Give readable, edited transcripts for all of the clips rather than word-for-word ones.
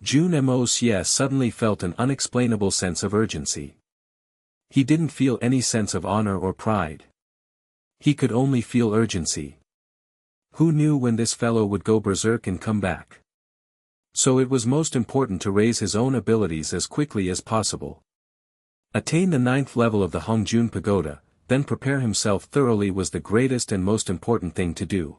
Jun Moxie suddenly felt an unexplainable sense of urgency. He didn't feel any sense of honor or pride. He could only feel urgency. Who knew when this fellow would go berserk and come back? So it was most important to raise his own abilities as quickly as possible. Attain the 9th level of the Hongjun Pagoda, then prepare himself thoroughly was the greatest and most important thing to do.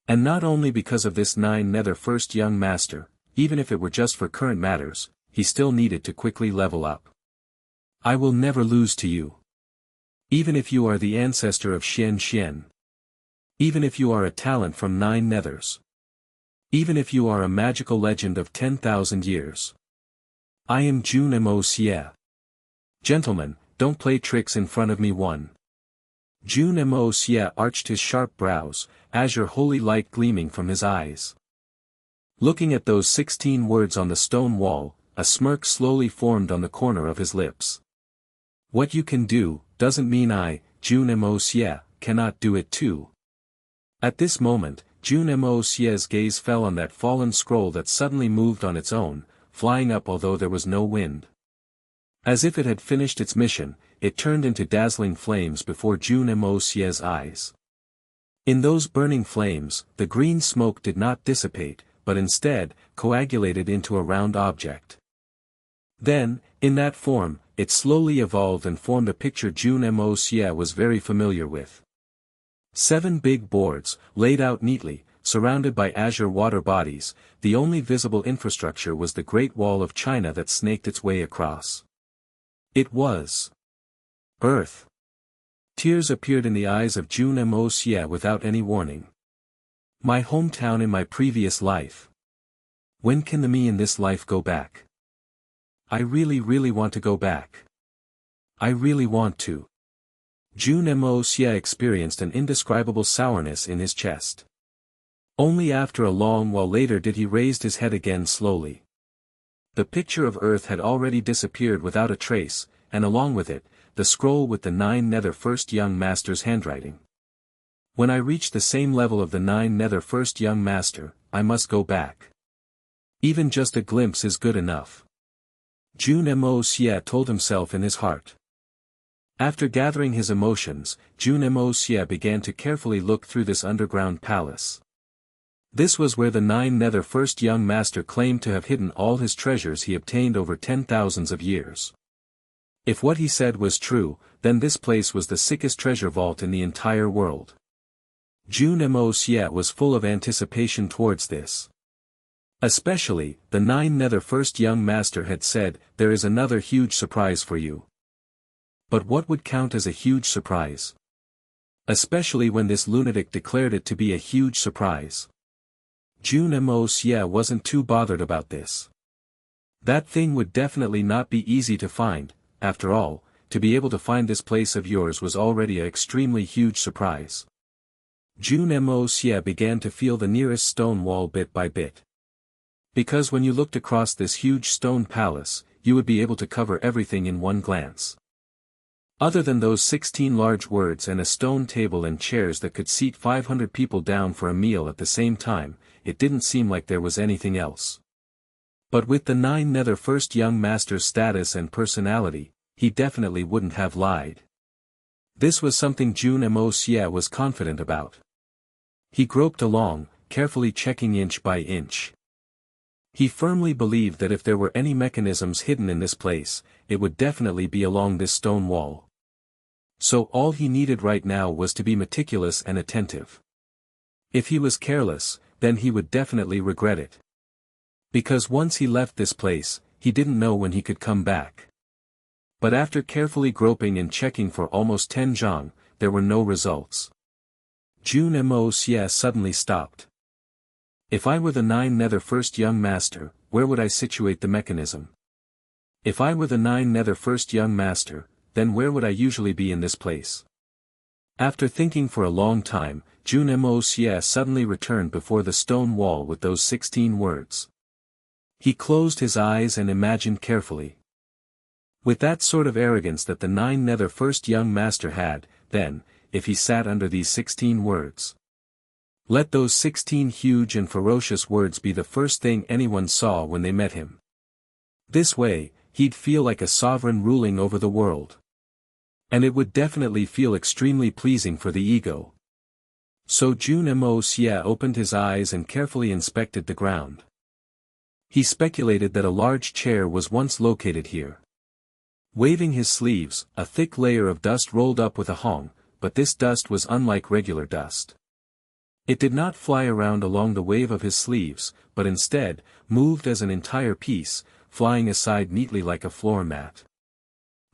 And not only because of this 9 nether first young master, even if it were just for current matters, he still needed to quickly level up. I will never lose to you. Even if you are the ancestor of Xian. Even if you are a talent from 9 nethers. Even if you are a magical legend of 10,000 years. I am Jun Moxie. Gentlemen, don't play tricks in front of me. Jun Moxie arched his sharp brows, azure holy light gleaming from his eyes. Looking at those 16 words on the stone wall, a smirk slowly formed on the corner of his lips. What you can do, doesn't mean I, Jun Moxie, cannot do it too. At this moment, Jun Moxie's gaze fell on that fallen scroll that suddenly moved on its own, flying up although there was no wind. As if it had finished its mission, it turned into dazzling flames before Jun Moxie's eyes. In those burning flames, the green smoke did not dissipate, but instead, coagulated into a round object. Then, in that form, it slowly evolved and formed a picture Jun Moxie was very familiar with. 7 big boards, laid out neatly, surrounded by azure water bodies, the only visible infrastructure was the Great Wall of China that snaked its way across. It was Earth. Tears appeared in the eyes of Jun Moxie without any warning. My hometown in my previous life. When can the me in this life go back? I really want to go back. I really want to. Jun Moxie experienced an indescribable sourness in his chest. Only after a long while later did he raise his head again slowly. The picture of Earth had already disappeared without a trace, and along with it, the scroll with the 9 nether first young master's handwriting. When I reach the same level of the 9 nether first young master, I must go back. Even just a glimpse is good enough. Jun Moxie told himself in his heart. After gathering his emotions, Jun Moxie began to carefully look through this underground palace. This was where the 9 nether first young master claimed to have hidden all his treasures he obtained over 10,000s of years. If what he said was true, then this place was the sickest treasure vault in the entire world. Jun Moxie was full of anticipation towards this. Especially, the 9 nether first young master had said, there is another huge surprise for you. But what would count as a huge surprise? Especially when this lunatic declared it to be a huge surprise. Jun Moxie wasn't too bothered about this. That thing would definitely not be easy to find, after all, to be able to find this place of yours was already an extremely huge surprise. Jun Moxie began to feel the nearest stone wall bit by bit. Because when you looked across this huge stone palace, you would be able to cover everything in one glance. Other than those 16 large words and a stone table and chairs that could seat 500 people down for a meal at the same time, it didn't seem like there was anything else. But with the 9 nether first young master's status and personality, he definitely wouldn't have lied. This was something Jun Moxie was confident about. He groped along, carefully checking inch by inch. He firmly believed that if there were any mechanisms hidden in this place, it would definitely be along this stone wall. So all he needed right now was to be meticulous and attentive. If he was careless, then he would definitely regret it. Because once he left this place, he didn't know when he could come back. But after carefully groping and checking for almost 10 zhang, there were no results. Jun Moxie suddenly stopped. If I were the 9 nether first young master, where would I situate the mechanism? If I were the 9 nether first young master, then where would I usually be in this place? After thinking for a long time, Jun Moxie suddenly returned before the stone wall with those 16 words. He closed his eyes and imagined carefully. With that sort of arrogance that the 9 nether first young master had, then, if he sat under these 16 words. Let those 16 huge and ferocious words be the first thing anyone saw when they met him. This way, he'd feel like a sovereign ruling over the world. And it would definitely feel extremely pleasing for the ego. So Jun Moxie opened his eyes and carefully inspected the ground. He speculated that a large chair was once located here. Waving his sleeves, a thick layer of dust rolled up with a hong, but this dust was unlike regular dust. It did not fly around along the wave of his sleeves, but instead, moved as an entire piece, flying aside neatly like a floor mat.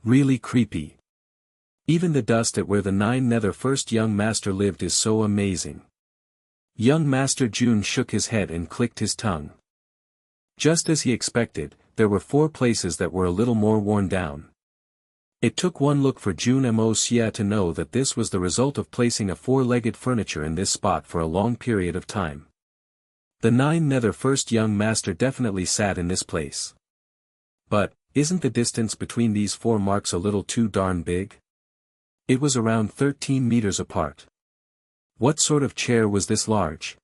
Really creepy. Even the dust at where the 9 nether first young master lived is so amazing. Young Master Jun shook his head and clicked his tongue. Just as he expected, there were 4 places that were a little more worn down. It took one look for Jun Moxie to know that this was the result of placing a 4-legged furniture in this spot for a long period of time. The 9 nether first young master definitely sat in this place. But, isn't the distance between these 4 marks a little too darn big? It was around 13 meters apart. What sort of chair was this large?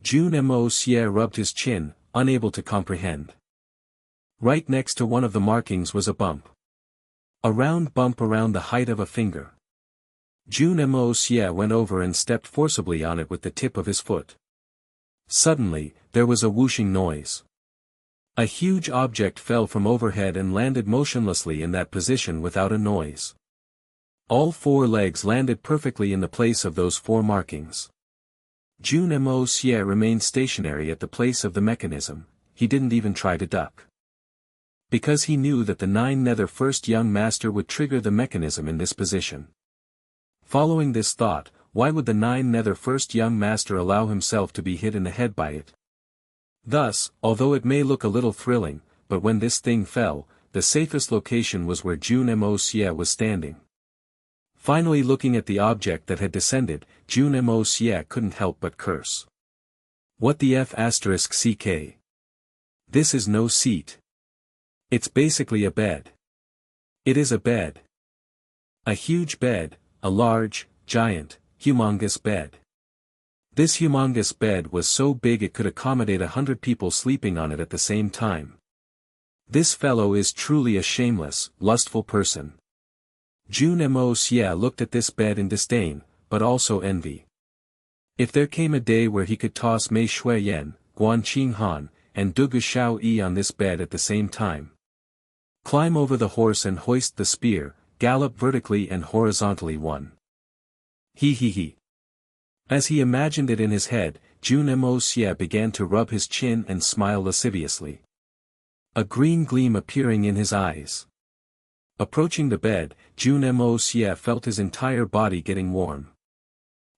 Jun Moxie rubbed his chin, unable to comprehend. Right next to one of the markings was a bump. A round bump around the height of a finger. Jun Moxie went over and stepped forcibly on it with the tip of his foot. Suddenly, there was a whooshing noise. A huge object fell from overhead and landed motionlessly in that position without a noise. All 4 legs landed perfectly in the place of those 4 markings. Jun Moxie remained stationary at the place of the mechanism, he didn't even try to duck. Because he knew that the 9 nether first young master would trigger the mechanism in this position. Following this thought, why would the 9 nether first young master allow himself to be hit in the head by it? Thus, although it may look a little thrilling, but when this thing fell, the safest location was where Jun Moxie was standing. Finally looking at the object that had descended, Jun Moxie couldn't help but curse. What the f***ck? This is no seat. It's basically a bed. It is a bed. A huge bed, a large, giant, humongous bed. This humongous bed was so big it could accommodate 100 people sleeping on it at the same time. This fellow is truly a shameless, lustful person. Jun Moxie looked at this bed in disdain, but also envy. If there came a day where he could toss Mei Shui Yan, Guan Qing Han, and Dugu Shao Yi on this bed at the same time. Climb over the horse and hoist the spear, gallop vertically and horizontally one. He. As he imagined it in his head, Jun Moxie began to rub his chin and smile lasciviously. A green gleam appearing in his eyes. Approaching the bed, Jun Moxie felt his entire body getting warm.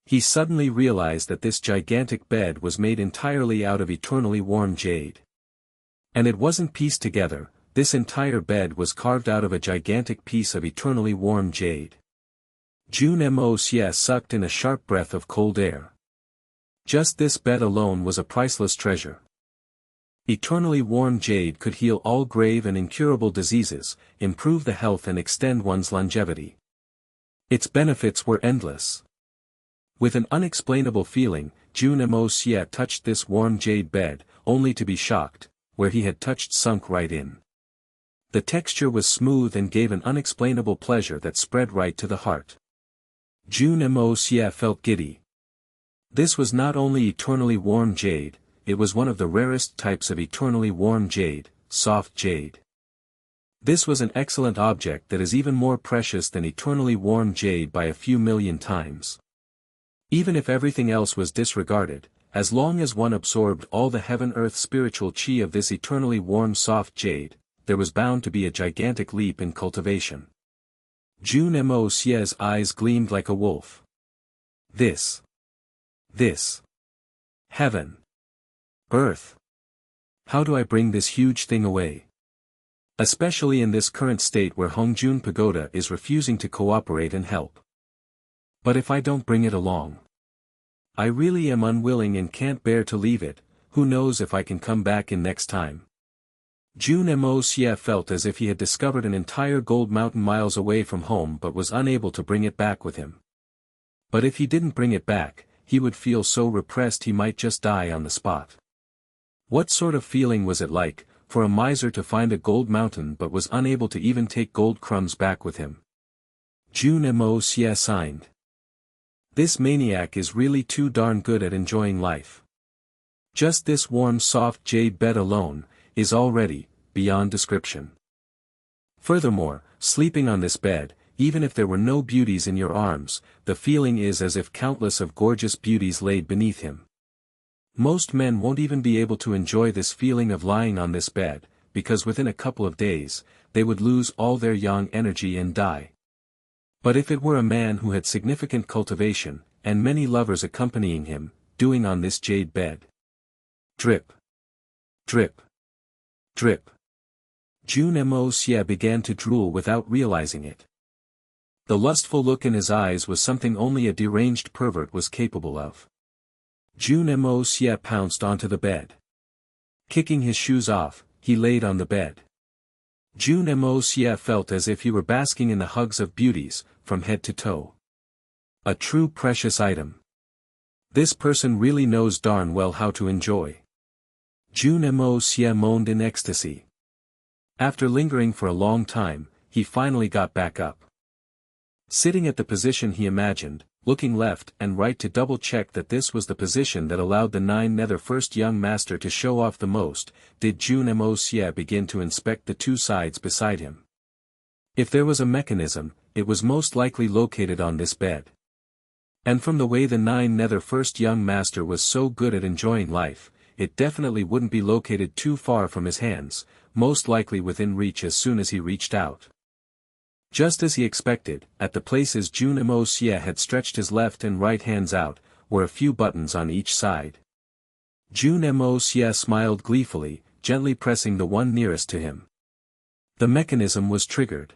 He suddenly realized that this gigantic bed was made entirely out of eternally warm jade. And it wasn't pieced together, this entire bed was carved out of a gigantic piece of eternally warm jade. Jun Moxie sucked in a sharp breath of cold air. Just this bed alone was a priceless treasure. Eternally warm jade could heal all grave and incurable diseases, improve the health and extend one's longevity. Its benefits were endless. With an unexplainable feeling, Jun Moxie touched this warm jade bed, only to be shocked, where he had touched sunk right in. The texture was smooth and gave an unexplainable pleasure that spread right to the heart. Jun Moxie felt giddy. This was not only eternally warm jade, it was one of the rarest types of eternally warm jade, soft jade. This was an excellent object that is even more precious than eternally warm jade by a few million times. Even if everything else was disregarded, as long as one absorbed all the heaven-earth spiritual chi of this eternally warm soft jade, there was bound to be a gigantic leap in cultivation. Jun Moxie's eyes gleamed like a wolf. This. Heaven. Earth. How do I bring this huge thing away? Especially in this current state where Hongjun Pagoda is refusing to cooperate and help. But if I don't bring it along? I really am unwilling and can't bear to leave it, who knows if I can come back in next time. Jun Moxie felt as if he had discovered an entire gold mountain miles away from home but was unable to bring it back with him. But if he didn't bring it back, he would feel so repressed he might just die on the spot. What sort of feeling was it like, for a miser to find a gold mountain but was unable to even take gold crumbs back with him? Jun Moxie signed. This maniac is really too darn good at enjoying life. Just this warm soft jade bed alone, is already, beyond description. Furthermore, sleeping on this bed, even if there were no beauties in your arms, the feeling is as if countless of gorgeous beauties laid beneath him. Most men won't even be able to enjoy this feeling of lying on this bed, because within a couple of days, they would lose all their young energy and die. But if it were a man who had significant cultivation, and many lovers accompanying him, doing on this jade bed. Drip. Drip. Drip. Jun Moxie began to drool without realizing it. The lustful look in his eyes was something only a deranged pervert was capable of. Jun Moxie pounced onto the bed. Kicking his shoes off, he laid on the bed. Jun Moxie felt as if he were basking in the hugs of beauties, from head to toe. A true precious item. This person really knows darn well how to enjoy. Jun Moxie moaned in ecstasy. After lingering for a long time, he finally got back up. Sitting at the position he imagined, looking left and right to double-check that this was the position that allowed the nine-nether first young master to show off the most, did Jun Moxie begin to inspect the two sides beside him. If there was a mechanism, it was most likely located on this bed. And from the way the nine-nether first young master was so good at enjoying life, it definitely wouldn't be located too far from his hands, most likely within reach as soon as he reached out. Just as he expected, at the places Jun Moxie had stretched his left and right hands out, were a few buttons on each side. Jun Moxie smiled gleefully, gently pressing the one nearest to him. The mechanism was triggered.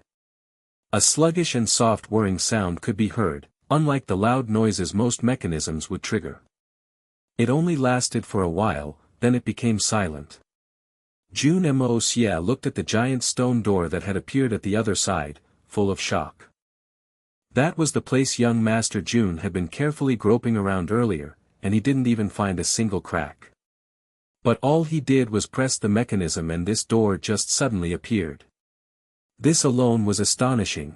A sluggish and soft whirring sound could be heard, unlike the loud noises most mechanisms would trigger. It only lasted for a while, then it became silent. Jun Moxie looked at the giant stone door that had appeared at the other side, full of shock. That was the place young Master Jun had been carefully groping around earlier, and he didn't even find a single crack. But all he did was press the mechanism and this door just suddenly appeared. This alone was astonishing.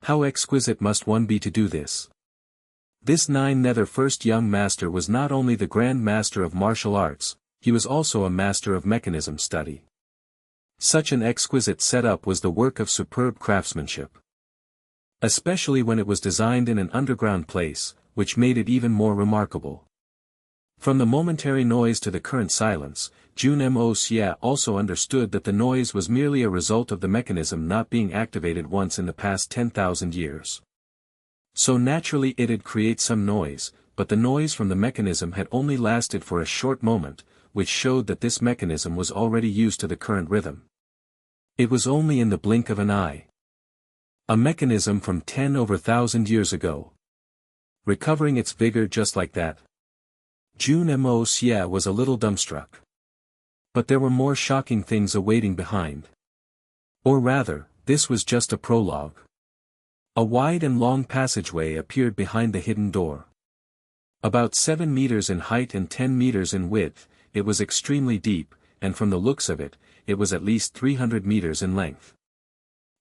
How exquisite must one be to do this? This nine-nether first young master was not only the Grand Master of martial arts, he was also a master of mechanism study. Such an exquisite setup was the work of superb craftsmanship. Especially when it was designed in an underground place, which made it even more remarkable. From the momentary noise to the current silence, Jun Moxie also understood that the noise was merely a result of the mechanism not being activated once in the past 10,000 years. So naturally it'd create some noise, but the noise from the mechanism had only lasted for a short moment, which showed that this mechanism was already used to the current rhythm. It was only in the blink of an eye. A mechanism from 10,000 years ago. Recovering its vigor just like that. Jun Moxie was a little dumbstruck. But there were more shocking things awaiting behind. Or rather, this was just a prologue. A wide and long passageway appeared behind the hidden door. About 7 meters in height and 10 meters in width, it was extremely deep, and from the looks of it, it was at least 300 meters in length.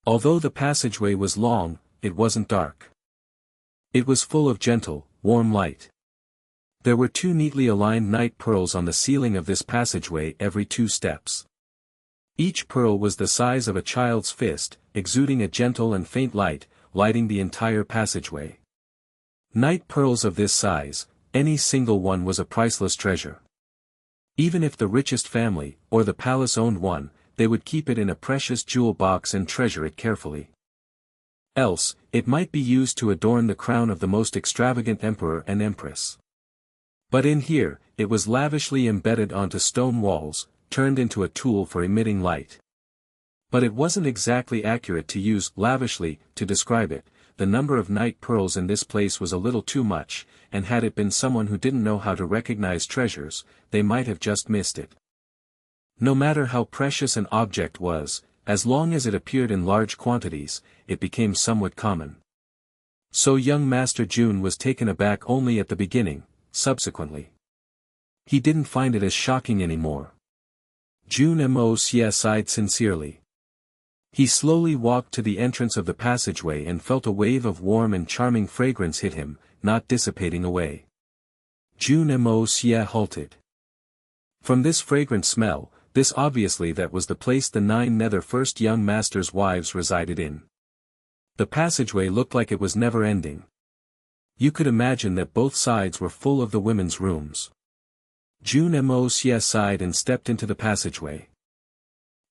Although the passageway was long, it wasn't dark. It was full of gentle, warm light. There were 2 neatly aligned night pearls on the ceiling of this passageway every 2 steps. Each pearl was the size of a child's fist, exuding a gentle and faint light, lighting the entire passageway. Night pearls of this size, any single one was a priceless treasure. Even if the richest family, or the palace owned one, they would keep it in a precious jewel box and treasure it carefully. Else, it might be used to adorn the crown of the most extravagant emperor and empress. But in here, it was lavishly embedded onto stone walls, turned into a tool for emitting light. But it wasn't exactly accurate to use lavishly to describe it. The number of night pearls in this place was a little too much, and had it been someone who didn't know how to recognize treasures, they might have just missed it. No matter how precious an object was, as long as it appeared in large quantities, it became somewhat common. So young Master Jun was taken aback only at the beginning. Subsequently, he didn't find it as shocking anymore. Jun Moxie sighed sincerely. He slowly walked to the entrance of the passageway and felt a wave of warm and charming fragrance hit him, not dissipating away. Jun Moxie halted. From this fragrant smell, this obviously that was the place the 9 nether first young master's wives resided in. The passageway looked like it was never ending. You could imagine that both sides were full of the women's rooms. Jun Moxie sighed and stepped into the passageway.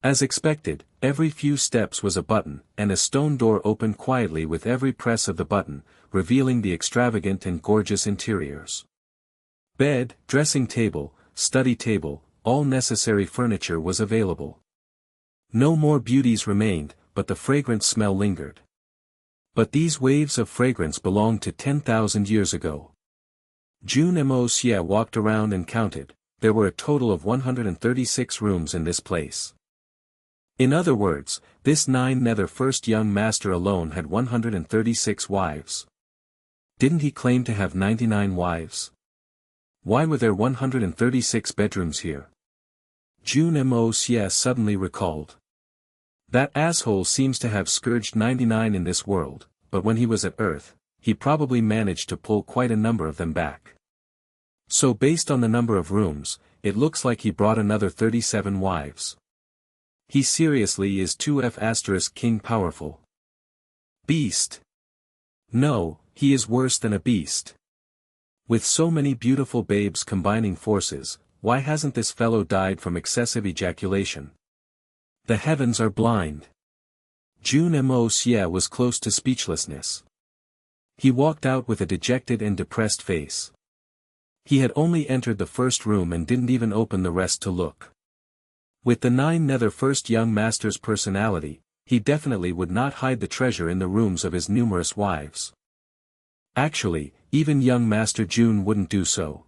As expected, every few steps was a button, and a stone door opened quietly with every press of the button, revealing the extravagant and gorgeous interiors. Bed, dressing table, study table, all necessary furniture was available. No more beauties remained, but the fragrant smell lingered. But these waves of fragrance belonged to 10,000 years ago. Jun Moxie walked around and counted. There were a total of 136 rooms in this place. In other words, this 9 nether first young master alone had 136 wives. Didn't he claim to have 99 wives? Why were there 136 bedrooms here? Jun Moxie suddenly recalled. That asshole seems to have scourged 99 in this world, but when he was at Earth, he probably managed to pull quite a number of them back. So based on the number of rooms, it looks like he brought another 37 wives. He seriously is 2F** king powerful. Beast. No, he is worse than a beast. With so many beautiful babes combining forces, why hasn't this fellow died from excessive ejaculation? The heavens are blind. Jun Moxie was close to speechlessness. He walked out with a dejected and depressed face. He had only entered the first room and didn't even open the rest to look. With the 9 nether first young master's personality, he definitely would not hide the treasure in the rooms of his numerous wives. Actually, even young Master Jun wouldn't do so.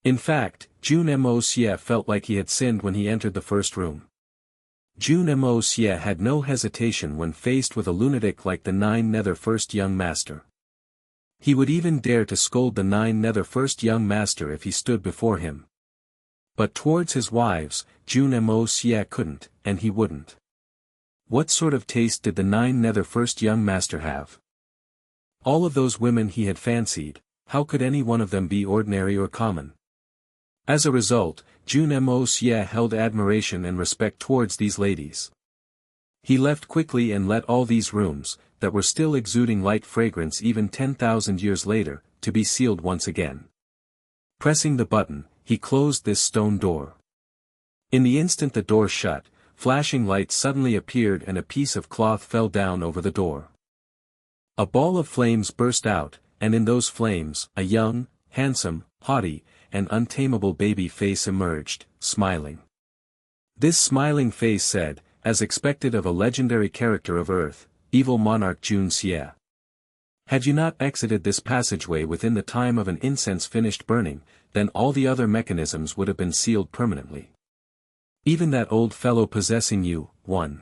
In fact, Jun Moxie felt like he had sinned when he entered the first room. Jun Moxie had no hesitation when faced with a lunatic like the 9 nether first young master. He would even dare to scold the 9 nether first young master if he stood before him. But towards his wives, Jun Moxie couldn't, and he wouldn't. What sort of taste did the 9 nether first young master have? All of those women he had fancied, how could any one of them be ordinary or common? As a result, Jun Moxie held admiration and respect towards these ladies. He left quickly and let all these rooms, that were still exuding light fragrance even 10,000 years later, to be sealed once again. Pressing the button, he closed this stone door. In the instant the door shut, flashing lights suddenly appeared and a piece of cloth fell down over the door. A ball of flames burst out, and in those flames, a young, handsome, haughty, and untamable baby face emerged, smiling. This smiling face said, as expected of a legendary character of Earth, evil monarch Jun Xie. Had you not exited this passageway within the time of an incense finished burning, then all the other mechanisms would have been sealed permanently. Even that old fellow possessing you, one.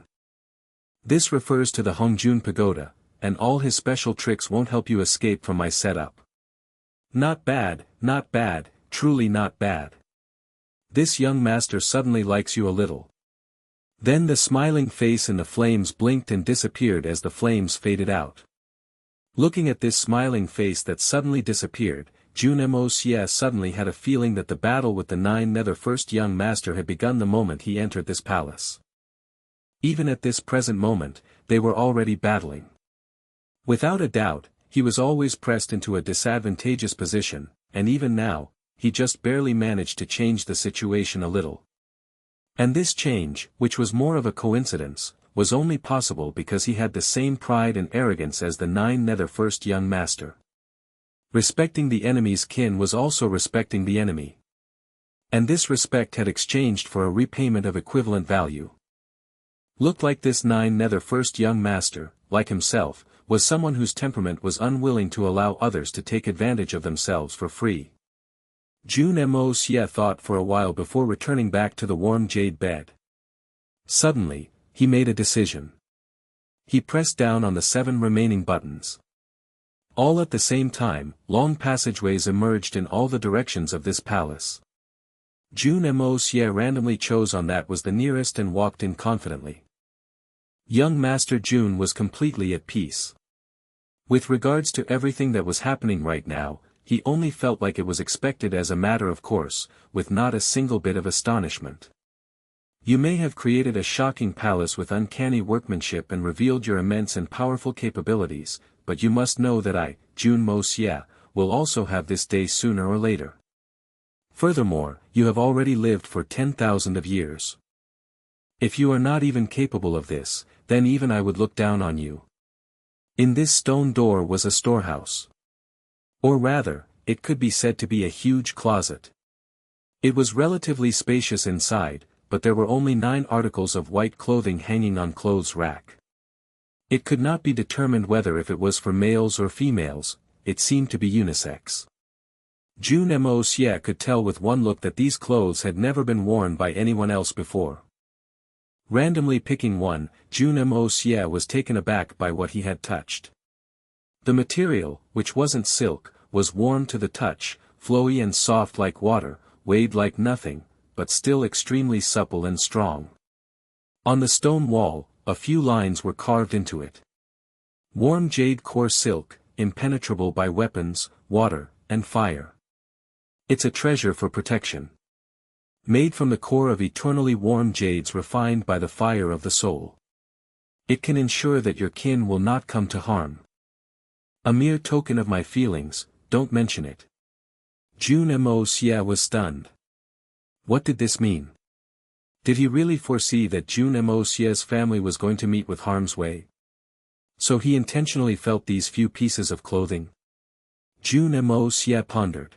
This refers to the Hongjun Pagoda, and all his special tricks won't help you escape from my setup. Not bad, truly not bad. This young master suddenly likes you a little. Then the smiling face in the flames blinked and disappeared as the flames faded out. Looking at this smiling face that suddenly disappeared, Jun Moxie suddenly had a feeling that the battle with the 9 nether first young master had begun the moment he entered this palace. Even at this present moment, they were already battling. Without a doubt, he was always pressed into a disadvantageous position, and even now, he just barely managed to change the situation a little. And this change, which was more of a coincidence, was only possible because he had the same pride and arrogance as the 9 nether first young master. Respecting the enemy's kin was also respecting the enemy. And this respect had exchanged for a repayment of equivalent value. Looked like this 9 nether first young master, like himself, was someone whose temperament was unwilling to allow others to take advantage of themselves for free. Jun Moxie thought for a while before returning back to the warm jade bed. Suddenly, he made a decision. He pressed down on the 7 remaining buttons. All at the same time, long passageways emerged in all the directions of this palace. Jun Moxie randomly chose on that was the nearest and walked in confidently. Young Master Jun was completely at peace. With regards to everything that was happening right now, he only felt like it was expected as a matter of course, with not a single bit of astonishment. You may have created a shocking palace with uncanny workmanship and revealed your immense and powerful capabilities, but you must know that I, Jun Moxie, will also have this day sooner or later. Furthermore, you have already lived for 10,000 of years. If you are not even capable of this, then even I would look down on you. In this stone door was a storehouse. Or rather, it could be said to be a huge closet. It was relatively spacious inside, but there were only 9 articles of white clothing hanging on clothes rack. It could not be determined whether if it was for males or females, it seemed to be unisex. Jun Moxie could tell with one look that these clothes had never been worn by anyone else before. Randomly picking one, Jun Moxie was taken aback by what he had touched. The material, which wasn't silk, was warm to the touch, flowy and soft like water, weighed like nothing, but still extremely supple and strong. On the stone wall, a few lines were carved into it. Warm jade core silk, impenetrable by weapons, water, and fire. It's a treasure for protection. Made from the core of eternally warm jades refined by the fire of the soul. It can ensure that your kin will not come to harm. A mere token of my feelings, don't mention it. Jun Moxie was stunned. What did this mean? Did he really foresee that Jun Moxie's family was going to meet with harm's way? So he intentionally felt these few pieces of clothing? Jun Moxie pondered.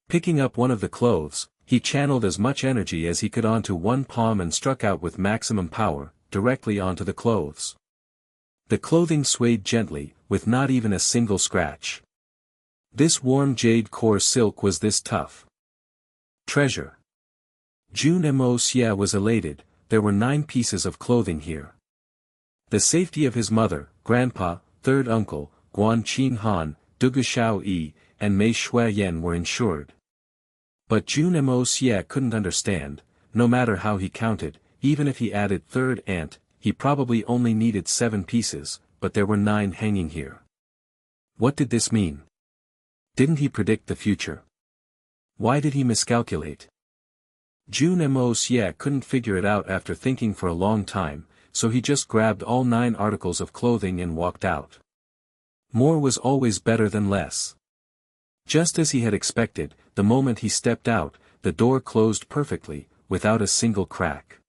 Picking up one of the clothes, he channeled as much energy as he could onto one palm and struck out with maximum power, directly onto the clothes. The clothing swayed gently, with not even a single scratch. This warm jade core silk was this tough. Treasure. Jun Moxie was elated, there were 9 pieces of clothing here. The safety of his mother, grandpa, third uncle, Guan Qin Han, Dugu Xiao Yi, and Mei Shui Yen were insured. But Jun Moxie couldn't understand, no matter how he counted, even if he added third aunt, he probably only needed 7 pieces, but there were 9 hanging here. What did this mean? Didn't he predict the future? Why did he miscalculate? Jun Moxie couldn't figure it out after thinking for a long time, so he just grabbed all 9 articles of clothing and walked out. More was always better than less. Just as he had expected, the moment he stepped out, the door closed perfectly, without a single crack.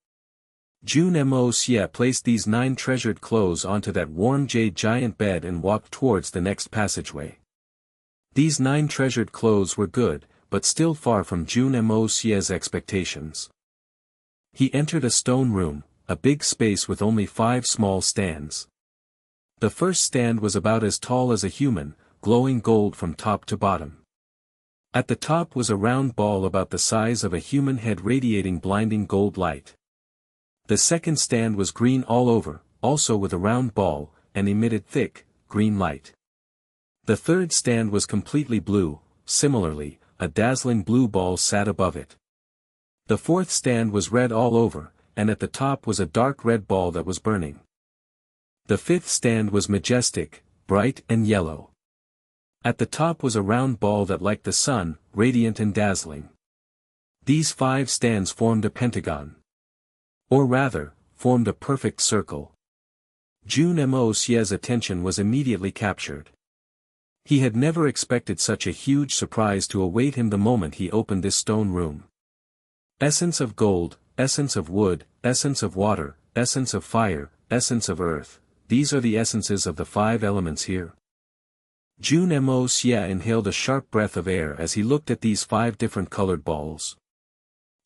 Jun Moxie placed these 9 treasured clothes onto that warm jade giant bed and walked towards the next passageway. These 9 treasured clothes were good, but still far from Jun Moxie's expectations. He entered a stone room, a big space with only 5 small stands. The first stand was about as tall as a human, glowing gold from top to bottom. At the top was a round ball about the size of a human head radiating blinding gold light. The second stand was green all over, also with a round ball, and emitted thick, green light. The third stand was completely blue, similarly, a dazzling blue ball sat above it. The fourth stand was red all over, and at the top was a dark red ball that was burning. The fifth stand was majestic, bright and yellow. At the top was a round ball that like the sun, radiant and dazzling. These 5 stands formed a pentagon. Or rather, formed a perfect circle. Jun Moxie's attention was immediately captured. He had never expected such a huge surprise to await him the moment he opened this stone room. Essence of gold, essence of wood, essence of water, essence of fire, essence of earth, these are the essences of the 5 elements here. Jun Moxie inhaled a sharp breath of air as he looked at these 5 different colored balls.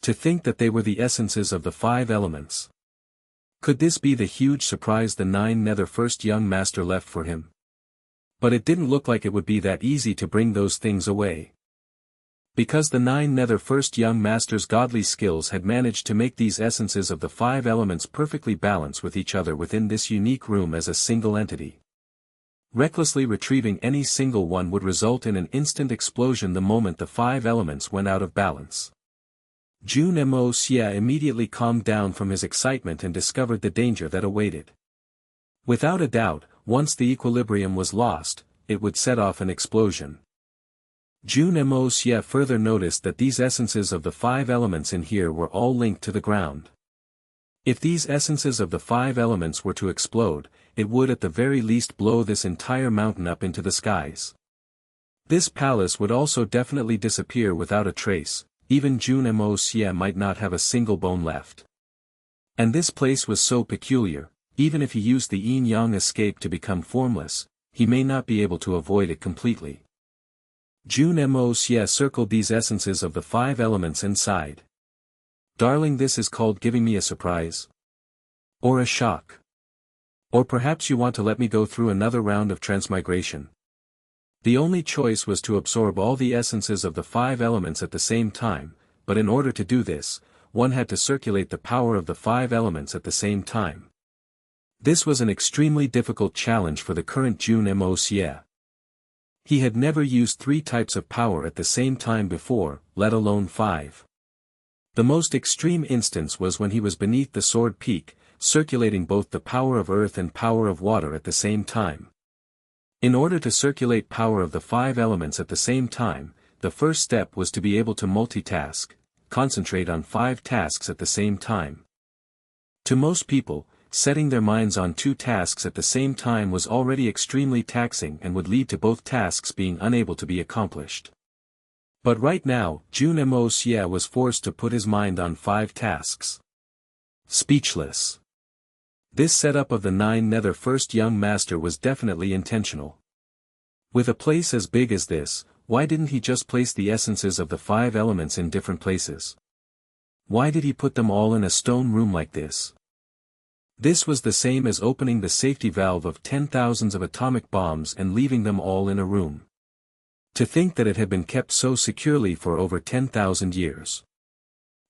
To think that they were the essences of the 5 elements. Could this be the huge surprise the 9 nether first young master left for him? But it didn't look like it would be that easy to bring those things away. Because the 9 nether first young master's godly skills had managed to make these essences of the 5 elements perfectly balance with each other within this unique room as a single entity. Recklessly retrieving any single one would result in an instant explosion the moment the 5 elements went out of balance. Jun Moxie immediately calmed down from his excitement and discovered the danger that awaited. Without a doubt, once the equilibrium was lost, it would set off an explosion. Jun Moxie further noticed that these essences of the 5 elements in here were all linked to the ground. If these essences of the 5 elements were to explode, it would at the very least blow this entire mountain up into the skies. This palace would also definitely disappear without a trace, even Jun Moxie might not have a single bone left. And this place was so peculiar, even if he used the yin-yang escape to become formless, he may not be able to avoid it completely. Jun Moxie circled these essences of the 5 elements and sighed. Darling, this is called giving me a surprise? Or a shock? Or perhaps you want to let me go through another round of transmigration? The only choice was to absorb all the essences of the 5 elements at the same time, but in order to do this, one had to circulate the power of the 5 elements at the same time. This was an extremely difficult challenge for the current Jun Moxie. He had never used 3 types of power at the same time before, let alone 5. The most extreme instance was when he was beneath the sword peak, circulating both the power of earth and power of water at the same time. In order to circulate power of the 5 elements at the same time, the first step was to be able to multitask, concentrate on 5 tasks at the same time. To most people, setting their minds on 2 tasks at the same time was already extremely taxing and would lead to both tasks being unable to be accomplished. But right now, Jun Moxie was forced to put his mind on 5 tasks. Speechless. This setup of the 9 nether first young master was definitely intentional. With a place as big as this, why didn't he just place the essences of the 5 elements in different places? Why did he put them all in a stone room like this? This was the same as opening the safety valve of 10,000s of atomic bombs and leaving them all in a room. To think that it had been kept so securely for over 10,000 years.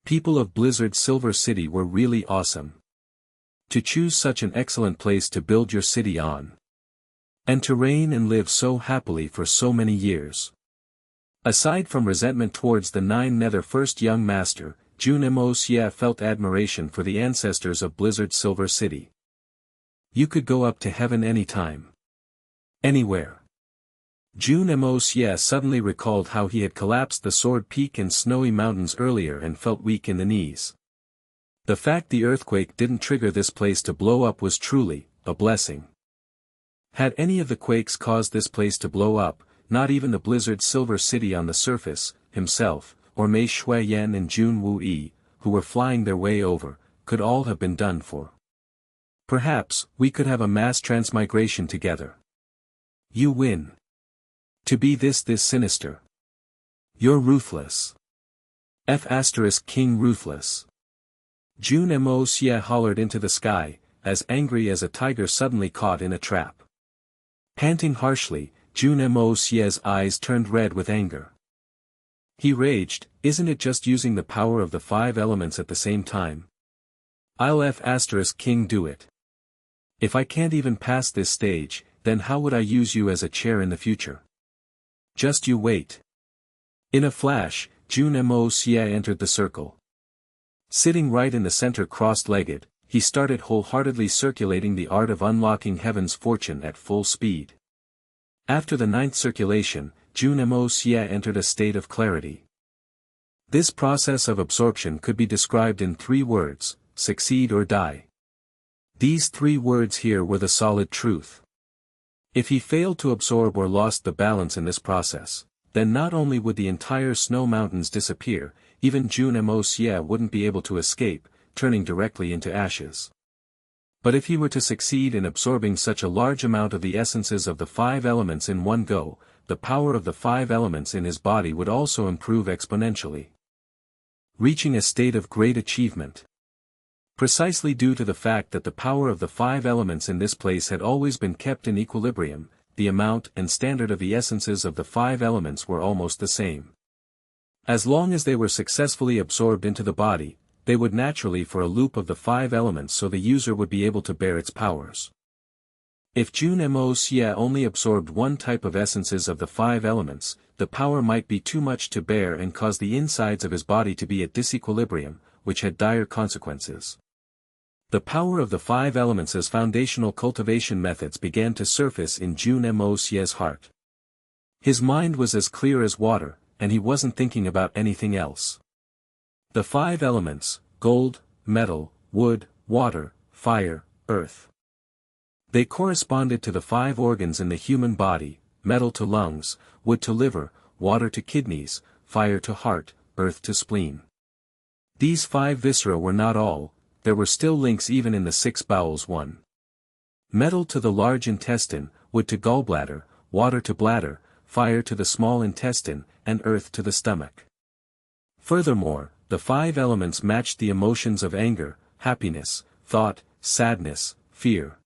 People of Blizzard Silver City were really awesome. To choose such an excellent place to build your city on. And to reign and live so happily for so many years. Aside from resentment towards the 9 nether first young master, Jun Moxie felt admiration for the ancestors of Blizzard Silver City. You could go up to heaven anytime. Anywhere. Jun Moxie suddenly recalled how he had collapsed the Sword Peak and Snowy Mountains earlier and felt weak in the knees. The fact the earthquake didn't trigger this place to blow up was truly a blessing. Had any of the quakes caused this place to blow up, not even the Blizzard Silver City on the surface, himself, or Mei Shuiyan and Jun Wuyi, who were flying their way over, could all have been done for. Perhaps, we could have a mass transmigration together. You win. To be this sinister. You're ruthless. King ruthless. Jun Moxie hollered into the sky, as angry as a tiger suddenly caught in a trap. Panting harshly, Jun Moxie's eyes turned red with anger. He raged, isn't it just using the power of the 5 elements at the same time? I'll King do it. If I can't even pass this stage, then how would I use you as a chair in the future? Just you wait. In a flash, Jun Moxie entered the circle. Sitting right in the center crossed-legged, he started wholeheartedly circulating the art of unlocking heaven's fortune at full speed. After the 9th circulation, Jun Moxie entered a state of clarity. This process of absorption could be described in 3 words, succeed or die. These 3 words here were the solid truth. If he failed to absorb or lost the balance in this process, then not only would the entire snow mountains disappear, even Jun Moxie wouldn't be able to escape, turning directly into ashes. But if he were to succeed in absorbing such a large amount of the essences of the 5 elements in one go, the power of the 5 elements in his body would also improve exponentially. Reaching a state of great achievement. Precisely due to the fact that the power of the 5 elements in this place had always been kept in equilibrium, the amount and standard of the essences of the 5 elements were almost the same. As long as they were successfully absorbed into the body, they would naturally for a loop of the 5 elements so the user would be able to bear its powers. If Jun Moxie only absorbed one type of essences of the five elements, the power might be too much to bear and cause the insides of his body to be at disequilibrium, which had dire consequences. The power of the five elements as foundational cultivation methods began to surface in Jun Moxie's heart. His mind was as clear as water, and he wasn't thinking about anything else. The five elements, gold, metal, wood, water, fire, earth. They corresponded to the five organs in the human body: metal to lungs, wood to liver, water to kidneys, fire to heart, earth to spleen. These five viscera were not all, there were still links even in the six bowels. 1. Metal to the large intestine, wood to gallbladder, water to bladder, fire to the small intestine, and earth to the stomach. Furthermore, the five elements matched the emotions of anger, happiness, thought, sadness, fear.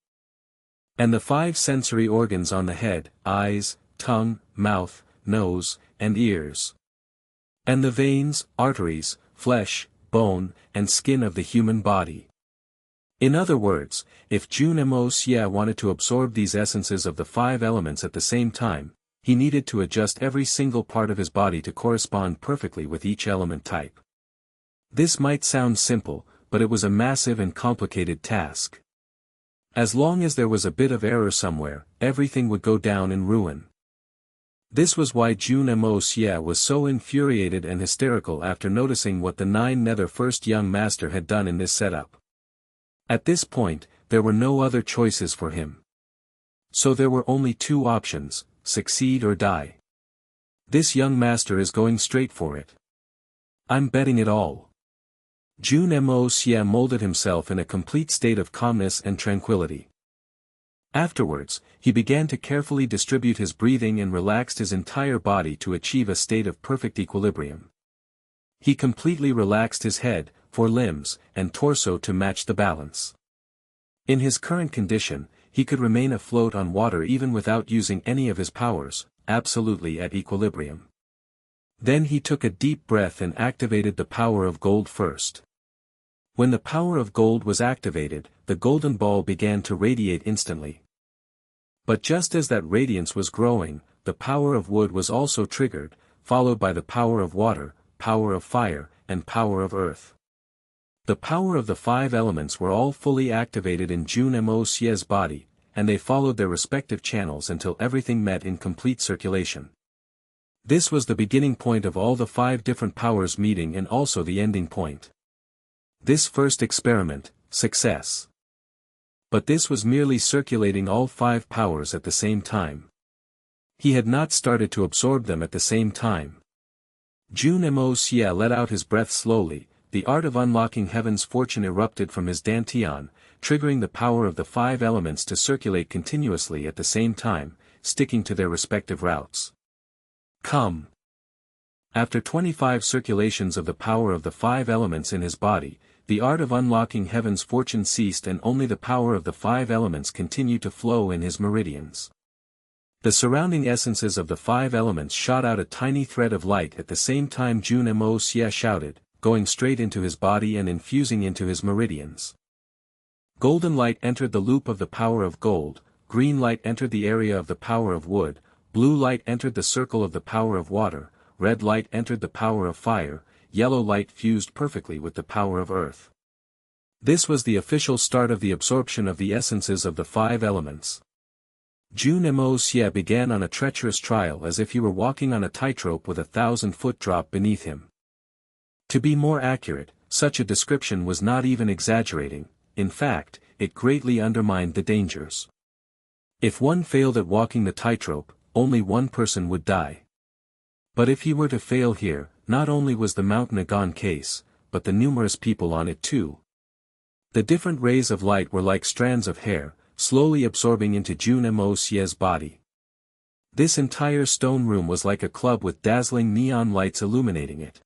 And the five sensory organs on the head: eyes, tongue, mouth, nose, and ears. And the veins, arteries, flesh, bone, and skin of the human body. In other words, if Jun Moxie wanted to absorb these essences of the five elements at the same time, he needed to adjust every single part of his body to correspond perfectly with each element type. This might sound simple, but it was a massive and complicated task. As long as there was a bit of error somewhere, everything would go down in ruin. This was why Jun Moxie was so infuriated and hysterical after noticing what the 9 Nether First Young Master had done in this setup. At this point, there were no other choices for him. So there were only two options: succeed or die. This young master is going straight for it. I'm betting it all. Jun Moxie molded himself in a complete state of calmness and tranquility. Afterwards, he began to carefully distribute his breathing and relaxed his entire body to achieve a state of perfect equilibrium. He completely relaxed his head, forelimbs, and torso to match the balance. In his current condition, he could remain afloat on water even without using any of his powers, absolutely at equilibrium. Then he took a deep breath and activated the power of gold first. When the power of gold was activated, the golden ball began to radiate instantly. But just as that radiance was growing, the power of wood was also triggered, followed by the power of water, power of fire, and power of earth. The power of the five elements were all fully activated in Jun Moxie's body, and they followed their respective channels until everything met in complete circulation. This was the beginning point of all the five different powers meeting and also the ending point. This first experiment, success. But this was merely circulating all five powers at the same time. He had not started to absorb them at the same time. Jun Moxie let out his breath slowly. The art of unlocking heaven's fortune erupted from his dantian, triggering the power of the five elements to circulate continuously at the same time, sticking to their respective routes. Come. After 25 circulations of the power of the five elements in his body, the art of unlocking heaven's fortune ceased and only the power of the five elements continued to flow in his meridians. The surrounding essences of the five elements shot out a tiny thread of light at the same time Jun Moxie shouted, going straight into his body and infusing into his meridians. Golden light entered the loop of the power of gold, green light entered the area of the power of wood, blue light entered the circle of the power of water, red light entered the power of fire, yellow light fused perfectly with the power of earth. This was the official start of the absorption of the essences of the five elements. Jun Moxie began on a treacherous trial as if he were walking on a tightrope with a 1,000-foot drop beneath him. To be more accurate, such a description was not even exaggerating. In fact, it greatly undermined the dangers. If one failed at walking the tightrope, only one person would die. But if he were to fail here, not only was the mountain a gone case, but the numerous people on it too. The different rays of light were like strands of hair, slowly absorbing into Jun Moxie's body. This entire stone room was like a club with dazzling neon lights illuminating it.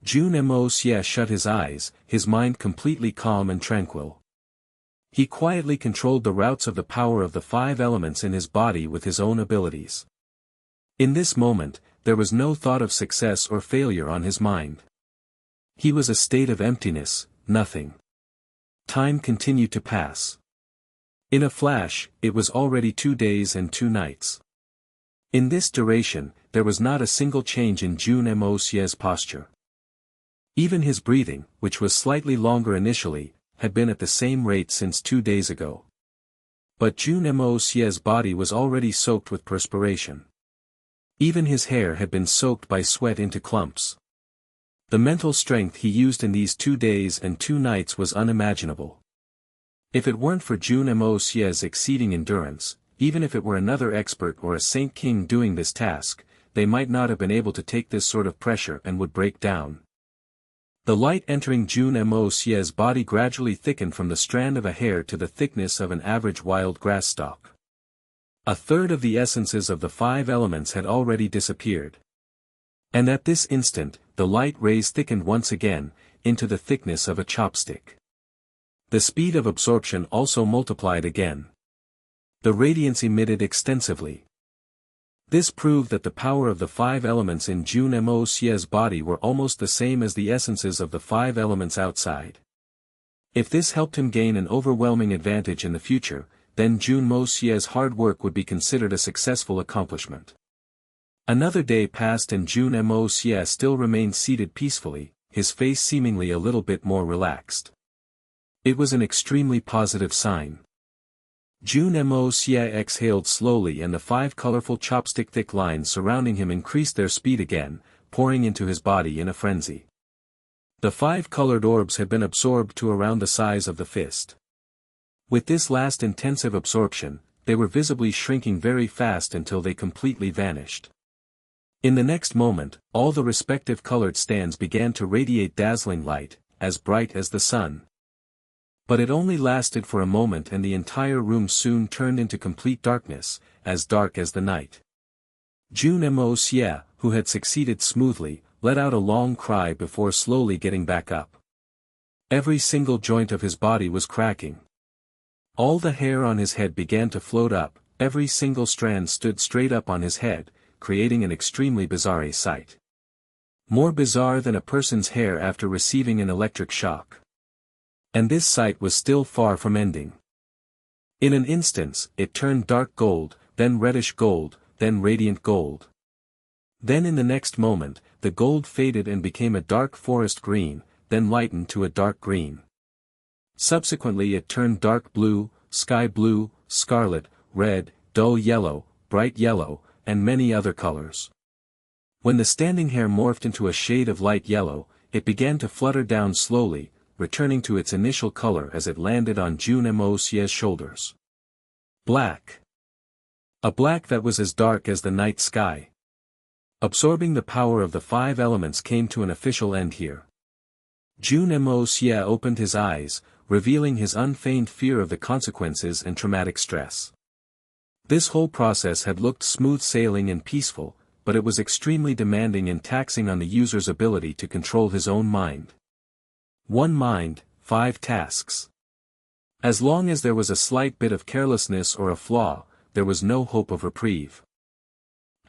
Jun Moxie shut his eyes, his mind completely calm and tranquil. He quietly controlled the routes of the power of the five elements in his body with his own abilities. In this moment, there was no thought of success or failure on his mind. He was a state of emptiness, nothing. Time continued to pass. In a flash, it was already 2 days and 2 nights. In this duration, there was not a single change in Jun Moxie's posture. Even his breathing, which was slightly longer initially, had been at the same rate since 2 days ago. But Jun Moxie's body was already soaked with perspiration. Even his hair had been soaked by sweat into clumps. The mental strength he used in these 2 days and 2 nights was unimaginable. If it weren't for Jun Moxie's exceeding endurance, even if it were another expert or a saint king doing this task, they might not have been able to take this sort of pressure and would break down. The light entering Jun Moxie's body gradually thickened from the strand of a hair to the thickness of an average wild grass stalk. A third of the essences of the 5 elements had already disappeared. And at this instant, the light rays thickened once again, into the thickness of a chopstick. The speed of absorption also multiplied again. The radiance emitted extensively. This proved that the power of the 5 elements in Jun Moxie's body were almost the same as the essences of the 5 elements outside. If this helped him gain an overwhelming advantage in the future, then Jun Moxie's hard work would be considered a successful accomplishment. Another day passed and Jun Moxie still remained seated peacefully, his face seemingly a little bit more relaxed. It was an extremely positive sign. Jun Moxie exhaled slowly and the 5 colorful chopstick-thick lines surrounding him increased their speed again, pouring into his body in a frenzy. The 5 colored orbs had been absorbed to around the size of the fist. With this last intensive absorption, they were visibly shrinking very fast until they completely vanished. In the next moment, all the respective colored stands began to radiate dazzling light, as bright as the sun. But it only lasted for a moment and the entire room soon turned into complete darkness, as dark as the night. Jun Moxie, who had succeeded smoothly, let out a long cry before slowly getting back up. Every single joint of his body was cracking. All the hair on his head began to float up, every single strand stood straight up on his head, creating an extremely bizarre sight. More bizarre than a person's hair after receiving an electric shock. And this sight was still far from ending. In an instant, it turned dark gold, then reddish gold, then radiant gold. Then in the next moment, the gold faded and became a dark forest green, then lightened to a dark green. Subsequently it turned dark blue, sky blue, scarlet, red, dull yellow, bright yellow, and many other colors. When the standing hair morphed into a shade of light yellow, it began to flutter down slowly, returning to its initial color as it landed on Jun Moxie's shoulders. Black. A black that was as dark as the night sky. Absorbing the power of the 5 elements came to an official end here. Jun Moxie opened his eyes, revealing his unfeigned fear of the consequences and traumatic stress. This whole process had looked smooth sailing and peaceful, but it was extremely demanding and taxing on the user's ability to control his own mind. 1 mind, 5 tasks. As long as there was a slight bit of carelessness or a flaw, there was no hope of reprieve.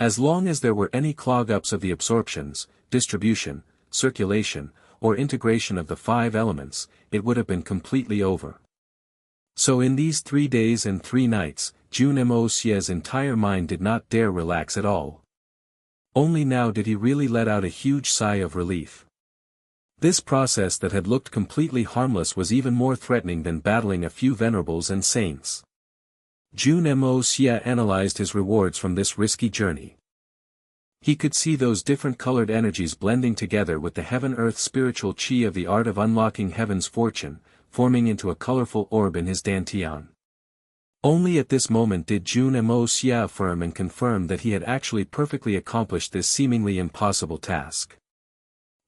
As long as there were any clog-ups of the absorptions, distribution, circulation, or integration of the 5 elements, it would have been completely over. So in these 3 days and 3 nights, Jun Moxie's entire mind did not dare relax at all. Only now did he really let out a huge sigh of relief. This process that had looked completely harmless was even more threatening than battling a few venerables and saints. Jun Moxie analyzed his rewards from this risky journey. He could see those different colored energies blending together with the heaven-earth spiritual chi of the art of unlocking heaven's fortune, forming into a colorful orb in his dantian. Only at this moment did Jun Moxie affirm and confirm that he had actually perfectly accomplished this seemingly impossible task.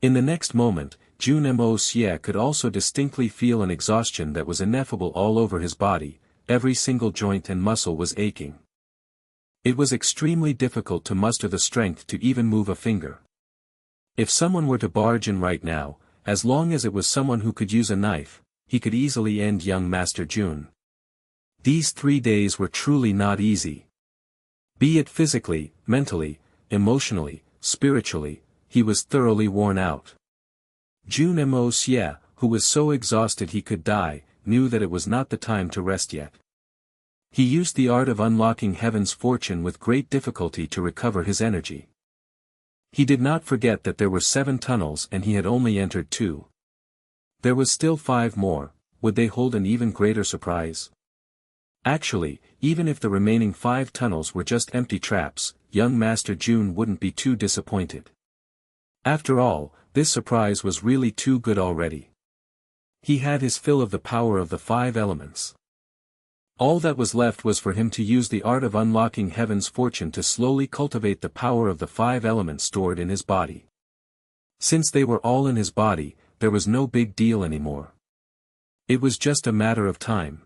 In the next moment, Jun Moxie could also distinctly feel an exhaustion that was ineffable all over his body, every single joint and muscle was aching. It was extremely difficult to muster the strength to even move a finger. If someone were to barge in right now, as long as it was someone who could use a knife, he could easily end young Master Jun. These 3 days were truly not easy. Be it physically, mentally, emotionally, spiritually, he was thoroughly worn out. Jun Moxie, who was so exhausted he could die, knew that it was not the time to rest yet. He used the art of unlocking heaven's fortune with great difficulty to recover his energy. He did not forget that there were 7 tunnels and he had only entered 2. There was still 5 more. Would they hold an even greater surprise? Actually, even if the remaining 5 tunnels were just empty traps, young Master Jun wouldn't be too disappointed. After all, this surprise was really too good already. He had his fill of the power of the 5 elements. All that was left was for him to use the art of unlocking heaven's fortune to slowly cultivate the power of the 5 elements stored in his body. Since they were all in his body, there was no big deal anymore. It was just a matter of time.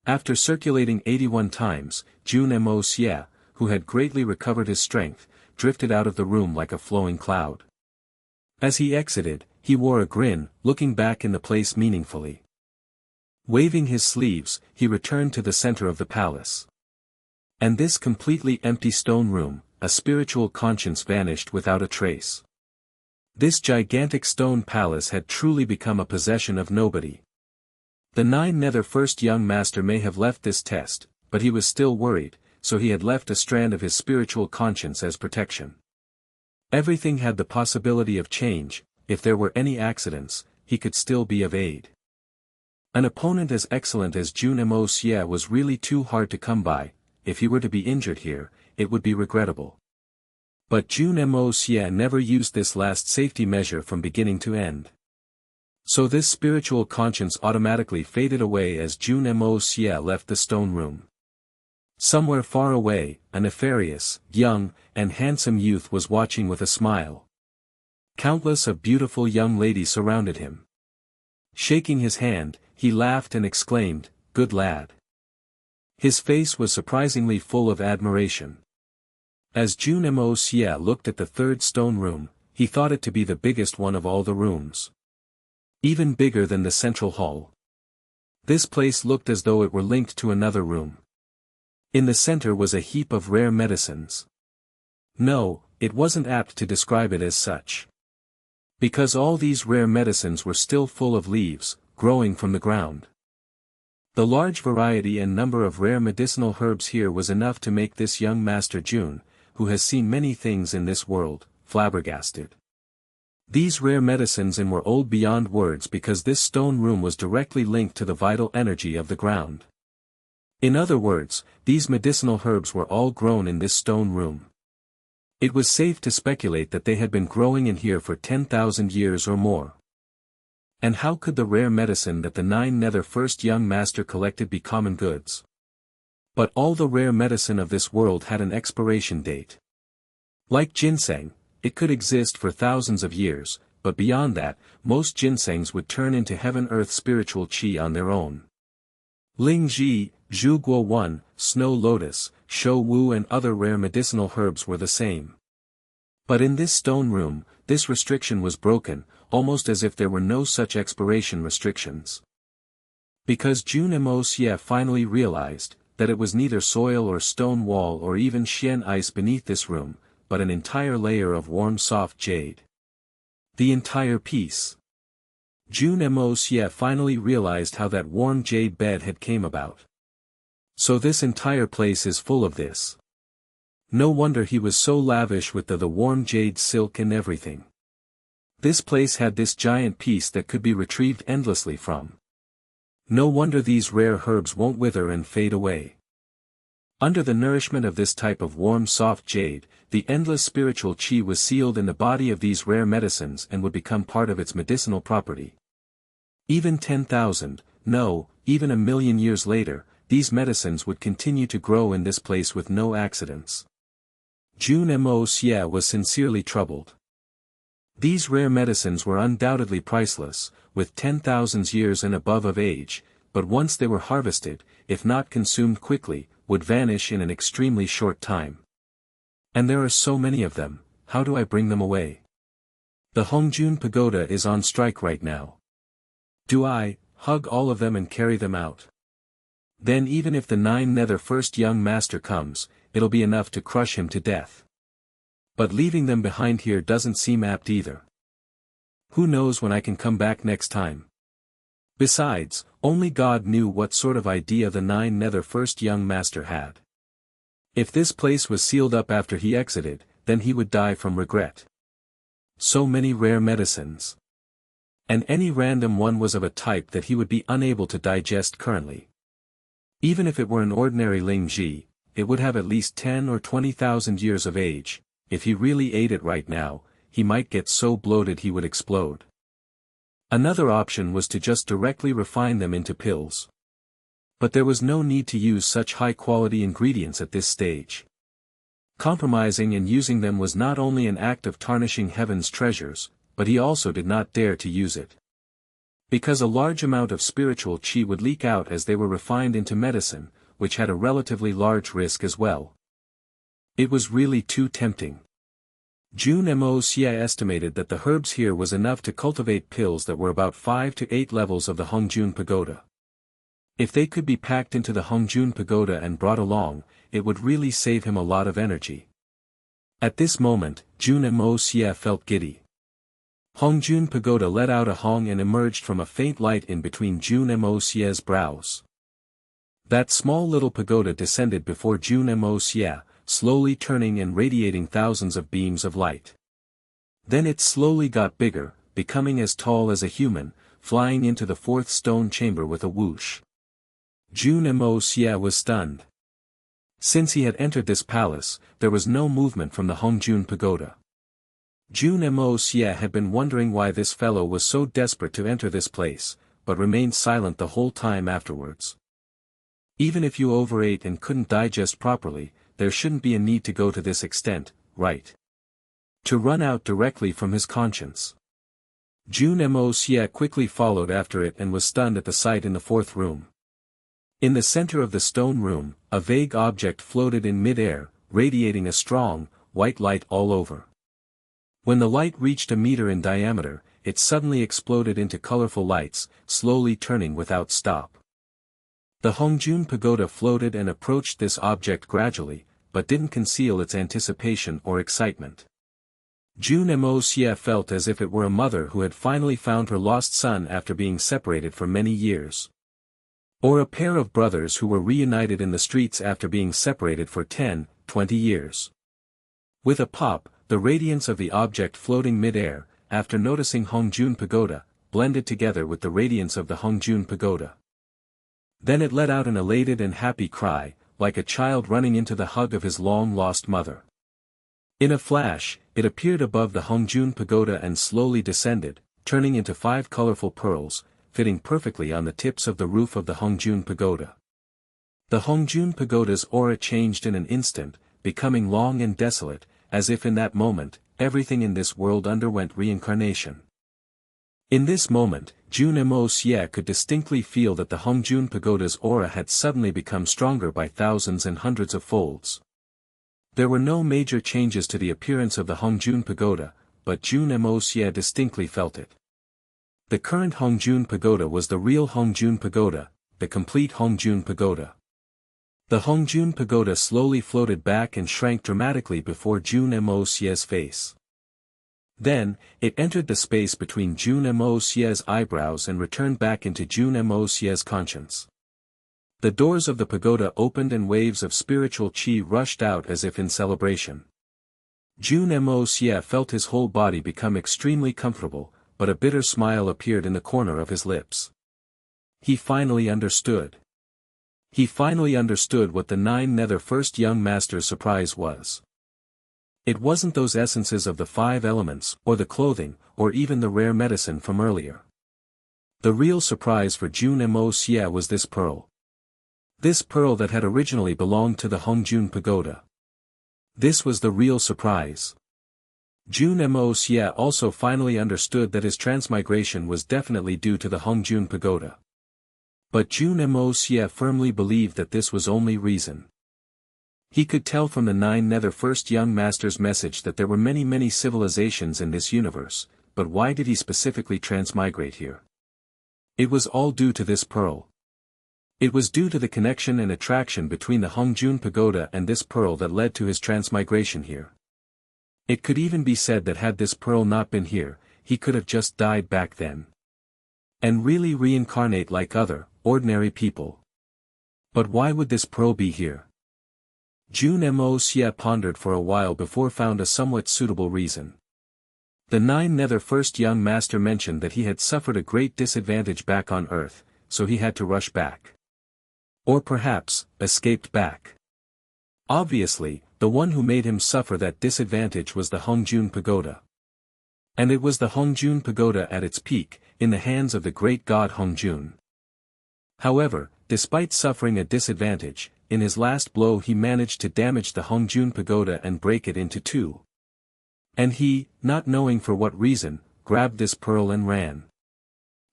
After circulating 81 times, Jun Moxie, who had greatly recovered his strength, drifted out of the room like a flowing cloud. As he exited, he wore a grin, looking back in the place meaningfully. Waving his sleeves, he returned to the center of the palace. And this completely empty stone room, a spiritual conscience vanished without a trace. This gigantic stone palace had truly become a possession of nobody. The 9 Nether First young master may have left this test, but he was still worried, so he had left a strand of his spiritual conscience as protection. Everything had the possibility of change. If there were any accidents, he could still be of aid. An opponent as excellent as Jun Moxie was really too hard to come by. If he were to be injured here, it would be regrettable. But Jun Moxie never used this last safety measure from beginning to end. So this spiritual conscience automatically faded away as Jun Moxie left the stone room. Somewhere far away, a nefarious, young, and handsome youth was watching with a smile. Countless of beautiful young ladies surrounded him. Shaking his hand, he laughed and exclaimed, "Good lad." His face was surprisingly full of admiration. As Jun Moxie looked at the 3rd stone room, he thought it to be the biggest one of all the rooms. Even bigger than the central hall. This place looked as though it were linked to another room. In the center was a heap of rare medicines. No, it wasn't apt to describe it as such. Because all these rare medicines were still full of leaves, growing from the ground. The large variety and number of rare medicinal herbs here was enough to make this young Master Jun, who has seen many things in this world, flabbergasted. These rare medicines were old beyond words because this stone room was directly linked to the vital energy of the ground. In other words, these medicinal herbs were all grown in this stone room. It was safe to speculate that they had been growing in here for 10,000 years or more. And how could the rare medicine that the 9 Nether First young master collected be common goods? But all the rare medicine of this world had an expiration date. Like ginseng, it could exist for thousands of years, but beyond that, most ginsengs would turn into heaven-earth spiritual qi on their own. Ling Ji, Zhu Guo 1, Snow Lotus, Shou Wu and other rare medicinal herbs were the same. But in this stone room, this restriction was broken, almost as if there were no such expiration restrictions. Because Jun Moxie finally realized that it was neither soil or stone wall or even Xian ice beneath this room, but an entire layer of warm soft jade. The entire piece. Jun Moxie finally realized how that warm jade bed had came about. So this entire place is full of this. No wonder he was so lavish with the warm jade silk and everything. This place had this giant piece that could be retrieved endlessly from. No wonder these rare herbs won't wither and fade away. Under the nourishment of this type of warm soft jade, the endless spiritual qi was sealed in the body of these rare medicines and would become part of its medicinal property. Even 10,000, no, even 1,000,000 years later, these medicines would continue to grow in this place with no accidents. Jun Moxie was sincerely troubled. These rare medicines were undoubtedly priceless, with 10,000 years and above of age, but once they were harvested, if not consumed quickly, would vanish in an extremely short time. And there are so many of them, how do I bring them away? The Hongjun Pagoda is on strike right now. Do I hug all of them and carry them out? Then even if the 9 Nether First young master comes, it'll be enough to crush him to death. But leaving them behind here doesn't seem apt either. Who knows when I can come back next time? Besides, Only God knew what sort of idea the nine nether first young master had. If this place was sealed up after he exited, then he would die from regret. So many rare medicines. And any random one was of a type that he would be unable to digest currently. Even if it were an ordinary Ling Ji, it would have at least 10 or 20,000 years of age. If he really ate it right now, he might get so bloated he would explode. Another option was to just directly refine them into pills. But there was no need to use such high-quality ingredients at this stage. Compromising and using them was not only an act of tarnishing heaven's treasures, but he also did not dare to use it. Because a large amount of spiritual qi would leak out as they were refined into medicine, which had a relatively large risk as well. It was really too tempting. Jun Moxie estimated that the herbs here was enough to cultivate pills that were about 5 to 8 levels of the Hongjun Pagoda. If they could be packed into the Hongjun Pagoda and brought along, it would really save him a lot of energy. At this moment, Jun Moxie felt giddy. Hongjun Pagoda let out a hong and emerged from a faint light in between Jun Moxie's brows. That small little pagoda descended before Jun Moxie, slowly turning and radiating thousands of beams of light. Then it slowly got bigger, becoming as tall as a human, flying into the fourth stone chamber with a whoosh. Jun Moxie was stunned. Since he had entered this palace, there was no movement from the Hongjun Pagoda. Jun Moxie had been wondering why this fellow was so desperate to enter this place, but remained silent the whole time afterwards. Even if you overate and couldn't digest properly, there shouldn't be a need to go to this extent, right? To run out directly from his conscience. Jun Moxie quickly followed after it and was stunned at the sight in the fourth room. In the center of the stone room, a vague object floated in mid-air, radiating a strong, white light all over. When the light reached a meter in diameter, it suddenly exploded into colorful lights, slowly turning without stop. The Hongjun Pagoda floated and approached this object gradually, but didn't conceal its anticipation or excitement. Jun Moxie felt as if it were a mother who had finally found her lost son after being separated for many years. Or a pair of brothers who were reunited in the streets after being separated for 10, 20 years. With a pop, the radiance of the object floating mid-air, after noticing Hongjun Pagoda, blended together with the radiance of the Hongjun Pagoda. Then it let out an elated and happy cry, like a child running into the hug of his long-lost mother. In a flash, it appeared above the Hongjun Pagoda and slowly descended, turning into 5 colorful pearls, fitting perfectly on the tips of the roof of the Hongjun Pagoda. The Hongjun Pagoda's aura changed in an instant, becoming long and desolate, as if in that moment, everything in this world underwent reincarnation. In this moment, Jun Moxie could distinctly feel that the Hongjun Pagoda's aura had suddenly become stronger by thousands and hundreds of folds. There were no major changes to the appearance of the Hongjun Pagoda, but Jun Moxie distinctly felt it. The current Hongjun Pagoda was the real Hongjun Pagoda, the complete Hongjun Pagoda. The Hongjun Pagoda slowly floated back and shrank dramatically before Jun Moxie's face. Then, it entered the space between Jun Moxie's eyebrows and returned back into Jun Moxie's conscience. The doors of the pagoda opened and waves of spiritual qi rushed out as if in celebration. Jun Moxie felt his whole body become extremely comfortable, but a bitter smile appeared in the corner of his lips. He finally understood. He finally understood what the 9 nether first young master's surprise was. It wasn't those essences of the 5 elements, or the clothing, or even the rare medicine from earlier. The real surprise for Jun Moxie was this pearl. This pearl that had originally belonged to the Hongjun Pagoda. This was the real surprise. Jun Moxie also finally understood that his transmigration was definitely due to the Hongjun Pagoda. But Jun Moxie firmly believed that this was only reason. He could tell from the 9 nether first young master's message that there were many civilizations in this universe, but why did he specifically transmigrate here? It was all due to this pearl. It was due to the connection and attraction between the Hongjun Pagoda and this pearl that led to his transmigration here. It could even be said that had this pearl not been here, he could have just died back then. And really reincarnate like other, ordinary people. But why would this pearl be here? Jun Moxie pondered for a while before found a somewhat suitable reason. The Nine Nether First young master mentioned that he had suffered a great disadvantage back on Earth, so he had to rush back. Or perhaps, escaped back. Obviously, the one who made him suffer that disadvantage was the Hongjun Pagoda. And it was the Hongjun Pagoda at its peak, in the hands of the great god Hongjun. However, despite suffering a disadvantage, in his last blow he managed to damage the Hongjun Pagoda and break it into two. And he, not knowing for what reason, grabbed this pearl and ran.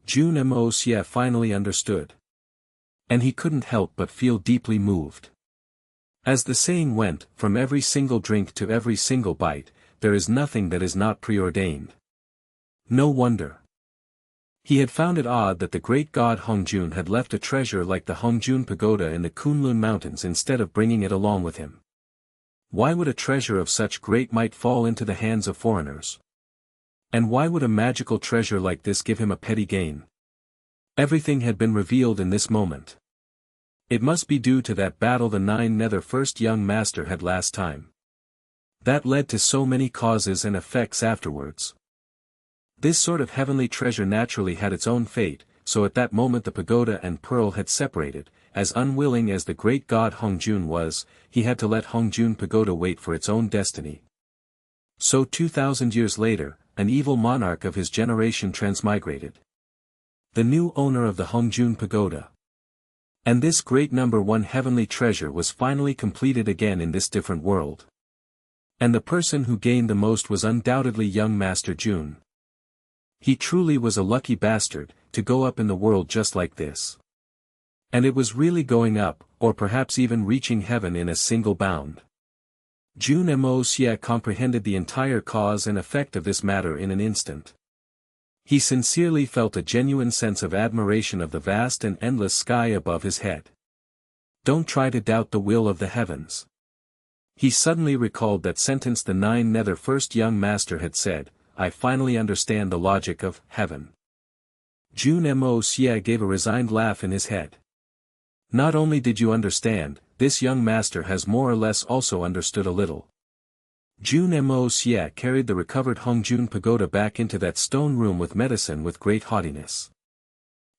Jun Moxie finally understood. And he couldn't help but feel deeply moved. As the saying went, from every single drink to every single bite, there is nothing that is not preordained. No wonder. He had found it odd that the great god Hongjun had left a treasure like the Hongjun Pagoda in the Kunlun Mountains instead of bringing it along with him. Why would a treasure of such great might fall into the hands of foreigners? And why would a magical treasure like this give him a petty gain? Everything had been revealed in this moment. It must be due to that battle the Nine Nether First young master had last time. That led to so many causes and effects afterwards. This sort of heavenly treasure naturally had its own fate, so at that moment the pagoda and pearl had separated. As unwilling as the great god Hongjun was, he had to let Hongjun Pagoda wait for its own destiny. So 2,000 years later, an evil monarch of his generation transmigrated. The new owner of the Hongjun Pagoda. And this great number one heavenly treasure was finally completed again in this different world. And the person who gained the most was undoubtedly young Master Jun. He truly was a lucky bastard, to go up in the world just like this. And it was really going up, or perhaps even reaching heaven in a single bound. Jun Moxie comprehended the entire cause and effect of this matter in an instant. He sincerely felt a genuine sense of admiration of the vast and endless sky above his head. Don't try to doubt the will of the heavens. He suddenly recalled that sentence the Nine Nether First young master had said, I finally understand the logic of heaven. Jun Moxie gave a resigned laugh in his head. Not only did you understand, this young master has more or less also understood a little. Jun Moxie carried the recovered Hongjun Pagoda back into that stone room with medicine with great haughtiness.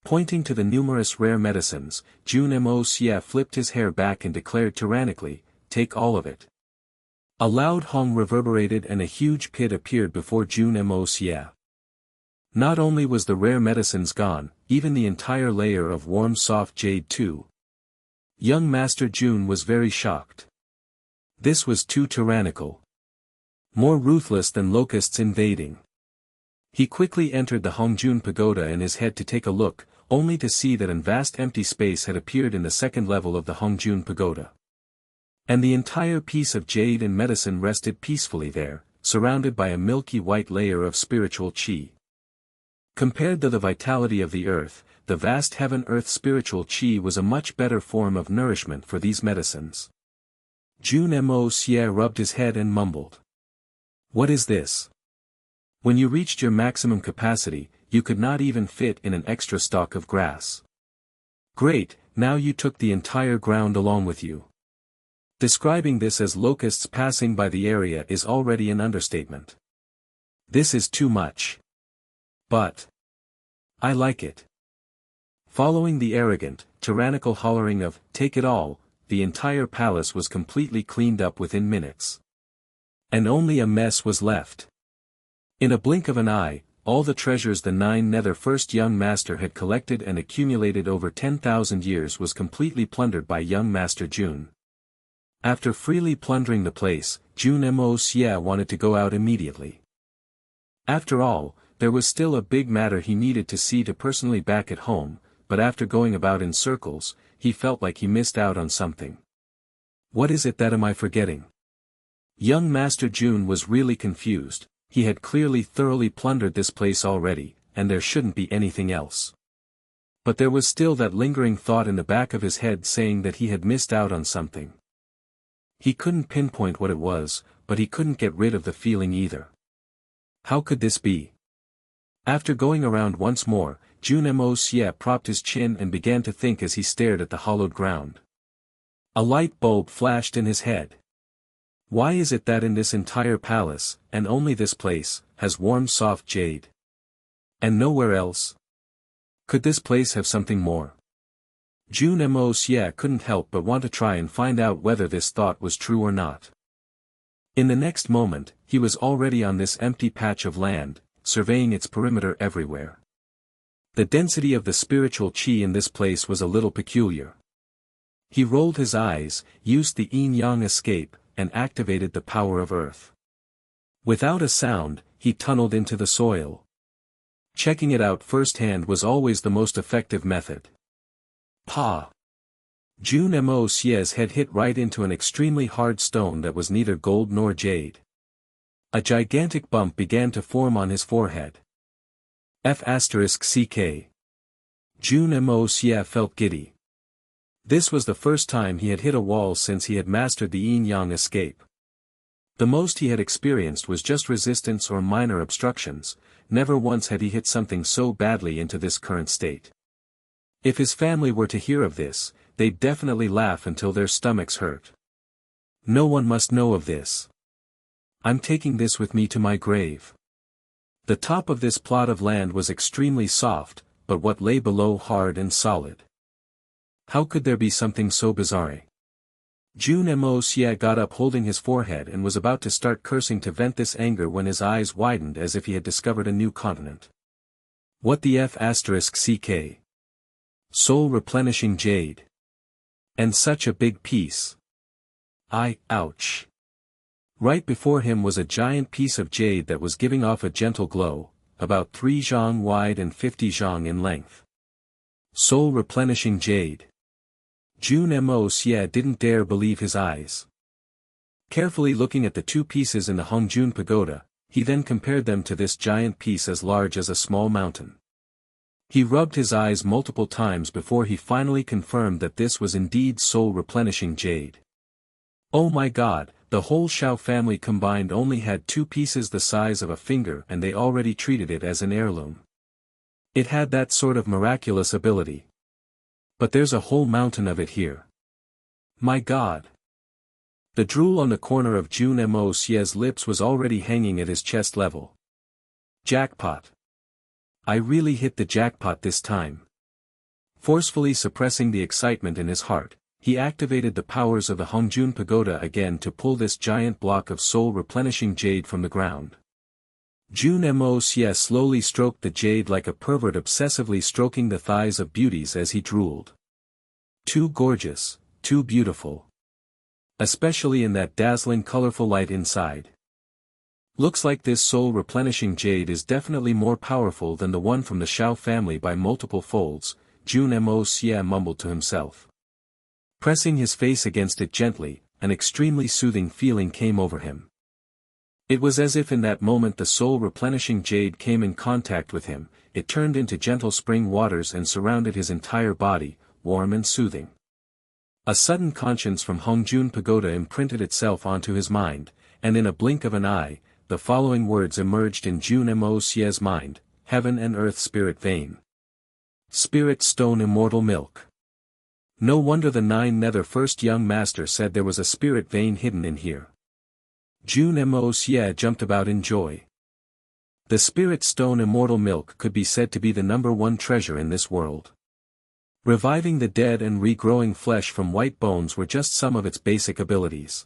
Pointing to the numerous rare medicines, Jun Moxie flipped his hair back and declared tyrannically, take all of it. A loud hong reverberated and a huge pit appeared before Jun Moxie. Not only was the rare medicines gone, even the entire layer of warm soft jade too. Young Master Jun was very shocked. This was too tyrannical. More ruthless than locusts invading. He quickly entered the Hongjun Pagoda in his head to take a look, only to see that a vast empty space had appeared in the second level of the Hongjun Pagoda. And the entire piece of jade and medicine rested peacefully there, surrounded by a milky white layer of spiritual qi. Compared to the vitality of the earth, the vast heaven-earth spiritual qi was a much better form of nourishment for these medicines. Jun Moxie rubbed his head and mumbled. What is this? When you reached your maximum capacity, you could not even fit in an extra stalk of grass. Great, now you took the entire ground along with you. Describing this as locusts passing by the area is already an understatement. This is too much. But I like it. Following the arrogant, tyrannical hollering of, take it all, the entire palace was completely cleaned up within minutes. And only a mess was left. In a blink of an eye, all the treasures the Nine Nether First young master had collected and accumulated over 10,000 years was completely plundered by young Master Jun. After freely plundering the place, Jun Moxie wanted to go out immediately. After all, there was still a big matter he needed to see to personally back at home, but after going about in circles, he felt like he missed out on something. What is it that am I forgetting? Young Master Jun was really confused. He had clearly thoroughly plundered this place already, and there shouldn't be anything else. But there was still that lingering thought in the back of his head saying that he had missed out on something. He couldn't pinpoint what it was, but he couldn't get rid of the feeling either. How could this be? After going around once more, Jun Moxie propped his chin and began to think as he stared at the hollowed ground. A light bulb flashed in his head. Why is it that in this entire palace, and only this place, has warm soft jade? And nowhere else? Could this place have something more? Jun Moxie couldn't help but want to try and find out whether this thought was true or not. In the next moment, he was already on this empty patch of land, surveying its perimeter everywhere. The density of the spiritual qi in this place was a little peculiar. He rolled his eyes, used the yin-yang escape, and activated the power of earth. Without a sound, he tunneled into the soil. Checking it out firsthand was always the most effective method. Pa! Jun Moxie's head hit right into an extremely hard stone that was neither gold nor jade. A gigantic bump began to form on his forehead. F***ck. Jun Moxie felt giddy. This was the first time he had hit a wall since he had mastered the yin-yang escape. The most he had experienced was just resistance or minor obstructions, never once had he hit something so badly into this current state. If his family were to hear of this, they'd definitely laugh until their stomachs hurt. No one must know of this. I'm taking this with me to my grave. The top of this plot of land was extremely soft, but what lay below hard and solid. How could there be something so bizarre? Jun Moxie got up holding his forehead and was about to start cursing to vent this anger when his eyes widened as if he had discovered a new continent. What the F***ck? Soul replenishing jade. And such a big piece. Ouch. Right before him was a giant piece of jade that was giving off a gentle glow, about 3 zhang wide and 50 zhang in length. Soul replenishing jade. Jun Moxie didn't dare believe his eyes. Carefully looking at the two pieces in the Hongjun pagoda, he then compared them to this giant piece as large as a small mountain. He rubbed his eyes multiple times before he finally confirmed that this was indeed soul-replenishing jade. Oh my god, the whole Shao family combined only had 2 pieces the size of a finger and they already treated it as an heirloom. It had that sort of miraculous ability. But there's a whole mountain of it here. My god. The drool on the corner of Jun Moxie's lips was already hanging at his chest level. Jackpot. I really hit the jackpot this time. Forcefully suppressing the excitement in his heart, he activated the powers of the Hongjun pagoda again to pull this giant block of soul-replenishing jade from the ground. Jun Moxie slowly stroked the jade like a pervert obsessively stroking the thighs of beauties as he drooled. Too gorgeous, too beautiful. Especially in that dazzling colorful light inside. Looks like this soul-replenishing jade is definitely more powerful than the one from the Shao family by multiple folds, Jun Moxie mumbled to himself. Pressing his face against it gently, an extremely soothing feeling came over him. It was as if in that moment the soul-replenishing jade came in contact with him, it turned into gentle spring waters and surrounded his entire body, warm and soothing. A sudden conscience from Hongjun pagoda imprinted itself onto his mind, and in a blink of an eye, the following words emerged in Jun Moxie's mind: Heaven and Earth Spirit Vein. Spirit Stone Immortal Milk. No wonder the 9 Nether First Young Master said there was a spirit vein hidden in here. Jun Moxie jumped about in joy. The Spirit Stone Immortal Milk could be said to be the #1 treasure in this world. Reviving the dead and regrowing flesh from white bones were just some of its basic abilities.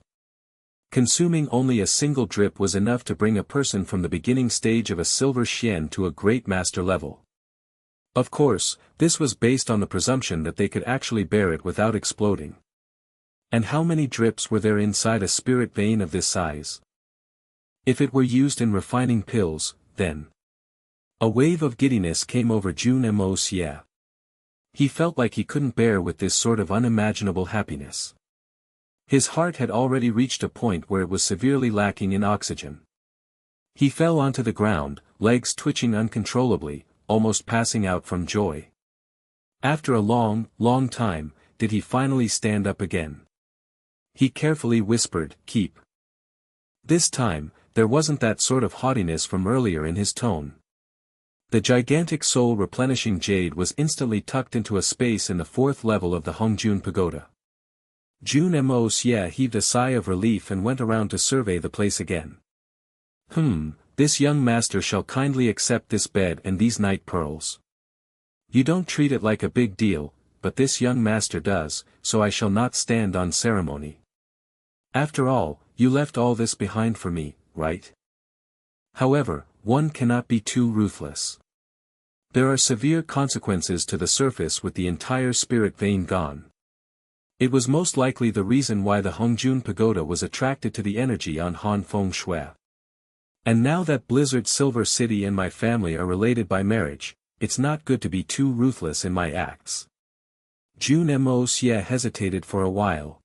Consuming only a single drip was enough to bring a person from the beginning stage of a silver Xian to a great master level. Of course, this was based on the presumption that they could actually bear it without exploding. And how many drips were there inside a spirit vein of this size? If it were used in refining pills, then. A wave of giddiness came over Jun Moxie. He felt like he couldn't bear with this sort of unimaginable happiness. His heart had already reached a point where it was severely lacking in oxygen. He fell onto the ground, legs twitching uncontrollably, almost passing out from joy. After a long, long time, did he finally stand up again. He carefully whispered, "Keep." This time, there wasn't that sort of haughtiness from earlier in his tone. The gigantic soul-replenishing jade was instantly tucked into a space in the fourth level of the Hongjun Pagoda. Jun Moxie heaved a sigh of relief and went around to survey the place again. This young master shall kindly accept this bed and these night pearls. You don't treat it like a big deal, but this young master does, so I shall not stand on ceremony. After all, you left all this behind for me, right? However, one cannot be too ruthless. There are severe consequences to the surface with the entire spirit vein gone. It was most likely the reason why the Hongjun Pagoda was attracted to the energy on Han Feng Shui. And now that Blizzard Silver City and my family are related by marriage, it's not good to be too ruthless in my acts. Jun Moxie hesitated for a while.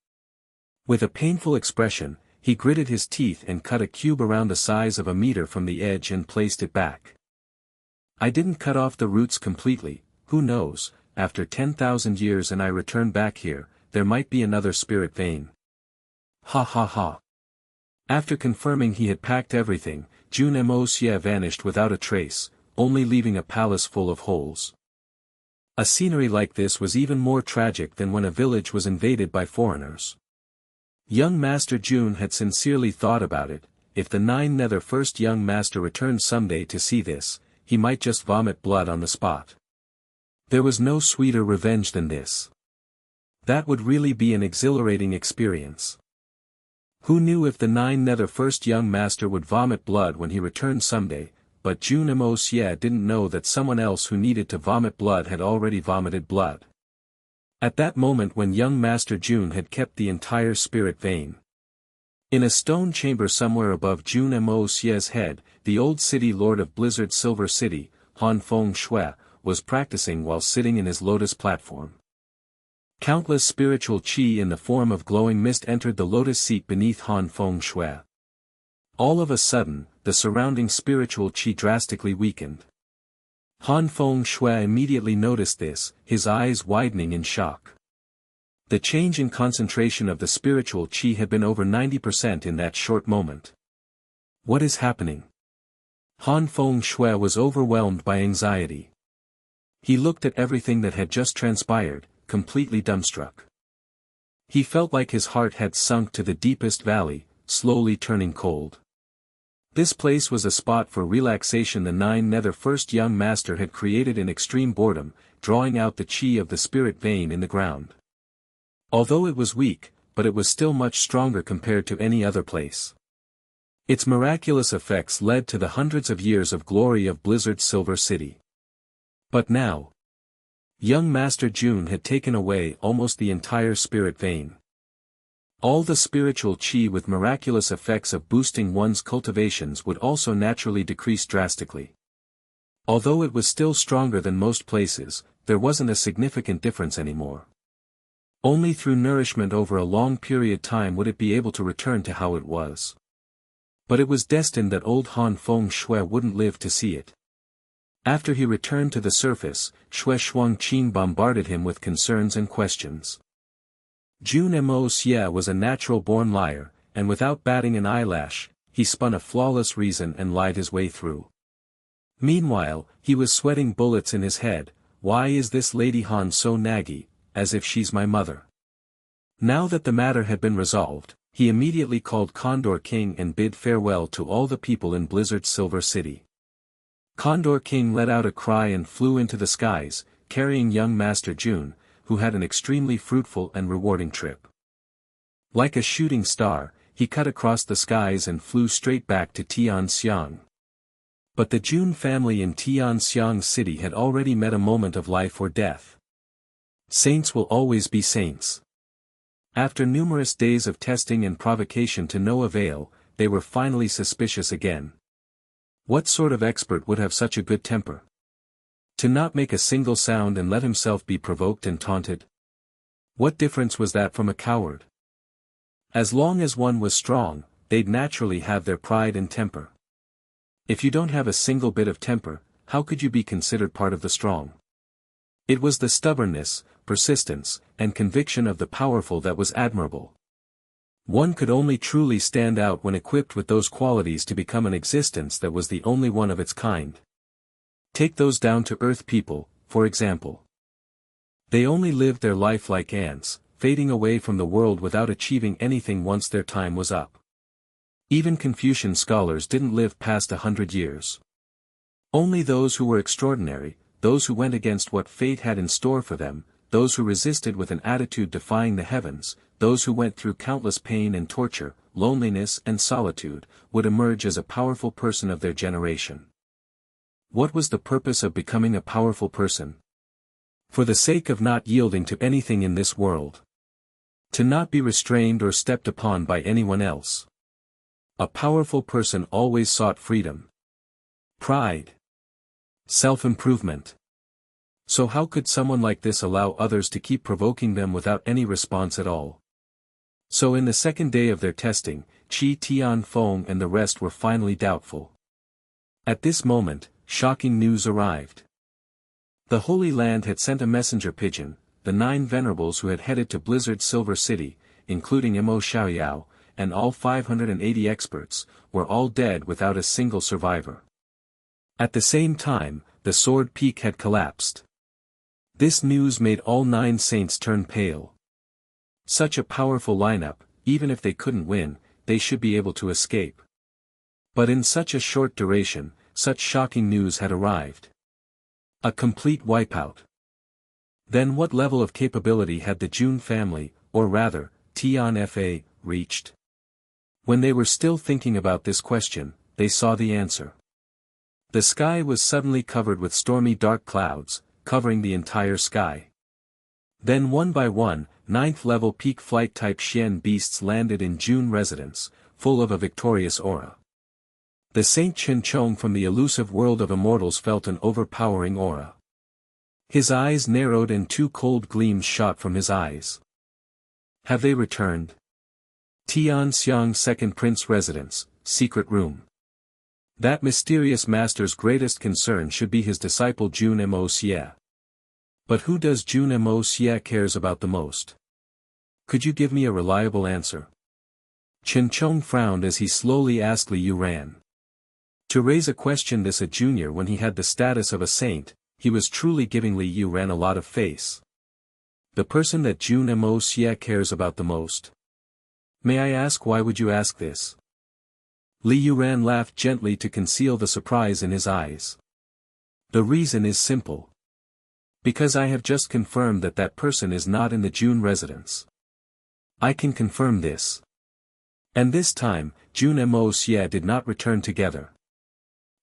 With a painful expression, he gritted his teeth and cut a cube around the size of a meter from the edge and placed it back. I didn't cut off the roots completely, who knows, after 10,000 years and I return back here, there might be another spirit vein. Ha ha ha. After confirming he had packed everything, Jun Moxie vanished without a trace, only leaving a palace full of holes. A scenery like this was even more tragic than when a village was invaded by foreigners. Young Master Jun had sincerely thought about it. If the Nine Nether First young master returned someday to see this, he might just vomit blood on the spot. There was no sweeter revenge than this. That would really be an exhilarating experience. Who knew if the Nine Nether First young master would vomit blood when he returned someday, but Jun Moxie didn't know that someone else who needed to vomit blood had already vomited blood. At that moment when young Master Jun had kept the entire spirit vein. In a stone chamber somewhere above Jun Moxie's head, the old city lord of Blizzard Silver City, Han Feng Shui, was practicing while sitting in his lotus platform. Countless spiritual qi in the form of glowing mist entered the lotus seat beneath Han Feng Shui. All of a sudden, the surrounding spiritual qi drastically weakened. Han Feng Shui immediately noticed this, his eyes widening in shock. The change in concentration of the spiritual qi had been over 90% in that short moment. What is happening? Han Feng Shui was overwhelmed by anxiety. He looked at everything that had just transpired, completely dumbstruck. He felt like his heart had sunk to the deepest valley, slowly turning cold. This place was a spot for relaxation the Nine Nether First young master had created in extreme boredom, drawing out the qi of the spirit vein in the ground. Although it was weak, but it was still much stronger compared to any other place. Its miraculous effects led to the hundreds of years of glory of Blizzard Silver City. But now, young Master Jun had taken away almost the entire spirit vein. All the spiritual qi with miraculous effects of boosting one's cultivations would also naturally decrease drastically. Although it was still stronger than most places, there wasn't a significant difference anymore. Only through nourishment over a long period time would it be able to return to how it was. But it was destined that old Han Feng Shui wouldn't live to see it. After he returned to the surface, Shui Shuangqin bombarded him with concerns and questions. Jun Moxie was a natural-born liar, and without batting an eyelash, he spun a flawless reason and lied his way through. Meanwhile, he was sweating bullets in his head. Why is this Lady Han so naggy, as if she's my mother? Now that the matter had been resolved, he immediately called Condor King and bid farewell to all the people in Blizzard Silver City. Condor King let out a cry and flew into the skies, carrying young Master Jun, who had an extremely fruitful and rewarding trip. Like a shooting star, he cut across the skies and flew straight back to Tianxiang. But the Jun family in Tianxiang City had already met a moment of life or death. Saints will always be saints. After numerous days of testing and provocation to no avail, they were finally suspicious again. What sort of expert would have such a good temper? To not make a single sound and let himself be provoked and taunted? What difference was that from a coward? As long as one was strong, they'd naturally have their pride and temper. If you don't have a single bit of temper, how could you be considered part of the strong? It was the stubbornness, persistence, and conviction of the powerful that was admirable. One could only truly stand out when equipped with those qualities to become an existence that was the only one of its kind. Take those down-to-earth people, for example. They only lived their life like ants, fading away from the world without achieving anything once their time was up. Even Confucian scholars didn't live past 100 years. Only those who were extraordinary, those who went against what fate had in store for them, those who resisted with an attitude defying the heavens, those who went through countless pain and torture, loneliness and solitude, would emerge as a powerful person of their generation. What was the purpose of becoming a powerful person? For the sake of not yielding to anything in this world. To not be restrained or stepped upon by anyone else. A powerful person always sought freedom. Pride. Self-improvement. So how could someone like this allow others to keep provoking them without any response at all? So in the second day of their testing, Qi Tianfeng and the rest were finally doubtful. At this moment, shocking news arrived. The Holy Land had sent a messenger pigeon, the 9 venerables who had headed to Blizzard Silver City, including Mo Xiaoyao, and all 580 experts, were all dead without a single survivor. At the same time, the Sword Peak had collapsed. This news made all 9 saints turn pale. Such a powerful lineup, even if they couldn't win, they should be able to escape. But in such a short duration, such shocking news had arrived. A complete wipeout. Then what level of capability had the Jun family, or rather, Tian Fa, reached? When they were still thinking about this question, they saw the answer. The sky was suddenly covered with stormy dark clouds, covering the entire sky. Then one by one, 9th-level peak flight-type Xian beasts landed in Jun residence, full of a victorious aura. The Saint Chen Chong from the elusive world of immortals felt an overpowering aura. His eyes narrowed and 2 cold gleams shot from his eyes. Have they returned? Tian Xiang Second Prince Residence, Secret Room. That mysterious master's greatest concern should be his disciple Jun Moxie. But who does Jun Moxie cares about the most? Could you give me a reliable answer? Chen Chong frowned as he slowly asked Li Yuran. To raise a question this a junior when he had the status of a saint, he was truly giving Li Yuran a lot of face. The person that Jun Moxie cares about the most. May I ask why would you ask this? Li Yuran laughed gently to conceal the surprise in his eyes. The reason is simple. Because I have just confirmed that that person is not in the Jun residence. I can confirm this. And this time, Jun Moxie did not return together.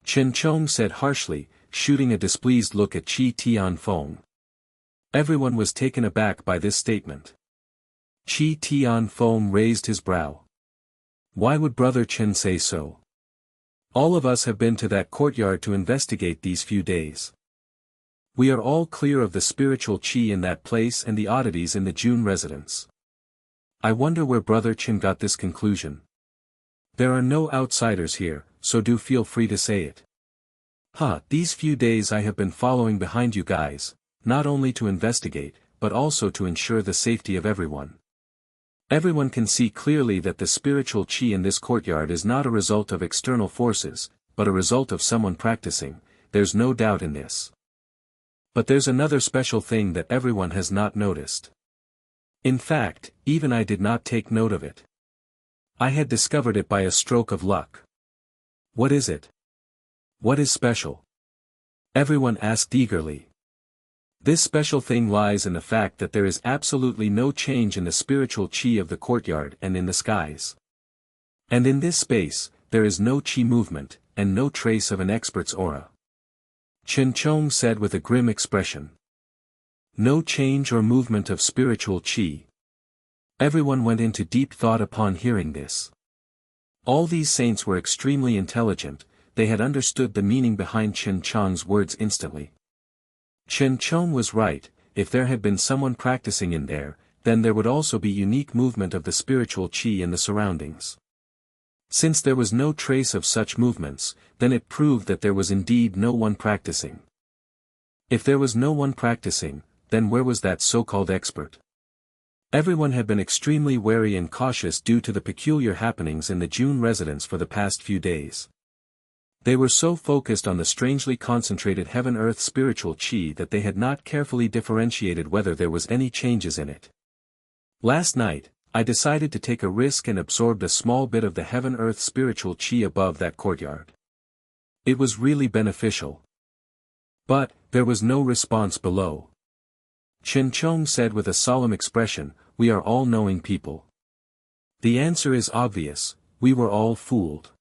Chen Chong said harshly, shooting a displeased look at Qi Tianfeng. Everyone was taken aback by this statement. Qi Tianfeng raised his brow. Why would Brother Chen say so? All of us have been to that courtyard to investigate these few days. We are all clear of the spiritual qi in that place and the oddities in the Jun residence. I wonder where Brother Chen got this conclusion. There are no outsiders here, so do feel free to say it. These few days I have been following behind you guys, not only to investigate, but also to ensure the safety of everyone. Everyone can see clearly that the spiritual qi in this courtyard is not a result of external forces, but a result of someone practicing, there's no doubt in this. But there's another special thing that everyone has not noticed. In fact, even I did not take note of it. I had discovered it by a stroke of luck. What is it? What is special? Everyone asked eagerly. This special thing lies in the fact that there is absolutely no change in the spiritual qi of the courtyard and in the skies. And in this space, there is no qi movement, and no trace of an expert's aura. Chen Chong said with a grim expression. No change or movement of spiritual qi. Everyone went into deep thought upon hearing this. All these saints were extremely intelligent, they had understood the meaning behind Chen Chong's words instantly. Chen Chong was right, if there had been someone practicing in there, then there would also be unique movement of the spiritual qi in the surroundings. Since there was no trace of such movements, then it proved that there was indeed no one practicing. If there was no one practicing, then where was that so-called expert? Everyone had been extremely wary and cautious due to the peculiar happenings in the Jun residence for the past few days. They were so focused on the strangely concentrated heaven-earth spiritual chi that they had not carefully differentiated whether there was any changes in it. Last night, I decided to take a risk and absorbed a small bit of the heaven-earth spiritual chi above that courtyard. It was really beneficial. But, there was no response below. Chen Chong said with a solemn expression, "We are all knowing people. The answer is obvious, we were all fooled.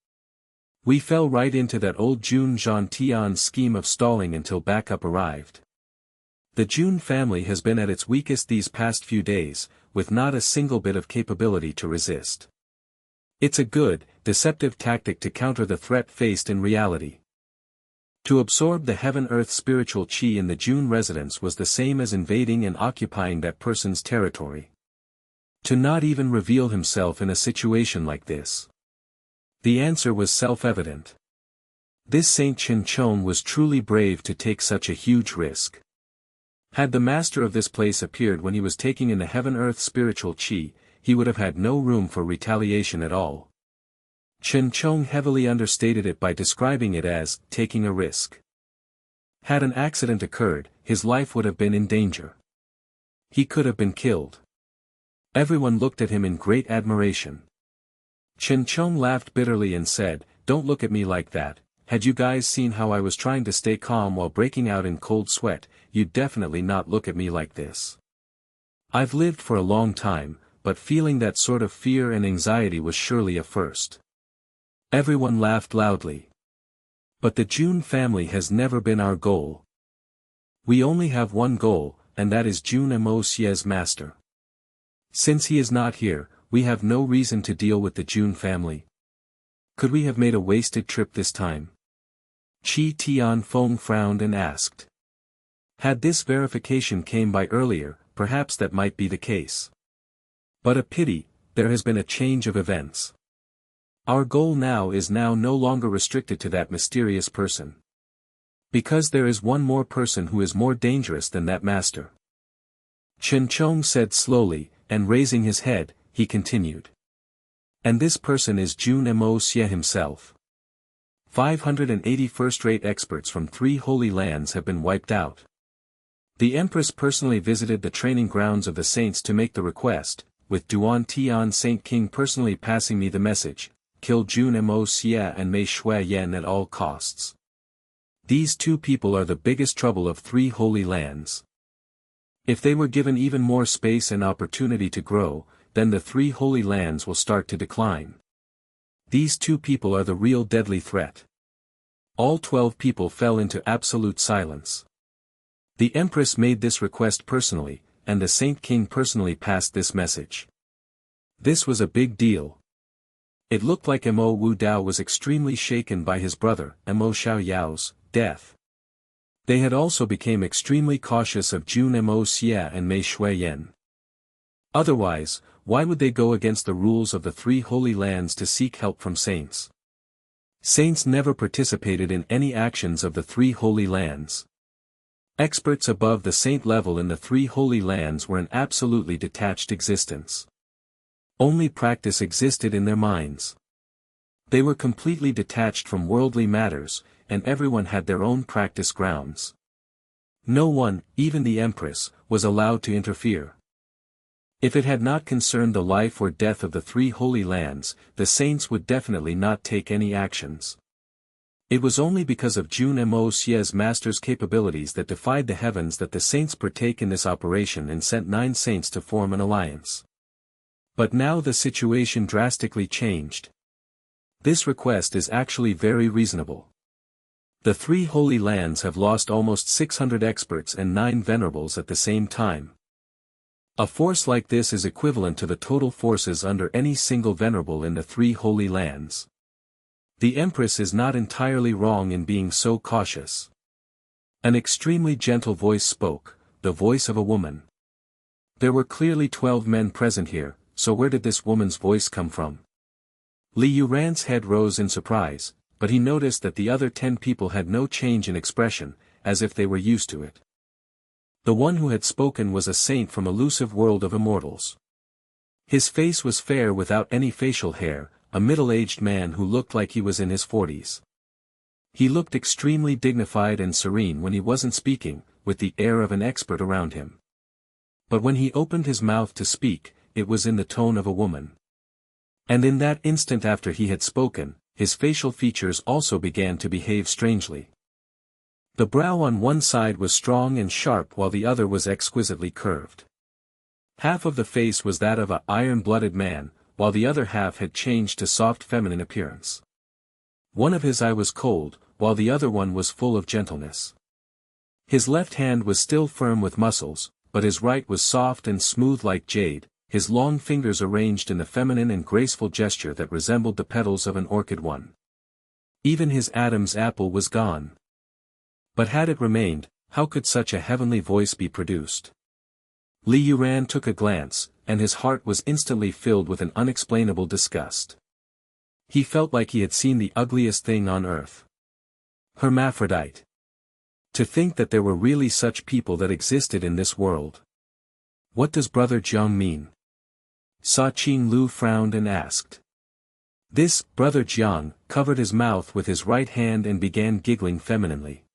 We fell right into that old Jun Tian's scheme of stalling until backup arrived. The Jun family has been at its weakest these past few days, with not a single bit of capability to resist. It's a good, deceptive tactic to counter the threat faced in reality. To absorb the heaven-earth spiritual chi in the Jun residence was the same as invading and occupying that person's territory. To not even reveal himself in a situation like this. The answer was self-evident. This Saint Chen Chong was truly brave to take such a huge risk. Had the master of this place appeared when he was taking in the heaven-earth spiritual chi, he would have had no room for retaliation at all. Chen Chong heavily understated it by describing it as taking a risk. Had an accident occurred, his life would have been in danger. He could have been killed. Everyone looked at him in great admiration. Chen Chong laughed bitterly and said, "Don't look at me like that. Had you guys seen how I was trying to stay calm while breaking out in cold sweat, you'd definitely not look at me like this. I've lived for a long time, but feeling that sort of fear and anxiety was surely a first." Everyone laughed loudly. But the Jun family has never been our goal. We only have one goal, and that is Jun Moxie's master. Since he is not here, we have no reason to deal with the Jun family. Could we have made a wasted trip this time? Chi Tianfeng frowned and asked. Had this verification came by earlier, perhaps that might be the case. But a pity, there has been a change of events. Our goal now is no longer restricted to that mysterious person. Because there is one more person who is more dangerous than that master. Chen Chong said slowly, and raising his head, he continued. And this person is Jun Moxie himself. 580 first-rate experts from 3 holy lands have been wiped out. The Empress personally visited the training grounds of the saints to make the request, with Duan Tian Saint King personally passing me the message, kill Jun Moxie and Mei Shui Yan at all costs. These 2 people are the biggest trouble of 3 holy lands. If they were given even more space and opportunity to grow, then the 3 holy lands will start to decline. These 2 people are the real deadly threat. All 12 people fell into absolute silence. The Empress made this request personally, and the Saint King personally passed this message. This was a big deal. It looked like Mo Wu Dao was extremely shaken by his brother, Mo Xiao Yao's, death. They had also become extremely cautious of Jun Moxie and Mei Shui Yan. Otherwise, why would they go against the rules of the 3 holy lands to seek help from saints? Saints never participated in any actions of the 3 holy lands. Experts above the saint level in the 3 holy lands were an absolutely detached existence. Only practice existed in their minds. They were completely detached from worldly matters, and everyone had their own practice grounds. No one, even the Empress, was allowed to interfere. If it had not concerned the life or death of the 3 holy lands, the saints would definitely not take any actions. It was only because of Jun Moxie's master's capabilities that defied the heavens that the saints partake in this operation and sent 9 saints to form an alliance. But now the situation drastically changed. This request is actually very reasonable. The 3 holy lands have lost almost 600 experts and 9 venerables at the same time. A force like this is equivalent to the total forces under any single venerable in the 3 holy lands. The Empress is not entirely wrong in being so cautious. An extremely gentle voice spoke, the voice of a woman. There were clearly 12 men present here, so where did this woman's voice come from? Li Yuran's head rose in surprise, but he noticed that the other 10 people had no change in expression, as if they were used to it. The one who had spoken was a saint from elusive world of immortals. His face was fair without any facial hair, a middle-aged man who looked like he was in his 40s. He looked extremely dignified and serene when he wasn't speaking, with the air of an expert around him. But when he opened his mouth to speak, it was in the tone of a woman. And in that instant after he had spoken, his facial features also began to behave strangely. The brow on one side was strong and sharp while the other was exquisitely curved. Half of the face was that of an iron-blooded man, while the other half had changed to soft feminine appearance. One of his eyes was cold, while the other one was full of gentleness. His left hand was still firm with muscles, but his right was soft and smooth like jade, his long fingers arranged in a feminine and graceful gesture that resembled the petals of an orchid one. Even his Adam's apple was gone. But had it remained, how could such a heavenly voice be produced? Li Yuran took a glance, and his heart was instantly filled with an unexplainable disgust. He felt like he had seen the ugliest thing on earth. Hermaphrodite. To think that there were really such people that existed in this world. What does Brother Jiang mean? Sa Qing Lu frowned and asked. This, Brother Jiang, covered his mouth with his right hand and began giggling femininely.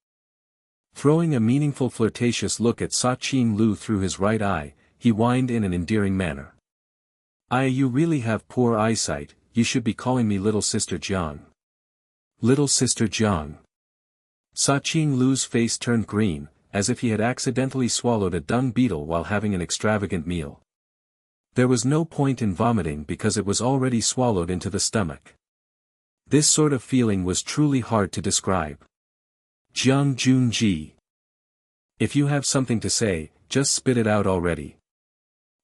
Throwing a meaningful flirtatious look at Sa Qing Lu through his right eye, he whined in an endearing manner. You really have poor eyesight, you should be calling me Little Sister Jiang. Little Sister Jiang. Sa Qing Lu's face turned green, as if he had accidentally swallowed a dung beetle while having an extravagant meal. There was no point in vomiting because it was already swallowed into the stomach. This sort of feeling was truly hard to describe. Jiang Jun Xie. If you have something to say, just spit it out already.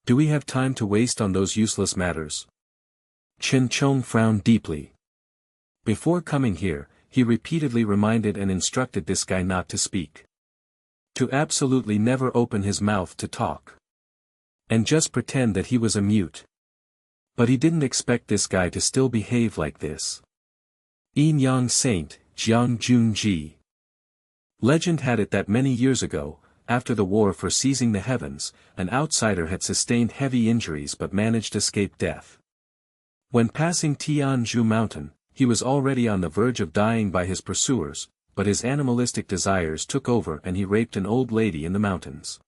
Do we have time to waste on those useless matters? Chen Chong frowned deeply. Before coming here, he repeatedly reminded and instructed this guy not to speak. To absolutely never open his mouth to talk. And just pretend that he was a mute. But he didn't expect this guy to still behave like this. Yin Yang Saint, Jiang Jun Xie. Legend had it that many years ago, after the war for seizing the heavens, an outsider had sustained heavy injuries but managed to escape death. When passing Tianzhu Mountain, he was already on the verge of dying by his pursuers, but his animalistic desires took over and he raped an old lady in the mountains.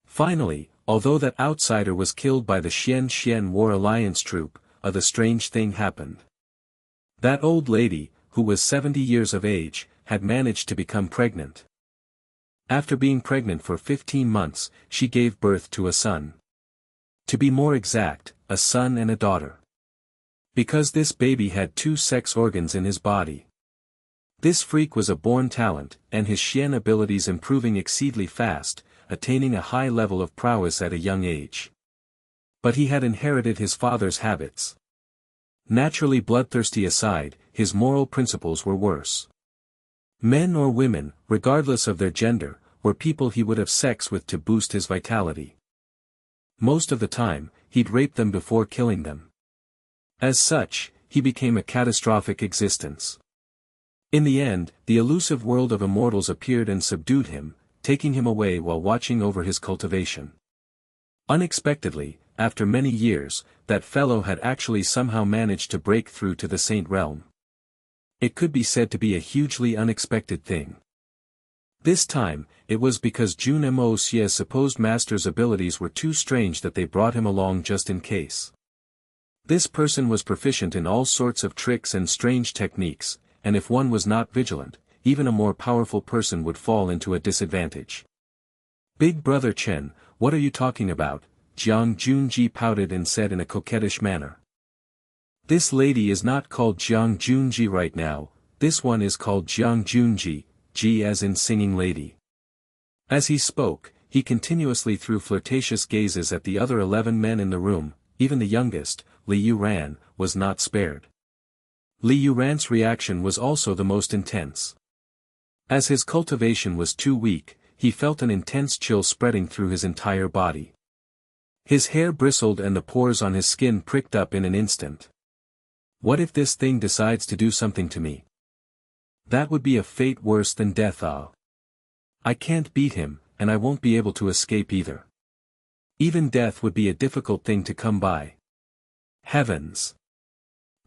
Finally, although that outsider was killed by the Xian War Alliance troop, the strange thing happened. That old lady, who was 70 years of age, had managed to become pregnant. After being pregnant for 15 months, she gave birth to a son. To be more exact, a son and a daughter. Because this baby had 2 sex organs in his body. This freak was a born talent, and his Xian abilities improving exceedingly fast, attaining a high level of prowess at a young age. But he had inherited his father's habits. Naturally bloodthirsty aside, his moral principles were worse. Men or women, regardless of their gender, were people he would have sex with to boost his vitality. Most of the time, he'd rape them before killing them. As such, he became a catastrophic existence. In the end, the elusive world of immortals appeared and subdued him, taking him away while watching over his cultivation. Unexpectedly, after many years, that fellow had actually somehow managed to break through to the saint realm. It could be said to be a hugely unexpected thing. This time, it was because Jun Moxie's supposed master's abilities were too strange that they brought him along just in case. This person was proficient in all sorts of tricks and strange techniques, and if one was not vigilant, even a more powerful person would fall into a disadvantage. Big Brother Chen, what are you talking about? Jiang Jun Xie pouted and said in a coquettish manner. This lady is not called Jiang Jun Xie right now, this one is called Jiang Jun Xie, Xie as in singing lady. As he spoke, he continuously threw flirtatious gazes at the other 11 men in the room, even the youngest, Li Yuran, was not spared. Li Yuran's reaction was also the most intense. As his cultivation was too weak, he felt an intense chill spreading through his entire body. His hair bristled and the pores on his skin pricked up in an instant. What if this thing decides to do something to me? That would be a fate worse than death. I can't beat him, and I won't be able to escape either. Even death would be a difficult thing to come by. Heavens!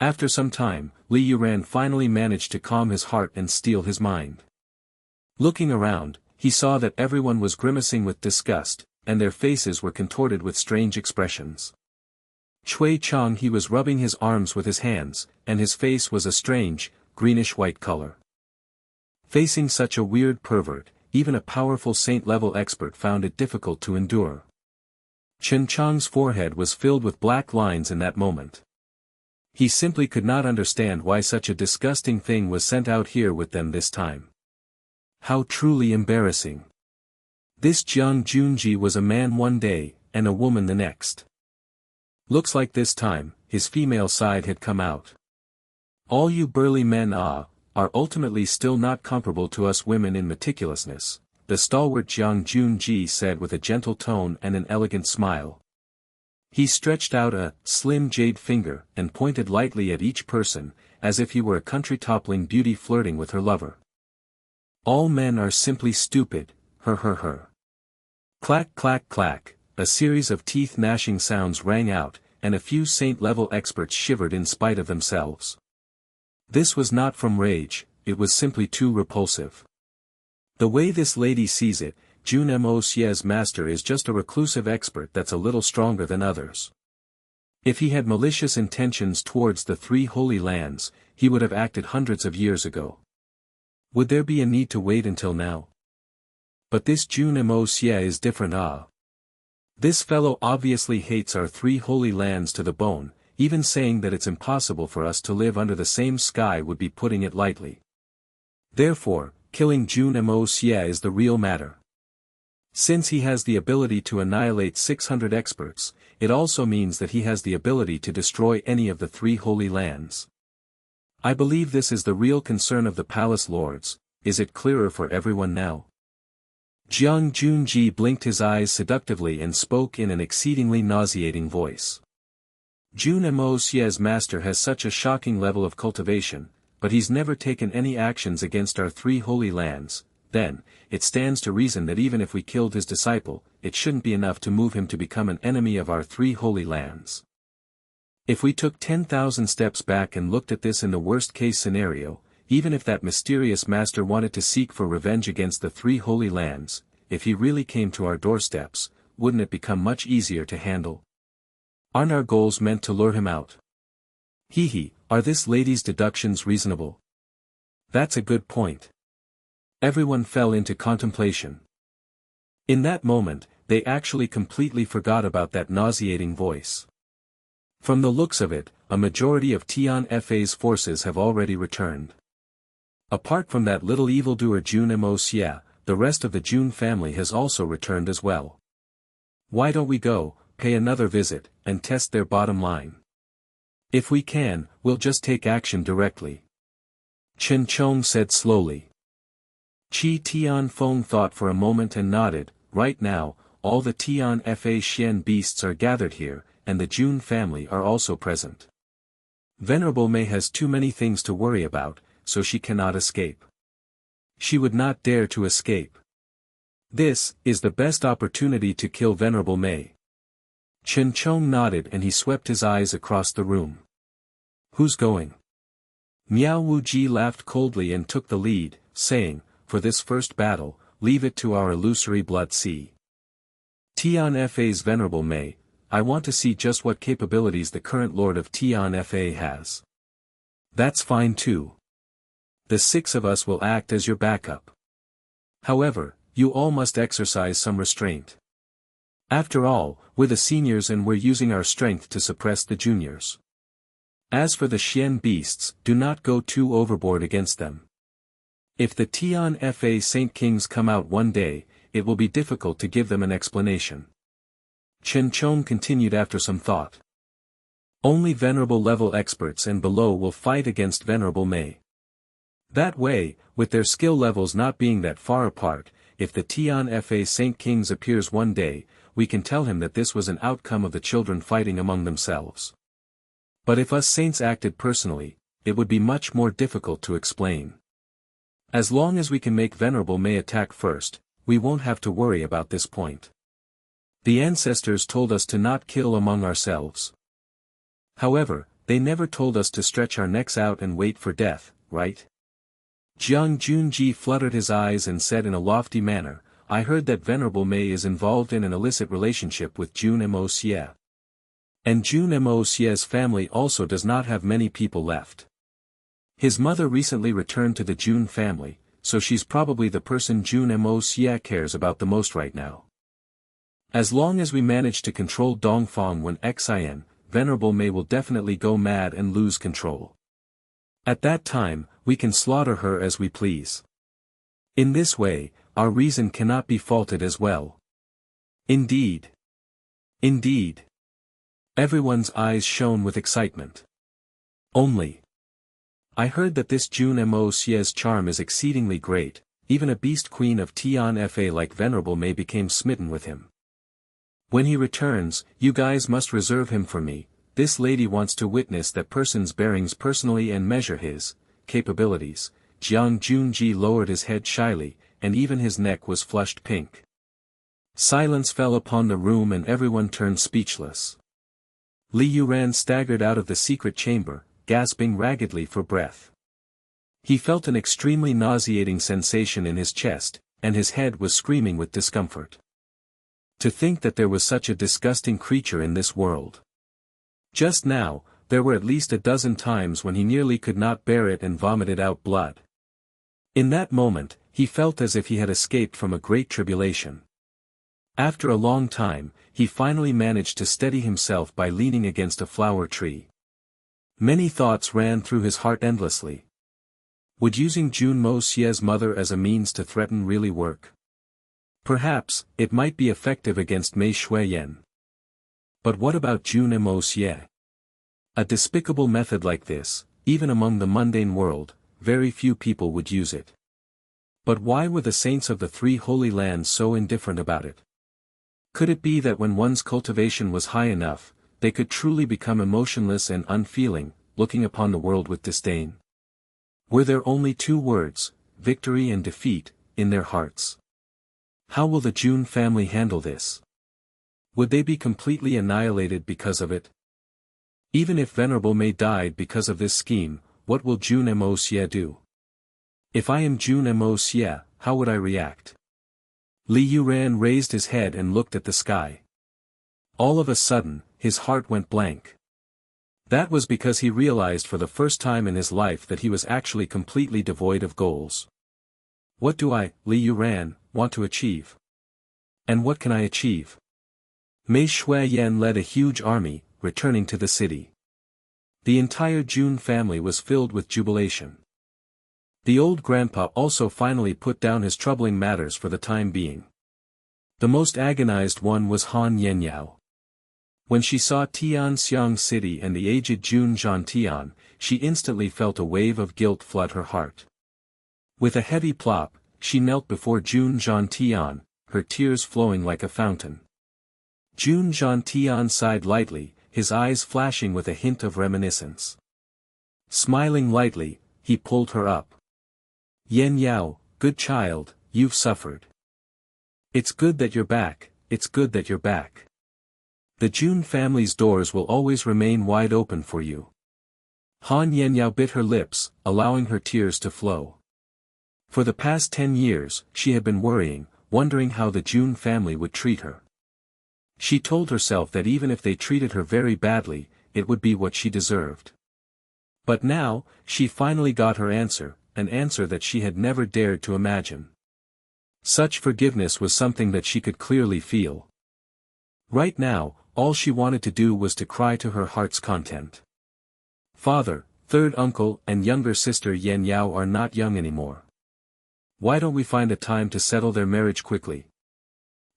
After some time, Li Yuran finally managed to calm his heart and steel his mind. Looking around, he saw that everyone was grimacing with disgust, and their faces were contorted with strange expressions. Cui Chang he was rubbing his arms with his hands, and his face was a strange, greenish-white color. Facing such a weird pervert, even a powerful saint-level expert found it difficult to endure. Chen Chang's forehead was filled with black lines in that moment. He simply could not understand why such a disgusting thing was sent out here with them this time. How truly embarrassing. This Jiang Junji was a man one day, and a woman the next. Looks like this time, his female side had come out. All you burly men are ultimately still not comparable to us women in meticulousness, the stalwart Jiang Junji said with a gentle tone and an elegant smile. He stretched out a slim jade finger and pointed lightly at each person, as if he were a country-toppling beauty flirting with her lover. All men are simply stupid, her. Clack clack clack, a series of teeth-gnashing sounds rang out, and a few saint-level experts shivered in spite of themselves. This was not from rage, it was simply too repulsive. The way this lady sees it, Jun Moxie's master is just a reclusive expert that's a little stronger than others. If he had malicious intentions towards the three holy lands, he would have acted hundreds of years ago. Would there be a need to wait until now? But this Jun Moxie is different. This fellow obviously hates our three holy lands to the bone, even saying that it's impossible for us to live under the same sky would be putting it lightly. Therefore, killing Jun Moxie is the real matter. Since he has the ability to annihilate 600 experts, it also means that he has the ability to destroy any of the three holy lands. I believe this is the real concern of the palace lords. Is it clearer for everyone now? Jiang Junji blinked his eyes seductively and spoke in an exceedingly nauseating voice. Jun Moxie's master has such a shocking level of cultivation, but he's never taken any actions against our three holy lands. Then, it stands to reason that even if we killed his disciple, it shouldn't be enough to move him to become an enemy of our three holy lands. If we took 10,000 steps back and looked at this in the worst-case scenario, even if that mysterious master wanted to seek for revenge against the three holy lands, if he really came to our doorsteps, wouldn't it become much easier to handle? Aren't our goals meant to lure him out? Are this lady's deductions reasonable? That's a good point. Everyone fell into contemplation. In that moment, they actually completely forgot about that nauseating voice. From the looks of it, a majority of Tian Fa's forces have already returned. Apart from that little evildoer Jun Moxie, the rest of the Jun family has also returned as well. Why don't we go, pay another visit, and test their bottom line? If we can, we'll just take action directly. Chen Chong said slowly. Qi Tianfeng thought for a moment and nodded. Right now, all the Tian Fa Xian beasts are gathered here, and the Jun family are also present. Venerable Mei has too many things to worry about, so she cannot escape. She would not dare to escape. This is the best opportunity to kill Venerable Mei. Chen Chong nodded and he swept his eyes across the room. Who's going? Miao Wuji laughed coldly and took the lead, saying, for this first battle, leave it to our illusory blood sea. Tian Fa's Venerable Mei, I want to see just what capabilities the current lord of Tian Fa has. That's fine too. The 6 of us will act as your backup. However, you all must exercise some restraint. After all, we're the seniors and we're using our strength to suppress the juniors. As for the Xian beasts, do not go too overboard against them. If the Tian Fa Saint Kings come out one day, it will be difficult to give them an explanation. Chen Chong continued after some thought. Only venerable level experts and below will fight against Venerable Mei. That way, with their skill levels not being that far apart, if the Tian Fa Saint Kings appears one day, we can tell him that this was an outcome of the children fighting among themselves. But if us saints acted personally, it would be much more difficult to explain. As long as we can make Venerable Mei attack first, we won't have to worry about this point. The ancestors told us to not kill among ourselves. However, they never told us to stretch our necks out and wait for death, right? Jun Xie fluttered his eyes and said in a lofty manner, I heard that Venerable Mei is involved in an illicit relationship with Jun Moxie. And Jun Moxie's family also does not have many people left. His mother recently returned to the Jun family, so she's probably the person Jun Moxie cares about the most right now. As long as we manage to control Dongfang when Xin, Venerable Mei will definitely go mad and lose control. At that time, we can slaughter her as we please. In this way, our reason cannot be faulted as well. Indeed. Indeed. Everyone's eyes shone with excitement. Only. I heard that this Jun Moxie's charm is exceedingly great, even a beast queen of Tian Fa like Venerable Mei became smitten with him. When he returns, you guys must reserve him for me. This lady wants to witness that person's bearings personally and measure his capabilities. Jun Xie lowered his head shyly, and even his neck was flushed pink. Silence fell upon the room and everyone turned speechless. Li Yuran staggered out of the secret chamber, gasping raggedly for breath. He felt an extremely nauseating sensation in his chest, and his head was screaming with discomfort. To think that there was such a disgusting creature in this world. Just now, there were at least a dozen times when he nearly could not bear it and vomited out blood. In that moment, he felt as if he had escaped from a great tribulation. After a long time, he finally managed to steady himself by leaning against a flower tree. Many thoughts ran through his heart endlessly. Would using Jun Moxie's mother as a means to threaten really work? Perhaps, it might be effective against Mei Shuiyan. But what about Jun Moxie? A despicable method like this, even among the mundane world, very few people would use it. But why were the saints of the three holy lands so indifferent about it? Could it be that when one's cultivation was high enough, they could truly become emotionless and unfeeling, looking upon the world with disdain? Were there only two words, victory and defeat, in their hearts? How will the Jun family handle this? Would they be completely annihilated because of it? Even if Venerable Mei died because of this scheme, what will Jun Moxie do? If I am Jun Moxie, how would I react? Li Yuran raised his head and looked at the sky. All of a sudden, his heart went blank. That was because he realized for the first time in his life that he was actually completely devoid of goals. What do I, Li Yuran, want to achieve? And what can I achieve? Mei Shuiyan led a huge army, returning to the city. The entire Jun family was filled with jubilation. The old grandpa also finally put down his troubling matters for the time being. The most agonized one was Han Yenyao. When she saw Tianxiang City and the aged Jun Zhantian, she instantly felt a wave of guilt flood her heart. With a heavy plop, she knelt before Jun Zhantian, her tears flowing like a fountain. Jun Zhantian sighed lightly, his eyes flashing with a hint of reminiscence. Smiling lightly, he pulled her up. Yenyao, good child, you've suffered. It's good that you're back, it's good that you're back. The Jun family's doors will always remain wide open for you. Han Yenyao bit her lips, allowing her tears to flow. For the past 10 years, she had been worrying, wondering how the Jun family would treat her. She told herself that even if they treated her very badly, it would be what she deserved. But now, she finally got her answer, an answer that she had never dared to imagine. Such forgiveness was something that she could clearly feel. Right now, all she wanted to do was to cry to her heart's content. Father, third uncle and younger sister Yenyao are not young anymore. Why don't we find a time to settle their marriage quickly?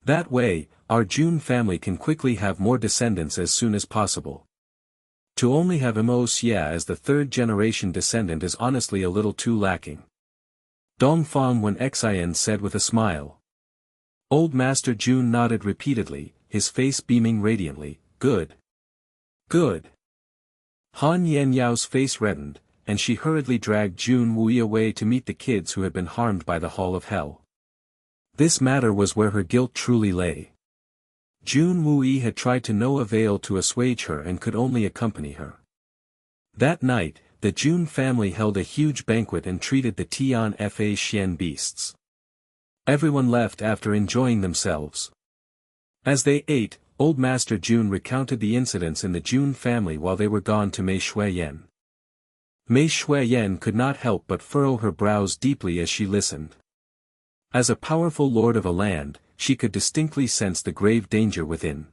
That way, our Jun family can quickly have more descendants as soon as possible. To only have Moxie as the third-generation descendant is honestly a little too lacking. Dongfang Wen Xin said with a smile. Old Master Jun nodded repeatedly, his face beaming radiantly, good. Good. Han Yenyao's face reddened, and she hurriedly dragged Jun Wui away to meet the kids who had been harmed by the Hall of Hell. This matter was where her guilt truly lay. Jun Wui had tried to no avail to assuage her and could only accompany her. That night, the Jun family held a huge banquet and treated the Tian Fa Xian beasts. Everyone left after enjoying themselves. As they ate, Old Master Jun recounted the incidents in the Jun family while they were gone to Mei Shuiyan. Mei Shuiyan could not help but furrow her brows deeply as she listened. As a powerful lord of a land, she could distinctly sense the grave danger within.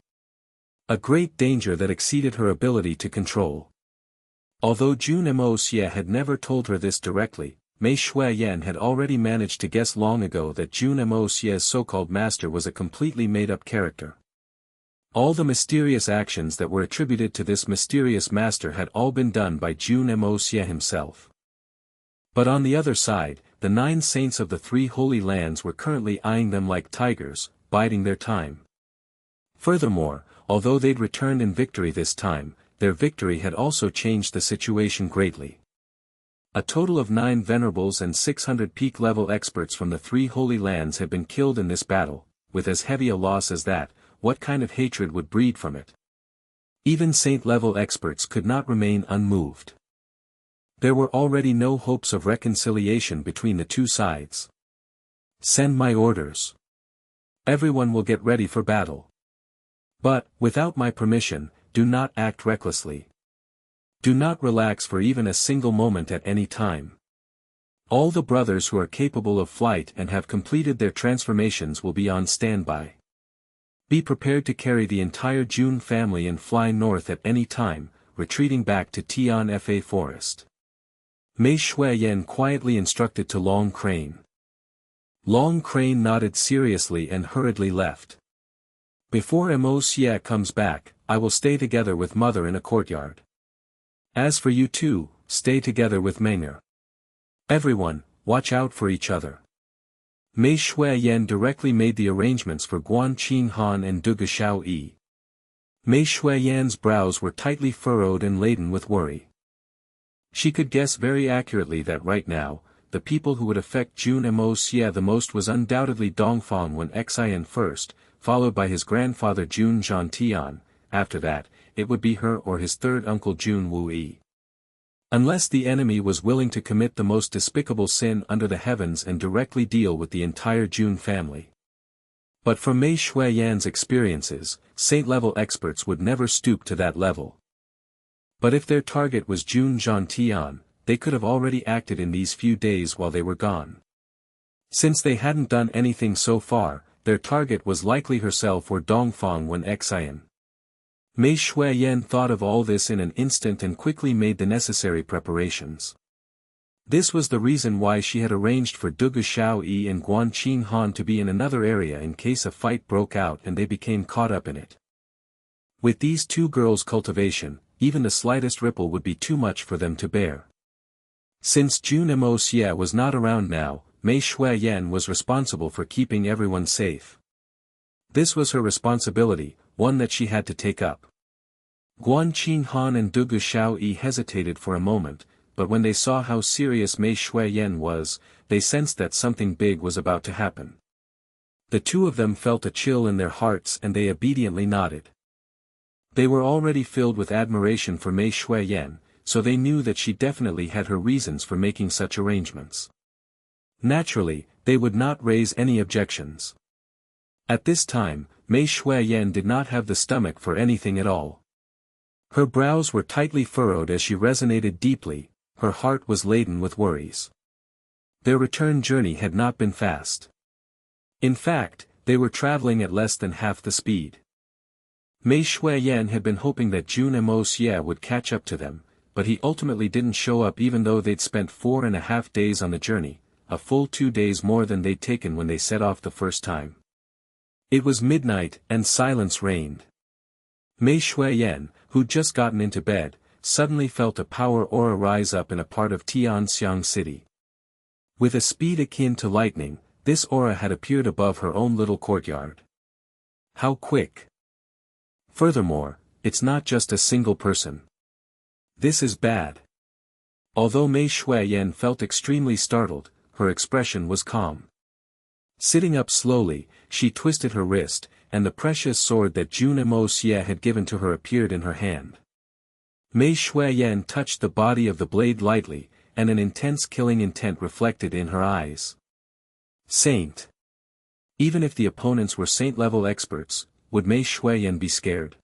A great danger that exceeded her ability to control. Although Jun Moxie had never told her this directly, Mei Shuiyan had already managed to guess long ago that Jun Moxie's so-called master was a completely made-up character. All the mysterious actions that were attributed to this mysterious master had all been done by Jun Moxie himself. But on the other side, the 9 saints of the 3 holy lands were currently eyeing them like tigers, biding their time. Furthermore, although they'd returned in victory this time, their victory had also changed the situation greatly. A total of 9 venerables and 600 peak-level experts from the 3 holy lands had been killed in this battle. With as heavy a loss as that, what kind of hatred would breed from it? Even saint-level experts could not remain unmoved. There were already no hopes of reconciliation between the 2 sides. Send my orders. Everyone will get ready for battle. But, without my permission, do not act recklessly. Do not relax for even a single moment at any time. All the brothers who are capable of flight and have completed their transformations will be on standby. Be prepared to carry the entire Jun family and fly north at any time, retreating back to Tian Fa Forest. Mei Shuiyan quietly instructed to Long Crane. Long Crane nodded seriously and hurriedly left. Before Moxie comes back, I will stay together with Mother in a courtyard. As for you two, stay together with Meng'er. Everyone, watch out for each other. Mei Shuiyan directly made the arrangements for Guan Qinghan and Du Gashao Yi. Mei Shuiyan's brows were tightly furrowed and laden with worry. She could guess very accurately that right now, the people who would affect Jun Moxie the most was undoubtedly Dongfang Wen Xian first, followed by his grandfather Jun Zhantian. After that, it would be her or his third uncle Jun Wuyi. Unless the enemy was willing to commit the most despicable sin under the heavens and directly deal with the entire Jun family. But from Mei Shuiyan's experiences, saint-level experts would never stoop to that level. But if their target was Jun Zhantian, they could have already acted in these few days while they were gone. Since they hadn't done anything so far, their target was likely herself or Dongfang Wen Xian. Mei Shuiyan thought of all this in an instant and quickly made the necessary preparations. This was the reason why she had arranged for Du Gashao Yi and Guan Qinghan to be in another area in case a fight broke out and they became caught up in it. With these 2 girls' cultivation, even the slightest ripple would be too much for them to bear. Since Jun Moxie was not around now, Mei Shuiyan was responsible for keeping everyone safe. This was her responsibility, one that she had to take up. Guan Qinghan and Du Gashao Yi hesitated for a moment, but when they saw how serious Mei Shuiyan was, they sensed that something big was about to happen. The 2 of them felt a chill in their hearts and they obediently nodded. They were already filled with admiration for Mei Shuiyan, so they knew that she definitely had her reasons for making such arrangements. Naturally, they would not raise any objections. At this time, Mei Shuiyan did not have the stomach for anything at all. Her brows were tightly furrowed as she resonated deeply, her heart was laden with worries. Their return journey had not been fast. In fact, they were traveling at less than half the speed. Mei Shuiyan had been hoping that Jun Moxie would catch up to them, but he ultimately didn't show up even though they'd spent 4.5 days on the journey, a full 2 days more than they'd taken when they set off the first time. It was midnight and silence reigned. Mei Shuiyan, who'd just gotten into bed, suddenly felt a power aura rise up in a part of Tianxiang city. With a speed akin to lightning, this aura had appeared above her own little courtyard. How quick! Furthermore, it's not just a single person. This is bad. Although Mei Shuiyan felt extremely startled, her expression was calm. Sitting up slowly, she twisted her wrist, and the precious sword that Jun Moxie had given to her appeared in her hand. Mei Shuiyan touched the body of the blade lightly, and an intense killing intent reflected in her eyes. Saint. Even if the opponents were saint-level experts, would Mei Shuiyan be scared?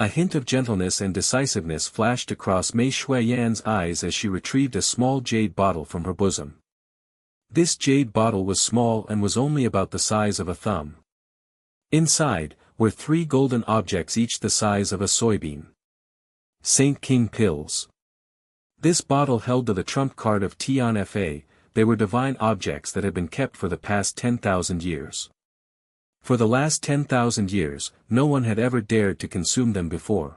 A hint of gentleness and decisiveness flashed across Mei Shuiyan's eyes as she retrieved a small jade bottle from her bosom. This jade bottle was small and was only about the size of a thumb. Inside, were 3 golden objects each the size of a soybean. Saint King Pills. This bottle held the trump card of Tian Fa. They were divine objects that had been kept for the past 10,000 years. For the last 10,000 years, no one had ever dared to consume them before.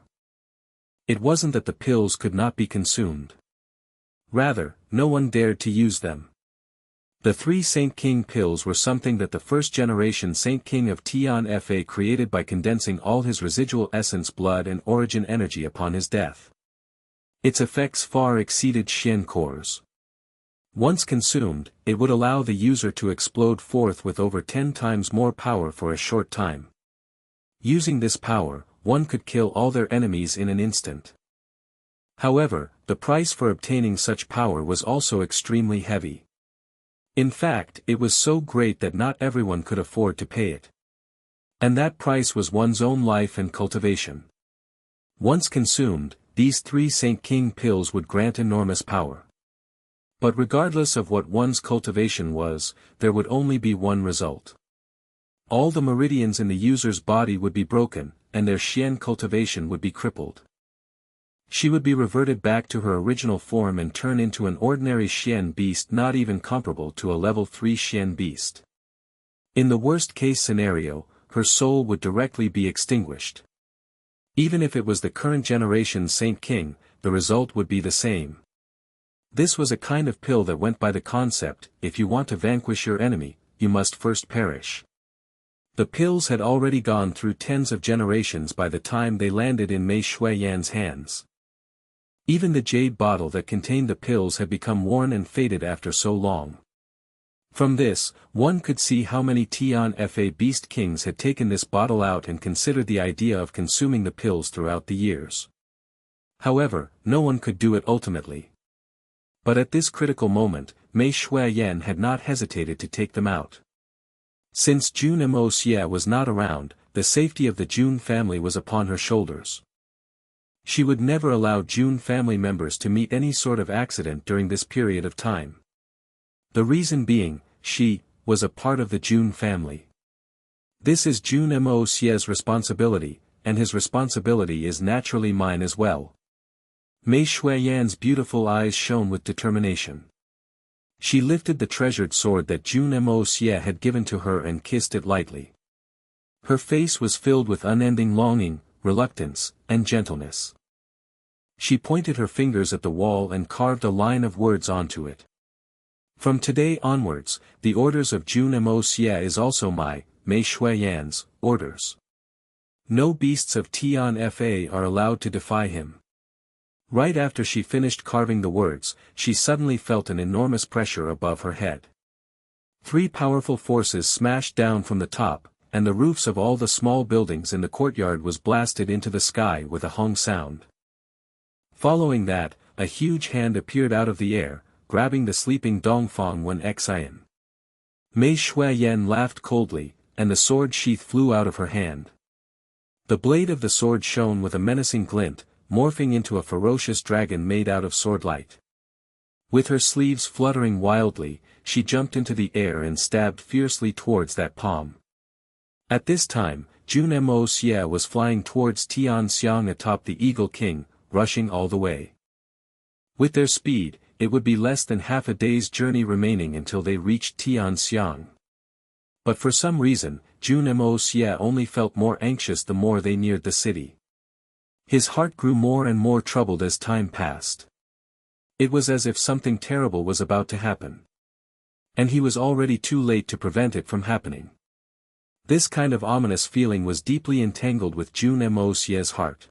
It wasn't that the pills could not be consumed. Rather, no one dared to use them. The 3 Saint King pills were something that the first-generation Saint King of Tian Fa created by condensing all his residual essence blood and origin energy upon his death. Its effects far exceeded Xian cores. Once consumed, it would allow the user to explode forth with over 10 times more power for a short time. Using this power, one could kill all their enemies in an instant. However, the price for obtaining such power was also extremely heavy. In fact, it was so great that not everyone could afford to pay it. And that price was one's own life and cultivation. Once consumed, these 3 Saint King pills would grant enormous power. But regardless of what one's cultivation was, there would only be one result. All the meridians in the user's body would be broken, and their Xian cultivation would be crippled. She would be reverted back to her original form and turn into an ordinary Xian beast not even comparable to a level 3 Xian beast. In the worst-case scenario, her soul would directly be extinguished. Even if it was the current generation's Saint King, the result would be the same. This was a kind of pill that went by the concept, if you want to vanquish your enemy, you must first perish. The pills had already gone through tens of generations by the time they landed in Mei Shuiyan's hands. Even the jade bottle that contained the pills had become worn and faded after so long. From this, one could see how many Tian Fa beast kings had taken this bottle out and considered the idea of consuming the pills throughout the years. However, no one could do it ultimately. But at this critical moment, Mei Shuiyan had not hesitated to take them out. Since Jun Moxie was not around, the safety of the Jun family was upon her shoulders. She would never allow Jun family members to meet any sort of accident during this period of time. The reason being, she was a part of the Jun family. This is Jun Moxie's responsibility, and his responsibility is naturally mine as well. Mei Shuiyan's beautiful eyes shone with determination. She lifted the treasured sword that Jun Moxie had given to her and kissed it lightly. Her face was filled with unending longing, reluctance, and gentleness. She pointed her fingers at the wall and carved a line of words onto it. From today onwards, the orders of Jun Moxie is also Mei Shuiyan's, orders. No beasts of Tian Fa are allowed to defy him. Right after she finished carving the words, she suddenly felt an enormous pressure above her head. 3 powerful forces smashed down from the top, and the roofs of all the small buildings in the courtyard was blasted into the sky with a hung sound. Following that, a huge hand appeared out of the air, grabbing the sleeping Dongfang Wen Xian. Mei Shuiyan laughed coldly, and the sword sheath flew out of her hand. The blade of the sword shone with a menacing glint, morphing into a ferocious dragon made out of swordlight. With her sleeves fluttering wildly, she jumped into the air and stabbed fiercely towards that palm. At this time, Jun Moxie was flying towards Tianxiang atop the Eagle King, rushing all the way. With their speed, it would be less than half a day's journey remaining until they reached Tianxiang. But for some reason, Jun Moxie only felt more anxious the more they neared the city. His heart grew more and more troubled as time passed. It was as if something terrible was about to happen. And he was already too late to prevent it from happening. This kind of ominous feeling was deeply entangled with Jun Moxie's heart.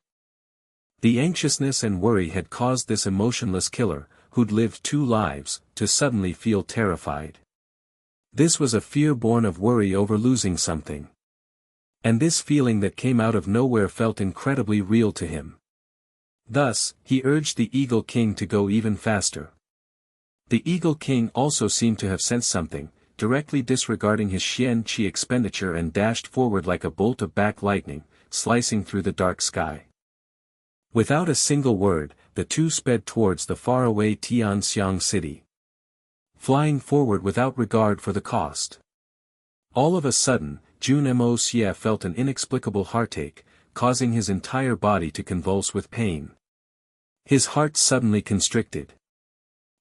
The anxiousness and worry had caused this emotionless killer, who'd lived 2 lives, to suddenly feel terrified. This was a fear born of worry over losing something. And this feeling that came out of nowhere felt incredibly real to him. Thus, he urged the Eagle King to go even faster. The Eagle King also seemed to have sensed something, directly disregarding his Xian Qi expenditure and dashed forward like a bolt of back lightning, slicing through the dark sky. Without a single word, the two sped towards the faraway Tianxiang city, flying forward without regard for the cost. All of a sudden, Jun Moxie felt an inexplicable heartache, causing his entire body to convulse with pain. His heart suddenly constricted.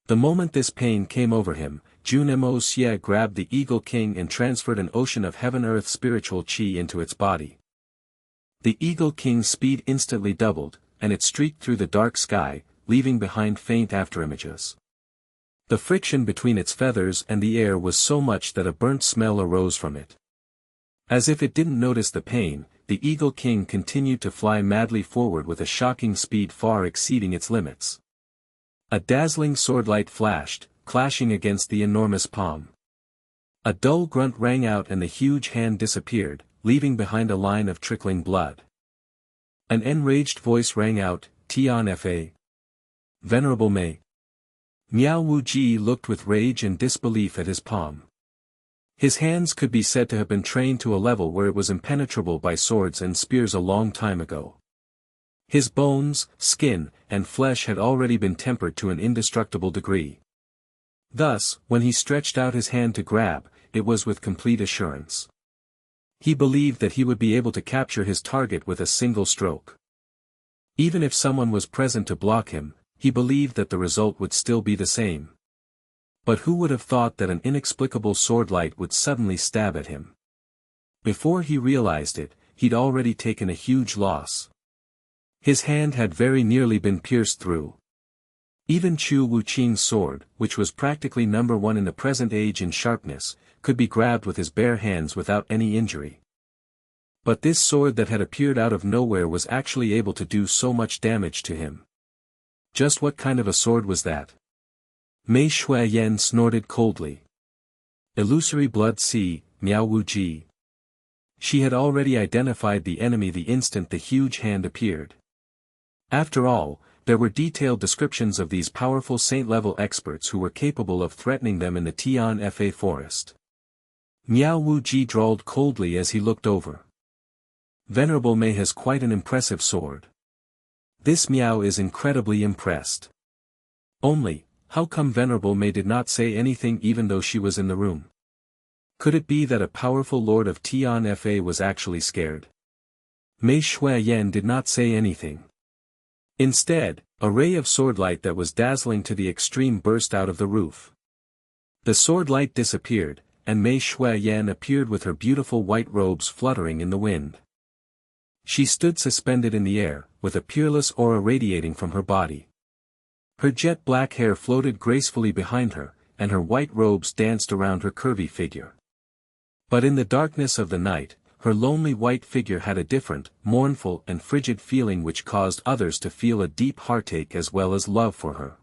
The moment this pain came over him, Jun Moxie grabbed the Eagle King and transferred an ocean of heaven-earth spiritual qi into its body. The Eagle King's speed instantly doubled, and it streaked through the dark sky, leaving behind faint afterimages. The friction between its feathers and the air was so much that a burnt smell arose from it. As if it didn't notice the pain, the Eagle King continued to fly madly forward with a shocking speed far exceeding its limits. A dazzling swordlight flashed, clashing against the enormous palm. A dull grunt rang out and the huge hand disappeared, leaving behind a line of trickling blood. An enraged voice rang out, "Tian Fa! Venerable Mei!" Miao Wuji looked with rage and disbelief at his palm. His hands could be said to have been trained to a level where it was impenetrable by swords and spears a long time ago. His bones, skin, and flesh had already been tempered to an indestructible degree. Thus, when he stretched out his hand to grab, it was with complete assurance. He believed that he would be able to capture his target with a single stroke. Even if someone was present to block him, he believed that the result would still be the same. But who would have thought that an inexplicable swordlight would suddenly stab at him? Before he realized it, he'd already taken a huge loss. His hand had very nearly been pierced through. Even Chu Wuqing's sword, which was practically number one in the present age in sharpness, could be grabbed with his bare hands without any injury. But this sword that had appeared out of nowhere was actually able to do so much damage to him. Just what kind of a sword was that? Mei Shuiyan snorted coldly. Illusory blood sea, Miao Wuji. She had already identified the enemy the instant the huge hand appeared. After all, there were detailed descriptions of these powerful saint-level experts who were capable of threatening them in the Tian Fa forest. Miao Wuji drawled coldly as he looked over. Venerable Mei has quite an impressive sword. This Miao is incredibly impressed. Only, how come Venerable Mei did not say anything even though she was in the room? Could it be that a powerful lord of Tian Fa was actually scared? Mei Shuiyan did not say anything. Instead, a ray of swordlight that was dazzling to the extreme burst out of the roof. The swordlight disappeared, and Mei Shuiyan appeared with her beautiful white robes fluttering in the wind. She stood suspended in the air, with a peerless aura radiating from her body. Her jet-black hair floated gracefully behind her, and her white robes danced around her curvy figure. But in the darkness of the night, her lonely white figure had a different, mournful and frigid feeling which caused others to feel a deep heartache as well as love for her.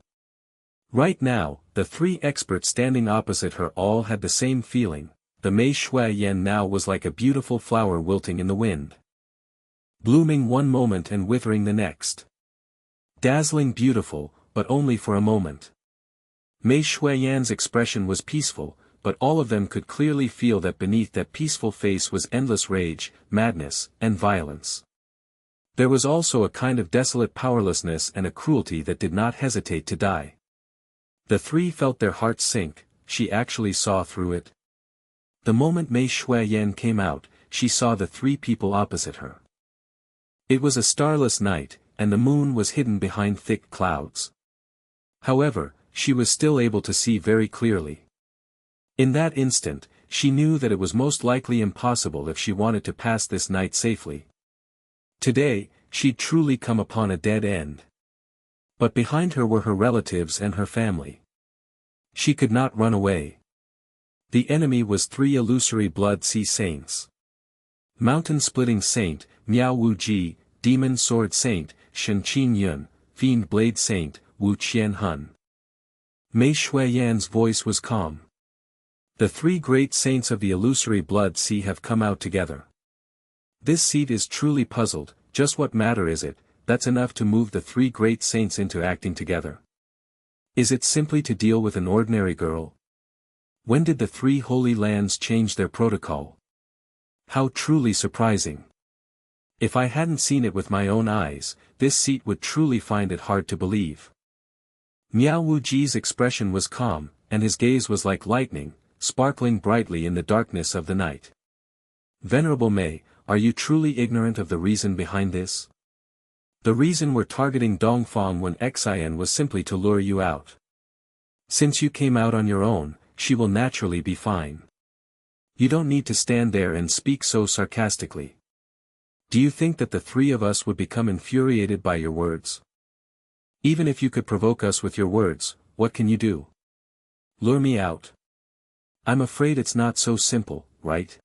Right now, the three experts standing opposite her all had the same feeling. The Mei Shuiyan now was like a beautiful flower wilting in the wind. Blooming one moment and withering the next. Dazzling beautiful, but only for a moment. Mei Shuiyan's expression was peaceful, but all of them could clearly feel that beneath that peaceful face was endless rage, madness, and violence. There was also a kind of desolate powerlessness and a cruelty that did not hesitate to die. The three felt their hearts sink. She actually saw through it. The moment Mei Shuiyan came out, she saw the three people opposite her. It was a starless night, and the moon was hidden behind thick clouds. However, she was still able to see very clearly. In that instant, she knew that it was most likely impossible if she wanted to pass this night safely. Today, she'd truly come upon a dead end. But behind her were her relatives and her family. She could not run away. The enemy was three illusory blood sea saints. Mountain-splitting saint, Miao Wuji, demon sword saint, Shen Qin Yun, fiend blade saint, Wu Qian Hun. Mei Shuiyan's voice was calm. The three great saints of the illusory blood sea have come out together. This seat is truly puzzled. Just what matter is it, that's enough to move the three great saints into acting together. Is it simply to deal with an ordinary girl? When did the three holy lands change their protocol? How truly surprising. If I hadn't seen it with my own eyes, this seat would truly find it hard to believe. Miao Wuji's expression was calm, and his gaze was like lightning, sparkling brightly in the darkness of the night. Venerable Mei, are you truly ignorant of the reason behind this? The reason we're targeting Dongfang when Xian was simply to lure you out. Since you came out on your own, she will naturally be fine. You don't need to stand there and speak so sarcastically. Do you think that the three of us would become infuriated by your words? Even if you could provoke us with your words, what can you do? Lure me out? I'm afraid it's not so simple, right?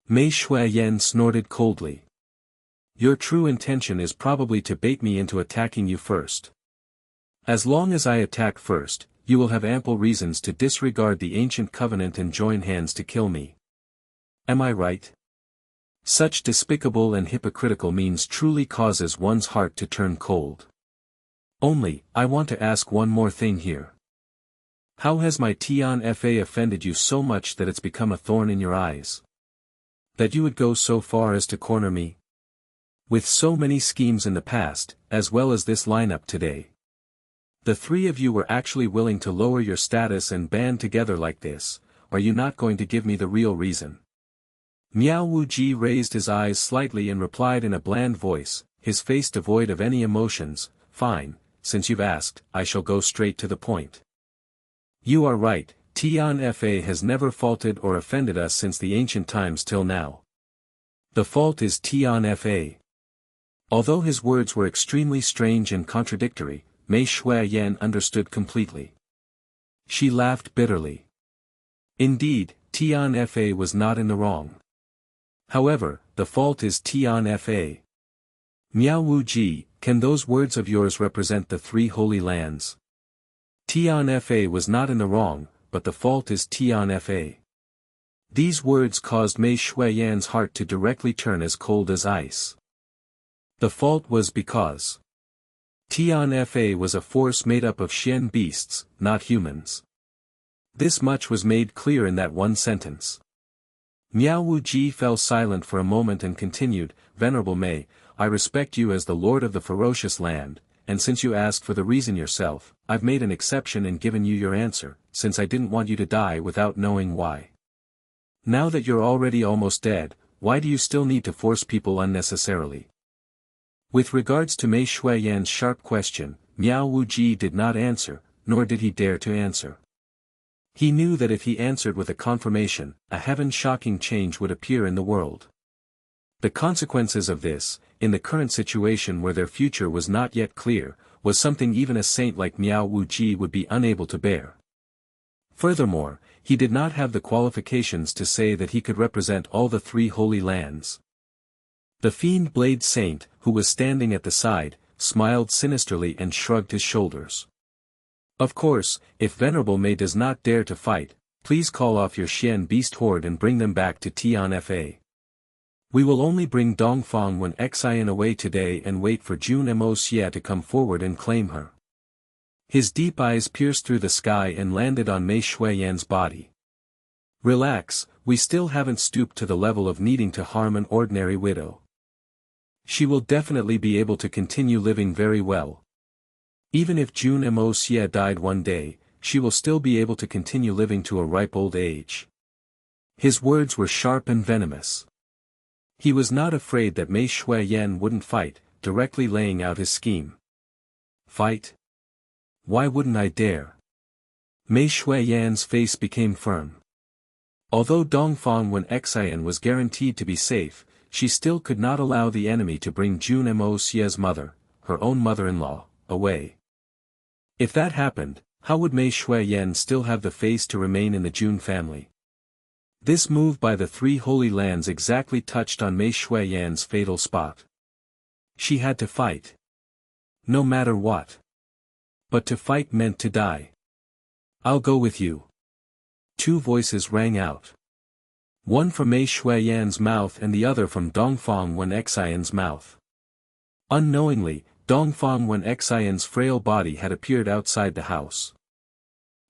Mei Shuiyan snorted coldly. Your true intention is probably to bait me into attacking you first. As long as I attack first, you will have ample reasons to disregard the ancient covenant and join hands to kill me. Am I right? Such despicable and hypocritical means truly causes one's heart to turn cold. Only, I want to ask one more thing here. How has my Tian Fa offended you so much that it's become a thorn in your eyes? That you would go so far as to corner me? With so many schemes in the past, as well as this lineup today. The three of you were actually willing to lower your status and band together like this, are you not going to give me the real reason? Miao Wuji raised his eyes slightly and replied in a bland voice, his face devoid of any emotions, fine, since you've asked, I shall go straight to the point. You are right, Tian Fa has never faulted or offended us since the ancient times till now. The fault is Tian Fa. Although his words were extremely strange and contradictory, Mei Shuiyan understood completely. She laughed bitterly. Indeed, Tian Fa was not in the wrong. However, the fault is Tian Fa. Miao Wuji, can those words of yours represent the three holy lands? Tian Fa was not in the wrong, but the fault is Tian Fa. These words caused Mei Shuiyan's heart to directly turn as cold as ice. The fault was because Tian Fa was a force made up of Xian beasts, not humans. This much was made clear in that one sentence. Miao Wuji fell silent for a moment and continued, Venerable Mei, I respect you as the lord of the ferocious land, and since you asked for the reason yourself, I've made an exception and given you your answer, since I didn't want you to die without knowing why. Now that you're already almost dead, why do you still need to force people unnecessarily? With regards to Mei Shuiyan's sharp question, Miao Wuji did not answer, nor did he dare to answer. He knew that if he answered with a confirmation, a heaven-shocking change would appear in the world. The consequences of this, in the current situation where their future was not yet clear, was something even a saint like Miao Wuji would be unable to bear. Furthermore, he did not have the qualifications to say that he could represent all the three holy lands. The fiend blade saint, who was standing at the side, smiled sinisterly and shrugged his shoulders. Of course, if Venerable Mei does not dare to fight, please call off your Xian beast horde and bring them back to Tian Fa. We will only bring Dongfang when Xian away today and wait for Jun Moxie to come forward and claim her. His deep eyes pierced through the sky and landed on Mei Shuiyan's body. Relax, we still haven't stooped to the level of needing to harm an ordinary widow. She will definitely be able to continue living very well. Even if Jun Moxie died one day, she will still be able to continue living to a ripe old age. His words were sharp and venomous. He was not afraid that Mei Shuiyan wouldn't fight, directly laying out his scheme. Fight? Why wouldn't I dare? Mei Shuiyan's face became firm. Although Dongfang when Xian was guaranteed to be safe, she still could not allow the enemy to bring Jun Moxie's mother, her own mother-in-law, away. If that happened, how would Mei Shuiyan still have the face to remain in the Jun family? This move by the three holy lands exactly touched on Mei Shuiyan's fatal spot. She had to fight. No matter what. But to fight meant to die. I'll go with you. Two voices rang out. One from Mei Shuiyan's mouth and the other from Dongfang when Xian's mouth. Unknowingly, Dongfang Wen Xian's frail body had appeared outside the house.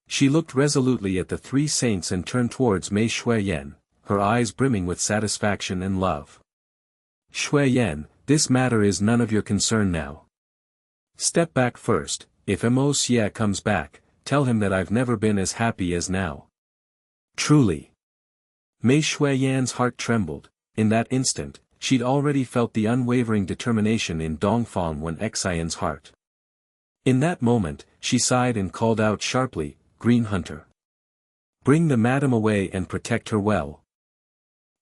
She looked resolutely at the three saints and turned towards Mei Shuiyan, her eyes brimming with satisfaction and love. Shuiyan, this matter is none of your concern now. Step back first. If Mo Xie comes back, tell him that I've never been as happy as now. Truly. Mei Shuiyan's heart trembled. In that instant, she'd already felt the unwavering determination in Dongfang Wen Xian's heart. In that moment, she sighed and called out sharply, "Green Hunter. Bring the madam away and protect her well."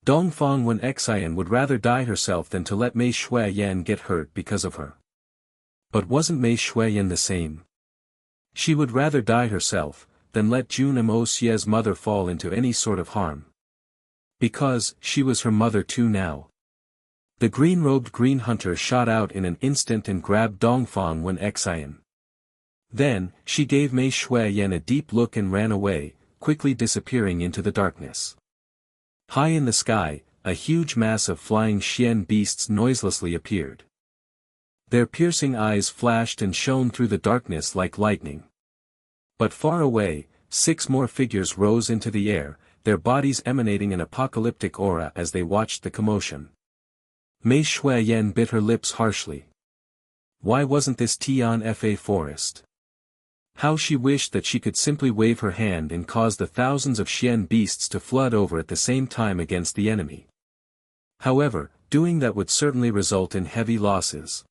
Dongfang Wen Xian would rather die herself than to let Mei Shuiyan get hurt because of her. But wasn't Mei Shuiyan the same? She would rather die herself, than let Jun Moxie's mother fall into any sort of harm. Because, she was her mother too now. The green-robed Green Hunter shot out in an instant and grabbed Dongfang Wen Xian. Then, she gave Mei Shuiyan a deep look and ran away, quickly disappearing into the darkness. High in the sky, a huge mass of flying Xian beasts noiselessly appeared. Their piercing eyes flashed and shone through the darkness like lightning. But far away, 6 more figures rose into the air, their bodies emanating an apocalyptic aura as they watched the commotion. Mei Shuiyan bit her lips harshly. Why wasn't this Tian Fa forest? How she wished that she could simply wave her hand and cause the thousands of Xian beasts to flood over at the same time against the enemy. However, doing that would certainly result in heavy losses.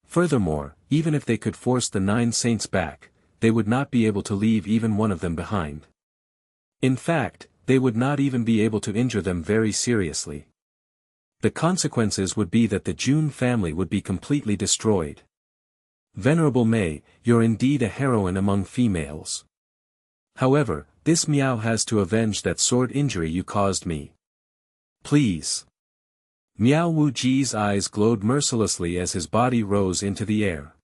Furthermore, even if they could force the 9 saints back, they would not be able to leave even one of them behind. In fact, they would not even be able to injure them very seriously. The consequences would be that the Jun family would be completely destroyed. Venerable Mei, you're indeed a heroine among females. However, this Miao has to avenge that sword injury you caused me. Please. Miao Wuji's eyes glowed mercilessly as his body rose into the air.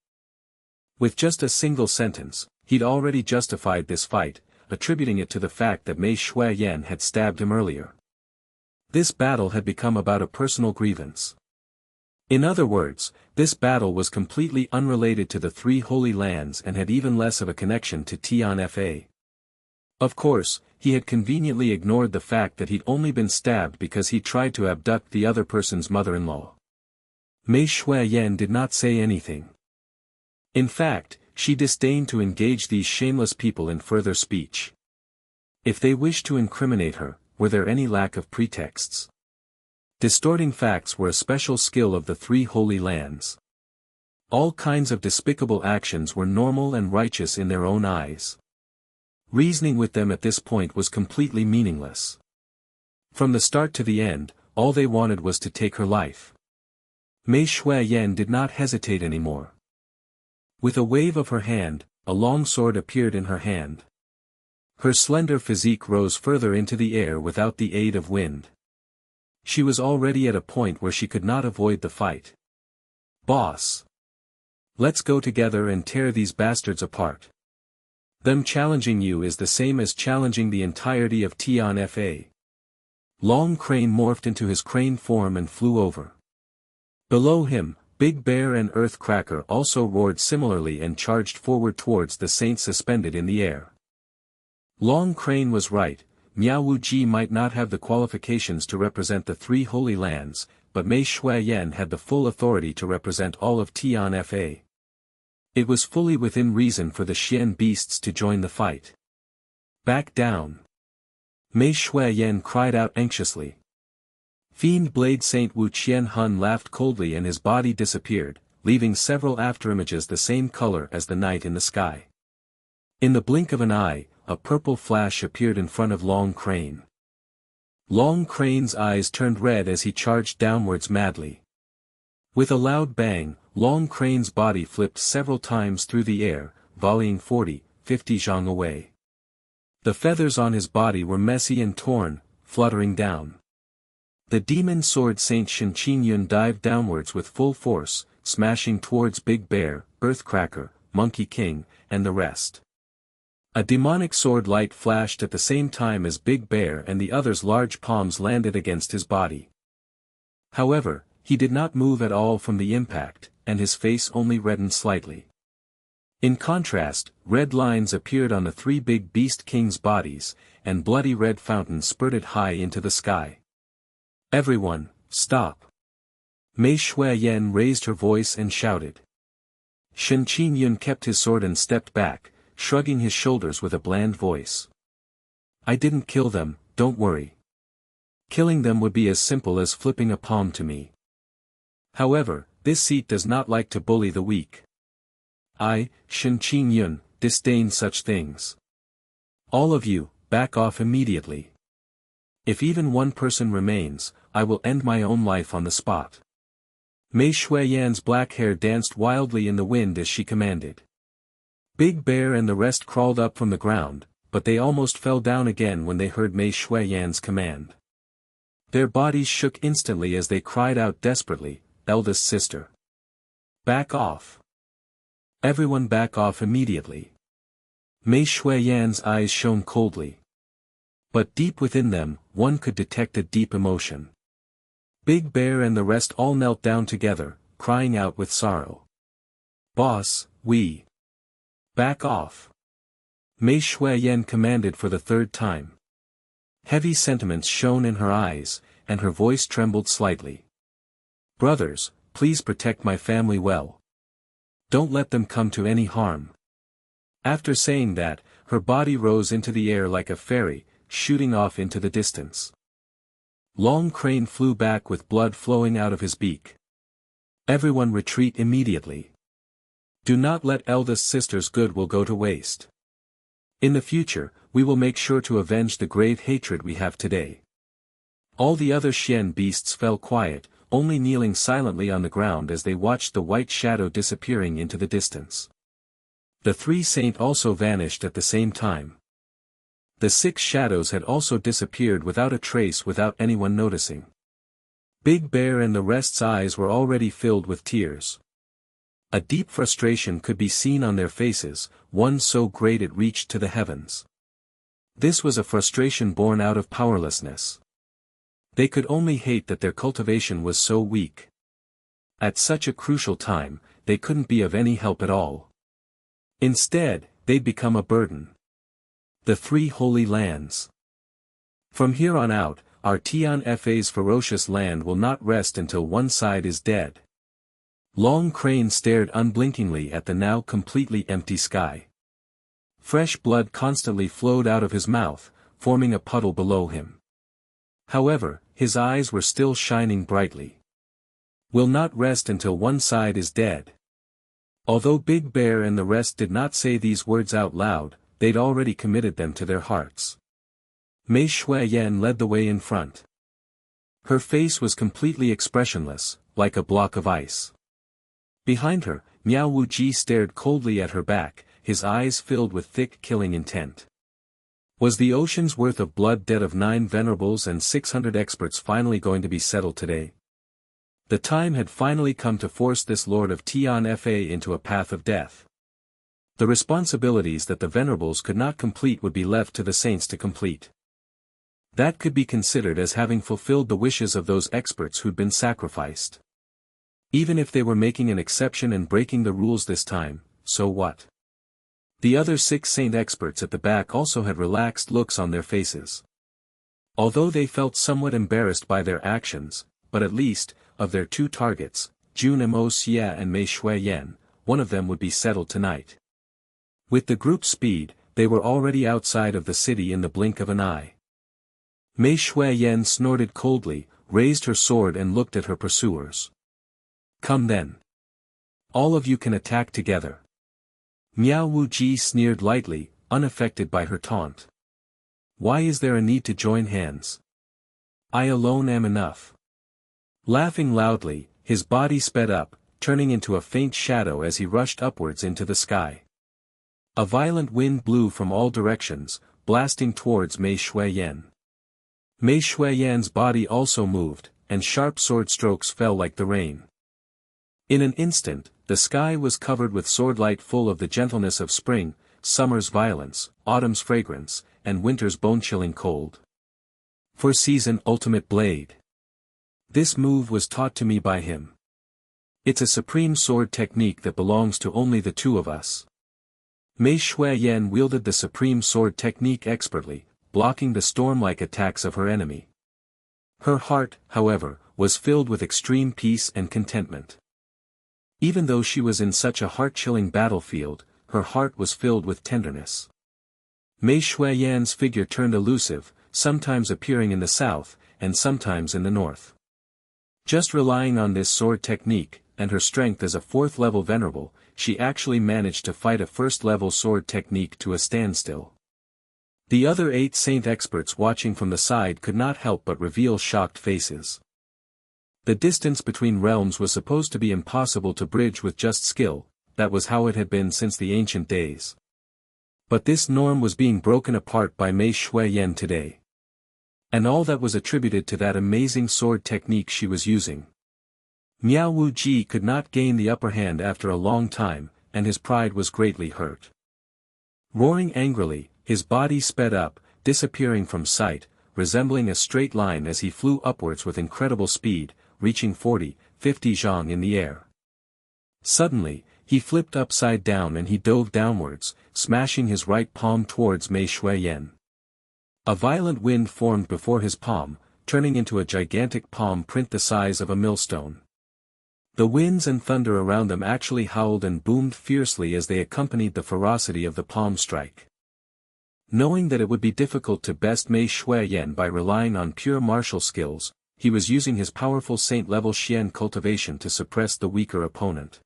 With just a single sentence, he'd already justified this fight, attributing it to the fact that Mei Shuiyan had stabbed him earlier. This battle had become about a personal grievance. In other words, this battle was completely unrelated to the 3 holy lands and had even less of a connection to Tian Fa. Of course, he had conveniently ignored the fact that he'd only been stabbed because he tried to abduct the other person's mother-in-law. Mei Shuiyan did not say anything. In fact, she disdained to engage these shameless people in further speech. If they wished to incriminate her, were there any lack of pretexts? Distorting facts were a special skill of the 3 holy lands. All kinds of despicable actions were normal and righteous in their own eyes. Reasoning with them at this point was completely meaningless. From the start to the end, all they wanted was to take her life. Mei Shuiyan did not hesitate anymore. With a wave of her hand, a long sword appeared in her hand. Her slender physique rose further into the air without the aid of wind. She was already at a point where she could not avoid the fight. Boss! Let's go together and tear these bastards apart. Them challenging you is the same as challenging the entirety of Tian Fa. Long Crane morphed into his crane form and flew over. Below him, Big Bear and Earth Cracker also roared similarly and charged forward towards the saints suspended in the air. Long Crane was right. Miao Wuji might not have the qualifications to represent the 3 holy lands, but Mei Shuiyan had the full authority to represent all of Tian Fa. It was fully within reason for the Xian beasts to join the fight. Back down. Mei Shuiyan cried out anxiously. Fiend Blade Saint Wu Qianhun laughed coldly and his body disappeared, leaving several afterimages the same color as the night in the sky. In the blink of an eye, a purple flash appeared in front of Long Crane. Long Crane's eyes turned red as he charged downwards madly. With a loud bang, Long Crane's body flipped several times through the air, volleying 40, 50 zhang away. The feathers on his body were messy and torn, fluttering down. The demon sword Saint Shen Qingyun dived downwards with full force, smashing towards Big Bear, Earthcracker, Monkey King, and the rest. A demonic sword light flashed at the same time as Big Bear and the others' large palms landed against his body. However, He did not move at all from the impact, and his face only reddened slightly. In contrast, red lines appeared on the three big beast kings' bodies, and bloody red fountains spurted high into the sky. Everyone, stop! Mei Shuiyan raised her voice and shouted. Shen Qingyun kept his sword and stepped back, shrugging his shoulders with a bland voice. I didn't kill them, don't worry. Killing them would be as simple as flipping a palm to me. However, this seat does not like to bully the weak. I, Shen Qingyun, disdain such things. All of you, back off immediately. If even one person remains, I will end my own life on the spot. Mei Shuiyan's black hair danced wildly in the wind as she commanded. Big Bear and the rest crawled up from the ground, but they almost fell down again when they heard Mei Shuiyan's command. Their bodies shook instantly as they cried out desperately, eldest sister. Back off. Everyone back off immediately. Mei Shuiyan's eyes shone coldly. But deep within them, one could detect a deep emotion. Big Bear and the rest all knelt down together, crying out with sorrow. Boss, we. Back off. Mei Shuiyan commanded for the third time. Heavy sentiments shone in her eyes, and her voice trembled slightly. Brothers, please protect my family well. Don't let them come to any harm. After saying that, her body rose into the air like a fairy, shooting off into the distance. Long Crane flew back with blood flowing out of his beak. Everyone retreat immediately. Do not let eldest sister's good will go to waste. In the future, we will make sure to avenge the grave hatred we have today. All the other Xian beasts fell quiet, only kneeling silently on the ground as they watched the white shadow disappearing into the distance. The three saint also vanished at the same time. The 6 shadows had also disappeared without a trace without anyone noticing. Big Bear and the rest's eyes were already filled with tears. A deep frustration could be seen on their faces, one so great it reached to the heavens. This was a frustration born out of powerlessness. They could only hate that their cultivation was so weak. At such a crucial time, they couldn't be of any help at all. Instead, they'd become a burden. The 3 holy lands. From here on out, our Tian Fa's ferocious land will not rest until one side is dead. Long Crane stared unblinkingly at the now completely empty sky. Fresh blood constantly flowed out of his mouth, forming a puddle below him. However, his eyes were still shining brightly. Will not rest until one side is dead. Although Big Bear and the rest did not say these words out loud, they'd already committed them to their hearts. Mei Shuiyan led the way in front. Her face was completely expressionless, like a block of ice. Behind her, Miao Wuji stared coldly at her back, his eyes filled with thick killing intent. Was the ocean's worth of blood debt of 9 venerables and 600 experts finally going to be settled today? The time had finally come to force this Lord of Tian Fa into a path of death. The responsibilities that the venerables could not complete would be left to the saints to complete. That could be considered as having fulfilled the wishes of those experts who'd been sacrificed. Even if they were making an exception and breaking the rules this time, so what? The other 6 saint experts at the back also had relaxed looks on their faces. Although they felt somewhat embarrassed by their actions, but at least, of their 2 targets, Jun Moxie and Mei Shuiyan, one of them would be settled tonight. With the group's speed, they were already outside of the city in the blink of an eye. Mei Shuiyan snorted coldly, raised her sword and looked at her pursuers. Come then. All of you can attack together. Miao Wuji sneered lightly, unaffected by her taunt. Why is there a need to join hands? I alone am enough. Laughing loudly, his body sped up, turning into a faint shadow as he rushed upwards into the sky. A violent wind blew from all directions, blasting towards Mei Shuiyan. Mei Shuiyan's body also moved, and sharp sword strokes fell like the rain. In an instant, the sky was covered with swordlight full of the gentleness of spring, summer's violence, autumn's fragrance, and winter's bone-chilling cold. For season ultimate blade. This move was taught to me by him. It's a supreme sword technique that belongs to only the two of us. Mei Shuiyan wielded the supreme sword technique expertly, blocking the storm-like attacks of her enemy. Her heart, however, was filled with extreme peace and contentment. Even though she was in such a heart-chilling battlefield, her heart was filled with tenderness. Mei Shuiyan's figure turned elusive, sometimes appearing in the south, and sometimes in the north. Just relying on this sword technique, and her strength as a fourth-level venerable, she actually managed to fight a first-level sword technique to a standstill. The other 8 saint experts watching from the side could not help but reveal shocked faces. The distance between realms was supposed to be impossible to bridge with just skill, that was how it had been since the ancient days. But this norm was being broken apart by Mei Shuiyan today. And all that was attributed to that amazing sword technique she was using. Miao Wuji could not gain the upper hand after a long time, and his pride was greatly hurt. Roaring angrily, his body sped up, disappearing from sight, resembling a straight line as he flew upwards with incredible speed, reaching 40-50 zhang in the air. Suddenly, he flipped upside down and he dove downwards, smashing his right palm towards Mei Shuiyan. A violent wind formed before his palm, turning into a gigantic palm print the size of a millstone. The winds and thunder around them actually howled and boomed fiercely as they accompanied the ferocity of the palm strike. Knowing that it would be difficult to best Mei Shuiyan by relying on pure martial skills, he was using his powerful saint-level Xian cultivation to suppress the weaker opponent.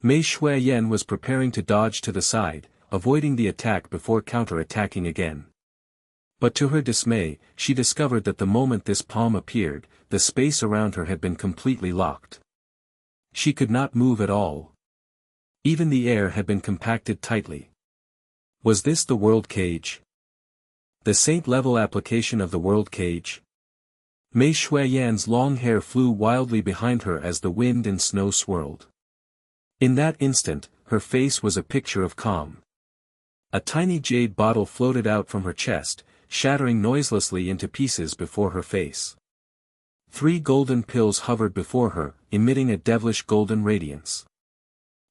Mei Shuiyan was preparing to dodge to the side, avoiding the attack before counter-attacking again. But to her dismay, she discovered that the moment this palm appeared, the space around her had been completely locked. She could not move at all. Even the air had been compacted tightly. Was this the world cage? The saint-level application of the world cage? Mei Shuiyan's long hair flew wildly behind her as the wind and snow swirled. In that instant, her face was a picture of calm. A tiny jade bottle floated out from her chest, shattering noiselessly into pieces before her face. 3 golden pills hovered before her, emitting a devilish golden radiance.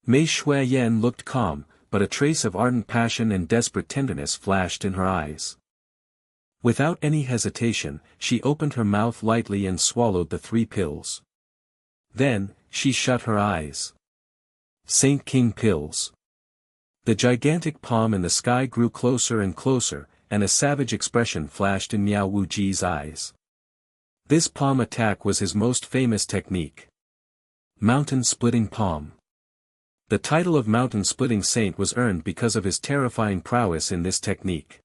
Mei Shuiyan looked calm, but a trace of ardent passion and desperate tenderness flashed in her eyes. Without any hesitation, she opened her mouth lightly and swallowed the 3 pills. Then, she shut her eyes. Saint King pills. The gigantic palm in the sky grew closer and closer, and a savage expression flashed in Miao Wuji's eyes. This palm attack was his most famous technique. Mountain-splitting palm. The title of mountain-splitting saint was earned because of his terrifying prowess in this technique.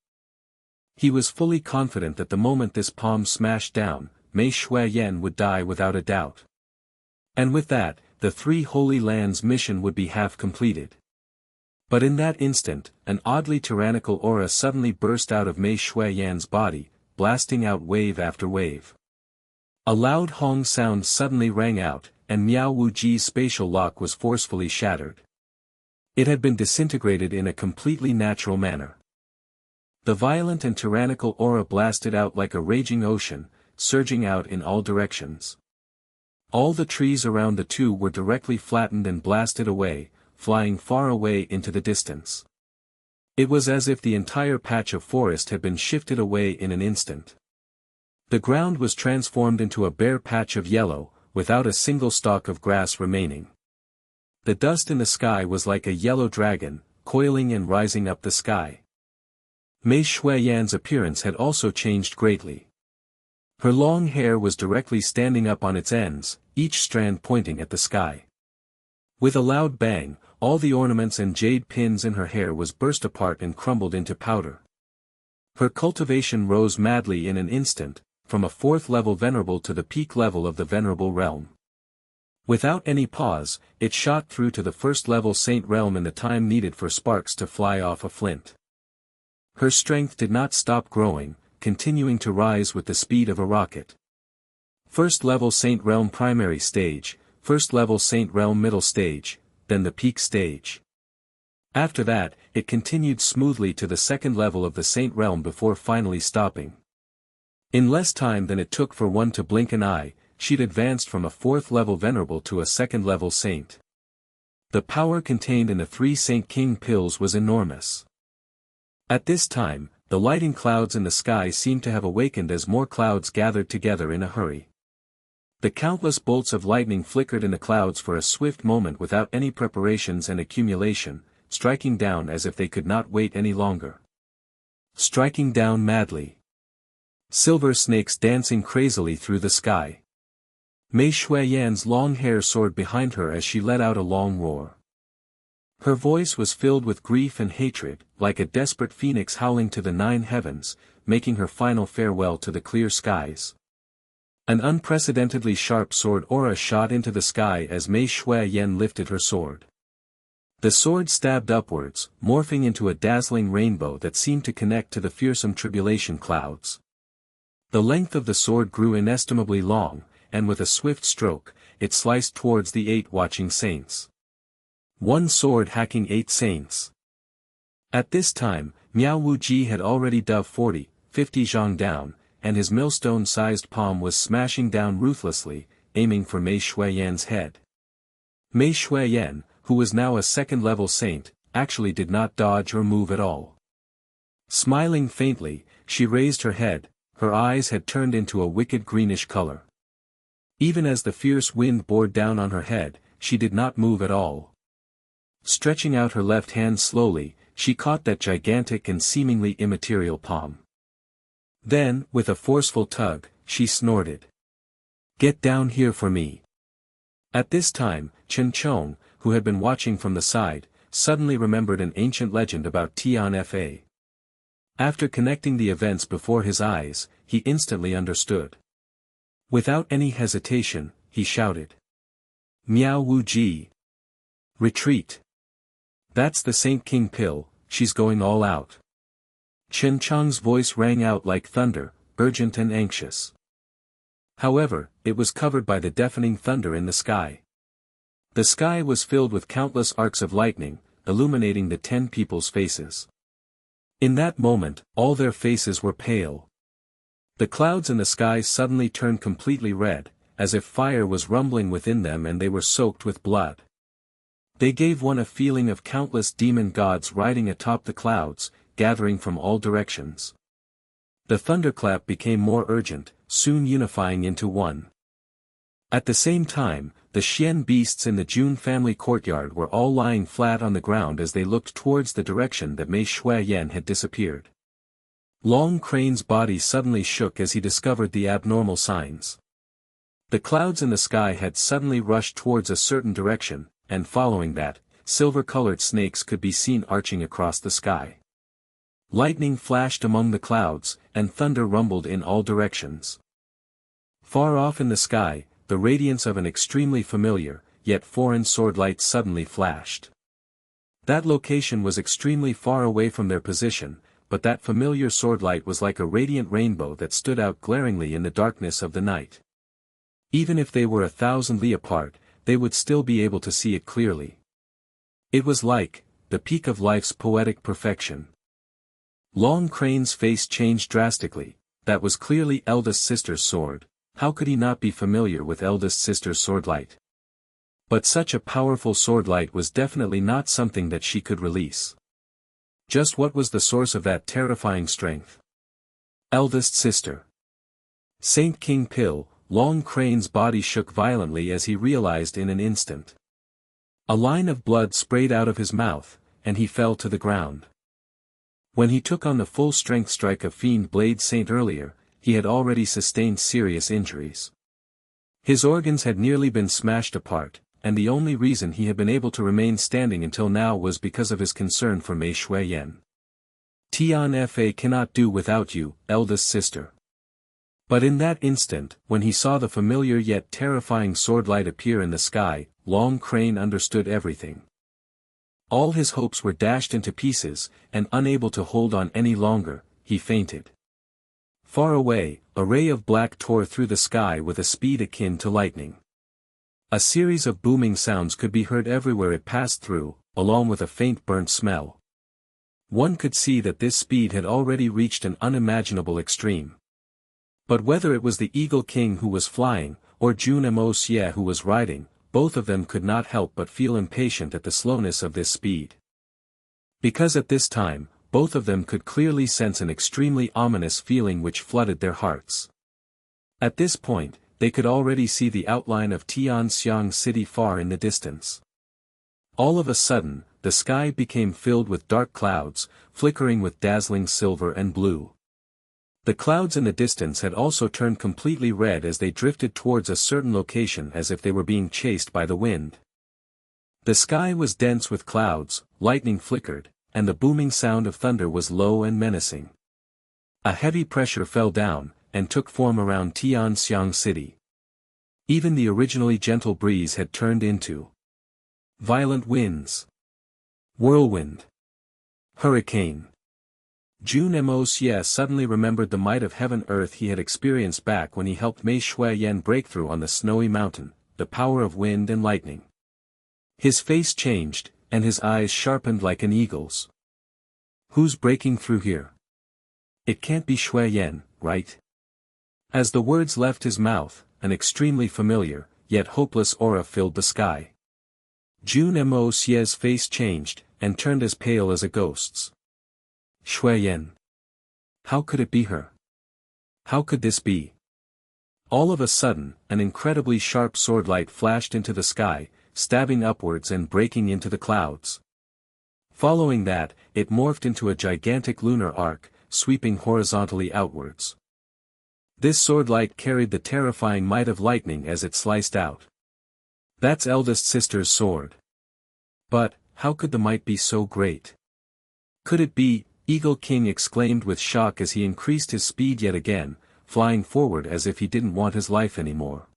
He was fully confident that the moment this palm smashed down, Mei Shuiyan would die without a doubt. And with that, the 3 Holy Lands mission would be half completed. But in that instant, an oddly tyrannical aura suddenly burst out of Mei Shuiyan's body, blasting out wave after wave. A loud hong sound suddenly rang out, and Miao Wuji's spatial lock was forcefully shattered. It had been disintegrated in a completely natural manner. The violent and tyrannical aura blasted out like a raging ocean, surging out in all directions. All the trees around the two were directly flattened and blasted away, flying far away into the distance. It was as if the entire patch of forest had been shifted away in an instant. The ground was transformed into a bare patch of yellow, without a single stalk of grass remaining. The dust in the sky was like a yellow dragon, coiling and rising up the sky. Mei Shuiyan's appearance had also changed greatly. Her long hair was directly standing up on its ends, each strand pointing at the sky. With a loud bang, all the ornaments and jade pins in her hair was burst apart and crumbled into powder. Her cultivation rose madly in an instant, from a 4th-level venerable to the peak level of the venerable realm. Without any pause, it shot through to the 1st-level saint realm in the time needed for sparks to fly off a flint. Her strength did not stop growing, continuing to rise with the speed of a rocket. 1st-level saint realm primary stage, 1st-level saint realm middle stage, then the peak stage. After that, it continued smoothly to the 2nd level of the saint realm before finally stopping. In less time than it took for one to blink an eye, she'd advanced from a 4th-level venerable to a 2nd-level saint. The power contained in the 3 Saint King pills was enormous. At this time, the lighting clouds in the sky seemed to have awakened as more clouds gathered together in a hurry. The countless bolts of lightning flickered in the clouds for a swift moment without any preparations and accumulation, striking down as if they could not wait any longer. Striking down madly. Silver snakes dancing crazily through the sky. Mei Shuiyan's long hair soared behind her as she let out a long roar. Her voice was filled with grief and hatred, like a desperate phoenix howling to the 9 heavens, making her final farewell to the clear skies. An unprecedentedly sharp sword aura shot into the sky as Mei Shuiyan lifted her sword. The sword stabbed upwards, morphing into a dazzling rainbow that seemed to connect to the fearsome tribulation clouds. The length of the sword grew inestimably long, and with a swift stroke, it sliced towards the 8 watching saints. One sword hacking 8 saints. At this time, Miao Wuji had already dove 40, 50 zhang down, and his millstone-sized palm was smashing down ruthlessly, aiming for Mei Shuiyan's head. Mei Shuiyan, who was now a 2nd-level saint, actually did not dodge or move at all. Smiling faintly, she raised her head, her eyes had turned into a wicked greenish color. Even as the fierce wind bore down on her head, she did not move at all. Stretching out her left hand slowly, she caught that gigantic and seemingly immaterial palm. Then, with a forceful tug, she snorted. "Get down here for me." At this time, Chen Chong, who had been watching from the side, suddenly remembered an ancient legend about Tian Fa. After connecting the events before his eyes, he instantly understood. Without any hesitation, he shouted. "Miao Wuji! Retreat! That's the Saint King pill, she's going all out." Chen Chong's voice rang out like thunder, urgent and anxious. However, it was covered by the deafening thunder in the sky. The sky was filled with countless arcs of lightning, illuminating the 10 people's faces. In that moment, all their faces were pale. The clouds in the sky suddenly turned completely red, as if fire was rumbling within them and they were soaked with blood. They gave one a feeling of countless demon gods riding atop the clouds, gathering from all directions. The thunderclap became more urgent, soon unifying into one. At the same time, the Xian beasts in the Jun family courtyard were all lying flat on the ground as they looked towards the direction that Mei Shuiyan had disappeared. Long Crane's body suddenly shook as he discovered the abnormal signs. The clouds in the sky had suddenly rushed towards a certain direction, and following that, silver-colored snakes could be seen arching across the sky. Lightning flashed among the clouds, and thunder rumbled in all directions. Far off in the sky, the radiance of an extremely familiar, yet foreign sword light suddenly flashed. That location was extremely far away from their position, but that familiar sword light was like a radiant rainbow that stood out glaringly in the darkness of the night. Even if they were 1,000 li apart, they would still be able to see it clearly. It was like the peak of life's poetic perfection. Long Crane's face changed drastically. That was clearly eldest sister's sword. How could he not be familiar with eldest sister's swordlight? But such a powerful swordlight was definitely not something that she could release. Just what was the source of that terrifying strength? Eldest sister. Saint King Pill. Long Crane's body shook violently as he realized in an instant. A line of blood sprayed out of his mouth, and he fell to the ground. When he took on the full-strength strike of Fiend Blade Saint earlier, he had already sustained serious injuries. His organs had nearly been smashed apart, and the only reason he had been able to remain standing until now was because of his concern for Mei Shuiyan. Tian Fa cannot do without you, eldest sister. But in that instant, when he saw the familiar yet terrifying swordlight appear in the sky, Long Crane understood everything. All his hopes were dashed into pieces, and unable to hold on any longer, he fainted. Far away, a ray of black tore through the sky with a speed akin to lightning. A series of booming sounds could be heard everywhere it passed through, along with a faint burnt smell. One could see that this speed had already reached an unimaginable extreme. But whether it was the Eagle King who was flying, or Jun Moxie who was riding, both of them could not help but feel impatient at the slowness of this speed. Because at this time, both of them could clearly sense an extremely ominous feeling which flooded their hearts. At this point, they could already see the outline of Tianxiang city far in the distance. All of a sudden, the sky became filled with dark clouds, flickering with dazzling silver and blue. The clouds in the distance had also turned completely red as they drifted towards a certain location as if they were being chased by the wind. The sky was dense with clouds, lightning flickered, and the booming sound of thunder was low and menacing. A heavy pressure fell down, and took form around Tianxiang city. Even the originally gentle breeze had turned into violent winds, whirlwind, hurricane. Jun Moxie suddenly remembered the might of heaven-earth he had experienced back when he helped Mei Shuiyan break through on the snowy mountain, the power of wind and lightning. His face changed, and his eyes sharpened like an eagle's. Who's breaking through here? It can't be Shuiyan, right? As the words left his mouth, an extremely familiar, yet hopeless aura filled the sky. Jun Moxie's face changed, and turned as pale as a ghost's. Shuiyan. How could it be her? How could this be? All of a sudden, an incredibly sharp sword light flashed into the sky, stabbing upwards and breaking into the clouds. Following that, it morphed into a gigantic lunar arc, sweeping horizontally outwards. This sword light carried the terrifying might of lightning as it sliced out. That's eldest sister's sword. But, how could the might be so great? Could it be? Eagle King exclaimed with shock as he increased his speed yet again, flying forward as if he didn't want his life anymore.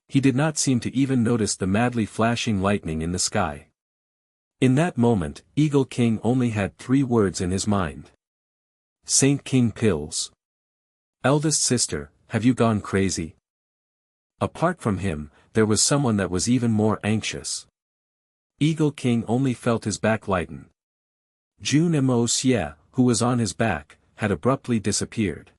He did not seem to even notice the madly flashing lightning in the sky. In that moment, Eagle King only had 3 words in his mind. Saint King Pills. Eldest sister, have you gone crazy? Apart from him, there was someone that was even more anxious. Eagle King only felt his back lighten. Jun Moxie, who was on his back, had abruptly disappeared.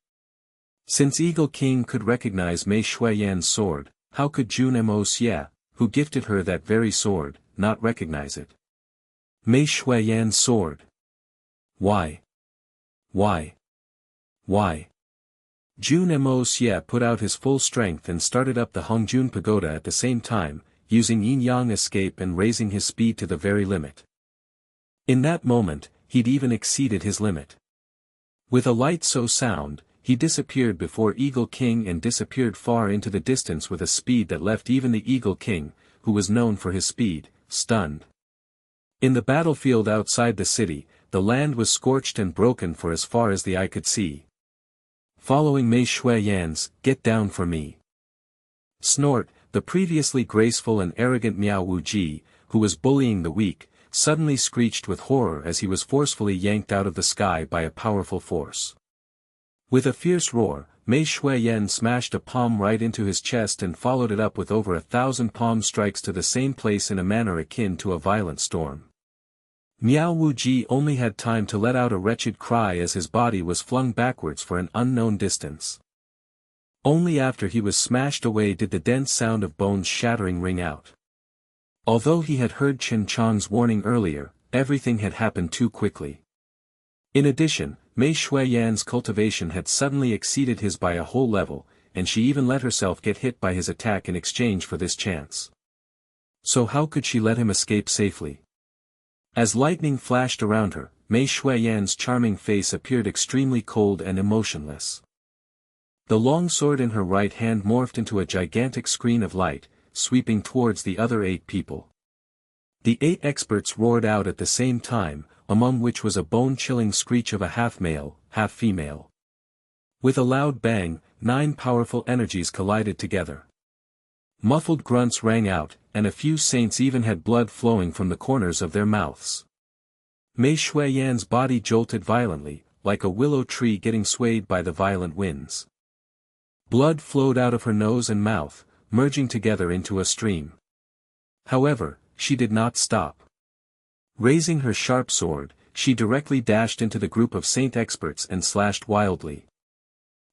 Since Eagle King could recognize Mei Shuiyan's sword, how could Jun Moxie, who gifted her that very sword, not recognize it? Mei Shuiyan's sword. Why? Why? Why? Jun Moxie put out his full strength and started up the Hongjun Pagoda at the same time, using yin-yang escape and raising his speed to the very limit. In that moment, he'd even exceeded his limit. With a light so sound, he disappeared before Eagle King and disappeared far into the distance with a speed that left even the Eagle King, who was known for his speed, stunned. In the battlefield outside the city, the land was scorched and broken for as far as the eye could see. Following Mei Shuiyan's, "Get down for me." Snort, the previously graceful and arrogant Miao Wuji, who was bullying the weak, suddenly screeched with horror as he was forcefully yanked out of the sky by a powerful force. With a fierce roar, Mei Shuiyan smashed a palm right into his chest and followed it up with over 1,000 palm strikes to the same place in a manner akin to a violent storm. Miao Wuji only had time to let out a wretched cry as his body was flung backwards for an unknown distance. Only after he was smashed away did the dense sound of bones shattering ring out. Although he had heard Chen Chang's warning earlier, everything had happened too quickly. In addition, Mei Shuiyan's cultivation had suddenly exceeded his by a whole level, and she even let herself get hit by his attack in exchange for this chance. So how could she let him escape safely? As lightning flashed around her, Mei Shuiyan's charming face appeared extremely cold and emotionless. The long sword in her right hand morphed into a gigantic screen of light, sweeping towards the other 8 people. The 8 experts roared out at the same time, among which was a bone-chilling screech of a half-male, half-female. With a loud bang, 9 powerful energies collided together. Muffled grunts rang out, and a few saints even had blood flowing from the corners of their mouths. Mei Shuiyan's body jolted violently, like a willow tree getting swayed by the violent winds. Blood flowed out of her nose and mouth, merging together into a stream. However, she did not stop. Raising her sharp sword, she directly dashed into the group of saint experts and slashed wildly.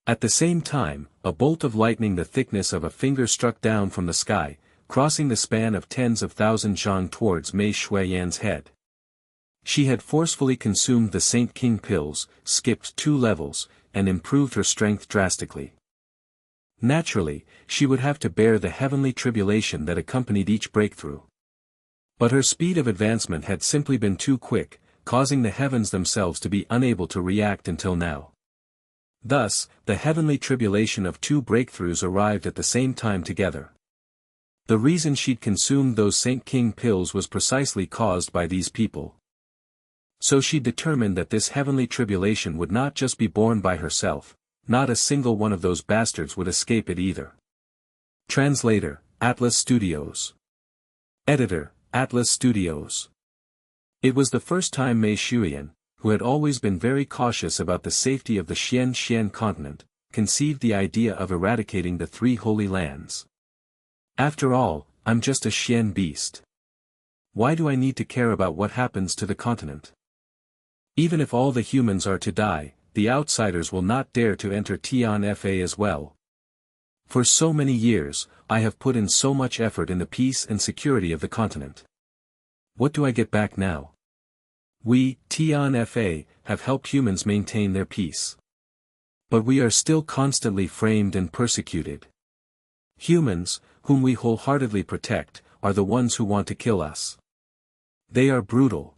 At the same time, a bolt of lightning the thickness of a finger struck down from the sky, crossing the span of tens of thousand zhang towards Mei Shuiyan's head. She had forcefully consumed the Saint King pills, skipped 2 levels, and improved her strength drastically. Naturally, she would have to bear the heavenly tribulation that accompanied each breakthrough. But her speed of advancement had simply been too quick, causing the heavens themselves to be unable to react until now. Thus, the heavenly tribulation of 2 breakthroughs arrived at the same time together. The reason she'd consumed those Saint King pills was precisely caused by these people. So she determined that this heavenly tribulation would not just be borne by herself, not a single one of those bastards would escape it either. Translator, Atlas Studios. Editor, Atlas Studios. It was the first time Mei Shuiyan, who had always been very cautious about the safety of the Xian continent, conceived the idea of eradicating the 3 holy lands. After all, I'm just a Xian beast. Why do I need to care about what happens to the continent? Even if all the humans are to die, the outsiders will not dare to enter Tianfa as well. For so many years, I have put in so much effort in the peace and security of the continent. What do I get back now? We, Tianfa, have helped humans maintain their peace. But we are still constantly framed and persecuted. Humans, whom we wholeheartedly protect, are the ones who want to kill us. They are brutal.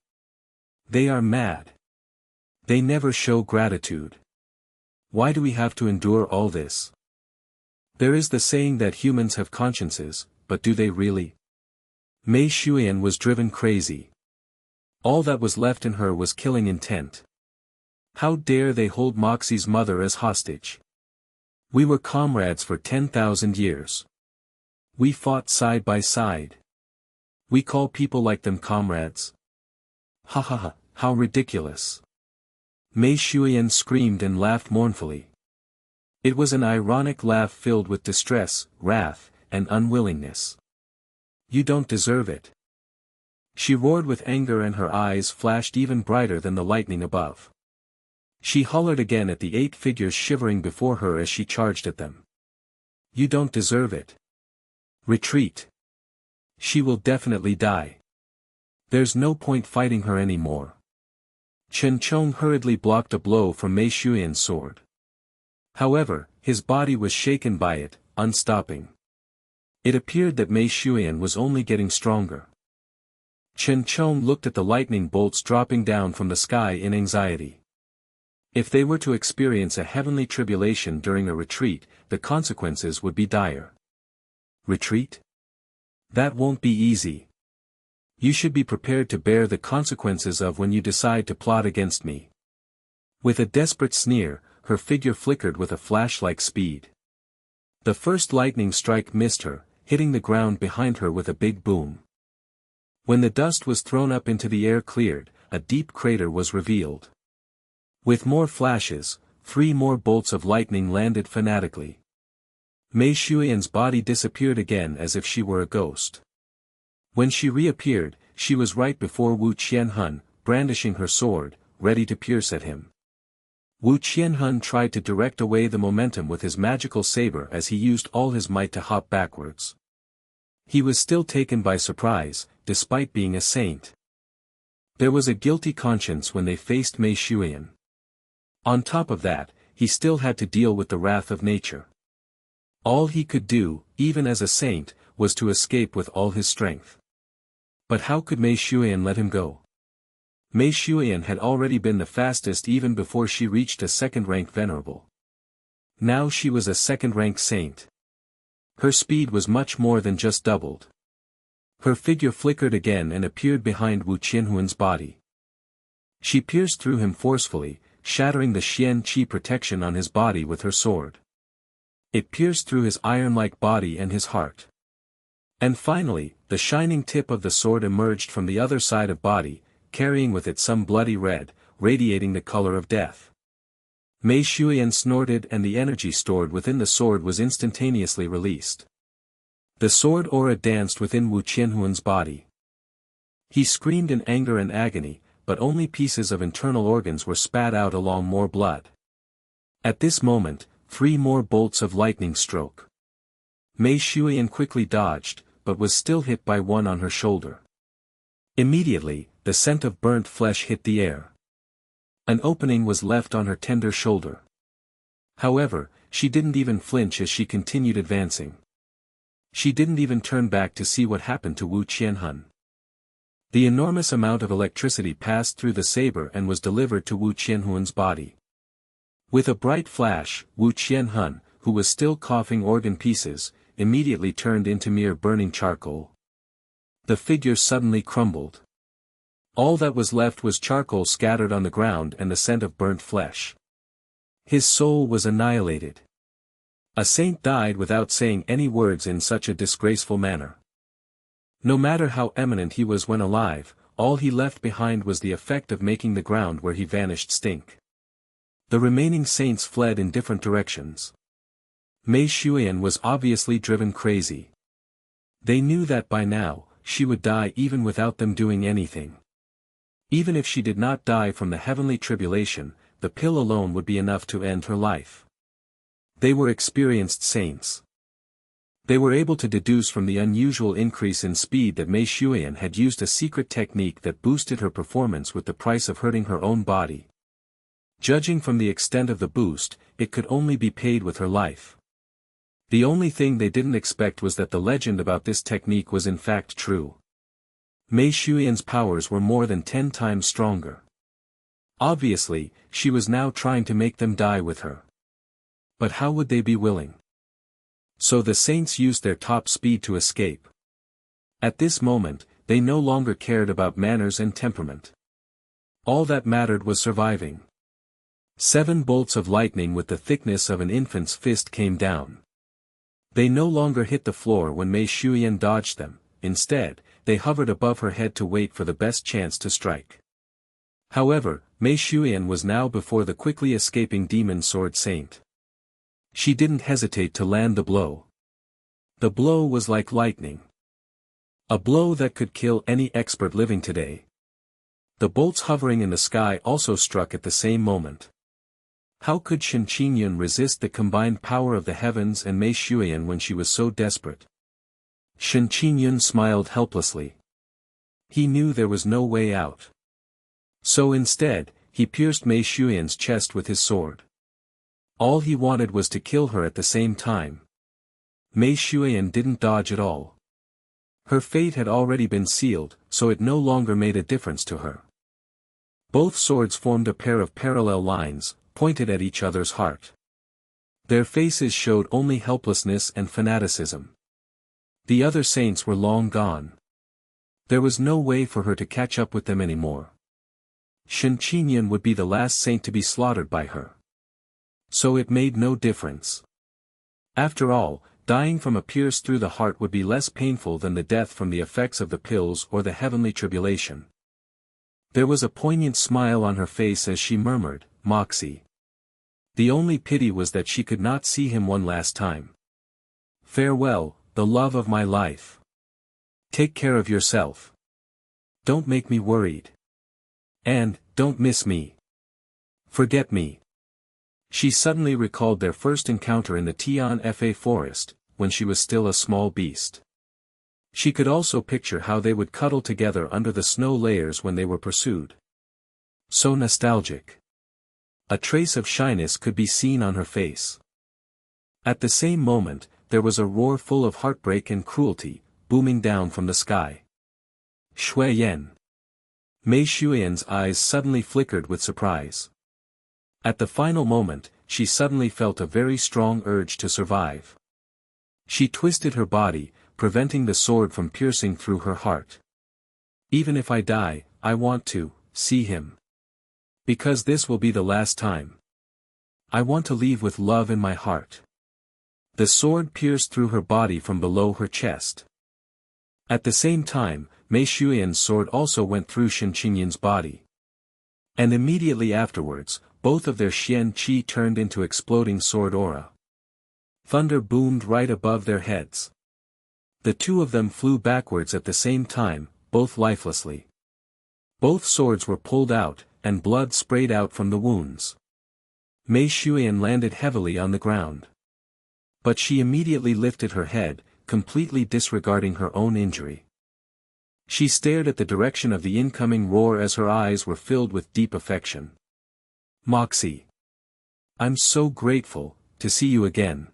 They are mad. They never show gratitude. Why do we have to endure all this? There is the saying that humans have consciences, but do they really? Mei Shuiyan was driven crazy. All that was left in her was killing intent. How dare they hold Moxie's mother as hostage? We were comrades for 10,000 years. We fought side by side. We call people like them comrades? Ha ha ha, how ridiculous. Mei Shuiyan screamed and laughed mournfully. It was an ironic laugh filled with distress, wrath, and unwillingness. You don't deserve it. She roared with anger and her eyes flashed even brighter than the lightning above. She hollered again at the 8 figures shivering before her as she charged at them. You don't deserve it. Retreat. She will definitely die. There's no point fighting her anymore. Chen Chong hurriedly blocked a blow from Mei Shuiyan's sword. However, his body was shaken by it, unstopping. It appeared that Mei Shuiyan was only getting stronger. Chen Chong looked at the lightning bolts dropping down from the sky in anxiety. If they were to experience a heavenly tribulation during a retreat, the consequences would be dire. Retreat? That won't be easy. You should be prepared to bear the consequences of when you decide to plot against me. With a desperate sneer, her figure flickered with a flash-like speed. The first lightning strike missed her, hitting the ground behind her with a big boom. When the dust was thrown up into the air cleared, a deep crater was revealed. With more flashes, 3 more bolts of lightning landed fanatically. Mei Shuiyan's body disappeared again as if she were a ghost. When she reappeared, she was right before Wu Qianhun, brandishing her sword, ready to pierce at him. Wu Qianhun tried to direct away the momentum with his magical saber as he used all his might to hop backwards. He was still taken by surprise, despite being a saint. There was a guilty conscience when they faced Mei Shuiyan. On top of that, he still had to deal with the wrath of nature. All he could do, even as a saint, was to escape with all his strength. But how could Mei Shuiyan let him go? Mei Shuiyan had already been the fastest even before she reached a 2nd-rank venerable. Now she was a 2nd-rank saint. Her speed was much more than just doubled. Her figure flickered again and appeared behind Wu Qianhuan's body. She pierced through him forcefully, shattering the Xian Qi protection on his body with her sword. It pierced through his iron-like body and his heart. And finally, the shining tip of the sword emerged from the other side of body, carrying with it some bloody red, radiating the color of death. Mei Shuiyan snorted and the energy stored within the sword was instantaneously released. The sword aura danced within Wu Qianhuan's body. He screamed in anger and agony, but only pieces of internal organs were spat out along more blood. At this moment, 3 more bolts of lightning stroke. Mei Xuyan quickly dodged, but was still hit by one on her shoulder. Immediately, the scent of burnt flesh hit the air. An opening was left on her tender shoulder. However, she didn't even flinch as she continued advancing. She didn't even turn back to see what happened to Wu Qianhun. The enormous amount of electricity passed through the saber and was delivered to Wu Qianhun's body. With a bright flash, Wu Qianhun, who was still coughing organ pieces, immediately turned into mere burning charcoal. The figure suddenly crumbled. All that was left was charcoal scattered on the ground and the scent of burnt flesh. His soul was annihilated. A saint died without saying any words in such a disgraceful manner. No matter how eminent he was when alive, all he left behind was the effect of making the ground where he vanished stink. The remaining saints fled in different directions. Mei Xuyan was obviously driven crazy. They knew that by now, she would die even without them doing anything. Even if she did not die from the heavenly tribulation, the pill alone would be enough to end her life. They were experienced saints. They were able to deduce from the unusual increase in speed that Mei Xuyan had used a secret technique that boosted her performance with the price of hurting her own body. Judging from the extent of the boost, it could only be paid with her life. The only thing they didn't expect was that the legend about this technique was in fact true. Mei Xuyan's powers were more than 10 times stronger. Obviously, she was now trying to make them die with her. But how would they be willing? So the saints used their top speed to escape. At this moment, they no longer cared about manners and temperament. All that mattered was surviving. 7 bolts of lightning with the thickness of an infant's fist came down. They no longer hit the floor when Mei Xuyan dodged them, instead, they hovered above her head to wait for the best chance to strike. However, Mei Xuyan was now before the quickly escaping demon sword saint. She didn't hesitate to land the blow. The blow was like lightning. A blow that could kill any expert living today. The bolts hovering in the sky also struck at the same moment. How could Shen Qingyun resist the combined power of the heavens and Mei Xuyan when she was so desperate? Shen Qingyun smiled helplessly. He knew there was no way out. So instead, he pierced Mei Xuyan's chest with his sword. All he wanted was to kill her at the same time. Mei Xuyan didn't dodge at all. Her fate had already been sealed, so it no longer made a difference to her. Both swords formed a pair of parallel lines, pointed at each other's heart. Their faces showed only helplessness and fanaticism. The other saints were long gone. There was no way for her to catch up with them anymore. Shen Qingyun would be the last saint to be slaughtered by her. So it made no difference. After all, dying from a pierce through the heart would be less painful than the death from the effects of the pills or the heavenly tribulation. There was a poignant smile on her face as she murmured, "Moxie." The only pity was that she could not see him one last time. "Farewell, the love of my life. Take care of yourself. Don't make me worried. And, don't miss me. Forget me." She suddenly recalled their first encounter in the Tian Fa forest, when she was still a small beast. She could also picture how they would cuddle together under the snow layers when they were pursued. So nostalgic. A trace of shyness could be seen on her face. At the same moment, there was a roar full of heartbreak and cruelty, booming down from the sky. Shui Yen. Mei Xuyan's eyes suddenly flickered with surprise. At the final moment, she suddenly felt a very strong urge to survive. She twisted her body, preventing the sword from piercing through her heart. "Even if I die, I want to see him. Because this will be the last time. I want to leave with love in my heart." The sword pierced through her body from below her chest. At the same time, Mei Xuyan's sword also went through Shen Qingyun's body. And immediately afterwards, both of their Xian Qi turned into exploding sword aura. Thunder boomed right above their heads. The two of them flew backwards at the same time, both lifelessly. Both swords were pulled out, and blood sprayed out from the wounds. Mei Xuan landed heavily on the ground. But she immediately lifted her head, completely disregarding her own injury. She stared at the direction of the incoming roar as her eyes were filled with deep affection. Moxie. I'm so grateful to see you again.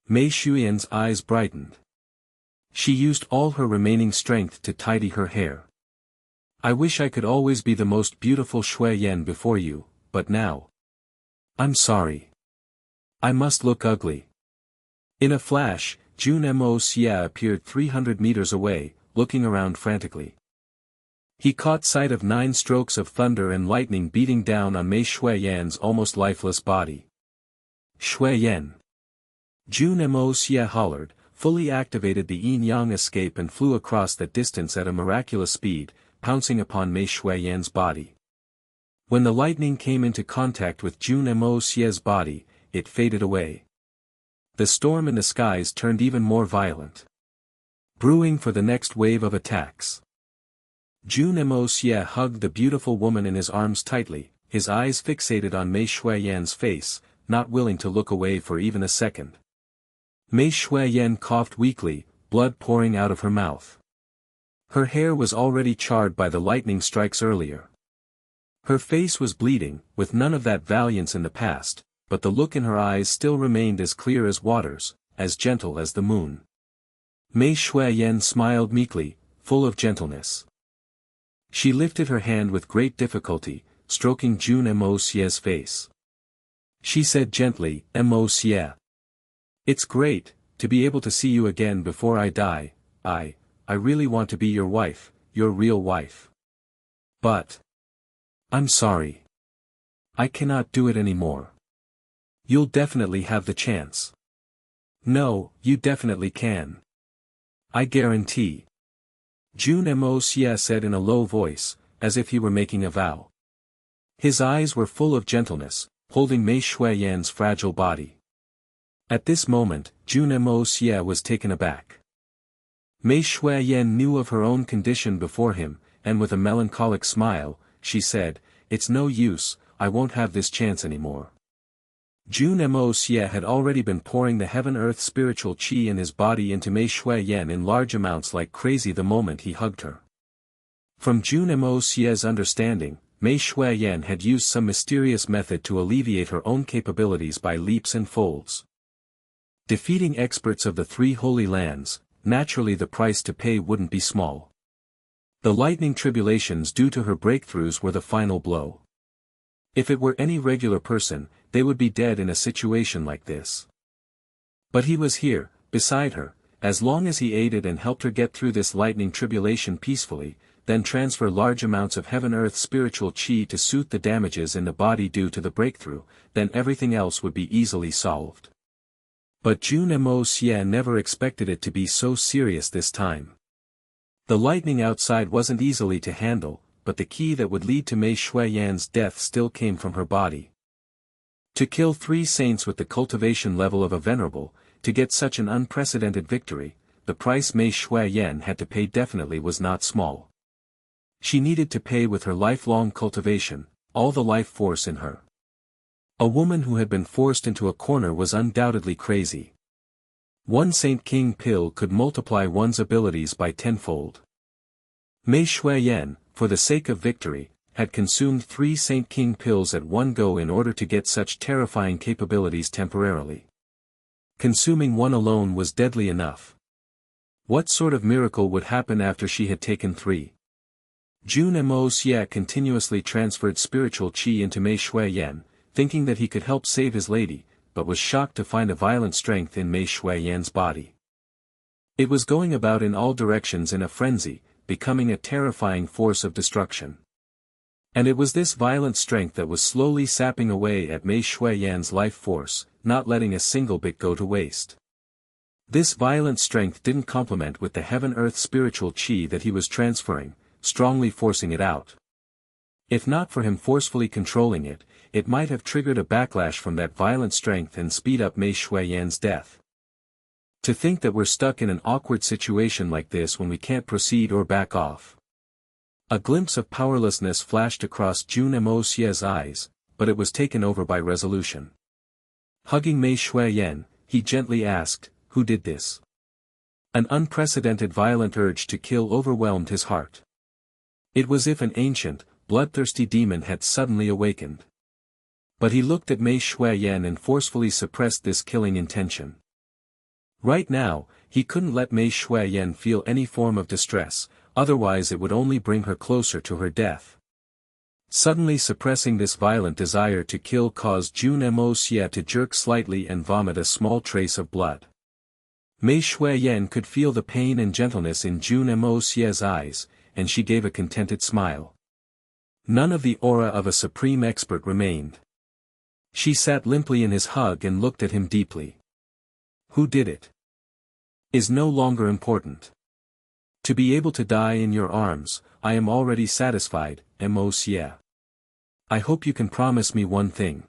Mei Xuan's eyes brightened. She used all her remaining strength to tidy her hair. I wish I could always be the most beautiful Shui Yan before you, but now. I'm sorry. I must look ugly. In a flash, Jun Moxie appeared 300 meters away, looking around frantically. He caught sight of 9 strokes of thunder and lightning beating down on Mei Xuan's almost lifeless body. Shui Yan. Jun Moxie hollered, fully activated the yin-yang escape and flew across that distance at a miraculous speed, pouncing upon Mei Xuan's body. When the lightning came into contact with Jun Moxie's body, it faded away. The storm in the skies turned even more violent, brewing for the next wave of attacks. Jun Moxie hugged the beautiful woman in his arms tightly, his eyes fixated on Mei Xuan's face, not willing to look away for even a second. Mei Xuan coughed weakly, blood pouring out of her mouth. Her hair was already charred by the lightning strikes earlier. Her face was bleeding, with none of that valiance in the past, but the look in her eyes still remained as clear as waters, as gentle as the moon. Mei Xuan smiled meekly, full of gentleness. She lifted her hand with great difficulty, stroking Jun Moxie's face. She said gently, Moxie. It's great, to be able to see you again before I die. I really want to be your wife, your real wife. But I'm sorry. I cannot do it anymore. You'll definitely have the chance. No, you definitely can. I guarantee. Jun Moxie said in a low voice, as if he were making a vow. His eyes were full of gentleness, holding Mei Xuan's fragile body. At this moment, Jun Moxie was taken aback. Mei Xuan knew of her own condition before him, and with a melancholic smile, she said, It's no use, I won't have this chance anymore. Jun Moxie had already been pouring the heaven-earth spiritual qi in his body into Mei Xuan in large amounts like crazy the moment he hugged her. From Jun Moxie's understanding, Mei Xuan had used some mysterious method to alleviate her own capabilities by leaps and folds. Defeating experts of the 3 holy lands, naturally the price to pay wouldn't be small. The lightning tribulations due to her breakthroughs were the final blow. If it were any regular person, they would be dead in a situation like this. But he was here, beside her, as long as he aided and helped her get through this lightning tribulation peacefully, then transfer large amounts of heaven-earth spiritual qi to suit the damages in the body due to the breakthrough, then everything else would be easily solved. But Jun Moxie never expected it to be so serious this time. The lightning outside wasn't easily to handle, but the key that would lead to Mei Xuan's death still came from her body. To kill 3 saints with the cultivation level of a venerable, to get such an unprecedented victory, the price Mei Xuan had to pay definitely was not small. She needed to pay with her lifelong cultivation, all the life force in her. A woman who had been forced into a corner was undoubtedly crazy. 1 Saint King pill could multiply one's abilities by 10-fold. Mei Xuan, for the sake of victory, had consumed 3 Saint King pills at one go in order to get such terrifying capabilities temporarily. Consuming one alone was deadly enough. What sort of miracle would happen after she had taken 3? Jun Moxie continuously transferred spiritual qi into Mei Xuan, thinking that he could help save his lady, but was shocked to find a violent strength in Mei Xuan's body. It was going about in all directions in a frenzy, becoming a terrifying force of destruction. And it was this violent strength that was slowly sapping away at Mei Xuan's life force, not letting a single bit go to waste. This violent strength didn't complement with the heaven-earth spiritual qi that he was transferring, strongly forcing it out. If not for him forcefully controlling it, it might have triggered a backlash from that violent strength and speed up Mei Xuan's death. To think that we're stuck in an awkward situation like this when we can't proceed or back off. A glimpse of powerlessness flashed across Jun Moxie's eyes, but it was taken over by resolution. Hugging Mei Shuiyan, he gently asked, "Who did this?" An unprecedented violent urge to kill overwhelmed his heart. It was as if an ancient, bloodthirsty demon had suddenly awakened. But he looked at Mei Shuiyan and forcefully suppressed this killing intention. Right now, he couldn't let Mei Shuiyan feel any form of distress, otherwise it would only bring her closer to her death. Suddenly suppressing this violent desire to kill caused Jun Moxie to jerk slightly and vomit a small trace of blood. Mei Shuiyan could feel the pain and gentleness in Jun Moxie's eyes, and she gave a contented smile. None of the aura of a supreme expert remained. She sat limply in his hug and looked at him deeply. "Who did it? Is no longer important. To be able to die in your arms, I am already satisfied, Moxie. I hope you can promise me one thing."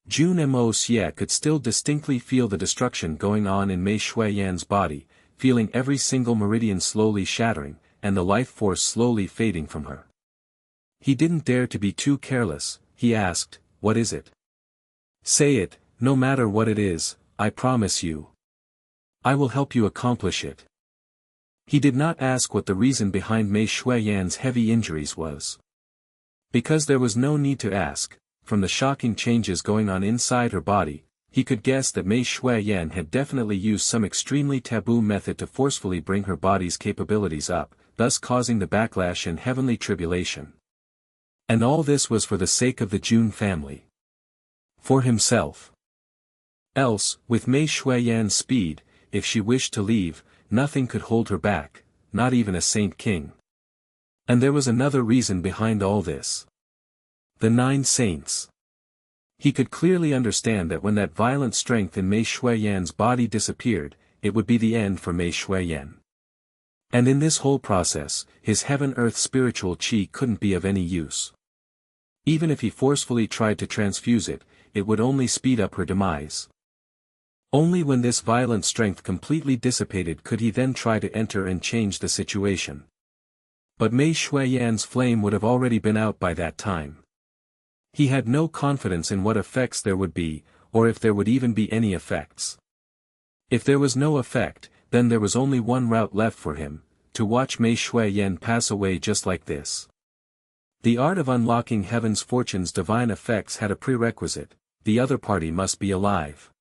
Jun Moxie could still distinctly feel the destruction going on in Mei Shuiyan's body, feeling every single meridian slowly shattering, and the life force slowly fading from her. He didn't dare to be too careless. He asked, "What is it? Say it, no matter what it is, I promise you. I will help you accomplish it." He did not ask what the reason behind Mei Shuiyan's heavy injuries was. Because there was no need to ask, from the shocking changes going on inside her body, he could guess that Mei Shuiyan had definitely used some extremely taboo method to forcefully bring her body's capabilities up, thus causing the backlash and heavenly tribulation. And all this was for the sake of the Jun family. For himself. Else, with Mei Shuiyan's speed, if she wished to leave, nothing could hold her back, not even a Saint King. And there was another reason behind all this. The 9 saints. He could clearly understand that when that violent strength in Mei Shuiyan's body disappeared, it would be the end for Mei Shuiyan. And in this whole process, his heaven-earth spiritual chi couldn't be of any use. Even if he forcefully tried to transfuse it, it would only speed up her demise. Only when this violent strength completely dissipated could he then try to enter and change the situation. But Mei Shuiyan's flame would have already been out by that time. He had no confidence in what effects there would be, or if there would even be any effects. If there was no effect, then there was only one route left for him, to watch Mei Shuiyan pass away just like this. The art of unlocking heaven's fortune's divine effects had a prerequisite: the other party must be alive.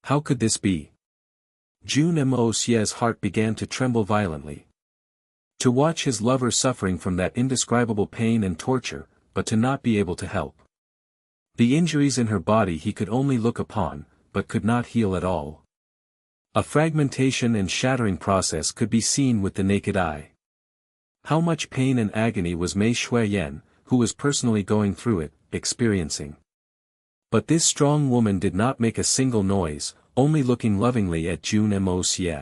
How could this be? Jun Moxie's heart began to tremble violently. To watch his lover suffering from that indescribable pain and torture, but to not be able to help. The injuries in her body he could only look upon, but could not heal at all. A fragmentation and shattering process could be seen with the naked eye. How much pain and agony was Mei Shuiyan, who was personally going through it, experiencing? But this strong woman did not make a single noise, only looking lovingly at Jun Moxie.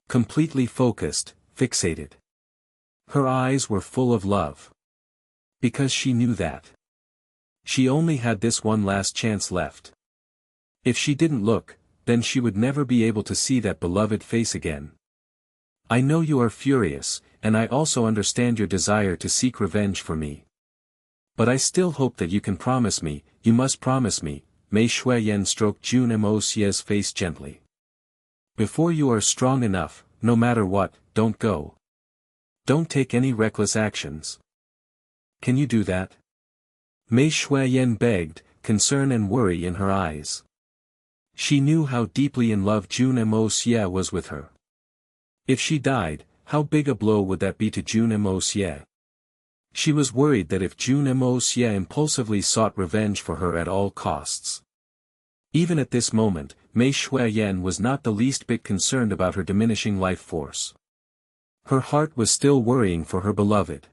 Completely focused, fixated. Her eyes were full of love. Because she knew that she only had this one last chance left. If she didn't look, then she would never be able to see that beloved face again. "I know you are furious, and I also understand your desire to seek revenge for me. But I still hope that you can promise me, you must promise me." Mei Shuiyan stroked Jun Moxie's face gently. "Before you are strong enough, no matter what, don't go. Don't take any reckless actions. Can you do that?" Mei Shuiyan begged, concern and worry in her eyes. She knew how deeply in love Jun Moxie was with her. If she died, how big a blow would that be to Jun Moxie? She was worried that if Jun Moxie impulsively sought revenge for her at all costs. Even at this moment, Mei Shuiyan was not the least bit concerned about her diminishing life force. Her heart was still worrying for her beloved.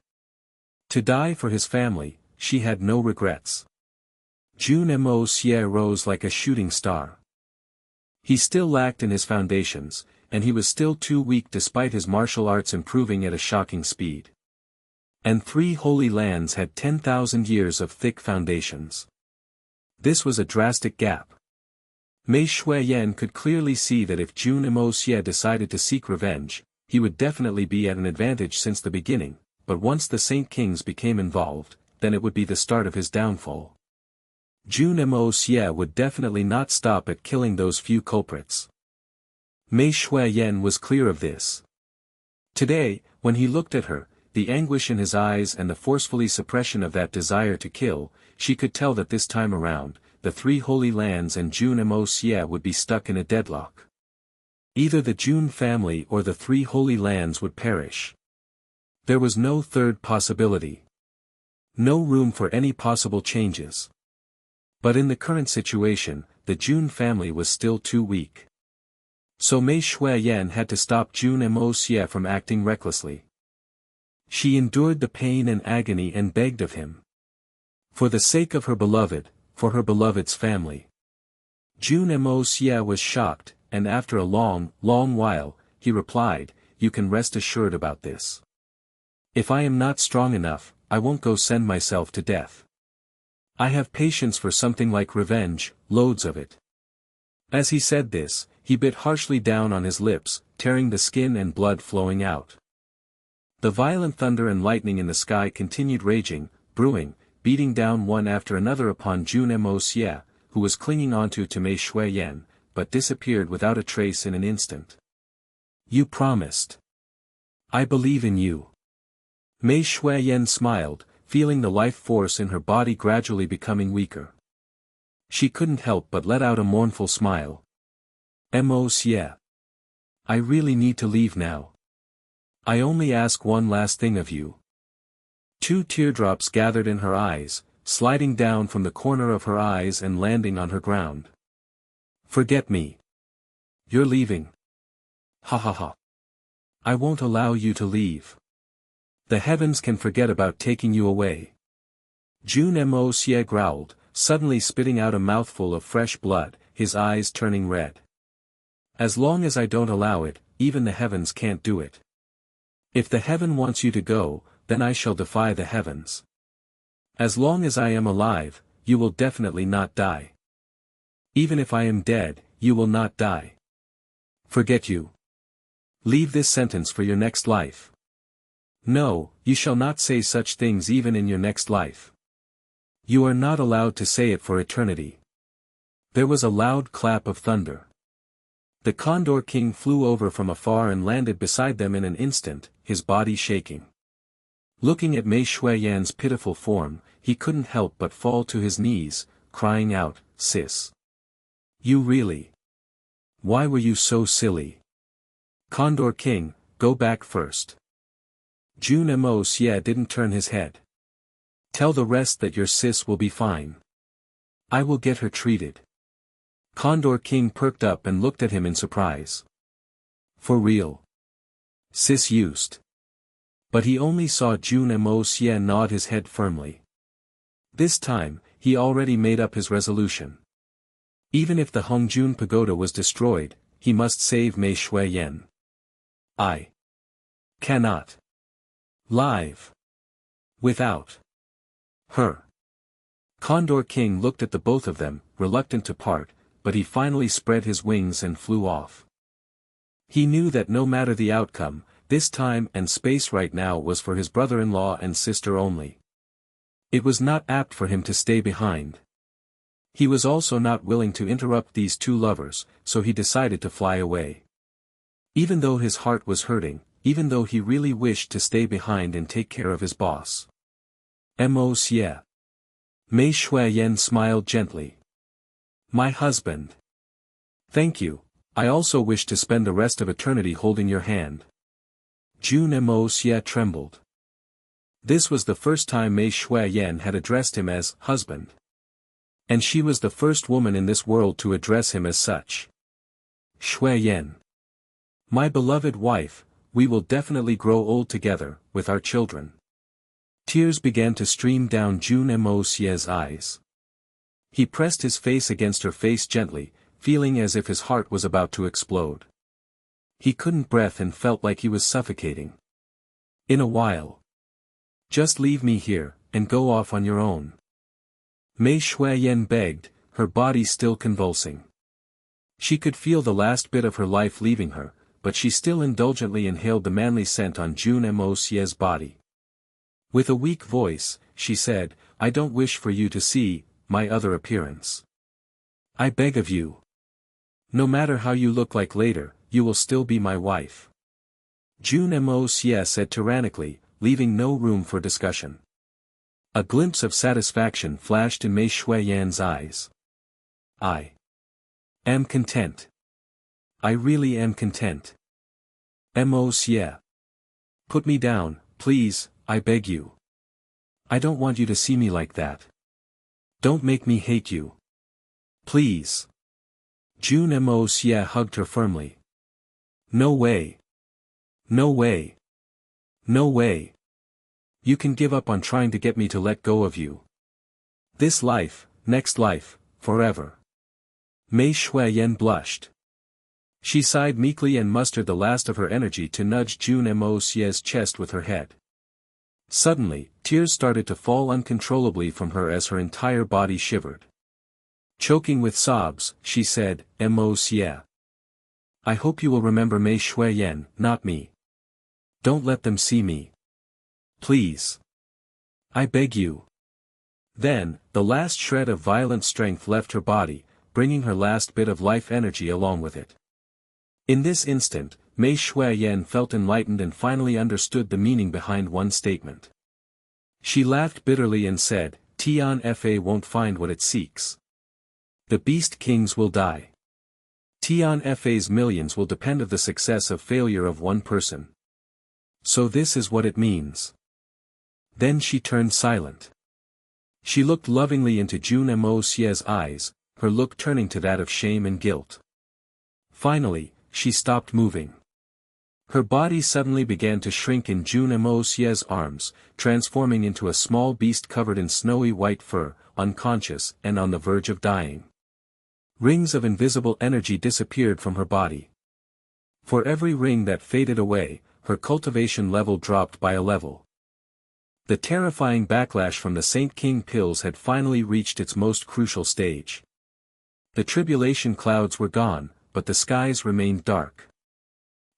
To die for his family, she had no regrets. Jun Moxie rose like a shooting star. He still lacked in his foundations, and he was still too weak despite his martial arts improving at a shocking speed. And 3 holy lands had 10,000 years of thick foundations. This was a drastic gap. Mei Shuiyan could clearly see that if Jun Moxie decided to seek revenge, he would definitely be at an advantage since the beginning, but once the Saint Kings became involved, then it would be the start of his downfall. Jun Moxie would definitely not stop at killing those few culprits. Mei Shuiyan was clear of this. Today, when he looked at her, the anguish in his eyes and the forcefully suppression of that desire to kill, she could tell that this time around, the three holy lands and Jun Moxie would be stuck in a deadlock. Either the Jun family or the three holy lands would perish. There was no third possibility. No room for any possible changes. But in the current situation, the Jun family was still too weak. So Mei Shuiyan had to stop Jun Moxie from acting recklessly. She endured the pain and agony and begged of him. For the sake of her beloved, for her beloved's family. Jun Moxie was shocked, and after a long while, he replied, "You can rest assured about this. If I am not strong enough, I won't go send myself to death. I have patience for something like revenge, loads of it." As he said this, he bit harshly down on his lips, tearing the skin and blood flowing out. The violent thunder and lightning in the sky continued raging, brewing, beating down one after another upon Jun Moxie, who was clinging onto to Mei Shuiyan, but disappeared without a trace in an instant. "You promised. I believe in you." Mei Shuiyan smiled, feeling the life force in her body gradually becoming weaker. She couldn't help but let out a mournful smile. "Moxie. I really need to leave now. I only ask one last thing of you." 2 teardrops gathered in her eyes, sliding down from the corner of her eyes and landing on her ground. "Forget me. You're leaving. Ha ha ha. I won't allow you to leave. The heavens can forget about taking you away." Jun Moxie growled, suddenly spitting out a mouthful of fresh blood, his eyes turning red. "As long as I don't allow it, even the heavens can't do it. If the heaven wants you to go, then I shall defy the heavens. As long as I am alive, you will definitely not die. Even if I am dead, you will not die. Forget you. Leave this sentence for your next life. No, you shall not say such things even in your next life. You are not allowed to say it for eternity." There was a loud clap of thunder. The Condor King flew over from afar and landed beside them in an instant, his body shaking. Looking at Mei Shuiyan's pitiful form, he couldn't help but fall to his knees, crying out, "Sis. You really. Why were you so silly? Condor King, go back first." Jun Moxie didn't turn his head. "Tell the rest that your sis will be fine. I will get her treated." Condor King perked up and looked at him in surprise. "For real? Sis used." But he only saw Jun Moxie nod his head firmly. This time, he already made up his resolution. Even if the Hongjun Pagoda was destroyed, he must save Mei Shuiyan. "I cannot live without her." Condor King looked at the both of them, reluctant to part, but he finally spread his wings and flew off. He knew that no matter the outcome, this time and space right now was for his brother-in-law and sister only. It was not apt for him to stay behind. He was also not willing to interrupt these two lovers, so he decided to fly away. Even though his heart was hurting, even though he really wished to stay behind and take care of his boss. Moxie. Mei Shuiyan smiled gently. "My husband. Thank you, I also wish to spend the rest of eternity holding your hand." Jun Moxie trembled. This was the first time Mei Shuiyan had addressed him as husband. And she was the first woman in this world to address him as such. "Shuiyan. My beloved wife, we will definitely grow old together, with our children." Tears began to stream down Jun Moxie's eyes. He pressed his face against her face gently, feeling as if his heart was about to explode. He couldn't breathe and felt like he was suffocating. "In a while. Just leave me here, and go off on your own." Mei Shuiyan begged, her body still convulsing. She could feel the last bit of her life leaving her, but she still indulgently inhaled the manly scent on Jun Moxie's body. With a weak voice, she said, I don't wish for you to see my other appearance. I beg of you. No matter how you look like later, you will still be my wife. Jun Moxie said tyrannically, leaving no room for discussion. A glimpse of satisfaction flashed in Mei Shuiyan's eyes. I am content. I really am content. Moxie. Put me down, please, I beg you. I don't want you to see me like that. Don't make me hate you. Please. Jun Moxie hugged her firmly. No way. No way. No way. You can give up on trying to get me to let go of you. This life, next life, forever. Mei Shuiyan blushed. She sighed meekly and mustered the last of her energy to nudge Jun Moxie's chest with her head. Suddenly, tears started to fall uncontrollably from her as her entire body shivered. Choking with sobs, she said, Moxie. I hope you will remember Mei Shuiyan, not me. Don't let them see me. Please. I beg you. Then, the last shred of violent strength left her body, bringing her last bit of life energy along with it. In this instant, Mei Shuiyan felt enlightened and finally understood the meaning behind one statement. She laughed bitterly and said, Tian Fa won't find what it seeks. The beast kings will die. Tian Fa's millions will depend on the success or failure of one person. So this is what it means. Then she turned silent. She looked lovingly into Jun Moxie's eyes, her look turning to that of shame and guilt. Finally, she stopped moving. Her body suddenly began to shrink in Jun Moxie's arms, transforming into a small beast covered in snowy white fur, unconscious and on the verge of dying. Rings of invisible energy disappeared from her body. For every ring that faded away, her cultivation level dropped by a level. The terrifying backlash from the Saint King pills had finally reached its most crucial stage. The tribulation clouds were gone, but the skies remained dark.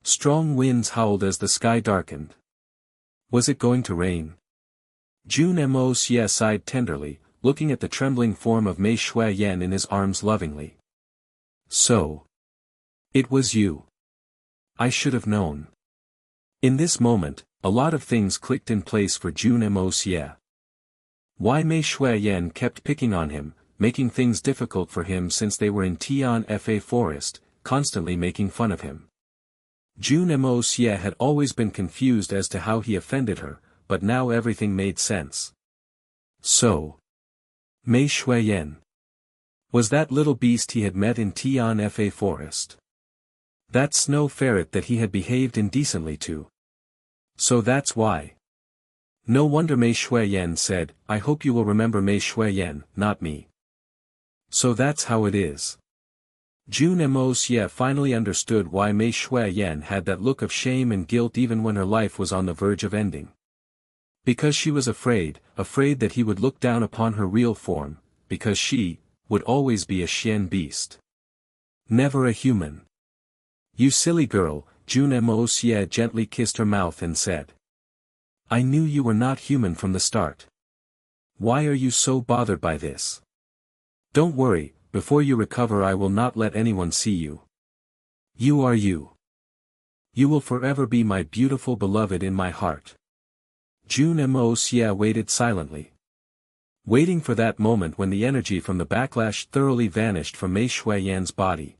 Strong winds howled as the sky darkened. Was it going to rain? Jun Moxie sighed tenderly, looking at the trembling form of Mei Shuiyan in his arms lovingly. So. It was you. I should have known. In this moment, a lot of things clicked in place for Jun Moxie. Why Mei Shuiyan kept picking on him, making things difficult for him since they were in Tian Fa forest, constantly making fun of him. Jun Moxie had always been confused as to how he offended her, but now everything made sense. So. Mei Shuiyan. Was that little beast he had met in Tian Fa forest. That snow ferret that he had behaved indecently to. So that's why. No wonder Mei Shuiyan said, I hope you will remember Mei Shuiyan, not me. So that's how it is. Jun Moxie finally understood why Mei Shuiyan had that look of shame and guilt even when her life was on the verge of ending. Because she was afraid that he would look down upon her real form, because she would always be a Xian beast. Never a human. You silly girl, Jun Moxie gently kissed her mouth and said. I knew you were not human from the start. Why are you so bothered by this? Don't worry, before you recover I will not let anyone see you. You are you. You will forever be my beautiful beloved in my heart. Jun Moxie waited silently. Waiting for that moment when the energy from the backlash thoroughly vanished from Mei Shuiyan's body.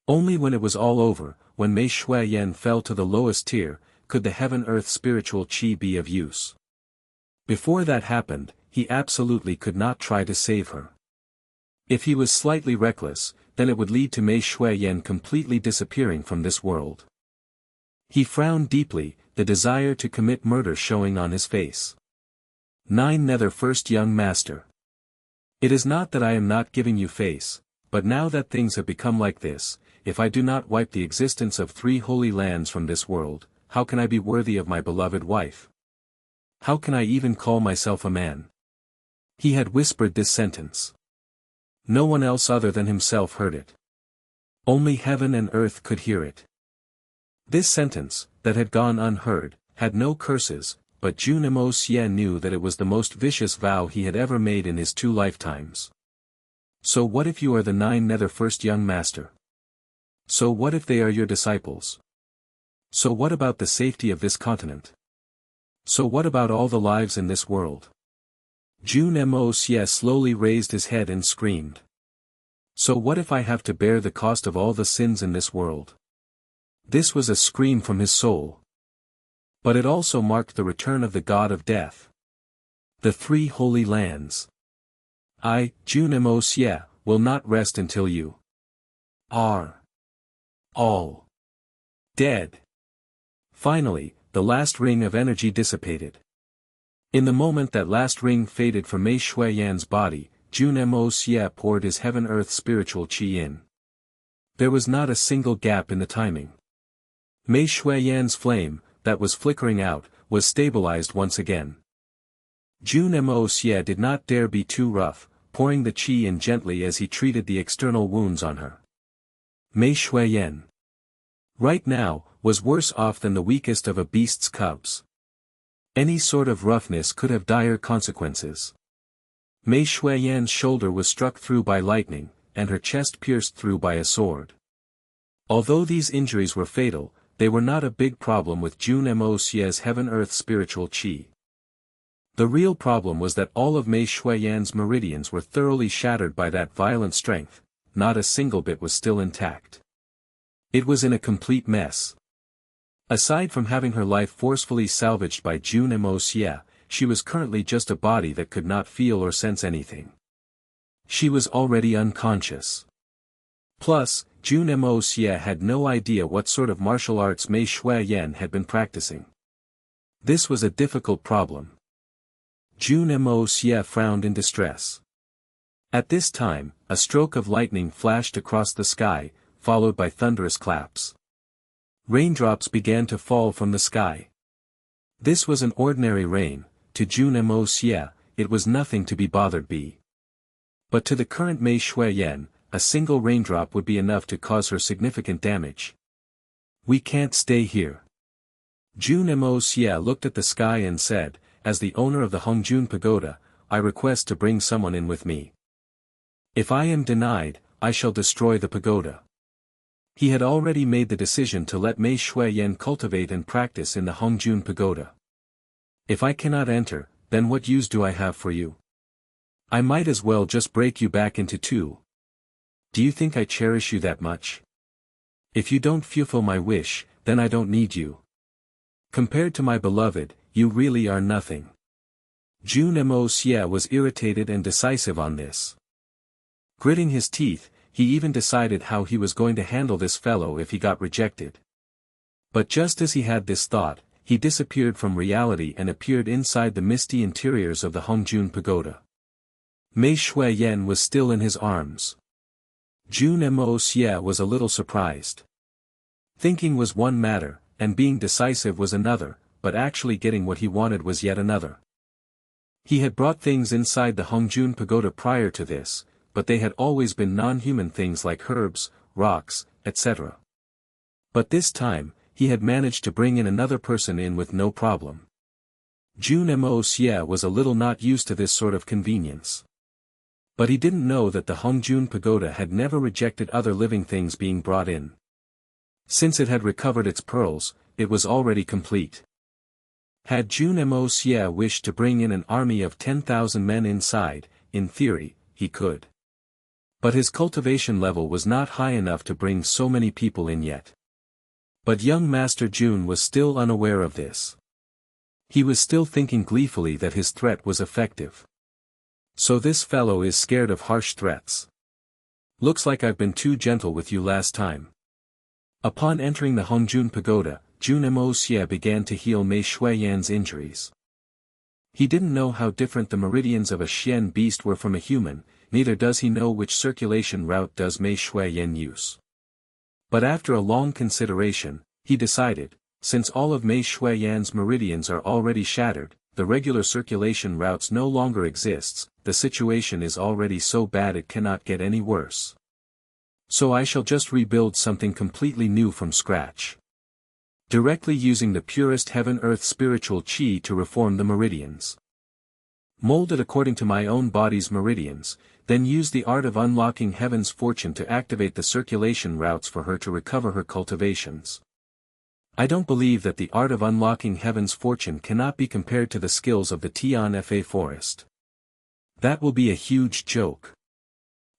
Only when it was all over, when Mei Shuiyan fell to the lowest tier, could the heaven-earth spiritual chi be of use. Before that happened, he absolutely could not try to save her. If he was slightly reckless, then it would lead to Mei Shuiyan completely disappearing from this world. He frowned deeply, the desire to commit murder showing on his face. 9 Nether First Young Master. It is not that I am not giving you face, but now that things have become like this, if I do not wipe the existence of 3 holy lands from this world, how can I be worthy of my beloved wife? How can I even call myself a man? He had whispered this sentence. No one else other than himself heard it. Only heaven and earth could hear it. This sentence, that had gone unheard, had no curses, but Jun Moxie knew that it was the most vicious vow he had ever made in his 2 lifetimes. So what if you are the 9 nether first young master? So what if they are your disciples? So what about the safety of this continent? So what about all the lives in this world? Jun Moxie slowly raised his head and screamed. So what if I have to bear the cost of all the sins in this world? This was a scream from his soul. But it also marked the return of the god of death. The 3 holy lands. I, Jun Moxie, will not rest until you are all dead. Finally, the last ring of energy dissipated. In the moment that last ring faded from Mei Shuiyan's body, Jun Moxie poured his heaven-earth spiritual qi in. There was not a single gap in the timing. Mei Shuiyan's flame, that was flickering out, was stabilized once again. Jun Moxie did not dare be too rough, pouring the qi in gently as he treated the external wounds on her. Mei Shuiyan, right now, was worse off than the weakest of a beast's cubs. Any sort of roughness could have dire consequences. Mei Shuiyan's shoulder was struck through by lightning, and her chest pierced through by a sword. Although these injuries were fatal, they were not a big problem with Jun Moxie's heaven-earth spiritual qi. The real problem was that all of Mei Shuiyan's meridians were thoroughly shattered by that violent strength, not a single bit was still intact. It was in a complete mess. Aside from having her life forcefully salvaged by Jun Moxie, she was currently just a body that could not feel or sense anything. She was already unconscious. Plus, Jun Moxie had no idea what sort of martial arts Mei Shuiyan had been practicing. This was a difficult problem. Jun Moxie frowned in distress. At this time, a stroke of lightning flashed across the sky, followed by thunderous claps. Raindrops began to fall from the sky. This was an ordinary rain. To Jun Moxie, it was nothing to be bothered by. But to the current Mei Shuiyan, a single raindrop would be enough to cause her significant damage. We can't stay here. Jun Moxie looked at the sky and said, as the owner of the Hongjun Pagoda, I request to bring someone in with me. If I am denied, I shall destroy the pagoda. He had already made the decision to let Mei Shuiyan cultivate and practice in the Hongjun Pagoda. If I cannot enter, then what use do I have for you? I might as well just break you back into 2. Do you think I cherish you that much? If you don't fulfill my wish, then I don't need you. Compared to my beloved, you really are nothing. Jun Moxie was irritated and decisive on this. Gritting his teeth, he even decided how he was going to handle this fellow if he got rejected. But just as he had this thought, he disappeared from reality and appeared inside the misty interiors of the Hongjun Pagoda. Mei Shuiyan was still in his arms. Jun Moxie was a little surprised. Thinking was one matter, and being decisive was another, but actually getting what he wanted was yet another. He had brought things inside the Hongjun Pagoda prior to this, but they had always been non-human things like herbs, rocks, etc. But this time, he had managed to bring in another person in with no problem. Jun Moxie was a little not used to this sort of convenience. But he didn't know that the Hongjun Pagoda had never rejected other living things being brought in. Since it had recovered its pearls, it was already complete. Had Jun Moxie wished to bring in an army of 10,000 men inside, in theory, he could. But his cultivation level was not high enough to bring so many people in yet. But young Master Jun was still unaware of this. He was still thinking gleefully that his threat was effective. So this fellow is scared of harsh threats. Looks like I've been too gentle with you last time. Upon entering the Hongjun Pagoda, Jun Moxie began to heal Mei Shuiyan's injuries. He didn't know how different the meridians of a Xian beast were from a human, neither does he know which circulation route does Mei Shuiyan use. But after a long consideration, he decided, since all of Mei Shuiyan's meridians are already shattered, the regular circulation routes no longer exists, the situation is already so bad it cannot get any worse. So I shall just rebuild something completely new from scratch. Directly using the purest heaven-earth spiritual chi to reform the meridians. Mold it according to my own body's meridians, then use the art of unlocking heaven's fortune to activate the circulation routes for her to recover her cultivations. I don't believe that the art of unlocking heaven's fortune cannot be compared to the skills of the Tianfa forest. That will be a huge joke.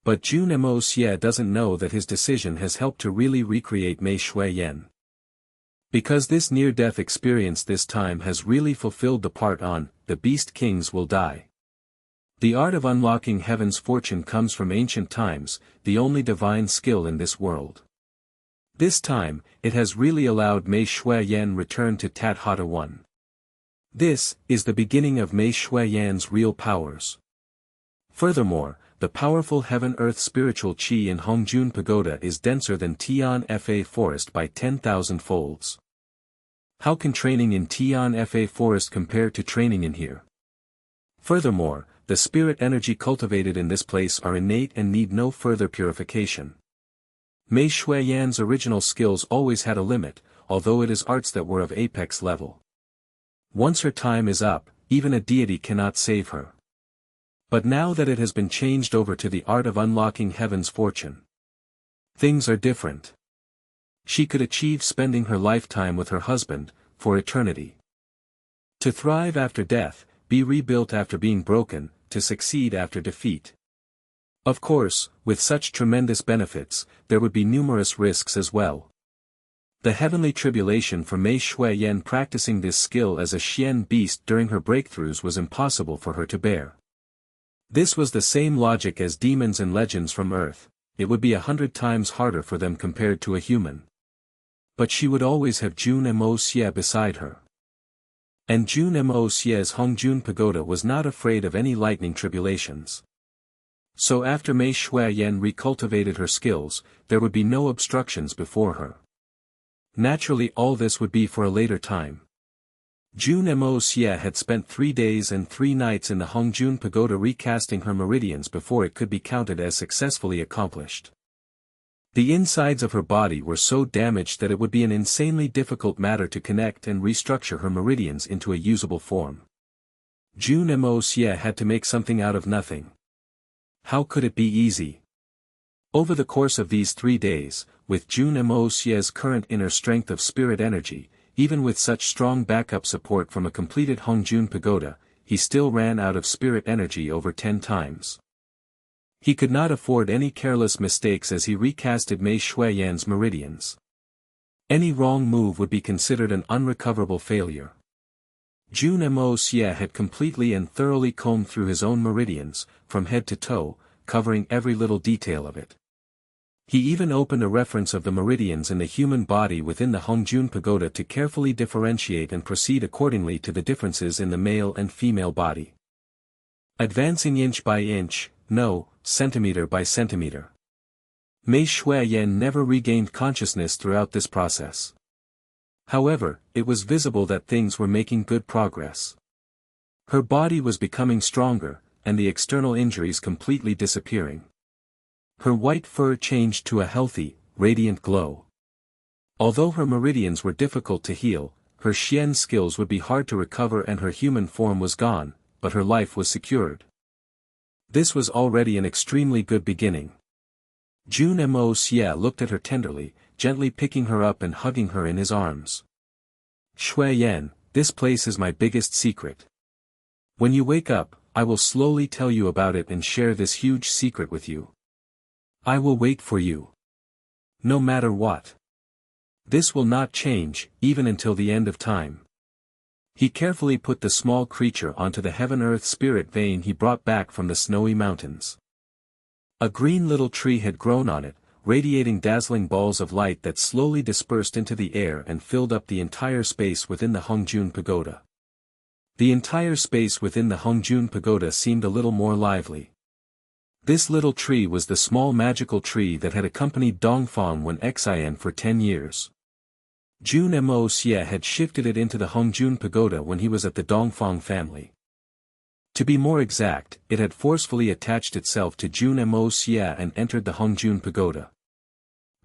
But Jun Moxie doesn't know that his decision has helped to really recreate Mei Shuiyan. Because this near-death experience this time has really fulfilled the part on, the Beast Kings will die. The art of unlocking heaven's fortune comes from ancient times, the only divine skill in this world. This time, it has really allowed Mei Shuiyan return to Tat Hata 1. This is the beginning of Mei Shuiyan's real powers. Furthermore, the powerful heaven-earth spiritual chi in Hongjun Pagoda is denser than Tianfa forest by 10,000 folds. How can training in Tianfa forest compare to training in here? Furthermore, the spirit energy cultivated in this place are innate and need no further purification. Mei Shuiyan's original skills always had a limit, although it is arts that were of apex level. Once her time is up, even a deity cannot save her. But now that it has been changed over to the art of unlocking heaven's fortune, things are different. She could achieve spending her lifetime with her husband, for eternity. To thrive after death, be rebuilt after being broken, to succeed after defeat. Of course, with such tremendous benefits, there would be numerous risks as well. The heavenly tribulation for Mei Shuiyan practicing this skill as a Xian beast during her breakthroughs was impossible for her to bear. This was the same logic as demons and legends from Earth, it would be 100 times harder for them compared to a human. But she would always have Jun Moxie beside her. And Jun Moxie's Hongjun Pagoda was not afraid of any lightning tribulations. So after Mei Shuiyan recultivated her skills, there would be no obstructions before her. Naturally all this would be for a later time. Jun Moxie had spent 3 days and 3 nights in the Hongjun Pagoda recasting her meridians before it could be counted as successfully accomplished. The insides of her body were so damaged that it would be an insanely difficult matter to connect and restructure her meridians into a usable form. Jun Moxie had to make something out of nothing. How could it be easy? Over the course of these 3 days, with Jun Moxie's current inner strength of spirit energy, even with such strong backup support from a completed Hongjun Pagoda, he still ran out of spirit energy over 10 times. He could not afford any careless mistakes as he recasted Mei Shuiyan's meridians. Any wrong move would be considered an unrecoverable failure. Jun Moxie had completely and thoroughly combed through his own meridians, from head to toe, covering every little detail of it. He even opened a reference of the meridians in the human body within the Hongjun Pagoda to carefully differentiate and proceed accordingly to the differences in the male and female body. Advancing inch by inch, no, centimeter by centimeter. Mei Shuiyan never regained consciousness throughout this process. However, it was visible that things were making good progress. Her body was becoming stronger, and the external injuries completely disappearing. Her white fur changed to a healthy, radiant glow. Although her meridians were difficult to heal, her Xian skills would be hard to recover and her human form was gone, but her life was secured. This was already an extremely good beginning. Jun Moxie looked at her tenderly, gently picking her up and hugging her in his arms. Shuiyan, this place is my biggest secret. When you wake up, I will slowly tell you about it and share this huge secret with you. I will wait for you. No matter what. This will not change, even until the end of time. He carefully put the small creature onto the heaven-earth spirit vein he brought back from the snowy mountains. A green little tree had grown on it, radiating dazzling balls of light that slowly dispersed into the air and filled up the entire space within the Hongjun Pagoda. The entire space within the Hongjun Pagoda seemed a little more lively. This little tree was the small magical tree that had accompanied Dongfang when exiled for 10 years. Jun Moxie had shifted it into the Hongjun Pagoda when he was at the Dongfang family. To be more exact, it had forcefully attached itself to Jun Moxie and entered the Hongjun Pagoda.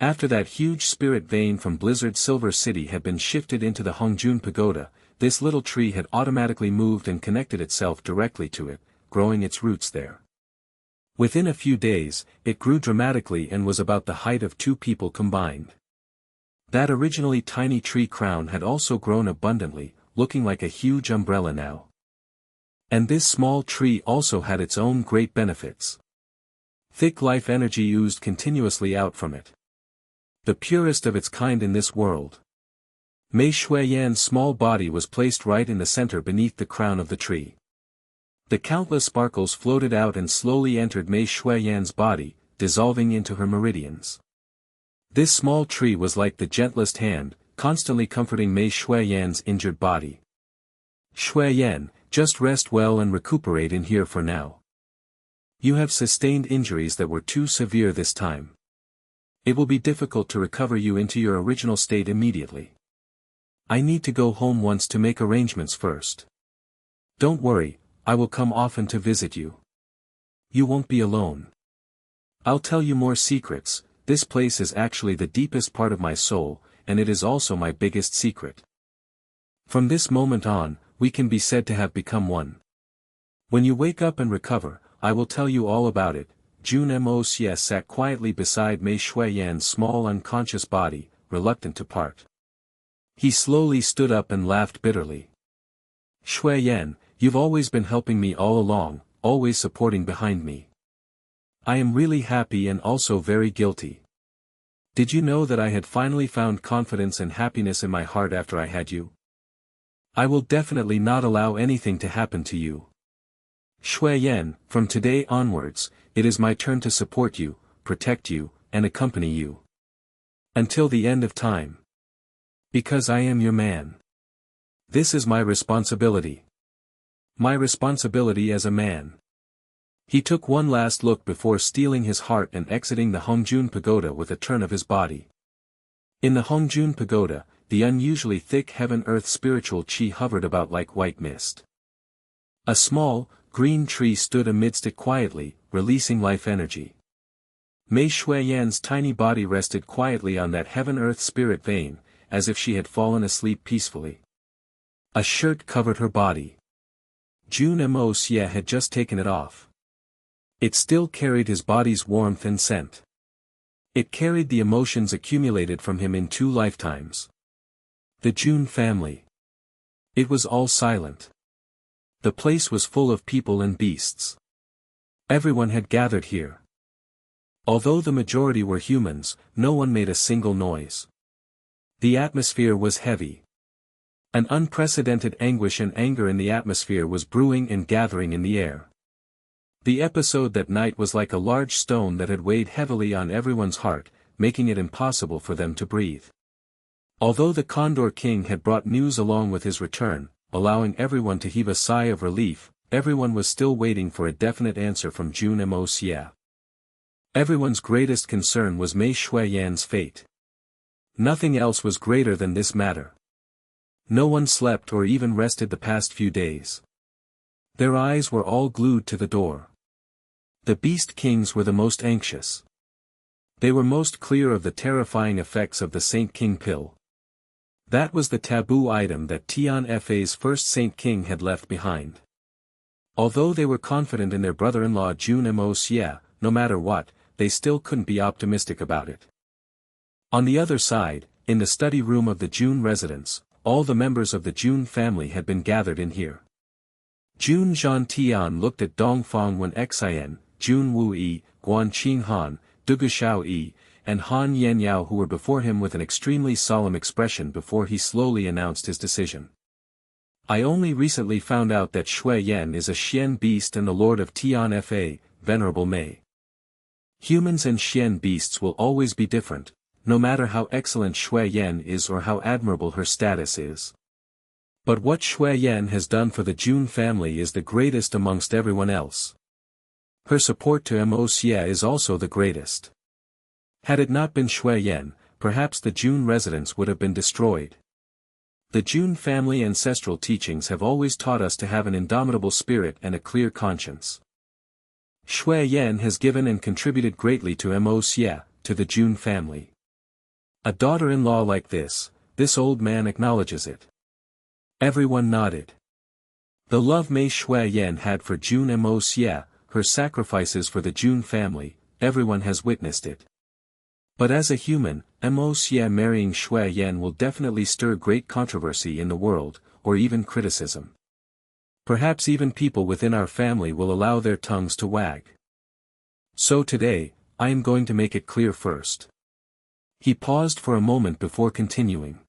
After that huge spirit vein from Blizzard Silver City had been shifted into the Hongjun Pagoda, this little tree had automatically moved and connected itself directly to it, growing its roots there. Within a few days, it grew dramatically and was about the height of two people combined. That originally tiny tree crown had also grown abundantly, looking like a huge umbrella now. And this small tree also had its own great benefits. Thick life energy oozed continuously out from it. The purest of its kind in this world. Mei Shuiyan's small body was placed right in the center beneath the crown of the tree. The countless sparkles floated out and slowly entered Mei Shuiyan's body, dissolving into her meridians. This small tree was like the gentlest hand, constantly comforting Mei Shuiyan's injured body. Shuiyan, just rest well and recuperate in here for now. You have sustained injuries that were too severe this time. It will be difficult to recover you into your original state immediately. I need to go home once to make arrangements first. Don't worry, I will come often to visit you. You won't be alone. I'll tell you more secrets. This place is actually the deepest part of my soul, and it is also my biggest secret. From this moment on, we can be said to have become one. When you wake up and recover, I will tell you all about it. Jun Moxie sat quietly beside Mei Shuiyan's small unconscious body, reluctant to part. He slowly stood up and laughed bitterly. Shuiyan, you've always been helping me all along, always supporting behind me. I am really happy and also very guilty. Did you know that I had finally found confidence and happiness in my heart after I had you? I will definitely not allow anything to happen to you. Shuiyan, from today onwards, it is my turn to support you, protect you, and accompany you. Until the end of time. Because I am your man. This is my responsibility. My responsibility as a man. He took one last look before steeling his heart and exiting the Hongjun Pagoda with a turn of his body. In the Hongjun Pagoda, the unusually thick heaven-earth spiritual chi hovered about like white mist. A small, green tree stood amidst it quietly, releasing life energy. Mei Shuiyan's tiny body rested quietly on that heaven-earth spirit vein, as if she had fallen asleep peacefully. A shirt covered her body. Jun Moxie had just taken it off. It still carried his body's warmth and scent. It carried the emotions accumulated from him in 2 lifetimes. The Jun family. It was all silent. The place was full of people and beasts. Everyone had gathered here. Although the majority were humans, no one made a single noise. The atmosphere was heavy. An unprecedented anguish and anger in the atmosphere was brewing and gathering in the air. The episode that night was like a large stone that had weighed heavily on everyone's heart, making it impossible for them to breathe. Although the Condor King had brought news along with his return, allowing everyone to heave a sigh of relief, everyone was still waiting for a definite answer from Jun Moxie. Everyone's greatest concern was Mei Shuiyan's fate. Nothing else was greater than this matter. No one slept or even rested the past few days. Their eyes were all glued to the door. The Beast Kings were the most anxious. They were most clear of the terrifying effects of the Saint King pill. That was the taboo item that Tian Fa's first Saint King had left behind. Although they were confident in their brother-in-law Jun Moxie, no matter what, they still couldn't be optimistic about it. On the other side, in the study room of the Jun residence, all the members of the Jun family had been gathered in here. Jun Zhantian looked at Dongfang Wen Xian, Jun Wuyi, Guan Qinghan, Dugushao Yi, and Han Yenyao who were before him with an extremely solemn expression before he slowly announced his decision. I only recently found out that Shuiyan is a Xian beast and the lord of Tian Fa, Venerable Mei. Humans and Xian beasts will always be different, no matter how excellent Shuiyan is or how admirable her status is. But what Shuiyan has done for the Jun family is the greatest amongst everyone else. Her support to Moxie is also the greatest. Had it not been Shuiyan, perhaps the Jun residence would have been destroyed. The Jun family ancestral teachings have always taught us to have an indomitable spirit and a clear conscience. Shuiyan has given and contributed greatly to Moxie, to the Jun family. A daughter-in-law like this old man acknowledges it. Everyone nodded. The love Mei Shuai-yen had for Jun Moxie, her sacrifices for the Jun family, everyone has witnessed it. But as a human, Moxie marrying Shuai-yen will definitely stir great controversy in the world, or even criticism. Perhaps even people within our family will allow their tongues to wag. So today, I am going to make it clear first. He paused for a moment before continuing.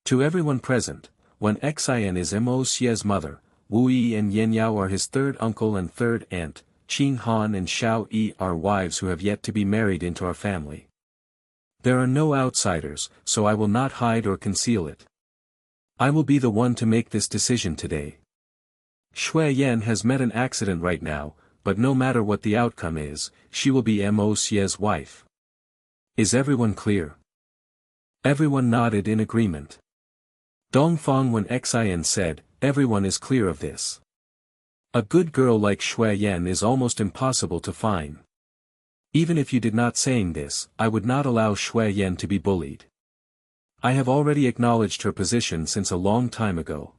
To everyone present, when Xin is Moxie's mother, Wu Yi and Yen Yao are his third uncle and third aunt, Qing Han and Xiao Yi are wives who have yet to be married into our family. There are no outsiders, so I will not hide or conceal it. I will be the one to make this decision today. Shuai-yen has met an accident right now, but no matter what the outcome is, she will be Moxie's wife. Is everyone clear? Everyone nodded in agreement. Dongfang when Xin said, everyone is clear of this. A good girl like Shuai-yen is almost impossible to find. Even if you did not saying this, I would not allow Shuai-yen to be bullied. I have already acknowledged her position since a long time ago.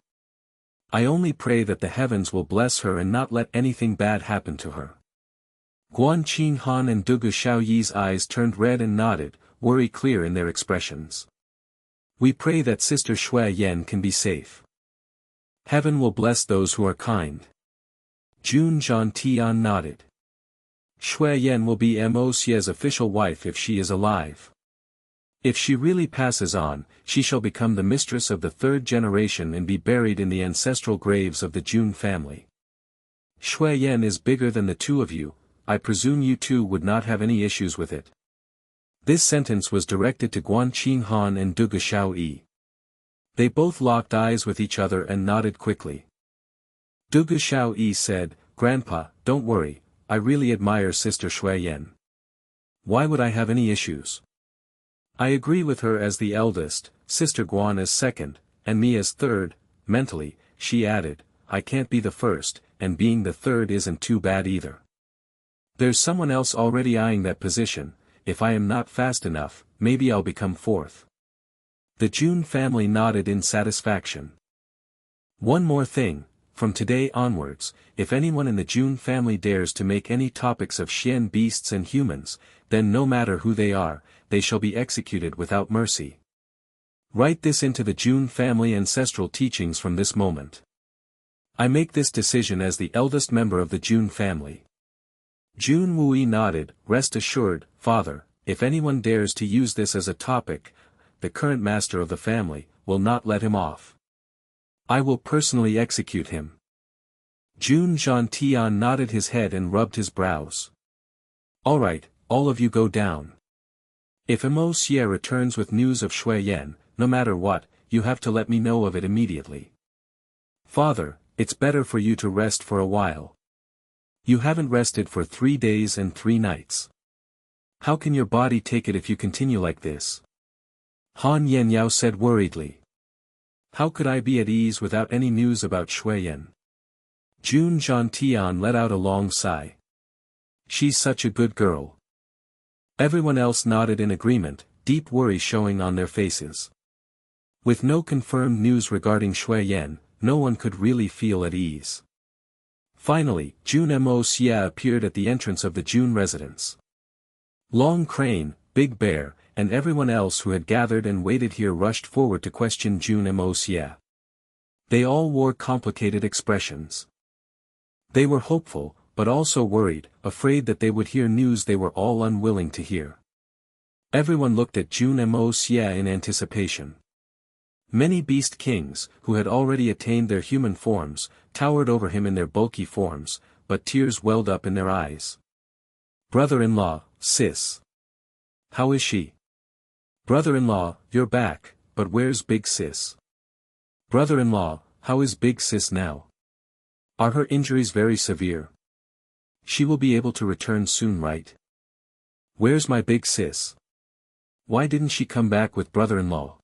I only pray that the heavens will bless her and not let anything bad happen to her. Guan Qing Han and Dugu Xiaoyi's eyes turned red and nodded, worry clear in their expressions. We pray that Sister Shuai-yen can be safe. Heaven will bless those who are kind. Jun Tian nodded. Shuai-yen will be Moxie's official wife if she is alive. If she really passes on, she shall become the mistress of the third generation and be buried in the ancestral graves of the Jun family. Shuai-yen is bigger than the two of you, I presume you two would not have any issues with it. This sentence was directed to Guan Qing Han and Dugu Xiaoyi. They both locked eyes with each other and nodded quickly. Dugu Xiaoyi said, Grandpa, don't worry, I really admire Sister Shuai-yen. Why would I have any issues? I agree with her as the eldest, Sister Guan as second, and me as third. Mentally, she added, I can't be the first, and being the third isn't too bad either. There's someone else already eyeing that position, if I am not fast enough, maybe I'll become fourth. The Jun family nodded in satisfaction. One more thing, from today onwards, if anyone in the Jun family dares to make any topics of Xian beasts and humans, then no matter who they are, they shall be executed without mercy. Write this into the Jun family ancestral teachings from this moment. I make this decision as the eldest member of the Jun family. Jun Wui nodded, rest assured, Father, if anyone dares to use this as a topic, the current master of the family, will not let him off. I will personally execute him. Jun Tian nodded his head and rubbed his brows. Alright, all of you go down. If Moxie returns with news of Shuai-yen, no matter what, you have to let me know of it immediately. Father, it's better for you to rest for a while. You haven't rested for 3 days and 3 nights. How can your body take it if you continue like this? Han Yenyao said worriedly. How could I be at ease without any news about Shuai-yen? Jun Tian let out a long sigh. She's such a good girl. Everyone else nodded in agreement, deep worry showing on their faces. With no confirmed news regarding Shuai-yen, no one could really feel at ease. Finally, Jun Moxie appeared at the entrance of the Jun residence. Long Crane, Big Bear, and everyone else who had gathered and waited here rushed forward to question Jun Moxie. They all wore complicated expressions. They were hopeful, but also worried, afraid that they would hear news they were all unwilling to hear. Everyone looked at Jun Moxie in anticipation. Many beast kings, who had already attained their human forms, towered over him in their bulky forms, but tears welled up in their eyes. Brother-in-law, sis. How is she? Brother-in-law, you're back, but where's big sis? Brother-in-law, how is big sis now? Are her injuries very severe? She will be able to return soon, right? Where's my big sis? Why didn't she come back with brother-in-law?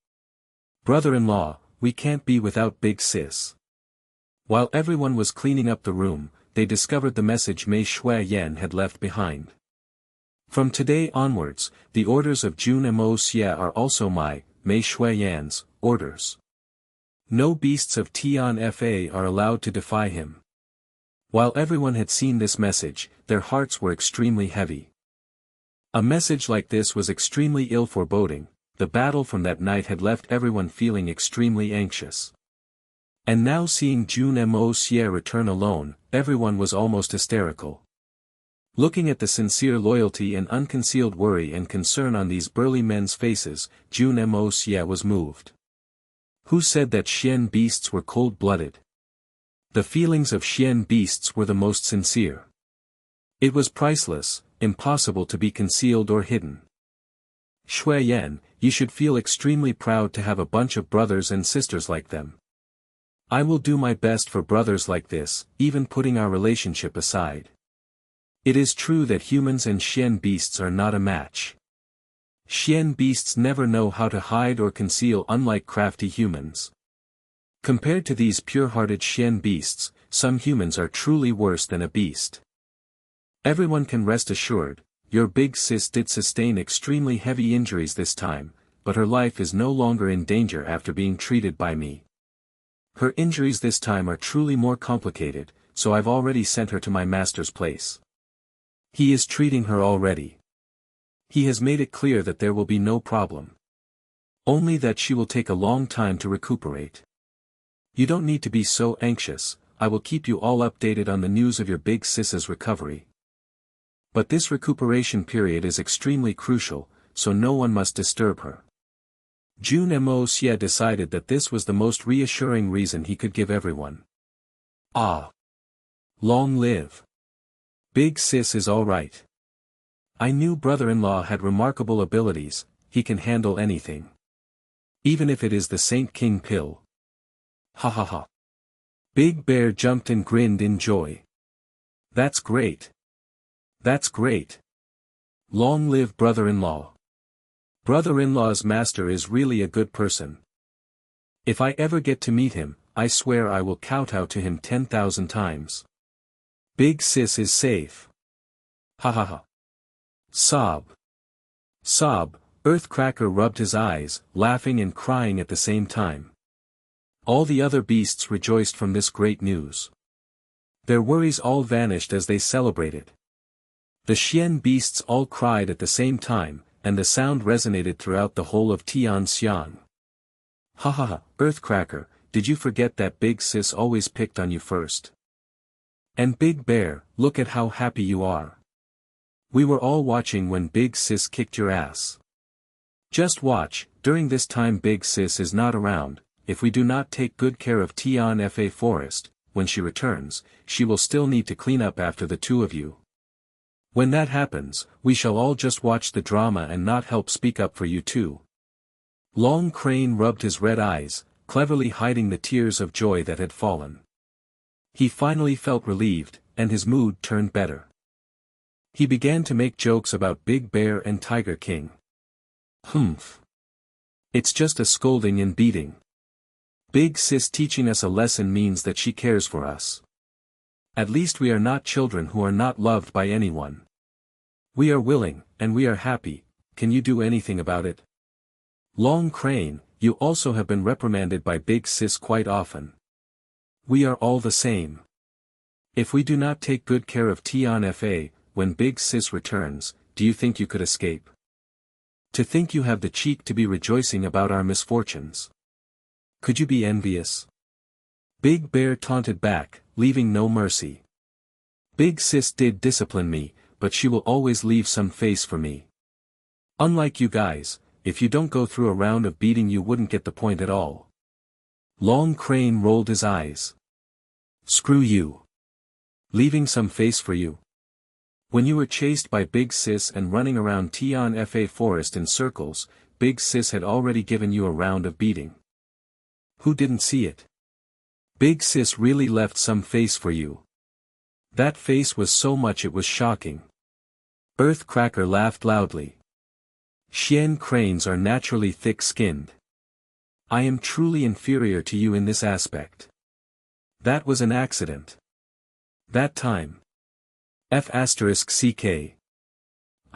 Brother-in-law, we can't be without big sis. While everyone was cleaning up the room, they discovered the message Mei Shuai-yen had left behind. From today onwards, the orders of Jun Moxie are also my, Mei Shui Yan's, orders. No beasts of Tian Fa are allowed to defy him. While everyone had seen this message, their hearts were extremely heavy. A message like this was extremely ill foreboding. The battle from that night had left everyone feeling extremely anxious. And now seeing Jun Moxie return alone, everyone was almost hysterical. Looking at the sincere loyalty and unconcealed worry and concern on these burly men's faces, Jun Moxie was moved. Who said that Xian beasts were cold-blooded? The feelings of Xian beasts were the most sincere. It was priceless, impossible to be concealed or hidden. Shui Yan, you should feel extremely proud to have a bunch of brothers and sisters like them. I will do my best for brothers like this, even putting our relationship aside. It is true that humans and Xian beasts are not a match. Xian beasts never know how to hide or conceal, unlike crafty humans. Compared to these pure-hearted Xian beasts, some humans are truly worse than a beast. Everyone can rest assured, your big sis did sustain extremely heavy injuries this time, but her life is no longer in danger after being treated by me. Her injuries this time are truly more complicated, so I've already sent her to my master's place. He is treating her already. He has made it clear that there will be no problem. Only that she will take a long time to recuperate. You don't need to be so anxious, I will keep you all updated on the news of your big sis's recovery. But this recuperation period is extremely crucial, so no one must disturb her. Jun Moxie decided that this was the most reassuring reason he could give everyone. Ah! Long live! Big sis is alright. I knew brother-in-law had remarkable abilities, he can handle anything. Even if it is the Saint King pill. Ha ha ha. Big Bear jumped and grinned in joy. That's great. That's great. Long live brother-in-law. Brother-in-law's master is really a good person. If I ever get to meet him, I swear I will kowtow to him 10,000 times. Big sis is safe. Ha ha ha. Sob. Sob, Earthcracker rubbed his eyes, laughing and crying at the same time. All the other beasts rejoiced from this great news. Their worries all vanished as they celebrated. The Xian beasts all cried at the same time, and the sound resonated throughout the whole of Tianxiang. Ha ha ha, Earthcracker, did you forget that Big Sis always picked on you first? And Big Bear, look at how happy you are. We were all watching when Big Sis kicked your ass. Just watch, during this time Big Sis is not around, if we do not take good care of Tian Fa Forest, when she returns, she will still need to clean up after the two of you. When that happens, we shall all just watch the drama and not help speak up for you too. Long Crane rubbed his red eyes, cleverly hiding the tears of joy that had fallen. He finally felt relieved, and his mood turned better. He began to make jokes about Big Bear and Tiger King. Humph. It's just a scolding and beating. Big Sis teaching us a lesson means that she cares for us. At least we are not children who are not loved by anyone. We are willing, and we are happy. Can you do anything about it? Long Crane, you also have been reprimanded by Big Sis quite often. We are all the same. If we do not take good care of Tian Fa, when Big Sis returns, do you think you could escape? To think you have the cheek to be rejoicing about our misfortunes. Could you be envious? Big Bear taunted back, leaving no mercy. Big Sis did discipline me, but she will always leave some face for me. Unlike you guys, if you don't go through a round of beating you wouldn't get the point at all. Long Crane rolled his eyes. Screw you. Leaving some face for you. When you were chased by Big Sis and running around Tian Fa Forest in circles, Big Sis had already given you a round of beating. Who didn't see it? Big Sis really left some face for you. That face was so much it was shocking. Earthcracker laughed loudly. Xian cranes are naturally thick-skinned. I am truly inferior to you in this aspect. That was an accident. That time. F***ck.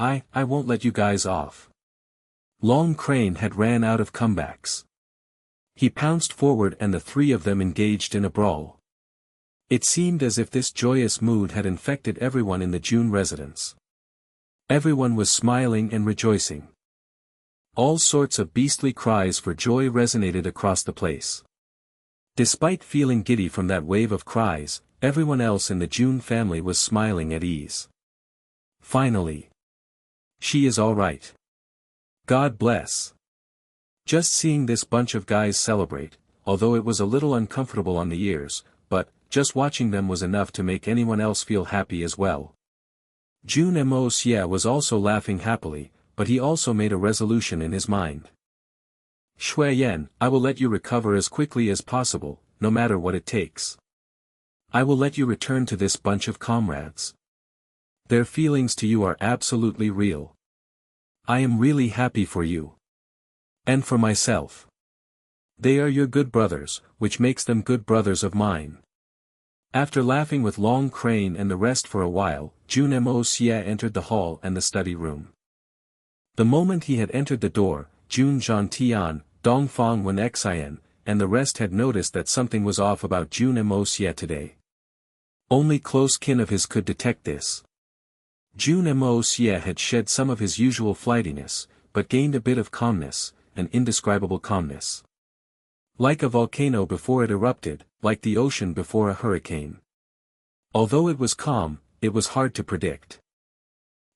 I won't let you guys off. Long Crane had ran out of comebacks. He pounced forward and the three of them engaged in a brawl. It seemed as if this joyous mood had infected everyone in the Jun residence. Everyone was smiling and rejoicing. All sorts of beastly cries for joy resonated across the place. Despite feeling giddy from that wave of cries, everyone else in the Jun family was smiling at ease. Finally. She is all right. God bless. Just seeing this bunch of guys celebrate, although it was a little uncomfortable on the ears, but, just watching them was enough to make anyone else feel happy as well. Jun Moxie was also laughing happily, but he also made a resolution in his mind. Xueyan, I will let you recover as quickly as possible, no matter what it takes. I will let you return to this bunch of comrades. Their feelings to you are absolutely real. I am really happy for you. And for myself. They are your good brothers, which makes them good brothers of mine. After laughing with Long Crane and the rest for a while, Jun Moxie entered the hall and the study room. The moment he had entered the door, Jun Zhantian, Dongfang Wen Xian, and the rest had noticed that something was off about Jun Moxie today. Only close kin of his could detect this. Jun Moxie had shed some of his usual flightiness, but gained a bit of calmness, an indescribable calmness. Like a volcano before it erupted, like the ocean before a hurricane. Although it was calm, it was hard to predict.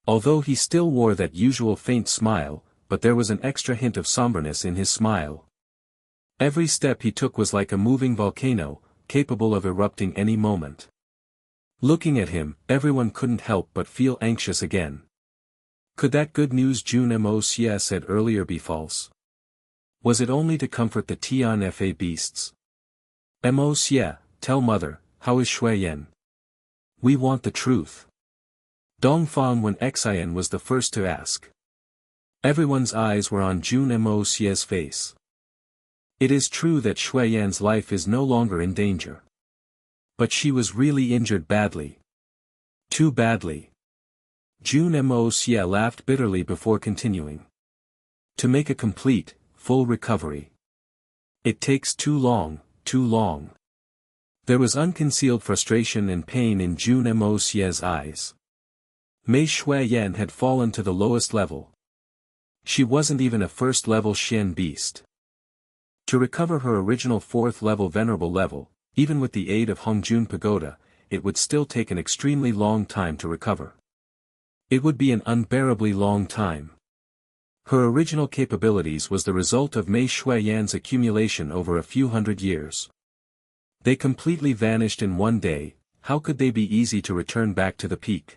Although he still wore that usual faint smile, but there was an extra hint of somberness in his smile. Every step he took was like a moving volcano, capable of erupting any moment. Looking at him, everyone couldn't help but feel anxious again. Could that good news Jun Moxie said earlier be false? Was it only to comfort the Tianfa beasts? Moxie, tell mother, how is Xueyan? We want the truth. Dongfang Wen Xian was the first to ask. Everyone's eyes were on Jun Moxie's face. It is true that Xueyan's life is no longer in danger. But she was really injured badly. Too badly. Jun Moxie laughed bitterly before continuing. To make a complete, full recovery. It takes too long, too long. There was unconcealed frustration and pain in Jun Moxie's eyes. Mei Xueyan had fallen to the lowest level. She wasn't even a first-level Xian beast. To recover her original fourth-level venerable level, even with the aid of Hongjun Pagoda, it would still take an extremely long time to recover. It would be an unbearably long time. Her original capabilities was the result of Mei Xueyan's accumulation over a few hundred years. They completely vanished in one day. How could they be easy to return back to the peak?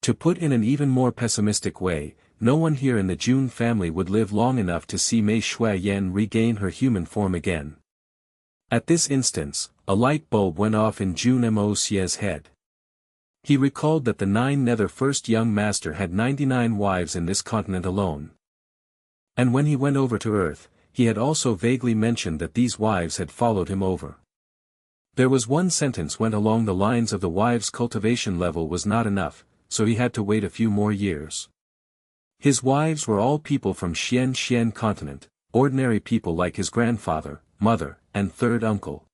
To put in an even more pessimistic way, no one here in the Jun family would live long enough to see Mei Xueyan regain her human form again. At this instance, a light bulb went off in Jun Moxie's head. He recalled that the 9 Nether First Young Master had 99 wives in this continent alone. And when he went over to Earth, he had also vaguely mentioned that these wives had followed him over. There was one sentence went along the lines of the wives' cultivation level was not enough, so he had to wait a few more years. His wives were all people from Xian continent, ordinary people like his grandfather, mother, and third uncle.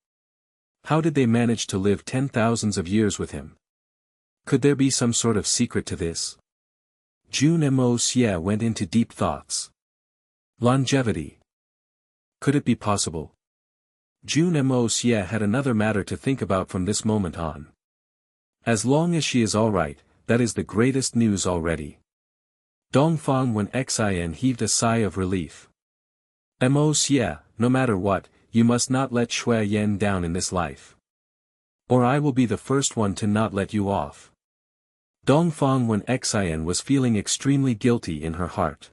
How did they manage to live 10,000s of years with him? Could there be some sort of secret to this? Jun Moxie went into deep thoughts. Longevity. Could it be possible? Jun Moxie had another matter to think about from this moment on. As long as she is all right, that is the greatest news already. Dongfang Wen Xian heaved a sigh of relief. Moxie, no matter what, you must not let Xueyan down in this life. Or I will be the first one to not let you off. Dongfang Wen Xian was feeling extremely guilty in her heart.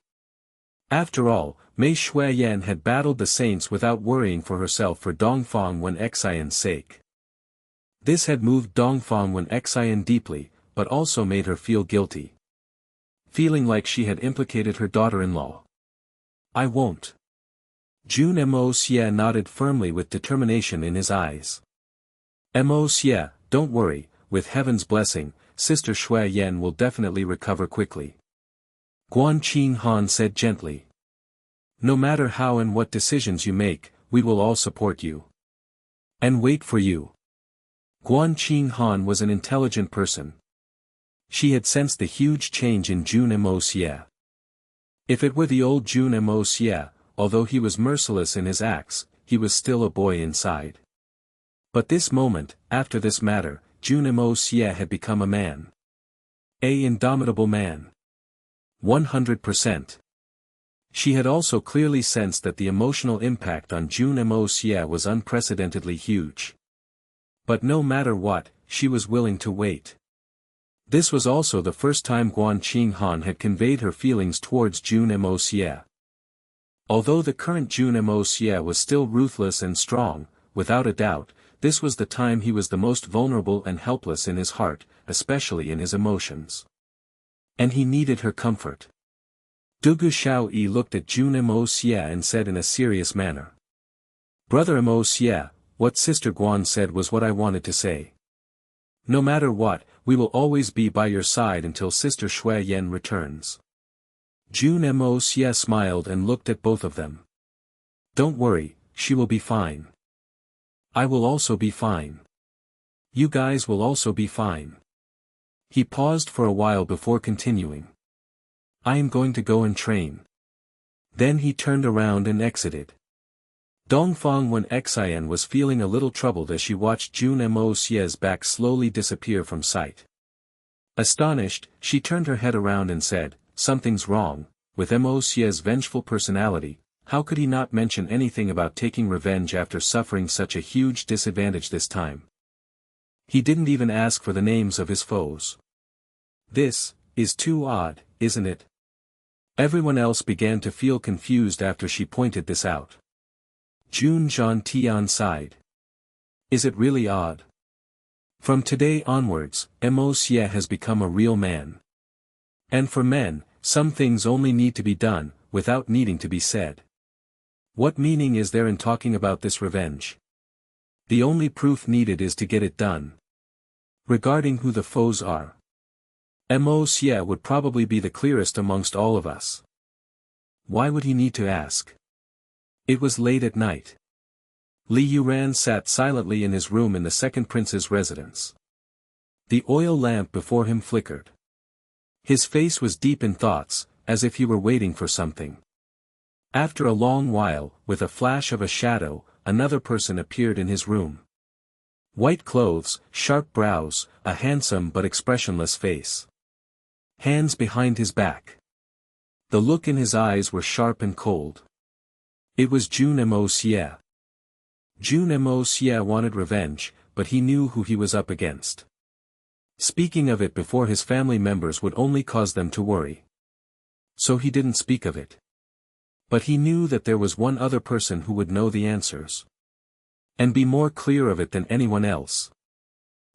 After all, Mei Xueyan had battled the saints without worrying for herself for Dongfang Wen Xian's sake. This had moved Dongfang Wen Xian deeply, but also made her feel guilty. Feeling like she had implicated her daughter-in-law. I won't. Jun Moxie nodded firmly with determination in his eyes. Moxie, don't worry, with heaven's blessing, Sister Xueyan will definitely recover quickly. Guan Qinghan said gently. No matter how and what decisions you make, we will all support you. And wait for you. Guan Qinghan was an intelligent person. She had sensed the huge change in Jun Moxie. If it were the old Jun Moxie, although he was merciless in his acts, he was still a boy inside. But this moment, after this matter, Jun Moxie had become a man. An indomitable man. 100%. She had also clearly sensed that the emotional impact on Jun Moxie was unprecedentedly huge. But no matter what, she was willing to wait. This was also the first time Guan Qinghan had conveyed her feelings towards Jun Moxie. Although the current Jun Moxie was still ruthless and strong, without a doubt, this was the time he was the most vulnerable and helpless in his heart, especially in his emotions. And he needed her comfort. Dugu Xiaoyi looked at Jun Moxie and said in a serious manner. Brother Moxie, what Sister Guan said was what I wanted to say. No matter what, we will always be by your side until Sister Shui Yan returns. Jun Moxie smiled and looked at both of them. Don't worry, she will be fine. I will also be fine. You guys will also be fine. He paused for a while before continuing. I am going to go and train. Then he turned around and exited. Dongfang Wen Xian was feeling a little troubled as she watched Jun Moxie's back slowly disappear from sight. Astonished, she turned her head around and said, something's wrong. With Moxie's vengeful personality, how could he not mention anything about taking revenge after suffering such a huge disadvantage this time? He didn't even ask for the names of his foes. This is too odd, isn't it? Everyone else began to feel confused after she pointed this out. Jun Zhantian sighed. Is it really odd? From today onwards, Moxie has become a real man. And for men, some things only need to be done, without needing to be said. What meaning is there in talking about this revenge? The only proof needed is to get it done. Regarding who the foes are, Moxie would probably be the clearest amongst all of us. Why would he need to ask? It was late at night. Li Yuran sat silently in his room in the second prince's residence. The oil lamp before him flickered. His face was deep in thoughts, as if he were waiting for something. After a long while, with a flash of a shadow, another person appeared in his room. White clothes, sharp brows, a handsome but expressionless face. Hands behind his back. The look in his eyes were sharp and cold. It was Jun Moxie. Jun Moxie wanted revenge, but he knew who he was up against. Speaking of it before his family members would only cause them to worry. So he didn't speak of it. But he knew that there was one other person who would know the answers. And be more clear of it than anyone else.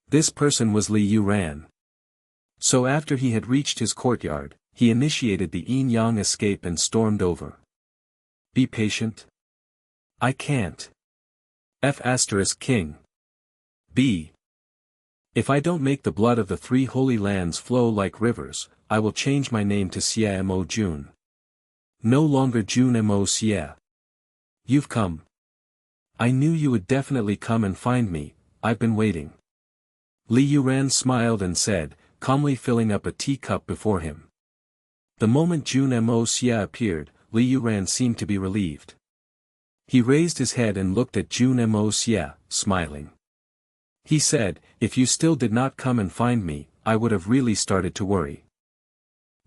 This person was Li Yuran. So after he had reached his courtyard, he initiated the yin-yang escape and stormed over. Be patient. I can't. King. B. If I don't make the blood of the three holy lands flow like rivers, I will change my name to Xie Mo Jun. No longer Jun Moxie. You've come. I knew you would definitely come and find me, I've been waiting. Li Yuran smiled and said, calmly filling up a teacup before him. The moment Jun Moxie appeared, Li Yuran seemed to be relieved. He raised his head and looked at Jun Moxie, smiling. He said, if you still did not come and find me, I would have really started to worry.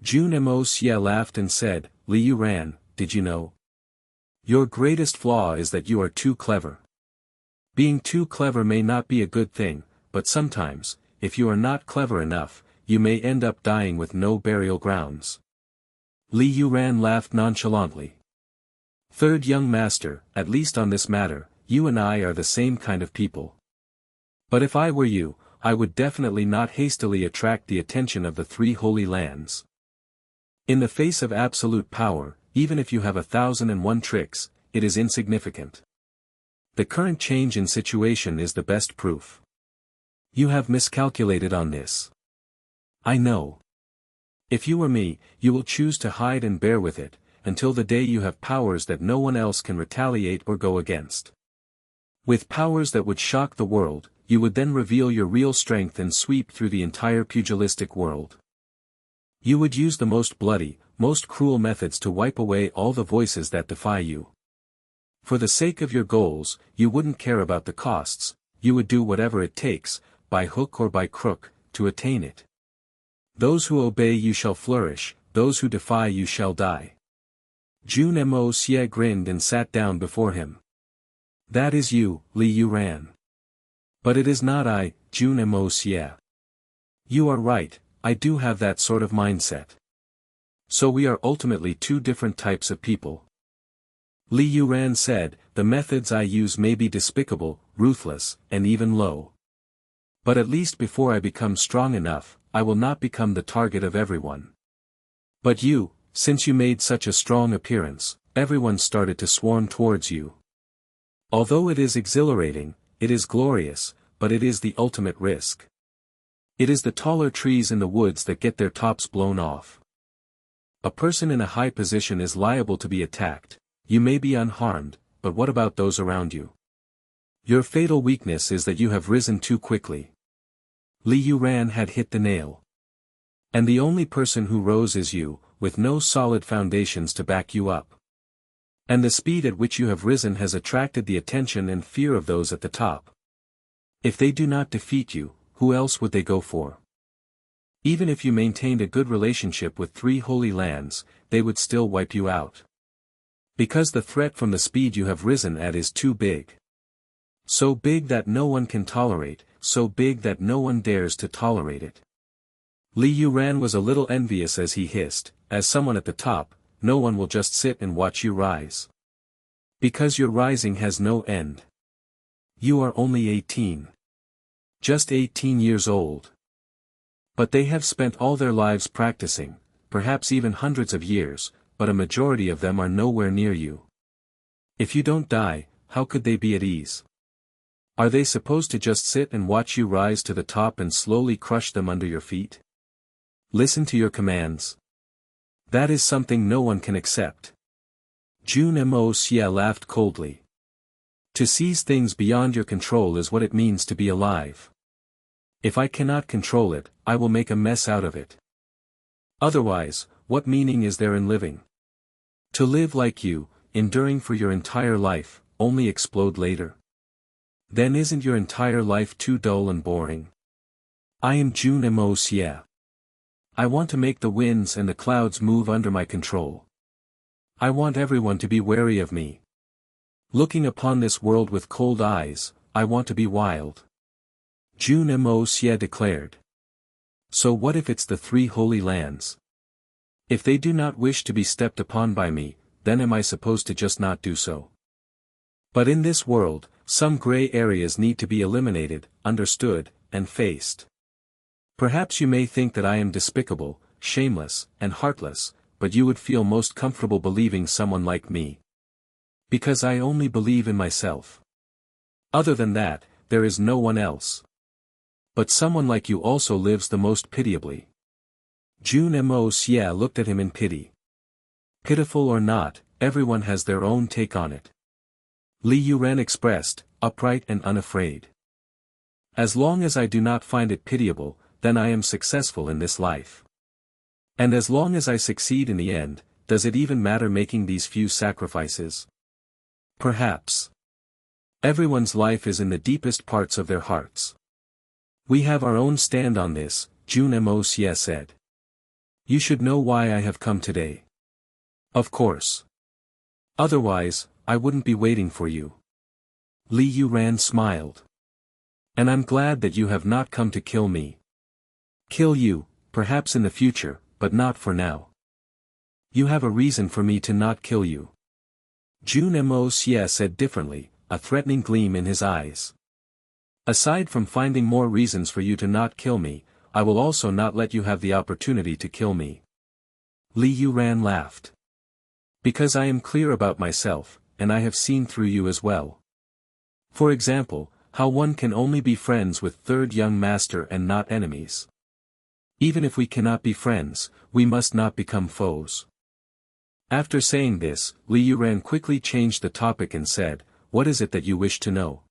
Jun Moxie laughed and said, Li Yuran, did you know? Your greatest flaw is that you are too clever. Being too clever may not be a good thing, but sometimes, if you are not clever enough, you may end up dying with no burial grounds. Li Yuran laughed nonchalantly. Third young master, at least on this matter, you and I are the same kind of people. But if I were you, I would definitely not hastily attract the attention of the three holy lands. In the face of absolute power, even if you have 1,001 tricks, it is insignificant. The current change in situation is the best proof. You have miscalculated on this. I know. If you were me, you will choose to hide and bear with it, until the day you have powers that no one else can retaliate or go against. With powers that would shock the world, you would then reveal your real strength and sweep through the entire pugilistic world. You would use the most bloody, most cruel methods to wipe away all the voices that defy you. For the sake of your goals, you wouldn't care about the costs, you would do whatever it takes, by hook or by crook, to attain it. Those who obey you shall flourish, those who defy you shall die. Jun Moxie grinned and sat down before him. That is you, Li Yuran. But it is not I, Jun Moxie. You are right, I do have that sort of mindset. So we are ultimately two different types of people. Li Yuran said, the methods I use may be despicable, ruthless, and even low. But at least before I become strong enough, I will not become the target of everyone. But you, since you made such a strong appearance, everyone started to swarm towards you. Although it is exhilarating, it is glorious, but it is the ultimate risk. It is the taller trees in the woods that get their tops blown off. A person in a high position is liable to be attacked. You may be unharmed, but what about those around you? Your fatal weakness is that you have risen too quickly. Li Yuran had hit the nail. And the only person who rose is you, with no solid foundations to back you up. And the speed at which you have risen has attracted the attention and fear of those at the top. If they do not defeat you, who else would they go for? Even if you maintained a good relationship with 3 holy lands, they would still wipe you out. Because the threat from the speed you have risen at is too big. So big that no one can tolerate, so big that no one dares to tolerate it. Li Yuran was a little envious as he hissed, as someone at the top, no one will just sit and watch you rise. Because your rising has no end. You are only 18. Just 18 years old. But they have spent all their lives practicing, perhaps even hundreds of years, but a majority of them are nowhere near you. If you don't die, how could they be at ease? Are they supposed to just sit and watch you rise to the top and slowly crush them under your feet? Listen to your commands. That is something no one can accept. Jun Moxie laughed coldly. To seize things beyond your control is what it means to be alive. If I cannot control it, I will make a mess out of it. Otherwise, what meaning is there in living? To live like you, enduring for your entire life, only explode later. Then isn't your entire life too dull and boring? I am Jun Moxie. I want to make the winds and the clouds move under my control. I want everyone to be wary of me. Looking upon this world with cold eyes, I want to be wild. Jun Moxie declared. So what if it's the 3 holy lands? If they do not wish to be stepped upon by me, then am I supposed to just not do so? But in this world, some gray areas need to be eliminated, understood, and faced. Perhaps you may think that I am despicable, shameless, and heartless, but you would feel most comfortable believing someone like me. Because I only believe in myself. Other than that, there is no one else. But someone like you also lives the most pitiably. Jun Moxie looked at him in pity. Pitiful or not, everyone has their own take on it. Li Yuran expressed, upright and unafraid. As long as I do not find it pitiable, then I am successful in this life. And as long as I succeed in the end, does it even matter making these few sacrifices? Perhaps. Everyone's life is in the deepest parts of their hearts. We have our own stand on this, Jun Moxie said. You should know why I have come today. Of course. Otherwise, I wouldn't be waiting for you. Li Yuran smiled. And I'm glad that you have not come to kill me. Kill you, perhaps in the future, but not for now. You have a reason for me to not kill you. Jun Moxie said differently, a threatening gleam in his eyes. Aside from finding more reasons for you to not kill me, I will also not let you have the opportunity to kill me. Li Yuran laughed. Because I am clear about myself, and I have seen through you as well. For example, how one can only be friends with third young master and not enemies. Even if we cannot be friends, we must not become foes. After saying this, Li Yuran quickly changed the topic and said, "What is it that you wish to know?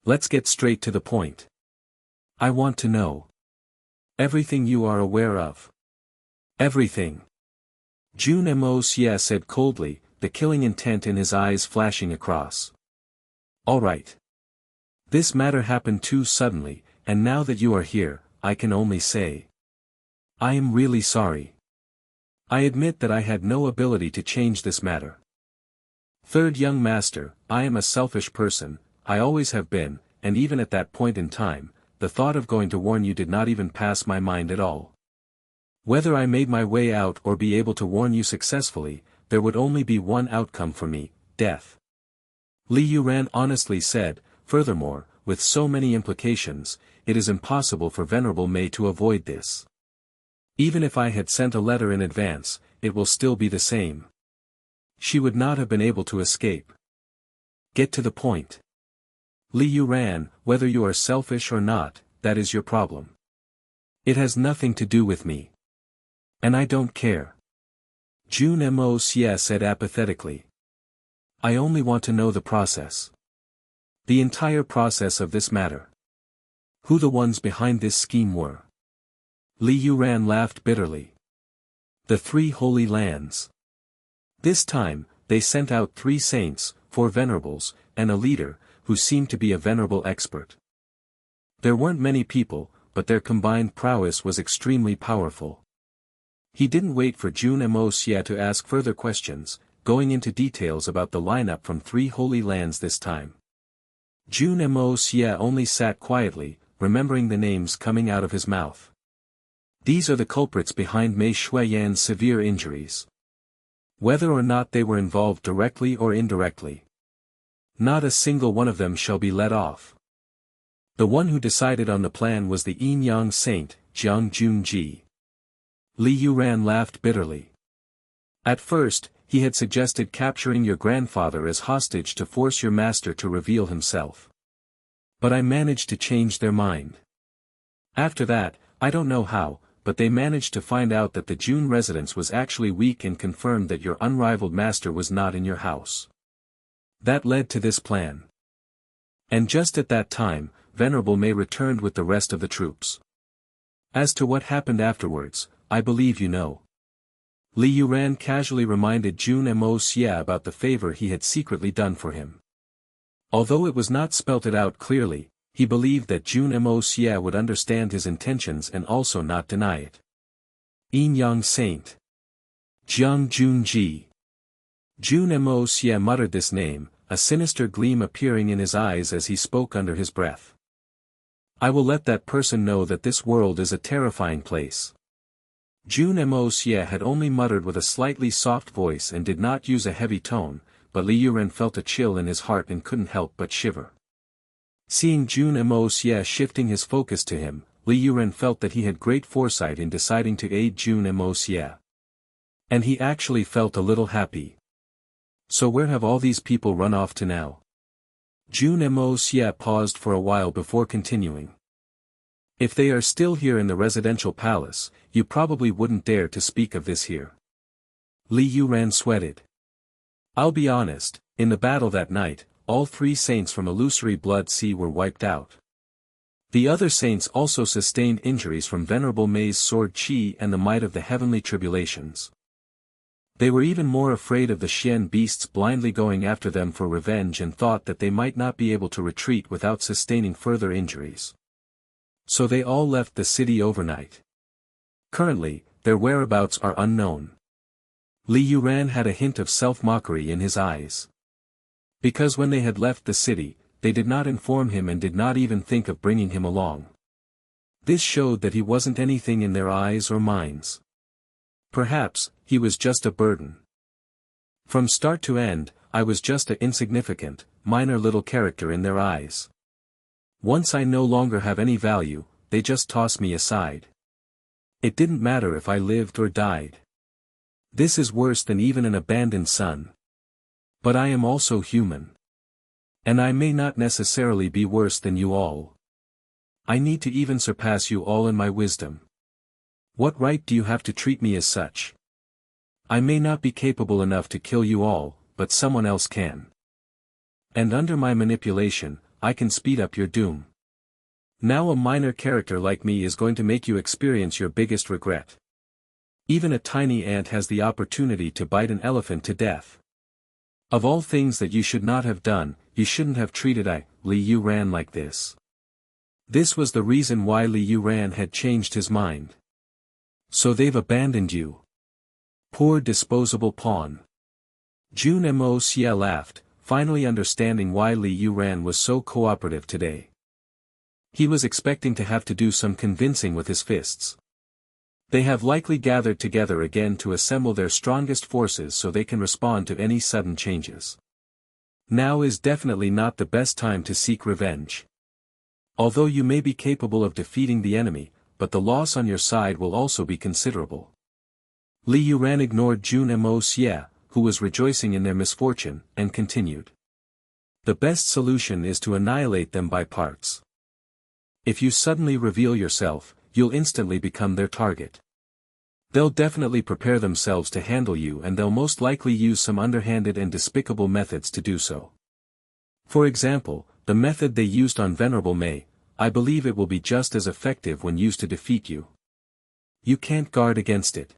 Let's get straight to the point. I want to know everything you are aware of." "Everything," Jun Moxie said coldly, the killing intent in his eyes flashing across. "All right. This matter happened too suddenly, and now that you are here, I can only say, I am really sorry. I admit that I had no ability to change this matter. Third young master, I am a selfish person, I always have been, and even at that point in time, the thought of going to warn you did not even pass my mind at all. Whether I made my way out or be able to warn you successfully, there would only be one outcome for me, death." Li Yuran honestly said, "Furthermore, with so many implications, it is impossible for Venerable Mei to avoid this. Even if I had sent a letter in advance, it will still be the same. She would not have been able to escape. Get to the point. Li Yuran, whether you are selfish or not, that is your problem. It has nothing to do with me. And I don't care." Jun Moxie said apathetically. "I only want to know the process. The entire process of this matter. Who the ones behind this scheme were." Li Yuran laughed bitterly. "The 3 holy lands. This time, they sent out 3 saints, 4 venerables, and a leader, who seemed to be a venerable expert. There weren't many people, but their combined prowess was extremely powerful." He didn't wait for Jun Moxie to ask further questions, going into details about the lineup from 3 holy lands this time. Jun Moxie only sat quietly, remembering the names coming out of his mouth. These are the culprits behind Mei Shuiyan's severe injuries. Whether or not they were involved directly or indirectly, not a single one of them shall be let off. The one who decided on the plan was the Yin-Yang saint, Jun Xie. Li Yuran laughed bitterly. At first, he had suggested capturing your grandfather as hostage to force your master to reveal himself. But I managed to change their mind. After that, I don't know how, but they managed to find out that the Jun residence was actually weak and confirmed that your unrivaled master was not in your house. That led to this plan. And just at that time, Venerable Mei returned with the rest of the troops. As to what happened afterwards, I believe you know." Li Yuran casually reminded Jun Moxie about the favor he had secretly done for him. Although it was not spelt it out clearly, he believed that Jun Moxie would understand his intentions and also not deny it. Yin-Yang Saint. Jun Xie. Jun Moxie muttered this name, a sinister gleam appearing in his eyes as he spoke under his breath. "I will let that person know that this world is a terrifying place." Jun Moxie had only muttered with a slightly soft voice and did not use a heavy tone, but Li Yuran felt a chill in his heart and couldn't help but shiver. Seeing Jun Moxie shifting his focus to him, Li Yuran felt that he had great foresight in deciding to aid Jun Moxie. And he actually felt a little happy. So where have all these people run off to now? Jun Moxie paused for a while before continuing. "If they are still here in the residential palace, you probably wouldn't dare to speak of this here." Li Yuran sweated. "I'll be honest, in the battle that night, all 3 saints from Illusory Blood Sea were wiped out. The other saints also sustained injuries from Venerable Mei's sword Qi and the might of the heavenly tribulations. They were even more afraid of the Xian beasts blindly going after them for revenge and thought that they might not be able to retreat without sustaining further injuries. So they all left the city overnight. Currently, their whereabouts are unknown." Li Yuran had a hint of self-mockery in his eyes. Because when they had left the city, they did not inform him and did not even think of bringing him along. This showed that he wasn't anything in their eyes or minds. Perhaps, he was just a burden. From start to end, I was just an insignificant, minor little character in their eyes. Once I no longer have any value, they just toss me aside. It didn't matter if I lived or died. This is worse than even an abandoned son. But I am also human. And I may not necessarily be worse than you all. I need to even surpass you all in my wisdom. What right do you have to treat me as such? I may not be capable enough to kill you all, but someone else can. And under my manipulation, I can speed up your doom. Now a minor character like me is going to make you experience your biggest regret. Even a tiny ant has the opportunity to bite an elephant to death. Of all things that you should not have done, you shouldn't have treated Li Yuran like this. This was the reason why Li Yuran had changed his mind. So they've abandoned you. Poor disposable pawn. Jun Moxie laughed, finally understanding why Li Yuran was so cooperative today. He was expecting to have to do some convincing with his fists. They have likely gathered together again to assemble their strongest forces so they can respond to any sudden changes. Now is definitely not the best time to seek revenge. Although you may be capable of defeating the enemy, but the loss on your side will also be considerable. Li Yuran ignored Jun Moxie, who was rejoicing in their misfortune, and continued. The best solution is to annihilate them by parts. If you suddenly reveal yourself, you'll instantly become their target. They'll definitely prepare themselves to handle you, and they'll most likely use some underhanded and despicable methods to do so. For example, the method they used on Venerable Mei, I believe it will be just as effective when used to defeat you. You can't guard against it.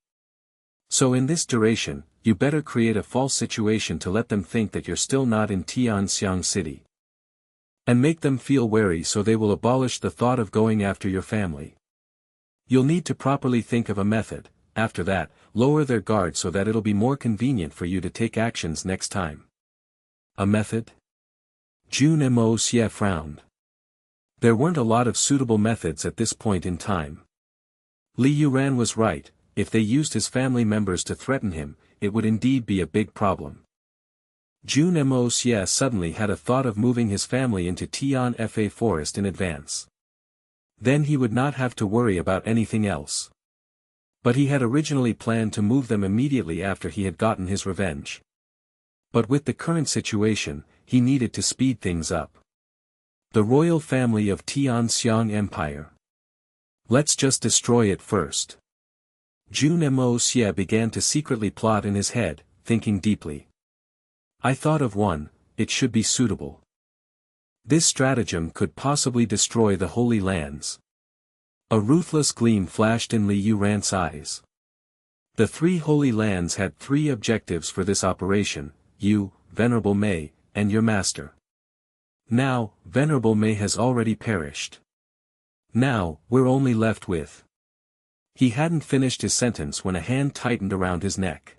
So in this duration, you better create a false situation to let them think that you're still not in Tianxiang City. And make them feel wary so they will abolish the thought of going after your family. You'll need to properly think of a method. After that, lower their guard so that it'll be more convenient for you to take actions next time. A method? Jun Moxie frowned. There weren't a lot of suitable methods at this point in time. Li Yuran was right, if they used his family members to threaten him, it would indeed be a big problem. Jun Moxie suddenly had a thought of moving his family into Tian Fa Forest in advance. Then he would not have to worry about anything else. But he had originally planned to move them immediately after he had gotten his revenge. But with the current situation, he needed to speed things up. The royal family of Tianxiang Empire. Let's just destroy it first. Jun Moxie began to secretly plot in his head, thinking deeply. I thought of one, it should be suitable. This stratagem could possibly destroy the Holy Lands. A ruthless gleam flashed in Li Yuran's eyes. The 3 Holy Lands had 3 objectives for this operation, you, Venerable Mei, and your master. Now, Venerable Mei has already perished. Now, we're only left with. He hadn't finished his sentence when a hand tightened around his neck.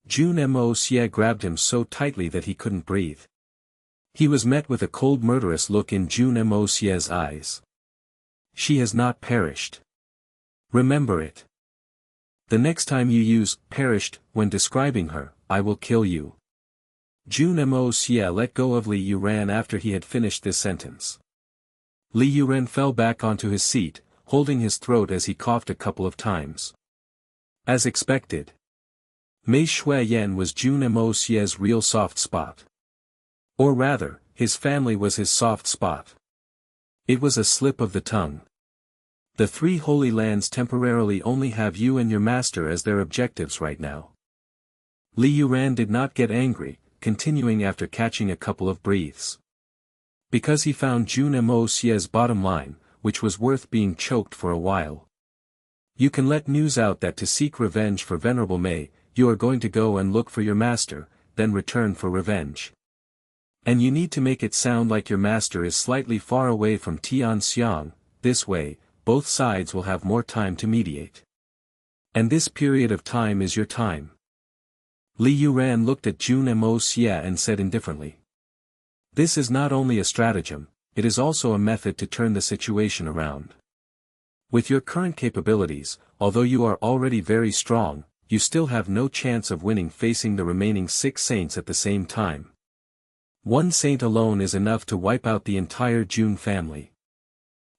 Jun Moxie grabbed him so tightly that he couldn't breathe. He was met with a cold murderous look in Jun Moxie's eyes. She has not perished. Remember it. The next time you use perished when describing her, I will kill you. Jun Moxie let go of Li Yuran after he had finished this sentence. Li Yuran fell back onto his seat, holding his throat as he coughed a couple of times. As expected. Mei Shuiyan was Jun Moxie's real soft spot. Or rather, his family was his soft spot. It was a slip of the tongue. The 3 Holy Lands temporarily only have you and your master as their objectives right now. Li Yuran did not get angry, continuing after catching a couple of breaths. Because he found Jun Moxie's bottom line, which was worth being choked for a while. You can let news out that to seek revenge for Venerable Mei, you are going to go and look for your master, then return for revenge. And you need to make it sound like your master is slightly far away from Tianxiang, this way, both sides will have more time to mediate. And this period of time is your time. Li Yuran looked at Jun Moxie and said indifferently. This is not only a stratagem, it is also a method to turn the situation around. With your current capabilities, although you are already very strong, you still have no chance of winning facing the remaining 6 saints at the same time. 1 saint alone is enough to wipe out the entire Jun family.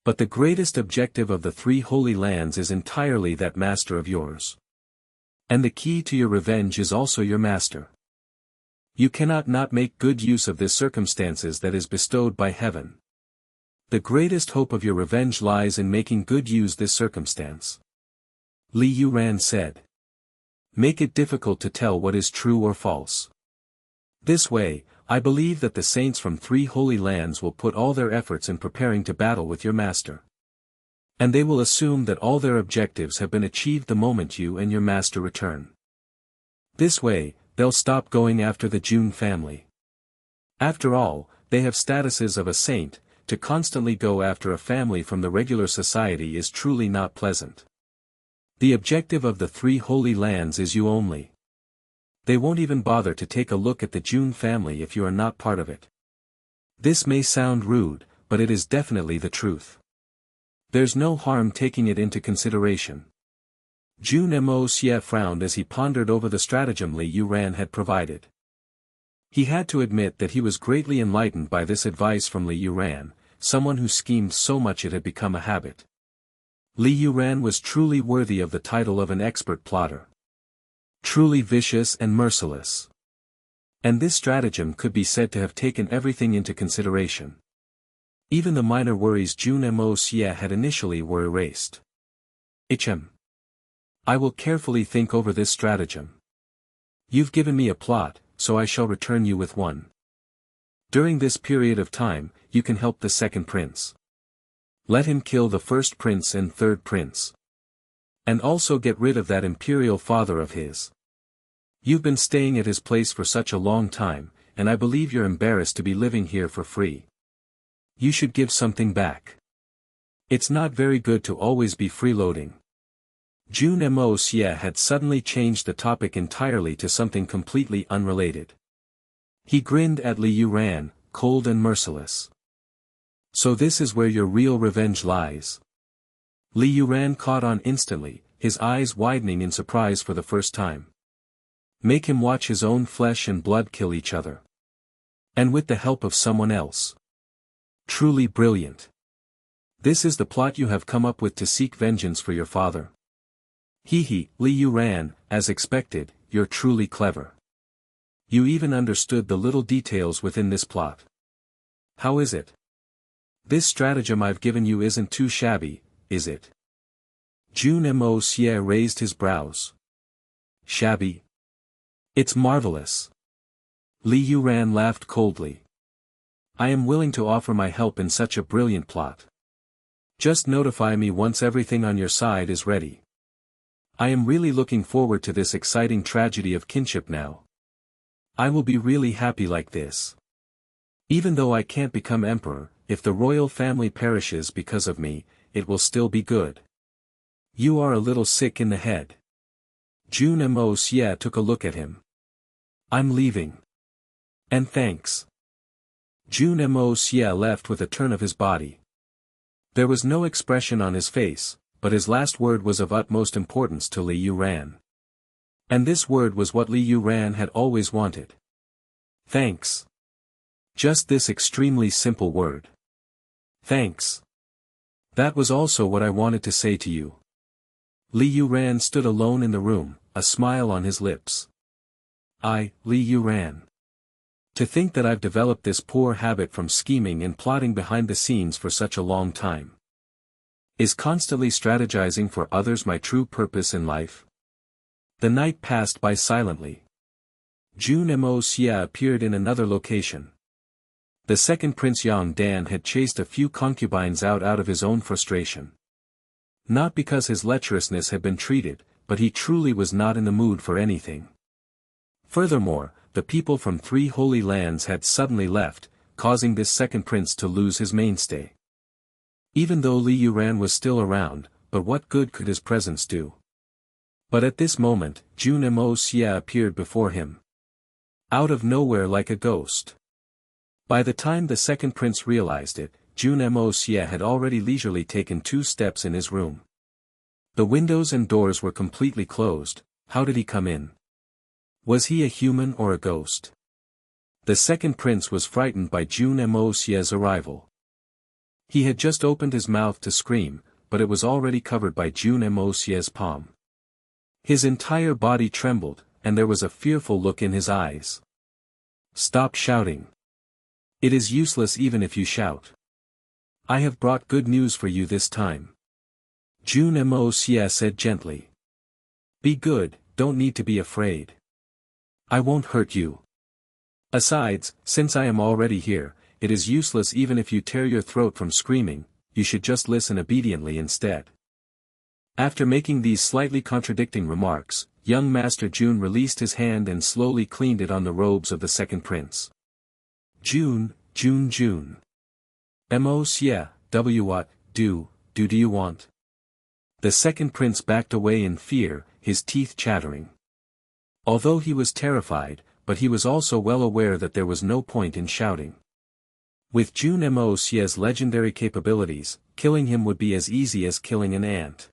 But the greatest objective of the 3 Holy Lands is entirely that master of yours. And the key to your revenge is also your master. You cannot not make good use of this circumstances that is bestowed by heaven. The greatest hope of your revenge lies in making good use this circumstance. Li Yuran said. Make it difficult to tell what is true or false. This way, I believe that the saints from 3 holy lands will put all their efforts in preparing to battle with your master. And they will assume that all their objectives have been achieved the moment you and your master return. This way, they'll stop going after the Jun family. After all, they have statuses of a saint. To constantly go after a family from the regular society is truly not pleasant. The objective of the 3 holy lands is you only. They won't even bother to take a look at the Jun family if you are not part of it. This may sound rude, but it is definitely the truth. There's no harm taking it into consideration. Jun Moxie frowned as he pondered over the stratagem Li Yuran had provided. He had to admit that he was greatly enlightened by this advice from Li Yuran, someone who schemed so much it had become a habit. Li Yuran was truly worthy of the title of an expert plotter. Truly vicious and merciless. And this stratagem could be said to have taken everything into consideration. Even the minor worries Jun Moxie had initially were erased. I will carefully think over this stratagem. You've given me a plot, so I shall return you with one. During this period of time, you can help the second prince. Let him kill the first prince and third prince. And also get rid of that imperial father of his. You've been staying at his place for such a long time, and I believe you're embarrassed to be living here for free. You should give something back. It's not very good to always be freeloading. Jun Moxie had suddenly changed the topic entirely to something completely unrelated. He grinned at Li Yuran, cold and merciless. So this is where your real revenge lies. Li Yuran caught on instantly, his eyes widening in surprise for the first time. Make him watch his own flesh and blood kill each other. And with the help of someone else. Truly brilliant. This is the plot you have come up with to seek vengeance for your father. Li Yuran, as expected, you're truly clever. You even understood the little details within this plot. How is it? This stratagem I've given you isn't too shabby, is it? Jun Moxie raised his brows. Shabby? It's marvelous. Li Yuran laughed coldly. I am willing to offer my help in such a brilliant plot. Just notify me once everything on your side is ready. I am really looking forward to this exciting tragedy of kinship now. I will be really happy like this. Even though I can't become emperor, if the royal family perishes because of me, it will still be good. You are a little sick in the head. Jun Moxie took a look at him. I'm leaving. And thanks. Jun Moxie left with a turn of his body. There was no expression on his face, but his last word was of utmost importance to Li Yuran. And this word was what Li Yuran had always wanted. Thanks. Just this extremely simple word. Thanks. That was also what I wanted to say to you. Li Yuran stood alone in the room, a smile on his lips. Li Yuran. To think that I've developed this poor habit from scheming and plotting behind the scenes for such a long time. Is constantly strategizing for others my true purpose in life? The night passed by silently. Jun Moxie appeared in another location. The second Prince Yang Dan had chased a few concubines out of his own frustration. Not because his lecherousness had been treated, but he truly was not in the mood for anything. Furthermore, the people from 3 holy lands had suddenly left, causing this second prince to lose his mainstay. Even though Li Yuran was still around, but what good could his presence do? But at this moment, Jun Moxie appeared before him. Out of nowhere like a ghost. By the time the second prince realized it, Jun Moxie had already leisurely taken 2 steps in his room. The windows and doors were completely closed. How did he come in? Was he a human or a ghost? The second prince was frightened by Jun Moxie's arrival. He had just opened his mouth to scream, but it was already covered by Jun Moxie's palm. His entire body trembled, and there was a fearful look in his eyes. Stop shouting. It is useless even if you shout. I have brought good news for you this time. Jun Moxie said gently. Be good, don't need to be afraid. I won't hurt you. Besides, since I am already here, it is useless even if you tear your throat from screaming, you should just listen obediently instead. After making these slightly contradicting remarks, young Master Jun released his hand and slowly cleaned it on the robes of the second prince. Jun Moxie, what do you want? The second prince backed away in fear, his teeth chattering. Although he was terrified, but he was also well aware that there was no point in shouting. With Jun Moxie's legendary capabilities, killing him would be as easy as killing an ant.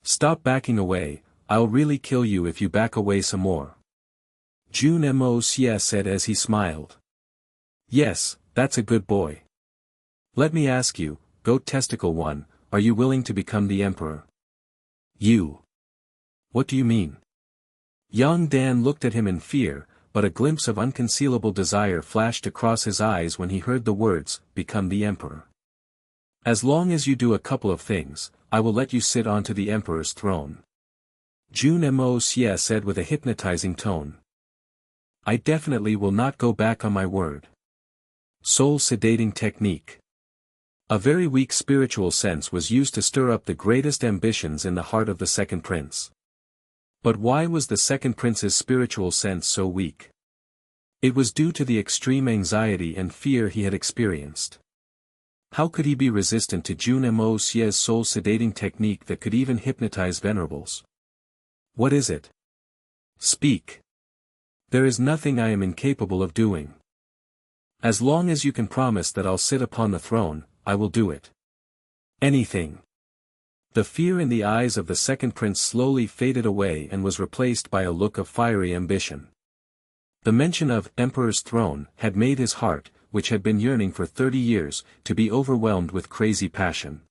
Stop backing away, I'll really kill you if you back away some more. Jun Moxie said as he smiled. Yes, that's a good boy. Let me ask you, Goat Testicle One, are you willing to become the emperor? You. What do you mean? Young Dan looked at him in fear, but a glimpse of unconcealable desire flashed across his eyes when he heard the words, become the emperor. As long as you do a couple of things, I will let you sit onto the emperor's throne. Jun Moxie said with a hypnotizing tone. I definitely will not go back on my word. Soul sedating technique. A very weak spiritual sense was used to stir up the greatest ambitions in the heart of the second prince. But why was the second prince's spiritual sense so weak? It was due to the extreme anxiety and fear he had experienced. How could he be resistant to Jun Moxie's soul sedating technique that could even hypnotize venerables? What is it? Speak. There is nothing I am incapable of doing. As long as you can promise that I'll sit upon the throne, I will do it. Anything. The fear in the eyes of the second prince slowly faded away and was replaced by a look of fiery ambition. The mention of Emperor's throne had made his heart, which had been yearning for 30 years, to be overwhelmed with crazy passion.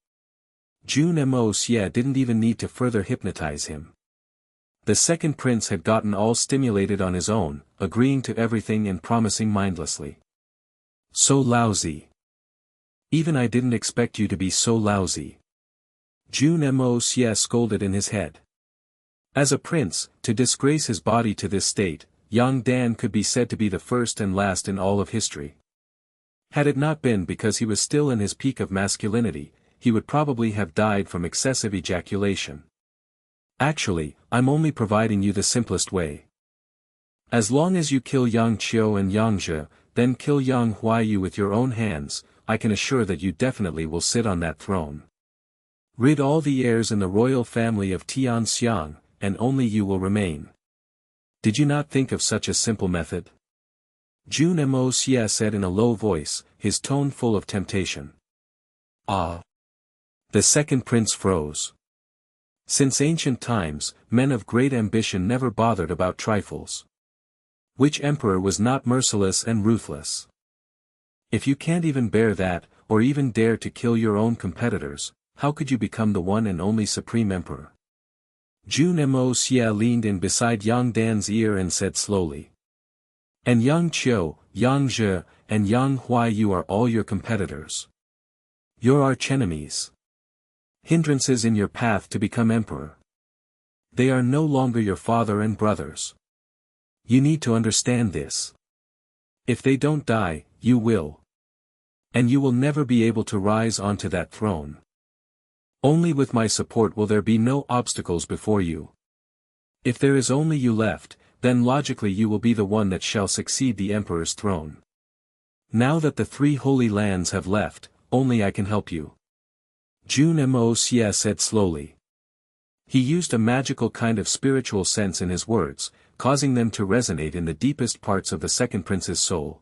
Jun Moxie didn't even need to further hypnotize him. The second prince had gotten all stimulated on his own, agreeing to everything and promising mindlessly. So lousy. Even I didn't expect you to be so lousy. Jun Moxie scolded in his head. As a prince, to disgrace his body to this state, young Dan could be said to be the first and last in all of history. Had it not been because he was still in his peak of masculinity, he would probably have died from excessive ejaculation. Actually, I'm only providing you the simplest way. As long as you kill Yang Qiu and Yang Zhe, then kill Yang Huaiyu with your own hands, I can assure that you definitely will sit on that throne. Rid all the heirs in the royal family of Tianxiang, and only you will remain. Did you not think of such a simple method? Jun Moxie said in a low voice, his tone full of temptation. Ah! The second prince froze. Since ancient times, men of great ambition never bothered about trifles. Which emperor was not merciless and ruthless? If you can't even bear that, or even dare to kill your own competitors, how could you become the one and only supreme emperor? Jun Moxie leaned in beside Yang Dan's ear and said slowly. And Yang Qiu, Yang Zhe, and Yang Huaiyu are all your competitors. Your archenemies. Hindrances in your path to become emperor. They are no longer your father and brothers. You need to understand this. If they don't die, you will. And you will never be able to rise onto that throne. Only with my support will there be no obstacles before you. If there is only you left, then logically you will be the one that shall succeed the emperor's throne. Now that the 3 holy lands have left, only I can help you. Jun Moxie said slowly. He used a magical kind of spiritual sense in his words, causing them to resonate in the deepest parts of the second prince's soul.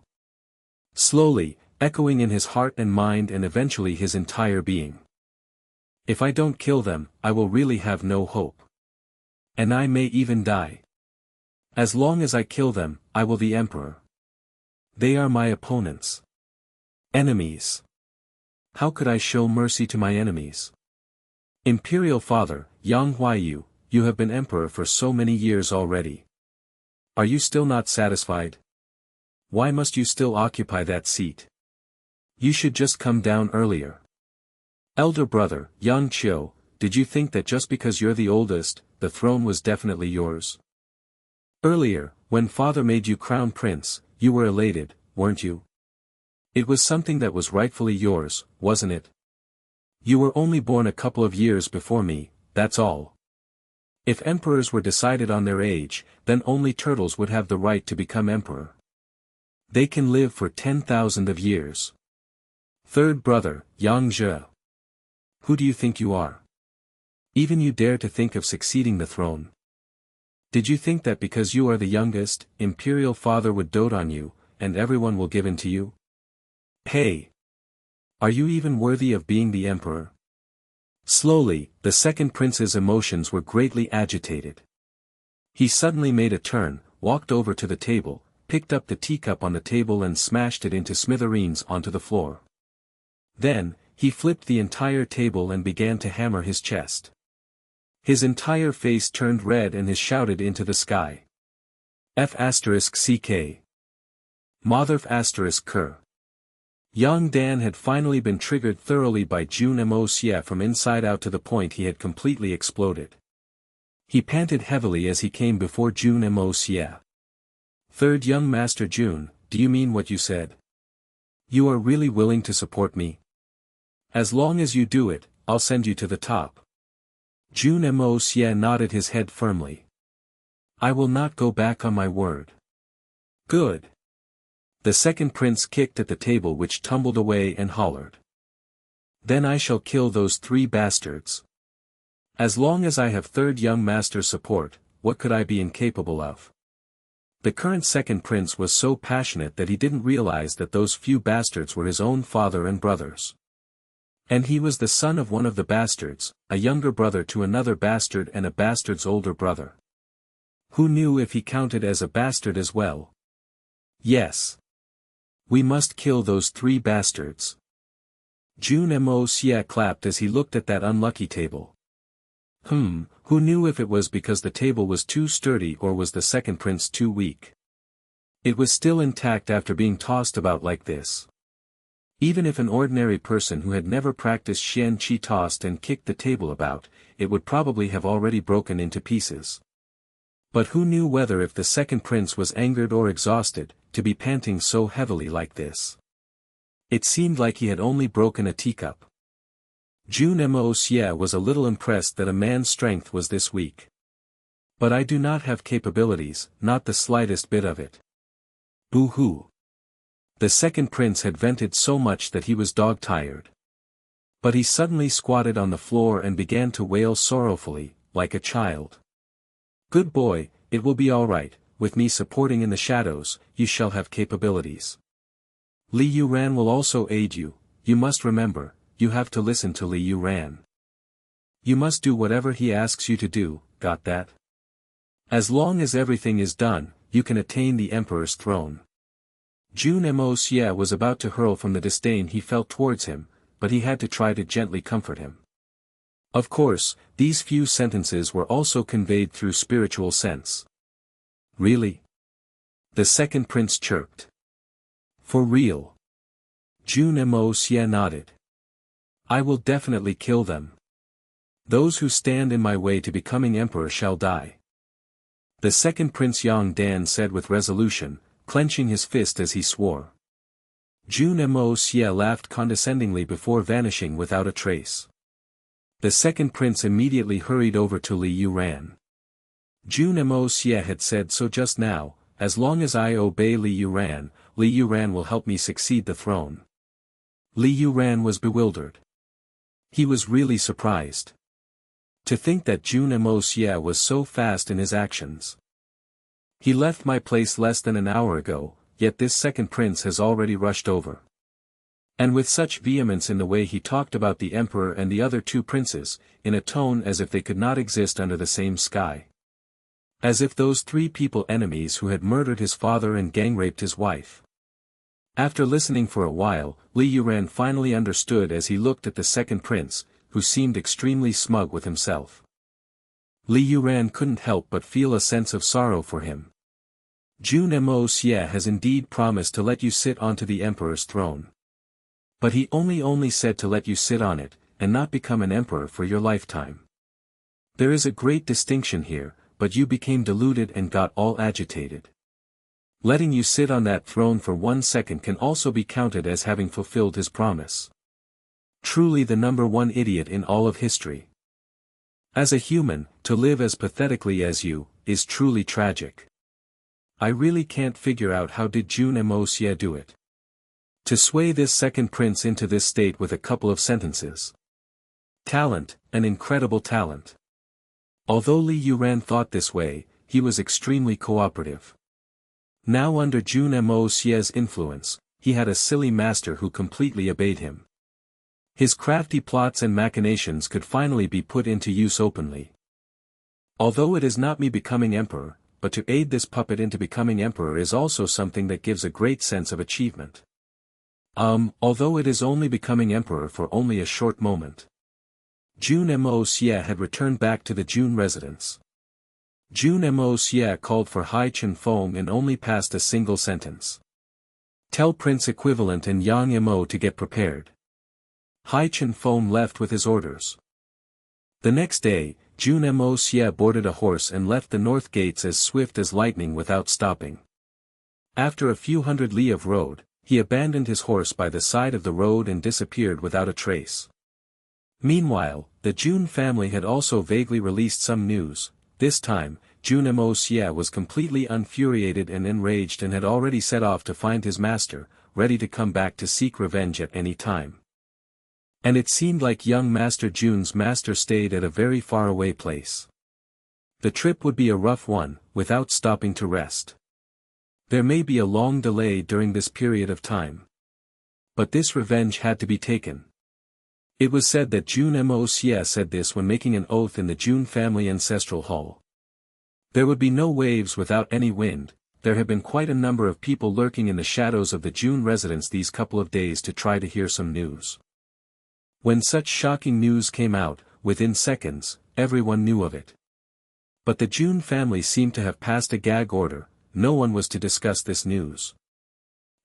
Slowly, echoing in his heart and mind and eventually his entire being. If I don't kill them, I will really have no hope. And I may even die. As long as I kill them, I will be emperor. They are my opponents. Enemies. How could I show mercy to my enemies? Imperial Father, Yang Huaiyu, you have been emperor for so many years already. Are you still not satisfied? Why must you still occupy that seat? You should just come down earlier. Elder brother, Yang Qiu, did you think that just because you're the oldest, the throne was definitely yours? Earlier, when father made you crown prince, you were elated, weren't you? It was something that was rightfully yours, wasn't it? You were only born a couple of years before me, that's all. If emperors were decided on their age, then only turtles would have the right to become emperor. They can live for 10,000 of years. Third brother, Jun Xie. Who do you think you are? Even you dare to think of succeeding the throne? Did you think that because you are the youngest, imperial father would dote on you, and everyone will give in to you? Hey! Are you even worthy of being the emperor? Slowly, the second prince's emotions were greatly agitated. He suddenly made a turn, walked over to the table, picked up the teacup on the table and smashed it into smithereens onto the floor. Then, he flipped the entire table and began to hammer his chest. His entire face turned red and he shouted into the sky. F***ck. Motherf***. Young Dan had finally been triggered thoroughly by Jun Moxie from inside out to the point he had completely exploded. He panted heavily as he came before Jun Moxie. Third young master Jun, do you mean what you said? You are really willing to support me? As long as you do it, I'll send you to the top. Jun Moxie nodded his head firmly. I will not go back on my word. Good. The second prince kicked at the table which tumbled away and hollered. Then I shall kill those 3 bastards. As long as I have third young master's support, what could I be incapable of? The current second prince was so passionate that he didn't realize that those few bastards were his own father and brothers. And he was the son of one of the bastards, a younger brother to another bastard and a bastard's older brother. Who knew if he counted as a bastard as well? Yes. We must kill those 3 bastards. Jun Moxie clapped as he looked at that unlucky table. Who knew if it was because the table was too sturdy or was the second prince too weak? It was still intact after being tossed about like this. Even if an ordinary person who had never practiced Xian Qi tossed and kicked the table about, it would probably have already broken into pieces. But who knew whether if the second prince was angered or exhausted, to be panting so heavily like this? It seemed like he had only broken a teacup. Jun Moxie was a little impressed that a man's strength was this weak. But I do not have capabilities, not the slightest bit of it. Boo-hoo. The second prince had vented so much that he was dog-tired. But he suddenly squatted on the floor and began to wail sorrowfully, like a child. Good boy, it will be all right, with me supporting in the shadows, you shall have capabilities. Li Yuran will also aid you, you must remember, you have to listen to Li Yuran. You must do whatever he asks you to do, got that? As long as everything is done, you can attain the emperor's throne. Jun Moxie was about to hurl from the disdain he felt towards him, but he had to try to gently comfort him. Of course, these few sentences were also conveyed through spiritual sense. Really? The second prince chirped. For real? Jun Moxie nodded. I will definitely kill them. Those who stand in my way to becoming emperor shall die. The second prince Yang Dan said with resolution, clenching his fist as he swore. Jun Moxie laughed condescendingly before vanishing without a trace. The second prince immediately hurried over to Li Yuran. Jun Moxie had said so just now, as long as I obey Li Yuran will help me succeed the throne. Li Yuran was bewildered. He was really surprised. To think that Jun Moxie was so fast in his actions. He left my place less than an hour ago, yet this second prince has already rushed over. And with such vehemence in the way he talked about the emperor and the other 2 princes, in a tone as if they could not exist under the same sky. As if those 3 people enemies who had murdered his father and gang-raped his wife. After listening for a while, Li Yuran finally understood as he looked at the second prince, who seemed extremely smug with himself. Li Yuran couldn't help but feel a sense of sorrow for him. Jun Moxie has indeed promised to let you sit onto the emperor's throne. But he only said to let you sit on it, and not become an emperor for your lifetime. There is a great distinction here, but you became deluded and got all agitated. Letting you sit on that throne for 1 second can also be counted as having fulfilled his promise. Truly the #1 idiot in all of history. As a human, to live as pathetically as you, is truly tragic. I really can't figure out how did Jun Moxie do it. To sway this second prince into this state with a couple of sentences. Talent, an incredible talent. Although Li Yuran thought this way, he was extremely cooperative. Now under Jun Moxie's influence, he had a silly master who completely obeyed him. His crafty plots and machinations could finally be put into use openly. Although it is not me becoming emperor, but to aid this puppet into becoming emperor is also something that gives a great sense of achievement. Although it is only becoming emperor for only a short moment. Jun Moxie had returned back to the Jun residence. Jun Moxie called for Hai Chen Feng and only passed a single sentence. Tell Prince Equivalent and Yang Mo to get prepared. Hai Chen Feng left with his orders. The next day, Jun Moxie boarded a horse and left the north gates as swift as lightning without stopping. After a few hundred li of road, he abandoned his horse by the side of the road and disappeared without a trace. Meanwhile, the Jun family had also vaguely released some news. This time, Jun Moxie was completely infuriated and enraged and had already set off to find his master, ready to come back to seek revenge at any time. And it seemed like young Master Jun's master stayed at a very faraway place. The trip would be a rough one, without stopping to rest. There may be a long delay during this period of time. But this revenge had to be taken. It was said that Jun Moxie said this when making an oath in the Jun family ancestral hall. There would be no waves without any wind. There have been quite a number of people lurking in the shadows of the Jun residence these couple of days to try to hear some news. When such shocking news came out, within seconds, everyone knew of it. But the Jun family seemed to have passed a gag order. No one was to discuss this news.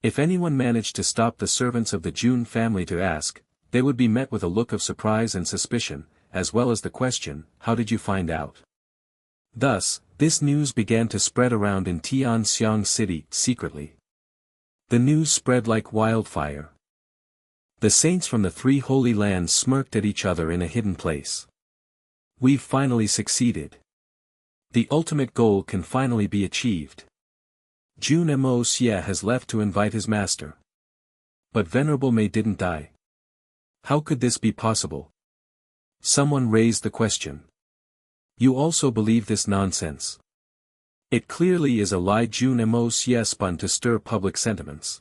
If anyone managed to stop the servants of the Jun family to ask, they would be met with a look of surprise and suspicion, as well as the question, how did you find out? Thus, this news began to spread around in Tianxiang City, secretly. The news spread like wildfire. The saints from the 3 holy lands smirked at each other in a hidden place. We've finally succeeded. The ultimate goal can finally be achieved. Jun Moxie has left to invite his master. But Venerable Mei didn't die. How could this be possible? Someone raised the question. You also believe this nonsense? It clearly is a lie Jun Moxie spun to stir public sentiments.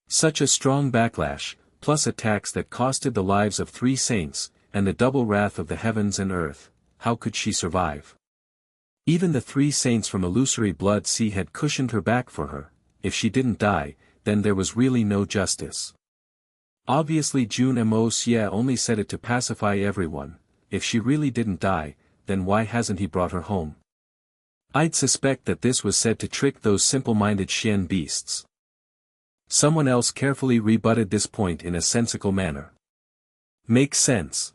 Such a strong backlash, plus attacks that costed the lives of 3 saints, and the double wrath of the heavens and earth, how could she survive? Even the 3 saints from illusory blood sea had cushioned her back for her. If she didn't die, then there was really no justice. Obviously Jun Moxie only said it to pacify everyone. If she really didn't die, then why hasn't he brought her home? I'd suspect that this was said to trick those simple-minded Xian beasts. Someone else carefully rebutted this point in a sensical manner. Makes sense.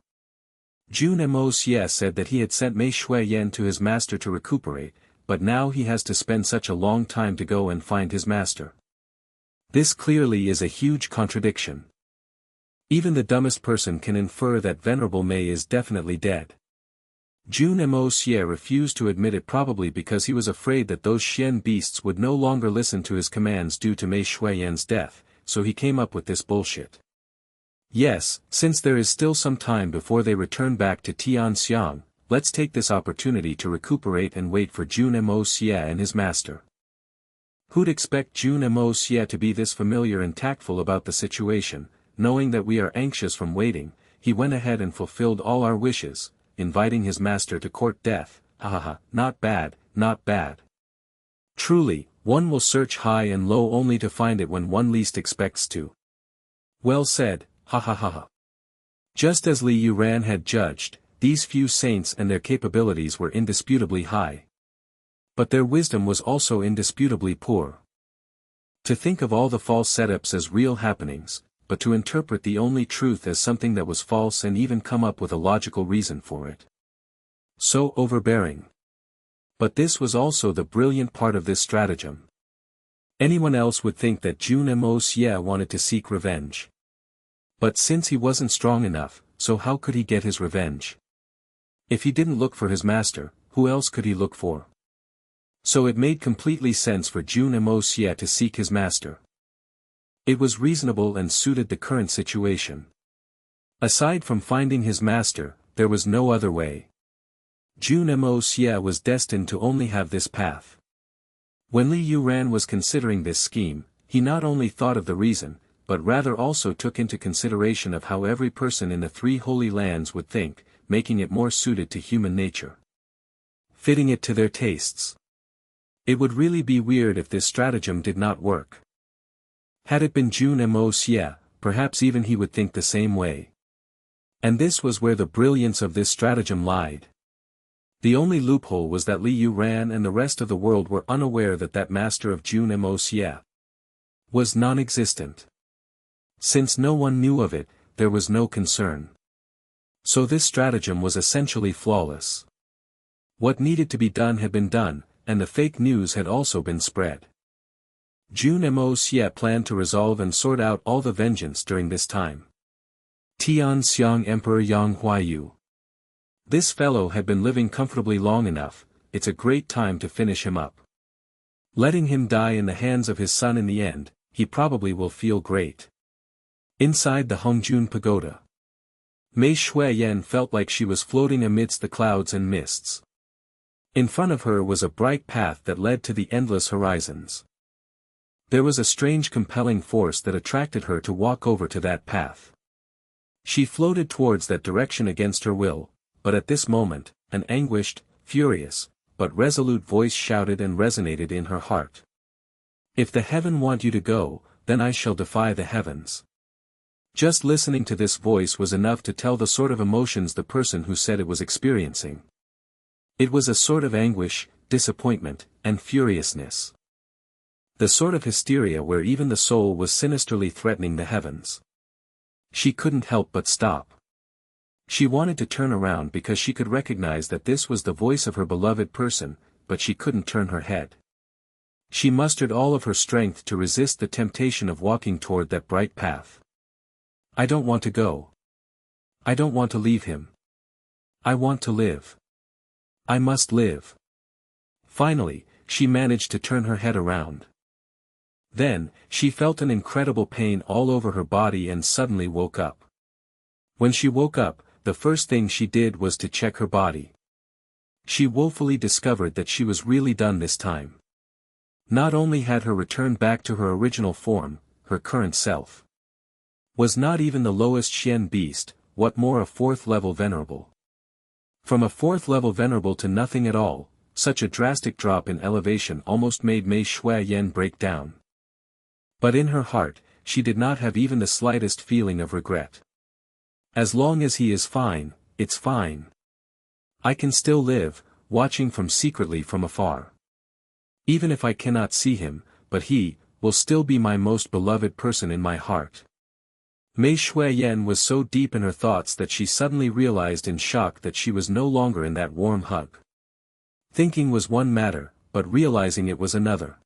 Jun Moxie said that he had sent Mei Shuiyan to his master to recuperate, but now he has to spend such a long time to go and find his master. This clearly is a huge contradiction. Even the dumbest person can infer that Venerable Mei is definitely dead. Jun Moxie refused to admit it, probably because he was afraid that those Xian beasts would no longer listen to his commands due to Mei Shuiyan's death, so he came up with this bullshit. Yes, since there is still some time before they return back to Tianxiang, let's take this opportunity to recuperate and wait for Jun Moxie and his master. Who'd expect Jun Moxie to be this familiar and tactful about the situation? Knowing that we are anxious from waiting, he went ahead and fulfilled all our wishes, inviting his master to court death. Not bad, not bad. Truly, one will search high and low only to find it when one least expects to. Well said, Just as Li Yuran had judged, these few saints and their capabilities were indisputably high. But their wisdom was also indisputably poor. To think of all the false setups as real happenings, but to interpret the only truth as something that was false and even come up with a logical reason for it. So overbearing. But this was also the brilliant part of this stratagem. Anyone else would think that Jun Moxie wanted to seek revenge. But since he wasn't strong enough, so how could he get his revenge? If he didn't look for his master, who else could he look for? So it made completely sense for Jun Moxie to seek his master. It was reasonable and suited the current situation. Aside from finding his master, there was no other way. Jun Moxie was destined to only have this path. When Li Yuran was considering this scheme, he not only thought of the reason, but rather also took into consideration of how every person in the three holy lands would think, making it more suited to human nature. Fitting it to their tastes. It would really be weird if this stratagem did not work. Had it been Jun Moxie, perhaps even he would think the same way. And this was where the brilliance of this stratagem lied. The only loophole was that Li Yuran and the rest of the world were unaware that that master of Jun Moxie was non-existent. Since no one knew of it, there was no concern. So this stratagem was essentially flawless. What needed to be done had been done, and the fake news had also been spread. Jun Moxie planned to resolve and sort out all the vengeance during this time. Tian Xiang Emperor Yang Huayu. This fellow had been living comfortably long enough, it's a great time to finish him up. Letting him die in the hands of his son in the end, he probably will feel great. Inside the Hongjun Pagoda. Mei Shuiyan felt like she was floating amidst the clouds and mists. In front of her was a bright path that led to the endless horizons. There was a strange compelling force that attracted her to walk over to that path. She floated towards that direction against her will. But at this moment, an anguished, furious, but resolute voice shouted and resonated in her heart. If the heaven want you to go, then I shall defy the heavens. Just listening to this voice was enough to tell the sort of emotions the person who said it was experiencing. It was a sort of anguish, disappointment, and furiousness. The sort of hysteria where even the soul was sinisterly threatening the heavens. She couldn't help but stop. She wanted to turn around because she could recognize that this was the voice of her beloved person, but she couldn't turn her head. She mustered all of her strength to resist the temptation of walking toward that bright path. I don't want to go. I don't want to leave him. I want to live. I must live. Finally, she managed to turn her head around. Then, she felt an incredible pain all over her body and suddenly woke up. When she woke up, the first thing she did was to check her body. She woefully discovered that she was really done this time. Not only had her returned back to her original form, her current self was not even the lowest Xian beast, what more a fourth-level venerable. From a fourth-level venerable to nothing at all, such a drastic drop in elevation almost made Mei Shuiyan break down. But in her heart, she did not have even the slightest feeling of regret. As long as he is fine, it's fine. I can still live, watching secretly from afar. Even if I cannot see him, but he will still be my most beloved person in my heart. Mei Shuiyan was so deep in her thoughts that she suddenly realized in shock that she was no longer in that warm hug. Thinking was one matter, but realizing it was another.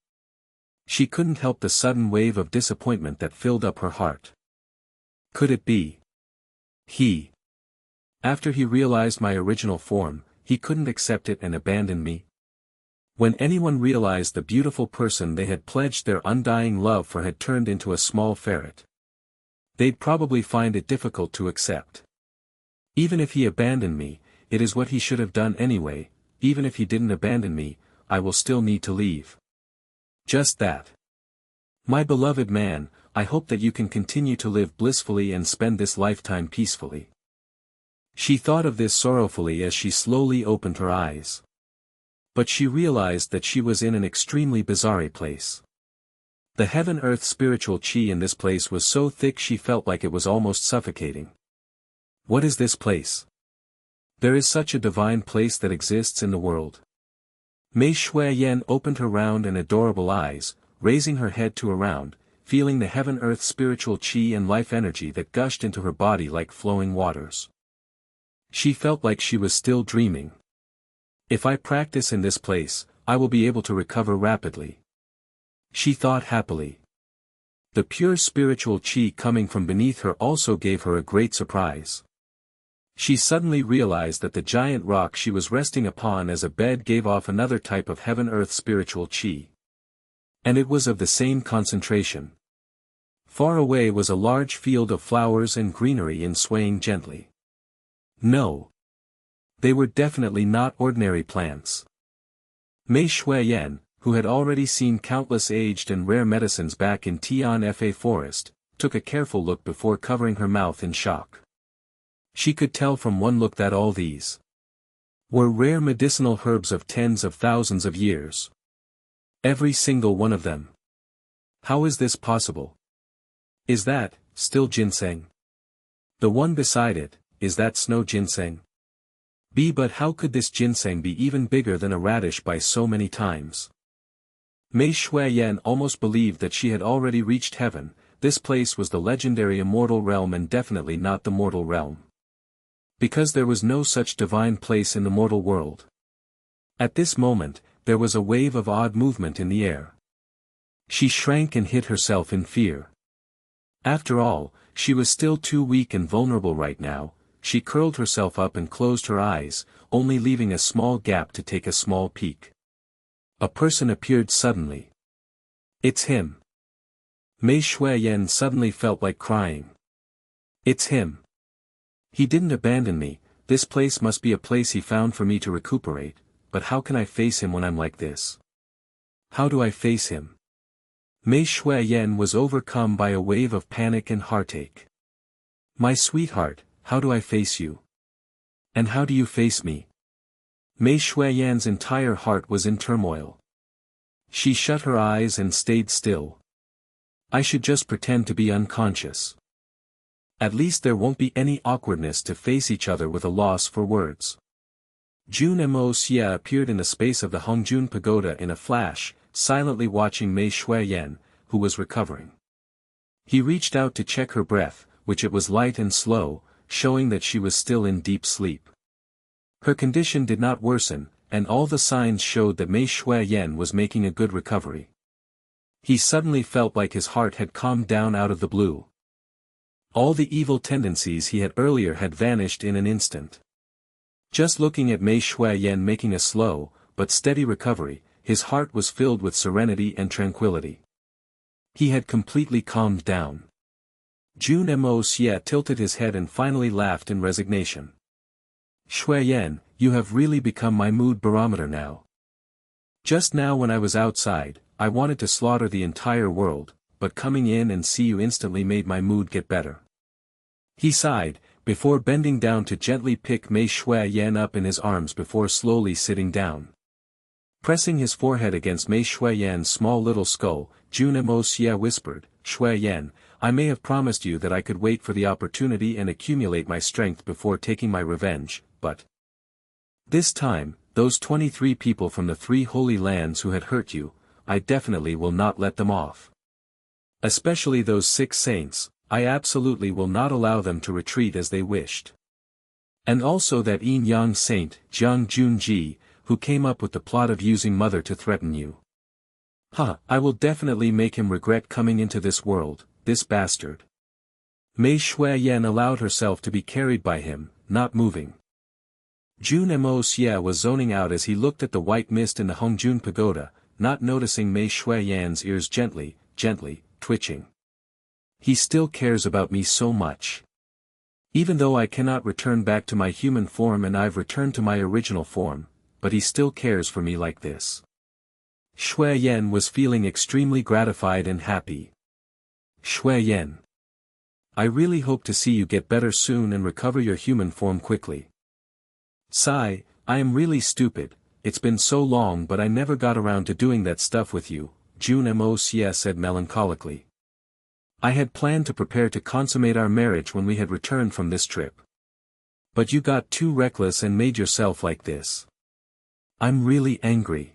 She couldn't help the sudden wave of disappointment that filled up her heart. Could it be? He. After he realized my original form, he couldn't accept it and abandon me? When anyone realized the beautiful person they had pledged their undying love for had turned into a small ferret, they'd probably find it difficult to accept. Even if he abandoned me, it is what he should have done anyway. Even if he didn't abandon me, I will still need to leave. Just that. My beloved man, I hope that you can continue to live blissfully and spend this lifetime peacefully. She thought of this sorrowfully as she slowly opened her eyes. But she realized that she was in an extremely bizarre place. The heaven-earth spiritual chi in this place was so thick she felt like it was almost suffocating. What is this place? There is such a divine place that exists in the world. Mei Shuiyan opened her round and adorable eyes, raising her head to around, feeling the heaven-earth spiritual chi and life energy that gushed into her body like flowing waters. She felt like she was still dreaming. If I practice in this place, I will be able to recover rapidly. She thought happily. The pure spiritual chi coming from beneath her also gave her a great surprise. She suddenly realized that the giant rock she was resting upon as a bed gave off another type of heaven-earth spiritual chi. And it was of the same concentration. Far away was a large field of flowers and greenery in swaying gently. No. They were definitely not ordinary plants. Mei Shuiyan, who had already seen countless aged and rare medicines back in Tianfa forest, took a careful look before covering her mouth in shock. She could tell from one look that all these were rare medicinal herbs of tens of thousands of years. Every single one of them. How is this possible? Is that, still ginseng? The one beside it, is that snow ginseng? But how could this ginseng be even bigger than a radish by so many times? Mei Shuiyan almost believed that she had already reached heaven. This place was the legendary immortal realm and definitely not the mortal realm. Because there was no such divine place in the mortal world. At this moment, there was a wave of odd movement in the air. She shrank and hid herself in fear. After all, she was still too weak and vulnerable right now. She curled herself up and closed her eyes, only leaving a small gap to take a small peek. A person appeared suddenly. It's him. Mei Shuiyan suddenly felt like crying. It's him. He didn't abandon me. This place must be a place he found for me to recuperate, but how can I face him when I'm like this? How do I face him? Mei Shuiyan was overcome by a wave of panic and heartache. My sweetheart, how do I face you? And how do you face me? Mei Shuiyan's entire heart was in turmoil. She shut her eyes and stayed still. I should just pretend to be unconscious. At least there won't be any awkwardness to face each other with a loss for words. Jun Moxie appeared in the space of the Hongjun Pagoda in a flash, silently watching Mei Shuiyan, who was recovering. He reached out to check her breath, which it was light and slow, showing that she was still in deep sleep. Her condition did not worsen, and all the signs showed that Mei Shuiyan was making a good recovery. He suddenly felt like his heart had calmed down out of the blue. All the evil tendencies he had earlier had vanished in an instant. Just looking at Mei Shuiyan making a slow, but steady recovery, his heart was filled with serenity and tranquility. He had completely calmed down. Jun Moxie tilted his head and finally laughed in resignation. Shuiyan, you have really become my mood barometer now. Just now when I was outside, I wanted to slaughter the entire world, but coming in and see you instantly made my mood get better. He sighed, before bending down to gently pick Mei Shuiyan up in his arms before slowly sitting down. Pressing his forehead against Mei Shuiyan's small little skull, Jun Moxie whispered, Shuiyan, I may have promised you that I could wait for the opportunity and accumulate my strength before taking my revenge, but this time, those 23 people from the 3 holy lands who had hurt you, I definitely will not let them off. Especially those 6 saints, I absolutely will not allow them to retreat as they wished. And also that yin-yang saint, Jun Xie, who came up with the plot of using mother to threaten you. I will definitely make him regret coming into this world, this bastard. Mei Shuiyan allowed herself to be carried by him, not moving. Jun Moxie was zoning out as he looked at the white mist in the Hongjun Pagoda, not noticing Mei Shuiyan's ears gently twitching. He still cares about me so much. Even though I cannot return back to my human form and I've returned to my original form, but he still cares for me like this. Shuiyan was feeling extremely gratified and happy. Shuiyan, I really hope to see you get better soon and recover your human form quickly. Sigh, I am really stupid, it's been so long but I never got around to doing that stuff with you, Jun Moxie said melancholically. I had planned to prepare to consummate our marriage when we had returned from this trip. But you got too reckless and made yourself like this. I'm really angry.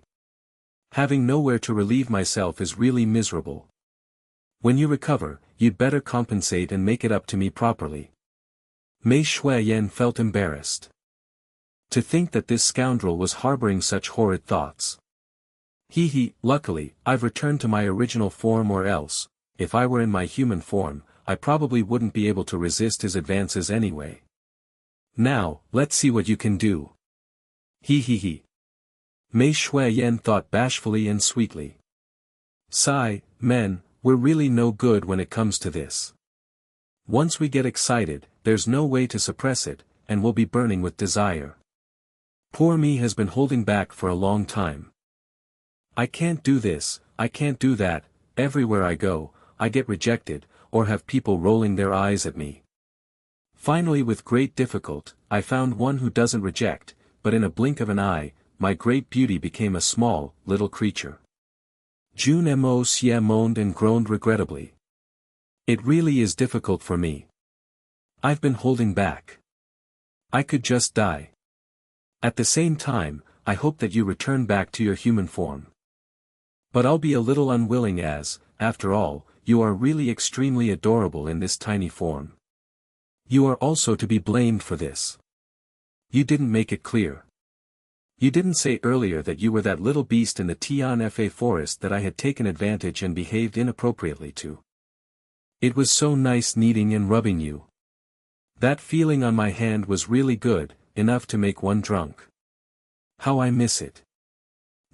Having nowhere to relieve myself is really miserable. When you recover, you'd better compensate and make it up to me properly. Mei Shuiyan felt embarrassed. To think that this scoundrel was harboring such horrid thoughts. Luckily, I've returned to my original form, or else, if I were in my human form, I probably wouldn't be able to resist his advances anyway. Now, let's see what you can do. Mei Shuiyan thought bashfully and sweetly. Sigh, men, we're really no good when it comes to this. Once we get excited, there's no way to suppress it, and we'll be burning with desire. Poor me has been holding back for a long time. I can't do this, I can't do that, everywhere I go, I get rejected, or have people rolling their eyes at me. Finally, with great difficulty, I found one who doesn't reject, but in a blink of an eye, my great beauty became a small, little creature. Jun Moxie moaned and groaned regrettably. It really is difficult for me. I've been holding back. I could just die. At the same time, I hope that you return back to your human form. But I'll be a little unwilling as, after all, you are really extremely adorable in this tiny form. You are also to be blamed for this. You didn't make it clear. You didn't say earlier that you were that little beast in the Tianfa forest that I had taken advantage and behaved inappropriately to. It was so nice kneading and rubbing you. That feeling on my hand was really good, enough to make one drunk. How I miss it.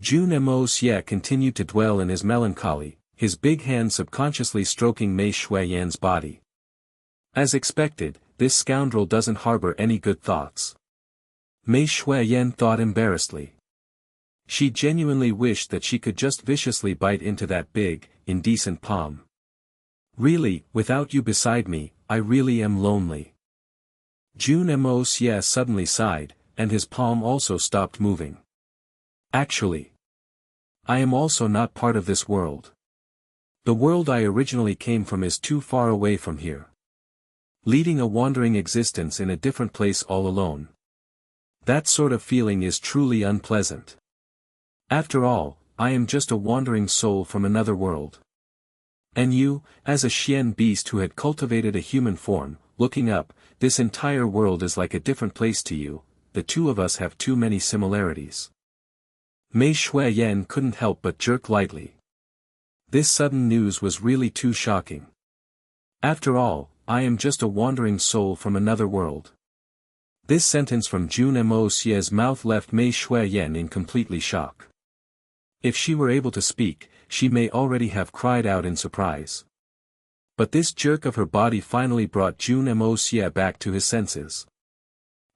Jun Moxie continued to dwell in his melancholy, his big hand subconsciously stroking Mei Shuiyan's body. As expected, this scoundrel doesn't harbor any good thoughts. Mei Shuiyan thought embarrassedly. She genuinely wished that she could just viciously bite into that big, indecent palm. Really, without you beside me, I really am lonely. Jun Moxie suddenly sighed, and his palm also stopped moving. Actually, I am also not part of this world. The world I originally came from is too far away from here. Leading a wandering existence in a different place all alone. That sort of feeling is truly unpleasant. After all, I am just a wandering soul from another world. And you, as a Xian beast who had cultivated a human form, looking up, this entire world is like a different place to you, the two of us have too many similarities. Mei Shuiyan couldn't help but jerk lightly. This sudden news was really too shocking. After all, I am just a wandering soul from another world. This sentence from Jun Moxie's mouth left Mei Shuiyan in completely shock. If she were able to speak, she may already have cried out in surprise. But this jerk of her body finally brought Jun Moxie back to his senses.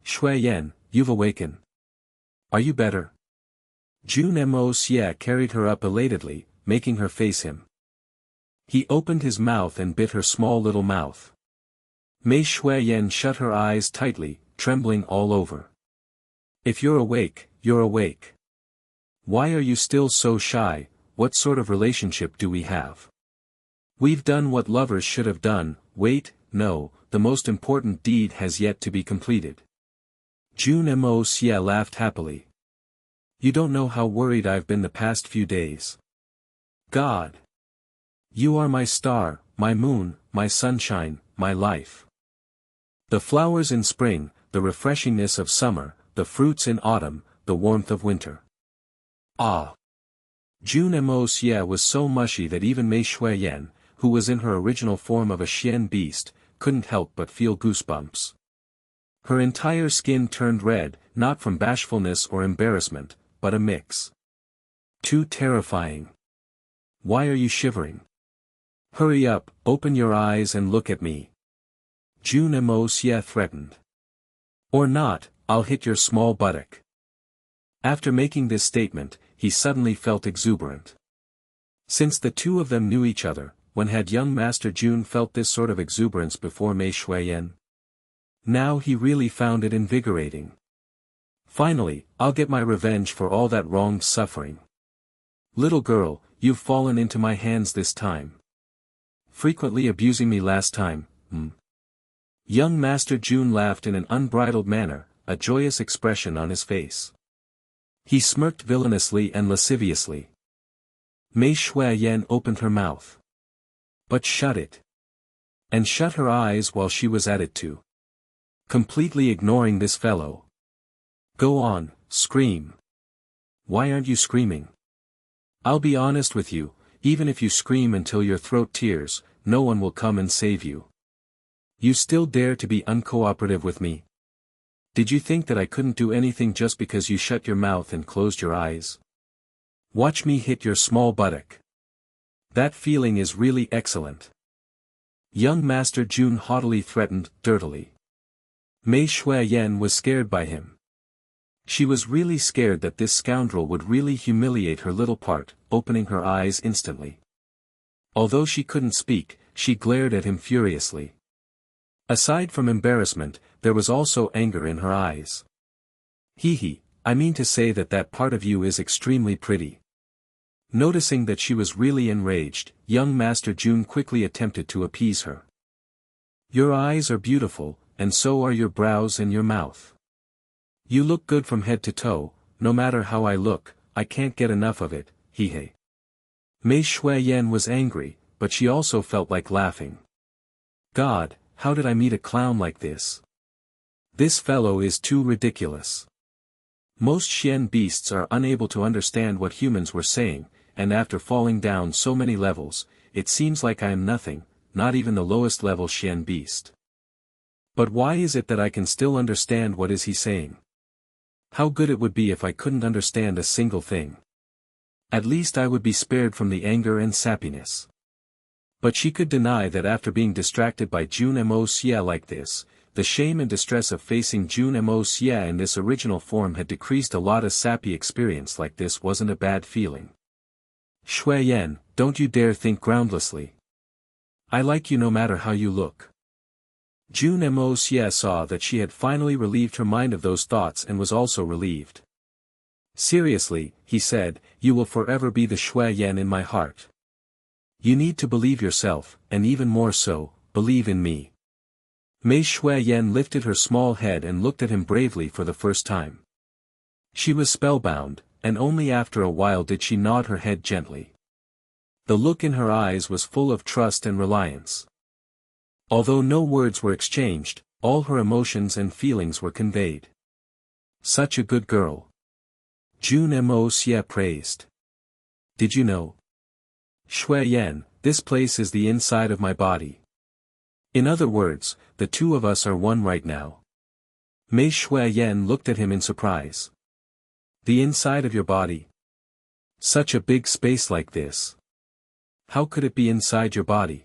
Shuiyan, you've awakened. Are you better? Jun Moxie carried her up elatedly, making her face him. He opened his mouth and bit her small little mouth. Mei Shuiyan shut her eyes tightly, trembling all over. If you're awake, you're awake. Why are you still so shy? What sort of relationship do we have? We've done what lovers should have done. Wait, no, the most important deed has yet to be completed. Jun Moxie laughed happily. You don't know how worried I've been the past few days. God! You are my star, my moon, my sunshine, my life. The flowers in spring, the refreshingness of summer, the fruits in autumn, the warmth of winter. Ah! Jun Moxie was so mushy that even Mei Shuiyan, who was in her original form of a Xian beast, couldn't help but feel goosebumps. Her entire skin turned red, not from bashfulness or embarrassment, but a mix. Too terrifying. Why are you shivering? Hurry up, open your eyes and look at me. Jun Moxie threatened. Or not, I'll hit your small buttock. After making this statement, he suddenly felt exuberant. Since the two of them knew each other, when had young Master Jun felt this sort of exuberance before Mei Shuiyan? Now he really found it invigorating. Finally, I'll get my revenge for all that wronged suffering. Little girl, you've fallen into my hands this time. Frequently abusing me last time, Young Master Jun laughed in an unbridled manner, a joyous expression on his face. He smirked villainously and lasciviously. Mei Shuiyan opened her mouth. But shut it. And shut her eyes while she was at it too. Completely ignoring this fellow. Go on, scream. Why aren't you screaming? I'll be honest with you, even if you scream until your throat tears, no one will come and save you. You still dare to be uncooperative with me? Did you think that I couldn't do anything just because you shut your mouth and closed your eyes? Watch me hit your small buttock. That feeling is really excellent. Young Master Jun haughtily threatened, dirtily. Mei Shuiyan was scared by him. She was really scared that this scoundrel would really humiliate her little part, opening her eyes instantly. Although she couldn't speak, she glared at him furiously. Aside from embarrassment, there was also anger in her eyes. Hee, I mean to say that part of you is extremely pretty. Noticing that she was really enraged, young Master Jun quickly attempted to appease her. Your eyes are beautiful, and so are your brows and your mouth. You look good from head to toe, no matter how I look, I can't get enough of it, hee. Mei Shuiyan was angry, but she also felt like laughing. God, how did I meet a clown like this? This fellow is too ridiculous. Most Xian beasts are unable to understand what humans were saying, and after falling down so many levels, it seems like I am nothing, not even the lowest level Xian beast. But why is it that I can still understand what is he saying? How good it would be if I couldn't understand a single thing. At least I would be spared from the anger and sappiness. But she could deny that after being distracted by Jun Moxie like this, the shame and distress of facing Jun Moxie in this original form had decreased a lot. A sappy experience like this wasn't a bad feeling. Shuiyan, don't you dare think groundlessly. I like you no matter how you look. Jun Moxie saw that she had finally relieved her mind of those thoughts and was also relieved. Seriously, he said, you will forever be the Shuiyan in my heart. You need to believe yourself, and even more so, believe in me. Mei Shuiyan lifted her small head and looked at him bravely for the first time. She was spellbound, and only after a while did she nod her head gently. The look in her eyes was full of trust and reliance. Although no words were exchanged, all her emotions and feelings were conveyed. Such a good girl. Jun Moxie praised. Did you know? Shuiyan, this place is the inside of my body. In other words, the two of us are one right now. Mei Shuiyan looked at him in surprise. The inside of your body? Such a big space like this. How could it be inside your body?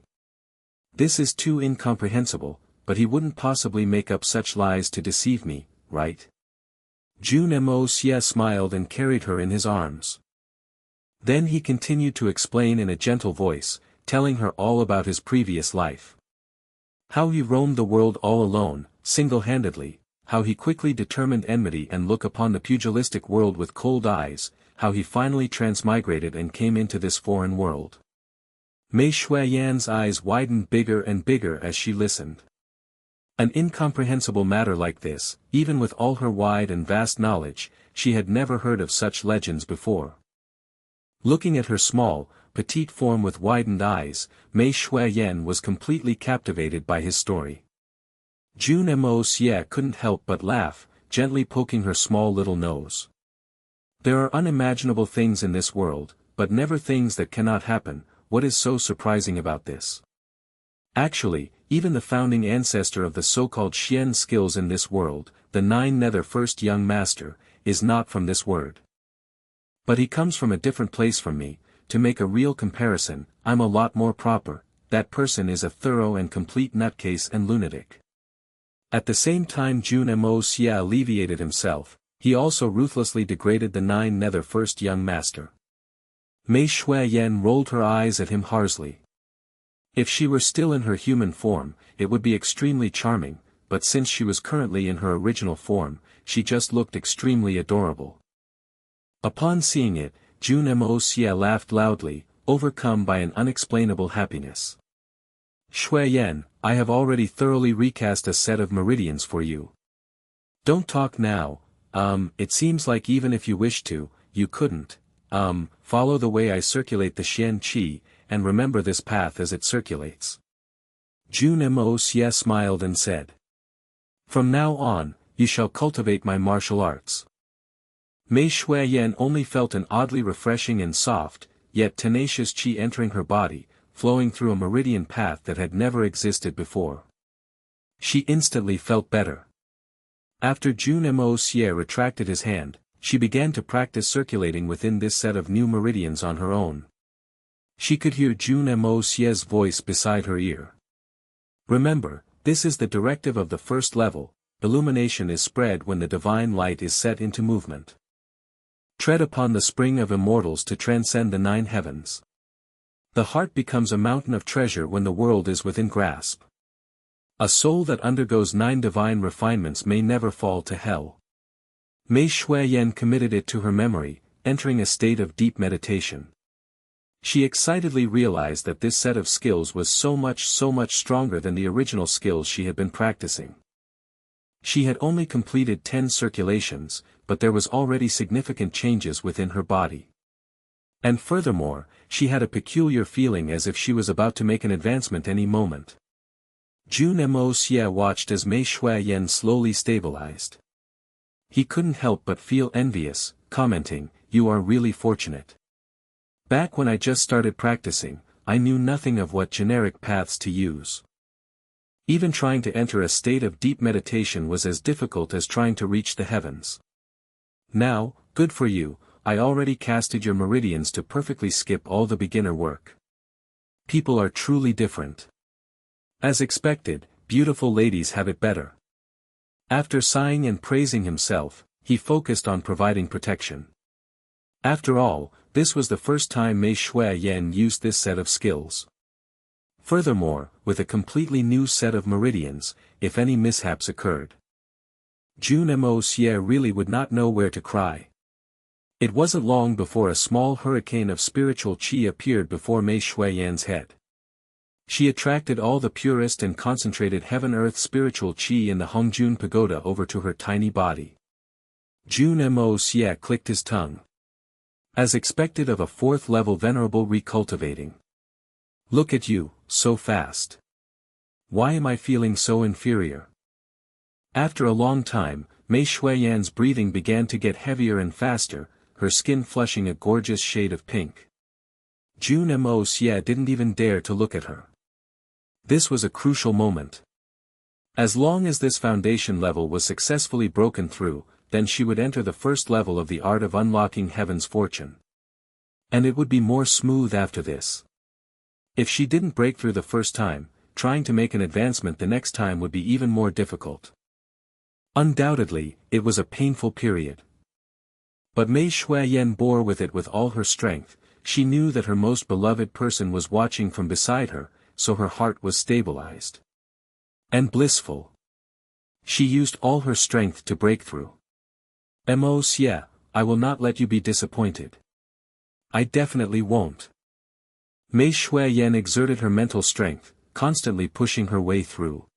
This is too incomprehensible, but he wouldn't possibly make up such lies to deceive me, right? Jun Moxie smiled and carried her in his arms. Then he continued to explain in a gentle voice, telling her all about his previous life. How he roamed the world all alone, single-handedly, how he quickly determined enmity and look upon the pugilistic world with cold eyes, how he finally transmigrated and came into this foreign world. Mei Shuiyan's eyes widened bigger and bigger as she listened. An incomprehensible matter like this, even with all her wide and vast knowledge, she had never heard of such legends before. Looking at her small, petite form with widened eyes, Mei Shuiyan was completely captivated by his story. Jun Moxie couldn't help but laugh, gently poking her small little nose. There are unimaginable things in this world, but never things that cannot happen. What is so surprising about this? Actually, even the founding ancestor of the so-called Xian skills in this world, the 9 Nether First Young Master, is not from this word. But he comes from a different place from me. To make a real comparison, I'm a lot more proper. That person is a thorough and complete nutcase and lunatic. At the same time Jun Moxie alleviated himself, he also ruthlessly degraded the 9 Nether First Young Master. Mei Shuiyan rolled her eyes at him harshly. If she were still in her human form, it would be extremely charming, but since she was currently in her original form, she just looked extremely adorable. Upon seeing it, Jun Moxie laughed loudly, overcome by an unexplainable happiness. Shuiyan, I have already thoroughly recast a set of meridians for you. Don't talk now, it seems like even if you wished to, you couldn't, follow the way I circulate the Xian Qi, and remember this path as it circulates. Jun Moxie smiled and said. From now on, you shall cultivate my martial arts. Mei Shuiyan only felt an oddly refreshing and soft, yet tenacious qi entering her body, flowing through a meridian path that had never existed before. She instantly felt better. After Jun Moxie retracted his hand, she began to practice circulating within this set of new meridians on her own. She could hear Jun Moxie's voice beside her ear. Remember, this is the directive of the first level, illumination is spread when the divine light is set into movement. Tread upon the spring of immortals to transcend the 9 heavens. The heart becomes a mountain of treasure when the world is within grasp. A soul that undergoes 9 divine refinements may never fall to hell. Mei Shuiyan committed it to her memory, entering a state of deep meditation. She excitedly realized that this set of skills was so much stronger than the original skills she had been practicing. She had only completed 10 circulations, but there was already significant changes within her body. And furthermore, she had a peculiar feeling as if she was about to make an advancement any moment. Jun Moxie watched as Mei Shuiyan slowly stabilized. He couldn't help but feel envious, commenting, "You are really fortunate. Back when I just started practicing, I knew nothing of what generic paths to use. Even trying to enter a state of deep meditation was as difficult as trying to reach the heavens. Now, good for you, I already casted your meridians to perfectly skip all the beginner work. People are truly different. As expected, beautiful ladies have it better." After sighing and praising himself, he focused on providing protection. After all, this was the first time Mei Shuiyan used this set of skills. Furthermore, with a completely new set of meridians, if any mishaps occurred, Jun Moxie really would not know where to cry. It wasn't long before a small hurricane of spiritual qi appeared before Mei Shuiyan's head. She attracted all the purest and concentrated heaven-earth spiritual qi in the Hongjun Pagoda over to her tiny body. Jun Moxie clicked his tongue. As expected of a 4th-level venerable recultivating. Look at you, so fast. Why am I feeling so inferior? After a long time, Mei Shuiyan's breathing began to get heavier and faster, her skin flushing a gorgeous shade of pink. Jun Moxie didn't even dare to look at her. This was a crucial moment. As long as this foundation level was successfully broken through, then she would enter the first level of the art of unlocking heaven's fortune. And it would be more smooth after this. If she didn't break through the first time, trying to make an advancement the next time would be even more difficult. Undoubtedly, it was a painful period. But Mei Shuiyan bore with it with all her strength. She knew that her most beloved person was watching from beside her, so her heart was stabilized. And blissful. She used all her strength to break through. Moxie, I will not let you be disappointed. I definitely won't. Mei Shuiyan exerted her mental strength, constantly pushing her way through.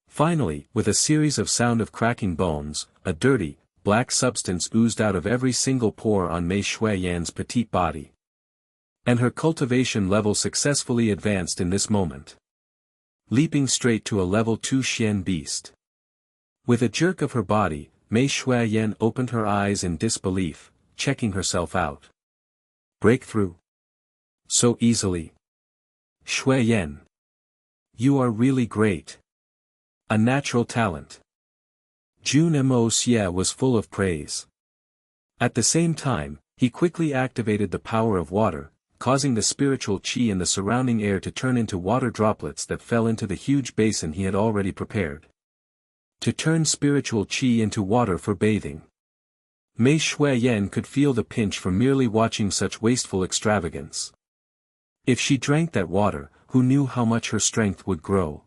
Finally, with a series of sound of cracking bones, a dirty, black substance oozed out of every single pore on Mei Shuiyan's petite body. And her cultivation level successfully advanced in this moment. Leaping straight to a level 2 Xian beast. With a jerk of her body, Mei Shuiyan opened her eyes in disbelief, checking herself out. Breakthrough. So easily. Shuiyan. You are really great. A natural talent. Jun Moxie was full of praise. At the same time, he quickly activated the power of water, causing the spiritual qi in the surrounding air to turn into water droplets that fell into the huge basin he had already prepared. To turn spiritual qi into water for bathing. Mei Shuiyan could feel the pinch from merely watching such wasteful extravagance. If she drank that water, who knew how much her strength would grow?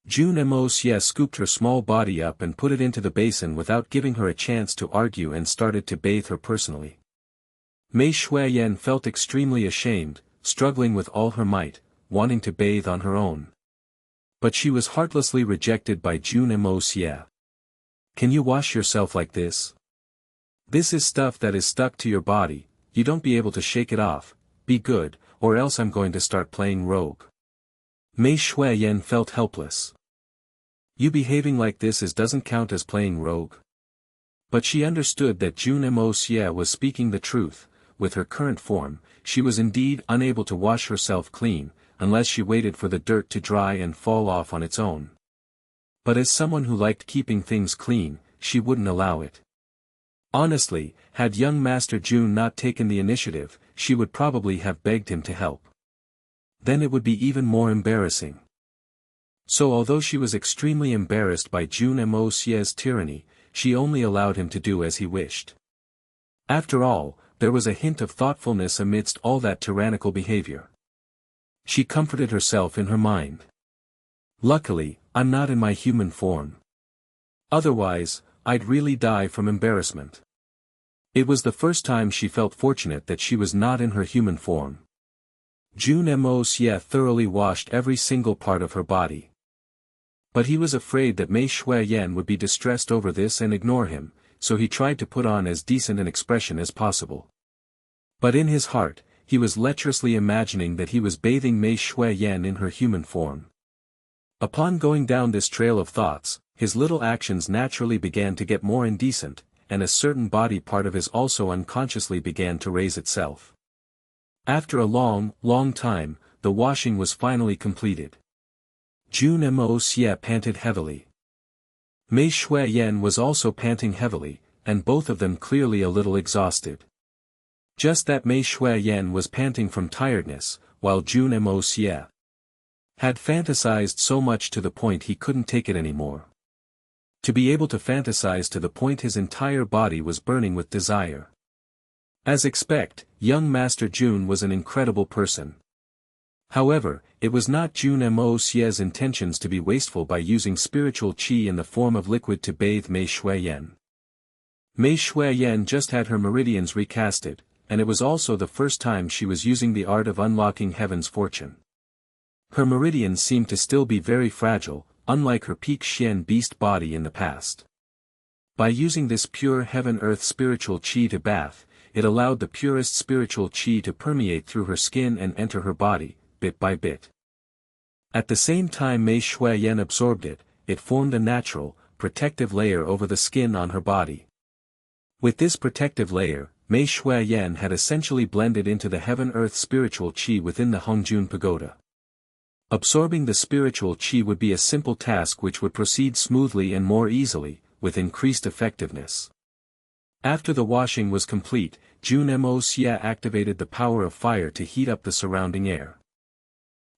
Jun Moxie scooped her small body up and put it into the basin without giving her a chance to argue and started to bathe her personally. Mei Shuiyan felt extremely ashamed, struggling with all her might, wanting to bathe on her own. But she was heartlessly rejected by Jun Moxie. Can you wash yourself like this? This is stuff that is stuck to your body, you don't be able to shake it off, be good, or else I'm going to start playing rogue. Mei Shuiyan felt helpless. You behaving like this doesn't count as playing rogue. But she understood that Jun Moxie was speaking the truth. With her current form, she was indeed unable to wash herself clean, unless she waited for the dirt to dry and fall off on its own. But as someone who liked keeping things clean, she wouldn't allow it. Honestly, had young Master Jun not taken the initiative, she would probably have begged him to help. Then it would be even more embarrassing. So although she was extremely embarrassed by Jun Moxie's tyranny, she only allowed him to do as he wished. After all, there was a hint of thoughtfulness amidst all that tyrannical behavior. She comforted herself in her mind. Luckily, I'm not in my human form. Otherwise, I'd really die from embarrassment. It was the first time she felt fortunate that she was not in her human form. Jun Moxie thoroughly washed every single part of her body. But he was afraid that Mei Shuiyan would be distressed over this and ignore him, so he tried to put on as decent an expression as possible. But in his heart, he was lecherously imagining that he was bathing Mei Shuiyan in her human form. Upon going down this trail of thoughts, his little actions naturally began to get more indecent, and a certain body part of his also unconsciously began to raise itself. After a long, long time, the washing was finally completed. Jun Moxie panted heavily. Mei Shuiyan was also panting heavily, and both of them clearly a little exhausted. Just that Mei Shuiyan was panting from tiredness, while Jun Moxie had fantasized so much to the point he couldn't take it anymore. To be able to fantasize to the point his entire body was burning with desire. As expected, young Master Jun was an incredible person. However, it was not Jun Moxie's intentions to be wasteful by using spiritual qi in the form of liquid to bathe Mei Shuiyan. Mei Shuiyan just had her meridians recasted, and it was also the first time she was using the art of unlocking heaven's fortune. Her meridians seemed to still be very fragile, unlike her peak Xian beast body in the past. By using this pure heaven-earth spiritual qi to bath, it allowed the purest spiritual qi to permeate through her skin and enter her body, bit by bit. At the same time Mei Shuiyan absorbed it, it formed a natural, protective layer over the skin on her body. With this protective layer, Mei Shuiyan had essentially blended into the heaven-earth spiritual qi within the Hongjun Pagoda. Absorbing the spiritual qi would be a simple task which would proceed smoothly and more easily, with increased effectiveness. After the washing was complete, Jun Moxie activated the power of fire to heat up the surrounding air.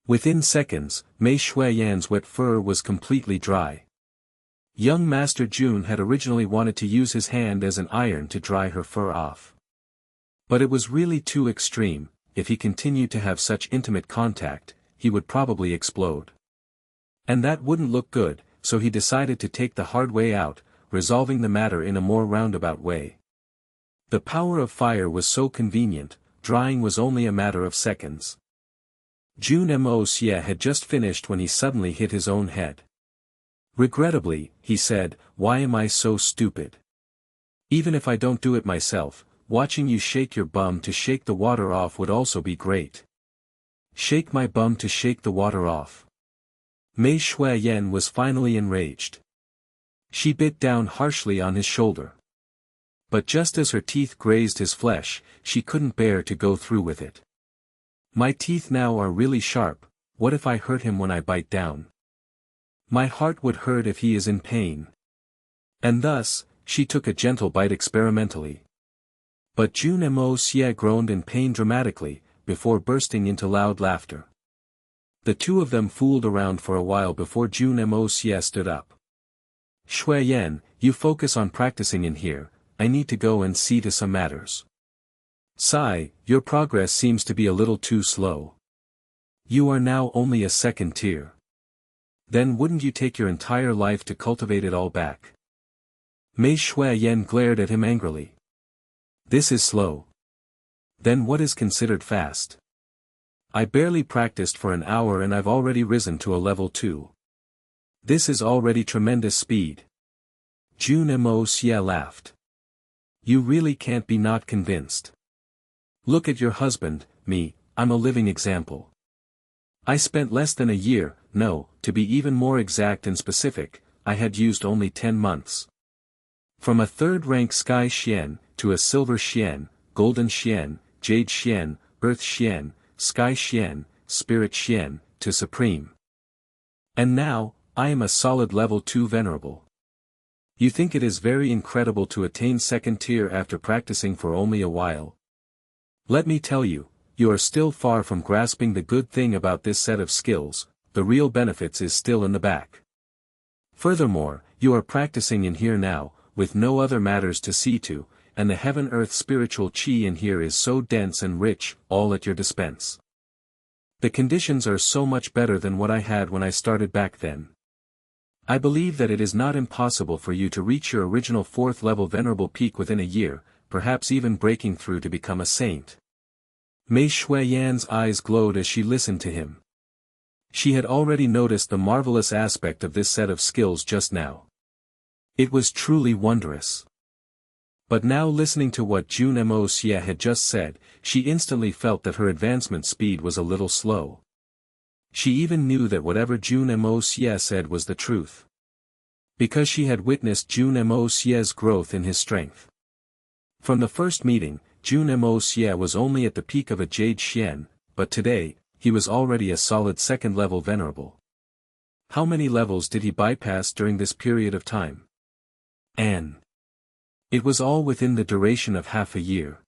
Within seconds, Mei Shuiyan's wet fur was completely dry. Young Master Jun had originally wanted to use his hand as an iron to dry her fur off. But it was really too extreme. If he continued to have such intimate contact, he would probably explode. And that wouldn't look good, so he decided to take the hard way out, resolving the matter in a more roundabout way. The power of fire was so convenient, drying was only a matter of seconds. Jun Moxie had just finished when he suddenly hit his own head. Regrettably, he said, "Why am I so stupid? Even if I don't do it myself, watching you shake your bum to shake the water off would also be great. Shake my bum to shake the water off." Mei Shuiyan was finally enraged. She bit down harshly on his shoulder. But just as her teeth grazed his flesh, she couldn't bear to go through with it. "My teeth now are really sharp, what if I hurt him when I bite down? My heart would hurt if he is in pain." And thus, she took a gentle bite experimentally. But Jun Moxie groaned in pain dramatically, before bursting into loud laughter. The two of them fooled around for a while before Jun Moxie stood up. "Shuiyan, you focus on practicing in here, I need to go and see to some matters. Sigh, your progress seems to be a little too slow. You are now only a second tier. Then wouldn't you take your entire life to cultivate it all back?" Mei Shuiyan glared at him angrily. "This is slow. Then what is considered fast? I barely practiced for an hour and I've already risen to a level 2. This is already tremendous speed." Jun Moxie laughed. "You really can't be not convinced. Look at your husband, me, I'm a living example. I spent less than a year, no, to be even more exact and specific, I had used only 10 months. From a third-rank Sky Xian, to a Silver Xian, Golden Xian, Jade Xian, Earth Xian, Sky Xian, Spirit Xian, to Supreme. And now, I am a solid level 2 Venerable. You think it is very incredible to attain second tier after practicing for only a while? Let me tell you, you are still far from grasping the good thing about this set of skills, the real benefits is still in the back. Furthermore, you are practicing in here now, with no other matters to see to, and the heaven-earth spiritual chi in here is so dense and rich, all at your dispense. The conditions are so much better than what I had when I started back then. I believe that it is not impossible for you to reach your original 4th level venerable peak within a year, perhaps even breaking through to become a saint. Mei Shuiyan's eyes glowed as she listened to him. She had already noticed the marvelous aspect of this set of skills just now. It was truly wondrous. But now listening to what Jun Moxie had just said, she instantly felt that her advancement speed was a little slow. She even knew that whatever Jun Moxie said was the truth. Because she had witnessed Jun Moxie's growth in his strength. From the first meeting, Jun Moxie was only at the peak of a Jade Xian, but today, he was already a solid 2nd level venerable. How many levels did he bypass during this period of time? And it was all within the duration of half a year.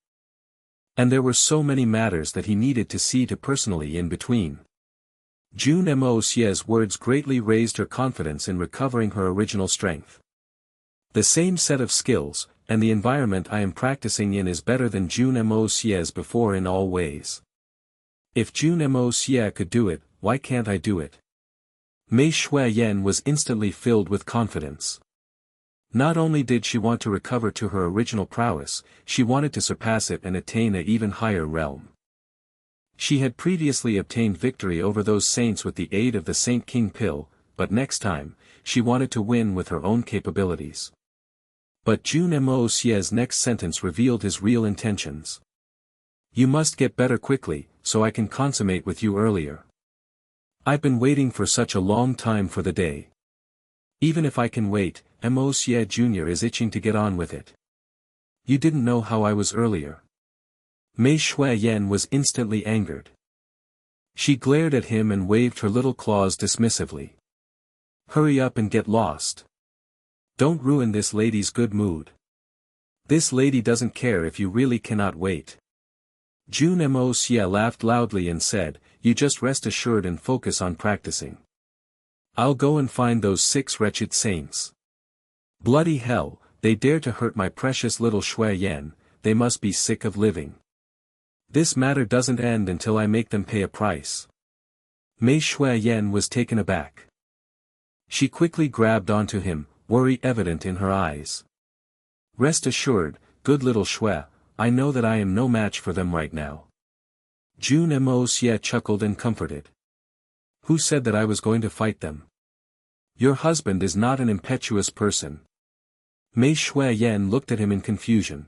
And there were so many matters that he needed to see to personally in between. Jun Moxie's words greatly raised her confidence in recovering her original strength. The same set of skills, and the environment I am practicing in is better than Jun Moxie's before in all ways. If Jun Moxie could do it, why can't I do it? Mei Shuiyan was instantly filled with confidence. Not only did she want to recover to her original prowess, she wanted to surpass it and attain an even higher realm. She had previously obtained victory over those saints with the aid of the Saint King Pill, but next time, she wanted to win with her own capabilities. But Jun Moxie's next sentence revealed his real intentions. You must get better quickly, so I can consummate with you earlier. I've been waiting for such a long time for the day. Even if I can wait, Moxie Jr. is itching to get on with it. You didn't know how I was earlier. Mei Shuiyan was instantly angered. She glared at him and waved her little claws dismissively. Hurry up and get lost. Don't ruin this lady's good mood. This lady doesn't care if you really cannot wait. Jun Moxie laughed loudly and said, You just rest assured and focus on practicing. I'll go and find those 6 wretched saints. Bloody hell, they dare to hurt my precious little Shuiyan, they must be sick of living. This matter doesn't end until I make them pay a price. Mei Shuiyan was taken aback. She quickly grabbed onto him, worry evident in her eyes. Rest assured, good little Shui, I know that I am no match for them right now. Jun Moxie chuckled and comforted. Who said that I was going to fight them? Your husband is not an impetuous person. Mei Shuiyan looked at him in confusion.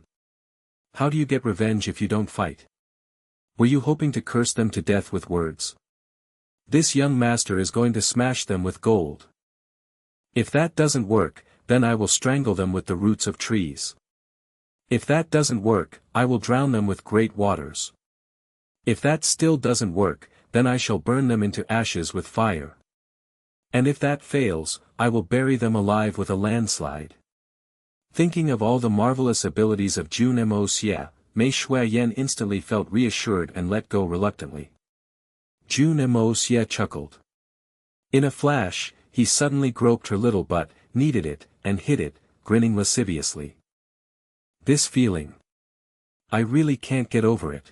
How do you get revenge if you don't fight? Were you hoping to curse them to death with words? This young master is going to smash them with gold. If that doesn't work, then I will strangle them with the roots of trees. If that doesn't work, I will drown them with great waters. If that still doesn't work, then I shall burn them into ashes with fire. And if that fails, I will bury them alive with a landslide. Thinking of all the marvelous abilities of Jun Moxie, Mei Shuiyan instantly felt reassured and let go reluctantly. Jun Moxie chuckled. In a flash, he suddenly groped her little butt, kneaded it, and hid it, grinning lasciviously. This feeling. I really can't get over it.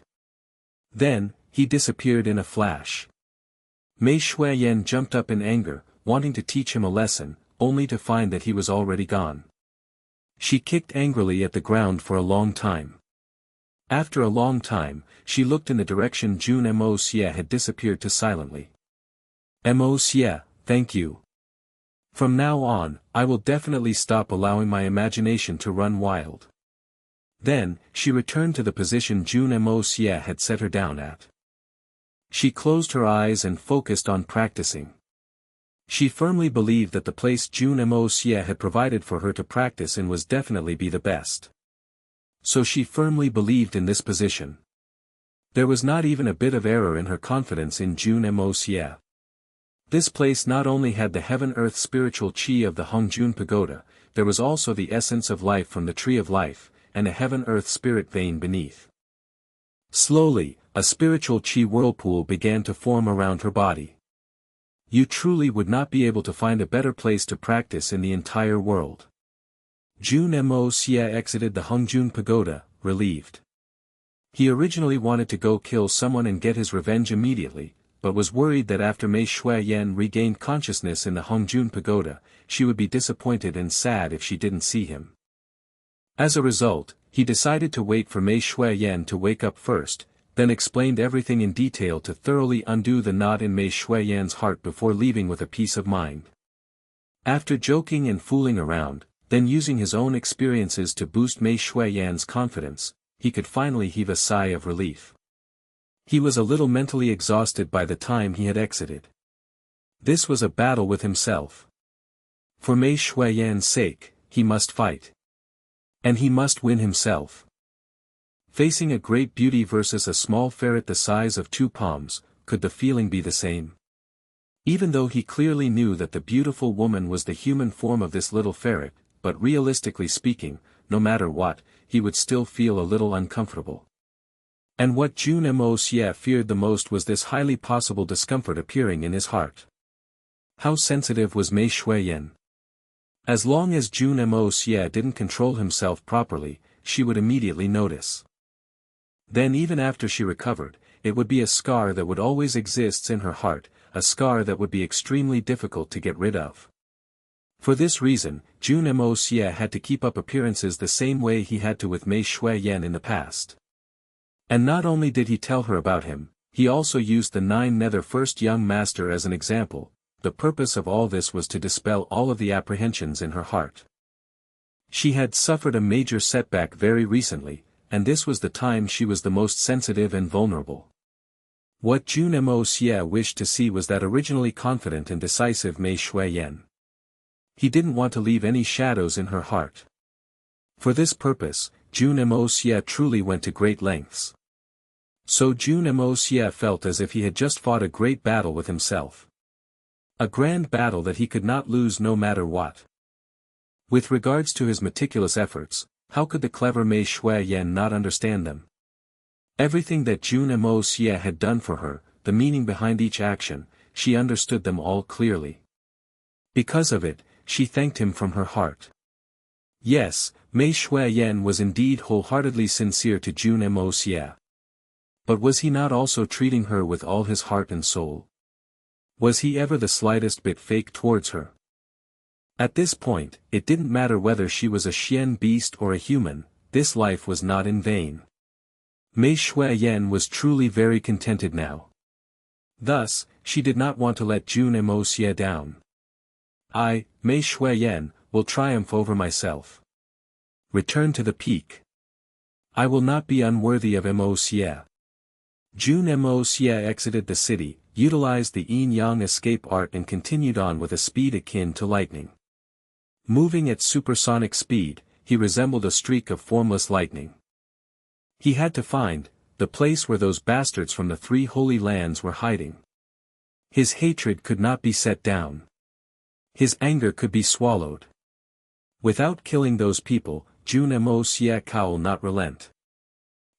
Then, he disappeared in a flash. Mei Shuiyan jumped up in anger, wanting to teach him a lesson, only to find that he was already gone. She kicked angrily at the ground for a long time. After a long time, she looked in the direction Jun Moxie had disappeared to silently. Moxie, thank you. From now on, I will definitely stop allowing my imagination to run wild. Then, she returned to the position Jun Moxie had set her down at. She closed her eyes and focused on practicing. She firmly believed that the place Jun Moxie had provided for her to practice in was definitely be the best. So she firmly believed in this position. There was not even a bit of error in her confidence in Jun Moxie. This place not only had the heaven-earth spiritual chi of the Hongjun Pagoda, there was also the essence of life from the Tree of Life, and a heaven-earth spirit vein beneath. Slowly, a spiritual chi whirlpool began to form around her body. You truly would not be able to find a better place to practice in the entire world. Jun Moxie exited the Hongjun Pagoda, relieved. He originally wanted to go kill someone and get his revenge immediately, but was worried that after Mei Shuiyan regained consciousness in the Hongjun Pagoda, she would be disappointed and sad if she didn't see him. As a result, he decided to wait for Mei Shuiyan to wake up first, then explained everything in detail to thoroughly undo the knot in Mei Shuiyan's heart before leaving with a peace of mind. After joking and fooling around, then using his own experiences to boost Mei Shuiyan's confidence, he could finally heave a sigh of relief. He was a little mentally exhausted by the time he had exited. This was a battle with himself. For Mei Shuiyan's sake, he must fight. And he must win himself. Facing a great beauty versus a small ferret the size of 2 palms, could the feeling be the same? Even though he clearly knew that the beautiful woman was the human form of this little ferret, but realistically speaking, no matter what, he would still feel a little uncomfortable. And what Jun Moxie feared the most was this highly possible discomfort appearing in his heart. How sensitive was Mei Shuiyan? As long as Jun Moxie didn't control himself properly, she would immediately notice. Then even after she recovered, it would be a scar that would always exist in her heart, a scar that would be extremely difficult to get rid of. For this reason, Jun Moxie had to keep up appearances the same way he had to with Mei Shuiyan in the past. And not only did he tell her about him, he also used the 9 nether first young master as an example. The purpose of all this was to dispel all of the apprehensions in her heart. She had suffered a major setback very recently, and this was the time she was the most sensitive and vulnerable. What Jun Moxie wished to see was that originally confident and decisive Mei Shuiyan. He didn't want to leave any shadows in her heart. For this purpose, Jun Moxie truly went to great lengths. So Jun Moxie felt as if he had just fought a great battle with himself. A grand battle that he could not lose no matter what. With regards to his meticulous efforts, how could the clever Mei Shuiyan not understand them? Everything that Jun Moxie had done for her, the meaning behind each action, she understood them all clearly. Because of it, she thanked him from her heart. Yes, Mei Shuiyan was indeed wholeheartedly sincere to Jun Moxie. But was he not also treating her with all his heart and soul? Was he ever the slightest bit fake towards her? At this point, it didn't matter whether she was a Xian beast or a human, this life was not in vain. Mei Shuiyan was truly very contented now. Thus, she did not want to let Jun Moxie down. I, Mei Shuiyan, will triumph over myself. Return to the peak. I will not be unworthy of Moxie. Jun Moxie exited the city, utilized the yin-yang escape art and continued on with a speed akin to lightning. Moving at supersonic speed, he resembled a streak of formless lightning. He had to find the place where those bastards from the 3 holy lands were hiding. His hatred could not be set down. His anger could be swallowed. Without killing those people, Jun Moxie will not relent.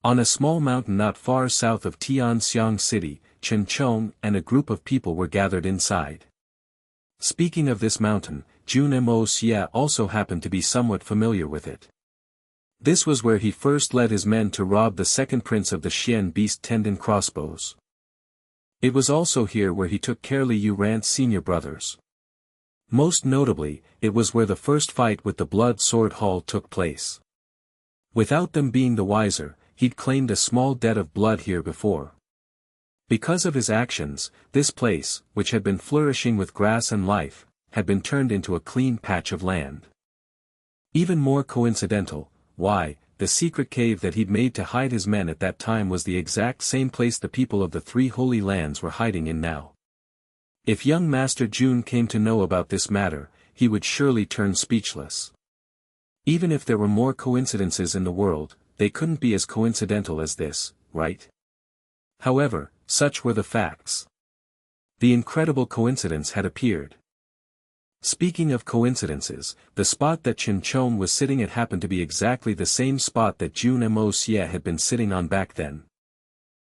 On a small mountain not far south of Tianxiang City, Chen Chong and a group of people were gathered inside. Speaking of this mountain, Jun Moxie also happened to be somewhat familiar with it. This was where he first led his men to rob the second prince of the Xian beast tendon crossbows. It was also here where he took Li Yuran's senior brothers. Most notably, it was where the first fight with the Blood Sword Hall took place. Without them being the wiser, he'd claimed a small debt of blood here before. Because of his actions, this place, which had been flourishing with grass and life, had been turned into a clean patch of land. Even more coincidental, why, the secret cave that he'd made to hide his men at that time was the exact same place the people of the three holy lands were hiding in now. If young Master Jun came to know about this matter, he would surely turn speechless. Even if there were more coincidences in the world, they couldn't be as coincidental as this, right? However, such were the facts. The incredible coincidence had appeared. Speaking of coincidences, the spot that Chun Chom was sitting at happened to be exactly the same spot that Jun Moxie had been sitting on back then.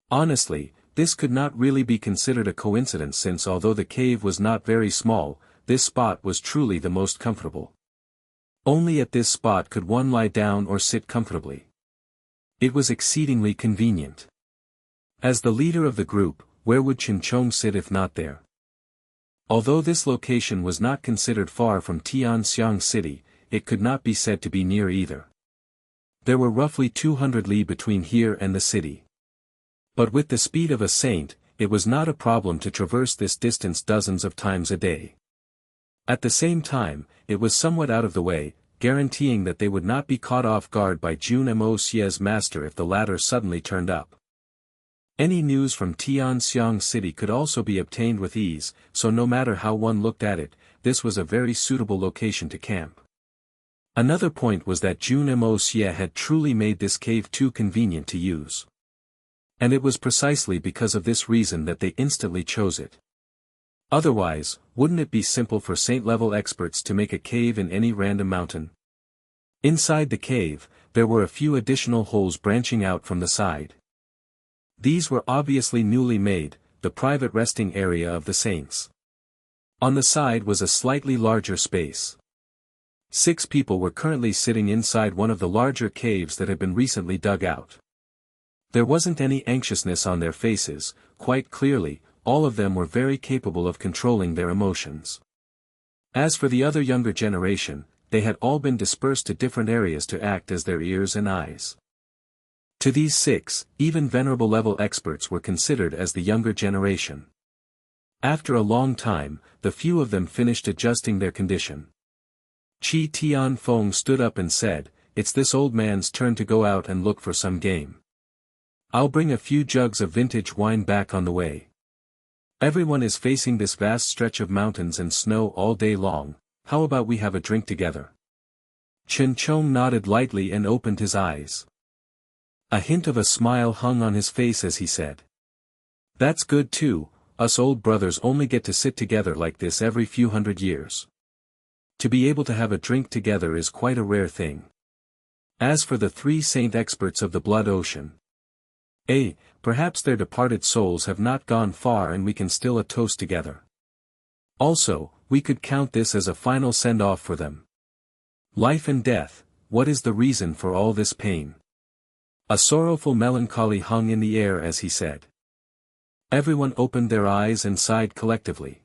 Honestly, this could not really be considered a coincidence since although the cave was not very small, this spot was truly the most comfortable. Only at this spot could one lie down or sit comfortably. It was exceedingly convenient. As the leader of the group, where would Chun Chom sit if not there? Although this location was not considered far from Tianxiang City, it could not be said to be near either. There were roughly 200 li between here and the city. But with the speed of a saint, it was not a problem to traverse this distance dozens of times a day. At the same time, it was somewhat out of the way, guaranteeing that they would not be caught off guard by Jun Moxie's master if the latter suddenly turned up. Any news from Tianxiang City could also be obtained with ease, so no matter how one looked at it, this was a very suitable location to camp. Another point was that Jun Moxie had truly made this cave too convenient to use. And it was precisely because of this reason that they instantly chose it. Otherwise, wouldn't it be simple for saint-level experts to make a cave in any random mountain? Inside the cave, there were a few additional holes branching out from the side. These were obviously newly made, the private resting area of the saints. On the side was a slightly larger space. 6 people were currently sitting inside one of the larger caves that had been recently dug out. There wasn't any anxiousness on their faces, quite clearly, all of them were very capable of controlling their emotions. As for the other younger generation, they had all been dispersed to different areas to act as their ears and eyes. To these 6, even venerable level experts were considered as the younger generation. After a long time, the few of them finished adjusting their condition. Chi Tianfeng stood up and said, "It's this old man's turn to go out and look for some game. I'll bring a few jugs of vintage wine back on the way. Everyone is facing this vast stretch of mountains and snow all day long, how about we have a drink together?" Chun Chom nodded lightly and opened his eyes. A hint of a smile hung on his face as he said, "That's good too, us old brothers only get to sit together like this every few hundred years. To be able to have a drink together is quite a rare thing." As for the 3 saint experts of the blood ocean, perhaps their departed souls have not gone far and we can still a toast together. Also, we could count this as a final send-off for them. Life and death, what is the reason for all this pain? A sorrowful melancholy hung in the air as he said. Everyone opened their eyes and sighed collectively.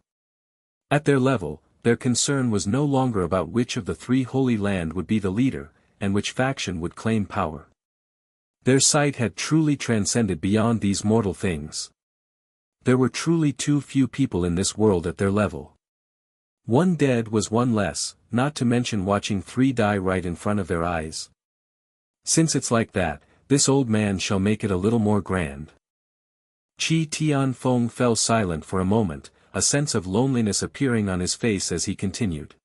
At their level, their concern was no longer about which of the 3 holy land would be the leader, and which faction would claim power. Their sight had truly transcended beyond these mortal things. There were truly too few people in this world at their level. One dead was one less, not to mention watching 3 die right in front of their eyes. Since it's like that, this old man shall make it a little more grand. Chi Tianfeng fell silent for a moment, a sense of loneliness appearing on his face as he continued.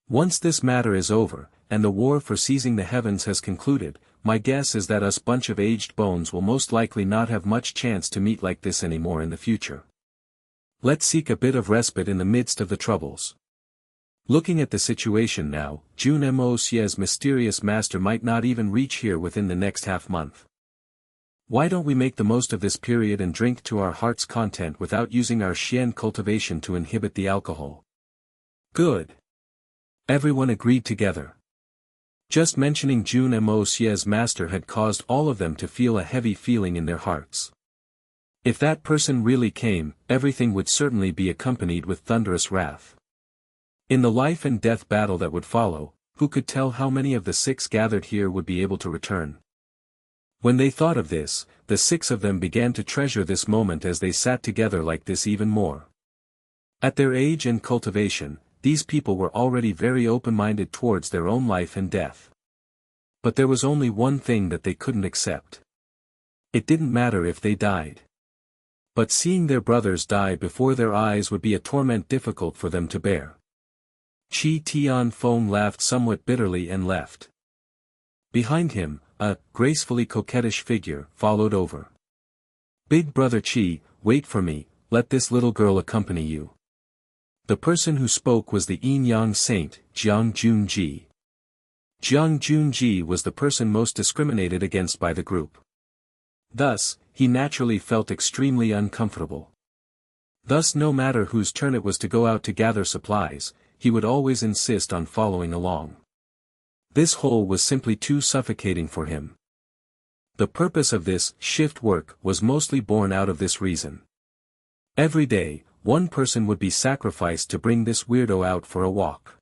Once this matter is over, and the war for seizing the heavens has concluded, my guess is that us bunch of aged bones will most likely not have much chance to meet like this anymore in the future. Let's seek a bit of respite in the midst of the troubles. Looking at the situation now, Jun Moxie's mysterious master might not even reach here within the next half-month. Why don't we make the most of this period and drink to our heart's content without using our Xian cultivation to inhibit the alcohol? Good. Everyone agreed together. Just mentioning Jun Moxie's master had caused all of them to feel a heavy feeling in their hearts. If that person really came, everything would certainly be accompanied with thunderous wrath. In the life and death battle that would follow, who could tell how many of the 6 gathered here would be able to return? When they thought of this, the 6 of them began to treasure this moment as they sat together like this even more. At their age and cultivation, these people were already very open-minded towards their own life and death. But there was only one thing that they couldn't accept. It didn't matter if they died. But seeing their brothers die before their eyes would be a torment difficult for them to bear. Qi Tianfeng laughed somewhat bitterly and left. Behind him, a gracefully coquettish figure followed over. Big brother Qi, wait for me, let this little girl accompany you. The person who spoke was the yin-yang saint, Jun Xie. Jun Xie was the person most discriminated against by the group. Thus, he naturally felt extremely uncomfortable. Thus no matter whose turn it was to go out to gather supplies, he would always insist on following along. This whole was simply too suffocating for him. The purpose of this shift work was mostly born out of this reason. Every day, one person would be sacrificed to bring this weirdo out for a walk.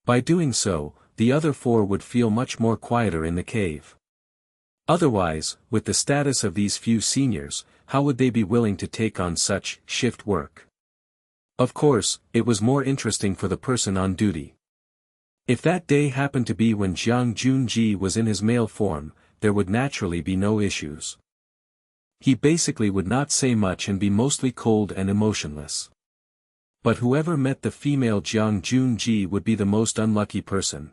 By doing so, the other four would feel much more quieter in the cave. Otherwise, with the status of these few seniors, how would they be willing to take on such shift work? Of course, it was more interesting for the person on duty. If that day happened to be when Jun Xie was in his male form, there would naturally be no issues. He basically would not say much and be mostly cold and emotionless. But whoever met the female Jun Xie would be the most unlucky person.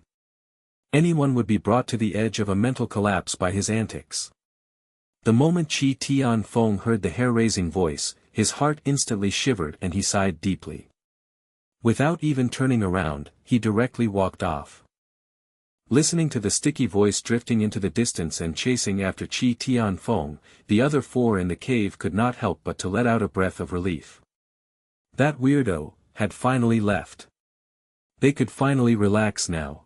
Anyone would be brought to the edge of a mental collapse by his antics. The moment Qi Tianfeng heard the hair-raising voice, his heart instantly shivered and he sighed deeply. Without even turning around, he directly walked off. Listening to the sticky voice drifting into the distance and chasing after Qi Tianfeng, the other four in the cave could not help but to let out a breath of relief. That weirdo had finally left. They could finally relax now.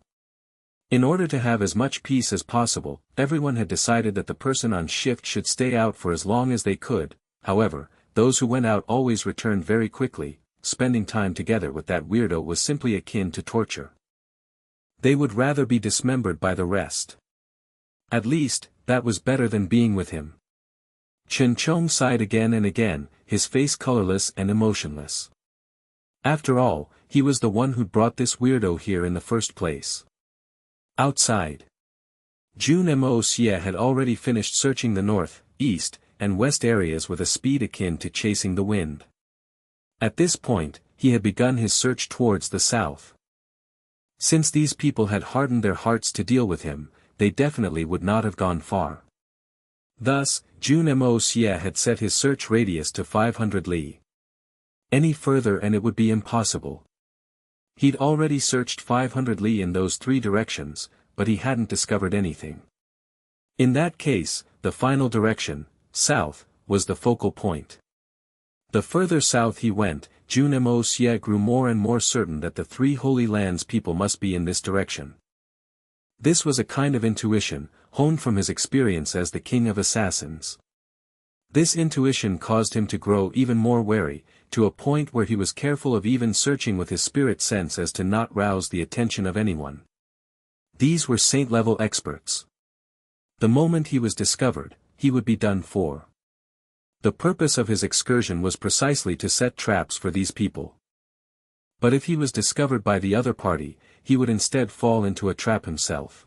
In order to have as much peace as possible, everyone had decided that the person on shift should stay out for as long as they could. However, those who went out always returned very quickly. Spending time together with that weirdo was simply akin to torture. They would rather be dismembered by the rest. At least, that was better than being with him. Chen Chong sighed again and again, his face colorless and emotionless. After all, he was the one who'd brought this weirdo here in the first place. Outside, Jun Moxie had already finished searching the north, east, and west areas with a speed akin to chasing the wind. At this point, he had begun his search towards the south. Since these people had hardened their hearts to deal with him, they definitely would not have gone far. Thus, Jun Moxie had set his search radius to 500 li. Any further and it would be impossible. He'd already searched 500 li in those three directions, but he hadn't discovered anything. In that case, the final direction, south, was the focal point. The further south he went, Jun Moxie grew more and more certain that the three Holy Lands people must be in this direction. This was a kind of intuition, honed from his experience as the king of assassins. This intuition caused him to grow even more wary, to a point where he was careful of even searching with his spirit sense as to not rouse the attention of anyone. These were saint-level experts. The moment he was discovered, he would be done for. The purpose of his excursion was precisely to set traps for these people. But if he was discovered by the other party, he would instead fall into a trap himself.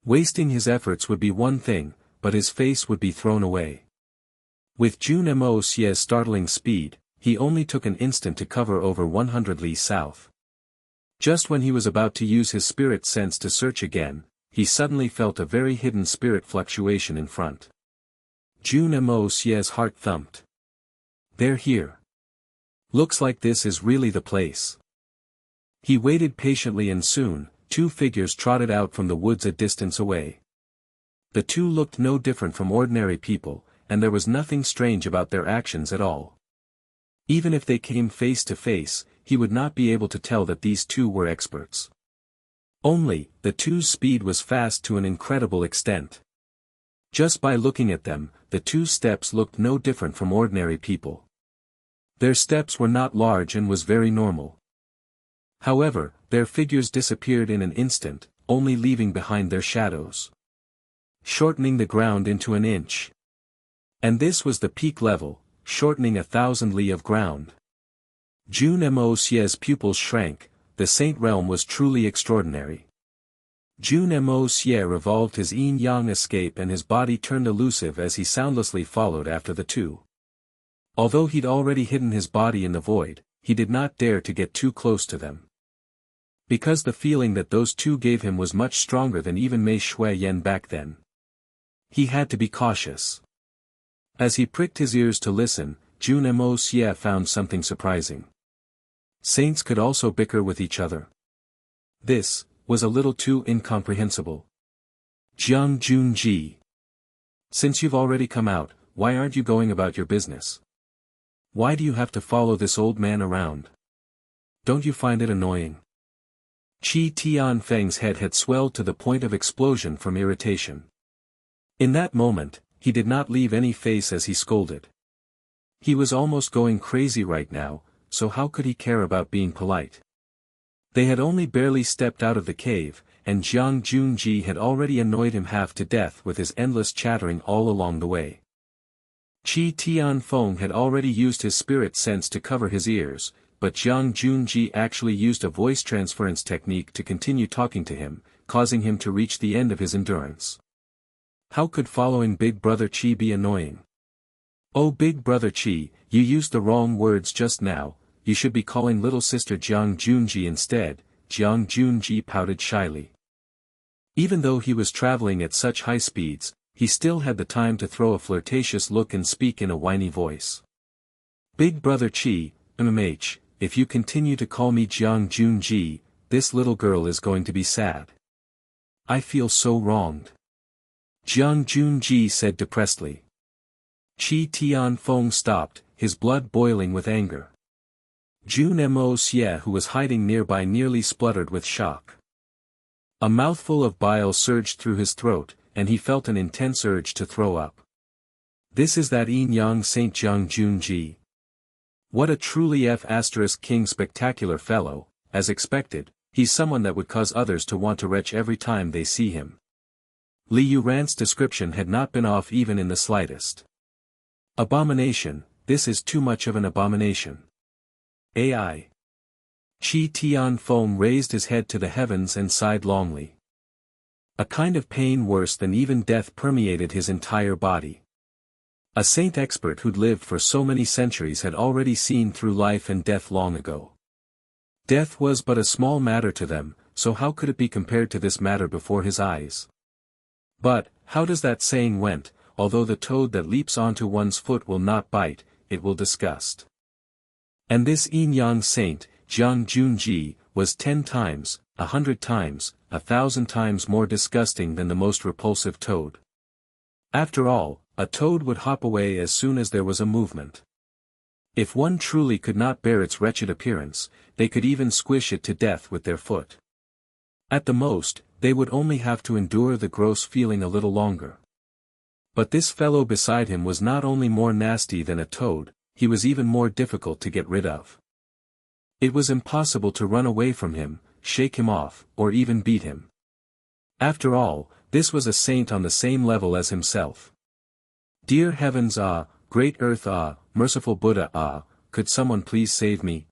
Wasting his efforts would be one thing, but his face would be thrown away. With Jun Moxie's startling speed, he only took an instant to cover over 100 li south. Just when he was about to use his spirit sense to search again, he suddenly felt a very hidden spirit fluctuation in front. Jun Moxie's heart thumped. They're here. Looks like this is really the place. He waited patiently and soon, two figures trotted out from the woods a distance away. The two looked no different from ordinary people, and there was nothing strange about their actions at all. Even if they came face to face, he would not be able to tell that these two were experts. Only, the two's speed was fast to an incredible extent. Just by looking at them, the two's steps looked no different from ordinary people. Their steps were not large and was very normal. However, their figures disappeared in an instant, only leaving behind their shadows, shortening the ground into an inch. And this was the peak level, shortening 1,000 li of ground. Jun Moxie's pupils shrank. The saint realm was truly extraordinary. Jun Moxie revolved his yin-yang escape and his body turned elusive as he soundlessly followed after the two. Although he'd already hidden his body in the void, he did not dare to get too close to them. Because the feeling that those two gave him was much stronger than even Mei Shui Yen back then. He had to be cautious. As he pricked his ears to listen, Jun Moxie found something surprising. Saints could also bicker with each other. This was a little too incomprehensible. Jun Xie. Since you've already come out, why aren't you going about your business? Why do you have to follow this old man around? Don't you find it annoying? Qi Tianfeng's head had swelled to the point of explosion from irritation. In that moment, he did not leave any face as he scolded. He was almost going crazy right now, so how could he care about being polite? They had only barely stepped out of the cave, and Jun Xie had already annoyed him half to death with his endless chattering all along the way. Qi Tianfeng had already used his spirit sense to cover his ears, but Jun Xie actually used a voice transference technique to continue talking to him, causing him to reach the end of his endurance. How could following Big Brother Qi be annoying? Oh Big Brother Qi, you used the wrong words just now, you should be calling little sister Jun Xie instead, Jun Xie pouted shyly. Even though he was traveling at such high speeds, he still had the time to throw a flirtatious look and speak in a whiny voice. Big Brother Qi, if you continue to call me Jun Xie, this little girl is going to be sad. I feel so wronged. Jun Xie said depressedly. Qi Tianfeng stopped, his blood boiling with anger. Jun Moxie who was hiding nearby nearly spluttered with shock. A mouthful of bile surged through his throat, and he felt an intense urge to throw up. This is that yin-yang Saint Jun Xie. What a truly King spectacular fellow, as expected, he's someone that would cause others to want to retch every time they see him. Li Yuran's description had not been off even in the slightest. Abomination, this is too much of an abomination. AI. Qi Tianfeng raised his head to the heavens and sighed longly. A kind of pain worse than even death permeated his entire body. A saint expert who'd lived for so many centuries had already seen through life and death long ago. Death was but a small matter to them, so how could it be compared to this matter before his eyes? But, how does that saying went, although the toad that leaps onto one's foot will not bite, it will disgust. And this yin-yang saint, Jun Xie, was 10 times, 100 times, 1,000 times more disgusting than the most repulsive toad. After all, a toad would hop away as soon as there was a movement. If one truly could not bear its wretched appearance, they could even squish it to death with their foot. At the most, they would only have to endure the gross feeling a little longer. But this fellow beside him was not only more nasty than a toad, he was even more difficult to get rid of. It was impossible to run away from him, shake him off, or even beat him. After all, this was a saint on the same level as himself. Dear heavens great earth merciful Buddha could someone please save me?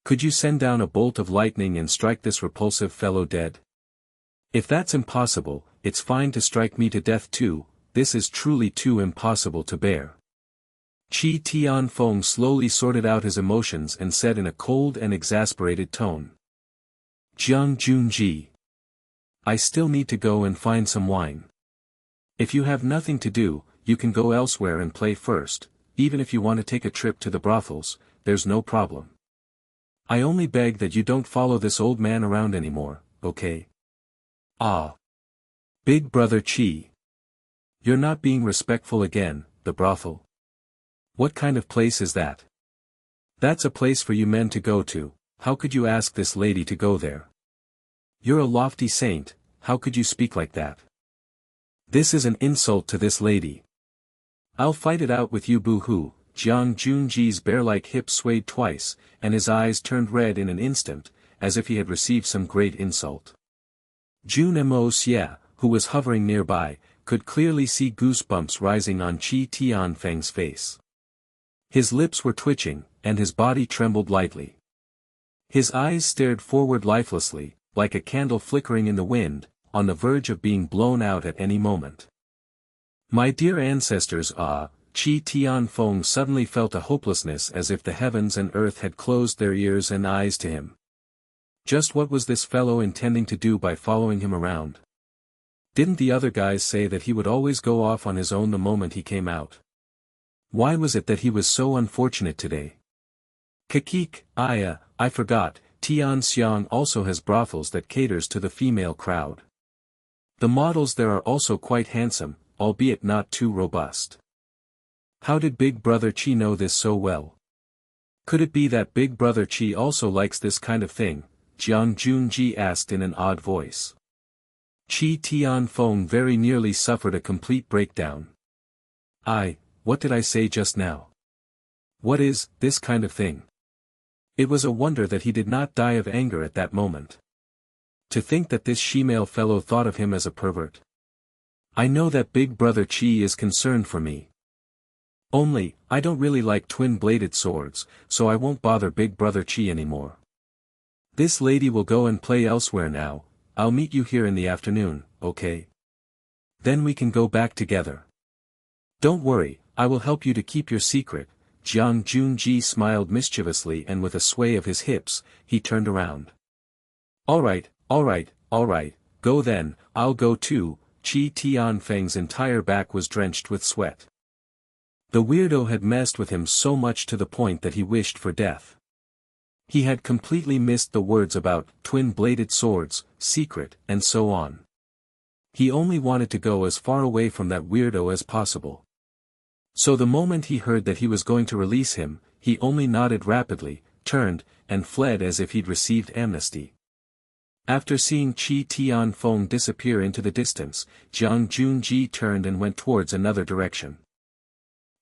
Could you send down a bolt of lightning and strike this repulsive fellow dead? If that's impossible, it's fine to strike me to death too, this is truly too impossible to bear. Qi Tianfeng slowly sorted out his emotions and said in a cold and exasperated tone. Jun Xie. I still need to go and find some wine. If you have nothing to do, you can go elsewhere and play first, even if you want to take a trip to the brothels, there's no problem. I only beg that you don't follow this old man around anymore, okay? Big Brother Qi. You're not being respectful again, the brothel. What kind of place is that? That's a place for you men to go to, how could you ask this lady to go there? You're a lofty saint, how could you speak like that? This is an insult to this lady. I'll fight it out with you boo-hoo. Jun Xie's bear-like hips swayed twice, and his eyes turned red in an instant, as if he had received some great insult. Jun Moxie, who was hovering nearby, could clearly see goosebumps rising on Qi Tianfeng's face. His lips were twitching, and his body trembled lightly. His eyes stared forward lifelessly, like a candle flickering in the wind, on the verge of being blown out at any moment. My dear ancestors, Qi Tianfeng suddenly felt a hopelessness as if the heavens and earth had closed their ears and eyes to him. Just what was this fellow intending to do by following him around? Didn't the other guys say that he would always go off on his own the moment he came out? Why was it that he was so unfortunate today? Kakik, I forgot, Tianxiang also has brothels that caters to the female crowd. The models there are also quite handsome, albeit not too robust. How did Big Brother Qi know this so well? Could it be that Big Brother Qi also likes this kind of thing? Jun Xie asked in an odd voice. Qi Tianfeng very nearly suffered a complete breakdown. What did I say just now? What is this kind of thing? It was a wonder that he did not die of anger at that moment. To think that this she-male fellow thought of him as a pervert. I know that Big Brother Qi is concerned for me. Only, I don't really like twin-bladed swords, so I won't bother Big Brother Qi anymore. This lady will go and play elsewhere now. I'll meet you here in the afternoon, okay? Then we can go back together. Don't worry, I will help you to keep your secret. Jun Xie smiled mischievously, and with a sway of his hips, he turned around. Alright, go then, I'll go too. Qi Tianfeng's entire back was drenched with sweat. The weirdo had messed with him so much to the point that he wished for death. He had completely missed the words about twin-bladed swords, secret, and so on. He only wanted to go as far away from that weirdo as possible. So the moment he heard that he was going to release him, he only nodded rapidly, turned, and fled as if he'd received amnesty. After seeing Qi Tianfeng disappear into the distance, Jun Xie turned and went towards another direction.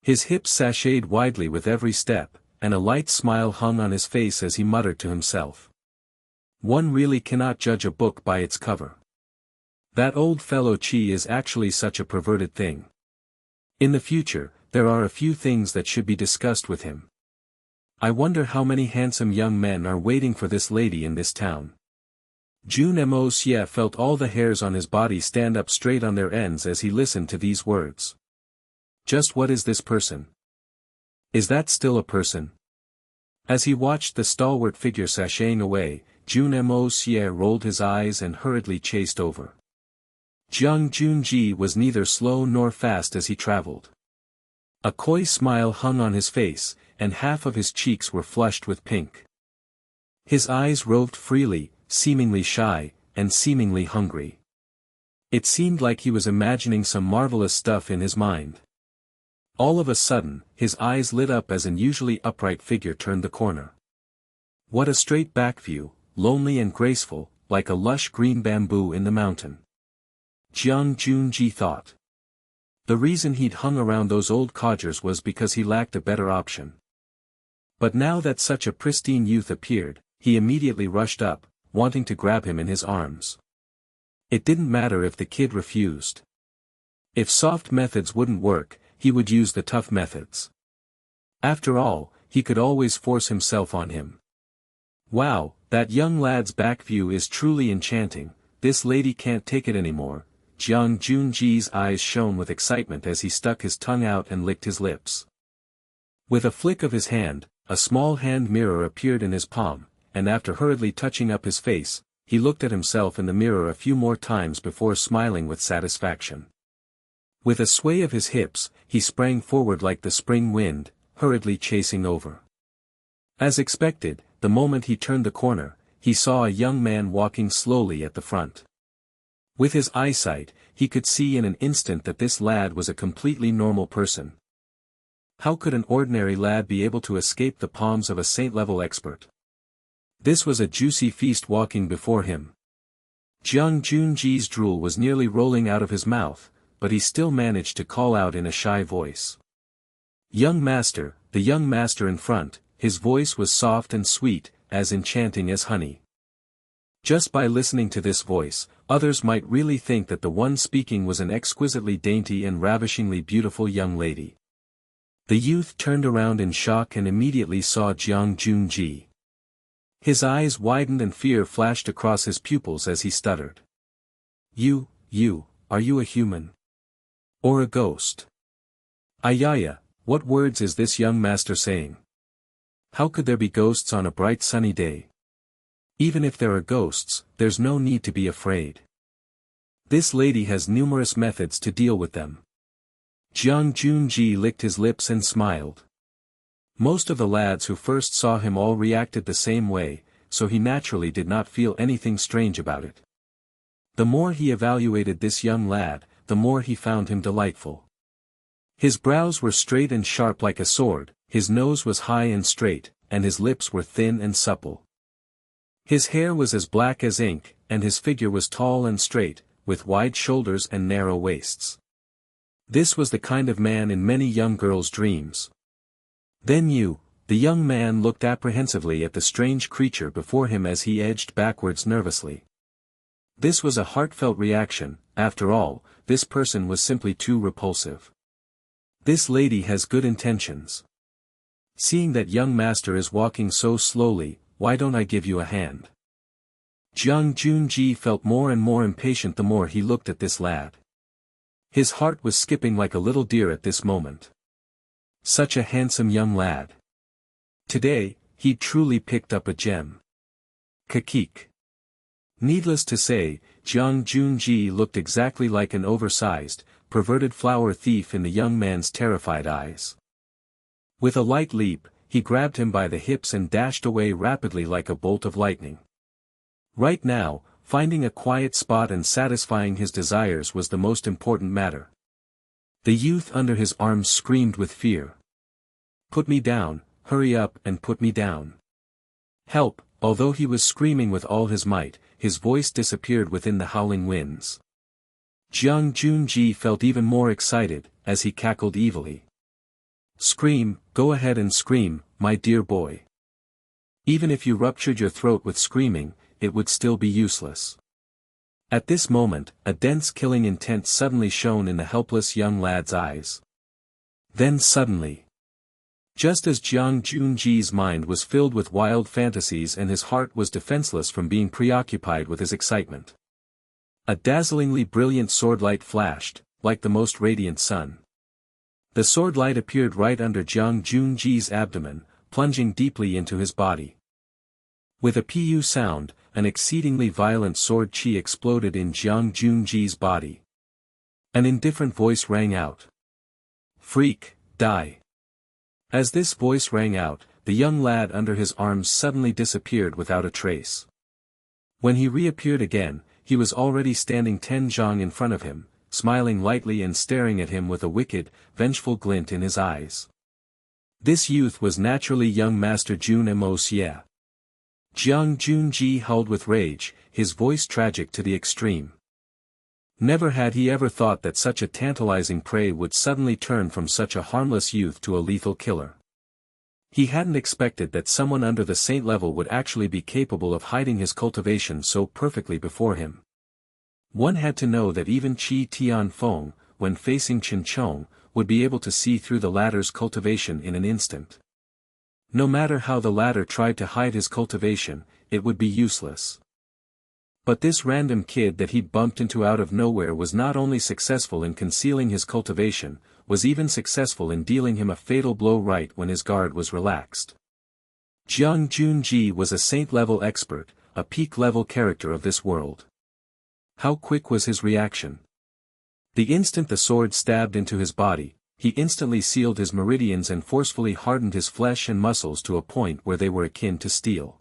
His hips sashayed widely with every step, and a light smile hung on his face as he muttered to himself. One really cannot judge a book by its cover. That old fellow Qi is actually such a perverted thing. In the future, there are a few things that should be discussed with him. I wonder how many handsome young men are waiting for this lady in this town. Jun Moxie felt all the hairs on his body stand up straight on their ends as he listened to these words. Just what is this person? Is that still a person? As he watched the stalwart figure sashaying away, Jun Moxie rolled his eyes and hurriedly chased over. Jun Xie was neither slow nor fast as he traveled. A coy smile hung on his face, and half of his cheeks were flushed with pink. His eyes roved freely, seemingly shy, and seemingly hungry. It seemed like he was imagining some marvelous stuff in his mind. All of a sudden, his eyes lit up as an usually upright figure turned the corner. What a straight back view, lonely and graceful, like a lush green bamboo in the mountain. Jun Xie thought. The reason he'd hung around those old codgers was because he lacked a better option. But now that such a pristine youth appeared, he immediately rushed up, wanting to grab him in his arms. It didn't matter if the kid refused. If soft methods wouldn't work, he would use the tough methods. After all, he could always force himself on him. Wow, that young lad's back view is truly enchanting. This lady can't take it anymore. Jun Xie's eyes shone with excitement as he stuck his tongue out and licked his lips. With a flick of his hand, a small hand mirror appeared in his palm, and after hurriedly touching up his face, he looked at himself in the mirror a few more times before smiling with satisfaction. With a sway of his hips, he sprang forward like the spring wind, hurriedly chasing over. As expected, the moment he turned the corner, he saw a young man walking slowly at the front. With his eyesight, he could see in an instant that this lad was a completely normal person. How could an ordinary lad be able to escape the palms of a saint-level expert? This was a juicy feast walking before him. Jun Xie's drool was nearly rolling out of his mouth, but he still managed to call out in a shy voice. Young master, the young master in front, his voice was soft and sweet, as enchanting as honey. Just by listening to this voice, others might really think that the one speaking was an exquisitely dainty and ravishingly beautiful young lady. The youth turned around in shock and immediately saw Jun Xie. His eyes widened and fear flashed across his pupils as he stuttered. Are you a human? Or a ghost? Ayaya, what words is this young master saying? How could there be ghosts on a bright sunny day? Even if there are ghosts, there's no need to be afraid. This lady has numerous methods to deal with them. Jun Xie licked his lips and smiled. Most of the lads who first saw him all reacted the same way, so he naturally did not feel anything strange about it. The more he evaluated this young lad, the more he found him delightful. His brows were straight and sharp like a sword, his nose was high and straight, and his lips were thin and supple. His hair was as black as ink, and his figure was tall and straight, with wide shoulders and narrow waists. This was the kind of man in many young girls' dreams. Then the young man looked apprehensively at the strange creature before him as he edged backwards nervously. This was a heartfelt reaction. After all, this person was simply too repulsive. This lady has good intentions. Seeing that young master is walking so slowly, why don't I give you a hand? Jun Xie felt more and more impatient the more he looked at this lad. His heart was skipping like a little deer at this moment. Such a handsome young lad. Today, he'd truly picked up a gem. Kakik. Needless to say, Jun Xie looked exactly like an oversized, perverted flower thief in the young man's terrified eyes. With a light leap, he grabbed him by the hips and dashed away rapidly like a bolt of lightning. Right now, finding a quiet spot and satisfying his desires was the most important matter. The youth under his arms screamed with fear. Put me down, hurry up and put me down. Help! Although he was screaming with all his might, his voice disappeared within the howling winds. Jun Xie felt even more excited, as he cackled evilly. Scream, go ahead and scream, my dear boy. Even if you ruptured your throat with screaming, it would still be useless. At this moment, a dense killing intent suddenly shone in the helpless young lad's eyes. Then suddenly, just as Jun Xie's mind was filled with wild fantasies and his heart was defenseless from being preoccupied with his excitement, a dazzlingly brilliant swordlight flashed, like the most radiant sun. The swordlight appeared right under Jun Xie's abdomen, plunging deeply into his body. With a pu sound, an exceedingly violent sword chi exploded in Jun Xie's body. An indifferent voice rang out. Freak, die. As this voice rang out, the young lad under his arms suddenly disappeared without a trace. When he reappeared again, he was already standing 10 zhang in front of him, smiling lightly and staring at him with a wicked, vengeful glint in his eyes. This youth was naturally young Master Jun Moxie. Jun Xie howled with rage, his voice tragic to the extreme. Never had he ever thought that such a tantalizing prey would suddenly turn from such a harmless youth to a lethal killer. He hadn't expected that someone under the saint level would actually be capable of hiding his cultivation so perfectly before him. One had to know that even Qi Tianfeng, when facing Chen Chong, would be able to see through the latter's cultivation in an instant. No matter how the latter tried to hide his cultivation, it would be useless. But this random kid that he'd bumped into out of nowhere was not only successful in concealing his cultivation, was even successful in dealing him a fatal blow right when his guard was relaxed. Jun Xie was a saint-level expert, a peak-level character of this world. How quick was his reaction? The instant the sword stabbed into his body, he instantly sealed his meridians and forcefully hardened his flesh and muscles to a point where they were akin to steel.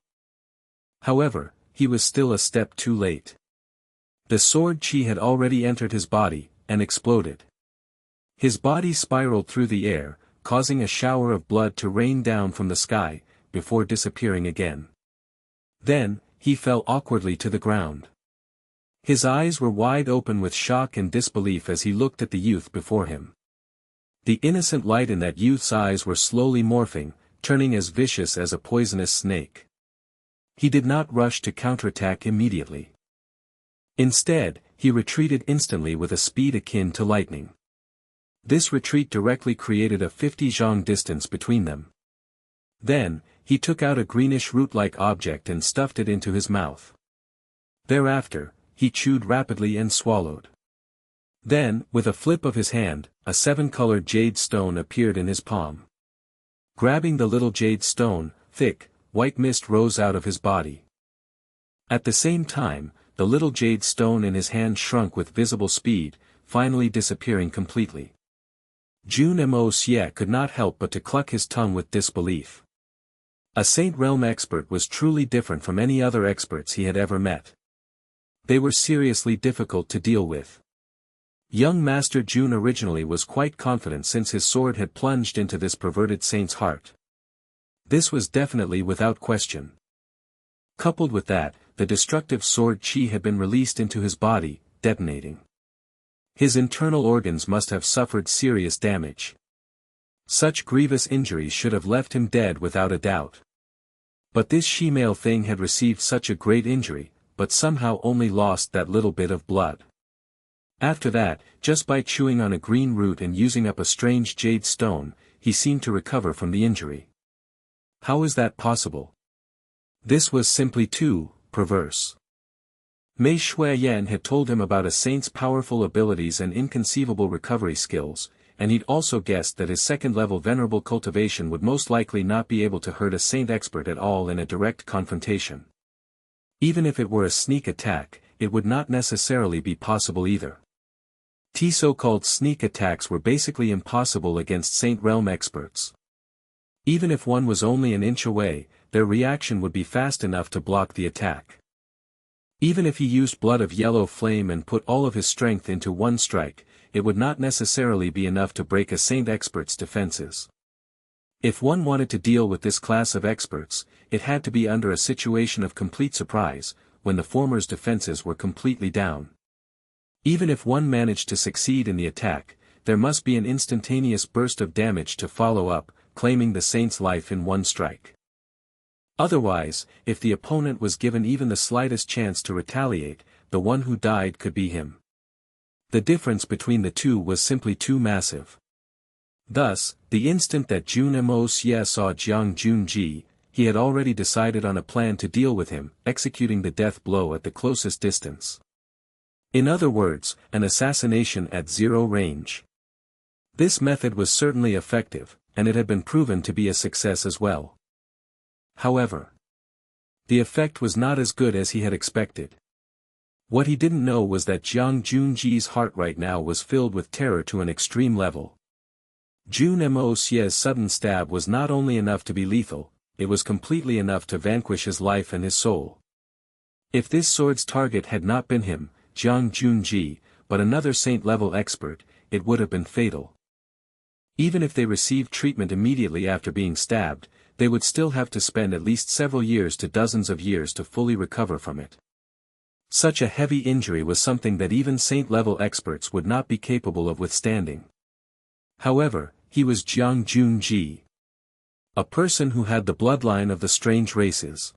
However, he was still a step too late. The sword chi had already entered his body, and exploded. His body spiraled through the air, causing a shower of blood to rain down from the sky, before disappearing again. Then, he fell awkwardly to the ground. His eyes were wide open with shock and disbelief as he looked at the youth before him. The innocent light in that youth's eyes were slowly morphing, turning as vicious as a poisonous snake. He did not rush to counterattack immediately. Instead, he retreated instantly with a speed akin to lightning. This retreat directly created a 50 zhang distance between them. Then, he took out a greenish root-like object and stuffed it into his mouth. Thereafter, he chewed rapidly and swallowed. Then, with a flip of his hand, a 7-colored jade stone appeared in his palm. Grabbing the little jade stone, thick, white mist rose out of his body. At the same time, the little jade stone in his hand shrunk with visible speed, finally disappearing completely. Jun Moxie could not help but to cluck his tongue with disbelief. A Saint Realm expert was truly different from any other experts he had ever met. They were seriously difficult to deal with. Young Master Jun originally was quite confident since his sword had plunged into this perverted saint's heart. This was definitely without question. Coupled with that, the destructive sword chi had been released into his body, detonating. His internal organs must have suffered serious damage. Such grievous injuries should have left him dead without a doubt. But this she-male thing had received such a great injury, but somehow only lost that little bit of blood. After that, just by chewing on a green root and using up a strange jade stone, he seemed to recover from the injury. How is that possible? This was simply too perverse. Mei Shuiyan had told him about a saint's powerful abilities and inconceivable recovery skills, and he'd also guessed that his second-level venerable cultivation would most likely not be able to hurt a saint expert at all in a direct confrontation. Even if it were a sneak attack, it would not necessarily be possible either. So-called sneak attacks were basically impossible against Saint Realm experts. Even if one was only an inch away, their reaction would be fast enough to block the attack. Even if he used blood of yellow flame and put all of his strength into one strike, it would not necessarily be enough to break a saint expert's defenses. If one wanted to deal with this class of experts, it had to be under a situation of complete surprise, when the former's defenses were completely down. Even if one managed to succeed in the attack, there must be an instantaneous burst of damage to follow up, claiming the saint's life in one strike. Otherwise, if the opponent was given even the slightest chance to retaliate, the one who died could be him. The difference between the two was simply too massive. Thus, the instant that Jun Moxie saw Jun Xie, he had already decided on a plan to deal with him, executing the death blow at the closest distance. In other words, an assassination at zero range. This method was certainly effective, and it had been proven to be a success as well. However, the effect was not as good as he had expected. What he didn't know was that Jun Xie's heart right now was filled with terror to an extreme level. Jun Moxie's sudden stab was not only enough to be lethal, it was completely enough to vanquish his life and his soul. If this sword's target had not been him, Jun Xie, but another saint-level expert, it would have been fatal. Even if they received treatment immediately after being stabbed, they would still have to spend at least several years to dozens of years to fully recover from it. Such a heavy injury was something that even saint-level experts would not be capable of withstanding. However, he was Jun Xie. A person who had the bloodline of the strange races.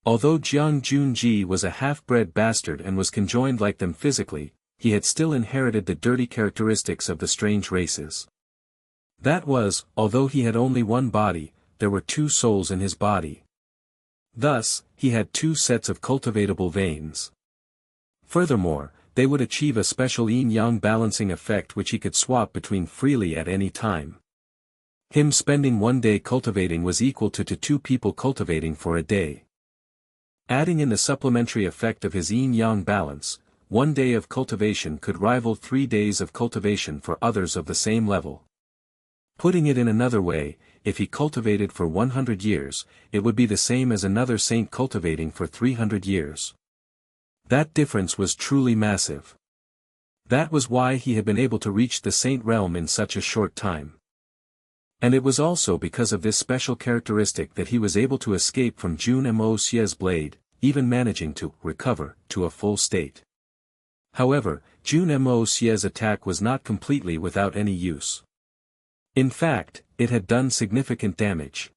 Although Jun Xie was a half-bred bastard and was conjoined like them physically, he had still inherited the dirty characteristics of the strange races. That was, although he had only one body, there were two souls in his body. Thus, he had two sets of cultivatable veins. Furthermore, they would achieve a special yin-yang balancing effect which he could swap between freely at any time. Him spending one day cultivating was equal to two people cultivating for a day. Adding in the supplementary effect of his yin-yang balance, 1 day of cultivation could rival 3 days of cultivation for others of the same level. Putting it in another way, if he cultivated for 100 years, it would be the same as another saint cultivating for 300 years. That difference was truly massive. That was why he had been able to reach the saint realm in such a short time. And it was also because of this special characteristic that he was able to escape from Jun Moxie's blade, even managing to recover to a full state. However, Jun Moxie's attack was not completely without any use. In fact, it had done significant damage.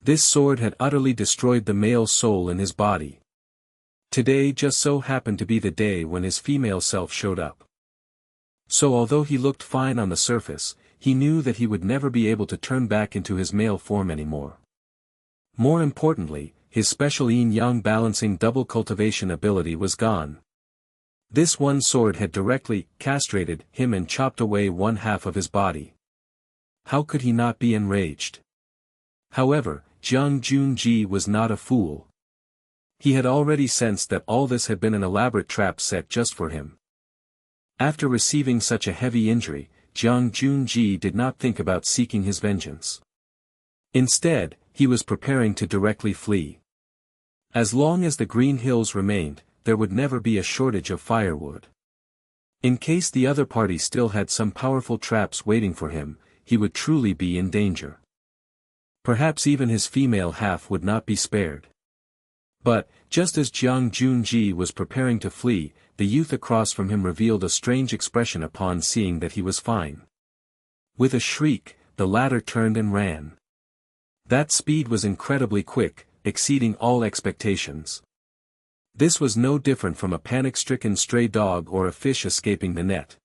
This sword had utterly destroyed the male soul in his body. Today just so happened to be the day when his female self showed up. So although he looked fine on the surface, he knew that he would never be able to turn back into his male form anymore. More importantly, his special yin-yang balancing double cultivation ability was gone. This one sword had directly castrated him and chopped away one half of his body. How could he not be enraged? However, Jun Xie was not a fool. He had already sensed that all this had been an elaborate trap set just for him. After receiving such a heavy injury, Jun Xie did not think about seeking his vengeance. Instead, he was preparing to directly flee. As long as the green hills remained, there would never be a shortage of firewood. In case the other party still had some powerful traps waiting for him, he would truly be in danger. Perhaps even his female half would not be spared. But, just as Jun Xie was preparing to flee, the youth across from him revealed a strange expression upon seeing that he was fine. With a shriek, the latter turned and ran. That speed was incredibly quick, exceeding all expectations. This was no different from a panic-stricken stray dog or a fish escaping the net.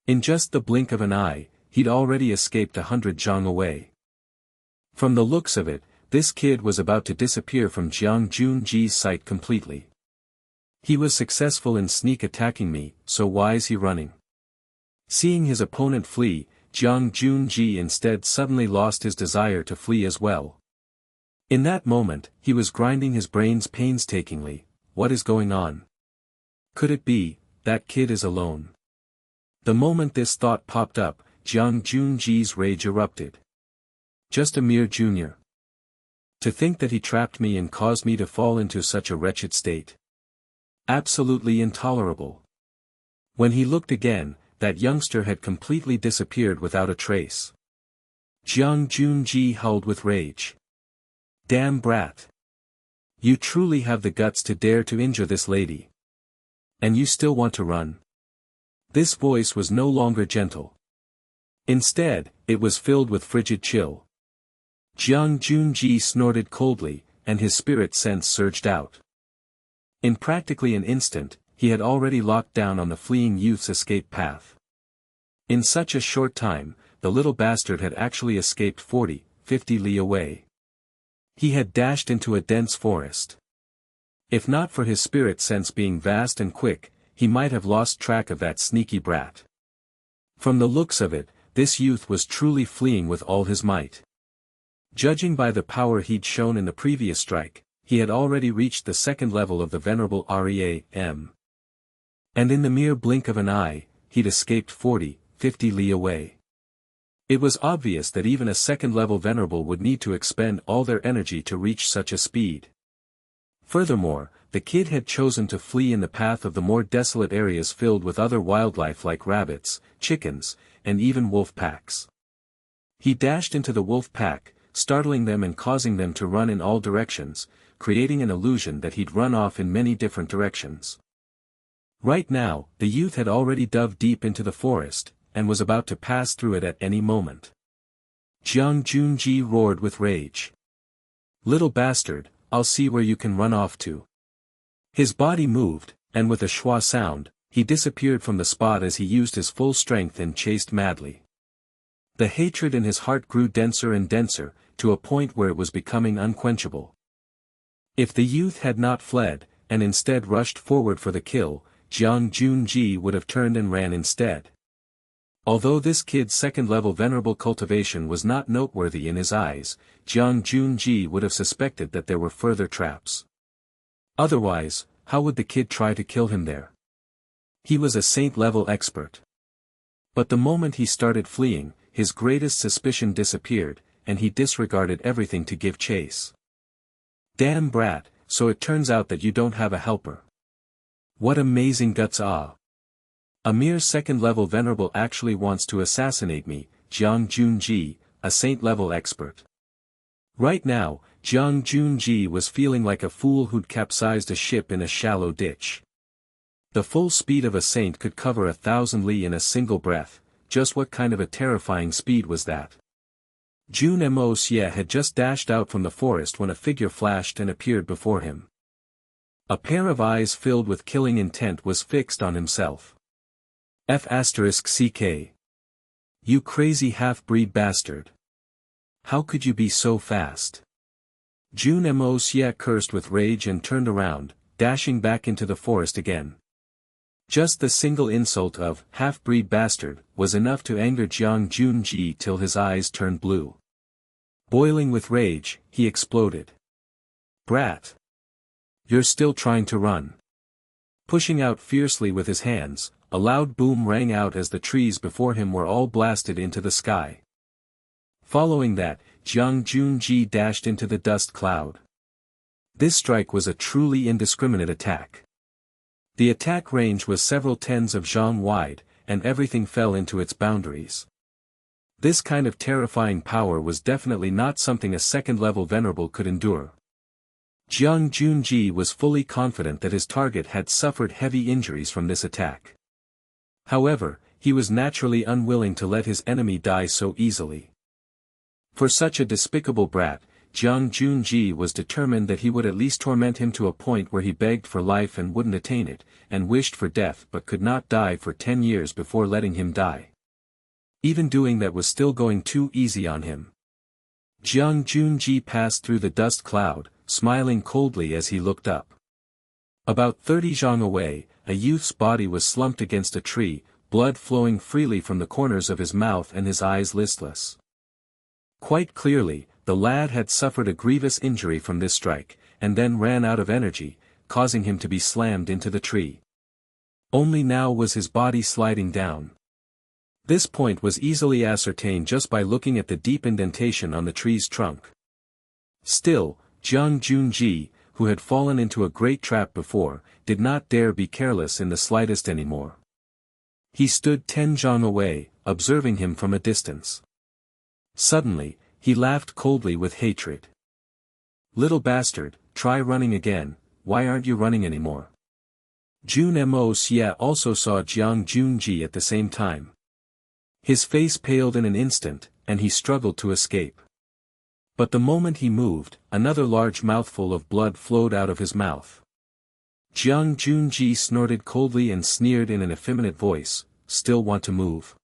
In just the blink of an eye, he'd already escaped 100 zhang away. From the looks of it, this kid was about to disappear from Jun Xie's sight completely. He was successful in sneak attacking me, so why is he running? Seeing his opponent flee, Jun Xie instead suddenly lost his desire to flee as well. In that moment, he was grinding his brains painstakingly. What is going on? Could it be that kid is alone? The moment this thought popped up, Jun Xie's rage erupted. Just a mere junior. To think that he trapped me and caused me to fall into such a wretched state. Absolutely intolerable. When he looked again, that youngster had completely disappeared without a trace. Jun Xie howled with rage. Damn brat. You truly have the guts to dare to injure this lady. And you still want to run? This voice was no longer gentle. Instead, it was filled with frigid chill. Jun Xie snorted coldly, and his spirit sense surged out. In practically an instant, he had already locked down on the fleeing youth's escape path. In such a short time, the little bastard had actually escaped 40-50 li away. He had dashed into a dense forest. If not for his spirit sense being vast and quick, he might have lost track of that sneaky brat. From the looks of it, this youth was truly fleeing with all his might. Judging by the power he'd shown in the previous strike, he had already reached the second level of the venerable REAM. And in the mere blink of an eye, he'd escaped 40-50 li away. It was obvious that even a second-level venerable would need to expend all their energy to reach such a speed. Furthermore, the kid had chosen to flee in the path of the more desolate areas filled with other wildlife like rabbits, chickens, and even wolf packs. He dashed into the wolf pack, startling them and causing them to run in all directions, creating an illusion that he'd run off in many different directions. Right now, the youth had already dove deep into the forest, and was about to pass through it at any moment. Jun Xie roared with rage. Little bastard, I'll see where you can run off to. His body moved, and with a schwa sound, he disappeared from the spot as he used his full strength and chased madly. The hatred in his heart grew denser and denser, to a point where it was becoming unquenchable. If the youth had not fled, and instead rushed forward for the kill, Jun Xie would have turned and ran instead. Although this kid's second-level venerable cultivation was not noteworthy in his eyes, Jun Xie would have suspected that there were further traps. Otherwise, how would the kid try to kill him there? He was a saint-level expert. But the moment he started fleeing, his greatest suspicion disappeared, and he disregarded everything to give chase. Damn brat, so it turns out that you don't have a helper. What amazing guts ah! A mere second-level venerable actually wants to assassinate me, Jun Xie, a saint-level expert. Right now, Jun Xie was feeling like a fool who'd capsized a ship in a shallow ditch. The full speed of a saint could cover 1,000 li in a single breath. Just what kind of a terrifying speed was that? Jun Moxie had just dashed out from the forest when a figure flashed and appeared before him. A pair of eyes filled with killing intent was fixed on himself. F***CK. You crazy half-breed bastard. How could you be so fast? Jun Moxie cursed with rage and turned around, dashing back into the forest again. Just the single insult of half-breed bastard was enough to anger Jun Xie till his eyes turned blue. Boiling with rage, he exploded. Brat! You're still trying to run. Pushing out fiercely with his hands, a loud boom rang out as the trees before him were all blasted into the sky. Following that, Jun Xie dashed into the dust cloud. This strike was a truly indiscriminate attack. The attack range was several tens of zhang wide, and everything fell into its boundaries. This kind of terrifying power was definitely not something a second-level venerable could endure. Jun Xie was fully confident that his target had suffered heavy injuries from this attack. However, he was naturally unwilling to let his enemy die so easily. For such a despicable brat, Jun Xie was determined that he would at least torment him to a point where he begged for life and wouldn't attain it, and wished for death but could not die for 10 years before letting him die. Even doing that was still going too easy on him. Jun Xie passed through the dust cloud, smiling coldly as he looked up. About 30 zhang away, a youth's body was slumped against a tree, blood flowing freely from the corners of his mouth and his eyes listless. Quite clearly, the lad had suffered a grievous injury from this strike, and then ran out of energy, causing him to be slammed into the tree. Only now was his body sliding down. This point was easily ascertained just by looking at the deep indentation on the tree's trunk. Still, Jun Xie, who had fallen into a great trap before, did not dare be careless in the slightest anymore. He stood 10 zhang away, observing him from a distance. Suddenly, he laughed coldly with hatred. Little bastard, try running again, why aren't you running anymore? Jun Moxie also saw Jun Xie at the same time. His face paled in an instant, and he struggled to escape. But the moment he moved, another large mouthful of blood flowed out of his mouth. Jun Xie snorted coldly and sneered in an effeminate voice, "Still want to move?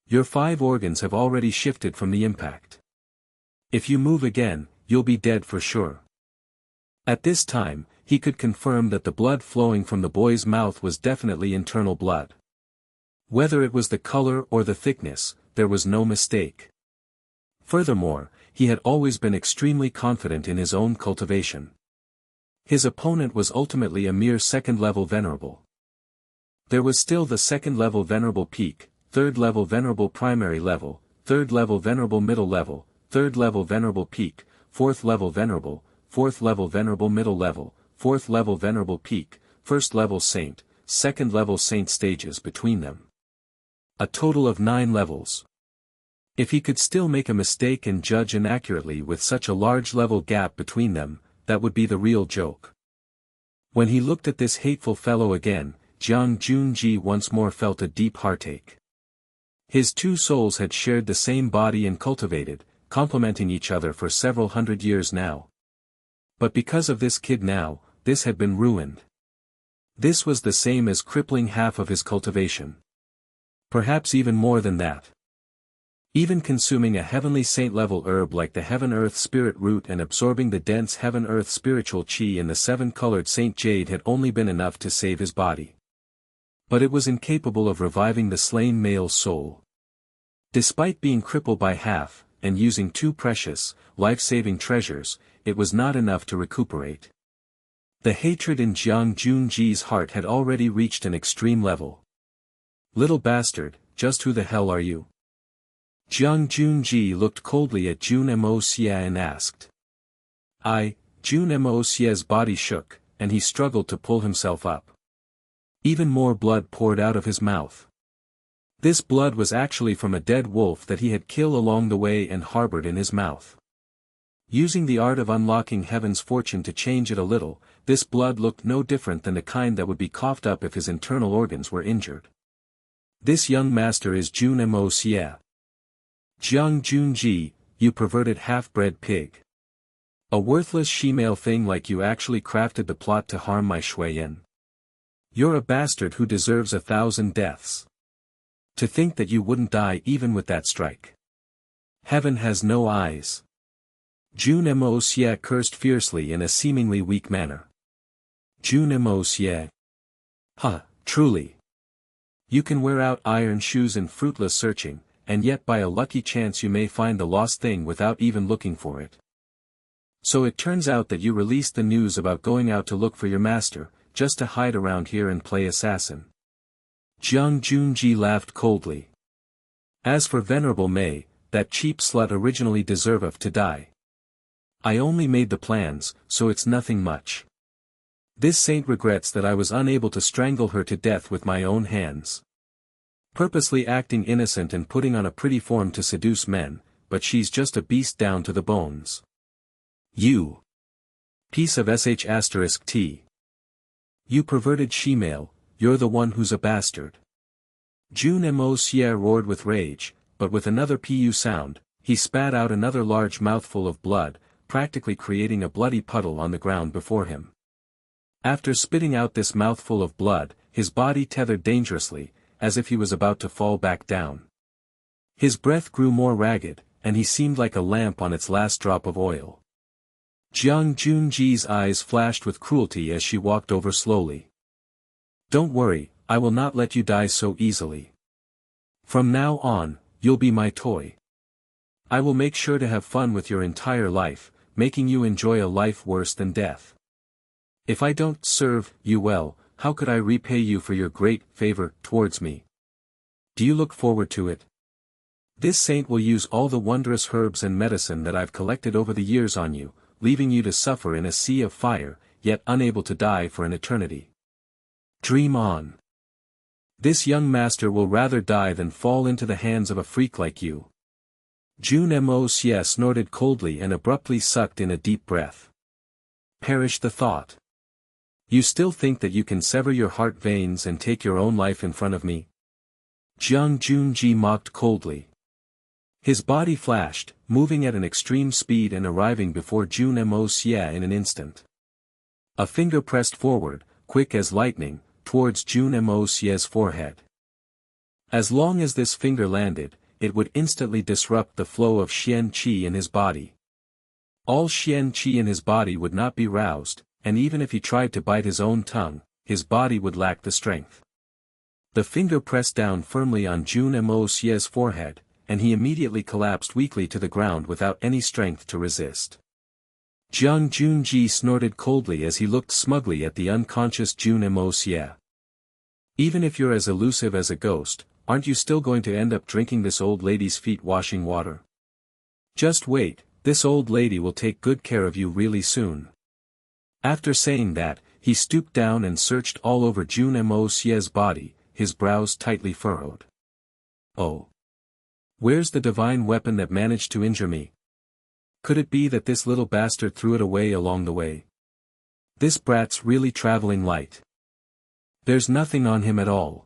Your 5 organs have already shifted from the impact. If you move again, you'll be dead for sure." At this time, he could confirm that the blood flowing from the boy's mouth was definitely internal blood. Whether it was the color or the thickness, there was no mistake. Furthermore, he had always been extremely confident in his own cultivation. His opponent was ultimately a mere second-level venerable. There was still the second-level venerable peak, third-level venerable primary level, third-level venerable middle level, third-level venerable peak, fourth-level venerable, fourth-level venerable middle level, fourth-level venerable peak, first-level saint, second-level saint stages between them. A total of 9 levels. If he could still make a mistake and judge inaccurately with such a large level gap between them, that would be the real joke. When he looked at this hateful fellow again, Jun Xie once more felt a deep heartache. His 2 souls had shared the same body and cultivated, complementing each other for several hundred years now. But because of this kid now, this had been ruined. This was the same as crippling half of his cultivation. Perhaps even more than that. Even consuming a heavenly saint-level herb like the heaven-earth spirit root and absorbing the dense heaven-earth spiritual chi in the 7-colored saint jade had only been enough to save his body. But it was incapable of reviving the slain male's soul. Despite being crippled by half, and using 2 precious, life-saving treasures, it was not enough to recuperate. The hatred in Jun Xie's heart had already reached an extreme level. "Little bastard, just who the hell are you?" Jun Xie looked coldly at Jun Moxie and asked. Jun Moxie's body shook, and he struggled to pull himself up. Even more blood poured out of his mouth. This blood was actually from a dead wolf that he had killed along the way and harbored in his mouth. Using the art of unlocking heaven's fortune to change it a little, this blood looked no different than the kind that would be coughed up if his internal organs were injured. This young master is Jun Moxie. Jun Xie, you perverted half-bred pig. A worthless she-male thing like you actually crafted the plot to harm my Shuiyan. You're a bastard who deserves 1,000 deaths. To think that you wouldn't die even with that strike. Heaven has no eyes. Jun Moxie cursed fiercely in a seemingly weak manner. Jun Moxie. Huh, truly. You can wear out iron shoes in fruitless searching, and yet by a lucky chance you may find the lost thing without even looking for it. So it turns out that you released the news about going out to look for your master, just to hide around here and play assassin. Jun Xie laughed coldly. As for Venerable Mei, that cheap slut originally deserveth to die. I only made the plans, so it's nothing much. This saint regrets that I was unable to strangle her to death with my own hands. Purposely acting innocent and putting on a pretty form to seduce men, but she's just a beast down to the bones. You. Piece of sh*t. You perverted she-male, you're the one who's a bastard. Jun Moxie roared with rage, but with another pu sound, he spat out another large mouthful of blood, practically creating a bloody puddle on the ground before him. After spitting out this mouthful of blood, his body tethered dangerously, as if he was about to fall back down. His breath grew more ragged, and he seemed like a lamp on its last drop of oil. Jun Xie's eyes flashed with cruelty as she walked over slowly. Don't worry, I will not let you die so easily. From now on, you'll be my toy. I will make sure to have fun with your entire life, making you enjoy a life worse than death. If I don't serve you well, how could I repay you for your great favor towards me? Do you look forward to it? This saint will use all the wondrous herbs and medicine that I've collected over the years on you, leaving you to suffer in a sea of fire, yet unable to die for an eternity. Dream on. This young master will rather die than fall into the hands of a freak like you. Jun Moxie snorted coldly and abruptly sucked in a deep breath. Perish the thought. You still think that you can sever your heart veins and take your own life in front of me? Jun Xie mocked coldly. His body flashed, moving at an extreme speed and arriving before Jun Moxie in an instant. A finger pressed forward, quick as lightning, towards Jun Moxie's forehead. As long as this finger landed, it would instantly disrupt the flow of Xian Qi in his body. All Xian Qi in his body would not be roused, and even if he tried to bite his own tongue, his body would lack the strength. The finger pressed down firmly on Jun Moxie's forehead, and he immediately collapsed weakly to the ground without any strength to resist. Jun Xie snorted coldly as he looked smugly at the unconscious Jun Moxie. Even if you're as elusive as a ghost, aren't you still going to end up drinking this old lady's feet-washing water? Just wait, this old lady will take good care of you really soon. After saying that, he stooped down and searched all over Jun Moxie's body, his brows tightly furrowed. Oh. Where's the divine weapon that managed to injure me? Could it be that this little bastard threw it away along the way? This brat's really traveling light. There's nothing on him at all.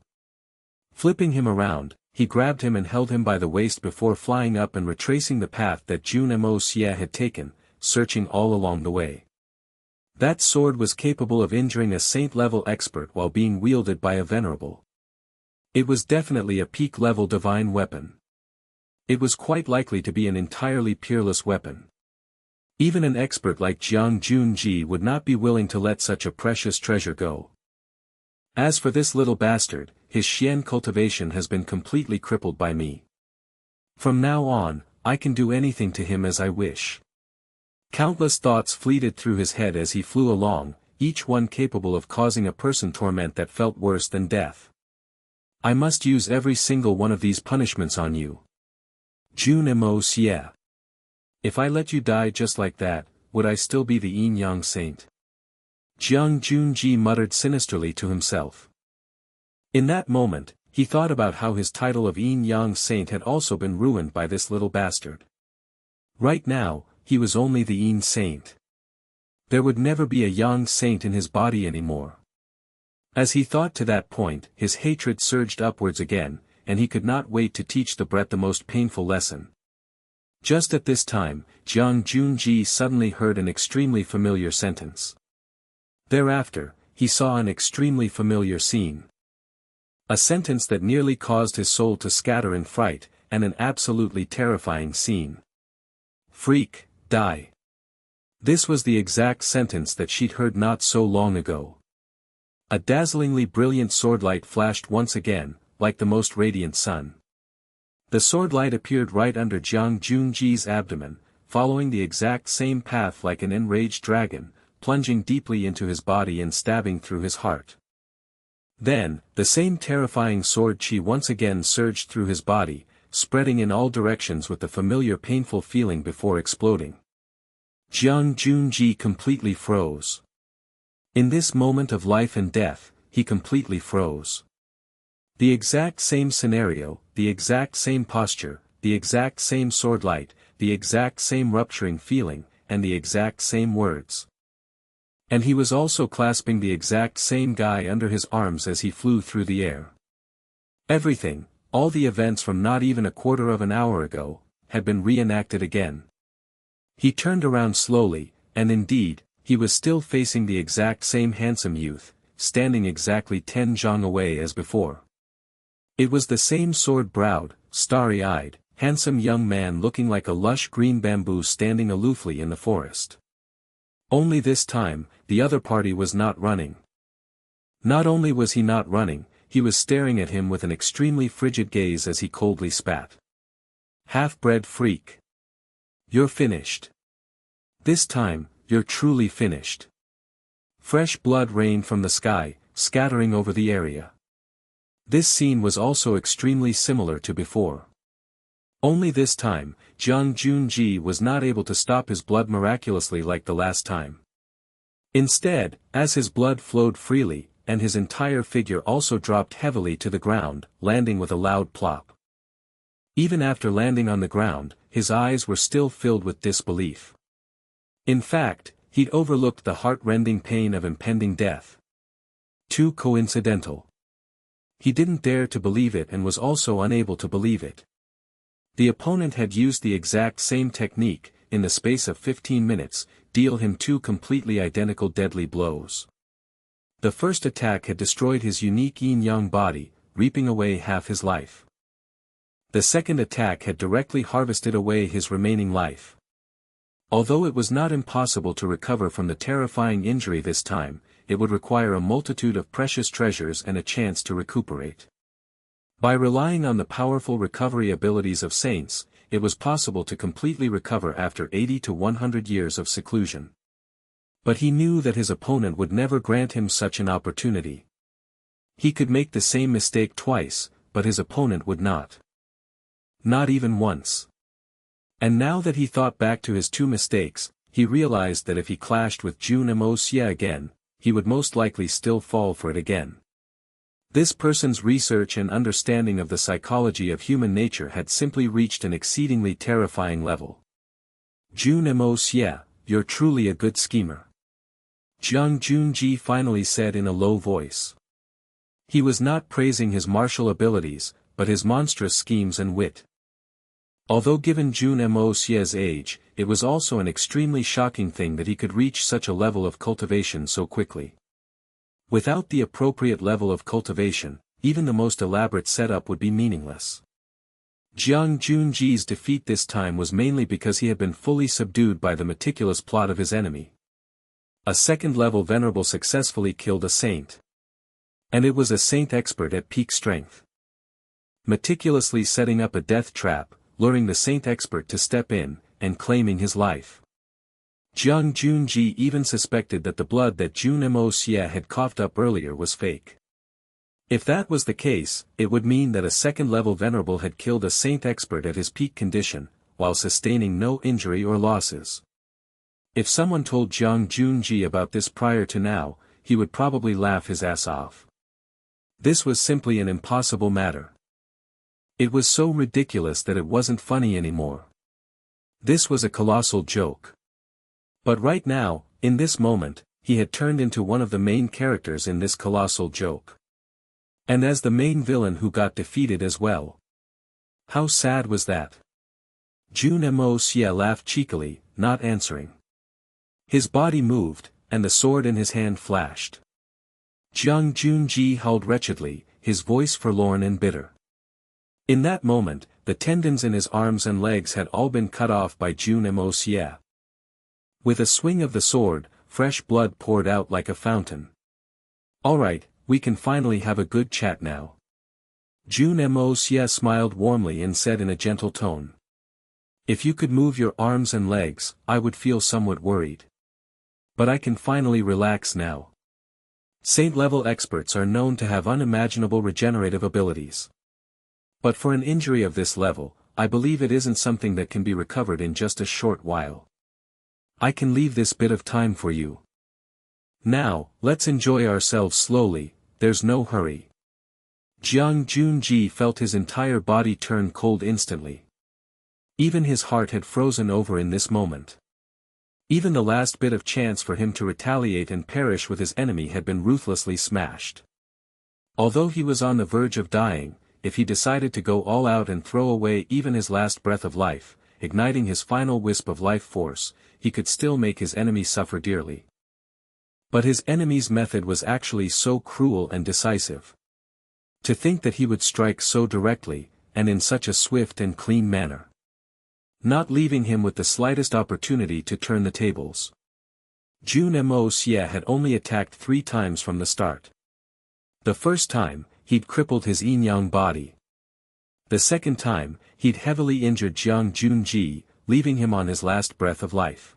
Flipping him around, he grabbed him and held him by the waist before flying up and retracing the path that Jun Moxie had taken, searching all along the way. That sword was capable of injuring a saint-level expert while being wielded by a venerable. It was definitely a peak-level divine weapon. It was quite likely to be an entirely peerless weapon. Even an expert like Jun Xie would not be willing to let such a precious treasure go. As for this little bastard, his Xian cultivation has been completely crippled by me. From now on, I can do anything to him as I wish. Countless thoughts fleeted through his head as he flew along, each one capable of causing a person torment that felt worse than death. I must use every single one of these punishments on you. Jun Moxie. If I let you die just like that, would I still be the yin-yang saint? Jun Xie muttered sinisterly to himself. In that moment, he thought about how his title of yin-yang saint had also been ruined by this little bastard. Right now, he was only the yin saint. There would never be a yang saint in his body anymore. As he thought to that point, his hatred surged upwards again, and he could not wait to teach the brat the most painful lesson. Just at this time, Jun Xie suddenly heard an extremely familiar sentence. Thereafter, he saw an extremely familiar scene. A sentence that nearly caused his soul to scatter in fright, and an absolutely terrifying scene. Freak, die. This was the exact sentence that she'd heard not so long ago. A dazzlingly brilliant swordlight flashed once again, like the most radiant sun. The swordlight appeared right under Jun Xie's abdomen, following the exact same path like an enraged dragon, plunging deeply into his body and stabbing through his heart. Then, the same terrifying sword chi once again surged through his body, spreading in all directions with the familiar painful feeling before exploding. Jun Xie completely froze. In this moment of life and death, he completely froze. The exact same scenario, the exact same posture, the exact same swordlight, the exact same rupturing feeling, and the exact same words. And he was also clasping the exact same guy under his arms as he flew through the air. Everything, all the events from not even a quarter of an hour ago, had been reenacted again. He turned around slowly, and indeed, he was still facing the exact same handsome youth, standing exactly 10 zhang away as before. It was the same sword-browed, starry-eyed, handsome young man looking like a lush green bamboo standing aloofly in the forest. Only this time, the other party was not running. Not only was he not running, he was staring at him with an extremely frigid gaze as he coldly spat. Half-bred freak. You're finished. This time, you're truly finished. Fresh blood rained from the sky, scattering over the area. This scene was also extremely similar to before. Only this time, Jun Xie was not able to stop his blood miraculously like the last time. Instead, as his blood flowed freely, and his entire figure also dropped heavily to the ground, landing with a loud plop. Even after landing on the ground, his eyes were still filled with disbelief. In fact, he'd overlooked the heart-rending pain of impending death. Too coincidental. He didn't dare to believe it and was also unable to believe it. The opponent had used the exact same technique, in the space of 15 minutes, deal him 2 completely identical deadly blows. The first attack had destroyed his unique yin-yang body, reaping away half his life. The second attack had directly harvested away his remaining life. Although it was not impossible to recover from the terrifying injury this time, it would require a multitude of precious treasures and a chance to recuperate. By relying on the powerful recovery abilities of saints, it was possible to completely recover after 80 to 100 years of seclusion. But he knew that his opponent would never grant him such an opportunity. He could make the same mistake twice, but his opponent would not. Not even once. And now that he thought back to his 2 mistakes, he realized that if he clashed with Jun Moxie again, he would most likely still fall for it again. This person's research and understanding of the psychology of human nature had simply reached an exceedingly terrifying level. Jun Moxie, you're truly a good schemer. Jun Xie finally said in a low voice. He was not praising his martial abilities, but his monstrous schemes and wit. Although given Jun Moxie's age, it was also an extremely shocking thing that he could reach such a level of cultivation so quickly. Without the appropriate level of cultivation, even the most elaborate setup would be meaningless. Jun Xie's defeat this time was mainly because he had been fully subdued by the meticulous plot of his enemy. A second-level venerable successfully killed a saint. And it was a saint expert at peak strength. Meticulously setting up a death trap, luring the saint expert to step in, and claiming his life. Jun Xie even suspected that the blood that Jun Moxie had coughed up earlier was fake. If that was the case, it would mean that a second-level venerable had killed a saint expert at his peak condition, while sustaining no injury or losses. If someone told Jun Xie about this prior to now, he would probably laugh his ass off. This was simply an impossible matter. It was so ridiculous that it wasn't funny anymore. This was a colossal joke. But right now, in this moment, he had turned into one of the main characters in this colossal joke. And as the main villain who got defeated as well. How sad was that? Jun Moxie laughed cheekily, not answering. His body moved, and the sword in his hand flashed. Jun Xie howled wretchedly, his voice forlorn and bitter. In that moment, the tendons in his arms and legs had all been cut off by Jun Moxie. With a swing of the sword, fresh blood poured out like a fountain. "Alright, we can finally have a good chat now." Jun Moxie smiled warmly and said in a gentle tone. "If you could move your arms and legs, I would feel somewhat worried. But I can finally relax now." Saint-level experts are known to have unimaginable regenerative abilities. But for an injury of this level, I believe it isn't something that can be recovered in just a short while. I can leave this bit of time for you. Now, let's enjoy ourselves slowly, there's no hurry. Jun Xie felt his entire body turn cold instantly. Even his heart had frozen over in this moment. Even the last bit of chance for him to retaliate and perish with his enemy had been ruthlessly smashed. Although he was on the verge of dying, if he decided to go all out and throw away even his last breath of life, igniting his final wisp of life force, he could still make his enemy suffer dearly. But his enemy's method was actually so cruel and decisive. To think that he would strike so directly, and in such a swift and clean manner. Not leaving him with the slightest opportunity to turn the tables. Jun Moxie had only attacked 3 times from the start. The first time, he'd crippled his yin-yang body. The second time, he'd heavily injured Jun Xie, leaving him on his last breath of life.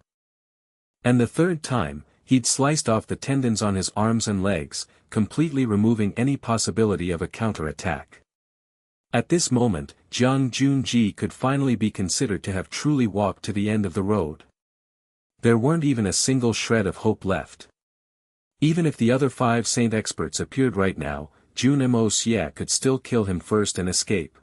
And the third time, he'd sliced off the tendons on his arms and legs, completely removing any possibility of a counter-attack. At this moment, Jun Xie could finally be considered to have truly walked to the end of the road. There weren't even a single shred of hope left. Even if the other 5 saint experts appeared right now, Jun Moxie could still kill him first and escape.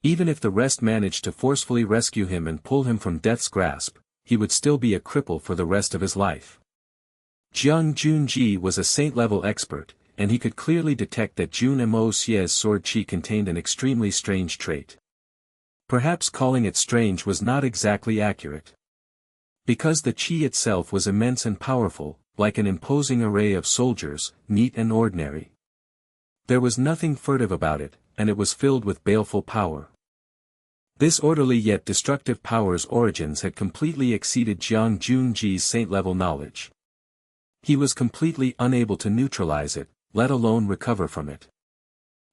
Even if the rest managed to forcefully rescue him and pull him from death's grasp, he would still be a cripple for the rest of his life. Jun Xie was a saint-level expert, and he could clearly detect that Jun Moxie's sword chi contained an extremely strange trait. Perhaps calling it strange was not exactly accurate. Because the chi itself was immense and powerful, like an imposing array of soldiers, neat and ordinary. There was nothing furtive about it, and it was filled with baleful power. This orderly yet destructive power's origins had completely exceeded Jun Xie's saint-level knowledge. He was completely unable to neutralize it, let alone recover from it.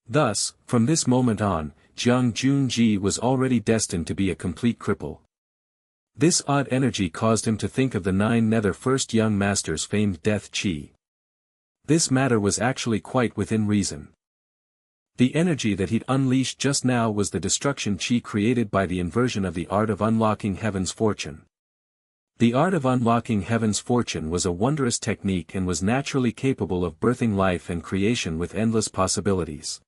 Thus, from this moment on, Jun Xie was already destined to be a complete cripple. This odd energy caused him to think of the 9 Nether First Young Master's famed death chi. This matter was actually quite within reason. The energy that he'd unleashed just now was the destruction chi created by the inversion of the art of unlocking heaven's fortune. The art of unlocking heaven's fortune was a wondrous technique and was naturally capable of birthing life and creation with endless possibilities.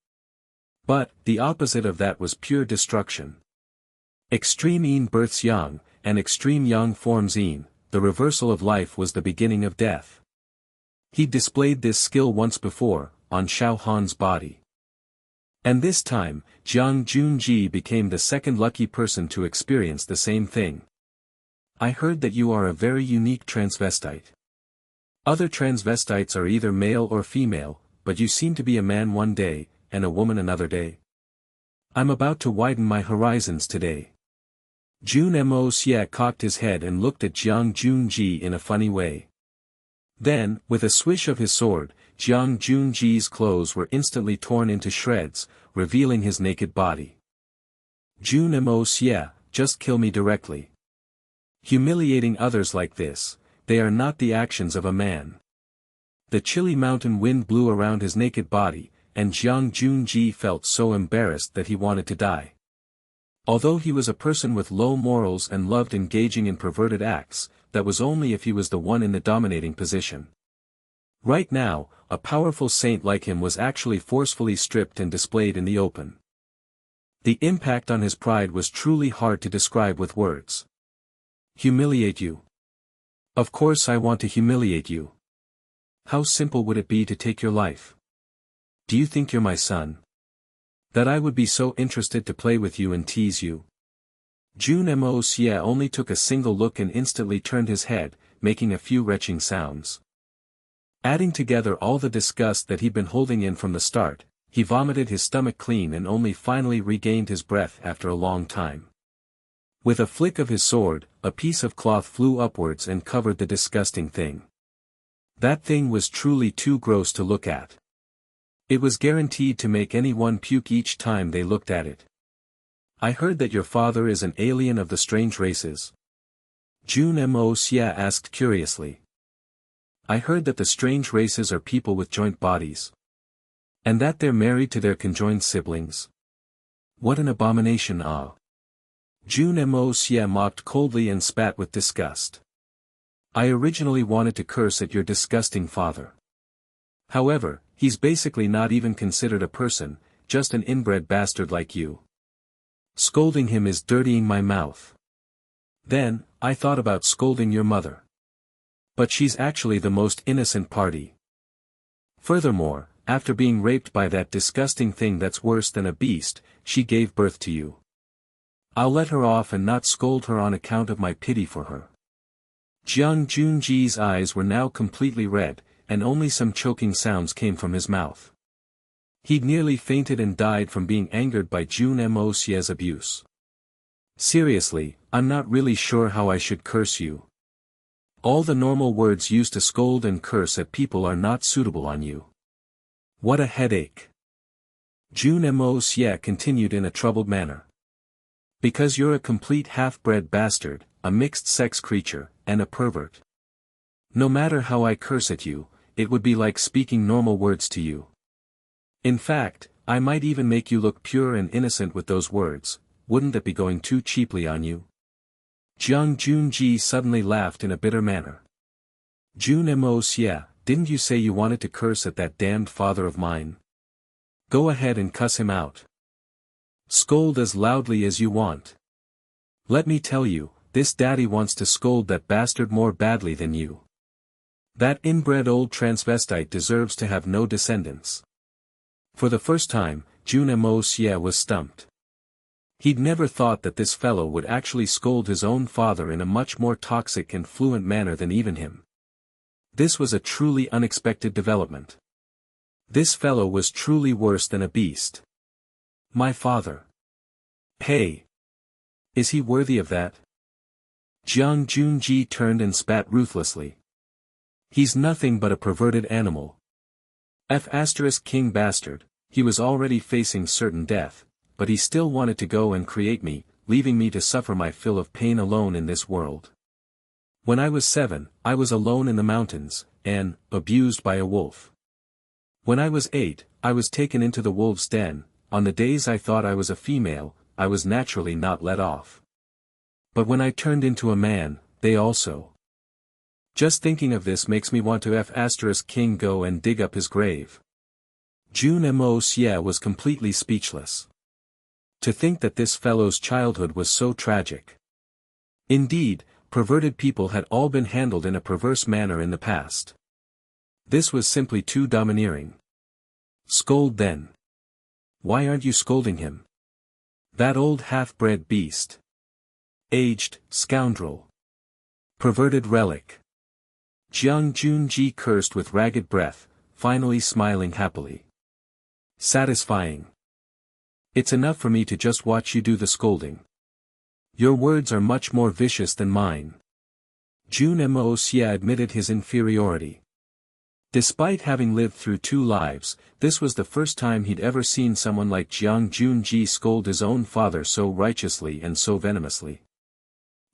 But, the opposite of that was pure destruction. Extreme yin births yang, and extreme yang forms yin, the reversal of life was the beginning of death. He'd displayed this skill once before, on Xiao Han's body. And this time, Jun Xie became the second lucky person to experience the same thing. I heard that you are a very unique transvestite. Other transvestites are either male or female, but you seem to be a man one day, and a woman another day. I'm about to widen my horizons today. Jun Moxie cocked his head and looked at Jun Xie in a funny way. Then, with a swish of his sword, Jun Xie's clothes were instantly torn into shreds, revealing his naked body. Jun Moxie, just kill me directly. Humiliating others like this, they are not the actions of a man. The chilly mountain wind blew around his naked body, and Jun Xie felt so embarrassed that he wanted to die. Although he was a person with low morals and loved engaging in perverted acts, that was only if he was the one in the dominating position. Right now, a powerful saint like him was actually forcefully stripped and displayed in the open. The impact on his pride was truly hard to describe with words. Humiliate you? Of course I want to humiliate you. How simple would it be to take your life? Do you think you're my son? That I would be so interested to play with you and tease you? Jun Moxie only took a single look and instantly turned his head, making a few retching sounds. Adding together all the disgust that he'd been holding in from the start, he vomited his stomach clean and only finally regained his breath after a long time. With a flick of his sword, a piece of cloth flew upwards and covered the disgusting thing. That thing was truly too gross to look at. It was guaranteed to make anyone puke each time they looked at it. I heard that your father is an alien of the strange races. Jun Moxie asked curiously. I heard that the strange races are people with joint bodies. And that they're married to their conjoined siblings. What an abomination! Ah! Jun Moxie mocked coldly and spat with disgust. I originally wanted to curse at your disgusting father. However, he's basically not even considered a person, just an inbred bastard like you. Scolding him is dirtying my mouth. Then, I thought about scolding your mother. But she's actually the most innocent party. Furthermore, after being raped by that disgusting thing that's worse than a beast, she gave birth to you. I'll let her off and not scold her on account of my pity for her. Jun Xie's eyes were now completely red, and only some choking sounds came from his mouth. He'd nearly fainted and died from being angered by Jun Moxie's abuse. Seriously, I'm not really sure how I should curse you. All the normal words used to scold and curse at people are not suitable on you. What a headache. Jun Moxie continued in a troubled manner. Because you're a complete half-bred bastard, a mixed-sex creature, and a pervert. No matter how I curse at you, it would be like speaking normal words to you. In fact, I might even make you look pure and innocent with those words. Wouldn't that be going too cheaply on you? Jun Xie suddenly laughed in a bitter manner. Jun Moxie, didn't you say you wanted to curse at that damned father of mine? Go ahead and cuss him out. Scold as loudly as you want. Let me tell you, this daddy wants to scold that bastard more badly than you. That inbred old transvestite deserves to have no descendants. For the first time, Jun Moxie was stumped. He'd never thought that this fellow would actually scold his own father in a much more toxic and fluent manner than even him. This was a truly unexpected development. This fellow was truly worse than a beast. My father. Hey! Is he worthy of that? Jun Xie turned and spat ruthlessly. He's nothing but a perverted animal. King bastard, he was already facing certain death, but he still wanted to go and create me, leaving me to suffer my fill of pain alone in this world. When I was 7, I was alone in the mountains, and abused by a wolf. When I was 8, I was taken into the wolf's den. On the days I thought I was a female, I was naturally not let off. But when I turned into a man, they also. Just thinking of this makes me want to King go and dig up his grave. Jun Moxie was completely speechless. To think that this fellow's childhood was so tragic. Indeed, perverted people had all been handled in a perverse manner in the past. This was simply too domineering. Scold then. Why aren't you scolding him? That old half-bred beast. Aged scoundrel. Perverted relic. Jun Xie cursed with ragged breath, finally smiling happily. Satisfying. It's enough for me to just watch you do the scolding. Your words are much more vicious than mine. Jun Moxie admitted his inferiority. Despite having lived through 2 lives, this was the first time he'd ever seen someone like Jun Xie scold his own father so righteously and so venomously.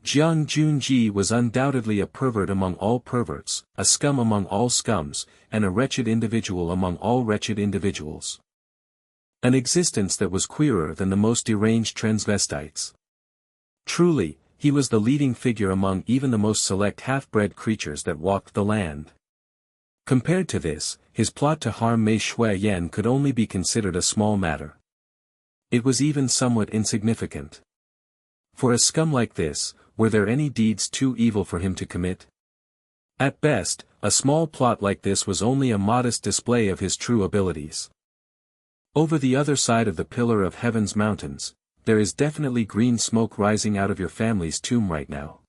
Jun Xie was undoubtedly a pervert among all perverts, a scum among all scums, and a wretched individual among all wretched individuals. An existence that was queerer than the most deranged transvestites. Truly, he was the leading figure among even the most select half-bred creatures that walked the land. Compared to this, his plot to harm Mei Shui-yen could only be considered a small matter. It was even somewhat insignificant. For a scum like this, were there any deeds too evil for him to commit? At best, a small plot like this was only a modest display of his true abilities. Over the other side of the Pillar of Heaven's mountains, there is definitely green smoke rising out of your family's tomb right now.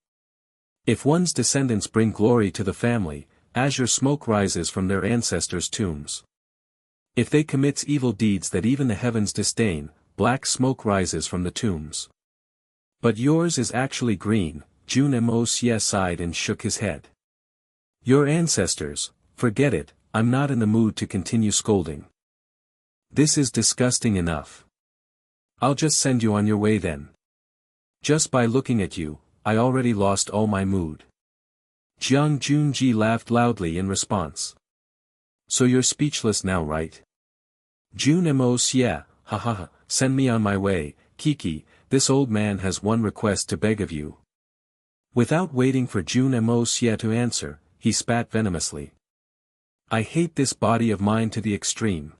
If one's descendants bring glory to the family, azure smoke rises from their ancestors' tombs. If they commits evil deeds that even the heavens disdain, black smoke rises from the tombs. But yours is actually green, Jun Moxie sighed and shook his head. Your ancestors, forget it, I'm not in the mood to continue scolding. This is disgusting enough. I'll just send you on your way then. Just by looking at you, I already lost all my mood. Jun Xie laughed loudly in response. So you're speechless now, right? Jun Moxie, ha ha ha, send me on my way, Kiki, this old man has one request to beg of you. Without waiting for Jun Moxie to answer, he spat venomously. I hate this body of mine to the extreme.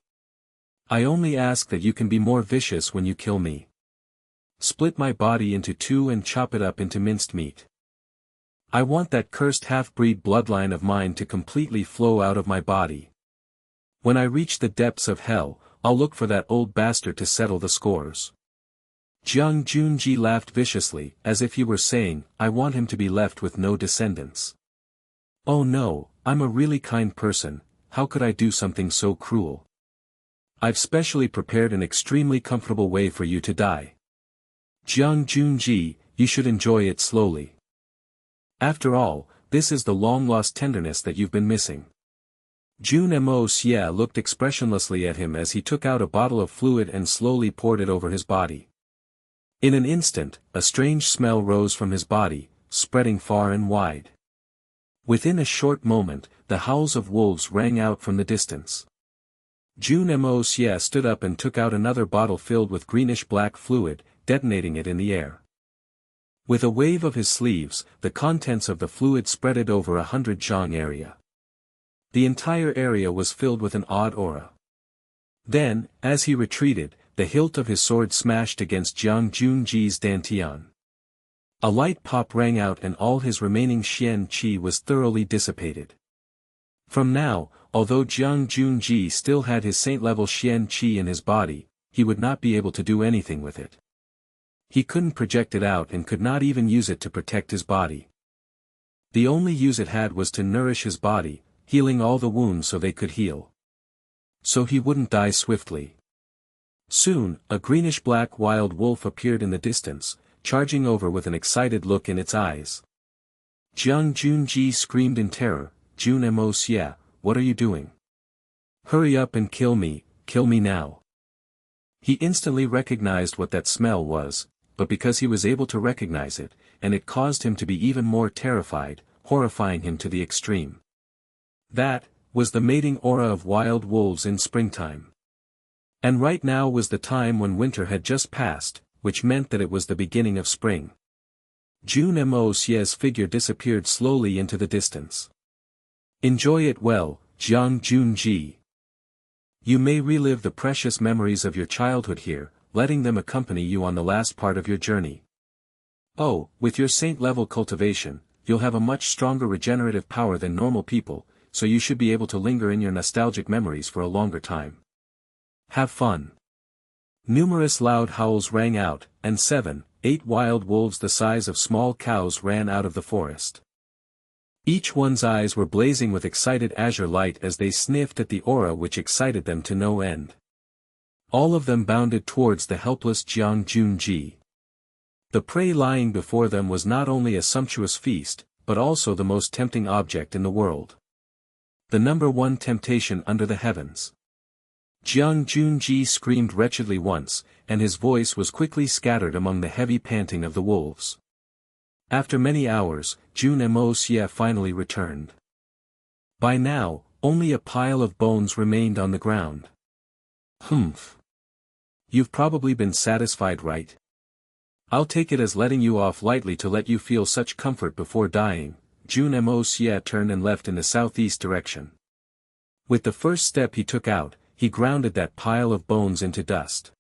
I only ask that you can be more vicious when you kill me. Split my body into two and chop it up into minced meat. I want that cursed half-breed bloodline of mine to completely flow out of my body. When I reach the depths of hell, I'll look for that old bastard to settle the scores. Jun Xie laughed viciously, as if he were saying, I want him to be left with no descendants. Oh no, I'm a really kind person, how could I do something so cruel? I've specially prepared an extremely comfortable way for you to die. Jun Xie, you should enjoy it slowly. After all, this is the long-lost tenderness that you've been missing. Jun Moxie looked expressionlessly at him as he took out a bottle of fluid and slowly poured it over his body. In an instant, a strange smell rose from his body, spreading far and wide. Within a short moment, the howls of wolves rang out from the distance. Jun Moxie stood up and took out another bottle filled with greenish-black fluid, detonating it in the air. With a wave of his sleeves, the contents of the fluid spreaded over 100 zhang area. The entire area was filled with an odd aura. Then, as he retreated, the hilt of his sword smashed against Jun Xie's dantian. A light pop rang out and all his remaining xian qi was thoroughly dissipated. From now, although Jun Xie still had his saint-level xian qi in his body, he would not be able to do anything with it. He couldn't project it out and could not even use it to protect his body. The only use it had was to nourish his body, healing all the wounds so they could heal. So he wouldn't die swiftly. Soon, a greenish-black wild wolf appeared in the distance, charging over with an excited look in its eyes. Jun Xie screamed in terror, Jun Moxie, what are you doing? Hurry up and kill me now. He instantly recognized what that smell was, but because he was able to recognize it, and it caused him to be even more terrified, horrifying him to the extreme. That was the mating aura of wild wolves in springtime. And right now was the time when winter had just passed, which meant that it was the beginning of spring. Jun Moxie's figure disappeared slowly into the distance. Enjoy it well, Jun Xie. You may relive the precious memories of your childhood here, letting them accompany you on the last part of your journey. Oh, with your saint-level cultivation, you'll have a much stronger regenerative power than normal people, so you should be able to linger in your nostalgic memories for a longer time. Have fun. Numerous loud howls rang out, and 7-8 wild wolves the size of small cows ran out of the forest. Each one's eyes were blazing with excited azure light as they sniffed at the aura which excited them to no end. All of them bounded towards the helpless Jun Xie. The prey lying before them was not only a sumptuous feast, but also the most tempting object in the world. The number one temptation under the heavens. Jun Xie screamed wretchedly once, and his voice was quickly scattered among the heavy panting of the wolves. After many hours, Jun Moxie finally returned. By now, only a pile of bones remained on the ground. Humph. You've probably been satisfied, right? I'll take it as letting you off lightly to let you feel such comfort before dying. Jun Moxie turned and left in the southeast direction. With the first step he took out, he grounded that pile of bones into dust.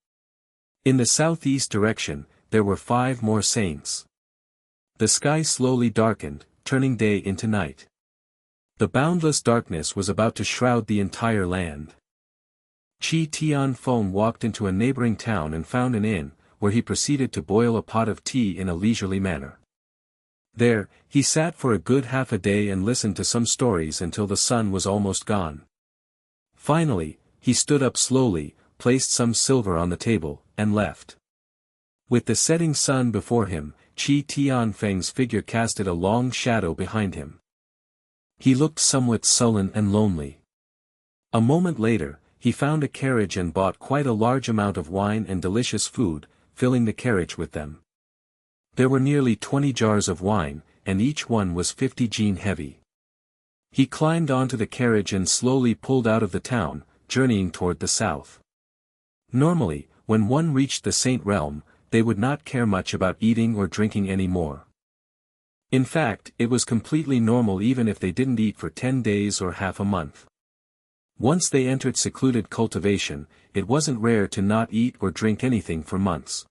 In the southeast direction, there were 5 more saints. The sky slowly darkened, turning day into night. The boundless darkness was about to shroud the entire land. Qi Tianfeng walked into a neighboring town and found an inn, where he proceeded to boil a pot of tea in a leisurely manner. There, he sat for a good half a day and listened to some stories until the sun was almost gone. Finally, he stood up slowly, placed some silver on the table, and left. With the setting sun before him, Qi Tianfeng's figure casted a long shadow behind him. He looked somewhat sullen and lonely. A moment later, he found a carriage and bought quite a large amount of wine and delicious food, filling the carriage with them. There were nearly 20 jars of wine, and each one was 50 jin heavy. He climbed onto the carriage and slowly pulled out of the town, journeying toward the south. Normally, when one reached the Saint Realm, they would not care much about eating or drinking anymore. In fact, it was completely normal even if they didn't eat for 10 days or half a month. Once they entered secluded cultivation, it wasn't rare to not eat or drink anything for months.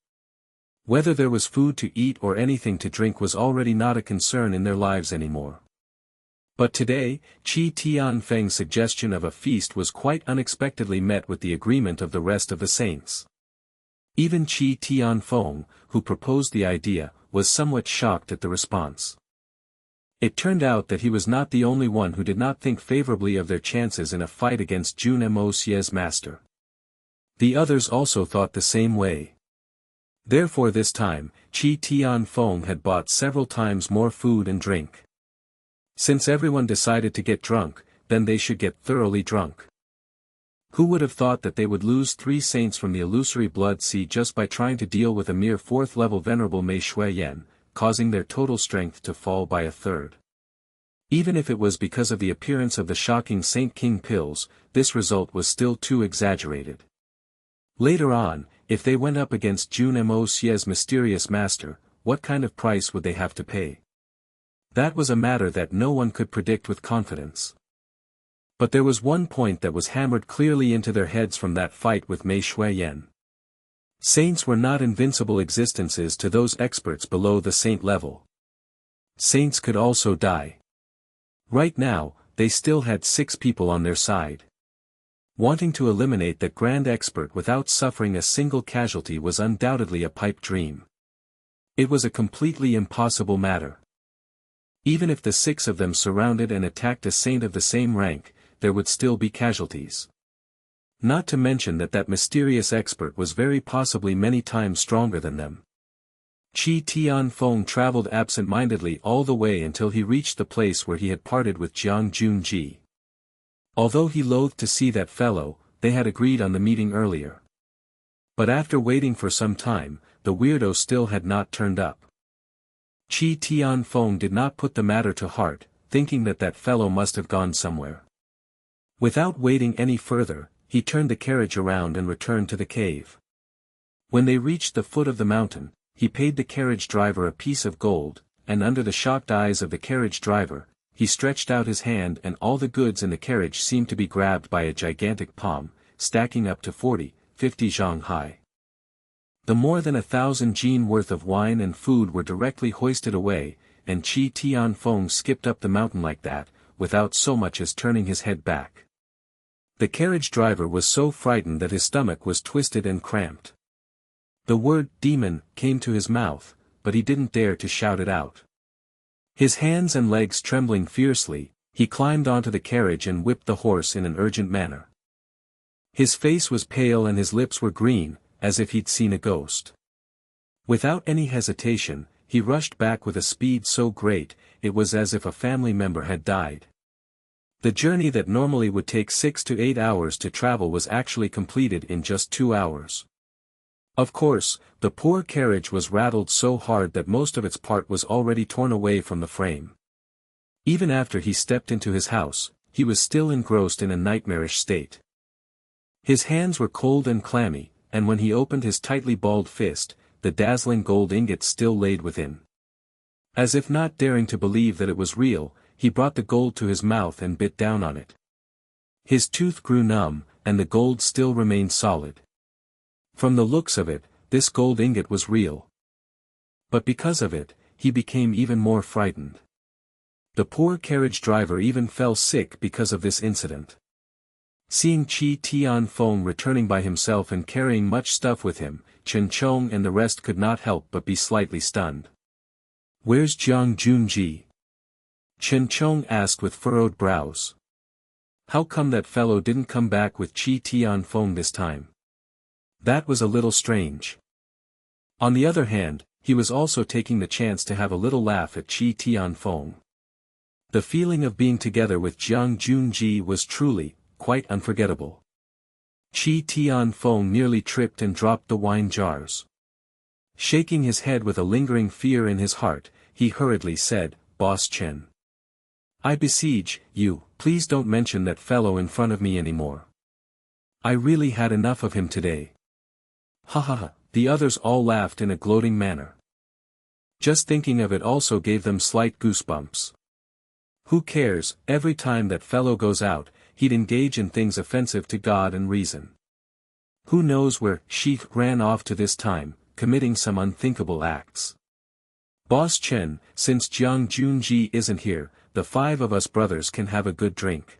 Whether there was food to eat or anything to drink was already not a concern in their lives anymore. But today, Qi Tianfeng's suggestion of a feast was quite unexpectedly met with the agreement of the rest of the saints. Even Qi Tianfeng, who proposed the idea, was somewhat shocked at the response. It turned out that he was not the only one who did not think favorably of their chances in a fight against Jun Moxie's master. The others also thought the same way. Therefore this time, Qi Tianfeng had bought several times more food and drink. Since everyone decided to get drunk, then they should get thoroughly drunk. Who would have thought that they would lose 3 saints from the illusory blood sea just by trying to deal with a mere 4th-level venerable Mei Shuiyan, causing their total strength to fall by a third. Even if it was because of the appearance of the shocking Saint King pills, this result was still too exaggerated. Later on, if they went up against Jun Moxie's mysterious master, what kind of price would they have to pay? That was a matter that no one could predict with confidence. But there was one point that was hammered clearly into their heads from that fight with Mei Shuiyan. Saints were not invincible existences to those experts below the saint level. Saints could also die. Right now, they still had 6 people on their side. Wanting to eliminate that grand expert without suffering a single casualty was undoubtedly a pipe dream. It was a completely impossible matter. Even if the 6 of them surrounded and attacked a saint of the same rank, there would still be casualties. Not to mention that mysterious expert was very possibly many times stronger than them. Qi Tianfeng traveled absent-mindedly all the way until he reached the place where he had parted with Jun Xie. Although he loathed to see that fellow, they had agreed on the meeting earlier. But after waiting for some time, the weirdo still had not turned up. Qi Tianfeng did not put the matter to heart, thinking that fellow must have gone somewhere. Without waiting any further, he turned the carriage around and returned to the cave. When they reached the foot of the mountain, he paid the carriage driver a piece of gold, and under the shocked eyes of the carriage driver, he stretched out his hand and all the goods in the carriage seemed to be grabbed by a gigantic palm, stacking up to 40, 50 zhang high. The more than 1,000 jin worth of wine and food were directly hoisted away, and Qi Tianfeng skipped up the mountain like that, without so much as turning his head back. The carriage driver was so frightened that his stomach was twisted and cramped. The word demon came to his mouth, but he didn't dare to shout it out. His hands and legs trembling fiercely, he climbed onto the carriage and whipped the horse in an urgent manner. His face was pale and his lips were green, as if he'd seen a ghost. Without any hesitation, he rushed back with a speed so great, it was as if a family member had died. The journey that normally would take 6 to 8 hours to travel was actually completed in just 2 hours. Of course, the poor carriage was rattled so hard that most of its part was already torn away from the frame. Even after he stepped into his house, he was still engrossed in a nightmarish state. His hands were cold and clammy, and when he opened his tightly balled fist, the dazzling gold ingot still laid within. As if not daring to believe that it was real, he brought the gold to his mouth and bit down on it. His tooth grew numb, and the gold still remained solid. From the looks of it, this gold ingot was real. But because of it, he became even more frightened. The poor carriage driver even fell sick because of this incident. Seeing Qi Tianfeng returning by himself and carrying much stuff with him, Chen Chong and the rest could not help but be slightly stunned. "Where's Jun Xie?" Chen Chong asked with furrowed brows. How come that fellow didn't come back with Qi Tianfeng this time? That was a little strange. On the other hand, he was also taking the chance to have a little laugh at Qi Tianfeng. The feeling of being together with Jiang Junji was truly, quite unforgettable. Qi Tianfeng nearly tripped and dropped the wine jars. Shaking his head with a lingering fear in his heart, he hurriedly said, "Boss Chen. I beseech you, please don't mention that fellow in front of me anymore. I really had enough of him today." Ha ha ha, the others all laughed in a gloating manner. Just thinking of it also gave them slight goosebumps. Who cares, every time that fellow goes out, he'd engage in things offensive to God and reason. Who knows where Sheik ran off to this time, committing some unthinkable acts. Boss Chen, since Jiang Junji isn't here, the 5 of us brothers can have a good drink.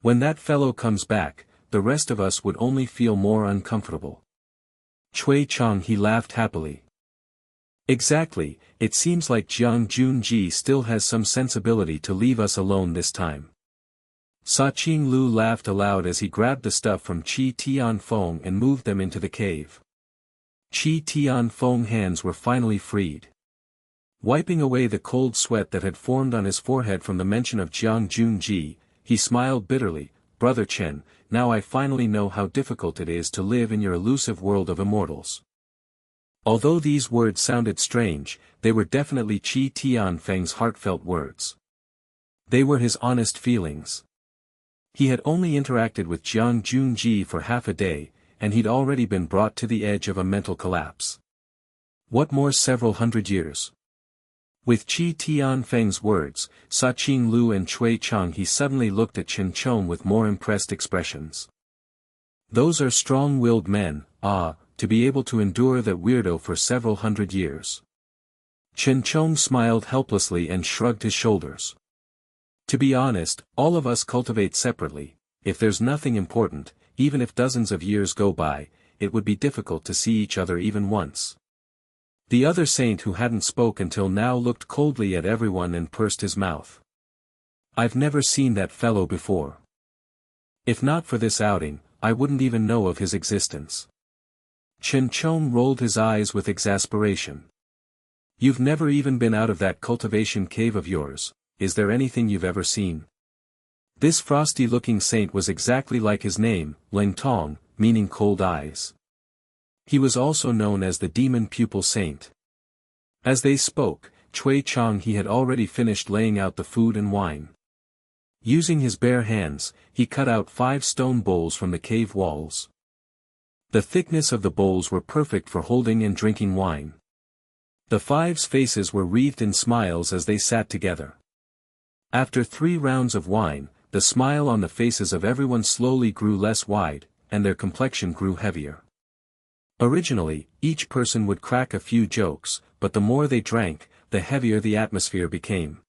When that fellow comes back, the rest of us would only feel more uncomfortable. Chui Chang, he laughed happily. Exactly, it seems like Jiang Junji still has some sensibility to leave us alone this time. Sa Qing Lu laughed aloud as he grabbed the stuff from Qi Tianfeng and moved them into the cave. Qi Tianfeng's hands were finally freed. Wiping away the cold sweat that had formed on his forehead from the mention of Jiang Junji, he smiled bitterly, "Brother Chen, now I finally know how difficult it is to live in your elusive world of immortals." Although these words sounded strange, they were definitely Qi Tianfeng's heartfelt words. They were his honest feelings. He had only interacted with Jiang Junji for half a day, and he'd already been brought to the edge of a mental collapse. What more several hundred years? With Qi Tianfeng's words, Sa Qing Lu and Chui Chang, he suddenly looked at Chen Chong with more impressed expressions. Those are strong-willed men, to be able to endure that weirdo for several hundred years. Chen Chong smiled helplessly and shrugged his shoulders. To be honest, all of us cultivate separately. If there's nothing important, even if dozens of years go by, it would be difficult to see each other even once. The other saint who hadn't spoke until now looked coldly at everyone and pursed his mouth. I've never seen that fellow before. If not for this outing, I wouldn't even know of his existence. Chen Chong rolled his eyes with exasperation. You've never even been out of that cultivation cave of yours, is there anything you've ever seen? This frosty-looking saint was exactly like his name, Ling Tong, meaning cold eyes. He was also known as the demon pupil saint. As they spoke, Chui Chang he had already finished laying out the food and wine. Using his bare hands, he cut out 5 stone bowls from the cave walls. The thickness of the bowls were perfect for holding and drinking wine. The 5's faces were wreathed in smiles as they sat together. After 3 rounds of wine, the smile on the faces of everyone slowly grew less wide, and their complexion grew heavier. Originally, each person would crack a few jokes, but the more they drank, the heavier the atmosphere became.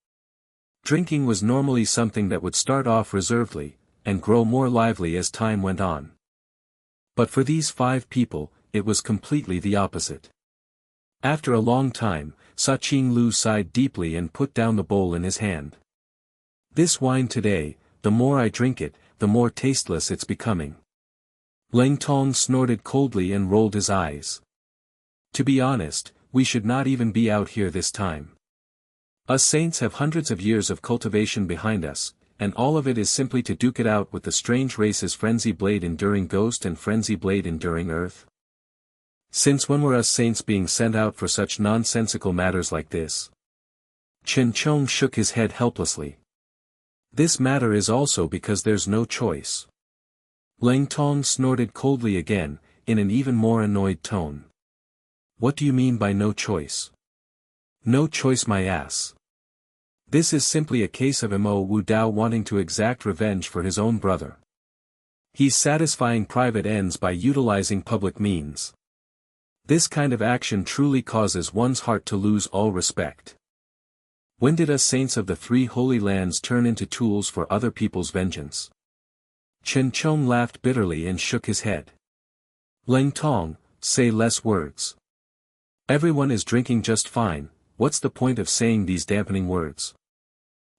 Drinking was normally something that would start off reservedly, and grow more lively as time went on. But for these 5 people, it was completely the opposite. After a long time, Sa Qing Lu sighed deeply and put down the bowl in his hand. This wine today, the more I drink it, the more tasteless it's becoming. Ling Tong snorted coldly and rolled his eyes. To be honest, we should not even be out here this time. Us saints have hundreds of years of cultivation behind us, and all of it is simply to duke it out with the strange races Frenzy Blade Enduring Ghost and Frenzy Blade Enduring Earth. Since when were us saints being sent out for such nonsensical matters like this? Chen Chong shook his head helplessly. This matter is also because there's no choice. Ling Tong snorted coldly again, in an even more annoyed tone. What do you mean by no choice? No choice my ass. This is simply a case of Mo Wu Dao wanting to exact revenge for his own brother. He's satisfying private ends by utilizing public means. This kind of action truly causes one's heart to lose all respect. When did us saints of the 3 holy lands turn into tools for other people's vengeance? Chen Chong laughed bitterly and shook his head. Ling Tong, say less words. Everyone is drinking just fine, what's the point of saying these dampening words?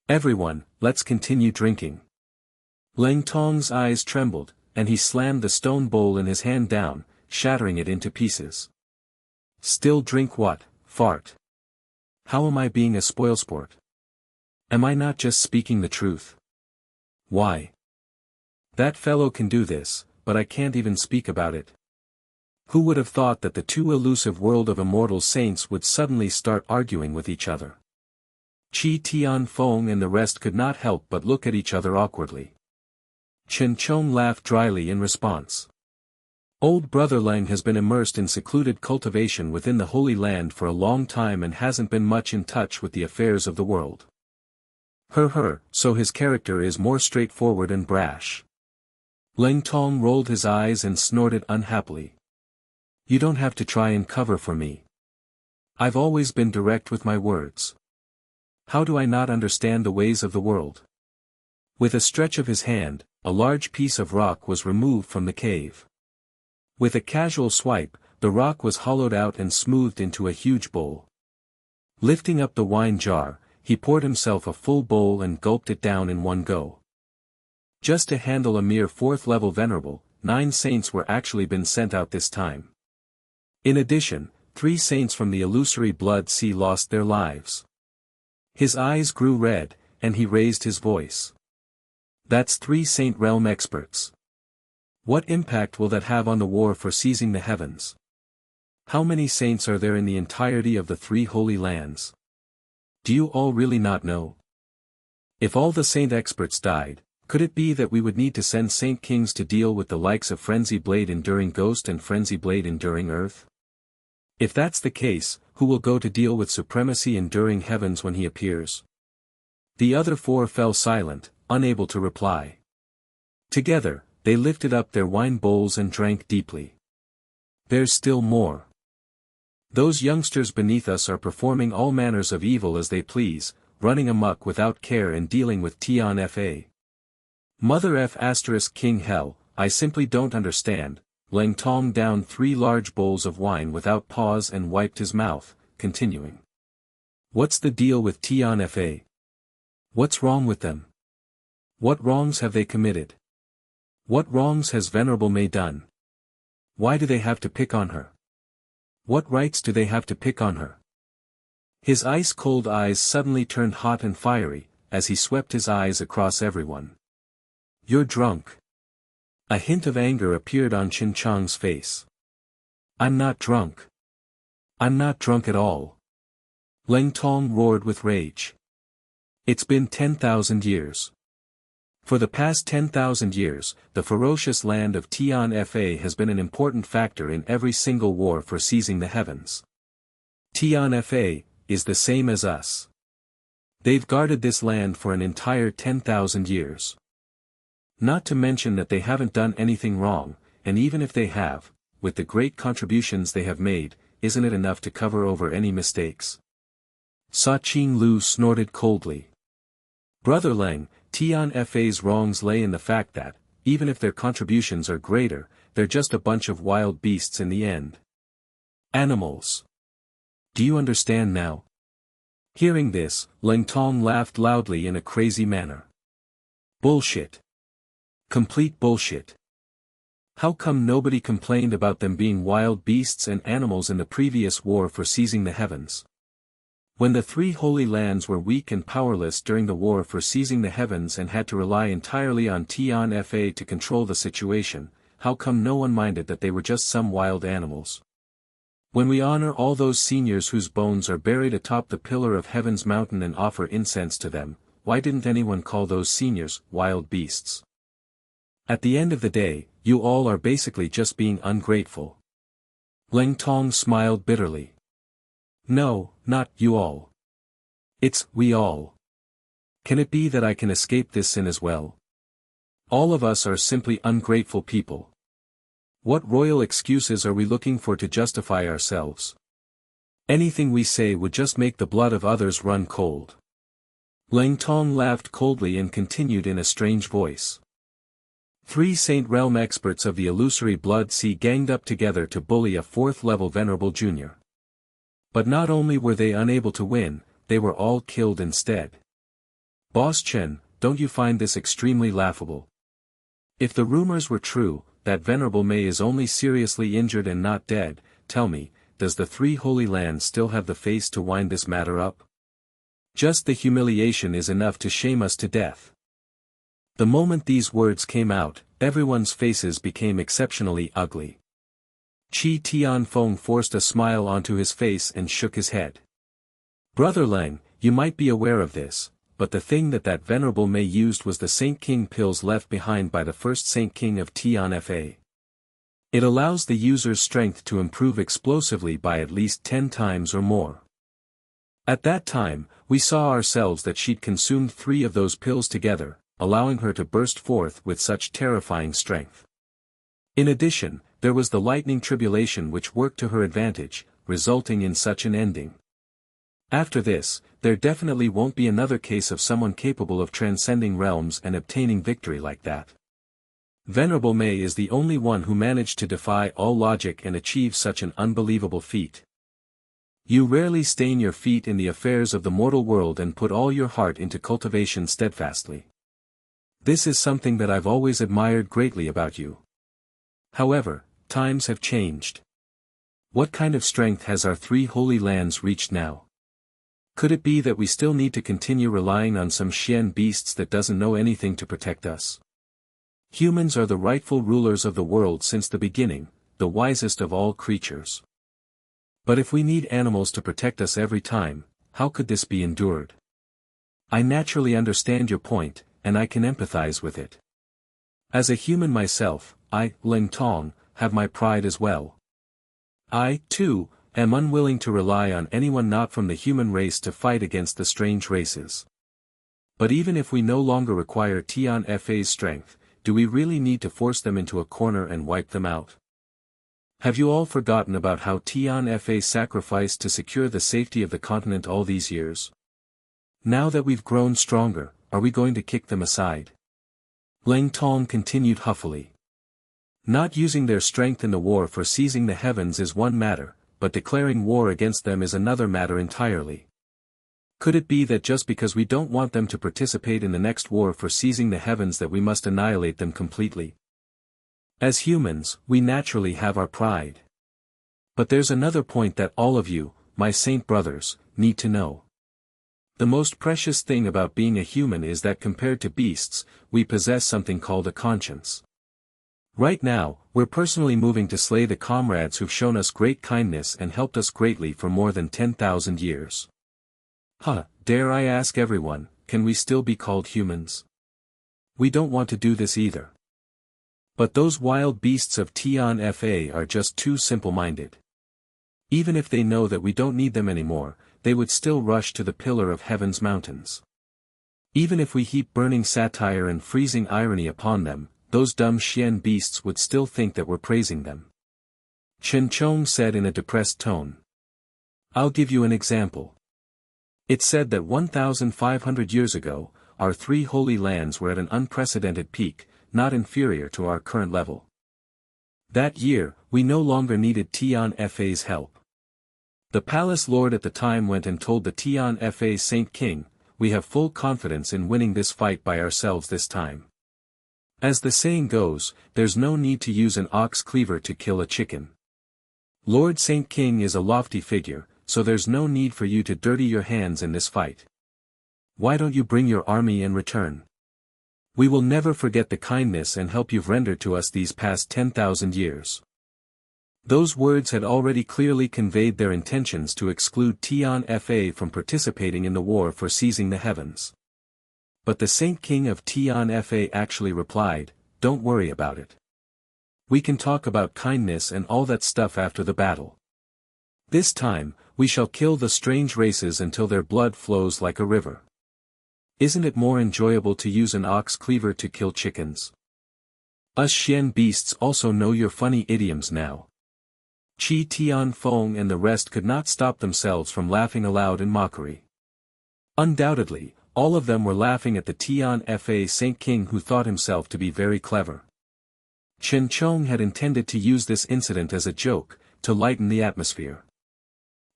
Everyone, let's continue drinking. Ling Tong's eyes trembled, and he slammed the stone bowl in his hand down, shattering it into pieces. Still drink what, fart? How am I being a spoilsport? Am I not just speaking the truth? Why? That fellow can do this, but I can't even speak about it. Who would have thought that the too elusive world of immortal saints would suddenly start arguing with each other? Qi Tianfeng and the rest could not help but look at each other awkwardly. Chen Chong laughed dryly in response. Old brother Lang has been immersed in secluded cultivation within the Holy Land for a long time and hasn't been much in touch with the affairs of the world. So his character is more straightforward and brash. Leng Tong rolled his eyes and snorted unhappily. You don't have to try and cover for me. I've always been direct with my words. How do I not understand the ways of the world? With a stretch of his hand, a large piece of rock was removed from the cave. With a casual swipe, the rock was hollowed out and smoothed into a huge bowl. Lifting up the wine jar, he poured himself a full bowl and gulped it down in one go. Just to handle a mere 4th-level venerable, 9 saints were actually been sent out this time. In addition, 3 saints from the illusory blood sea lost their lives. His eyes grew red, and he raised his voice. That's 3 Saint Realm experts. What impact will that have on the war for seizing the heavens? How many saints are there in the entirety of the 3 holy lands? Do you all really not know? If all the saint experts died, could it be that we would need to send Saint Kings to deal with the likes of Frenzy Blade Enduring Ghost and Frenzy Blade Enduring Earth? If that's the case, who will go to deal with Supremacy Enduring Heavens when he appears? The other 4 fell silent, unable to reply. Together, they lifted up their wine bowls and drank deeply. There's still more. Those youngsters beneath us are performing all manners of evil as they please, running amok without care and dealing with Tian Fa. Mother F * King Hell, I simply don't understand. Leng Tong downed 3 large bowls of wine without pause and wiped his mouth, continuing. What's the deal with Tian Fa? What's wrong with them? What wrongs have they committed? What wrongs has Venerable Mei done? Why do they have to pick on her? What rights do they have to pick on her? His ice-cold eyes suddenly turned hot and fiery, as he swept his eyes across everyone. You're drunk. A hint of anger appeared on Qin Chang's face. I'm not drunk. I'm not drunk at all. Leng Tong roared with rage. It's been 10,000 years. For the past 10,000 years, the ferocious land of Tian Fa has been an important factor in every single war for seizing the heavens. Tian Fa is the same as us. They've guarded this land for an entire 10,000 years. Not to mention that they haven't done anything wrong, and even if they have, with the great contributions they have made, isn't it enough to cover over any mistakes? Sa Qing Lu snorted coldly. Brother Leng, Tian Fa's wrongs lay in the fact that, even if their contributions are greater, they're just a bunch of wild beasts in the end. Animals. Do you understand now? Hearing this, Leng Tong laughed loudly in a crazy manner. Bullshit. Complete bullshit. How come nobody complained about them being wild beasts and animals in the previous war for seizing the heavens? When the 3 holy lands were weak and powerless during the war for seizing the heavens and had to rely entirely on Tian Fa to control the situation, how come no one minded that they were just some wild animals? When we honor all those seniors whose bones are buried atop the pillar of heaven's mountain and offer incense to them, why didn't anyone call those seniors wild beasts? At the end of the day, you all are basically just being ungrateful. Leng Tong smiled bitterly. No, not you all. It's we all. Can it be that I can escape this sin as well? All of us are simply ungrateful people. What royal excuses are we looking for to justify ourselves? Anything we say would just make the blood of others run cold. Leng Tong laughed coldly and continued in a strange voice. 3 Saint Realm experts of the illusory blood sea ganged up together to bully a 4th-level venerable junior. But not only were they unable to win, they were all killed instead. Boss Chen, don't you find this extremely laughable? If the rumors were true, that Venerable Mei is only seriously injured and not dead, tell me, does the Three Holy Lands still have the face to wind this matter up? Just the humiliation is enough to shame us to death. The moment these words came out, everyone's faces became exceptionally ugly. Qi Tianfeng forced a smile onto his face and shook his head. Brother Leng, you might be aware of this, but the thing that Venerable Mei used was the Saint King pills left behind by the first Saint King of Tianfa. It allows the user's strength to improve explosively by at least 10 times or more. At that time, we saw ourselves that she'd consumed 3 of those pills together, allowing her to burst forth with such terrifying strength. In addition, there was the lightning tribulation which worked to her advantage, resulting in such an ending. After this, there definitely won't be another case of someone capable of transcending realms and obtaining victory like that. Venerable Mei is the only one who managed to defy all logic and achieve such an unbelievable feat. You rarely stain your feet in the affairs of the mortal world and put all your heart into cultivation steadfastly. This is something that I've always admired greatly about you. However, times have changed. What kind of strength has our 3 holy lands reached now? Could it be that we still need to continue relying on some Xian beasts that doesn't know anything to protect us? Humans are the rightful rulers of the world since the beginning, the wisest of all creatures. But if we need animals to protect us every time, how could this be endured? I naturally understand your point, and I can empathize with it. As a human myself, I, Ling Tong, have my pride as well. I, too, am unwilling to rely on anyone not from the human race to fight against the strange races. But even if we no longer require Tianfa's strength, do we really need to force them into a corner and wipe them out? Have you all forgotten about how Tianfa sacrificed to secure the safety of the continent all these years? Now that we've grown stronger, are we going to kick them aside? Leng Tong continued huffily. Not using their strength in the war for seizing the heavens is one matter, but declaring war against them is another matter entirely. Could it be that just because we don't want them to participate in the next war for seizing the heavens that we must annihilate them completely? As humans, we naturally have our pride. But there's another point that all of you, my saint brothers, need to know. The most precious thing about being a human is that compared to beasts, we possess something called a conscience. Right now, we're personally moving to slay the comrades who've shown us great kindness and helped us greatly for more than 10,000 years. Dare I ask everyone, can we still be called humans? We don't want to do this either. But those wild beasts of Tianfa are just too simple-minded. Even if they know that we don't need them anymore, they would still rush to the Pillar of Heaven's mountains. Even if we heap burning satire and freezing irony upon them, those dumb Xian beasts would still think that we're praising them. Chen Chong said in a depressed tone. I'll give you an example. It's said that 1,500 years ago, our 3 holy lands were at an unprecedented peak, not inferior to our current level. That year, we no longer needed Tianfa's help. The palace lord at the time went and told the Tianfa Saint King, we have full confidence in winning this fight by ourselves this time. As the saying goes, there's no need to use an ox cleaver to kill a chicken. Lord Saint King is a lofty figure, so there's no need for you to dirty your hands in this fight. Why don't you bring your army and return? We will never forget the kindness and help you've rendered to us these past 10,000 years. Those words had already clearly conveyed their intentions to exclude Tianfa from participating in the war for seizing the heavens. But the Saint King of Tianfa actually replied, don't worry about it. We can talk about kindness and all that stuff after the battle. This time, we shall kill the strange races until their blood flows like a river. Isn't it more enjoyable to use an ox cleaver to kill chickens? Us Xian beasts also know your funny idioms now. Qi Tianfeng and the rest could not stop themselves from laughing aloud in mockery. Undoubtedly, all of them were laughing at the Tianfa Saint King who thought himself to be very clever. Chen Chong had intended to use this incident as a joke, to lighten the atmosphere.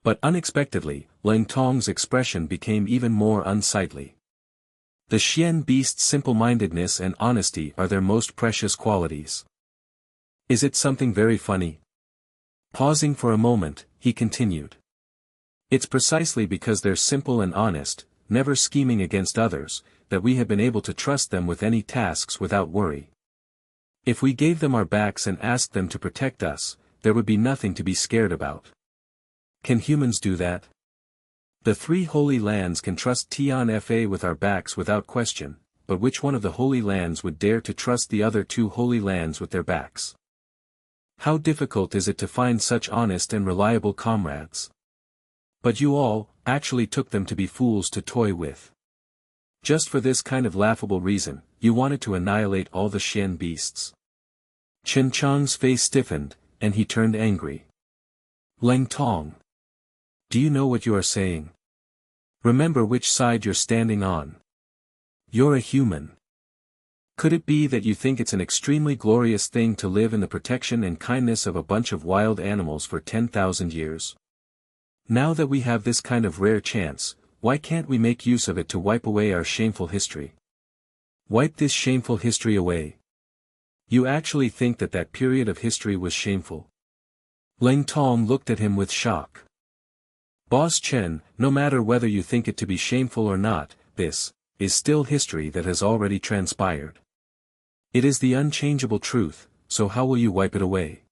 But unexpectedly, Leng Tong's expression became even more unsightly. The Xian beast's simple-mindedness and honesty are their most precious qualities. Is it something very funny? Pausing for a moment, he continued. It's precisely because they're simple and honest, never scheming against others, that we have been able to trust them with any tasks without worry. If we gave them our backs and asked them to protect us, there would be nothing to be scared about. Can humans do that? The three holy lands can trust Tian Fa with our backs without question, but which one of the holy lands would dare to trust the other two holy lands with their backs? How difficult is it to find such honest and reliable comrades? But you all, actually took them to be fools to toy with. Just for this kind of laughable reason, you wanted to annihilate all the Xian beasts. Chen Chang's face stiffened, and he turned angry. Leng Tong. Do you know what you are saying? Remember which side you're standing on. You're a human. Could it be that you think it's an extremely glorious thing to live in the protection and kindness of a bunch of wild animals for 10,000 years? Now that we have this kind of rare chance, why can't we make use of it to wipe away our shameful history? Wipe this shameful history away. You actually think that that period of history was shameful? Leng Tong looked at him with shock. Boss Chen, no matter whether you think it to be shameful or not, this is still history that has already transpired. It is the unchangeable truth, so how will you wipe it away?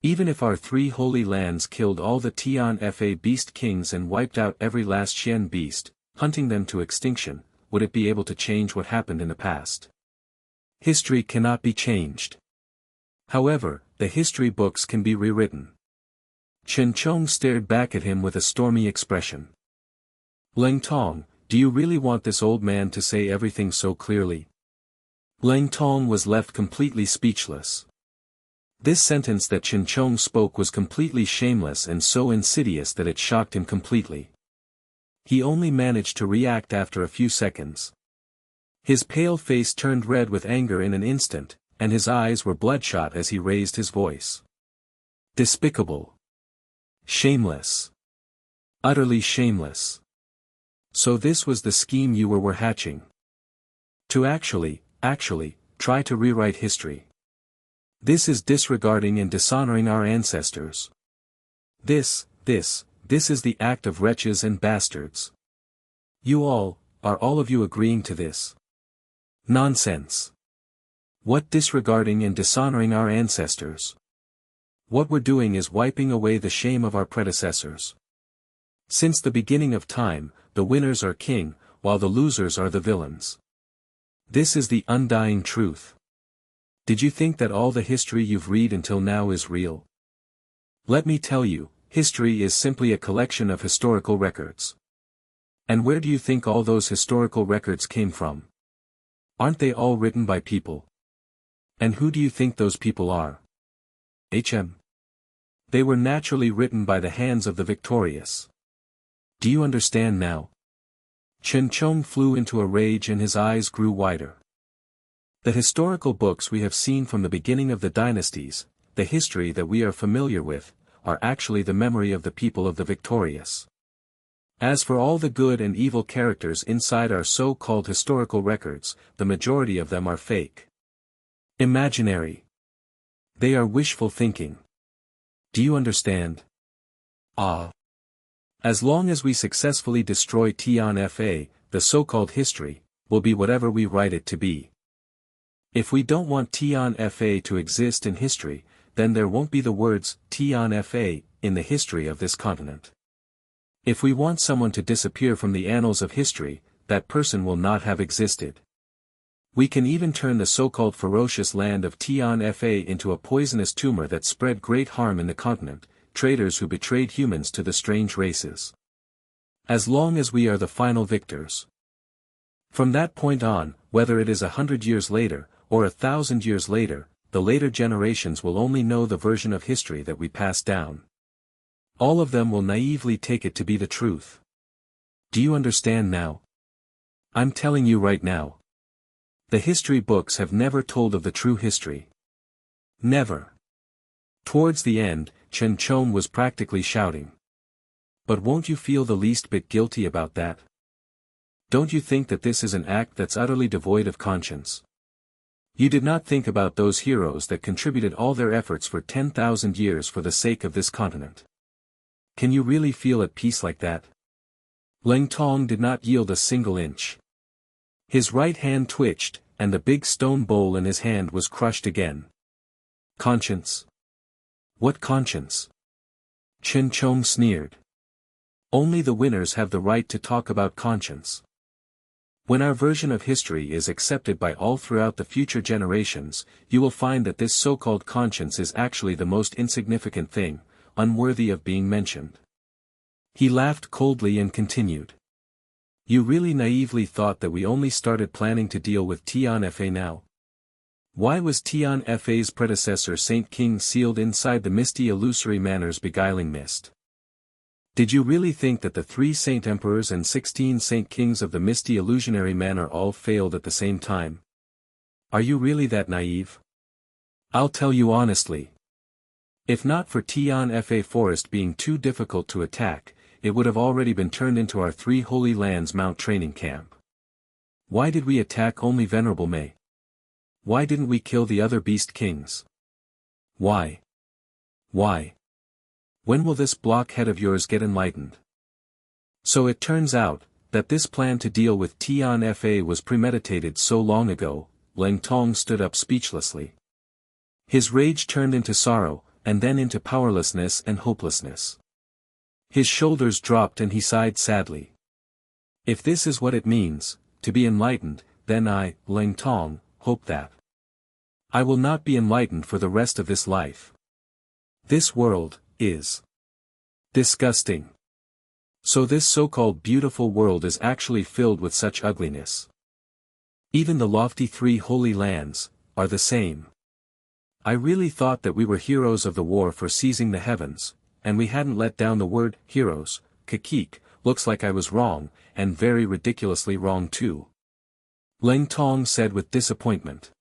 Even if our three holy lands killed all the Tian Fa beast kings and wiped out every last Xian beast, hunting them to extinction, would it be able to change what happened in the past? History cannot be changed. However, the history books can be rewritten. Chen Chong stared back at him with a stormy expression. Leng Tong, do you really want this old man to say everything so clearly? Leng Tong was left completely speechless. This sentence that Chen Chong spoke was completely shameless and so insidious that it shocked him completely. He only managed to react after a few seconds. His pale face turned red with anger in an instant, and his eyes were bloodshot as he raised his voice. Despicable. Shameless. Utterly shameless. So this was the scheme you were hatching. To actually, try to rewrite history. This is disregarding and dishonoring our ancestors. This is the act of wretches and bastards. You all, are all of you agreeing to this? Nonsense. What disregarding and dishonoring our ancestors? What we're doing is wiping away the shame of our predecessors. Since the beginning of time, the winners are king, while the losers are the villains. This is the undying truth. Did you think that all the history you've read until now is real? Let me tell you, history is simply a collection of historical records. And where do you think all those historical records came from? Aren't they all written by people? And who do you think those people are? They were naturally written by the hands of the victorious. Do you understand now? Chen Chong flew into a rage and his eyes grew wider. The historical books we have seen from the beginning of the dynasties, the history that we are familiar with, are actually the memory of the people of the victorious. As for all the good and evil characters inside our so-called historical records, the majority of them are fake. Imaginary. They are wishful thinking. Do you understand? As long as we successfully destroy Tian Fa, the so-called history, will be whatever we write it to be. If we don't want Tian Fa to exist in history, then there won't be the words Tian Fa in the history of this continent. If we want someone to disappear from the annals of history, that person will not have existed. We can even turn the so-called ferocious land of Tian Fa into a poisonous tumor that spread great harm in the continent, traitors who betrayed humans to the strange races. As long as we are the final victors. From that point on, whether it is 100 years later, or 1,000 years later, the later generations will only know the version of history that we passed down. All of them will naively take it to be the truth. Do you understand now? I'm telling you right now. The history books have never told of the true history. Never. Towards the end, Chen Chong was practically shouting. But won't you feel the least bit guilty about that? Don't you think that this is an act that's utterly devoid of conscience? You did not think about those heroes that contributed all their efforts for 10,000 years for the sake of this continent. Can you really feel at peace like that? Leng Tong did not yield a single inch. His right hand twitched, and the big stone bowl in his hand was crushed again. Conscience? What conscience? Chen Chong sneered. Only the winners have the right to talk about conscience. When our version of history is accepted by all throughout the future generations, you will find that this so-called conscience is actually the most insignificant thing, unworthy of being mentioned. He laughed coldly and continued. You really naively thought that we only started planning to deal with Tian Fa now? Why was Tian Fa's predecessor Saint King sealed inside the misty illusory manor's beguiling mist? Did you really think that the 3 Saint Emperors and 16 Saint Kings of the misty illusionary manor all failed at the same time? Are you really that naive? I'll tell you honestly. If not for Tian Fa Forest being too difficult to attack, it would have already been turned into our 3 Holy Lands Mount training camp. Why did we attack only Venerable Mei? Why didn't we kill the other beast kings? Why? Why? When will this blockhead of yours get enlightened? So it turns out, that this plan to deal with Tian Fa was premeditated so long ago. Leng Tong stood up speechlessly. His rage turned into sorrow, and then into powerlessness and hopelessness. His shoulders dropped and he sighed sadly. If this is what it means, to be enlightened, then I, Leng Tong, hope that I will not be enlightened for the rest of this life. This world is disgusting. So this so-called beautiful world is actually filled with such ugliness. Even the lofty 3 holy lands are the same. I really thought that we were heroes of the war for seizing the heavens, and we hadn't let down the word heroes. Kakik, looks like I was wrong, and very ridiculously wrong too. Leng Tong said with disappointment.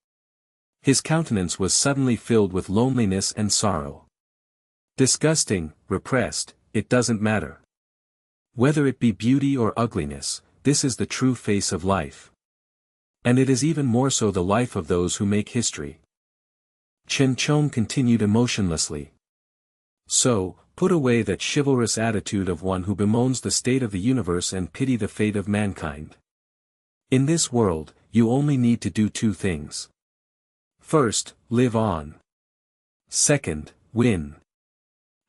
His countenance was suddenly filled with loneliness and sorrow. Disgusting, repressed, it doesn't matter. Whether it be beauty or ugliness, this is the true face of life. And it is even more so the life of those who make history. Chen Chong continued emotionlessly. So, put away that chivalrous attitude of one who bemoans the state of the universe and pity the fate of mankind. In this world, you only need to do 2 things. First, live on. Second, win.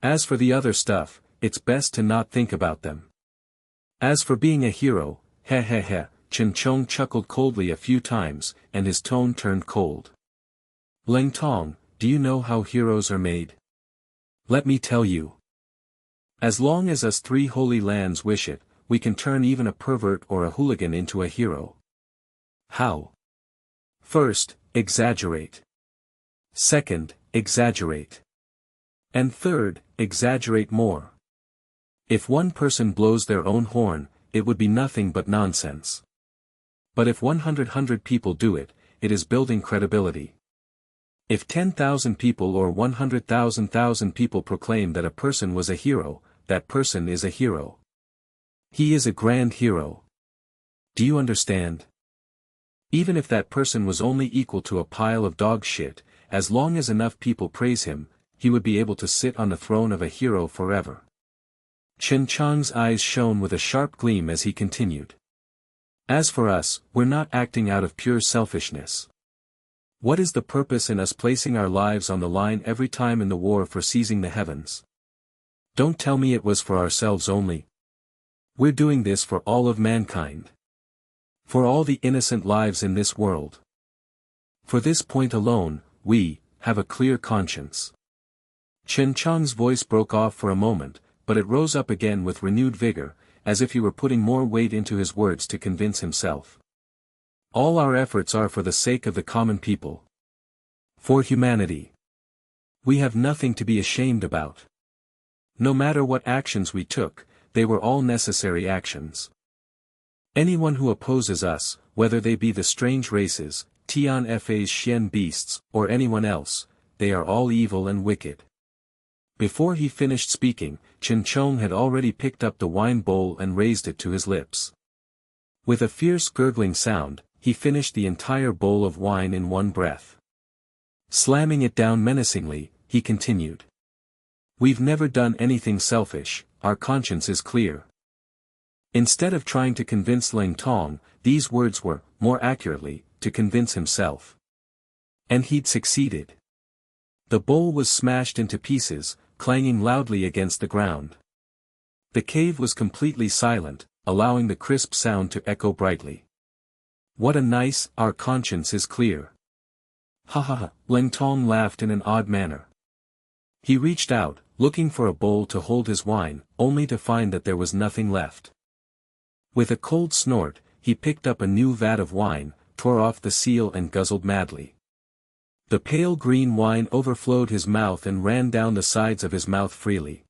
As for the other stuff, it's best to not think about them. As for being a hero, Chen Chong chuckled coldly a few times, and his tone turned cold. Leng Tong, do you know how heroes are made? Let me tell you. As long as us 3 holy lands wish it, we can turn even a pervert or a hooligan into a hero. How? First, exaggerate. Second, exaggerate. And third, exaggerate more. If one person blows their own horn, it would be nothing but nonsense. But if 100 people do it, it is building credibility. If 10,000 people or 100,000 people proclaim that a person was a hero, that person is a hero. He is a grand hero. Do you understand? Even if that person was only equal to a pile of dog shit, as long as enough people praise him, he would be able to sit on the throne of a hero forever. Chen Chang's eyes shone with a sharp gleam as he continued. As for us, we're not acting out of pure selfishness. What is the purpose in us placing our lives on the line every time in the war for seizing the heavens? Don't tell me it was for ourselves only. We're doing this for all of mankind. For all the innocent lives in this world. For this point alone, we have a clear conscience. Chen Chang's voice broke off for a moment, but it rose up again with renewed vigor, as if he were putting more weight into his words to convince himself. All our efforts are for the sake of the common people. For humanity. We have nothing to be ashamed about. No matter what actions we took, they were all necessary actions. Anyone who opposes us, whether they be the strange races, Tian Fa's Xian beasts, or anyone else, they are all evil and wicked. Before he finished speaking, Chen Chong had already picked up the wine bowl and raised it to his lips. With a fierce gurgling sound, he finished the entire bowl of wine in one breath. Slamming it down menacingly, he continued. We've never done anything selfish, our conscience is clear. Instead of trying to convince Ling Tong, these words were, more accurately, to convince himself. And he'd succeeded. The bowl was smashed into pieces, clanging loudly against the ground. The cave was completely silent, allowing the crisp sound to echo brightly. What a nice, our conscience is clear. Ha ha ha, Ling Tong laughed in an odd manner. He reached out, looking for a bowl to hold his wine, only to find that there was nothing left. With a cold snort, he picked up a new vat of wine, tore off the seal and guzzled madly. The pale green wine overflowed his mouth and ran down the sides of his mouth freely.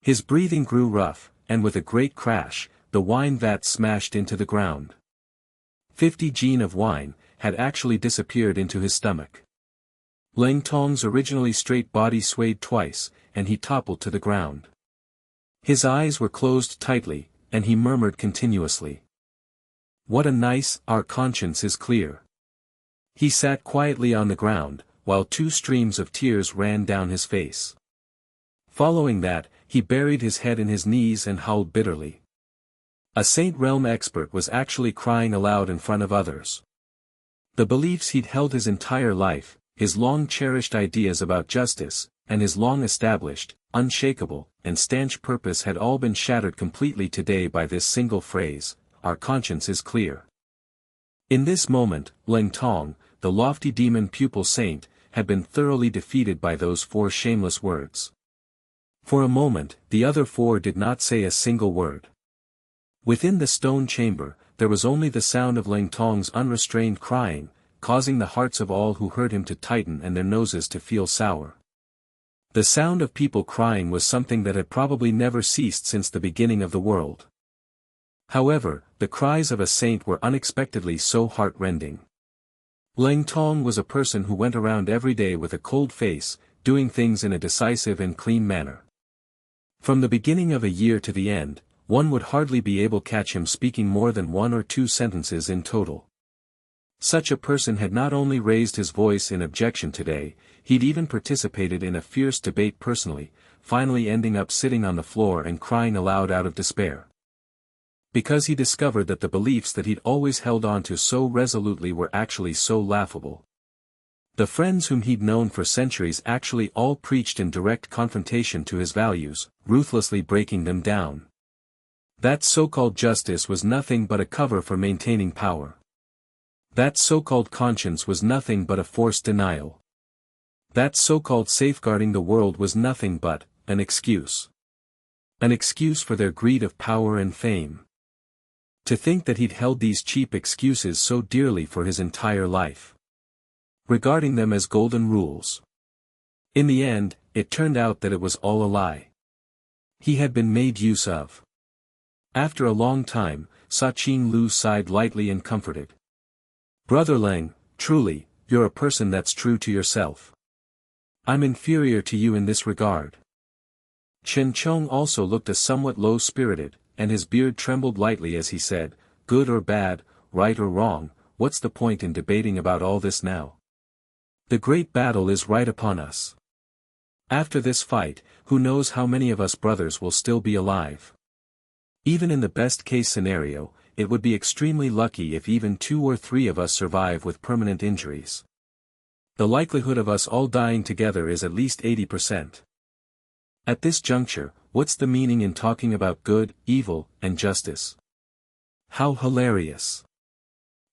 His breathing grew rough, and with a great crash, the wine vat smashed into the ground. 50 jin of wine had actually disappeared into his stomach. Ling Tong's originally straight body swayed twice, and he toppled to the ground. His eyes were closed tightly, and he murmured continuously. What a nice, our conscience is clear. He sat quietly on the ground, while 2 streams of tears ran down his face. Following that, he buried his head in his knees and howled bitterly. A Saint Realm expert was actually crying aloud in front of others. The beliefs he'd held his entire life, his long-cherished ideas about justice, and his long-established, unshakable, and stanch purpose had all been shattered completely today by this single phrase, our conscience is clear. In this moment, Ling Tong, the lofty demon pupil saint, had been thoroughly defeated by those 4 shameless words. For a moment, the other 4 did not say a single word. Within the stone chamber, there was only the sound of Ling Tong's unrestrained crying, causing the hearts of all who heard him to tighten and their noses to feel sour. The sound of people crying was something that had probably never ceased since the beginning of the world. However, the cries of a saint were unexpectedly so heart-rending. Ling Tong was a person who went around every day with a cold face, doing things in a decisive and clean manner. From the beginning of a year to the end, one would hardly be able to catch him speaking more than 1 or 2 sentences in total. Such a person had not only raised his voice in objection today, he'd even participated in a fierce debate personally, finally ending up sitting on the floor and crying aloud out of despair. Because he discovered that the beliefs that he'd always held on to so resolutely were actually so laughable. The friends whom he'd known for centuries actually all preached in direct confrontation to his values, ruthlessly breaking them down. That so-called justice was nothing but a cover for maintaining power. That so-called conscience was nothing but a forced denial. That so-called safeguarding the world was nothing but an excuse. An excuse for their greed of power and fame. To think that he'd held these cheap excuses so dearly for his entire life. Regarding them as golden rules. In the end, it turned out that it was all a lie. He had been made use of. After a long time, Sa-Ching Lu sighed lightly and comforted. Brother Leng, truly, you're a person that's true to yourself. I'm inferior to you in this regard. Chen Chong also looked a somewhat low-spirited, and his beard trembled lightly as he said, good or bad, right or wrong, what's the point in debating about all this now? The great battle is right upon us. After this fight, who knows how many of us brothers will still be alive? Even in the best-case scenario, it would be extremely lucky if even 2 or 3 of us survive with permanent injuries. The likelihood of us all dying together is at least 80%. At this juncture, what's the meaning in talking about good, evil, and justice? How hilarious!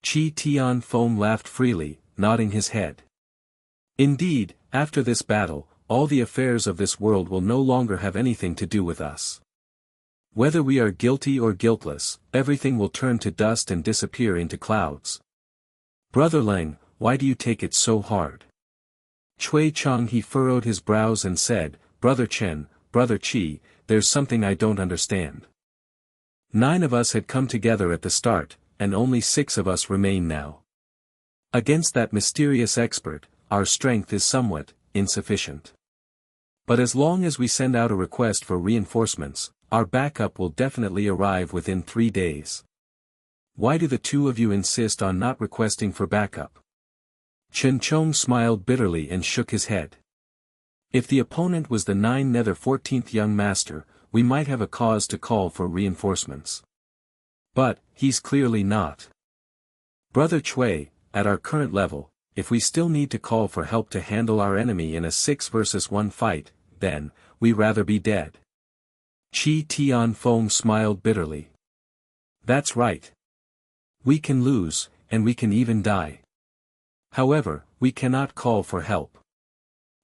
Chi Tian Foam laughed freely, nodding his head. Indeed, after this battle, all the affairs of this world will no longer have anything to do with us. Whether we are guilty or guiltless, everything will turn to dust and disappear into clouds. Brother Leng, why do you take it so hard? Chui Chang he furrowed his brows and said, Brother Chen, Brother Chi, there's something I don't understand. 9 of us had come together at the start, and only 6 of us remain now. Against that mysterious expert, our strength is somewhat insufficient. But as long as we send out a request for reinforcements, our backup will definitely arrive within 3 days. Why do the two of you insist on not requesting for backup? Chen Chong smiled bitterly and shook his head. If the opponent was the 9 nether 14th young master, we might have a cause to call for reinforcements. But, he's clearly not. Brother Chui, at our current level, if we still need to call for help to handle our enemy in a 6 versus 1 fight, then, we'd rather be dead. Qi Tianfeng smiled bitterly. That's right. We can lose, and we can even die. However, we cannot call for help.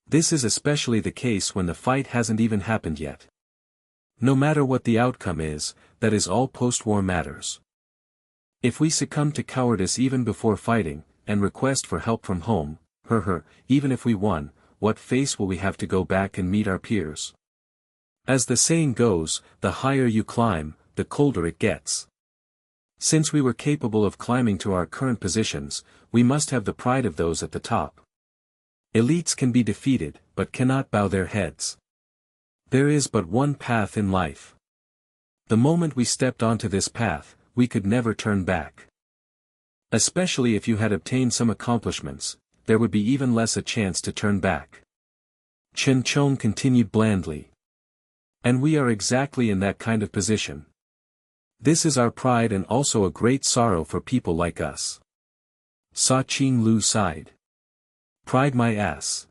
This is especially the case when the fight hasn't even happened yet. No matter what the outcome is, that is all post-war matters. If we succumb to cowardice even before fighting, and request for help from home, even if we won, what face will we have to go back and meet our peers? As the saying goes, the higher you climb, the colder it gets. Since we were capable of climbing to our current positions, we must have the pride of those at the top. Elites can be defeated, but cannot bow their heads. There is but one path in life. The moment we stepped onto this path, we could never turn back. Especially if you had obtained some accomplishments, there would be even less a chance to turn back. Chen Chong continued blandly. And we are exactly in that kind of position. This is our pride and also a great sorrow for people like us. Sa Qing Lu sighed. Pride my ass.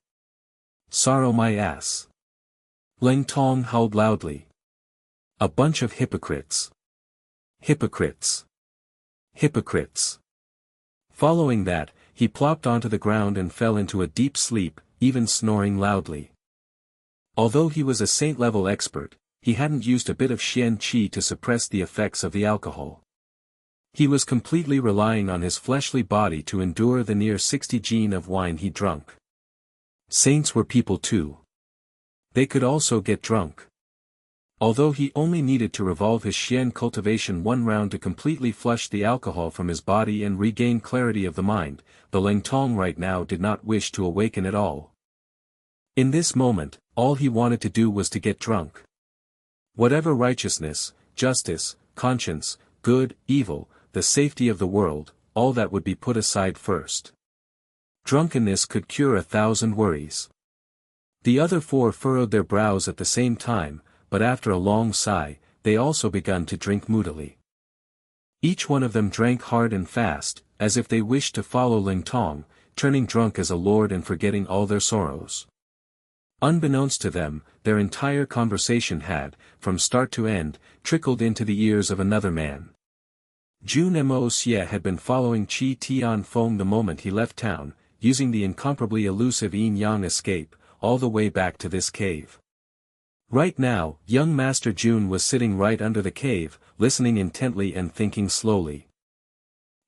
Sorrow my ass. Leng Tong howled loudly. A bunch of hypocrites. Hypocrites. Hypocrites. Following that, he plopped onto the ground and fell into a deep sleep, even snoring loudly. Although he was a saint-level expert, he hadn't used a bit of Xian Qi to suppress the effects of the alcohol. He was completely relying on his fleshly body to endure the near 60 jin of wine he drunk. Saints were people too. They could also get drunk. Although he only needed to revolve his Xian cultivation 1 round to completely flush the alcohol from his body and regain clarity of the mind, the Ling Tong right now did not wish to awaken at all. In this moment, all he wanted to do was to get drunk. Whatever righteousness, justice, conscience, good, evil, the safety of the world, all that would be put aside first. Drunkenness could cure 1,000 worries. The other 4 furrowed their brows at the same time, but after a long sigh, they also begun to drink moodily. Each one of them drank hard and fast, as if they wished to follow Ling Tong, turning drunk as a lord and forgetting all their sorrows. Unbeknownst to them, their entire conversation had, from start to end, trickled into the ears of another man. Jun Moxie had been following Qi Tianfeng the moment he left town, using the incomparably elusive yin-yang escape, all the way back to this cave. Right now, young Master Jun was sitting right under the cave, listening intently and thinking slowly.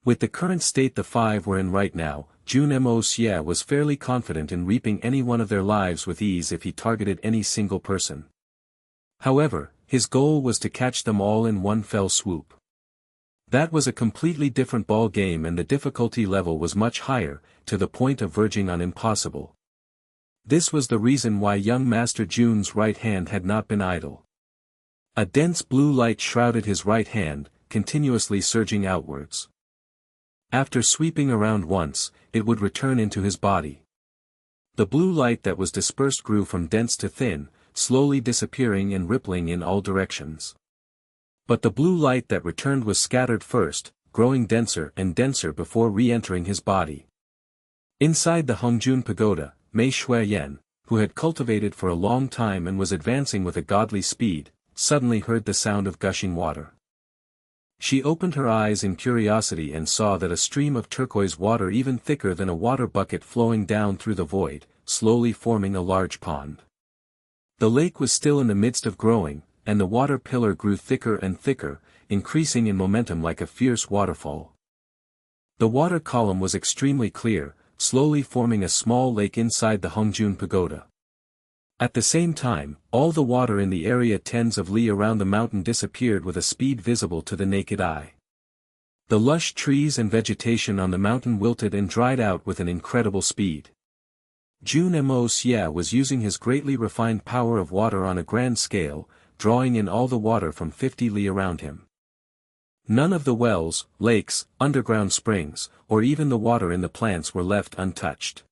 With the current state the 5 were in right now, Jun Moxie was fairly confident in reaping any one of their lives with ease if he targeted any single person. However, his goal was to catch them all in one fell swoop. That was a completely different ball game and the difficulty level was much higher, to the point of verging on impossible. This was the reason why young Master Jun's right hand had not been idle. A dense blue light shrouded his right hand, continuously surging outwards. After sweeping around once, it would return into his body. The blue light that was dispersed grew from dense to thin, slowly disappearing and rippling in all directions. But the blue light that returned was scattered first, growing denser and denser before re-entering his body. Inside the Hongjun Pagoda, Mei Shuiyan, who had cultivated for a long time and was advancing with a godly speed, suddenly heard the sound of gushing water. She opened her eyes in curiosity and saw that a stream of turquoise water even thicker than a water bucket flowing down through the void, slowly forming a large pond. The lake was still in the midst of growing, and the water pillar grew thicker and thicker, increasing in momentum like a fierce waterfall. The water column was extremely clear, slowly forming a small lake inside the Hongjun Pagoda. At the same time, all the water in the area tens of li around the mountain disappeared with a speed visible to the naked eye. The lush trees and vegetation on the mountain wilted and dried out with an incredible speed. Jun Moxie was using his greatly refined power of water on a grand scale, drawing in all the water from 50 li around him. None of the wells, lakes, underground springs, or even the water in the plants were left untouched.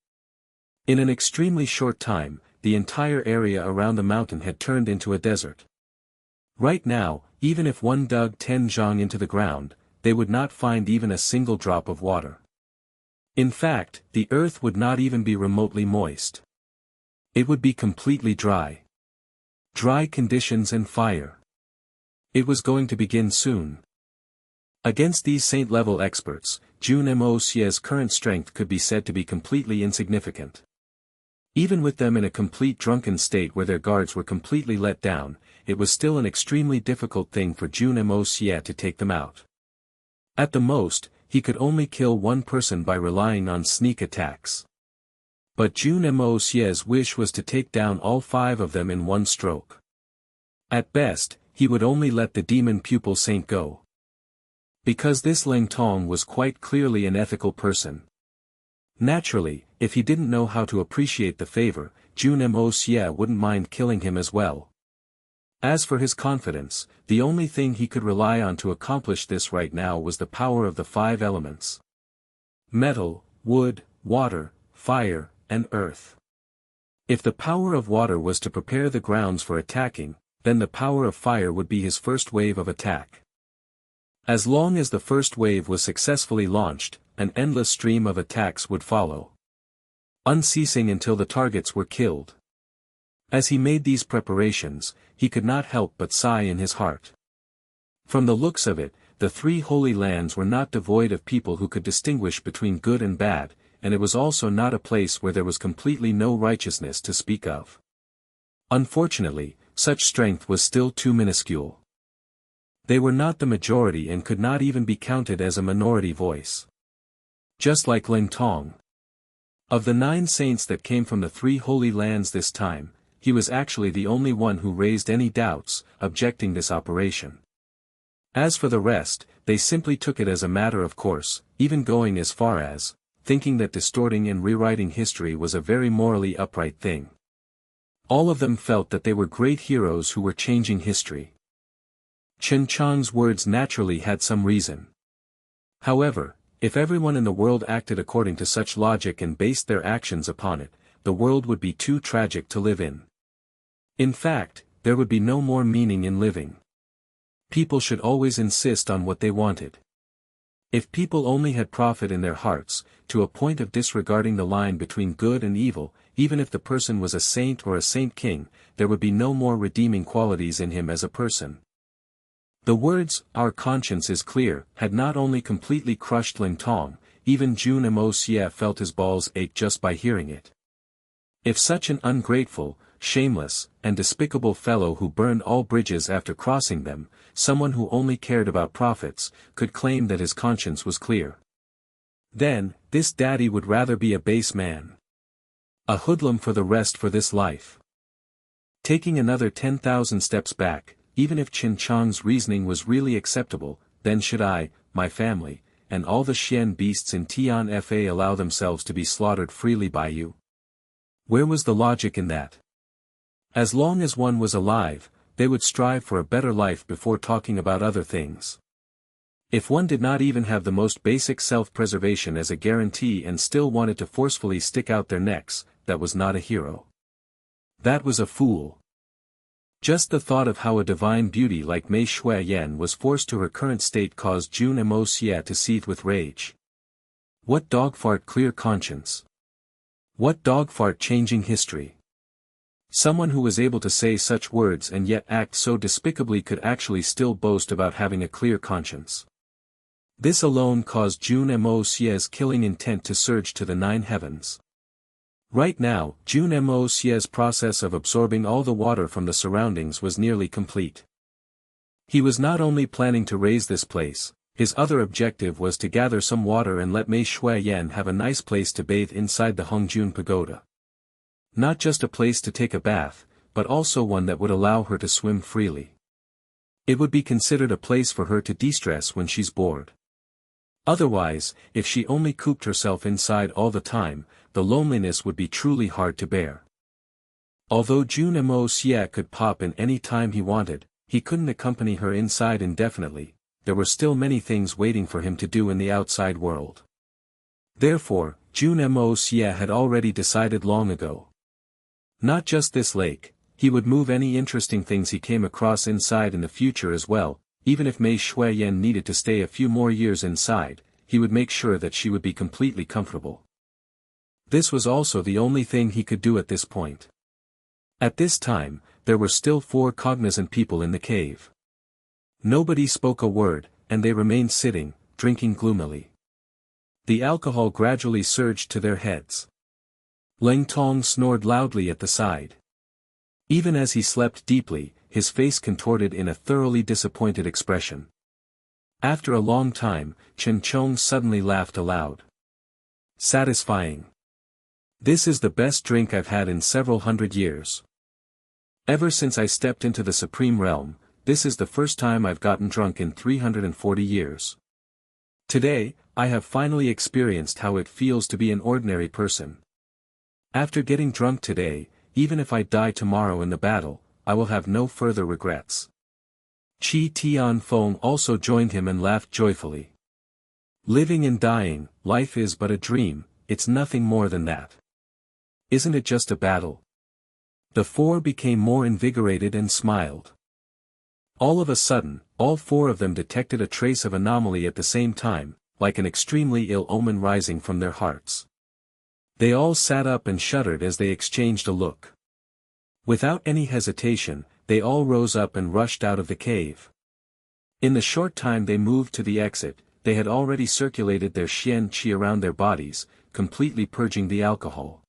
In an extremely short time, the entire area around the mountain had turned into a desert. Right now, even if one dug 10 zhang into the ground, they would not find even a single drop of water. In fact, the earth would not even be remotely moist. It would be completely dry. Dry conditions and fire. It was going to begin soon. Against these saint-level experts, Jun Moxie's current strength could be said to be completely insignificant. Even with them in a complete drunken state where their guards were completely let down, it was still an extremely difficult thing for Jun Moxie to take them out. At the most, he could only kill one person by relying on sneak attacks. But Jun Moxie's wish was to take down all 5 of them in one stroke. At best, he would only let the demon pupil saint go. Because this Ling Tong was quite clearly an ethical person. Naturally, if he didn't know how to appreciate the favor, Jun Moxie wouldn't mind killing him as well. As for his confidence, the only thing he could rely on to accomplish this right now was the power of the 5 elements. Metal, wood, water, fire, and earth. If the power of water was to prepare the grounds for attacking, then the power of fire would be his first wave of attack. As long as the first wave was successfully launched, an endless stream of attacks would follow, unceasing until the targets were killed. As he made these preparations, he could not help but sigh in his heart. From the looks of it, the 3 holy lands were not devoid of people who could distinguish between good and bad, and it was also not a place where there was completely no righteousness to speak of. Unfortunately, such strength was still too minuscule. They were not the majority and could not even be counted as a minority voice. Just like Ling Tong. Of the 9 saints that came from the 3 holy lands this time, he was actually the only one who raised any doubts, objecting this operation. As for the rest, they simply took it as a matter of course, even going as far as thinking that distorting and rewriting history was a very morally upright thing. All of them felt that they were great heroes who were changing history. Chen Chang's words naturally had some reason. However, if everyone in the world acted according to such logic and based their actions upon it, the world would be too tragic to live in. In fact, there would be no more meaning in living. People should always insist on what they wanted. If people only had profit in their hearts, to a point of disregarding the line between good and evil, even if the person was a saint or a saint king, there would be no more redeeming qualities in him as a person. The words, "our conscience is clear," had not only completely crushed Ling Tong, even Jun Moxie felt his balls ache just by hearing it. If such an ungrateful, shameless, and despicable fellow who burned all bridges after crossing them, someone who only cared about profits, could claim that his conscience was clear, then, this daddy would rather be a base man. A hoodlum for the rest for this life. Taking another 10,000 steps back, even if Chen Chang's reasoning was really acceptable, then should I, my family, and all the Xian beasts in Tian Fa allow themselves to be slaughtered freely by you? Where was the logic in that? As long as one was alive, they would strive for a better life before talking about other things. If one did not even have the most basic self-preservation as a guarantee and still wanted to forcefully stick out their necks, that was not a hero. That was a fool. Just the thought of how a divine beauty like Mei Shui Yan was forced to her current state caused Jun Moxie to seethe with rage. What dogfart clear conscience? What dogfart changing history? Someone who was able to say such words and yet act so despicably could actually still boast about having a clear conscience. This alone caused Jun Moxie's killing intent to surge to the 9 heavens. Right now, Jun Moxie's process of absorbing all the water from the surroundings was nearly complete. He was not only planning to raise this place, his other objective was to gather some water and let Mei Shui Yan have a nice place to bathe inside the Hongjun Pagoda. Not just a place to take a bath, but also one that would allow her to swim freely. It would be considered a place for her to de-stress when she's bored. Otherwise, if she only cooped herself inside all the time, the loneliness would be truly hard to bear. Although Jun Moxie could pop in any time he wanted, he couldn't accompany her inside indefinitely, there were still many things waiting for him to do in the outside world. Therefore, Jun Moxie had already decided long ago. Not just this lake, he would move any interesting things he came across inside in the future as well, even if Mei Shuiyan needed to stay a few more years inside, he would make sure that she would be completely comfortable. This was also the only thing he could do at this point. At this time, there were still 4 cognizant people in the cave. Nobody spoke a word, and they remained sitting, drinking gloomily. The alcohol gradually surged to their heads. Leng Tong snored loudly at the side. Even as he slept deeply, his face contorted in a thoroughly disappointed expression. After a long time, Chen Chong suddenly laughed aloud. Satisfying. This is the best drink I've had in several hundred years. Ever since I stepped into the Supreme Realm, this is the first time I've gotten drunk in 340 years. Today, I have finally experienced how it feels to be an ordinary person. After getting drunk today, even if I die tomorrow in the battle, I will have no further regrets. Qi Tianfeng also joined him and laughed joyfully. Living and dying, life is but a dream, it's nothing more than that. Isn't it just a battle? The 4 became more invigorated and smiled. All of a sudden, all 4 of them detected a trace of anomaly at the same time, like an extremely ill omen rising from their hearts. They all sat up and shuddered as they exchanged a look. Without any hesitation, they all rose up and rushed out of the cave. In the short time they moved to the exit, they had already circulated their xian qi around their bodies, completely purging the alcohol.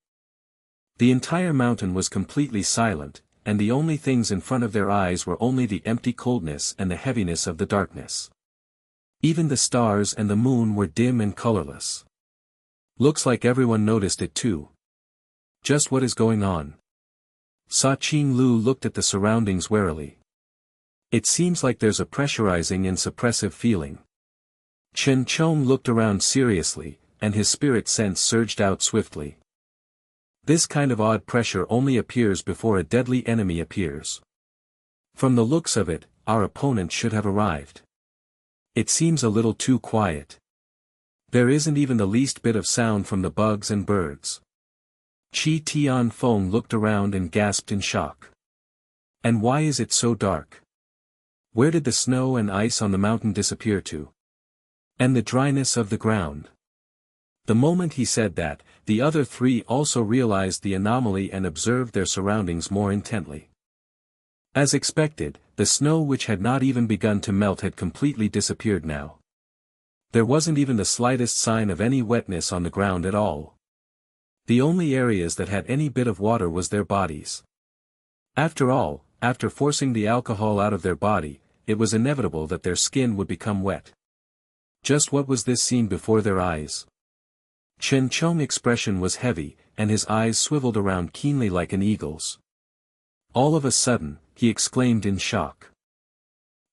The entire mountain was completely silent, and the only things in front of their eyes were only the empty coldness and the heaviness of the darkness. Even the stars and the moon were dim and colorless. Looks like everyone noticed it too. Just what is going on? Sa Qing Lu looked at the surroundings warily. It seems like there's a pressurizing and suppressive feeling. Chen Chong looked around seriously, and his spirit sense surged out swiftly. This kind of odd pressure only appears before a deadly enemy appears. From the looks of it, our opponent should have arrived. It seems a little too quiet. There isn't even the least bit of sound from the bugs and birds. Qi Tianfeng looked around and gasped in shock. And why is it so dark? Where did the snow and ice on the mountain disappear to? And the dryness of the ground? The moment he said that, the other 3 also realized the anomaly and observed their surroundings more intently. As expected, the snow which had not even begun to melt had completely disappeared now. There wasn't even the slightest sign of any wetness on the ground at all. The only areas that had any bit of water was their bodies. After all, after forcing the alcohol out of their body, it was inevitable that their skin would become wet. Just what was this seen before their eyes? Chen Chong's expression was heavy, and his eyes swiveled around keenly like an eagle's. All of a sudden, he exclaimed in shock.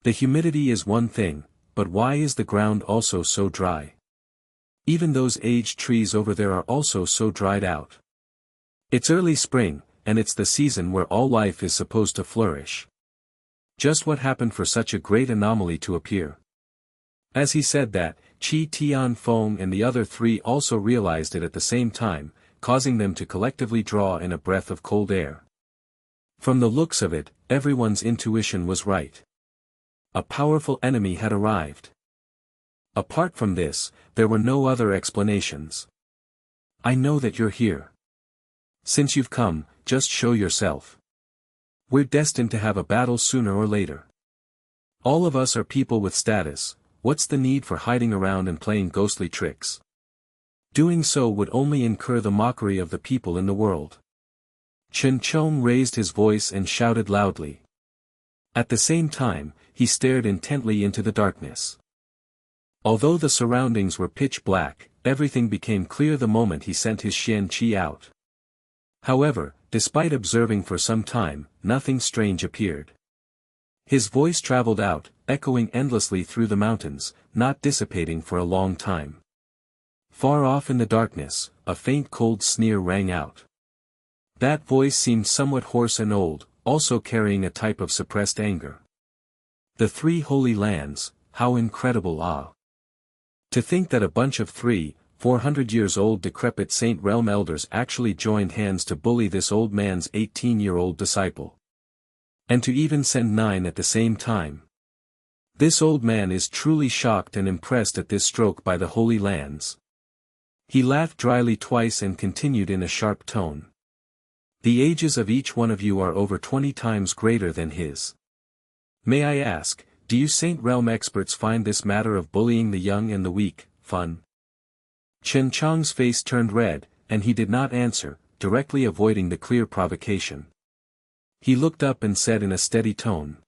The humidity is one thing, but why is the ground also so dry? Even those aged trees over there are also so dried out. It's early spring, and it's the season where all life is supposed to flourish. Just what happened for such a great anomaly to appear? As he said that, Qi Tianfeng and the other 3 also realized it at the same time, causing them to collectively draw in a breath of cold air. From the looks of it, everyone's intuition was right. A powerful enemy had arrived. Apart from this, there were no other explanations. I know that you're here. Since you've come, just show yourself. We're destined to have a battle sooner or later. All of us are people with status. What's the need for hiding around and playing ghostly tricks? Doing so would only incur the mockery of the people in the world. Chen Chong raised his voice and shouted loudly. At the same time, he stared intently into the darkness. Although the surroundings were pitch black, everything became clear the moment he sent his xian qi out. However, despite observing for some time, nothing strange appeared. His voice traveled out, echoing endlessly through the mountains, not dissipating for a long time. Far off in the darkness, a faint cold sneer rang out. That voice seemed somewhat hoarse and old, also carrying a type of suppressed anger. The 3 holy lands, how incredible ah! To think that a bunch of 400 years old decrepit Saint Realm elders actually joined hands to bully this old man's 18-year-old disciple. And to even send 9 at the same time. This old man is truly shocked and impressed at this stroke by the Holy Lands. He laughed dryly twice and continued in a sharp tone. The ages of each one of you are over 20 times greater than his. May I ask, do you Saint Realm experts find this matter of bullying the young and the weak, fun? Chen Chang's face turned red, and he did not answer, directly avoiding the clear provocation. He looked up and said in a steady tone.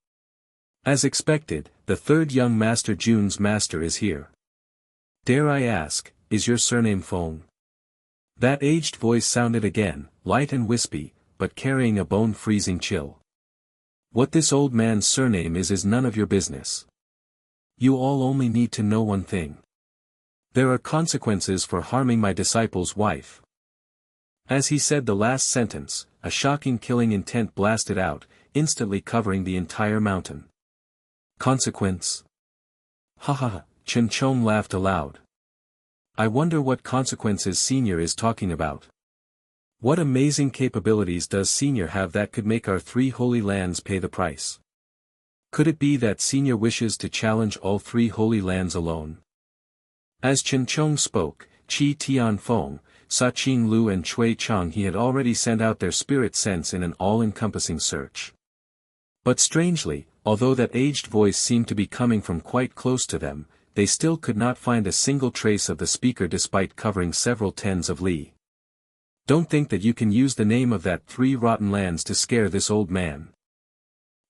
As expected, the third young master Jun's master is here. Dare I ask, is your surname Feng? That aged voice sounded again, light and wispy, but carrying a bone-freezing chill. What this old man's surname is none of your business. You all only need to know one thing. There are consequences for harming my disciple's wife. As he said the last sentence, a shocking killing intent blasted out, instantly covering the entire mountain. Consequence? Ha ha ha, Chen Chong laughed aloud. I wonder what consequences Senior is talking about. What amazing capabilities does Senior have that could make our 3 holy lands pay the price? Could it be that Senior wishes to challenge all 3 holy lands alone? As Chen Chong spoke, Qi Tianfeng, Sa Qing Lu and Chui Chang he had already sent out their spirit sense in an all-encompassing search. But strangely, although that aged voice seemed to be coming from quite close to them, they still could not find a single trace of the speaker despite covering several tens of li. Don't think that you can use the name of that 3 rotten lands to scare this old man.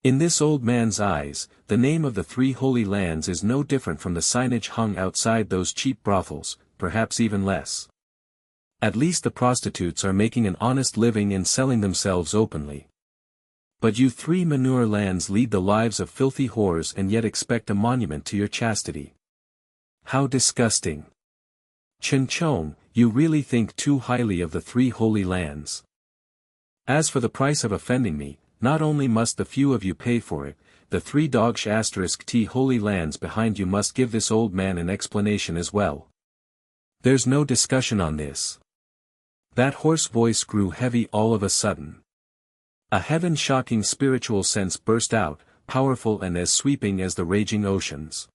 In this old man's eyes, the name of the 3 holy lands is no different from the signage hung outside those cheap brothels, perhaps even less. At least the prostitutes are making an honest living and selling themselves openly. But you 3 manure lands lead the lives of filthy whores and yet expect a monument to your chastity. How disgusting. Chen Chong, you really think too highly of the 3 holy lands. As for the price of offending me, not only must the few of you pay for it, the 3 dogsh asterisk T holy lands behind you must give this old man an explanation as well. There's no discussion on this. That hoarse voice grew heavy all of a sudden. A heaven-shocking spiritual sense burst out, powerful and as sweeping as the raging oceans.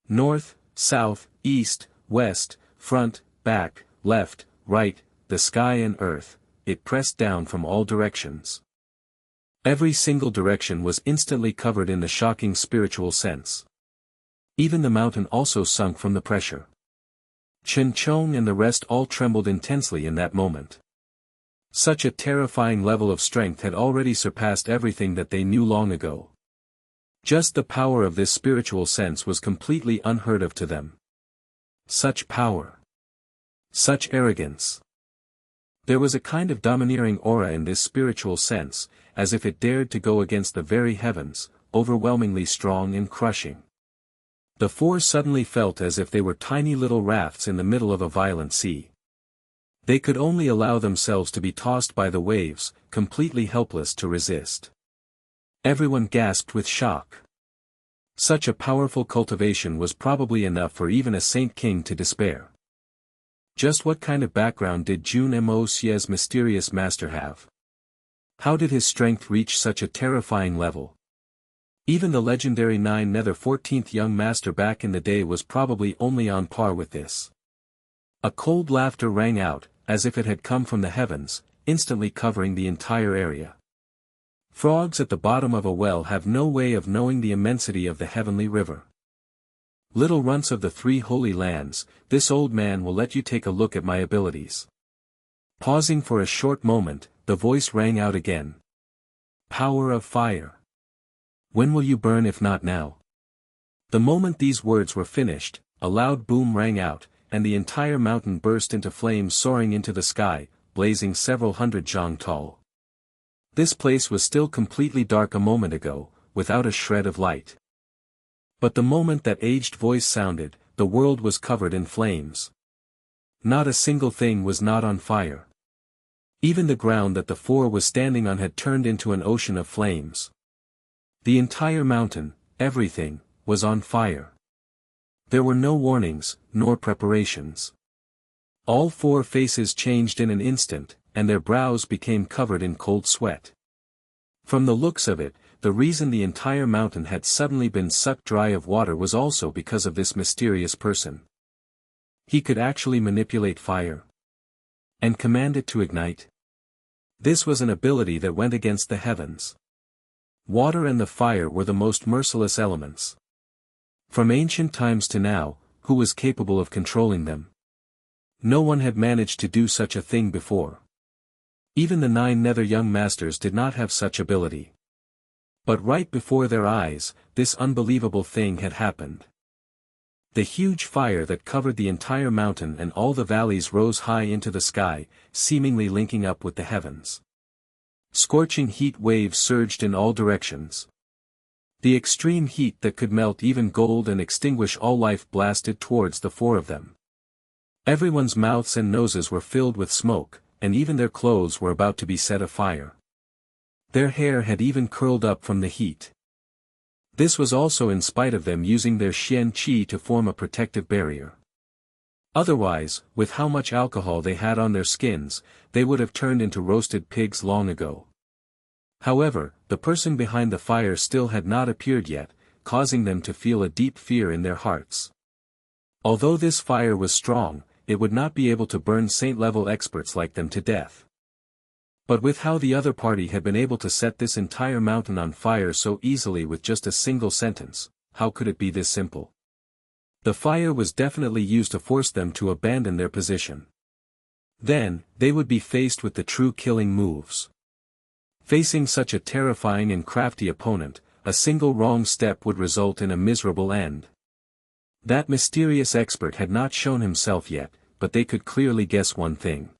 North, south, east, west, front, back, left, right, the sky and earth, it pressed down from all directions. Every single direction was instantly covered in the shocking spiritual sense. Even the mountain also sunk from the pressure. Chen Chong and the rest all trembled intensely in that moment. Such a terrifying level of strength had already surpassed everything that they knew long ago. Just the power of this spiritual sense was completely unheard of to them. Such power. Such arrogance. There was a kind of domineering aura in this spiritual sense, as if it dared to go against the very heavens, overwhelmingly strong and crushing. The 4 suddenly felt as if they were tiny little rafts in the middle of a violent sea. They could only allow themselves to be tossed by the waves, completely helpless to resist. Everyone gasped with shock. Such a powerful cultivation was probably enough for even a saint king to despair. Just what kind of background did Jun Moxie's mysterious master have? How did his strength reach such a terrifying level? Even the legendary 9 Nether 14th young master back in the day was probably only on par with this. A cold laughter rang out, as if it had come from the heavens, instantly covering the entire area. Frogs at the bottom of a well have no way of knowing the immensity of the heavenly river. Little runts of the 3 holy lands, this old man will let you take a look at my abilities. Pausing for a short moment, the voice rang out again. Power of fire. When will you burn if not now? The moment these words were finished, a loud boom rang out, and the entire mountain burst into flames soaring into the sky, blazing several hundred zhang tall. This place was still completely dark a moment ago, without a shred of light. But the moment that aged voice sounded, the world was covered in flames. Not a single thing was not on fire. Even the ground that the 4 was standing on had turned into an ocean of flames. The entire mountain, everything, was on fire. There were no warnings, nor preparations. All four faces changed in an instant, and their brows became covered in cold sweat. From the looks of it, the reason the entire mountain had suddenly been sucked dry of water was also because of this mysterious person. He could actually manipulate fire and command it to ignite. This was an ability that went against the heavens. Water and the fire were the most merciless elements. From ancient times to now, who was capable of controlling them? No one had managed to do such a thing before. Even the 9 nether young masters did not have such ability. But right before their eyes, this unbelievable thing had happened. The huge fire that covered the entire mountain and all the valleys rose high into the sky, seemingly linking up with the heavens. Scorching heat waves surged in all directions. The extreme heat that could melt even gold and extinguish all life blasted towards the 4 of them. Everyone's mouths and noses were filled with smoke, and even their clothes were about to be set afire. Their hair had even curled up from the heat. This was also in spite of them using their Xian Qi to form a protective barrier. Otherwise, with how much alcohol they had on their skins, they would have turned into roasted pigs long ago. However, the person behind the fire still had not appeared yet, causing them to feel a deep fear in their hearts. Although this fire was strong, it would not be able to burn saint-level experts like them to death. But with how the other party had been able to set this entire mountain on fire so easily with just a single sentence, how could it be this simple? The fire was definitely used to force them to abandon their position. Then, they would be faced with the true killing moves. Facing such a terrifying and crafty opponent, a single wrong step would result in a miserable end. That mysterious expert had not shown himself yet, but they could clearly guess one thing.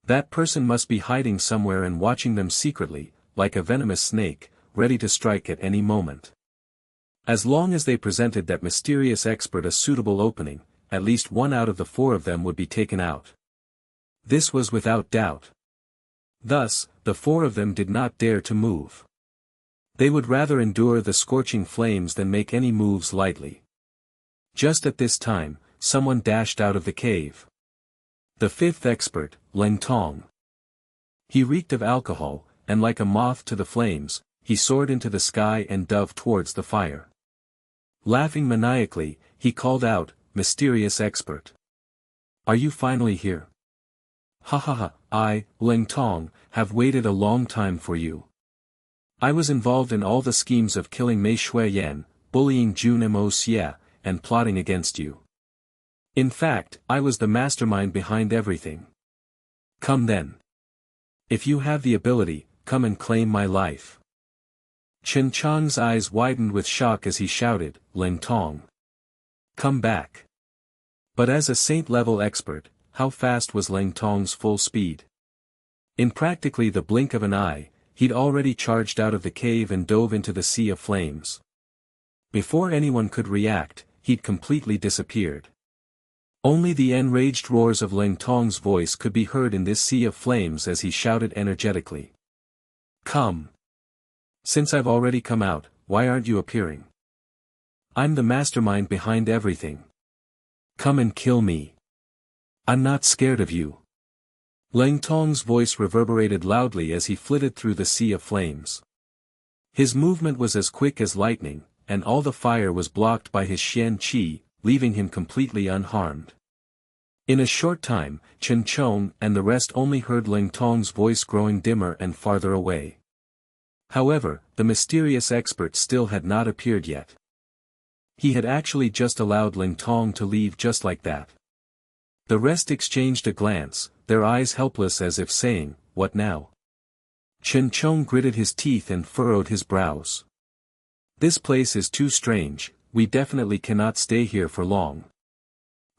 That person must be hiding somewhere and watching them secretly, like a venomous snake, ready to strike at any moment. As long as they presented that mysterious expert a suitable opening, at least 1 out of the 4 of them would be taken out. This was without doubt. Thus, the 4 of them did not dare to move. They would rather endure the scorching flames than make any moves lightly. Just at this time, someone dashed out of the cave. The 5th expert, Leng Tong. He reeked of alcohol, and like a moth to the flames, he soared into the sky and dove towards the fire. Laughing maniacally, he called out, "Mysterious expert. Are you finally here? Ha ha ha, I, Leng Tong, have waited a long time for you. I was involved in all the schemes of killing Mei Shuiyan, bullying Jun Moxie, and plotting against you. In fact, I was the mastermind behind everything. Come then. If you have the ability, come and claim my life." Chen Chang's eyes widened with shock as he shouted, "Leng Tong. Come back." But as a saint-level expert, how fast was Leng Tong's full speed? In practically the blink of an eye, he'd already charged out of the cave and dove into the sea of flames. Before anyone could react, he'd completely disappeared. Only the enraged roars of Leng Tong's voice could be heard in this sea of flames as he shouted energetically. "Come. Since I've already come out, why aren't you appearing? I'm the mastermind behind everything. Come and kill me. I'm not scared of you." Leng Tong's voice reverberated loudly as he flitted through the sea of flames. His movement was as quick as lightning, and all the fire was blocked by his Xian Qi, leaving him completely unharmed. In a short time, Chen Chong and the rest only heard Leng Tong's voice growing dimmer and farther away. However, the mysterious expert still had not appeared yet. He had actually just allowed Leng Tong to leave just like that. The rest exchanged a glance, their eyes helpless as if saying, "What now?" Chen Chong gritted his teeth and furrowed his brows. "This place is too strange, we definitely cannot stay here for long.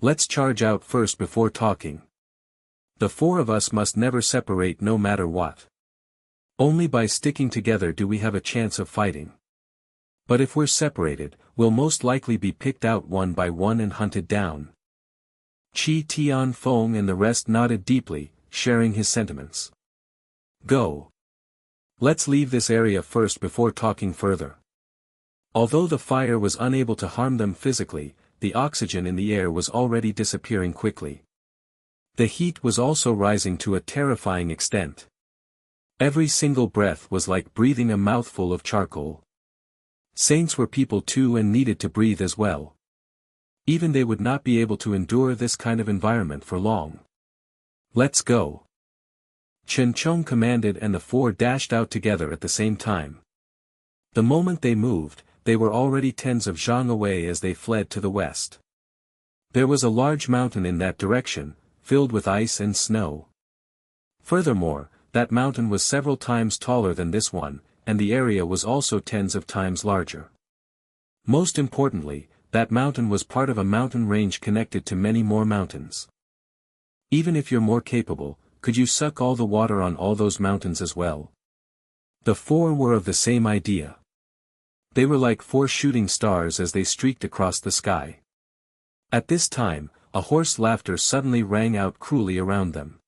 Let's charge out first before talking. The 4 of us must never separate no matter what. Only by sticking together do we have a chance of fighting. But if we're separated, we'll most likely be picked out one by one and hunted down." Qi Tianfeng and the rest nodded deeply, sharing his sentiments. "Go. Let's leave this area first before talking further." Although the fire was unable to harm them physically, the oxygen in the air was already disappearing quickly. The heat was also rising to a terrifying extent. Every single breath was like breathing a mouthful of charcoal. Saints were people too and needed to breathe as well. Even they would not be able to endure this kind of environment for long. Let's go. Chen Chong commanded and the four dashed out together at the same time. The moment they moved, they were already tens of zhang away as they fled to the west. There was a large mountain in that direction, filled with ice and snow. Furthermore, that mountain was several times taller than this one, and the area was also tens of times larger. Most importantly, that mountain was part of a mountain range connected to many more mountains. Even if you're more capable, could you suck all the water on all those mountains as well? The four were of the same idea. They were like four shooting stars as they streaked across the sky. At this time, a hoarse laughter suddenly rang out cruelly around them.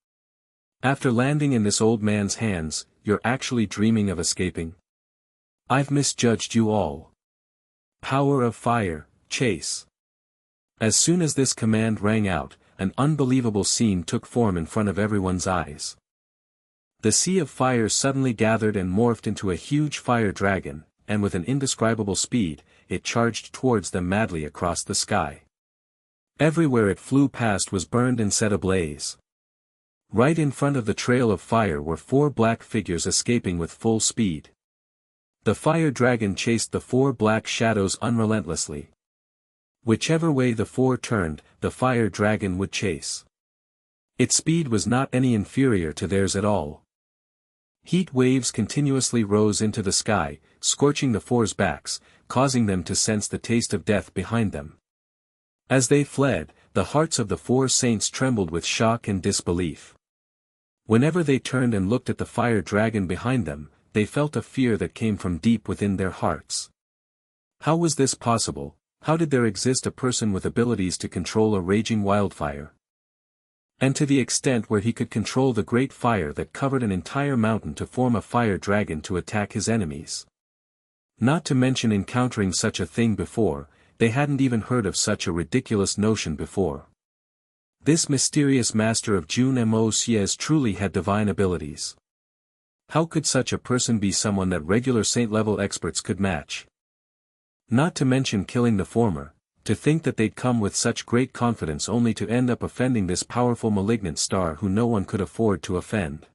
After landing in this old man's hands, you're actually dreaming of escaping? I've misjudged you all. Power of fire, chase. As soon as this command rang out, an unbelievable scene took form in front of everyone's eyes. The sea of fire suddenly gathered and morphed into a huge fire dragon, and with an indescribable speed, it charged towards them madly across the sky. Everywhere it flew past was burned and set ablaze. Right in front of the trail of fire were four black figures escaping with full speed. The fire dragon chased the four black shadows unrelentlessly. Whichever way the four turned, the fire dragon would chase. Its speed was not any inferior to theirs at all. Heat waves continuously rose into the sky, scorching the four's backs, causing them to sense the taste of death behind them. As they fled, the hearts of the four saints trembled with shock and disbelief. Whenever they turned and looked at the fire dragon behind them, they felt a fear that came from deep within their hearts. How was this possible? How did there exist a person with abilities to control a raging wildfire? And to the extent where he could control the great fire that covered an entire mountain to form a fire dragon to attack his enemies. Not to mention encountering such a thing before, they hadn't even heard of such a ridiculous notion before. This mysterious master of Jun Moxie truly had divine abilities. How could such a person be someone that regular saint-level experts could match? Not to mention killing the former, to think that they'd come with such great confidence only to end up offending this powerful malignant star who no one could afford to offend.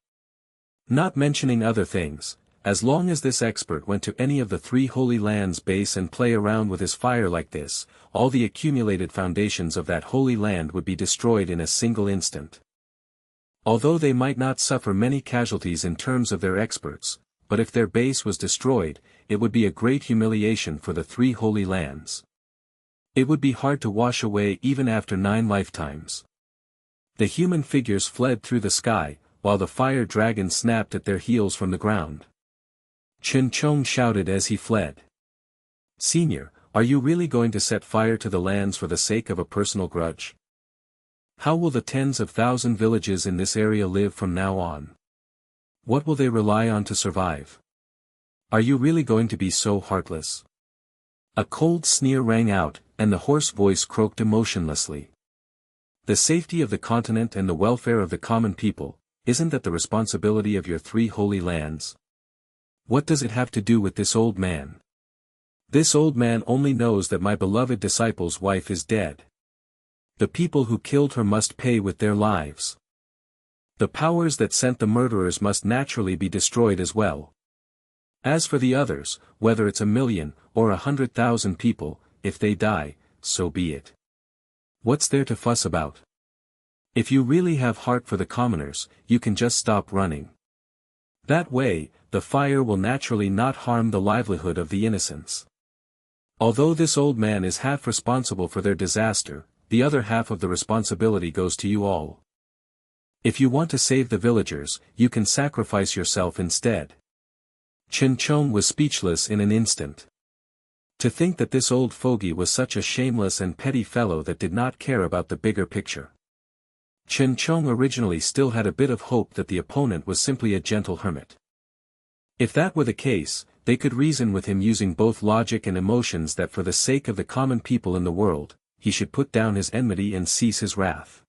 Not mentioning other things, as long as this expert went to any of the three holy lands' base and play around with his fire like this, all the accumulated foundations of that holy land would be destroyed in a single instant. Although they might not suffer many casualties in terms of their experts, but if their base was destroyed, it would be a great humiliation for the three holy lands. It would be hard to wash away even after 9 lifetimes. The human figures fled through the sky, while the fire dragon snapped at their heels from the ground. Chen Chong shouted as he fled. "Senior, are you really going to set fire to the lands for the sake of a personal grudge? How will the tens of thousand villages in this area live from now on? What will they rely on to survive? Are you really going to be so heartless?" A cold sneer rang out, and the hoarse voice croaked emotionlessly. "The safety of the continent and the welfare of the common people, isn't that the responsibility of your three holy lands? What does it have to do with this old man? This old man only knows that my beloved disciple's wife is dead. The people who killed her must pay with their lives. The powers that sent the murderers must naturally be destroyed as well. As for the others, whether it's 1,000,000 or 100,000 people, if they die, so be it. What's there to fuss about? If you really have heart for the commoners, you can just stop running. That way, the fire will naturally not harm the livelihood of the innocents. Although this old man is half responsible for their disaster, the other half of the responsibility goes to you all. If you want to save the villagers, you can sacrifice yourself instead." Chen Chong was speechless in an instant. To think that this old fogey was such a shameless and petty fellow that did not care about the bigger picture. Chen Chong originally still had a bit of hope that the opponent was simply a gentle hermit. If that were the case, they could reason with him using both logic and emotions that for the sake of the common people in the world, he should put down his enmity and cease his wrath.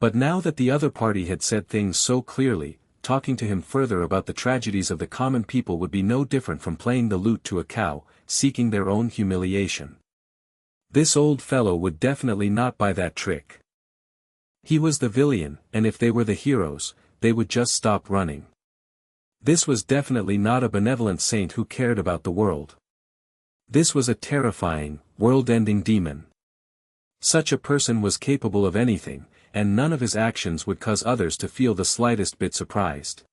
But now that the other party had said things so clearly, talking to him further about the tragedies of the common people would be no different from playing the lute to a cow, seeking their own humiliation. This old fellow would definitely not buy that trick. He was the villain, and if they were the heroes, they would just stop running. This was definitely not a benevolent saint who cared about the world. This was a terrifying, world-ending demon. Such a person was capable of anything, and none of his actions would cause others to feel the slightest bit surprised.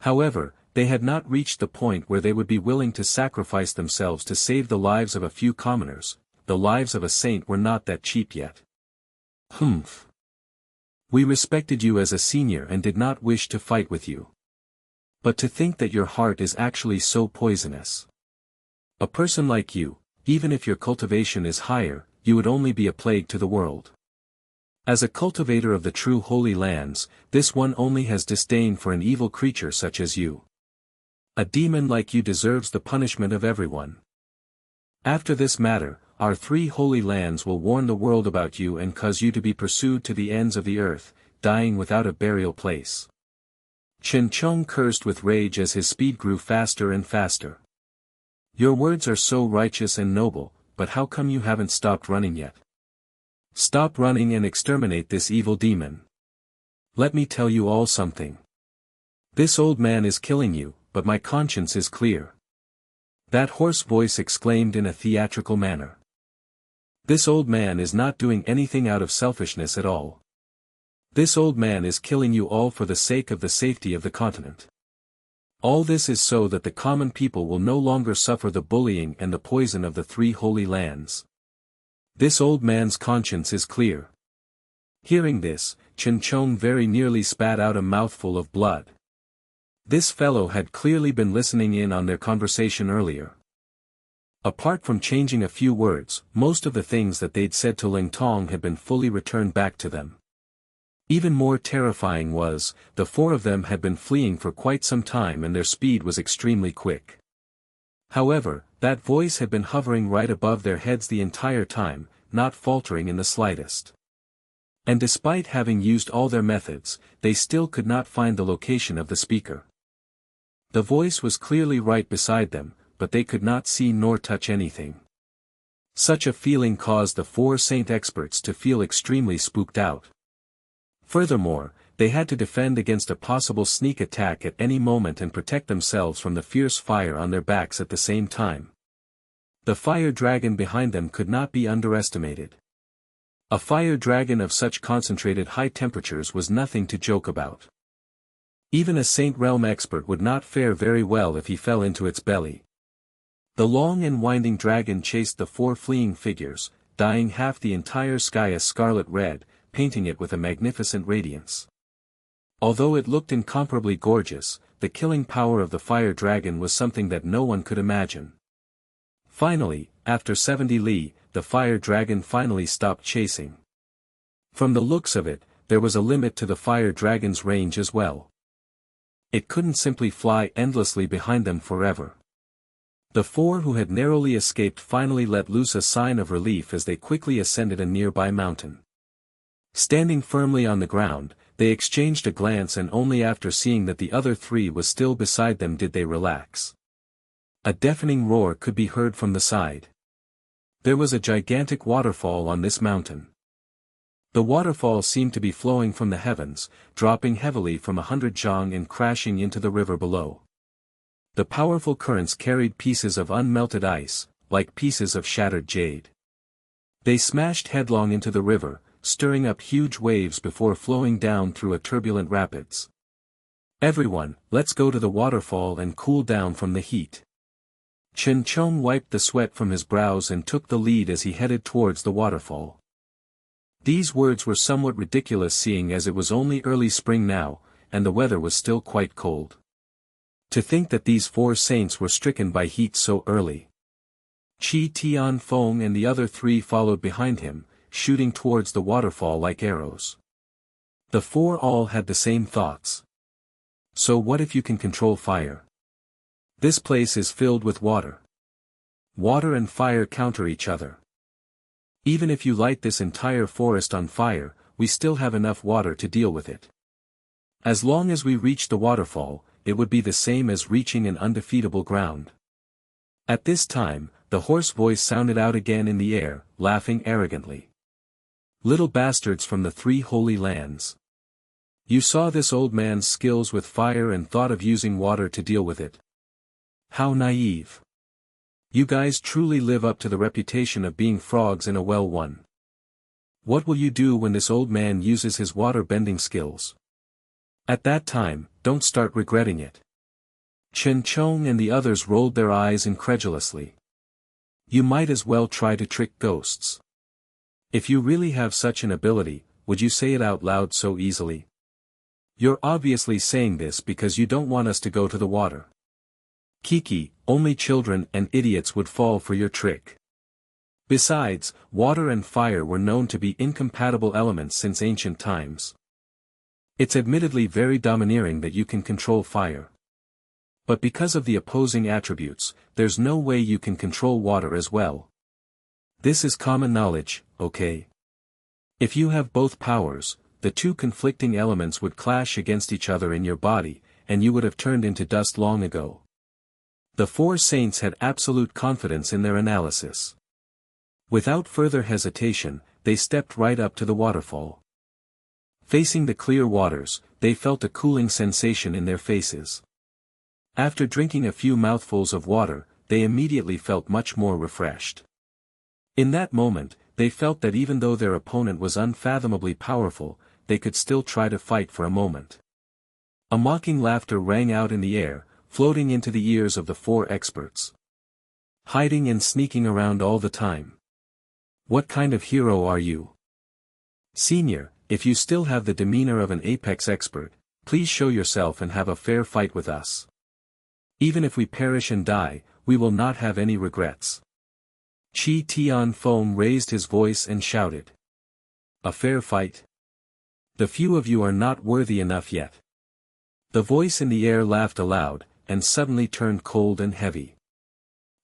However, they had not reached the point where they would be willing to sacrifice themselves to save the lives of a few commoners. The lives of a saint were not that cheap yet. Humph. We respected you as a senior and did not wish to fight with you. But to think that your heart is actually so poisonous. A person like you, even if your cultivation is higher, you would only be a plague to the world. As a cultivator of the true holy lands, this one only has disdain for an evil creature such as you. A demon like you deserves the punishment of everyone. After this matter, our 3 holy lands will warn the world about you and cause you to be pursued to the ends of the earth, dying without a burial place. Chen Chong cursed with rage as his speed grew faster and faster. Your words are so righteous and noble, but how come you haven't stopped running yet? Stop running and exterminate this evil demon. Let me tell you all something. This old man is killing you, but my conscience is clear. That hoarse voice exclaimed in a theatrical manner. This old man is not doing anything out of selfishness at all. This old man is killing you all for the sake of the safety of the continent. All this is so that the common people will no longer suffer the bullying and the poison of the 3 holy lands. This old man's conscience is clear. Hearing this, Chen Chong very nearly spat out a mouthful of blood. This fellow had clearly been listening in on their conversation earlier. Apart from changing a few words, most of the things that they'd said to Ling Tong had been fully returned back to them. Even more terrifying was, the 4 of them had been fleeing for quite some time and their speed was extremely quick. However, that voice had been hovering right above their heads the entire time, not faltering in the slightest. And despite having used all their methods, they still could not find the location of the speaker. The voice was clearly right beside them, but they could not see nor touch anything. Such a feeling caused the 4 saint experts to feel extremely spooked out. Furthermore, they had to defend against a possible sneak attack at any moment and protect themselves from the fierce fire on their backs at the same time. The fire dragon behind them could not be underestimated. A fire dragon of such concentrated high temperatures was nothing to joke about. Even a Saint Realm expert would not fare very well if he fell into its belly. The long and winding dragon chased the 4 fleeing figures, dyeing half the entire sky a scarlet red, painting it with a magnificent radiance. Although it looked incomparably gorgeous, the killing power of the fire dragon was something that no one could imagine. Finally, after 70 li, the fire dragon finally stopped chasing. From the looks of it, there was a limit to the fire dragon's range as well. It couldn't simply fly endlessly behind them forever. The 4 who had narrowly escaped finally let loose a sign of relief as they quickly ascended a nearby mountain. Standing firmly on the ground, they exchanged a glance and only after seeing that the other 3 was still beside them did they relax. A deafening roar could be heard from the side. There was a gigantic waterfall on this mountain. The waterfall seemed to be flowing from the heavens, dropping heavily from 100 zhang and crashing into the river below. The powerful currents carried pieces of unmelted ice, like pieces of shattered jade. They smashed headlong into the river, stirring up huge waves before flowing down through a turbulent rapids. Everyone, let's go to the waterfall and cool down from the heat. Chen Chong wiped the sweat from his brows and took the lead as he headed towards the waterfall. These words were somewhat ridiculous seeing as it was only early spring now, and the weather was still quite cold. To think that these 4 saints were stricken by heat so early. Qi Tian Feng and the other 3 followed behind him, shooting towards the waterfall like arrows. The 4 all had the same thoughts. So what if you can control fire? This place is filled with water. Water and fire counter each other. Even if you light this entire forest on fire, we still have enough water to deal with it. As long as we reach the waterfall, it would be the same as reaching an undefeatable ground. At this time, the hoarse voice sounded out again in the air, laughing arrogantly. Little bastards from the 3 holy lands. You saw this old man's skills with fire and thought of using water to deal with it. How naive. You guys truly live up to the reputation of being frogs in a well one. What will you do when this old man uses his water-bending skills? At that time, don't start regretting it. Chen Chong and the others rolled their eyes incredulously. You might as well try to trick ghosts. If you really have such an ability, would you say it out loud so easily? You're obviously saying this because you don't want us to go to the water. Kiki, only children and idiots would fall for your trick. Besides, water and fire were known to be incompatible elements since ancient times. It's admittedly very domineering that you can control fire. But because of the opposing attributes, there's no way you can control water as well. This is common knowledge, okay? If you have both powers, the 2 conflicting elements would clash against each other in your body, and you would have turned into dust long ago. The 4 saints had absolute confidence in their analysis. Without further hesitation, they stepped right up to the waterfall. Facing the clear waters, they felt a cooling sensation in their faces. After drinking a few mouthfuls of water, they immediately felt much more refreshed. In that moment, they felt that even though their opponent was unfathomably powerful, they could still try to fight for a moment. A mocking laughter rang out in the air, floating into the ears of the 4 experts. Hiding and sneaking around all the time. What kind of hero are you? Senior, if you still have the demeanor of an apex expert, please show yourself and have a fair fight with us. Even if we perish and die, we will not have any regrets. Chi Tian Feng raised his voice and shouted. A fair fight? The few of you are not worthy enough yet. The voice in the air laughed aloud, and suddenly turned cold and heavy.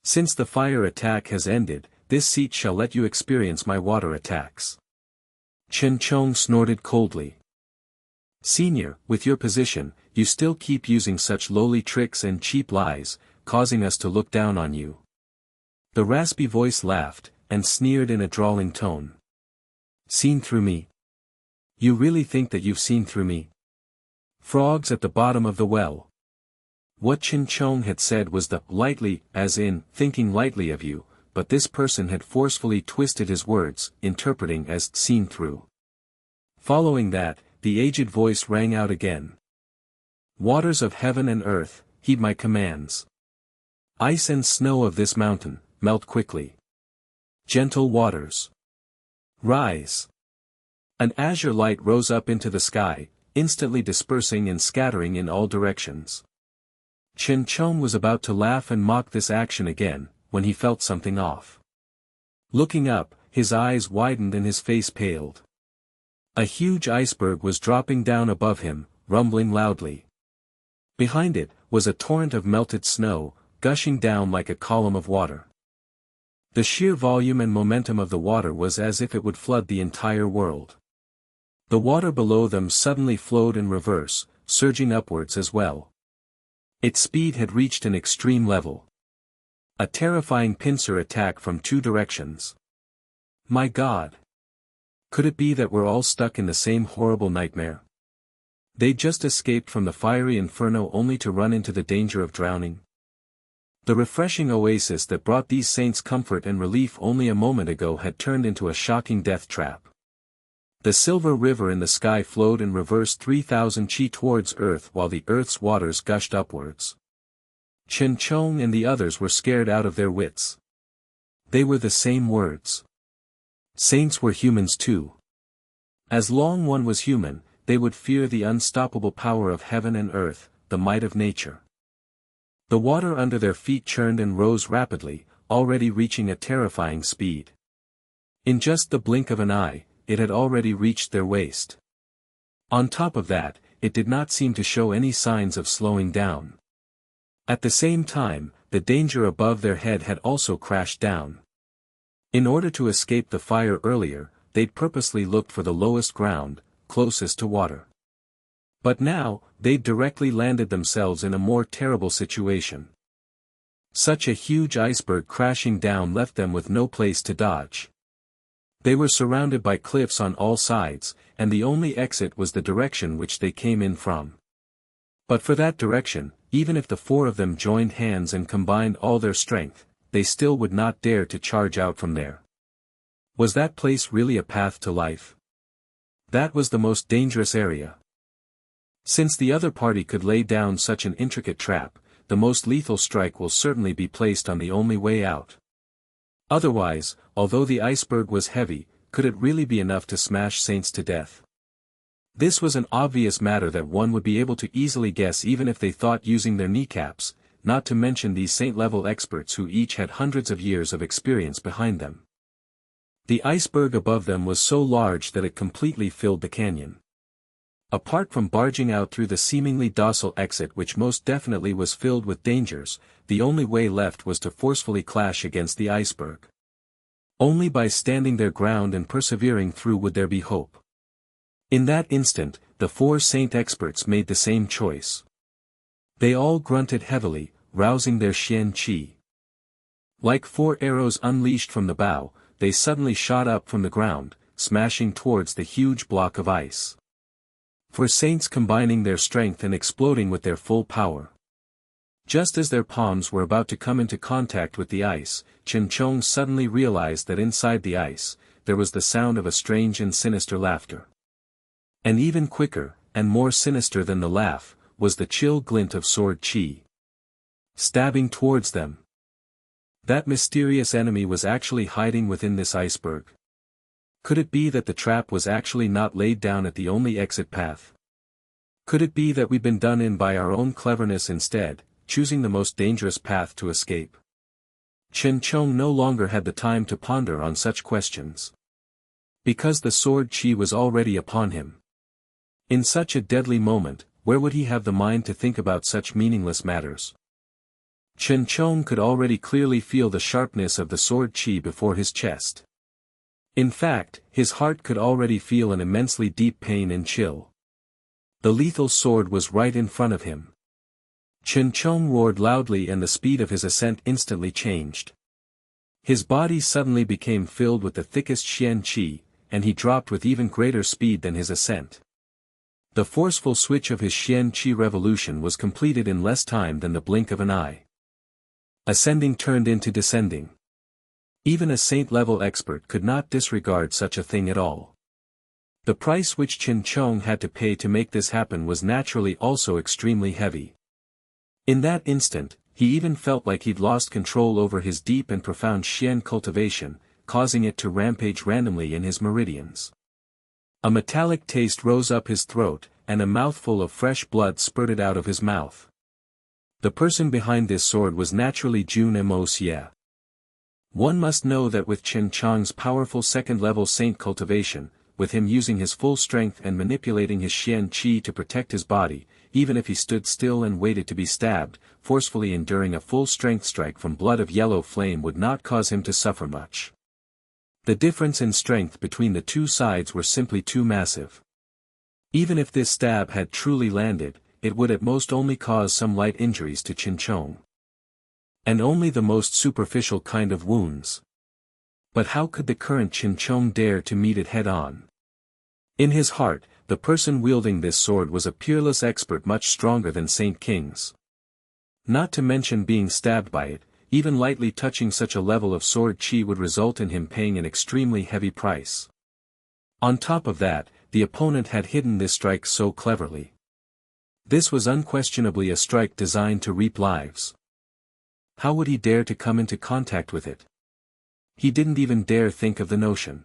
Since the fire attack has ended, this seat shall let you experience my water attacks. Chen Chong snorted coldly. Senior, with your position, you still keep using such lowly tricks and cheap lies, causing us to look down on you. The raspy voice laughed, and sneered in a drawling tone. Seen through me? You really think that you've seen through me? Frogs at the bottom of the well. What Chin Chong had said was the lightly, as in, thinking lightly of you, but this person had forcefully twisted his words, interpreting as seen through. Following that, the aged voice rang out again. Waters of heaven and earth, heed my commands. Ice and snow of this mountain, melt quickly. Gentle waters, rise. An azure light rose up into the sky, instantly dispersing and scattering in all directions. Chen Chong was about to laugh and mock this action again, when he felt something off. Looking up, his eyes widened and his face paled. A huge iceberg was dropping down above him, rumbling loudly. Behind it, was a torrent of melted snow, gushing down like a column of water. The sheer volume and momentum of the water was as if it would flood the entire world. The water below them suddenly flowed in reverse, surging upwards as well. Its speed had reached an extreme level. A terrifying pincer attack from two directions. My God! Could it be that we're all stuck in the same horrible nightmare? They just escaped from the fiery inferno only to run into the danger of drowning. The refreshing oasis that brought these saints comfort and relief only a moment ago had turned into a shocking death trap. The silver river in the sky flowed in reverse 3,000 chi towards earth while the earth's waters gushed upwards. Chen Chong and the others were scared out of their wits. They were the same words. Saints were humans too. As long one was human, they would fear the unstoppable power of heaven and earth, the might of nature. The water under their feet churned and rose rapidly, already reaching a terrifying speed. In just the blink of an eye, it had already reached their waist. On top of that, it did not seem to show any signs of slowing down. At the same time, the danger above their head had also crashed down. In order to escape the fire earlier, they'd purposely looked for the lowest ground, closest to water. But now, they'd directly landed themselves in a more terrible situation. Such a huge iceberg crashing down left them with no place to dodge. They were surrounded by cliffs on all sides, and the only exit was the direction which they came in from. But for that direction, even if the four of them joined hands and combined all their strength, they still would not dare to charge out from there. Was that place really a path to life? That was the most dangerous area. Since the other party could lay down such an intricate trap, the most lethal strike will certainly be placed on the only way out. Otherwise, although the iceberg was heavy, could it really be enough to smash saints to death? This was an obvious matter that one would be able to easily guess even if they thought using their kneecaps, not to mention these saint-level experts who each had hundreds of years of experience behind them. The iceberg above them was so large that it completely filled the canyon. Apart from barging out through the seemingly docile exit which most definitely was filled with dangers, the only way left was to forcefully clash against the iceberg. Only by standing their ground and persevering through would there be hope. In that instant, the four saint experts made the same choice. They all grunted heavily, rousing their xian qi. Like four arrows unleashed from the bow, they suddenly shot up from the ground, smashing towards the huge block of ice. For saints combining their strength and exploding with their full power. Just as their palms were about to come into contact with the ice, Chen Chong suddenly realized that inside the ice, there was the sound of a strange and sinister laughter. And even quicker, and more sinister than the laugh, was the chill glint of sword qi. Stabbing towards them. That mysterious enemy was actually hiding within this iceberg. Could it be that the trap was actually not laid down at the only exit path? Could it be that we'd been done in by our own cleverness instead, choosing the most dangerous path to escape? Chen Chong no longer had the time to ponder on such questions. Because the sword qi was already upon him. In such a deadly moment, where would he have the mind to think about such meaningless matters? Chen Chong could already clearly feel the sharpness of the sword qi before his chest. In fact, his heart could already feel an immensely deep pain and chill. The lethal sword was right in front of him. Chen Chong roared loudly and the speed of his ascent instantly changed. His body suddenly became filled with the thickest xian qi, and he dropped with even greater speed than his ascent. The forceful switch of his xian qi revolution was completed in less time than the blink of an eye. Ascending turned into descending. Even a saint-level expert could not disregard such a thing at all. The price which Chen Chong had to pay to make this happen was naturally also extremely heavy. In that instant, he even felt like he'd lost control over his deep and profound xian cultivation, causing it to rampage randomly in his meridians. A metallic taste rose up his throat, and a mouthful of fresh blood spurted out of his mouth. The person behind this sword was naturally Jun Moxie. One must know that with Chen Chong's powerful second-level saint cultivation, with him using his full strength and manipulating his xian qi to protect his body, even if he stood still and waited to be stabbed, forcefully enduring a full-strength strike from blood of yellow flame would not cause him to suffer much. The difference in strength between the two sides were simply too massive. Even if this stab had truly landed, it would at most only cause some light injuries to Chen Chong. And only the most superficial kind of wounds. But how could the current Chen Chong dare to meet it head-on? In his heart, the person wielding this sword was a peerless expert much stronger than Saint King's. Not to mention being stabbed by it, even lightly touching such a level of sword qi would result in him paying an extremely heavy price. On top of that, the opponent had hidden this strike so cleverly. This was unquestionably a strike designed to reap lives. How would he dare to come into contact with it? He didn't even dare think of the notion.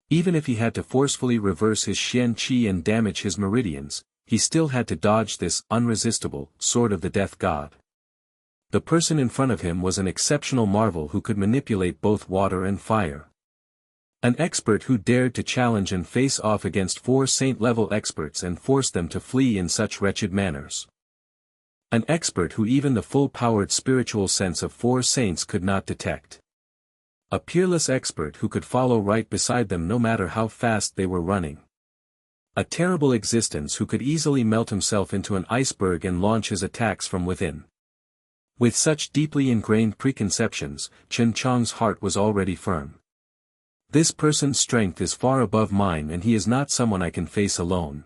Even if he had to forcefully reverse his xian qi and damage his meridians, he still had to dodge this unresistible sword of the death god. The person in front of him was an exceptional marvel who could manipulate both water and fire. An expert who dared to challenge and face off against four saint-level experts and force them to flee in such wretched manners. An expert who even the full-powered spiritual sense of four saints could not detect. A peerless expert who could follow right beside them no matter how fast they were running. A terrible existence who could easily melt himself into an iceberg and launch his attacks from within. With such deeply ingrained preconceptions, Chen Chong's heart was already firm. This person's strength is far above mine and he is not someone I can face alone.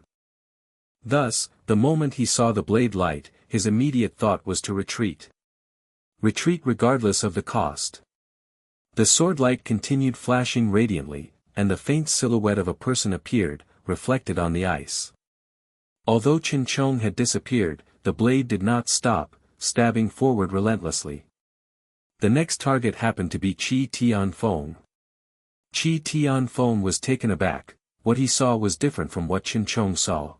Thus, the moment he saw the blade light, his immediate thought was to retreat. Retreat regardless of the cost. The sword light continued flashing radiantly, and the faint silhouette of a person appeared, reflected on the ice. Although Chen Chong had disappeared, the blade did not stop, stabbing forward relentlessly. The next target happened to be Qi Tianfeng. Qi Tianfeng was taken aback. What he saw was different from what Chen Chong saw.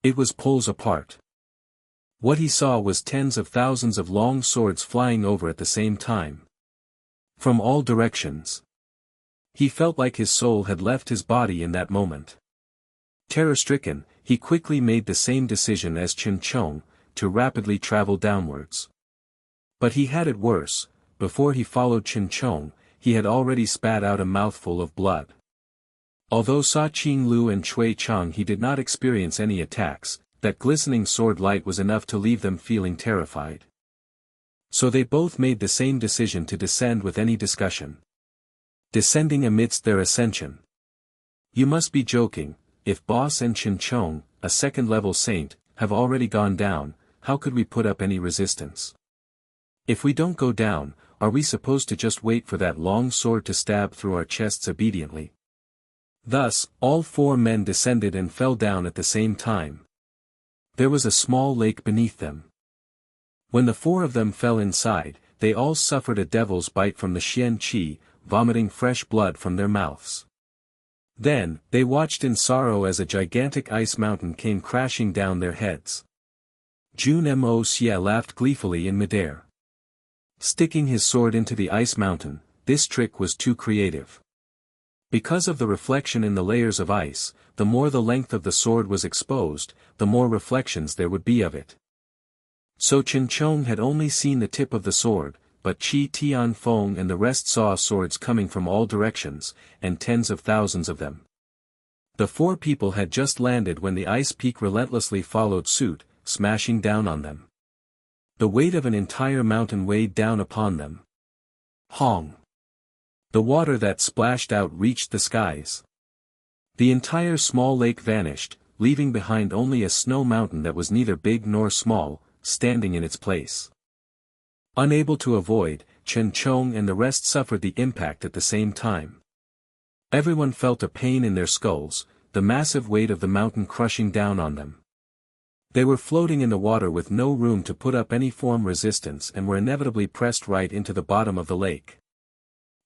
It was poles apart. What he saw was tens of thousands of long swords flying over at the same time. From all directions. He felt like his soul had left his body in that moment. Terror-stricken, he quickly made the same decision as Chen Chong, to rapidly travel downwards. But he had it worse. Before he followed Chen Chong, he had already spat out a mouthful of blood. Although Sa Qing Lu and Chui Chang he did not experience any attacks, that glistening sword light was enough to leave them feeling terrified. So they both made the same decision to descend with any discussion. Descending amidst their ascension. You must be joking. If Boss and Chen Chong, a second-level saint, have already gone down, how could we put up any resistance? If we don't go down, are we supposed to just wait for that long sword to stab through our chests obediently? Thus, all four men descended and fell down at the same time. There was a small lake beneath them. When the four of them fell inside, they all suffered a devil's bite from the Xian Qi, vomiting fresh blood from their mouths. Then, they watched in sorrow as a gigantic ice mountain came crashing down their heads. Jun Moxie laughed gleefully in midair. Sticking his sword into the ice mountain, this trick was too creative. Because of the reflection in the layers of ice, the more the length of the sword was exposed, the more reflections there would be of it. So Chen Chong had only seen the tip of the sword, but Qi Tianfeng and the rest saw swords coming from all directions, and tens of thousands of them. The four people had just landed when the ice peak relentlessly followed suit, smashing down on them. The weight of an entire mountain weighed down upon them. Hong! The water that splashed out reached the skies. The entire small lake vanished, leaving behind only a snow mountain that was neither big nor small, standing in its place. Unable to avoid, Chen Chong and the rest suffered the impact at the same time. Everyone felt a pain in their skulls, the massive weight of the mountain crushing down on them. They were floating in the water with no room to put up any form resistance and were inevitably pressed right into the bottom of the lake.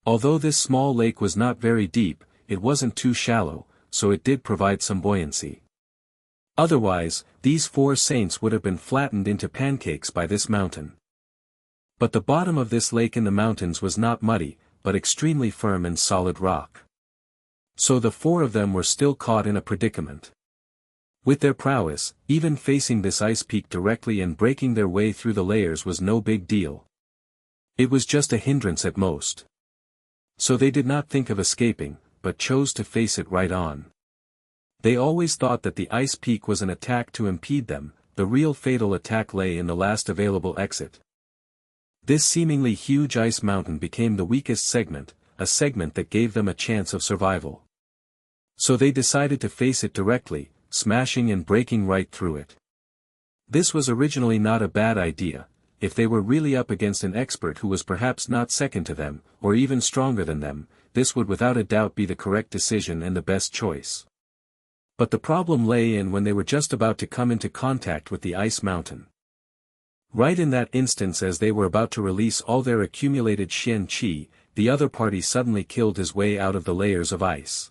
Although this small lake was not very deep, it wasn't too shallow, so it did provide some buoyancy. Otherwise, these four saints would have been flattened into pancakes by this mountain. But the bottom of this lake in the mountains was not muddy, but extremely firm and solid rock. So the four of them were still caught in a predicament. With their prowess, even facing this ice peak directly and breaking their way through the layers was no big deal. It was just a hindrance at most. So they did not think of escaping, but chose to face it right on. They always thought that the ice peak was an attack to impede them, the real fatal attack lay in the last available exit. This seemingly huge ice mountain became the weakest segment, a segment that gave them a chance of survival. So they decided to face it directly, smashing and breaking right through it. This was originally not a bad idea. If they were really up against an expert who was perhaps not second to them, or even stronger than them, this would without a doubt be the correct decision and the best choice. But the problem lay in when they were just about to come into contact with the ice mountain. Right in that instance as they were about to release all their accumulated Xian Qi, the other party suddenly killed his way out of the layers of ice.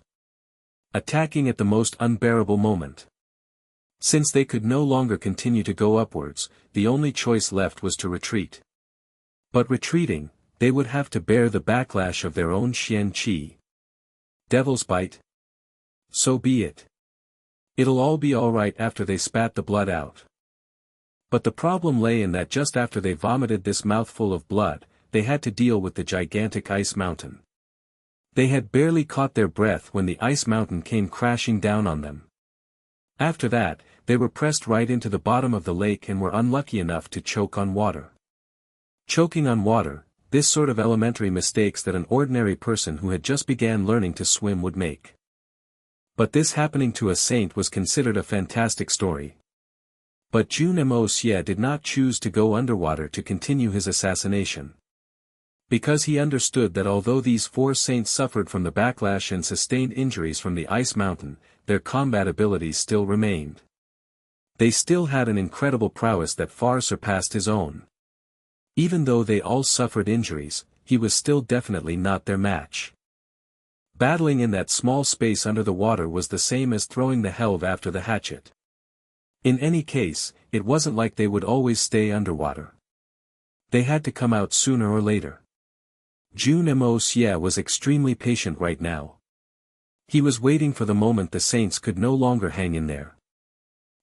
Attacking at the most unbearable moment. Since they could no longer continue to go upwards, the only choice left was to retreat. But retreating, they would have to bear the backlash of their own Xian Qi. Devil's bite? So be it. It'll all be alright after they spat the blood out. But the problem lay in that just after they vomited this mouthful of blood, they had to deal with the gigantic ice mountain. They had barely caught their breath when the ice mountain came crashing down on them. After that, they were pressed right into the bottom of the lake and were unlucky enough to choke on water. Choking on water, this sort of elementary mistakes that an ordinary person who had just began learning to swim would make. But this happening to a saint was considered a fantastic story. But Jun Moxie did not choose to go underwater to continue his assassination. Because he understood that although these 4 saints suffered from the backlash and sustained injuries from the ice mountain, their combat abilities still remained. They still had an incredible prowess that far surpassed his own. Even though they all suffered injuries, he was still definitely not their match. Battling in that small space under the water was the same as throwing the helve after the hatchet. In any case, it wasn't like they would always stay underwater. They had to come out sooner or later. Jun Moxie was extremely patient right now. He was waiting for the moment the saints could no longer hang in there.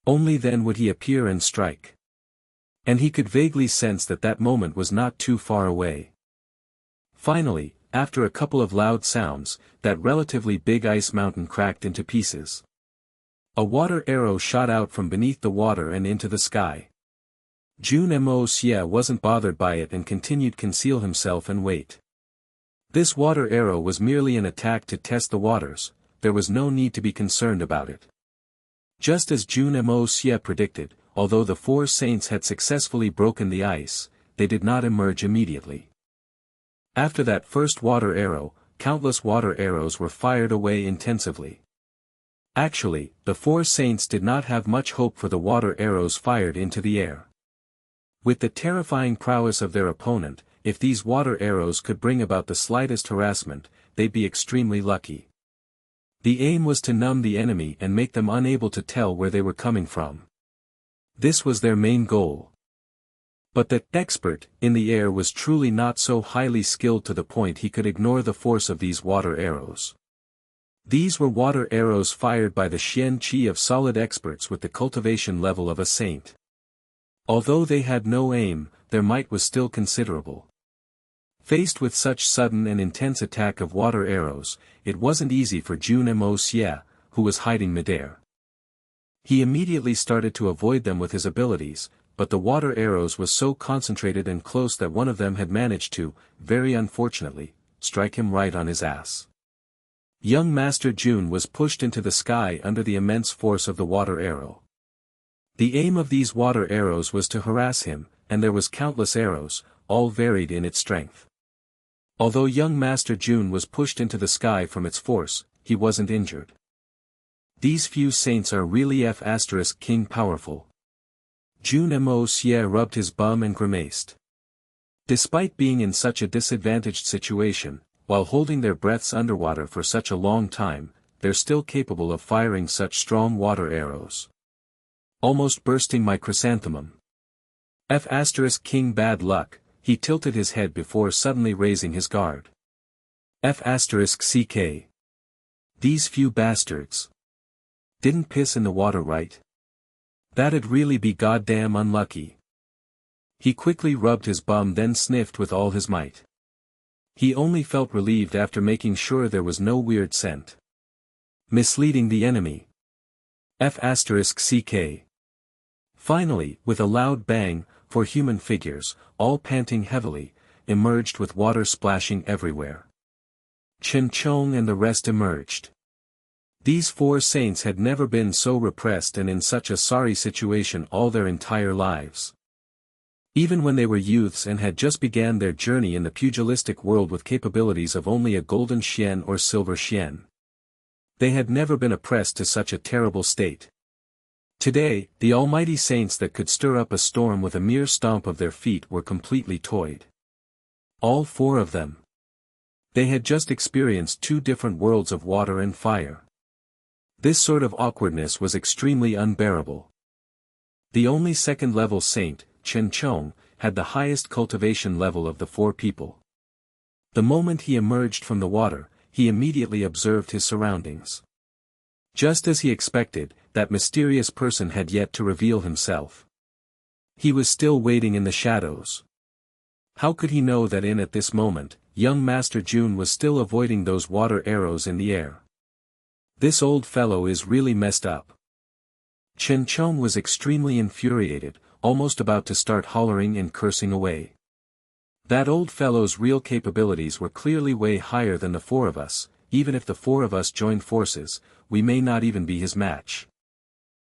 Only then would he appear and strike. And he could vaguely sense that that moment was not too far away. Finally, after a couple of loud sounds, that relatively big ice mountain cracked into pieces. A water arrow shot out from beneath the water and into the sky. Jun Moxie wasn't bothered by it and continued to conceal himself and wait. This water arrow was merely an attack to test the waters, there was no need to be concerned about it. Just as Jun Moxie predicted, although the 4 saints had successfully broken the ice, they did not emerge immediately. After that first water arrow, countless water arrows were fired away intensively. Actually, the 4 saints did not have much hope for the water arrows fired into the air. With the terrifying prowess of their opponent, if these water arrows could bring about the slightest harassment, they'd be extremely lucky. The aim was to numb the enemy and make them unable to tell where they were coming from. This was their main goal. But the expert in the air was truly not so highly skilled to the point he could ignore the force of these water arrows. These were water arrows fired by the Xian Qi of solid experts with the cultivation level of a saint. Although they had no aim, their might was still considerable. Faced with such sudden and intense attack of water arrows, it wasn't easy for Jun Moxie, who was hiding midair. He immediately started to avoid them with his abilities, but the water arrows was so concentrated and close that one of them had managed to, very unfortunately, strike him right on his ass. Young Master Jun was pushed into the sky under the immense force of the water arrow. The aim of these water arrows was to harass him, and there was countless arrows, all varied in its strength. Although young Master Jun was pushed into the sky from its force, he wasn't injured. These few saints are really F***king powerful. Jun Moxie rubbed his bum and grimaced. Despite being in such a disadvantaged situation, while holding their breaths underwater for such a long time, they're still capable of firing such strong water arrows. Almost bursting my chrysanthemum. F***king bad luck, he tilted his head before suddenly raising his guard. F***ck. These few bastards. Didn't piss in the water, right? That'd really be goddamn unlucky. He quickly rubbed his bum, then sniffed with all his might. He only felt relieved after making sure there was no weird scent. Misleading the enemy. F***ck. Finally, with a loud bang, 4 human figures, all panting heavily, emerged with water splashing everywhere. Chen Chong and the rest emerged. These 4 saints had never been so repressed and in such a sorry situation all their entire lives. Even when they were youths and had just began their journey in the pugilistic world with capabilities of only a golden xian or silver xian. They had never been oppressed to such a terrible state. Today, the almighty saints that could stir up a storm with a mere stomp of their feet were completely toyed. All 4 of them. They had just experienced 2 different worlds of water and fire. This sort of awkwardness was extremely unbearable. The only second-level saint, Chen Chong, had the highest cultivation level of the 4 people. The moment he emerged from the water, he immediately observed his surroundings. Just as he expected, that mysterious person had yet to reveal himself. He was still waiting in the shadows. How could he know that at this moment, young Master Jun was still avoiding those water arrows in the air? This old fellow is really messed up. Chen Chong was extremely infuriated, almost about to start hollering and cursing away. That old fellow's real capabilities were clearly way higher than the four of us. Even if the four of us joined forces, we may not even be his match.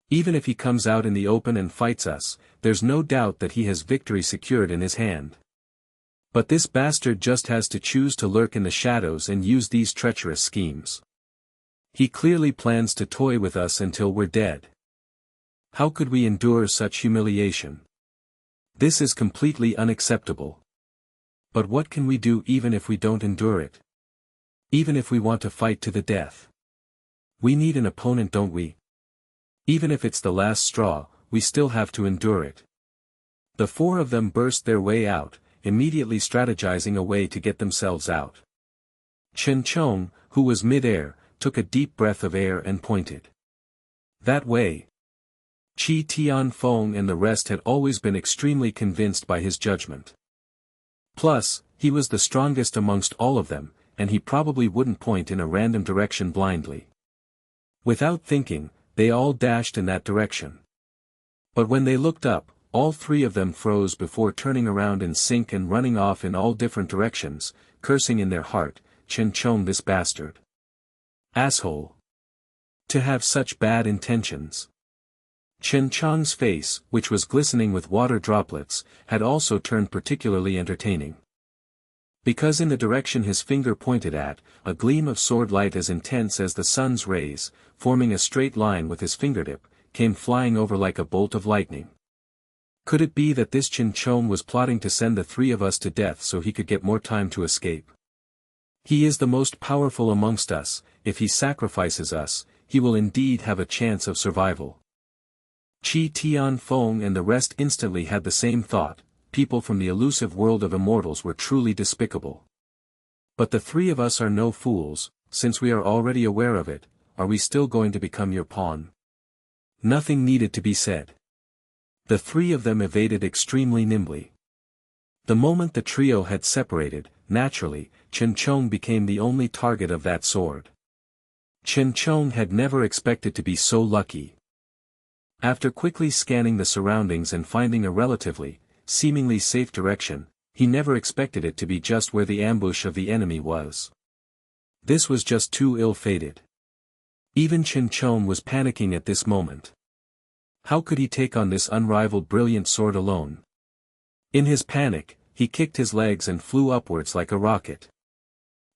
Even if he comes out in the open and fights us, there's no doubt that he has victory secured in his hand. But this bastard just has to choose to lurk in the shadows and use these treacherous schemes. He clearly plans to toy with us until we're dead. How could we endure such humiliation? This is completely unacceptable. But what can we do even if we don't endure it? Even if we want to fight to the death? We need an opponent, don't we? Even if it's the last straw, we still have to endure it. The four of them burst their way out, immediately strategizing a way to get themselves out. Chen Chong, who was mid-air, took a deep breath of air and pointed. That way. Qi Tianfeng and the rest had always been extremely convinced by his judgment. Plus, he was the strongest amongst all of them, and he probably wouldn't point in a random direction blindly. Without thinking, they all dashed in that direction. But when they looked up, all three of them froze before turning around in sync and running off in all different directions, cursing in their heart, Chen Chong, this bastard. Asshole. To have such bad intentions. Chen Chong's face, which was glistening with water droplets, had also turned particularly entertaining. Because in the direction his finger pointed at, a gleam of sword light as intense as the sun's rays, forming a straight line with his fingertip, came flying over like a bolt of lightning. Could it be that this Chen Chong was plotting to send the three of us to death so he could get more time to escape? He is the most powerful amongst us. If he sacrifices us, he will indeed have a chance of survival. Qi Tianfeng and the rest instantly had the same thought. People from the elusive world of immortals were truly despicable. But the three of us are no fools. Since we are already aware of it, are we still going to become your pawn? Nothing needed to be said. The three of them evaded extremely nimbly. The moment the trio had separated, naturally, Chen Chong became the only target of that sword. Chen Chong had never expected to be so lucky. After quickly scanning the surroundings and finding a relatively, seemingly safe direction, he never expected it to be just where the ambush of the enemy was. This was just too ill-fated. Even Chen Chong was panicking at this moment. How could he take on this unrivaled brilliant sword alone? In his panic, he kicked his legs and flew upwards like a rocket.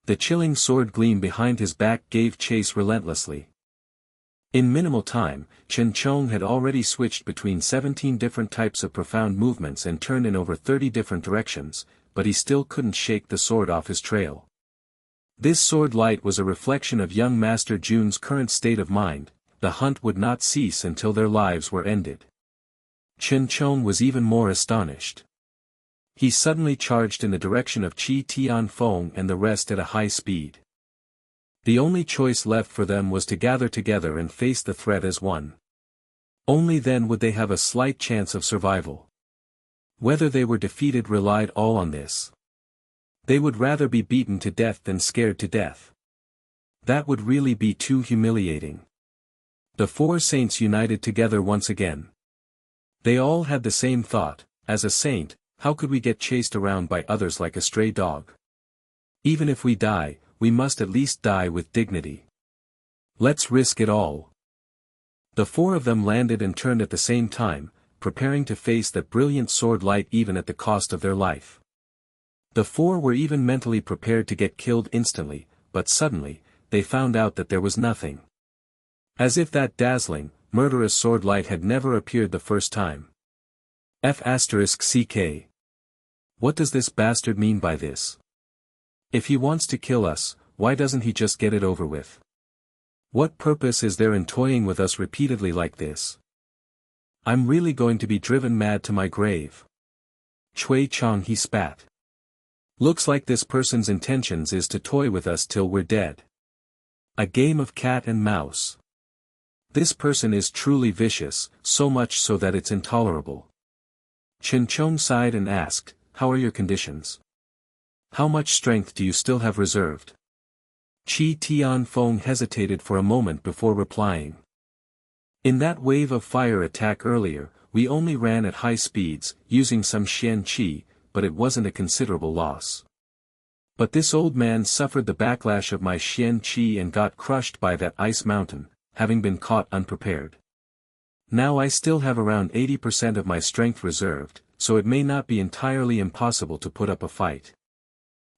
The chilling sword gleam behind his back gave chase relentlessly. In minimal time, Chen Chong had already switched between 17 different types of profound movements and turned in over 30 different directions, but he still couldn't shake the sword off his trail. This sword light was a reflection of young Master Jun's current state of mind. The hunt would not cease until their lives were ended. Chen Chong was even more astonished. He suddenly charged in the direction of Qi Tianfeng and the rest at a high speed. The only choice left for them was to gather together and face the threat as one. Only then would they have a slight chance of survival. Whether they were defeated relied all on this. They would rather be beaten to death than scared to death. That would really be too humiliating. The four saints united together once again. They all had the same thought. As a saint, how could we get chased around by others like a stray dog? Even if we die, we must at least die with dignity. Let's risk it all. The four of them landed and turned at the same time, preparing to face that brilliant sword light even at the cost of their life. The four were even mentally prepared to get killed instantly, but suddenly, they found out that there was nothing. As if that dazzling, murderous sword light had never appeared the first time. F***CK. What does this bastard mean by this? If he wants to kill us, why doesn't he just get it over with? What purpose is there in toying with us repeatedly like this? I'm really going to be driven mad to my grave. Chui Chong, he spat. Looks like this person's intentions is to toy with us till we're dead. A game of cat and mouse. This person is truly vicious, so much so that it's intolerable. Jun Chong sighed and asked, "How are your conditions? How much strength do you still have reserved?" Qi Tianfeng hesitated for a moment before replying. "In that wave of fire attack earlier, we only ran at high speeds, using some Xian Qi, but it wasn't a considerable loss. But this old man suffered the backlash of my Xian Qi and got crushed by that ice mountain, having been caught unprepared. Now I still have around 80% of my strength reserved, so it may not be entirely impossible to put up a fight."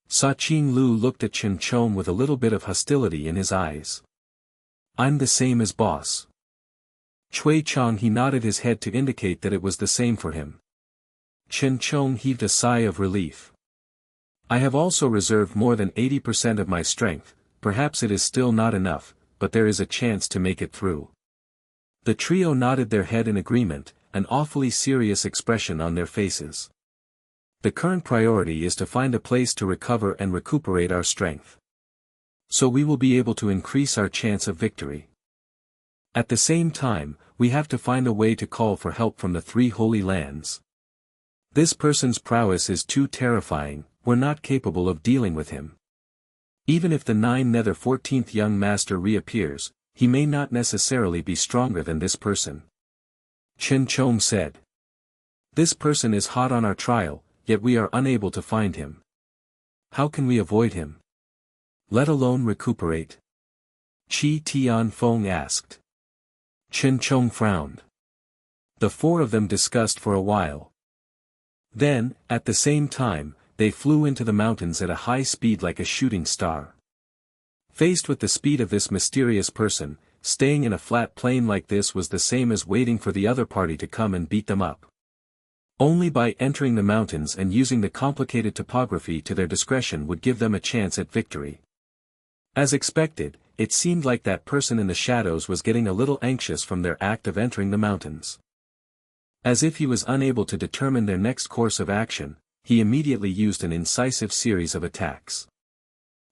Sa Qing Lu looked at Jun Chong with a little bit of hostility in his eyes. "I'm the same as boss." Chui Chong he nodded his head to indicate that it was the same for him. Jun Chong heaved a sigh of relief. "I have also reserved more than 80% of my strength, perhaps it is still not enough, but there is a chance to make it through." The trio nodded their head in agreement, an awfully serious expression on their faces. "The current priority is to find a place to recover and recuperate our strength. So we will be able to increase our chance of victory. At the same time, we have to find a way to call for help from the three holy lands. This person's prowess is too terrifying, we're not capable of dealing with him. Even if the 9 Nether 14th young master reappears, he may not necessarily be stronger than this person." Jun Chong said. "This person is hot on our trail, yet we are unable to find him. How can we avoid him? Let alone recuperate?" Qi Tianfeng asked. Jun Chong frowned. The four of them discussed for a while. Then, at the same time, they flew into the mountains at a high speed like a shooting star. Faced with the speed of this mysterious person, staying in a flat plane like this was the same as waiting for the other party to come and beat them up. Only by entering the mountains and using the complicated topography to their discretion would give them a chance at victory. As expected, it seemed like that person in the shadows was getting a little anxious from their act of entering the mountains. As if he was unable to determine their next course of action, he immediately used an incisive series of attacks.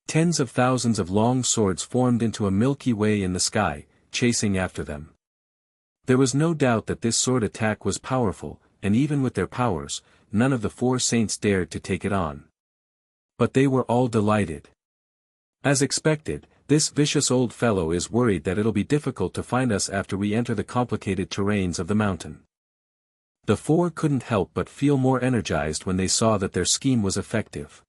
Tens of thousands of long swords formed into a Milky Way in the sky, chasing after them. There was no doubt that this sword attack was powerful, and even with their powers, none of the four saints dared to take it on. But they were all delighted. As expected, this vicious old fellow is worried that it'll be difficult to find us after we enter the complicated terrains of the mountain. The four couldn't help but feel more energized when they saw that their scheme was effective.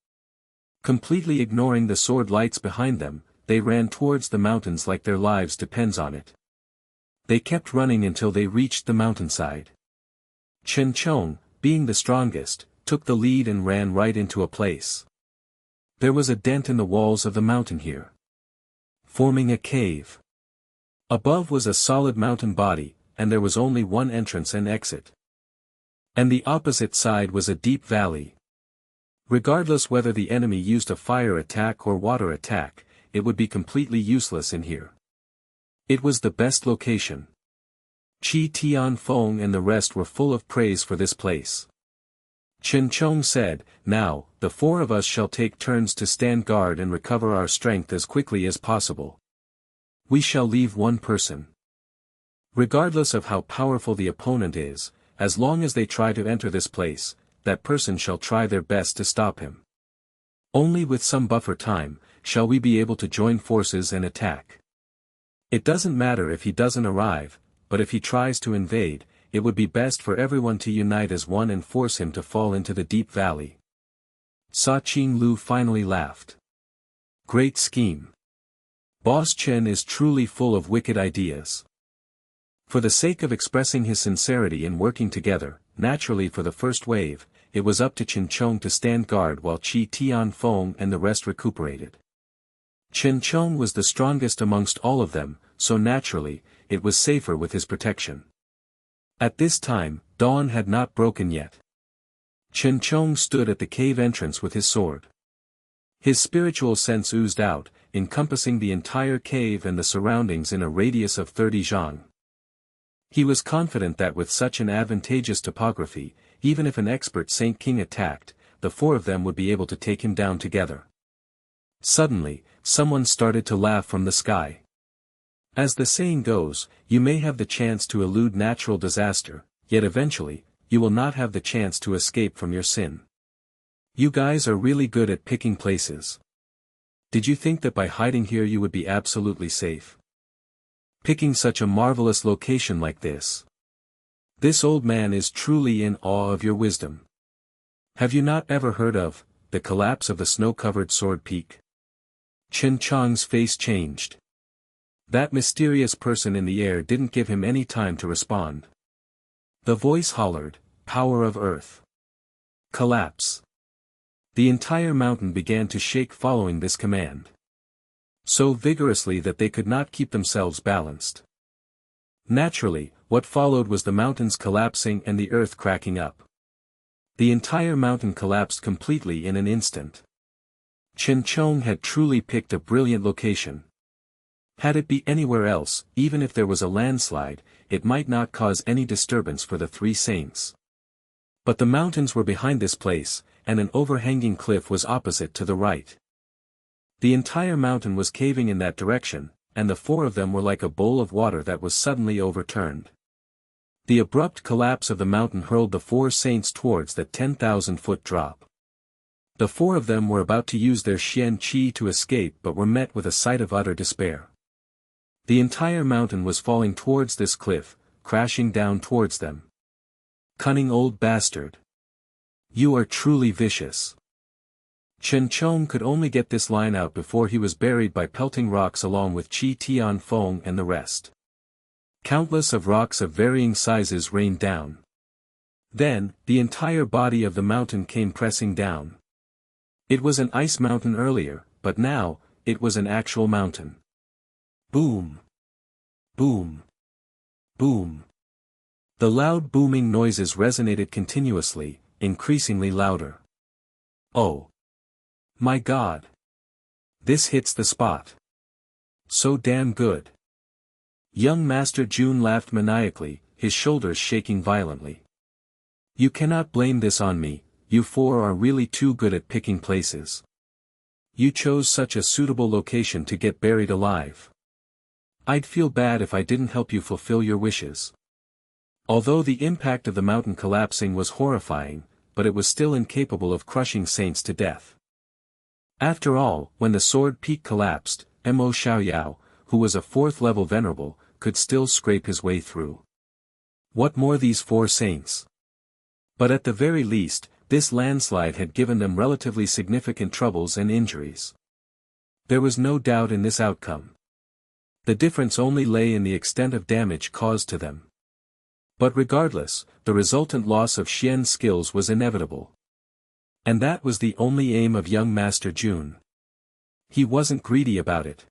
Completely ignoring the sword lights behind them, they ran towards the mountains like their lives depends on it. They kept running until they reached the mountainside. Jun Chong, being the strongest, took the lead and ran right into a place. There was a dent in the walls of the mountain here, forming a cave. Above was a solid mountain body, and there was only one entrance and exit. And the opposite side was a deep valley. Regardless whether the enemy used a fire attack or water attack, it would be completely useless in here. It was the best location. Qi Tianfeng and the rest were full of praise for this place. Jun Chong said, "Now, the four of us shall take turns to stand guard and recover our strength as quickly as possible. We shall leave one person. Regardless of how powerful the opponent is, as long as they try to enter this place, that person shall try their best to stop him. Only with some buffer time, shall we be able to join forces and attack. It doesn't matter if he doesn't arrive, but if he tries to invade, it would be best for everyone to unite as one and force him to fall into the deep valley." Sa Qing Lu finally laughed. "Great scheme. Boss Chen is truly full of wicked ideas." For the sake of expressing his sincerity in working together, naturally for the first wave, it was up to Jun Chong to stand guard while Qi Tianfeng and the rest recuperated. Jun Chong was the strongest amongst all of them, so naturally, it was safer with his protection. At this time, dawn had not broken yet. Jun Chong stood at the cave entrance with his sword. His spiritual sense oozed out, encompassing the entire cave and the surroundings in a radius of 30 zhang. He was confident that with such an advantageous topography, even if an expert Saint King attacked, the four of them would be able to take him down together. Suddenly, someone started to laugh from the sky. As the saying goes, you may have the chance to elude natural disaster, yet eventually, you will not have the chance to escape from your sin. You guys are really good at picking places. Did you think that by hiding here you would be absolutely safe? Picking such a marvelous location like this. This old man is truly in awe of your wisdom. Have you not ever heard of the collapse of the snow-covered sword peak? Chen Chang's face changed. That mysterious person in the air didn't give him any time to respond. The voice hollered, "Power of Earth. Collapse." The entire mountain began to shake following this command. So vigorously that they could not keep themselves balanced. Naturally, what followed was the mountains collapsing and the earth cracking up. The entire mountain collapsed completely in an instant. Chen Chong had truly picked a brilliant location. Had it be anywhere else, even if there was a landslide, it might not cause any disturbance for the three saints. But the mountains were behind this place, and an overhanging cliff was opposite to the right. The entire mountain was caving in that direction, and the four of them were like a bowl of water that was suddenly overturned. The abrupt collapse of the mountain hurled the four saints towards that 10,000-foot drop. The four of them were about to use their Xian Qi to escape but were met with a sight of utter despair. The entire mountain was falling towards this cliff, crashing down towards them. Cunning old bastard. You are truly vicious. Chen Chong could only get this line out before he was buried by pelting rocks along with Qi Tian Feng and the rest. Countless of rocks of varying sizes rained down. Then, the entire body of the mountain came pressing down. It was an ice mountain earlier, but now, it was an actual mountain. Boom! Boom! Boom! The loud booming noises resonated continuously, increasingly louder. Oh! My God! This hits the spot. So damn good. Young Master Jun laughed maniacally, his shoulders shaking violently. You cannot blame this on me, you four are really too good at picking places. You chose such a suitable location to get buried alive. I'd feel bad if I didn't help you fulfill your wishes. Although the impact of the mountain collapsing was horrifying, but it was still incapable of crushing saints to death. After all, when the sword peak collapsed, Mo Xiaoyao, who was a fourth-level venerable, could still scrape his way through. What more these four saints? But at the very least, this landslide had given them relatively significant troubles and injuries. There was no doubt in this outcome. The difference only lay in the extent of damage caused to them. But regardless, the resultant loss of Xian skills was inevitable. And that was the only aim of young Master Jun. He wasn't greedy about it.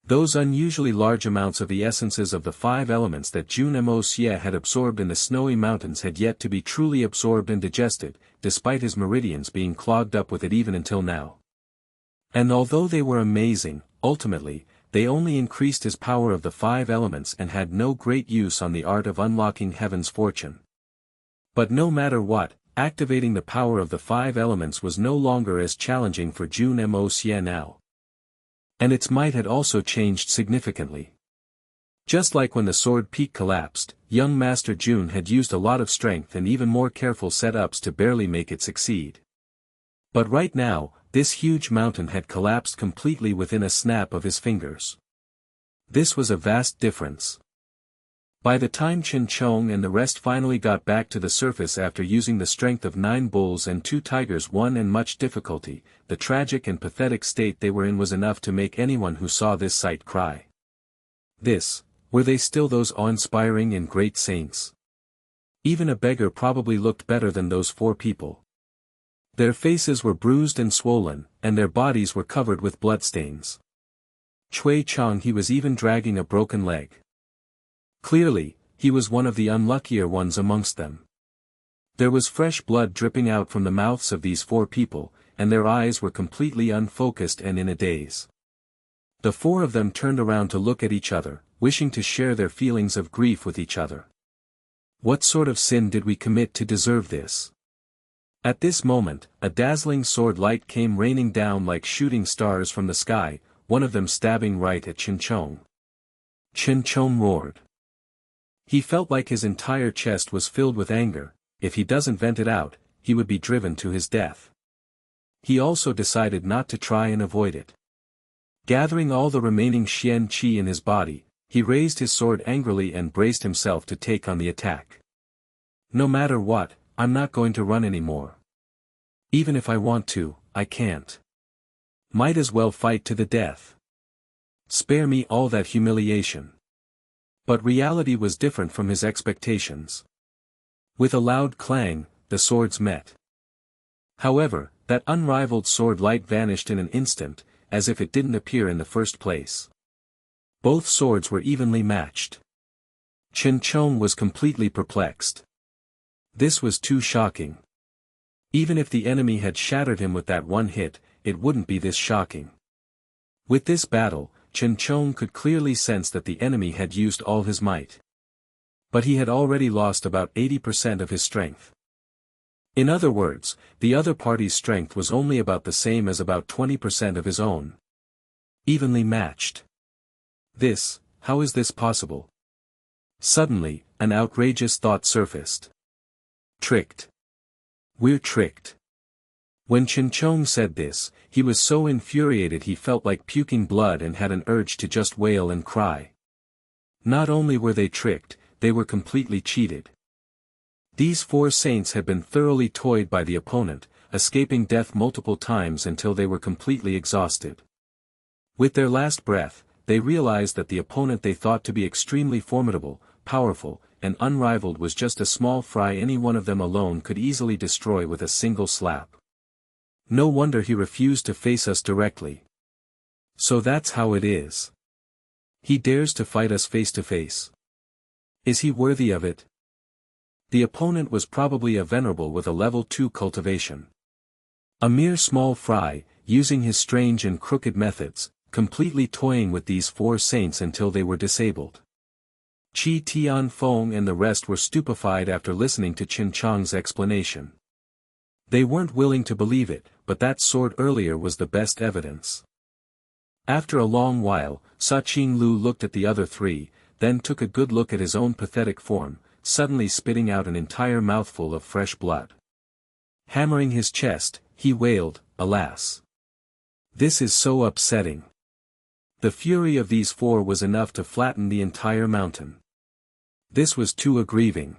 Those unusually large amounts of the essences of the five elements that Jun Moxie had absorbed in the snowy mountains had yet to be truly absorbed and digested, despite his meridians being clogged up with it even until now. And although they were amazing, ultimately, they only increased his power of the five elements and had no great use on the art of unlocking heaven's fortune. But no matter what, activating the power of the five elements was no longer as challenging for Jun Moxie now. And its might had also changed significantly. Just like when the sword peak collapsed, young Master Jun had used a lot of strength and even more careful setups to barely make it succeed. But right now, this huge mountain had collapsed completely within a snap of his fingers. This was a vast difference. By the time Chen Chong and the rest finally got back to the surface after using the strength of 9 bulls and 2 tigers and much difficulty, the tragic and pathetic state they were in was enough to make anyone who saw this sight cry. Were they still those awe-inspiring and great saints? Even a beggar probably looked better than those 4 people. Their faces were bruised and swollen, and their bodies were covered with bloodstains. Cui Chang he was even dragging a broken leg. Clearly, he was one of the unluckier ones amongst them. There was fresh blood dripping out from the mouths of these 4 people, and their eyes were completely unfocused and in a daze. The 4 of them turned around to look at each other, wishing to share their feelings of grief with each other. What sort of sin did we commit to deserve this? At this moment, a dazzling sword light came raining down like shooting stars from the sky, one of them stabbing right at Chen Chong. Chen Chong roared. He felt like his entire chest was filled with anger. If he doesn't vent it out, he would be driven to his death. He also decided not to try and avoid it. Gathering all the remaining Xian Qi in his body, he raised his sword angrily and braced himself to take on the attack. No matter what, I'm not going to run anymore. Even if I want to, I can't. Might as well fight to the death. Spare me all that humiliation. But reality was different from his expectations. With a loud clang, the swords met. However, that unrivaled sword light vanished in an instant, as if it didn't appear in the first place. Both swords were evenly matched. Chen Chong was completely perplexed. This was too shocking. Even if the enemy had shattered him with that one hit, it wouldn't be this shocking. With this battle, Chen Chong could clearly sense that the enemy had used all his might. But he had already lost about 80% of his strength. In other words, the other party's strength was only about the same as about 20% of his own. Evenly matched. How is this possible? Suddenly, an outrageous thought surfaced. Tricked. We're tricked. When Chen Chong said this, he was so infuriated he felt like puking blood and had an urge to just wail and cry. Not only were they tricked, they were completely cheated. These four saints had been thoroughly toyed by the opponent, escaping death multiple times until they were completely exhausted. With their last breath, they realized that the opponent they thought to be extremely formidable, powerful, and unrivaled was just a small fry any one of them alone could easily destroy with a single slap. No wonder he refused to face us directly. So that's how it is. He dares to fight us face to face. Is he worthy of it? The opponent was probably a venerable with a level 2 cultivation. A mere small fry, using his strange and crooked methods, completely toying with these four saints until they were disabled. Qi Tianfeng and the rest were stupefied after listening to Chen Chong's explanation. They weren't willing to believe it, but that sword earlier was the best evidence. After a long while, Sa Qing Lu looked at the other three, then took a good look at his own pathetic form, suddenly spitting out an entire mouthful of fresh blood. Hammering his chest, he wailed, "Alas! This is so upsetting." The fury of these four was enough to flatten the entire mountain. This was too aggrieving.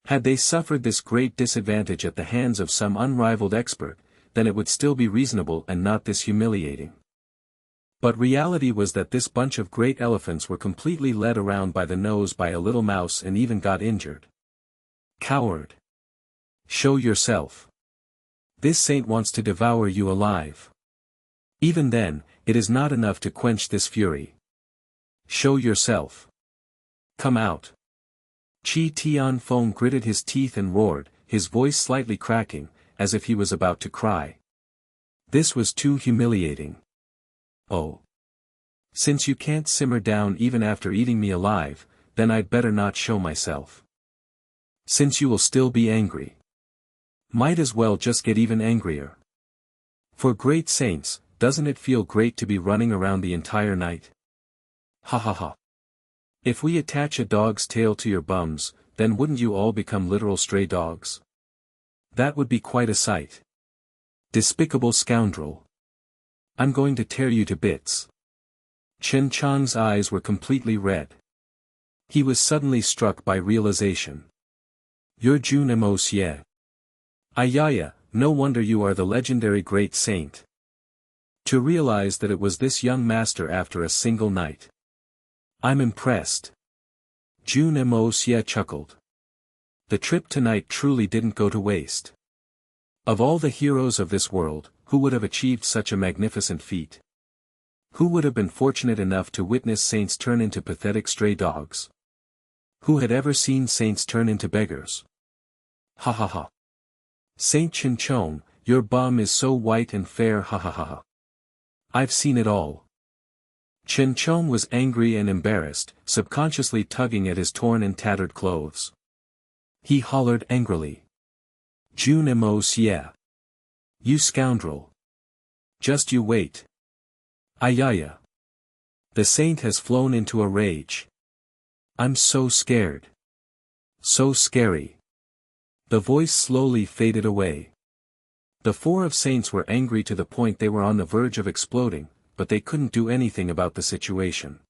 Had they suffered this great disadvantage at the hands of some unrivaled expert, then it would still be reasonable and not this humiliating. But reality was that this bunch of great elephants were completely led around by the nose by a little mouse and even got injured. Coward! Show yourself. This saint wants to devour you alive. Even then, it is not enough to quench this fury. Show yourself. Come out. Qi Tianfeng gritted his teeth and roared, his voice slightly cracking, as if he was about to cry. This was too humiliating. Oh. Since you can't simmer down even after eating me alive, then I'd better not show myself. Since you will still be angry. Might as well just get even angrier. For great saints, doesn't it feel great to be running around the entire night? Ha ha ha. If we attach a dog's tail to your bums, then wouldn't you all become literal stray dogs? That would be quite a sight. Despicable scoundrel. I'm going to tear you to bits. Chen Chang's eyes were completely red. He was suddenly struck by realization. You're Jun Moxie. Ayaya, no wonder you are the legendary great saint. To realize that it was this young master after a single night. I'm impressed. Jun Moxie chuckled. The trip tonight truly didn't go to waste. Of all the heroes of this world, who would have achieved such a magnificent feat? Who would have been fortunate enough to witness saints turn into pathetic stray dogs? Who had ever seen saints turn into beggars? Ha ha ha. Saint Chen Chong, your bum is so white and fair, ha ha ha ha. I've seen it all. Chen Chong was angry and embarrassed, subconsciously tugging at his torn and tattered clothes. He hollered angrily. Jun Moxie. You scoundrel. Just you wait. Ayaya. The saint has flown into a rage. I'm so scared. So scary. The voice slowly faded away. The four of saints were angry to the point they were on the verge of exploding, but they couldn't do anything about the situation.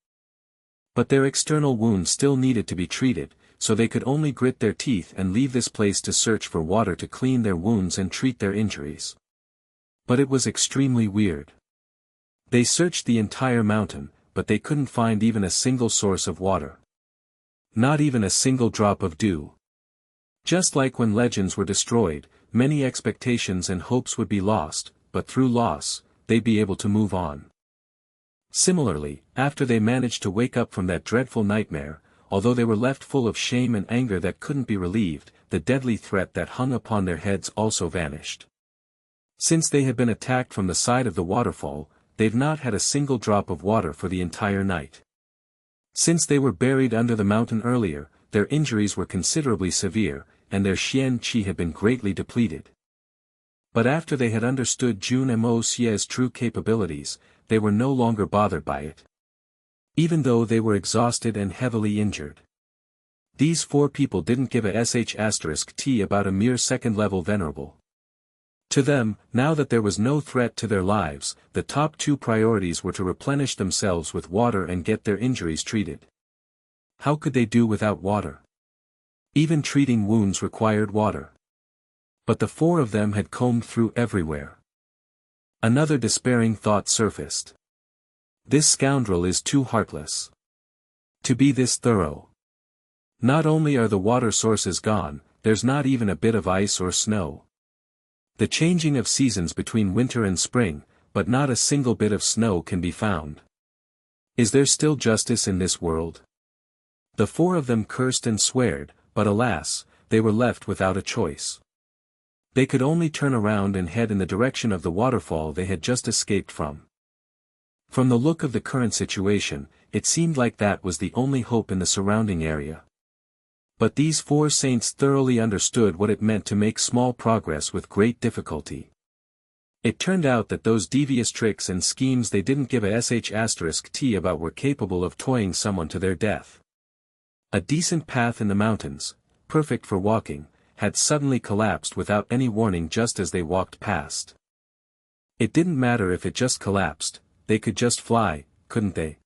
But their external wounds still needed to be treated, so they could only grit their teeth and leave this place to search for water to clean their wounds and treat their injuries. But it was extremely weird. They searched the entire mountain, but they couldn't find even a single source of water. Not even a single drop of dew. Just like when legends were destroyed, many expectations and hopes would be lost, but through loss, they'd be able to move on. Similarly, after they managed to wake up from that dreadful nightmare, although they were left full of shame and anger that couldn't be relieved, the deadly threat that hung upon their heads also vanished. Since they had been attacked from the side of the waterfall, they've not had a single drop of water for the entire night. Since they were buried under the mountain earlier, their injuries were considerably severe, and their xian qi had been greatly depleted. But after they had understood Jun Moxie's true capabilities, they were no longer bothered by it. Even though they were exhausted and heavily injured. These four people didn't give a sh*t about a mere second-level venerable. To them, now that there was no threat to their lives, the top two priorities were to replenish themselves with water and get their injuries treated. How could they do without water? Even treating wounds required water. But the four of them had combed through everywhere. Another despairing thought surfaced. This scoundrel is too heartless. To be this thorough. Not only are the water sources gone, there's not even a bit of ice or snow. The changing of seasons between winter and spring, but not a single bit of snow can be found. Is there still justice in this world? The four of them cursed and sweared, but alas, they were left without a choice. They could only turn around and head in the direction of the waterfall they had just escaped from. From the look of the current situation, it seemed like that was the only hope in the surrounding area. But these four saints thoroughly understood what it meant to make small progress with great difficulty. It turned out that those devious tricks and schemes they didn't give a sh*t about were capable of toying someone to their death. A decent path in the mountains, perfect for walking, had suddenly collapsed without any warning just as they walked past. It didn't matter if it just collapsed, they could just fly, couldn't they?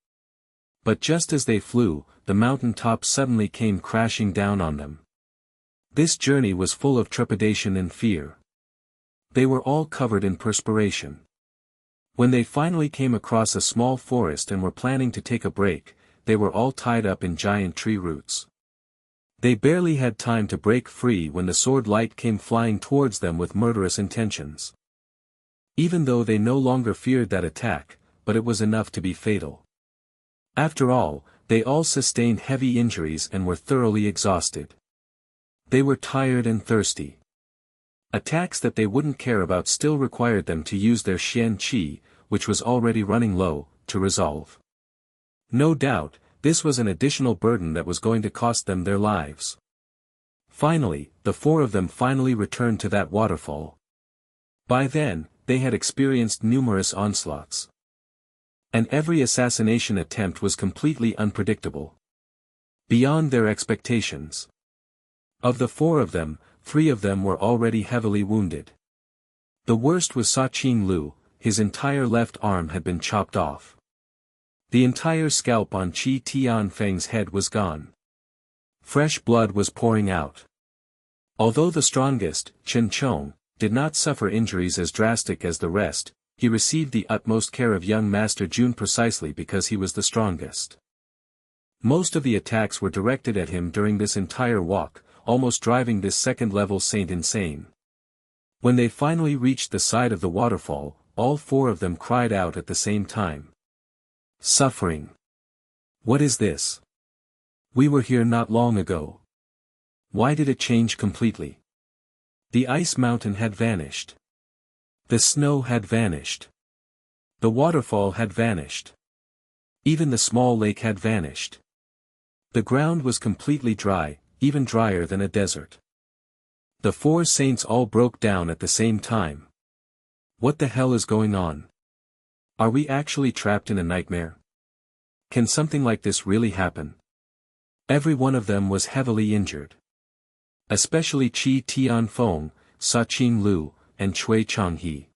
But just as they flew, the mountain top suddenly came crashing down on them. This journey was full of trepidation and fear. They were all covered in perspiration. When they finally came across a small forest and were planning to take a break, they were all tied up in giant tree roots. They barely had time to break free when the sword light came flying towards them with murderous intentions. Even though they no longer feared that attack, but it was enough to be fatal. After all, they all sustained heavy injuries and were thoroughly exhausted. They were tired and thirsty. Attacks that they wouldn't care about still required them to use their xian qi, which was already running low, to resolve. No doubt, this was an additional burden that was going to cost them their lives. Finally, the four of them finally returned to that waterfall. By then, they had experienced numerous onslaughts. And every assassination attempt was completely unpredictable. Beyond their expectations. Of the four of them, 3 of them were already heavily wounded. The worst was Sa Qing Lu, his entire left arm had been chopped off. The entire scalp on Qi Tianfeng's head was gone. Fresh blood was pouring out. Although the strongest, Chen Chong, did not suffer injuries as drastic as the rest, he received the utmost care of young Master Jun precisely because he was the strongest. Most of the attacks were directed at him during this entire walk, almost driving this second-level saint insane. When they finally reached the side of the waterfall, all 4 of them cried out at the same time. Suffering. What is this? We were here not long ago. Why did it change completely? The ice mountain had vanished. The snow had vanished. The waterfall had vanished. Even the small lake had vanished. The ground was completely dry, even drier than a desert. The 4 saints all broke down at the same time. What the hell is going on? Are we actually trapped in a nightmare? Can something like this really happen? Every one of them was heavily injured. Especially Qi Tianfeng, Sa Qing Lu, and Cui Changhe.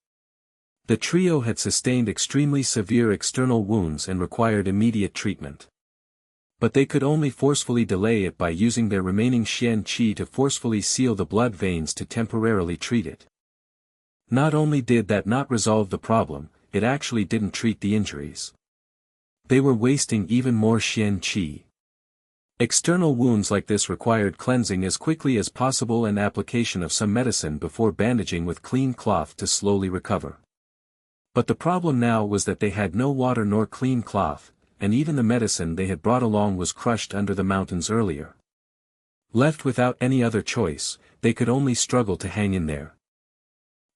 The trio had sustained extremely severe external wounds and required immediate treatment. But they could only forcefully delay it by using their remaining Xian Qi to forcefully seal the blood veins to temporarily treat it. Not only did that not resolve the problem, it actually didn't treat the injuries. They were wasting even more Xian Qi. External wounds like this required cleansing as quickly as possible and application of some medicine before bandaging with clean cloth to slowly recover. But the problem now was that they had no water nor clean cloth, and even the medicine they had brought along was crushed under the mountains earlier. Left without any other choice, they could only struggle to hang in there.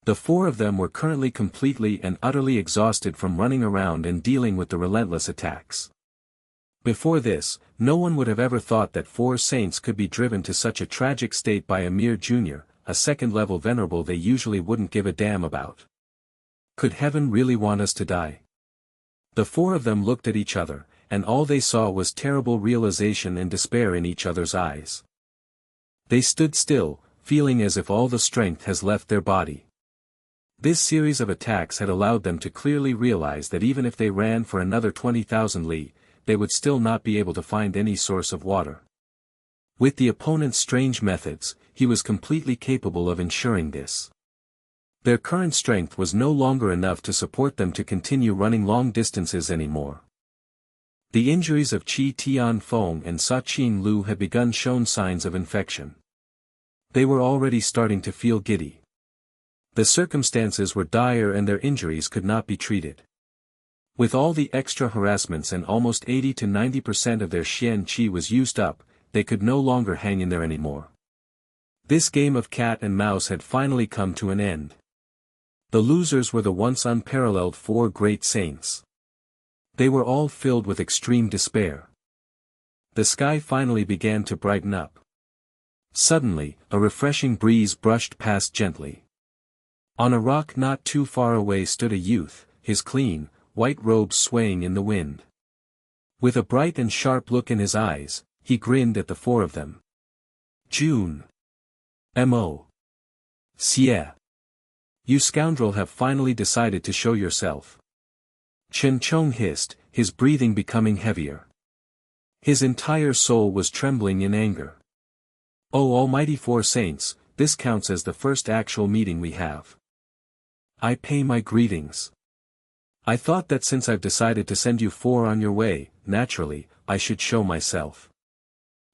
The four of them were currently completely and utterly exhausted from running around and dealing with the relentless attacks. Before this, no one would have ever thought that four saints could be driven to such a tragic state by a mere junior, a second-level venerable they usually wouldn't give a damn about. Could heaven really want us to die? The four of them looked at each other, and all they saw was terrible realization and despair in each other's eyes. They stood still, feeling as if all the strength has left their body. This series of attacks had allowed them to clearly realize that even if they ran for another 20,000 li, they would still not be able to find any source of water. With the opponent's strange methods, he was completely capable of ensuring this. Their current strength was no longer enough to support them to continue running long distances anymore. The injuries of Qi Tianfeng and Sa Qing Lu had begun shown signs of infection. They were already starting to feel giddy. The circumstances were dire and their injuries could not be treated. With all the extra harassments and almost 80 to 90% of their Xian Qi was used up, they could no longer hang in there anymore. This game of cat and mouse had finally come to an end. The losers were the once unparalleled four great saints. They were all filled with extreme despair. The sky finally began to brighten up. Suddenly, a refreshing breeze brushed past gently. On a rock not too far away stood a youth, his clean, white robes swaying in the wind. With a bright and sharp look in his eyes, he grinned at the four of them. Jun Moxie. You scoundrel have finally decided to show yourself. Chen Chong hissed, his breathing becoming heavier. His entire soul was trembling in anger. Oh almighty four saints, this counts as the first actual meeting we have. I pay my greetings. I thought that since I've decided to send you four on your way, naturally, I should show myself.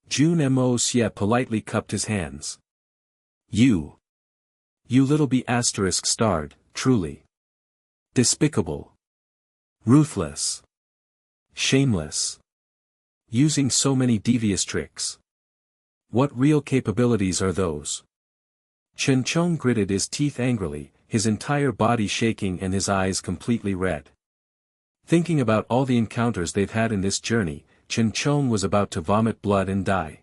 Jun Moxie politely cupped his hands. You little be asterisk starred, truly. Despicable. Ruthless. Shameless. Using so many devious tricks. What real capabilities are those? Chen Chong gritted his teeth angrily, his entire body shaking and his eyes completely red. Thinking about all the encounters they've had in this journey, Chen Chong was about to vomit blood and die.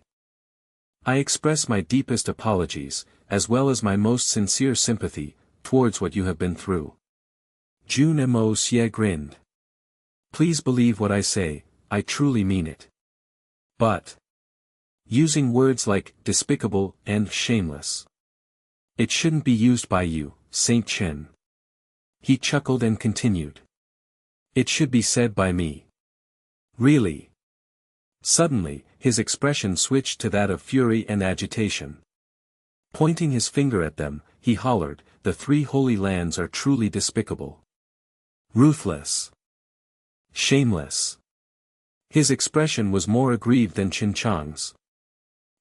I express my deepest apologies, as well as my most sincere sympathy, towards what you have been through. Jun Moxie grinned. Please believe what I say, I truly mean it. But using words like despicable and shameless. It shouldn't be used by you, Saint Chen. He chuckled and continued. It should be said by me. Really? Suddenly, his expression switched to that of fury and agitation. Pointing his finger at them, he hollered, the three holy lands are truly despicable. Ruthless. Shameless. His expression was more aggrieved than Chen Chang's.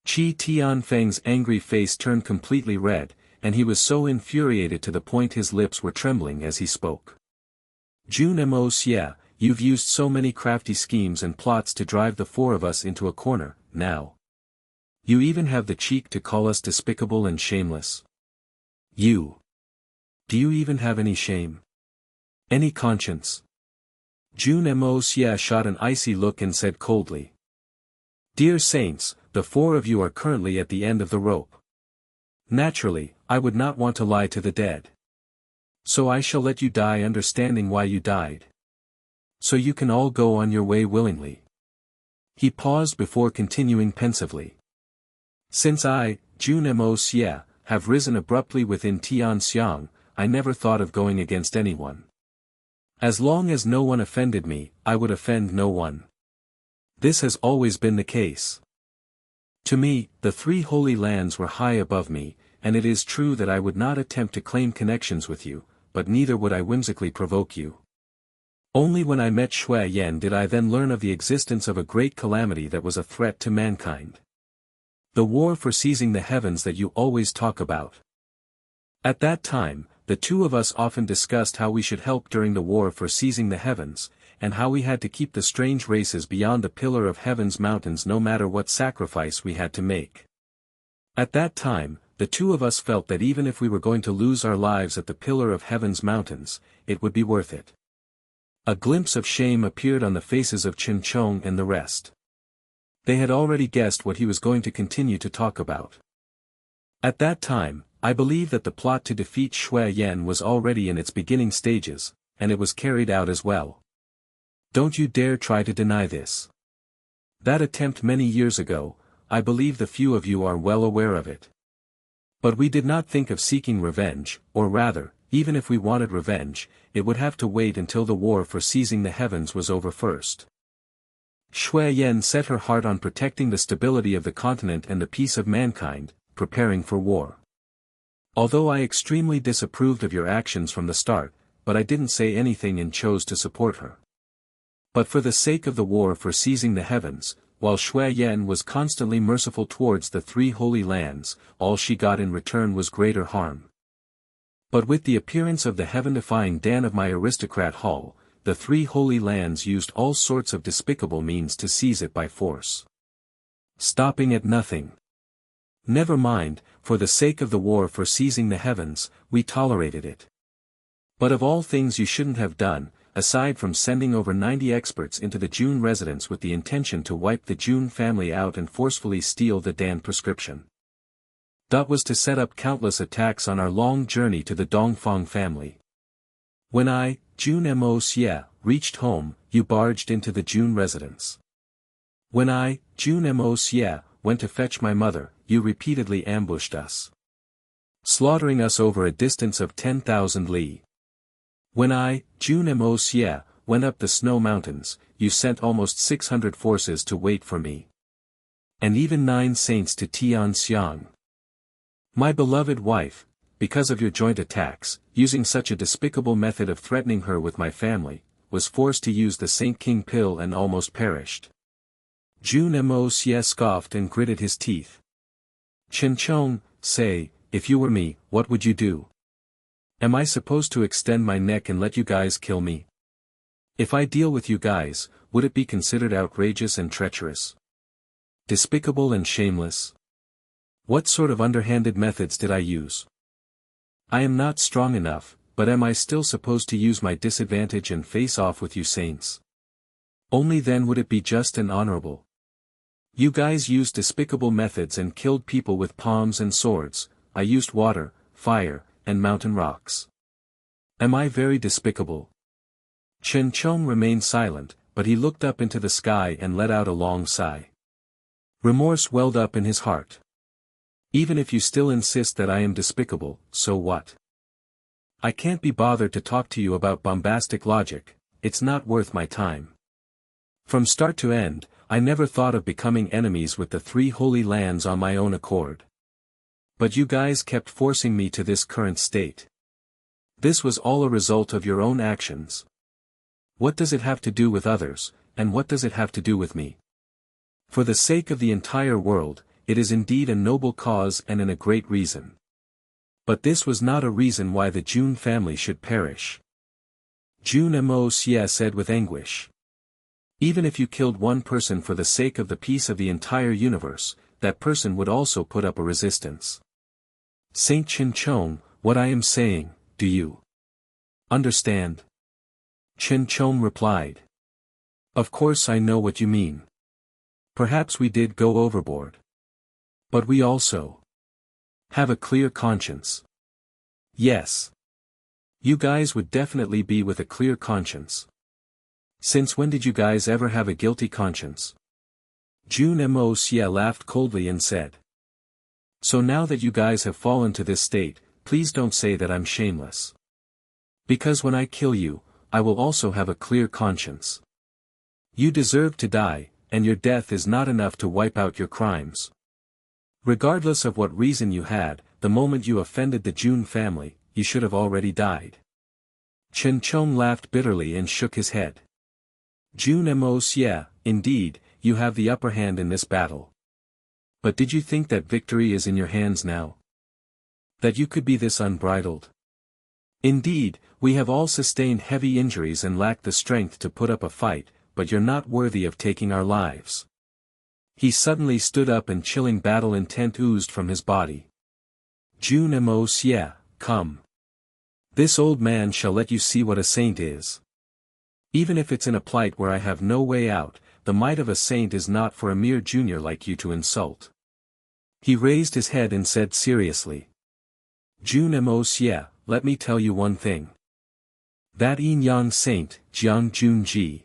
Qi Tianfeng's angry face turned completely red, and he was so infuriated to the point his lips were trembling as he spoke. Jun Moxie, you've used so many crafty schemes and plots to drive the four of us into a corner, now. You even have the cheek to call us despicable and shameless. You. Do you even have any shame? Any conscience? Jun Moxie shot an icy look and said coldly. Dear saints, the four of you are currently at the end of the rope. Naturally, I would not want to lie to the dead. So I shall let you die understanding why you died. So you can all go on your way willingly. He paused before continuing pensively. Since I, Jun Moxie, have risen abruptly within Tianxiang, I never thought of going against anyone. As long as no one offended me, I would offend no one. This has always been the case. To me, the three holy lands were high above me, and it is true that I would not attempt to claim connections with you, but neither would I whimsically provoke you. Only when I met Shui Yan did I then learn of the existence of a great calamity that was a threat to mankind. The war for seizing the heavens that you always talk about. At that time, the two of us often discussed how we should help during the war for seizing the heavens, and how we had to keep the strange races beyond the Pillar of Heaven's mountains no matter what sacrifice we had to make. At that time, the two of us felt that even if we were going to lose our lives at the Pillar of Heaven's mountains, it would be worth it. A glimpse of shame appeared on the faces of Chen Chong and the rest. They had already guessed what he was going to continue to talk about. At that time, I believe that the plot to defeat Shui Yan was already in its beginning stages, and it was carried out as well. Don't you dare try to deny this. That attempt many years ago, I believe the few of you are well aware of it. But we did not think of seeking revenge, or rather, even if we wanted revenge, it would have to wait until the war for seizing the heavens was over first. Shui Yan set her heart on protecting the stability of the continent and the peace of mankind, preparing for war. Although I extremely disapproved of your actions from the start, but I didn't say anything and chose to support her. But for the sake of the war for seizing the heavens, while Shui Yan was constantly merciful towards the three holy lands, all she got in return was greater harm. But with the appearance of the heaven-defying Dan of my aristocrat hall, the three holy lands used all sorts of despicable means to seize it by force. Stopping at nothing. Never mind, for the sake of the war for seizing the heavens, we tolerated it. But of all things you shouldn't have done, aside from sending over 90 experts into the Jun residence with the intention to wipe the Jun family out and forcefully steal the Dan prescription. That was to set up countless attacks on our long journey to the Dongfang family. When I, Jun Moxie, reached home, you barged into the Jun residence. When I, Jun Moxie, went to fetch my mother, you repeatedly ambushed us, slaughtering us over a distance of 10,000 li. When I, Jun Moxie, went up the snow mountains, you sent almost 600 forces to wait for me. And even 9 saints to Tianxiang. My beloved wife, because of your joint attacks, using such a despicable method of threatening her with my family, was forced to use the Saint King pill and almost perished. Jun Moxie scoffed and gritted his teeth. Chen Chong, say, if you were me, what would you do? Am I supposed to extend my neck and let you guys kill me? If I deal with you guys, would it be considered outrageous and treacherous? Despicable and shameless? What sort of underhanded methods did I use? I am not strong enough, but am I still supposed to use my disadvantage and face off with you saints? Only then would it be just and honorable. You guys used despicable methods and killed people with palms and swords. I used water, fire, and mountain rocks. Am I very despicable? Chen Chong remained silent, but he looked up into the sky and let out a long sigh. Remorse welled up in his heart. Even if you still insist that I am despicable, so what? I can't be bothered to talk to you about bombastic logic, it's not worth my time. From start to end, I never thought of becoming enemies with the three holy lands on my own accord. But you guys kept forcing me to this current state. This was all a result of your own actions. What does it have to do with others, and what does it have to do with me? For the sake of the entire world, it is indeed a noble cause and a great reason. But this was not a reason why the Jun family should perish. Jun Moxie said with anguish. Even if you killed one person for the sake of the peace of the entire universe, that person would also put up a resistance. Saint Chen Chong, what I am saying, do you understand? Chen Chong replied. Of course I know what you mean. Perhaps we did go overboard. But we also have a clear conscience. Yes. You guys would definitely be with a clear conscience. Since when did you guys ever have a guilty conscience? Jun Moxie laughed coldly and said. So now that you guys have fallen to this state, please don't say that I'm shameless. Because when I kill you, I will also have a clear conscience. You deserve to die, and your death is not enough to wipe out your crimes. Regardless of what reason you had, the moment you offended the Jun family, you should have already died. Chen Chong laughed bitterly and shook his head. Jun Moxie, indeed, you have the upper hand in this battle. But did you think that victory is in your hands now? That you could be this unbridled? Indeed, we have all sustained heavy injuries and lack the strength to put up a fight, but you're not worthy of taking our lives. He suddenly stood up and chilling battle intent oozed from his body. Jun Moxie, come. This old man shall let you see what a saint is. Even if it's in a plight where I have no way out, the might of a saint is not for a mere junior like you to insult. He raised his head and said seriously. Jun Moxie, let me tell you one thing. That yin-yang saint, Jiang Jun Xie.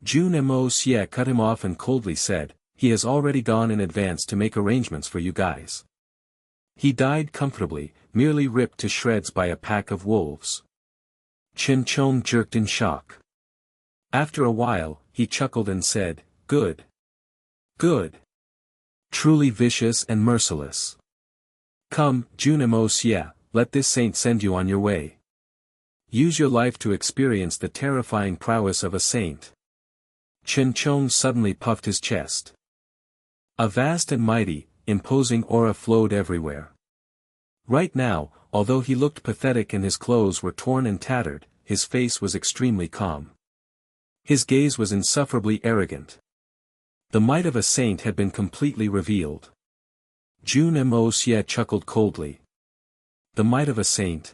Jun Moxie cut him off and coldly said, he has already gone in advance to make arrangements for you guys. He died comfortably, merely ripped to shreds by a pack of wolves. Chen Chong jerked in shock. After a while, he chuckled and said, good. Good. Truly vicious and merciless. Come, Jun Moxie, let this saint send you on your way. Use your life to experience the terrifying prowess of a saint. Chen Chong suddenly puffed his chest. A vast and mighty, imposing aura flowed everywhere. Right now, although he looked pathetic and his clothes were torn and tattered, his face was extremely calm. His gaze was insufferably arrogant. The might of a saint had been completely revealed. Jun Moxie chuckled coldly. The might of a saint?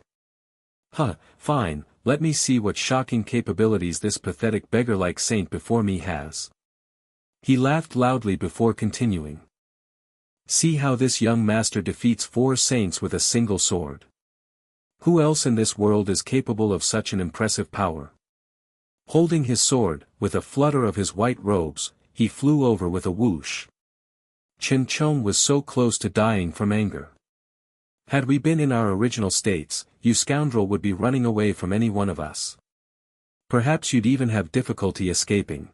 Huh, fine, let me see what shocking capabilities this pathetic beggar-like saint before me has. He laughed loudly before continuing. See how this young master defeats 4 saints with a single sword. Who else in this world is capable of such an impressive power? Holding his sword, with a flutter of his white robes, he flew over with a whoosh. Chen Chong was so close to dying from anger. Had we been in our original states, you scoundrel would be running away from any one of us. Perhaps you'd even have difficulty escaping.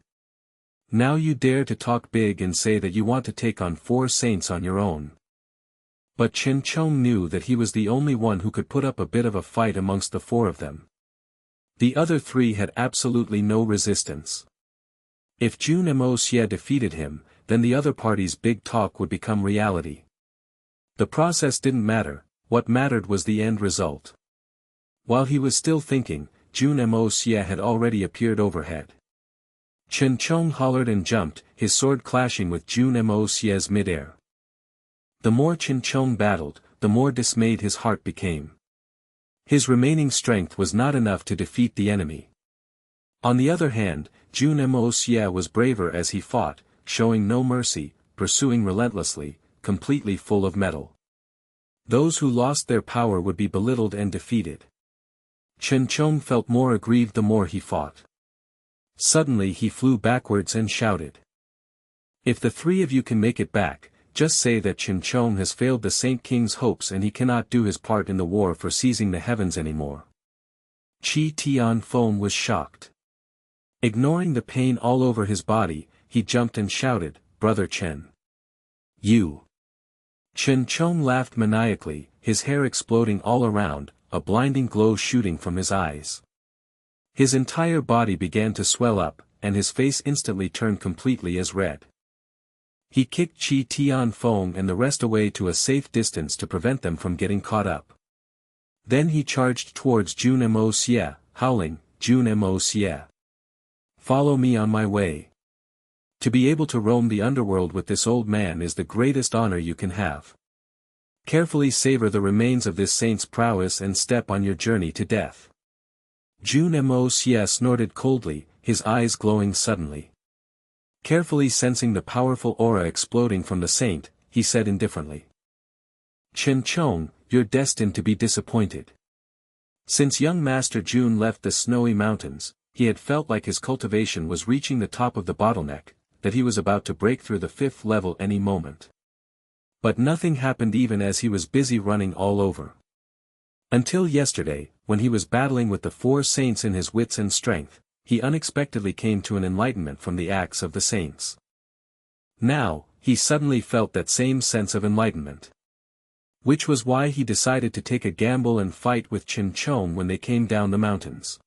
Now you dare to talk big and say that you want to take on 4 saints on your own. But Chen Chong knew that he was the only one who could put up a bit of a fight amongst the 4 of them. The other 3 had absolutely no resistance. If Jun Moxie defeated him, then the other party's big talk would become reality. The process didn't matter, what mattered was the end result. While he was still thinking, Jun Moxie had already appeared overhead. Chen Chong hollered and jumped, his sword clashing with Jun Moxie's midair. The more Chen Chong battled, the more dismayed his heart became. His remaining strength was not enough to defeat the enemy. On the other hand, Jun Moxie was braver as he fought, showing no mercy, pursuing relentlessly, completely full of metal. Those who lost their power would be belittled and defeated. Chen Chong felt more aggrieved the more he fought. Suddenly he flew backwards and shouted. If the 3 of you can make it back, just say that Chen Chong has failed the Saint King's hopes and he cannot do his part in the war for seizing the heavens anymore. Chi Tian Feng was shocked. Ignoring the pain all over his body, he jumped and shouted, Brother Chen. You. Chen Chong laughed maniacally, his hair exploding all around, a blinding glow shooting from his eyes. His entire body began to swell up, and his face instantly turned completely as red. He kicked Chi Tian Feng and the rest away to a safe distance to prevent them from getting caught up. Then he charged towards Jun Moxie, howling, Jun Moxie. Follow me on my way. To be able to roam the underworld with this old man is the greatest honor you can have. Carefully savor the remains of this saint's prowess and step on your journey to death. Jun Moxie snorted coldly, his eyes glowing suddenly. Carefully sensing the powerful aura exploding from the saint, he said indifferently. Chen Chong, you're destined to be disappointed. Since young Master Jun left the snowy mountains, he had felt like his cultivation was reaching the top of the bottleneck, that he was about to break through the 5th level any moment. But nothing happened even as he was busy running all over. Until yesterday, when he was battling with the 4 saints in his wits and strength, he unexpectedly came to an enlightenment from the acts of the saints. Now, he suddenly felt that same sense of enlightenment. Which was why he decided to take a gamble and fight with Ching Chong when they came down the mountains.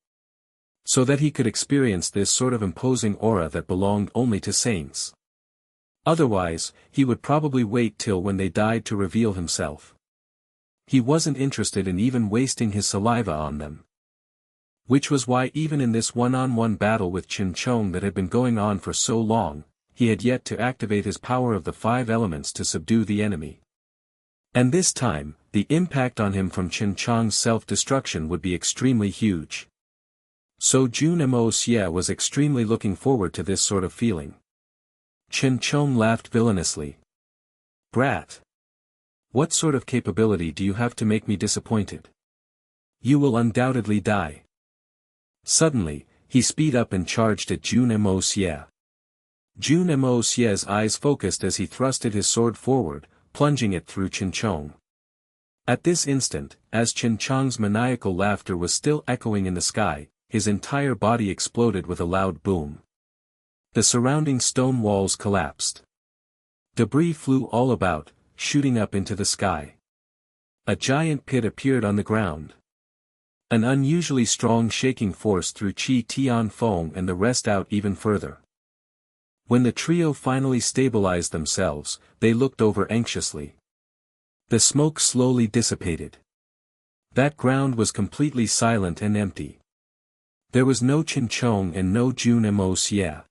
So that he could experience this sort of imposing aura that belonged only to saints. Otherwise, he would probably wait till when they died to reveal himself. He wasn't interested in even wasting his saliva on them. Which was why even in this one-on-one battle with Ching Chong that had been going on for so long, he had yet to activate his power of the 5 elements to subdue the enemy. And this time, the impact on him from Ching Chong's self-destruction would be extremely huge. So Jun Moxie was extremely looking forward to this sort of feeling. Ching Chong laughed villainously. "Brat! What sort of capability do you have to make me disappointed? You will undoubtedly die." Suddenly, he speed up and charged at Jun Moxie. Jun Moxie's eyes focused as he thrusted his sword forward, plunging it through Ching Chong. At this instant, as Ching Chong's maniacal laughter was still echoing in the sky, his entire body exploded with a loud boom. The surrounding stone walls collapsed. Debris flew all about, shooting up into the sky. A giant pit appeared on the ground. An unusually strong shaking force threw Qi Tianfeng and the rest out even further. When the trio finally stabilized themselves, they looked over anxiously. The smoke slowly dissipated. That ground was completely silent and empty. There was no Ching Chong and no Jun Moxie.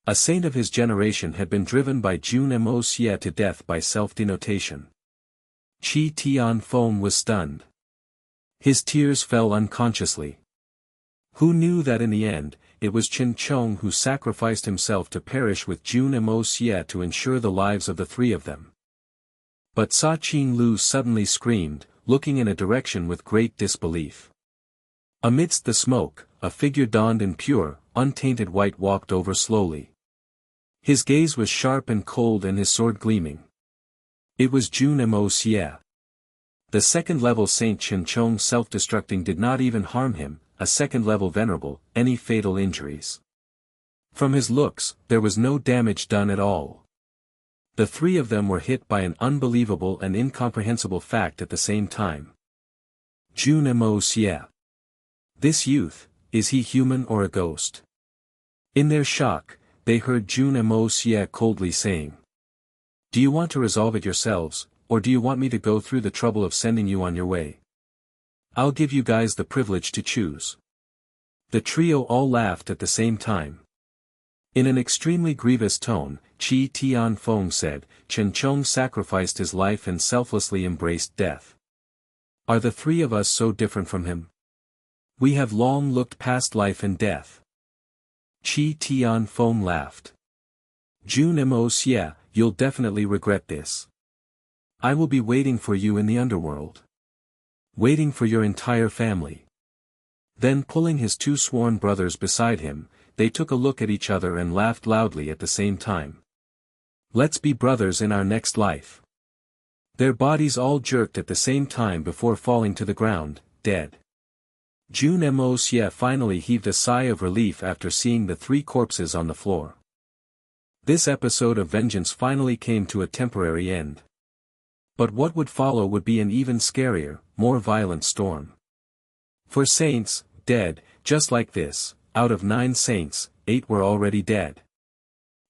A saint of his generation had been driven by Jun Moxie to death by self-denotation. Qi Tianfeng was stunned. His tears fell unconsciously. Who knew that in the end, it was Ching Chong who sacrificed himself to perish with Jun Moxie to ensure the lives of the 3 of them. But Sa Qing Lu suddenly screamed, looking in a direction with great disbelief. Amidst the smoke, a figure donned in pure, untainted white walked over slowly. His gaze was sharp and cold and his sword gleaming. It was Jun Moxie. The 2nd-level Saint Ching Chong self-destructing did not even harm him, a 2nd-level venerable, any fatal injuries. From his looks, there was no damage done at all. The 3 of them were hit by an unbelievable and incomprehensible fact at the same time. Jun Moxie. This youth, is he human or a ghost? In their shock, they heard Jun Moxie coldly saying. "Do you want to resolve it yourselves, or do you want me to go through the trouble of sending you on your way? I'll give you guys the privilege to choose." The trio all laughed at the same time. In an extremely grievous tone, Qi Tianfeng said, "Ching Chong sacrificed his life and selflessly embraced death. Are the 3 of us so different from him? We have long looked past life and death." Qi Tianfeng laughed. "Jun Moxie, you'll definitely regret this. I will be waiting for you in the underworld. Waiting for your entire family." Then pulling his 2 sworn brothers beside him, they took a look at each other and laughed loudly at the same time. "Let's be brothers in our next life." Their bodies all jerked at the same time before falling to the ground, dead. Jun Moxie finally heaved a sigh of relief after seeing the 3 corpses on the floor. This episode of vengeance finally came to a temporary end. But what would follow would be an even scarier, more violent storm. For saints, dead, just like this, out of 9 saints, 8 were already dead.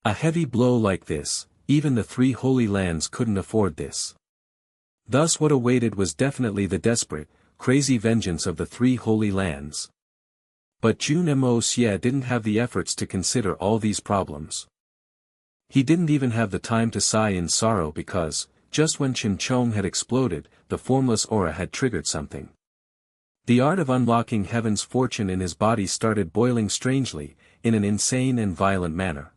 A heavy blow like this, even the 3 holy lands couldn't afford this. Thus what awaited was definitely the desperate, crazy vengeance of the 3 holy lands. But Jun Moxie didn't have the efforts to consider all these problems. He didn't even have the time to sigh in sorrow because, just when Ching Chong had exploded, the formless aura had triggered something. The art of unlocking heaven's fortune in his body started boiling strangely, in an insane and violent manner.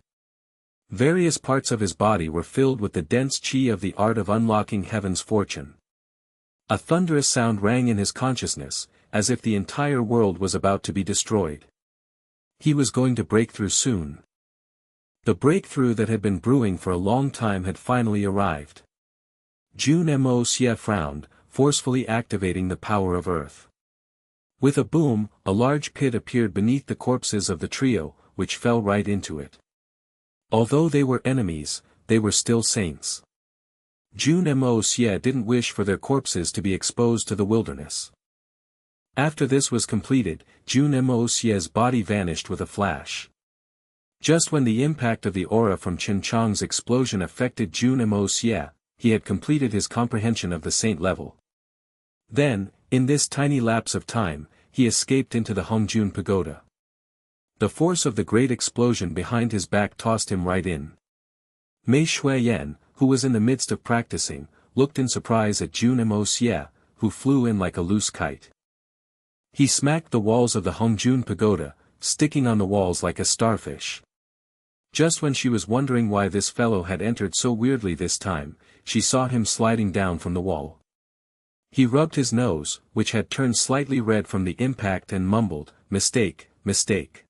Various parts of his body were filled with the dense qi of the art of unlocking heaven's fortune. A thunderous sound rang in his consciousness, as if the entire world was about to be destroyed. He was going to break through soon. The breakthrough that had been brewing for a long time had finally arrived. Jun Moxie frowned, forcefully activating the power of earth. With a boom, a large pit appeared beneath the corpses of the trio, which fell right into it. Although they were enemies, they were still saints. Jun Moxie didn't wish for their corpses to be exposed to the wilderness. After this was completed, Jun Moxie's body vanished with a flash. Just when the impact of the aura from Chen Chang's explosion affected Jun Moxie, he had completed his comprehension of the saint level. Then, in this tiny lapse of time, he escaped into the Hongjun Pagoda. The force of the great explosion behind his back tossed him right in. Mei Shuiyan, who was in the midst of practicing, looked in surprise at Jun Moxie, who flew in like a loose kite. He smacked the walls of the Hongjun Pagoda, sticking on the walls like a starfish. Just when she was wondering why this fellow had entered so weirdly this time, she saw him sliding down from the wall. He rubbed his nose, which had turned slightly red from the impact, and mumbled, "Mistake, mistake.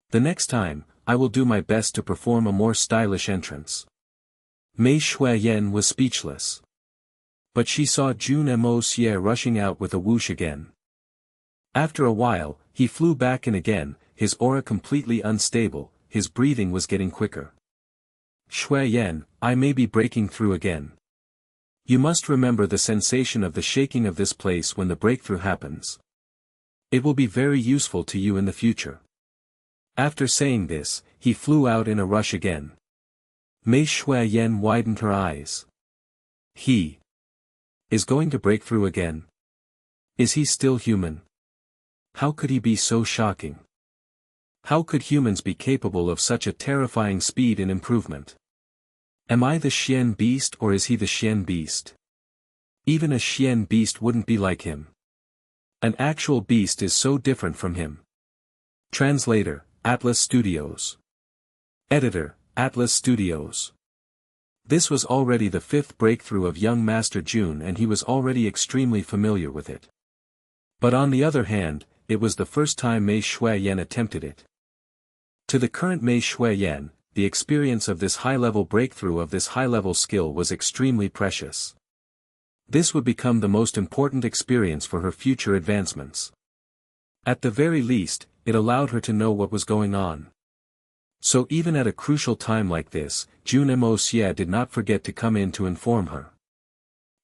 The next time, I will do my best to perform a more stylish entrance." Mei Shuiyan was speechless. But she saw Jun Moxie rushing out with a whoosh again. After a while, he flew back in again, his aura completely unstable, his breathing was getting quicker. "Shuiyan, I may be breaking through again. You must remember the sensation of the shaking of this place when the breakthrough happens. It will be very useful to you in the future." After saying this, he flew out in a rush again. Mei Shuiyan widened her eyes. He is going to break through again. Is he still human? How could he be so shocking? How could humans be capable of such a terrifying speed and improvement? Am I the Xian beast, or is he the Xian beast? Even a Xian beast wouldn't be like him. An actual beast is so different from him. Translator, Atlas Studios. Editor, Atlas Studios. This was already the fifth breakthrough of young Master Jun, and he was already extremely familiar with it. But on the other hand, it was the first time Mei Shuiyan attempted it. To the current Mei Shuiyan, the experience of this high-level breakthrough of this high-level skill was extremely precious. This would become the most important experience for her future advancements. At the very least, it allowed her to know what was going on. So even at a crucial time like this, Jun Moxie did not forget to come in to inform her.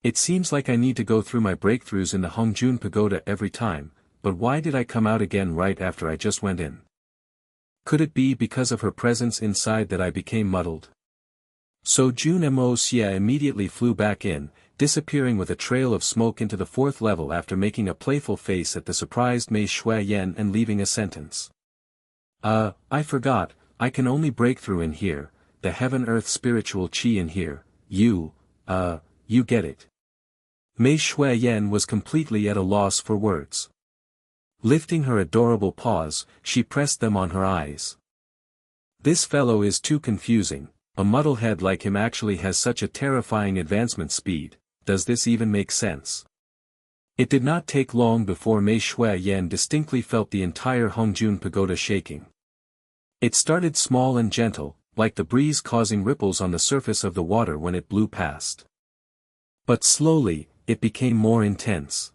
"It seems like I need to go through my breakthroughs in the Hongjun Pagoda every time, but why did I come out again right after I just went in? Could it be because of her presence inside that I became muddled?" So Jun Moxie immediately flew back in, disappearing with a trail of smoke into the fourth level after making a playful face at the surprised Mei Shuiyan and leaving a sentence. I forgot, I can only break through in here, the heaven-earth spiritual chi in here, you get it." Mei Shuiyan was completely at a loss for words. Lifting her adorable paws, she pressed them on her eyes. This fellow is too confusing, a muddlehead like him actually has such a terrifying advancement speed, does this even make sense? It did not take long before Mei Shuiyan distinctly felt the entire Hongjun Pagoda shaking. It started small and gentle, like the breeze causing ripples on the surface of the water when it blew past. But slowly, it became more intense.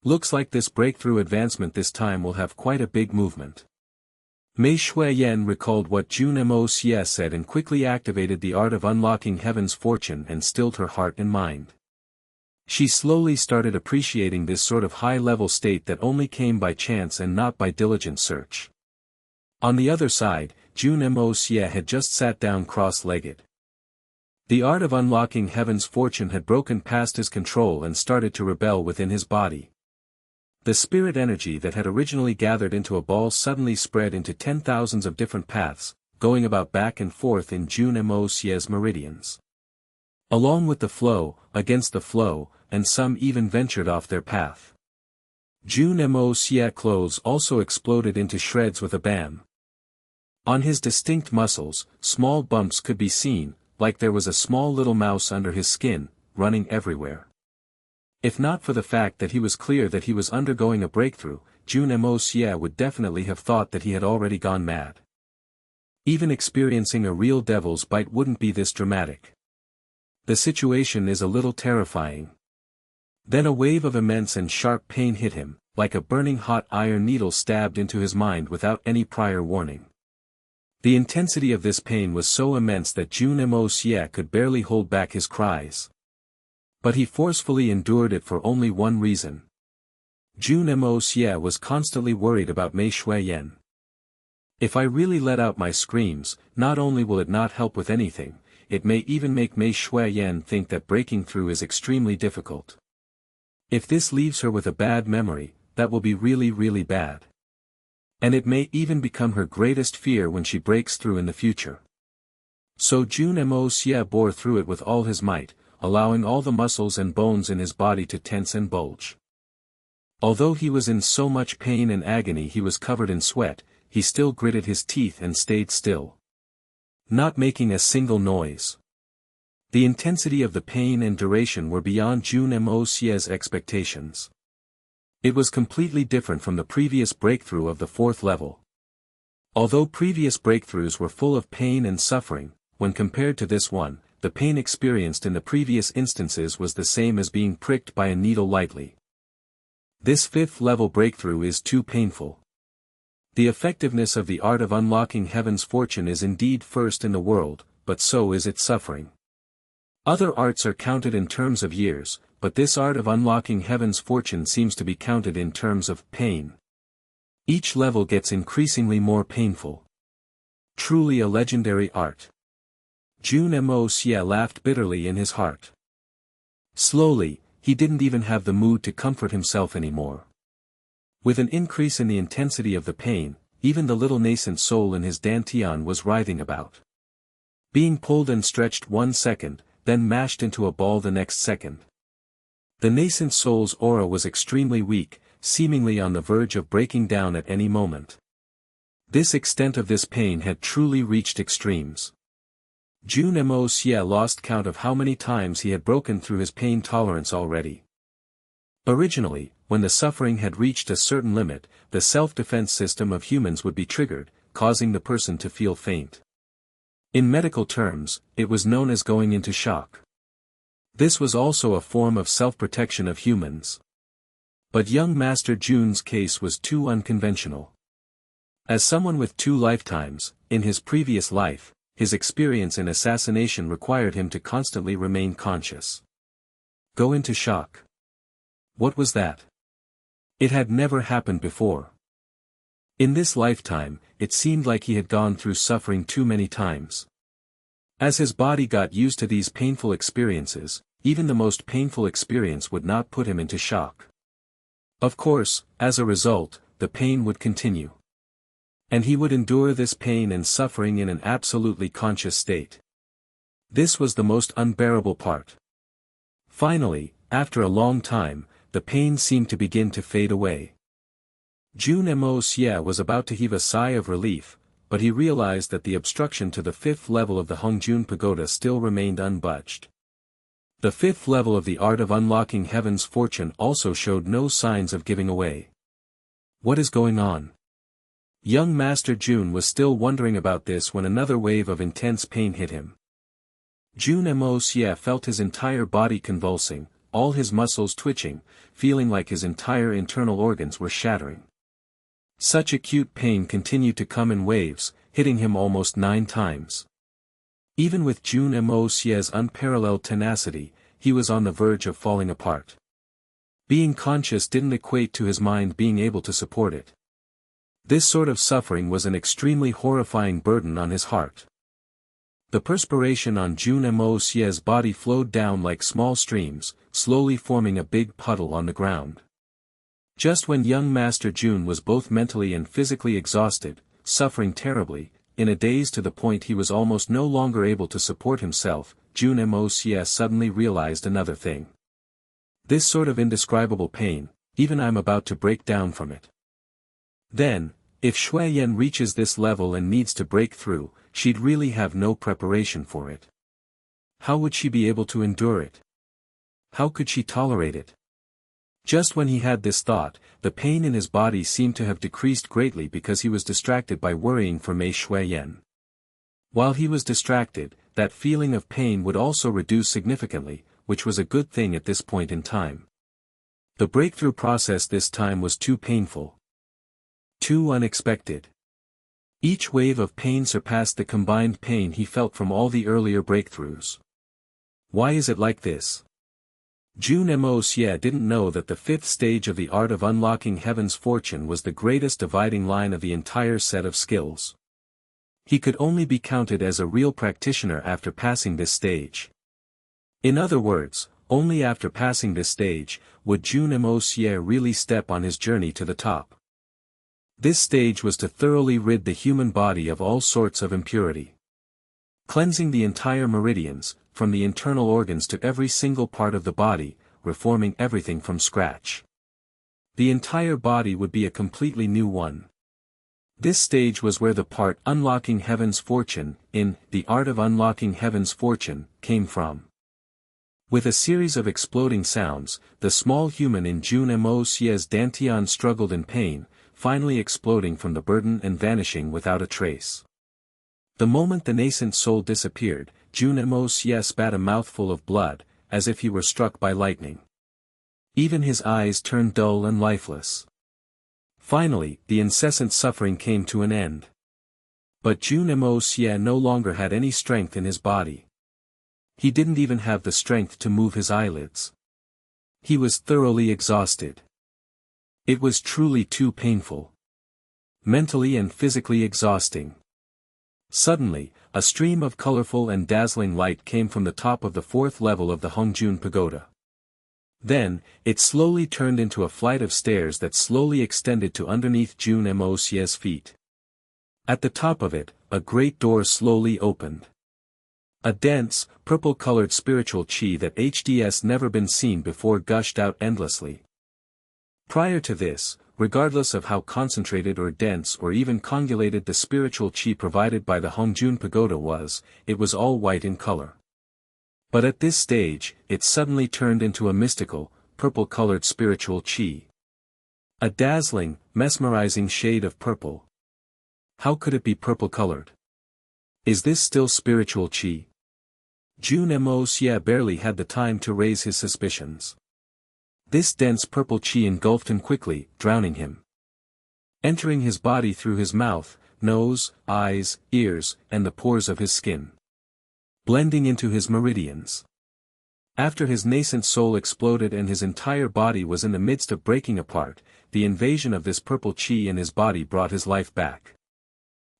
Looks like this breakthrough advancement this time will have quite a big movement. Mei Shuiyan recalled what Jun Moxie said and quickly activated the art of unlocking heaven's fortune and stilled her heart and mind. She slowly started appreciating this sort of high-level state that only came by chance and not by diligent search. On the other side, Jun Moxie had just sat down cross-legged. The art of unlocking heaven's fortune had broken past his control and started to rebel within his body. The spirit energy that had originally gathered into a ball suddenly spread into 10,000s of different paths, going about back and forth in Jun Moxie's meridians. Along with the flow, against the flow, and some even ventured off their path. Jun Moxie's clothes also exploded into shreds with a bam. On his distinct muscles, small bumps could be seen, like there was a small little mouse under his skin, running everywhere. If not for the fact that he was clear that he was undergoing a breakthrough, Jun Moxie would definitely have thought that he had already gone mad. Even experiencing a real devil's bite wouldn't be this dramatic. The situation is a little terrifying. Then a wave of immense and sharp pain hit him, like a burning hot iron needle stabbed into his mind without any prior warning. The intensity of this pain was so immense that Jun Moxie could barely hold back his cries. But he forcefully endured it for only one reason. Jun Moxie was constantly worried about Mei Shuiyan. If I really let out my screams, not only will it not help with anything, it may even make Mei Shuiyan think that breaking through is extremely difficult. If this leaves her with a bad memory, that will be really really bad. And it may even become her greatest fear when she breaks through in the future. So Jun Moxie bore through it with all his might, allowing all the muscles and bones in his body to tense and bulge. Although he was in so much pain and agony he was covered in sweat, he still gritted his teeth and stayed still, not making a single noise. The intensity of the pain and duration were beyond Jun Moxie's expectations. It was completely different from the previous breakthrough of the 4th level. Although previous breakthroughs were full of pain and suffering, when compared to this one, the pain experienced in the previous instances was the same as being pricked by a needle lightly. This 5th level breakthrough is too painful. The effectiveness of the art of unlocking heaven's fortune is indeed first in the world, but so is its suffering. Other arts are counted in terms of years, but this art of unlocking heaven's fortune seems to be counted in terms of pain. Each level gets increasingly more painful. Truly a legendary art. Jun Moxie laughed bitterly in his heart. Slowly, he didn't even have the mood to comfort himself anymore. With an increase in the intensity of the pain, even the little nascent soul in his dantian was writhing about. Being pulled and stretched 1 second, then mashed into a ball the next second. The nascent soul's aura was extremely weak, seemingly on the verge of breaking down at any moment. This extent of this pain had truly reached extremes. Jun Moxie lost count of how many times he had broken through his pain tolerance already. Originally, when the suffering had reached a certain limit, the self-defense system of humans would be triggered, causing the person to feel faint. In medical terms, it was known as going into shock. This was also a form of self-protection of humans. But young Master Jun's case was too unconventional. As someone with 2 lifetimes, in his previous life, his experience in assassination required him to constantly remain conscious. Go into shock. What was that? It had never happened before. In this lifetime, it seemed like he had gone through suffering too many times. As his body got used to these painful experiences, even the most painful experience would not put him into shock. Of course, as a result, the pain would continue. And he would endure this pain and suffering in an absolutely conscious state. This was the most unbearable part. Finally, after a long time, the pain seemed to begin to fade away. Jun Moxie was about to heave a sigh of relief, but he realized that the obstruction to the 5th level of the Hongjun Pagoda still remained unbudged. The 5th level of the art of unlocking heaven's fortune also showed no signs of giving away. What is going on? Young Master Jun was still wondering about this when another wave of intense pain hit him. Jun Moxie felt his entire body convulsing, all his muscles twitching, feeling like his entire internal organs were shattering. Such acute pain continued to come in waves, hitting him almost 9 times. Even with Jun Moxie's unparalleled tenacity, he was on the verge of falling apart. Being conscious didn't equate to his mind being able to support it. This sort of suffering was an extremely horrifying burden on his heart. The perspiration on Jun Moxie's body flowed down like small streams, slowly forming a big puddle on the ground. Just when young Master Jun was both mentally and physically exhausted, suffering terribly, in a daze to the point he was almost no longer able to support himself, Jun Moxie suddenly realized another thing. This sort of indescribable pain, even I'm about to break down from it. Then, if Shuiyan reaches this level and needs to break through, she'd really have no preparation for it. How would she be able to endure it? How could she tolerate it? Just when he had this thought, the pain in his body seemed to have decreased greatly because he was distracted by worrying for Mei Shuiyan. While he was distracted, that feeling of pain would also reduce significantly, which was a good thing at this point in time. The breakthrough process this time was too painful. Too unexpected. Each wave of pain surpassed the combined pain he felt from all the earlier breakthroughs. Why is it like this? Jun Moxie didn't know that the fifth stage of the art of unlocking heaven's fortune was the greatest dividing line of the entire set of skills. He could only be counted as a real practitioner after passing this stage. In other words, only after passing this stage, would Jun Moxie really step on his journey to the top. This stage was to thoroughly rid the human body of all sorts of impurity. Cleansing the entire meridians, from the internal organs to every single part of the body, reforming everything from scratch. The entire body would be a completely new one. This stage was where the part unlocking heaven's fortune, in the art of unlocking heaven's fortune, came from. With a series of exploding sounds, the small human in Jun Moxie's dantian struggled in pain, finally exploding from the burden and vanishing without a trace. The moment the nascent soul disappeared, Jun Moxie spat a mouthful of blood, as if he were struck by lightning. Even his eyes turned dull and lifeless. Finally, the incessant suffering came to an end. But Jun Moxie no longer had any strength in his body. He didn't even have the strength to move his eyelids. He was thoroughly exhausted. It was truly too painful. Mentally and physically exhausting. Suddenly, a stream of colorful and dazzling light came from the top of the fourth level of the Hongjun Pagoda. Then, it slowly turned into a flight of stairs that slowly extended to underneath Jun Moxie's feet. At the top of it, a great door slowly opened. A dense, purple-colored spiritual chi that HDS never been seen before gushed out endlessly. Prior to this, regardless of how concentrated or dense or even congulated the spiritual chi provided by the Hongjun Pagoda was, it was all white in color. But at this stage, it suddenly turned into a mystical, purple-colored spiritual chi. A dazzling, mesmerizing shade of purple. How could it be purple-colored? Is this still spiritual chi? Jun Moxie barely had the time to raise his suspicions. This dense purple chi engulfed him quickly, drowning him. Entering his body through his mouth, nose, eyes, ears, and the pores of his skin. Blending into his meridians. After his nascent soul exploded and his entire body was in the midst of breaking apart, the invasion of this purple chi in his body brought his life back.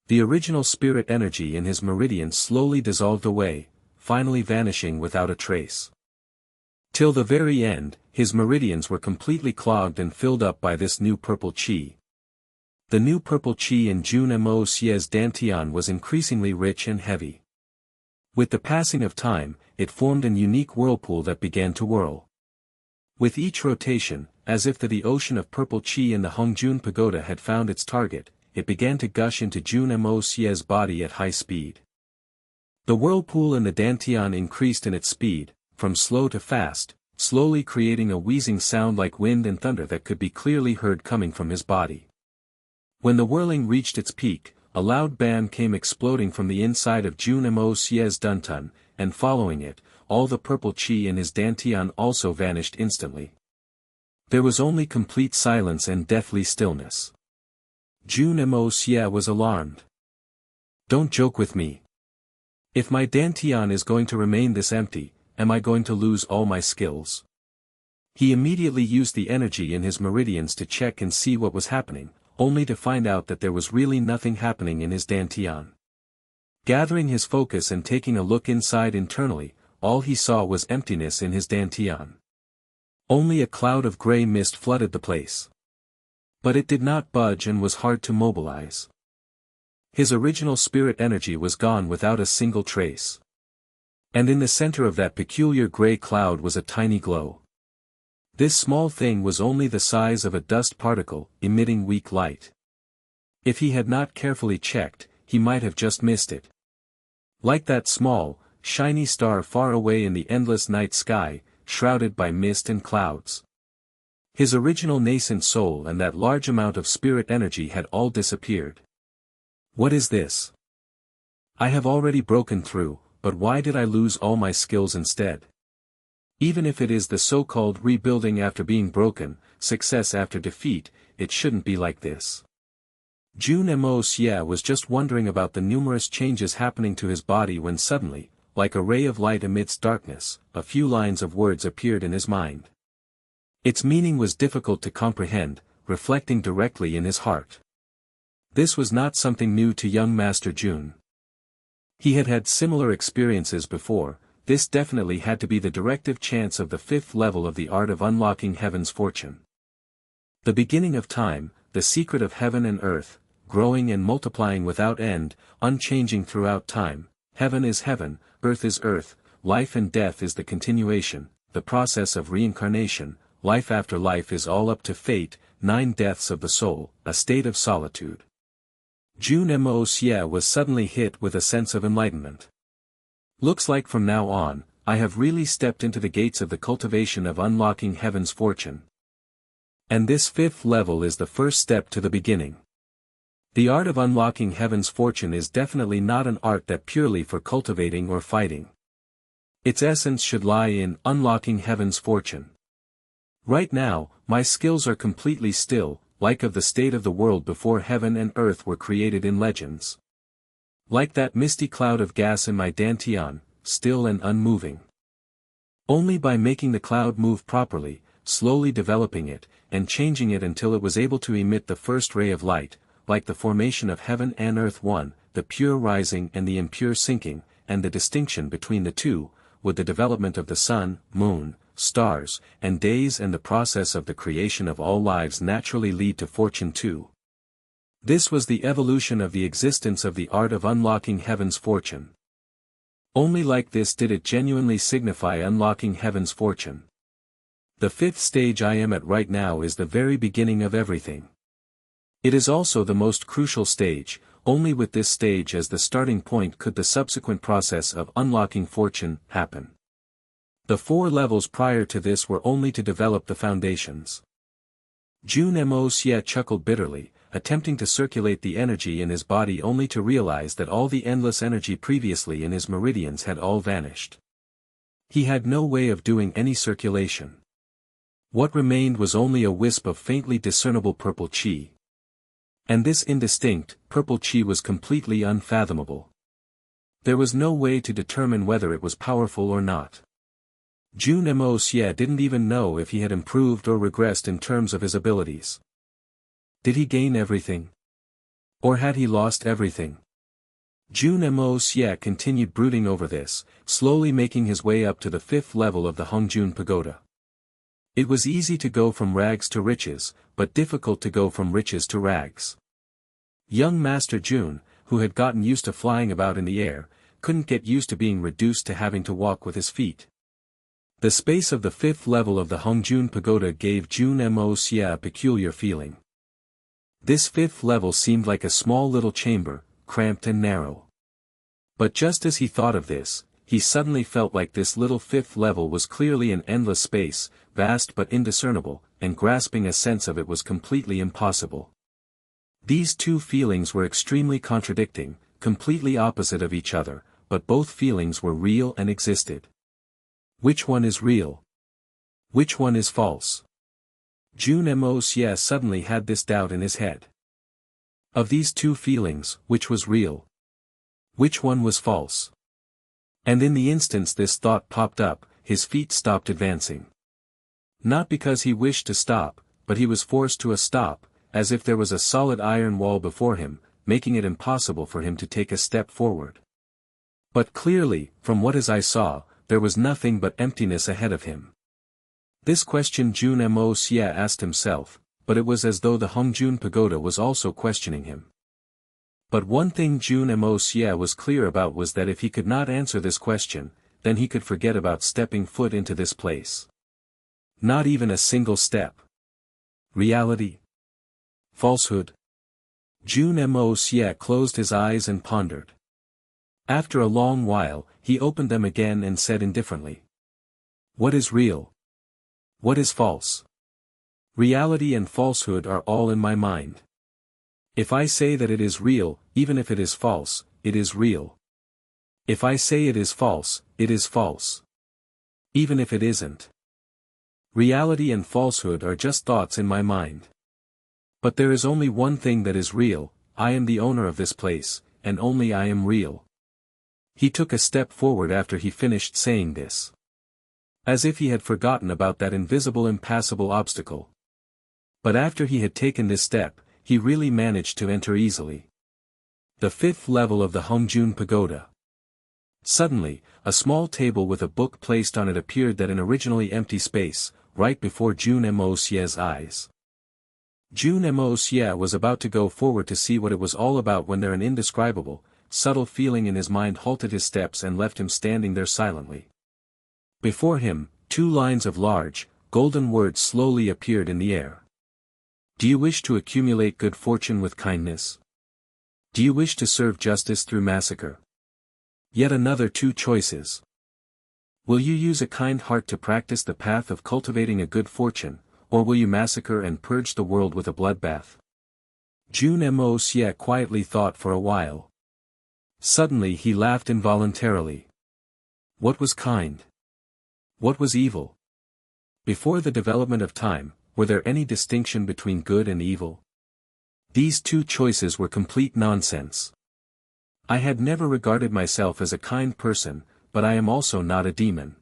The original spirit energy in his meridians slowly dissolved away, finally vanishing without a trace. Till the very end, his meridians were completely clogged and filled up by this new purple chi. The new purple chi in Jun Moxie's dantian was increasingly rich and heavy. With the passing of time, it formed an unique whirlpool that began to whirl. With each rotation, as if the ocean of purple chi in the Hongjun Pagoda had found its target, it began to gush into Jun Moxie's body at high speed. The whirlpool in the dantian increased in its speed, from slow to fast, slowly creating a wheezing sound like wind and thunder that could be clearly heard coming from his body. When the whirling reached its peak, a loud bang came exploding from the inside of Jun Moxie's dantian, and following it, all the purple chi in his dantian also vanished instantly. There was only complete silence and deathly stillness. Jun Moxie was alarmed. Don't joke with me. If my dantian is going to remain this empty, am I going to lose all my skills? He immediately used the energy in his meridians to check and see what was happening, only to find out that there was really nothing happening in his dantian. Gathering his focus and taking a look inside internally, all he saw was emptiness in his dantian. Only a cloud of gray mist flooded the place. But it did not budge and was hard to mobilize. His original spirit energy was gone without a single trace. And in the center of that peculiar gray cloud was a tiny glow. This small thing was only the size of a dust particle, emitting weak light. If he had not carefully checked, he might have just missed it. Like that small, shiny star far away in the endless night sky, shrouded by mist and clouds. His original nascent soul and that large amount of spirit energy had all disappeared. What is this? I have already broken through, but why did I lose all my skills instead? Even if it is the so-called rebuilding after being broken, success after defeat, it shouldn't be like this. Jun Moxie was just wondering about the numerous changes happening to his body when suddenly, like a ray of light amidst darkness, a few lines of words appeared in his mind. Its meaning was difficult to comprehend, reflecting directly in his heart. This was not something new to young Master Jun. He had had similar experiences before. This definitely had to be the directive chance of the 5th level of the art of unlocking heaven's fortune. The beginning of time, the secret of heaven and earth, growing and multiplying without end, unchanging throughout time. Heaven is heaven, earth is earth, life and death is the continuation, the process of reincarnation, life after life is all up to fate, 9 deaths of the soul, a state of solitude. Jun Moxie was suddenly hit with a sense of enlightenment. Looks like from now on, I have really stepped into the gates of the cultivation of unlocking heaven's fortune. And this 5th level is the first step to the beginning. The art of unlocking heaven's fortune is definitely not an art that purely for cultivating or fighting. Its essence should lie in unlocking heaven's fortune. Right now, my skills are completely still, like of the state of the world before heaven and earth were created in legends. Like that misty cloud of gas in my dantian, still and unmoving. Only by making the cloud move properly, slowly developing it, and changing it until it was able to emit the first ray of light, like the formation of heaven and earth one, the pure rising and the impure sinking, and the distinction between the two, with the development of the sun, moon, stars, and days and the process of the creation of all lives naturally lead to fortune too. This was the evolution of the existence of the art of unlocking heaven's fortune. Only like this did it genuinely signify unlocking heaven's fortune. The 5th stage I am at right now is the very beginning of everything. It is also the most crucial stage. Only with this stage as the starting point could the subsequent process of unlocking fortune happen. The 4 levels prior to this were only to develop the foundations. Jun Moxie chuckled bitterly, attempting to circulate the energy in his body only to realize that all the endless energy previously in his meridians had all vanished. He had no way of doing any circulation. What remained was only a wisp of faintly discernible purple chi. And this indistinct, purple chi was completely unfathomable. There was no way to determine whether it was powerful or not. Jun Moxie didn't even know if he had improved or regressed in terms of his abilities. Did he gain everything? Or had he lost everything? Jun Moxie continued brooding over this, slowly making his way up to the 5th level of the Hongjun Pagoda. It was easy to go from rags to riches, but difficult to go from riches to rags. Young Master Jun, who had gotten used to flying about in the air, couldn't get used to being reduced to having to walk with his feet. The space of the 5th level of the Hongjun Pagoda gave Jun Moxie a peculiar feeling. This 5th level seemed like a small little chamber, cramped and narrow. But just as he thought of this, he suddenly felt like this little 5th level was clearly an endless space, vast but indiscernible, and grasping a sense of it was completely impossible. These two feelings were extremely contradicting, completely opposite of each other, but both feelings were real and existed. Which one is real? Which one is false? Jun Moxie suddenly had this doubt in his head. Of these two feelings, which was real? Which one was false? And in the instance this thought popped up, his feet stopped advancing. Not because he wished to stop, but he was forced to a stop, as if there was a solid iron wall before him, making it impossible for him to take a step forward. But clearly, from what his eye saw, there was nothing but emptiness ahead of him. This question Jun Moxie asked himself, but it was as though the Hongjun Pagoda was also questioning him. But one thing Jun Moxie was clear about was that if he could not answer this question, then he could forget about stepping foot into this place. Not even a single step. Reality? Falsehood? Jun Moxie closed his eyes and pondered. After a long while, he opened them again and said indifferently. What is real? What is false? Reality and falsehood are all in my mind. If I say that it is real, even if it is false, it is real. If I say it is false, it is false. Even if it isn't. Reality and falsehood are just thoughts in my mind. But there is only one thing that is real, I am the owner of this place, and only I am real. He took a step forward after he finished saying this. As if he had forgotten about that invisible impassable obstacle. But after he had taken this step, he really managed to enter easily. The 5th level of the Hongjun Pagoda. Suddenly, a small table with a book placed on it appeared that an originally empty space, right before Jun Moxie's eyes. Jun Moxie was about to go forward to see what it was all about when an indescribable, subtle feeling in his mind halted his steps and left him standing there silently. Before him, 2 lines of large, golden words slowly appeared in the air. Do you wish to accumulate good fortune with kindness? Do you wish to serve justice through massacre? Yet another 2 choices. Will you use a kind heart to practice the path of cultivating a good fortune, or will you massacre and purge the world with a bloodbath? Jun Moxie quietly thought for a while. Suddenly he laughed involuntarily. What was kind? What was evil? Before the development of time, were there any distinction between good and evil? These 2 choices were complete nonsense. I had never regarded myself as a kind person, but I am also not a demon.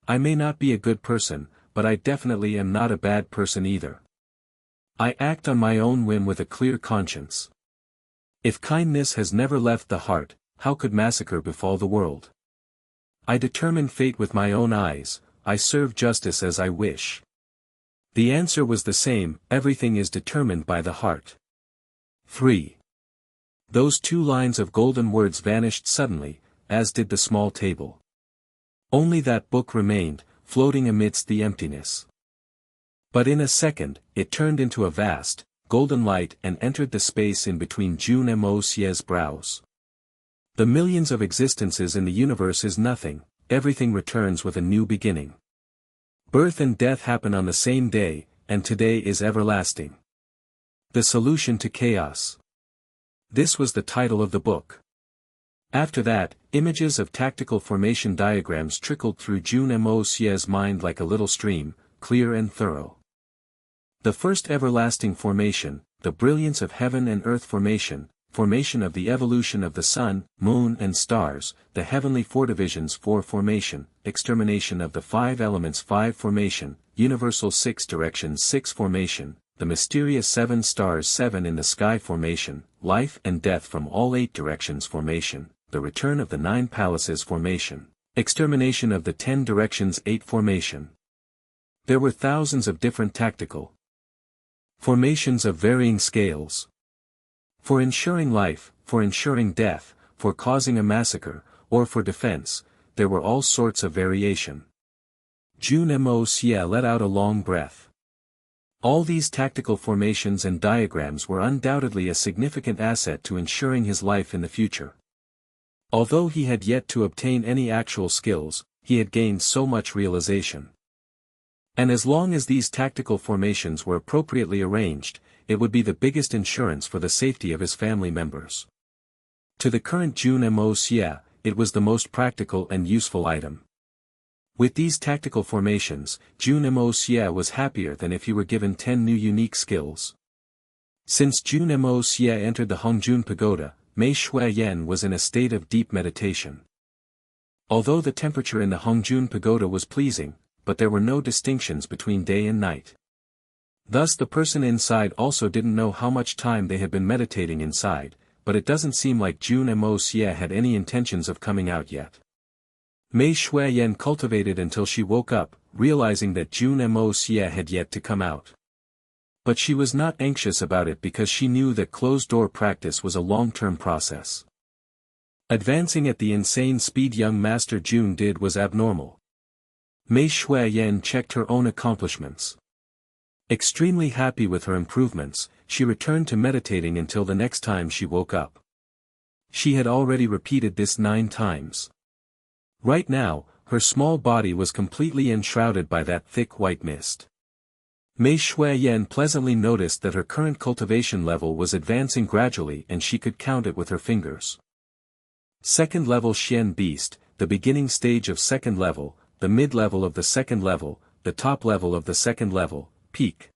I may not be a good person, but I definitely am not a bad person either. I act on my own whim with a clear conscience. If kindness has never left the heart, how could massacre befall the world? I determine fate with my own eyes, I serve justice as I wish. The answer was the same, everything is determined by the heart. 3. Those 2 lines of golden words vanished suddenly, as did the small table. Only that book remained, floating amidst the emptiness. But in a second, it turned into a vast, golden light and entered the space in between Jun Moxie's brows. The millions of existences in the universe is nothing, everything returns with a new beginning. Birth and death happen on the same day, and today is everlasting. The solution to chaos. This was the title of the book. After that, images of tactical formation diagrams trickled through Jun Moxie's mind like a little stream, clear and thorough. The first everlasting formation, the brilliance of heaven and earth formation, formation of the evolution of the sun, moon and stars, the heavenly 4 divisions 4 formation, extermination of the 5 elements 5 formation, universal 6 directions 6 formation, the mysterious 7 stars 7 in the sky formation, life and death from all 8 directions formation, the return of the 9 palaces formation, extermination of the 10 directions 8 formation. There were thousands of different tactical formations of varying scales. For ensuring life, for ensuring death, for causing a massacre, or for defense, there were all sorts of variation. Jun Moxie let out a long breath. All these tactical formations and diagrams were undoubtedly a significant asset to ensuring his life in the future. Although he had yet to obtain any actual skills, he had gained so much realization. And as long as these tactical formations were appropriately arranged, it would be the biggest insurance for the safety of his family members. To the current Jun Moxie, it was the most practical and useful item. With these tactical formations, Jun Moxie was happier than if he were given 10 new unique skills. Since Jun Moxie entered the Hongjun Pagoda, Mei Shuiyan was in a state of deep meditation. Although the temperature in the Hongjun Pagoda was pleasing, but there were no distinctions between day and night. Thus the person inside also didn't know how much time they had been meditating inside, but it doesn't seem like Jun Moxie had any intentions of coming out yet. Mei Shuiyan cultivated until she woke up, realizing that Jun Moxie had yet to come out. But she was not anxious about it because she knew that closed-door practice was a long-term process. Advancing at the insane speed young Master Jun did was abnormal. Mei Shuiyan checked her own accomplishments. Extremely happy with her improvements, she returned to meditating until the next time she woke up. She had already repeated this 9 times. Right now, her small body was completely enshrouded by that thick white mist. Mei Shuiyan pleasantly noticed that her current cultivation level was advancing gradually and she could count it with her fingers. Second level Xian Beast, the beginning stage of second level, the mid-level of the second level, the top level of the second level, peak.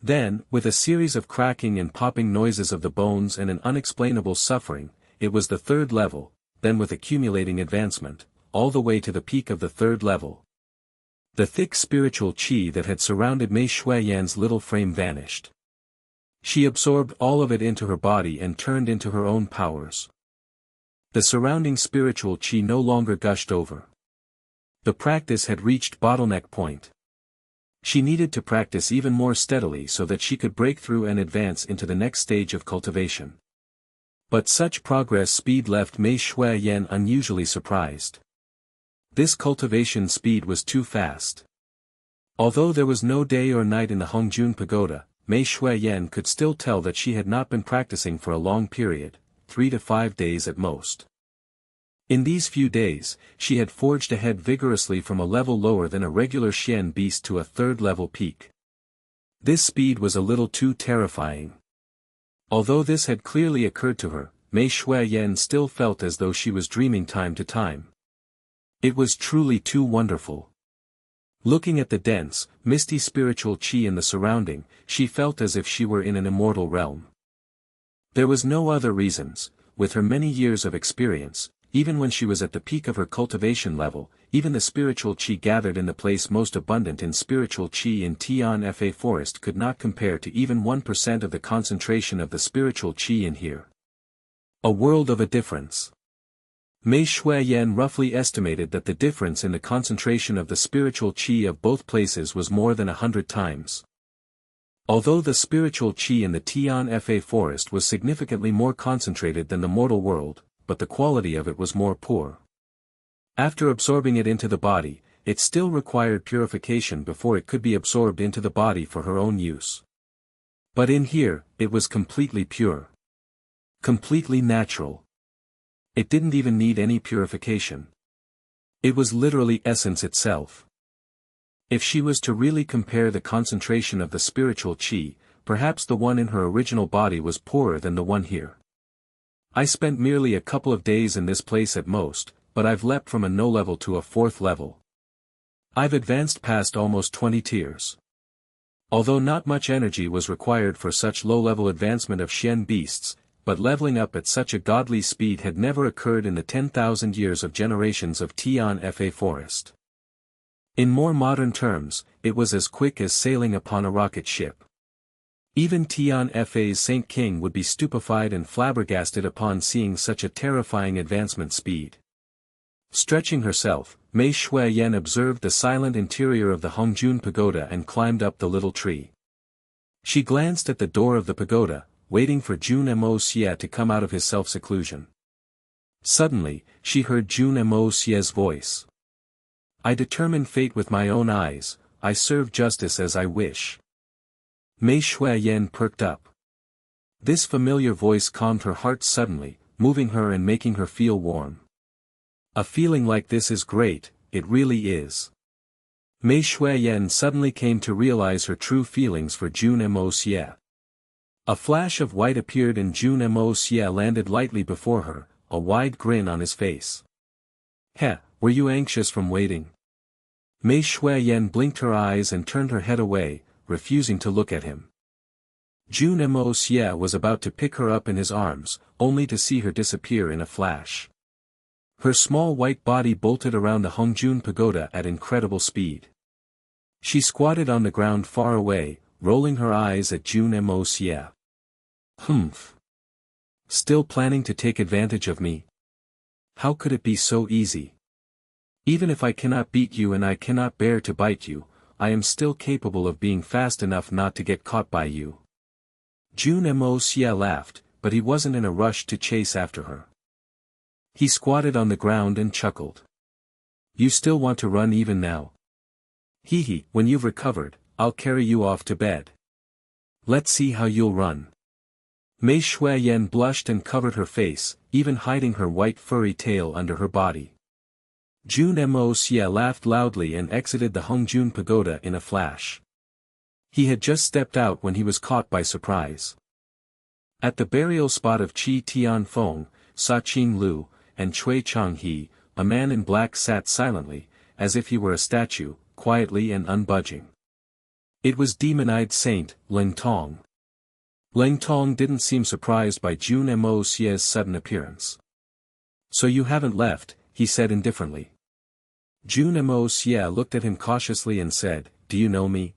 Then, with a series of cracking and popping noises of the bones and an unexplainable suffering, it was the third level, then with accumulating advancement, all the way to the peak of the third level. The thick spiritual qi that had surrounded Mei Shuiyan's little frame vanished. She absorbed all of it into her body and turned into her own powers. The surrounding spiritual qi no longer gushed over. The practice had reached bottleneck point. She needed to practice even more steadily so that she could break through and advance into the next stage of cultivation. But such progress speed left Mei Shuiyan unusually surprised. This cultivation speed was too fast. Although there was no day or night in the Hongjun Pagoda, Mei Shuiyan could still tell that she had not been practicing for a long period, 3 to 5 days at most. In these few days, she had forged ahead vigorously from a level lower than a regular Xian beast to a third-level peak. This speed was a little too terrifying. Although this had clearly occurred to her, Mei Shuiyan still felt as though she was dreaming time to time. It was truly too wonderful. Looking at the dense, misty spiritual qi in the surrounding, she felt as if she were in an immortal realm. There was no other reasons. With her many years of experience, even when she was at the peak of her cultivation level, even the spiritual qi gathered in the place most abundant in spiritual qi in Tianfa forest could not compare to even 1% of the concentration of the spiritual qi in here. A world of a difference. Mei Shuiyan roughly estimated that the difference in the concentration of the spiritual qi of both places was more than 100 times. Although the spiritual qi in the Tianfa forest was significantly more concentrated than the mortal world, but the quality of it was more poor. After absorbing it into the body, it still required purification before it could be absorbed into the body for her own use. But in here, it was completely pure. Completely natural. It didn't even need any purification. It was literally essence itself. If she was to really compare the concentration of the spiritual qi, perhaps the one in her original body was poorer than the one here. I spent merely a couple of days in this place at most, but I've leapt from a no level to a 4th level. I've advanced past almost 20 tiers. Although not much energy was required for such low-level advancement of Xian beasts, but leveling up at such a godly speed had never occurred in the 10,000 years of generations of Tianfa forest. In more modern terms, it was as quick as sailing upon a rocket ship. Even Tianfa's Saint King would be stupefied and flabbergasted upon seeing such a terrifying advancement speed. Stretching herself, Mei Shuiyan observed the silent interior of the Hongjun Pagoda and climbed up the little tree. She glanced at the door of the pagoda, waiting for Jun Moxie to come out of his self-seclusion. Suddenly, she heard Jun Moxie's voice. I determine fate with my own eyes, I serve justice as I wish. Mei Shuiyan perked up. This familiar voice calmed her heart suddenly, moving her and making her feel warm. A feeling like this is great, it really is. Mei Shuiyan suddenly came to realize her true feelings for Jun Moxie. A flash of white appeared and Jun Moxie landed lightly before her, a wide grin on his face. Heh, were you anxious from waiting? Mei Shuiyan blinked her eyes and turned her head away, refusing to look at him. Jun Moxie was about to pick her up in his arms, only to see her disappear in a flash. Her small white body bolted around the Hongjun Pagoda at incredible speed. She squatted on the ground far away, rolling her eyes at Jun Moxie. Humph. Still planning to take advantage of me? How could it be so easy? Even if I cannot beat you and I cannot bear to bite you, I am still capable of being fast enough not to get caught by you. Jun Moxie laughed, but he wasn't in a rush to chase after her. He squatted on the ground and chuckled. You still want to run even now? Hee, when you've recovered, I'll carry you off to bed. Let's see how you'll run. Mei Shuiyan blushed and covered her face, even hiding her white furry tail under her body. Jun Moxie laughed loudly and exited the Hongjun Pagoda in a flash. He had just stepped out when he was caught by surprise. At the burial spot of Qi Tianfeng, Sa Qing Lu, and Cui Changhe, a man in black sat silently, as if he were a statue, quietly and unbudging. It was demon-eyed Saint Ling Tong. Ling Tong didn't seem surprised by Jun Moxie's sudden appearance. "So you haven't left," he said indifferently. Jun Moxie looked at him cautiously and said, "Do you know me?"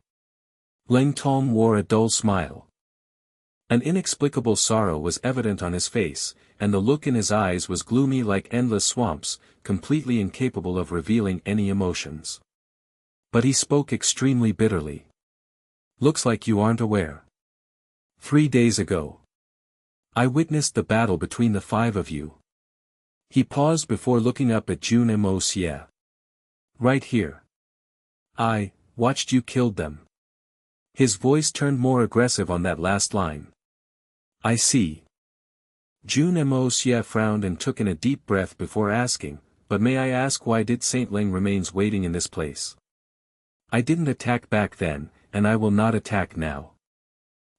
Ling Tong wore a dull smile. An inexplicable sorrow was evident on his face, and the look in his eyes was gloomy like endless swamps, completely incapable of revealing any emotions. But he spoke extremely bitterly. "Looks like you aren't aware. 3 days ago, I witnessed the battle between the 5 of you." He paused before looking up at Jun Moxie. "Right here. I watched you killed them." His voice turned more aggressive on that last line. "I see." Jun Moxie frowned and took in a deep breath before asking, "But may I ask why did Saint Ling remains waiting in this place?" "I didn't attack back then, and I will not attack now.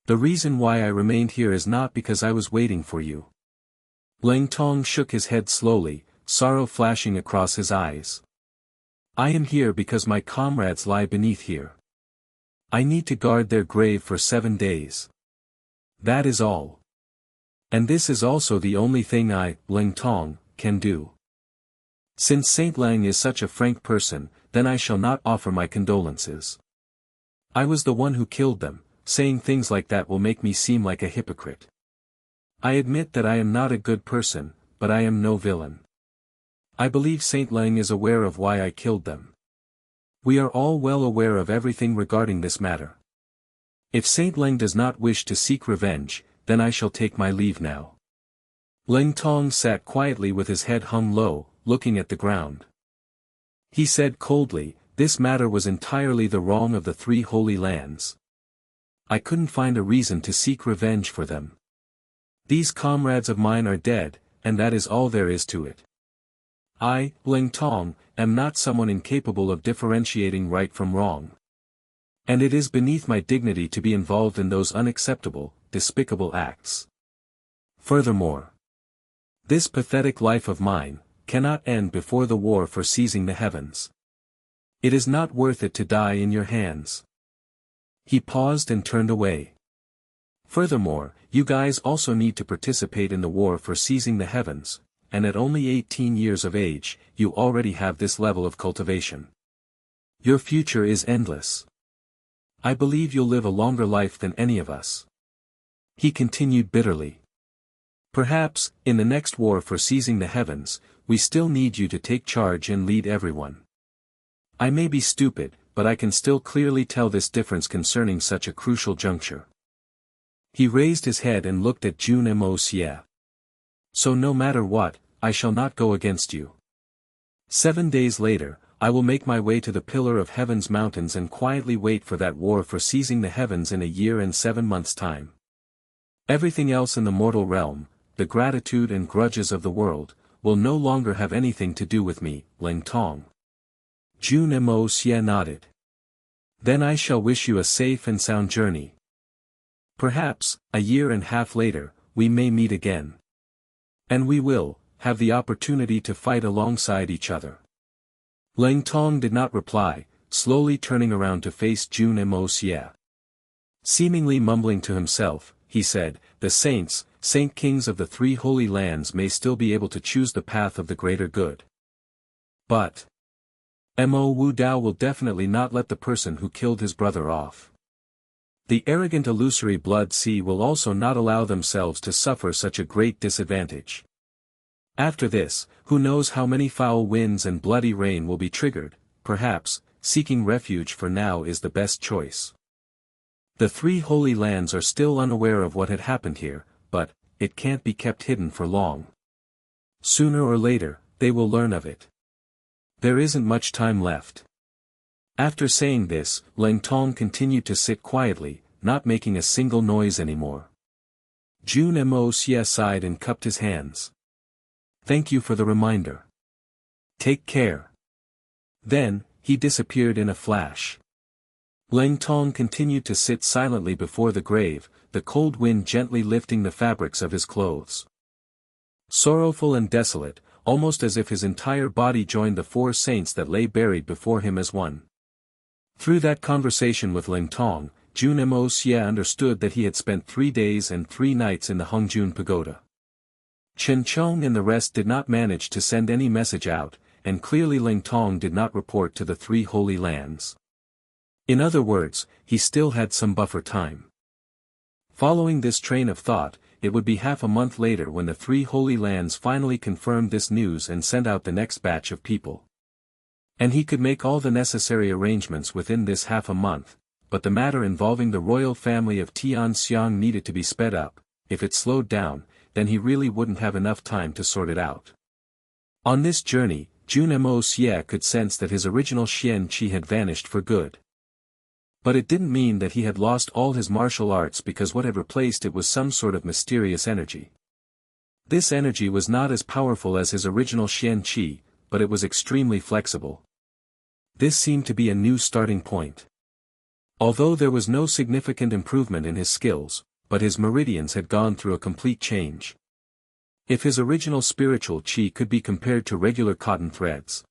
The reason why I remained here is not because I was waiting for you." Ling Tong shook his head slowly, sorrow flashing across his eyes. "I am here because my comrades lie beneath here. I need to guard their grave for 7 days. That is all. And this is also the only thing I, Ling Tong, can do. Since Saint Lang is such a frank person, then I shall not offer my condolences. I was the one who killed them. Saying things like that will make me seem like a hypocrite. I admit that I am not a good person, but I am no villain. I believe Saint Lang is aware of why I killed them. We are all well aware of everything regarding this matter. If Saint Lang does not wish to seek revenge, then I shall take my leave now." Ling Tong sat quietly with his head hung low, looking at the ground. He said coldly, "This matter was entirely the wrong of the 3 holy lands. I couldn't find a reason to seek revenge for them. These comrades of mine are dead, and that is all there is to it. I, Ling Tong, am not someone incapable of differentiating right from wrong. And it is beneath my dignity to be involved in those unacceptable, despicable acts. Furthermore, this pathetic life of mine cannot end before the war for seizing the heavens. It is not worth it to die in your hands." He paused and turned away. "Furthermore, you guys also need to participate in the war for seizing the heavens, and at only 18 years of age, you already have this level of cultivation. Your future is endless. I believe you'll live a longer life than any of us." He continued bitterly. "Perhaps, in the next war for seizing the heavens, we still need you to take charge and lead everyone. I may be stupid, but I can still clearly tell this difference concerning such a crucial juncture." He raised his head and looked at Jun Moxie. "So no matter what, I shall not go against you. 7 days later, I will make my way to the Pillar of Heaven's mountains and quietly wait for that war for seizing the heavens in a year and 7 months' time. Everything else in the mortal realm, the gratitude and grudges of the world, will no longer have anything to do with me, Ling Tong." Jun Moxie nodded. "Then I shall wish you a safe and sound journey. Perhaps, a year and a half later, we may meet again. And we will have the opportunity to fight alongside each other." Ling Tong did not reply, slowly turning around to face Jun Moxie. Seemingly mumbling to himself, he said, "The saints, saint kings of the 3 holy lands may still be able to choose the path of the greater good. But Mo Wu Dao will definitely not let the person who killed his brother off. The arrogant illusory blood sea will also not allow themselves to suffer such a great disadvantage. After this, who knows how many foul winds and bloody rain will be triggered, perhaps, seeking refuge for now is the best choice. The 3 holy lands are still unaware of what had happened here, but it can't be kept hidden for long. Sooner or later, they will learn of it. There isn't much time left." After saying this, Ling Tong continued to sit quietly, not making a single noise anymore. Jun Moxie sighed and cupped his hands. "Thank you for the reminder. Take care." Then, he disappeared in a flash. Ling Tong continued to sit silently before the grave, the cold wind gently lifting the fabrics of his clothes. Sorrowful and desolate, almost as if his entire body joined the 4 saints that lay buried before him as one. Through that conversation with Ling Tong, Jun Moxie understood that he had spent 3 days and 3 nights in the Hongjun Pagoda. Chen Chong and the rest did not manage to send any message out, and clearly Ling Tong did not report to the 3 Holy Lands. In other words, he still had some buffer time. Following this train of thought, it would be half a month later when the 3 Holy Lands finally confirmed this news and sent out the next batch of people. And he could make all the necessary arrangements within this half a month, but the matter involving the royal family of Tianxiang needed to be sped up. If it slowed down, then he really wouldn't have enough time to sort it out. On this journey, Jun Moxie could sense that his original Xian Qi had vanished for good. But it didn't mean that he had lost all his martial arts, because what had replaced it was some sort of mysterious energy. This energy was not as powerful as his original Xian Qi, but it was extremely flexible. This seemed to be a new starting point. Although there was no significant improvement in his skills, but his meridians had gone through a complete change. If his original spiritual Qi could be compared to regular cotton threads,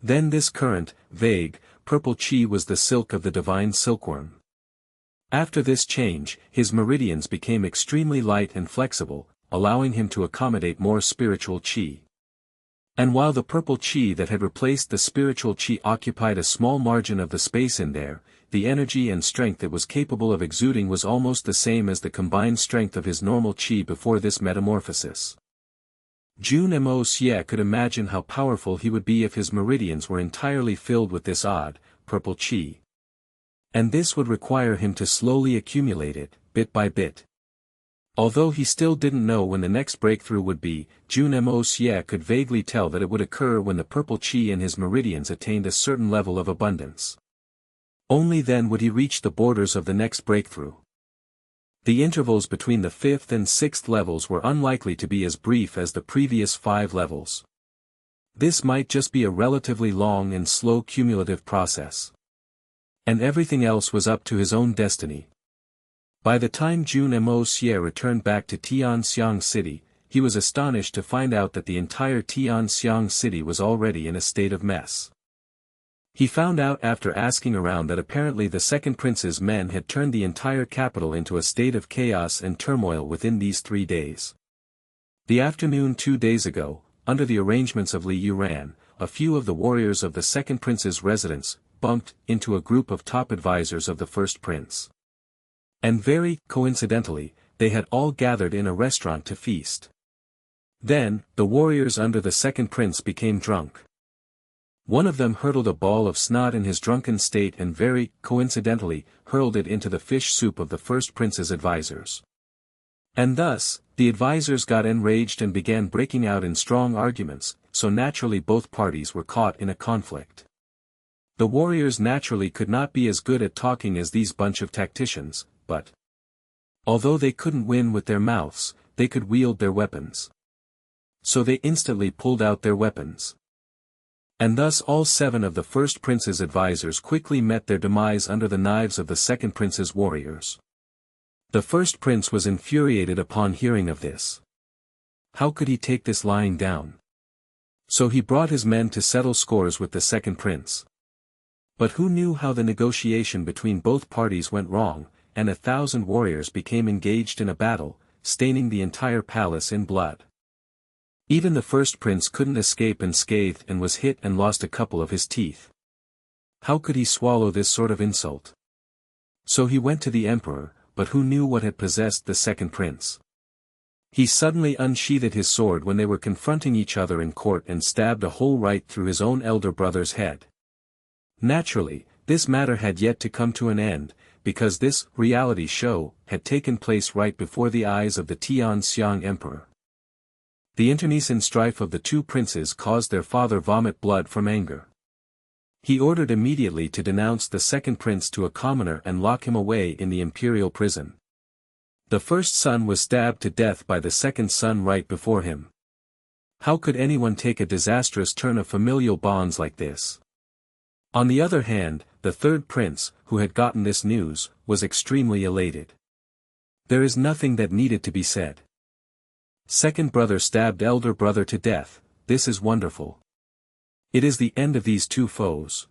then this current, vague, purple Qi was the silk of the divine silkworm. After this change, his meridians became extremely light and flexible, allowing him to accommodate more spiritual Qi. And while the purple Qi that had replaced the spiritual Qi occupied a small margin of the space in there, the energy and strength it was capable of exuding was almost the same as the combined strength of his normal Qi before this metamorphosis. Jun Moxie could imagine how powerful he would be if his meridians were entirely filled with this odd, purple Qi. And this would require him to slowly accumulate it, bit by bit. Although he still didn't know when the next breakthrough would be, Jun Moxie could vaguely tell that it would occur when the purple Qi in his meridians attained a certain level of abundance. Only then would he reach the borders of the next breakthrough. The intervals between the 5th and 6th levels were unlikely to be as brief as the previous 5 levels. This might just be a relatively long and slow cumulative process. And everything else was up to his own destiny. By the time Jun Moxie returned back to Tianxiang City, he was astonished to find out that the entire Tianxiang City was already in a state of mess. He found out after asking around that apparently the second prince's men had turned the entire capital into a state of chaos and turmoil within these 3 days. The afternoon 2 days ago, under the arrangements of Li Yuran, a few of the warriors of the second prince's residence bumped into a group of top advisors of the first prince. And very coincidentally, they had all gathered in a restaurant to feast. Then, the warriors under the second prince became drunk. One of them hurled a ball of snot in his drunken state and very coincidentally hurled it into the fish soup of the first prince's advisors. And thus, the advisors got enraged and began breaking out in strong arguments, so naturally both parties were caught in a conflict. The warriors naturally could not be as good at talking as these bunch of tacticians, but although they couldn't win with their mouths, they could wield their weapons. So they instantly pulled out their weapons. And thus all 7 of the first prince's advisors quickly met their demise under the knives of the second prince's warriors. The first prince was infuriated upon hearing of this. How could he take this lying down? So he brought his men to settle scores with the second prince. But who knew how the negotiation between both parties went wrong, and 1,000 warriors became engaged in a battle, staining the entire palace in blood. Even the first prince couldn't escape unscathed and was hit and lost a couple of his teeth. How could he swallow this sort of insult? So he went to the emperor, but who knew what had possessed the second prince? He suddenly unsheathed his sword when they were confronting each other in court and stabbed a hole right through his own elder brother's head. Naturally, this matter had yet to come to an end, because this reality show had taken place right before the eyes of the Tianxiang emperor. The internecine strife of the 2 princes caused their father vomit blood from anger. He ordered immediately to denounce the second prince to a commoner and lock him away in the imperial prison. The first son was stabbed to death by the second son right before him. How could anyone take a disastrous turn of familial bonds like this? On the other hand, the third prince, who had gotten this news, was extremely elated. There is nothing that needed to be said. Second brother stabbed elder brother to death, this is wonderful. It is the end of these two foes.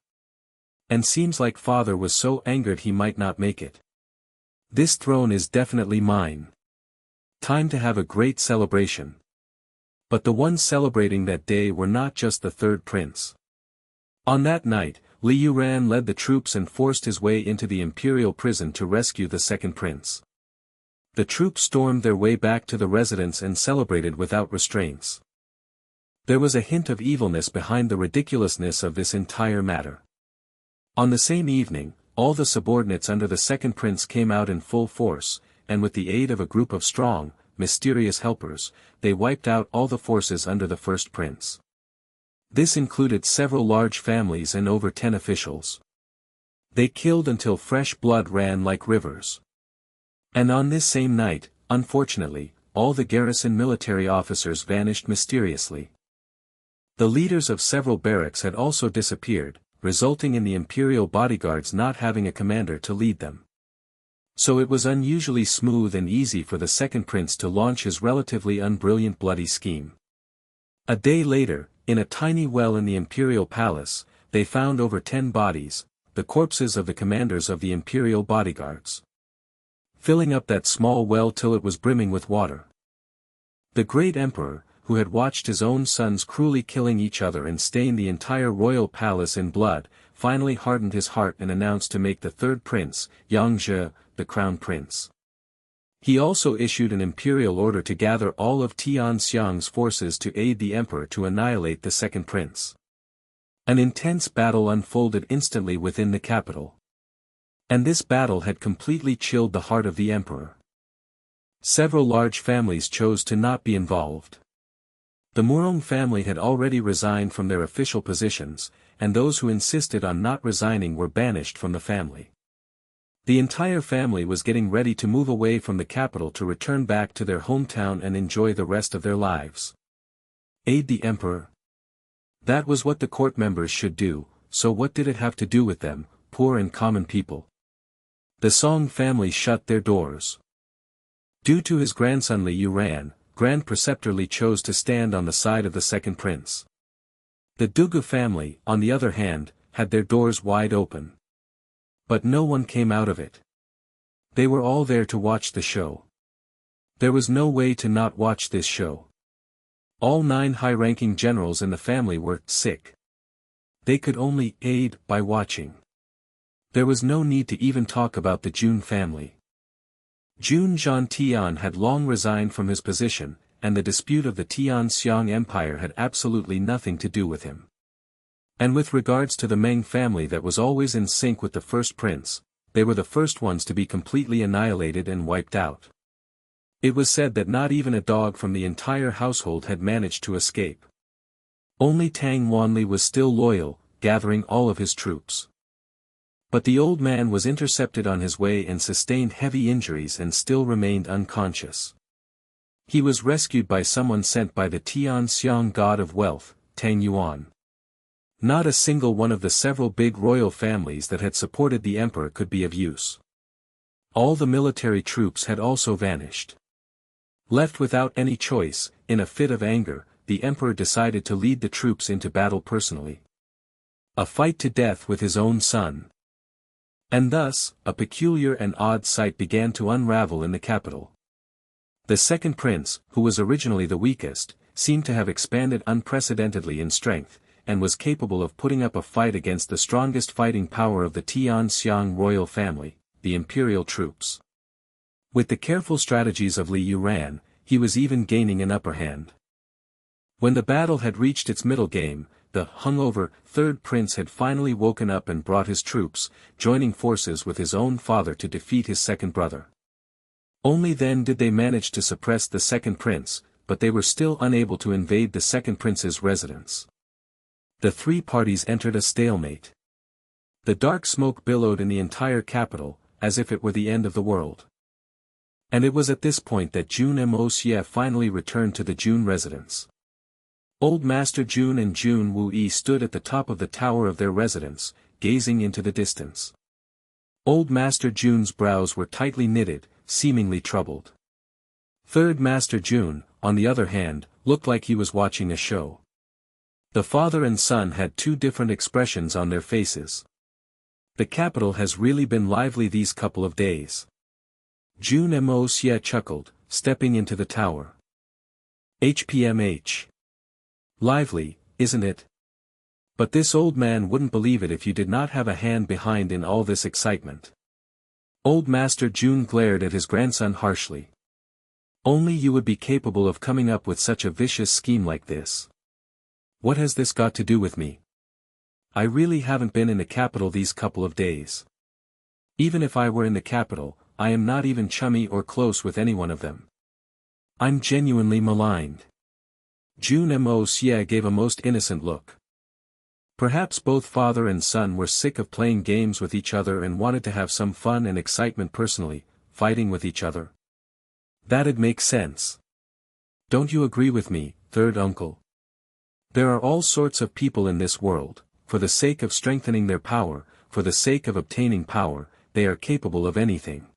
And seems like father was so angered he might not make it. This throne is definitely mine. Time to have a great celebration. But the ones celebrating that day were not just the third prince. On that night, Li Yuran led the troops and forced his way into the imperial prison to rescue the second prince. The troops stormed their way back to the residence and celebrated without restraints. There was a hint of evilness behind the ridiculousness of this entire matter. On the same evening, all the subordinates under the second prince came out in full force, and with the aid of a group of strong, mysterious helpers, they wiped out all the forces under the first prince. This included several large families and over 10 officials. They killed until fresh blood ran like rivers. And on this same night, unfortunately, all the garrison military officers vanished mysteriously. The leaders of several barracks had also disappeared, resulting in the imperial bodyguards not having a commander to lead them. So it was unusually smooth and easy for the second prince to launch his relatively unbrilliant bloody scheme. A day later, in a tiny well in the imperial palace, they found over 10 bodies, the corpses of the commanders of the imperial bodyguards. Filling up that small well till it was brimming with water. The great emperor, who had watched his own sons cruelly killing each other and stain the entire royal palace in blood, finally hardened his heart and announced to make the third prince, Yang Zhe, the crown prince. He also issued an imperial order to gather all of Tianxiang's forces to aid the emperor to annihilate the second prince. An intense battle unfolded instantly within the capital. And this battle had completely chilled the heart of the emperor. Several large families chose to not be involved. The Murong family had already resigned from their official positions, and those who insisted on not resigning were banished from the family. The entire family was getting ready to move away from the capital to return back to their hometown and enjoy the rest of their lives. Aid the emperor? That was what the court members should do, so what did it have to do with them, poor and common people? The Song family shut their doors. Due to his grandson Li Yuran, Grand Preceptor Li chose to stand on the side of the second prince. The Dugu family, on the other hand, had their doors wide open. But no one came out of it. They were all there to watch the show. There was no way to not watch this show. All 9 high-ranking generals in the family were sick. They could only aid by watching. There was no need to even talk about the Jun family. Jun Zhantian had long resigned from his position, and the dispute of the Tianxiang Empire had absolutely nothing to do with him. And with regards to the Meng family that was always in sync with the first prince, they were the first ones to be completely annihilated and wiped out. It was said that not even a dog from the entire household had managed to escape. Only Tang Wanli was still loyal, gathering all of his troops. But the old man was intercepted on his way and sustained heavy injuries and still remained unconscious. He was rescued by someone sent by the Tianxiang god of wealth, Tang Yuan. Not a single one of the several big royal families that had supported the emperor could be of use. All the military troops had also vanished. Left without any choice, in a fit of anger, the emperor decided to lead the troops into battle personally. A fight to death with his own son. And thus, a peculiar and odd sight began to unravel in the capital. The second prince, who was originally the weakest, seemed to have expanded unprecedentedly in strength, and was capable of putting up a fight against the strongest fighting power of the Tianxiang royal family, the imperial troops. With the careful strategies of Li Yuran, he was even gaining an upper hand. When the battle had reached its middle game, the hungover third prince had finally woken up and brought his troops, joining forces with his own father to defeat his second brother. Only then did they manage to suppress the second prince, but they were still unable to invade the second prince's residence. The 3 parties entered a stalemate. The dark smoke billowed in the entire capital, as if it were the end of the world. And it was at this point that Jun Moxie finally returned to the Jun residence. Old Master Jun and Jun Wuyi stood at the top of the tower of their residence, gazing into the distance. Old Master Jun's brows were tightly knitted, seemingly troubled. Third Master Jun, on the other hand, looked like he was watching a show. The father and son had two different expressions on their faces. The capital has really been lively these couple of days. Jun Moxie chuckled, stepping into the tower. HPMH. Lively, isn't it? But this old man wouldn't believe it if you did not have a hand behind in all this excitement. Old Master Jun glared at his grandson harshly. Only you would be capable of coming up with such a vicious scheme like this. What has this got to do with me? I really haven't been in the capital these couple of days. Even if I were in the capital, I am not even chummy or close with any one of them. I'm genuinely maligned. Jun Moxie gave a most innocent look. Perhaps both father and son were sick of playing games with each other and wanted to have some fun and excitement personally, fighting with each other. That'd make sense. Don't you agree with me, third uncle? There are all sorts of people in this world, for the sake of strengthening their power, for the sake of obtaining power, they are capable of anything.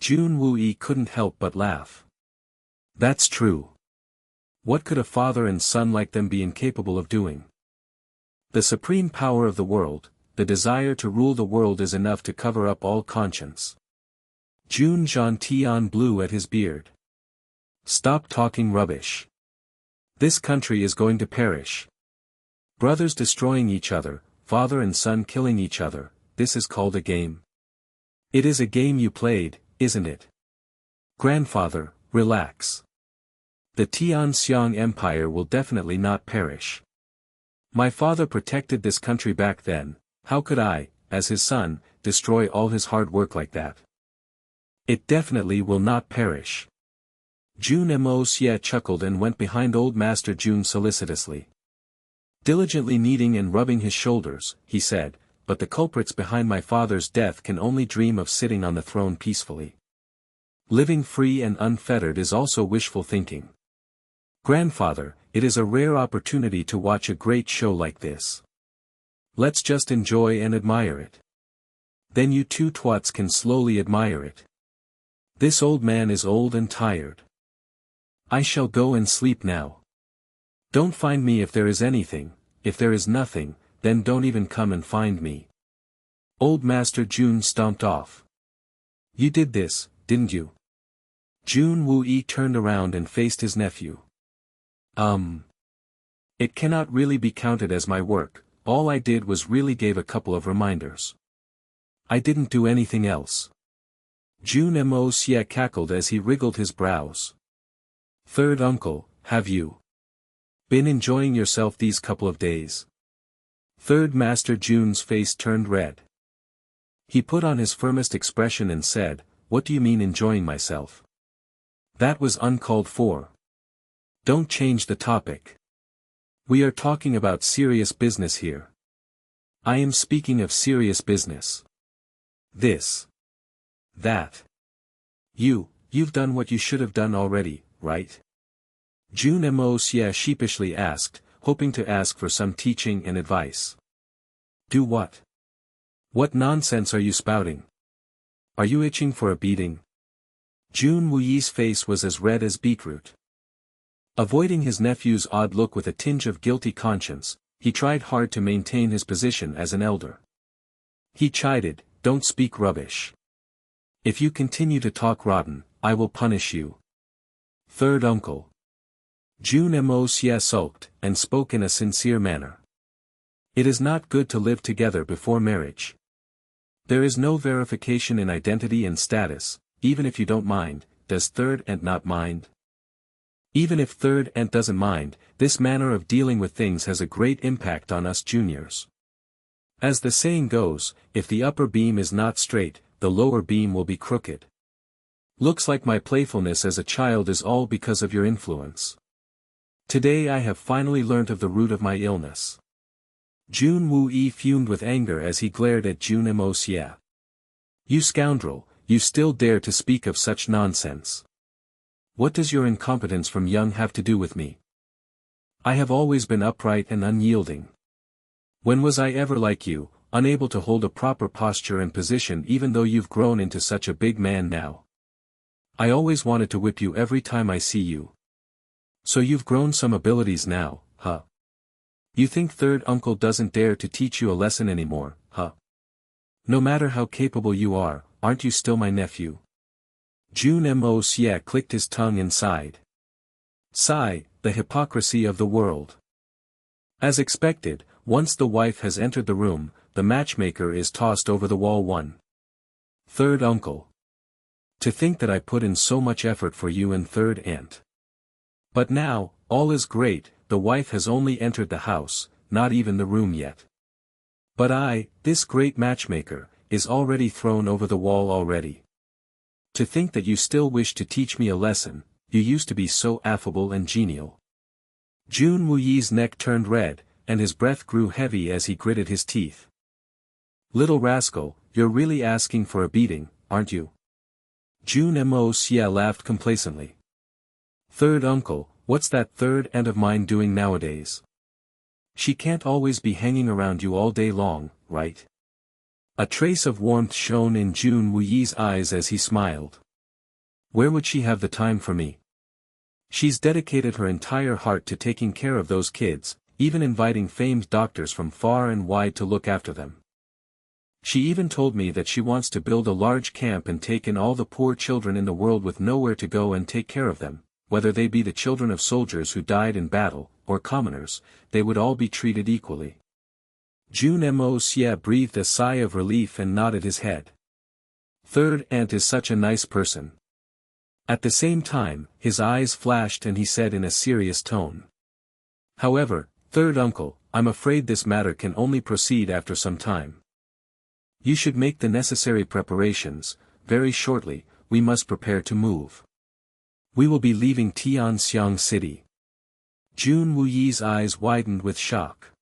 Jun Woo couldn't help but laugh. That's true. What could a father and son like them be incapable of doing? The supreme power of the world, the desire to rule the world is enough to cover up all conscience. Jun Xie blew at his beard. Stop talking rubbish. This country is going to perish. Brothers destroying each other, father and son killing each other, this is called a game. It is a game you played, isn't it? Grandfather, relax. The Tianxiang Empire will definitely not perish. My father protected this country back then, how could I, as his son, destroy all his hard work like that? It definitely will not perish. Jun Moxie chuckled and went behind old Master Jun solicitously. Diligently kneading and rubbing his shoulders, he said, but the culprits behind my father's death can only dream of sitting on the throne peacefully. Living free and unfettered is also wishful thinking. Grandfather, it is a rare opportunity to watch a great show like this. Let's just enjoy and admire it. Then you two twats can slowly admire it. This old man is old and tired. I shall go and sleep now. Don't find me if there is anything, if there is nothing, then don't even come and find me. Old Master Jun stomped off. You did this, didn't you? Jun Woo turned around and faced his nephew. It cannot really be counted as my work, all I did was really gave a couple of reminders. I didn't do anything else. Jun Moxie cackled as he wriggled his brows. Third uncle, have you been enjoying yourself these couple of days? Third Master Jun's face turned red. He put on his firmest expression and said, What do you mean enjoying myself? That was uncalled for. Don't change the topic. We are talking about serious business here. I am speaking of serious business. This. That. You've done what you should have done already, right? Jun Moxie sheepishly asked, hoping to ask for some teaching and advice. Do what? What nonsense are you spouting? Are you itching for a beating? Jun Woo's face was as red as beetroot. Avoiding his nephew's odd look with a tinge of guilty conscience, he tried hard to maintain his position as an elder. He chided, Don't speak rubbish. If you continue to talk rotten, I will punish you. Third uncle. Jun Moxie sulked, and spoke in a sincere manner. It is not good to live together before marriage. There is no verification in identity and status, even if you don't mind, does third aunt not mind? Even if third aunt doesn't mind, this manner of dealing with things has a great impact on us juniors. As the saying goes, if the upper beam is not straight, the lower beam will be crooked. Looks like my playfulness as a child is all because of your influence. Today I have finally learnt of the root of my illness. Jun Woo fumed with anger as he glared at Jun Moxie. You scoundrel, you still dare to speak of such nonsense. What does your incompetence from young have to do with me? I have always been upright and unyielding. When was I ever like you, unable to hold a proper posture and position even though you've grown into such a big man now? I always wanted to whip you every time I see you. So you've grown some abilities now, huh? You think third uncle doesn't dare to teach you a lesson anymore, huh? No matter how capable you are, aren't you still my nephew? Jun Moxie clicked his tongue and sighed. Sigh, the hypocrisy of the world. As expected, once the wife has entered the room, the matchmaker is tossed over the wall. One. Third uncle. To think that I put in so much effort for you and third aunt. But now, all is great, the wife has only entered the house, not even the room yet. But I, this great matchmaker, is already thrown over the wall already. To think that you still wish to teach me a lesson, you used to be so affable and genial. Jun Moxie's neck turned red, and his breath grew heavy as he gritted his teeth. Little rascal, you're really asking for a beating, aren't you? Jun Moxie laughed complacently. Third uncle, what's that third aunt of mine doing nowadays? She can't always be hanging around you all day long, right? A trace of warmth shone in Jun Moxie's eyes as he smiled. Where would she have the time for me? She's dedicated her entire heart to taking care of those kids, even inviting famed doctors from far and wide to look after them. She even told me that she wants to build a large camp and take in all the poor children in the world with nowhere to go and take care of them, whether they be the children of soldiers who died in battle, or commoners, they would all be treated equally. Jun Moxie breathed a sigh of relief and nodded his head. Third aunt is such a nice person. At the same time, his eyes flashed and he said in a serious tone. However, third uncle, I'm afraid this matter can only proceed after some time. You should make the necessary preparations. Very shortly, we must prepare to move. We will be leaving Tianxiang City. Jun Moxie's eyes widened with shock.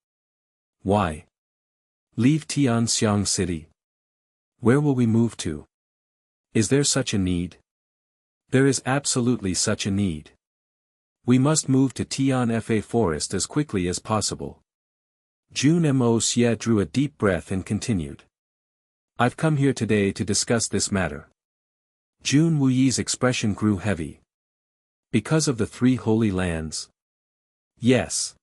Why? Leave Tianxiang City? Where will we move to? Is there such a need? There is absolutely such a need. We must move to Tianfa Forest as quickly as possible. Jun Moxie drew a deep breath and continued. I've come here today to discuss this matter. Jun Moxie's expression grew heavy. Because of the three holy lands? Yes.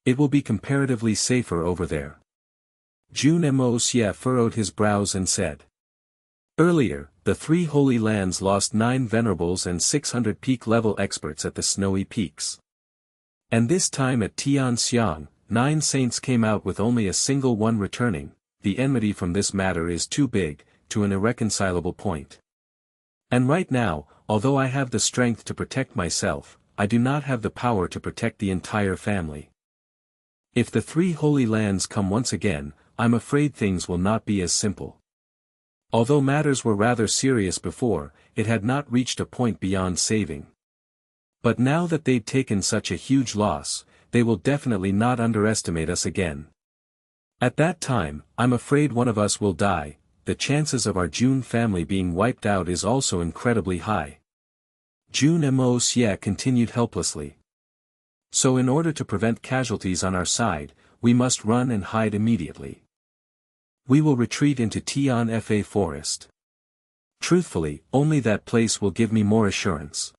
It will be comparatively safer over there. Jun Moxie furrowed his brows and said. Earlier, the three holy lands lost 9 venerables and 600 peak-level experts at the snowy peaks. And this time at Tianxiang, 9 saints came out with only a single one returning. The enmity from this matter is too big, to an irreconcilable point. And right now, although I have the strength to protect myself, I do not have the power to protect the entire family. If the three holy lands come once again, I'm afraid things will not be as simple. Although matters were rather serious before, it had not reached a point beyond saving. But now that they'd taken such a huge loss, they will definitely not underestimate us again. At that time, I'm afraid one of us will die. The chances of our Jun family being wiped out is also incredibly high. Jun Moxie continued helplessly. So in order to prevent casualties on our side, we must run and hide immediately. We will retreat into Tianfa Forest. Truthfully, only that place will give me more assurance.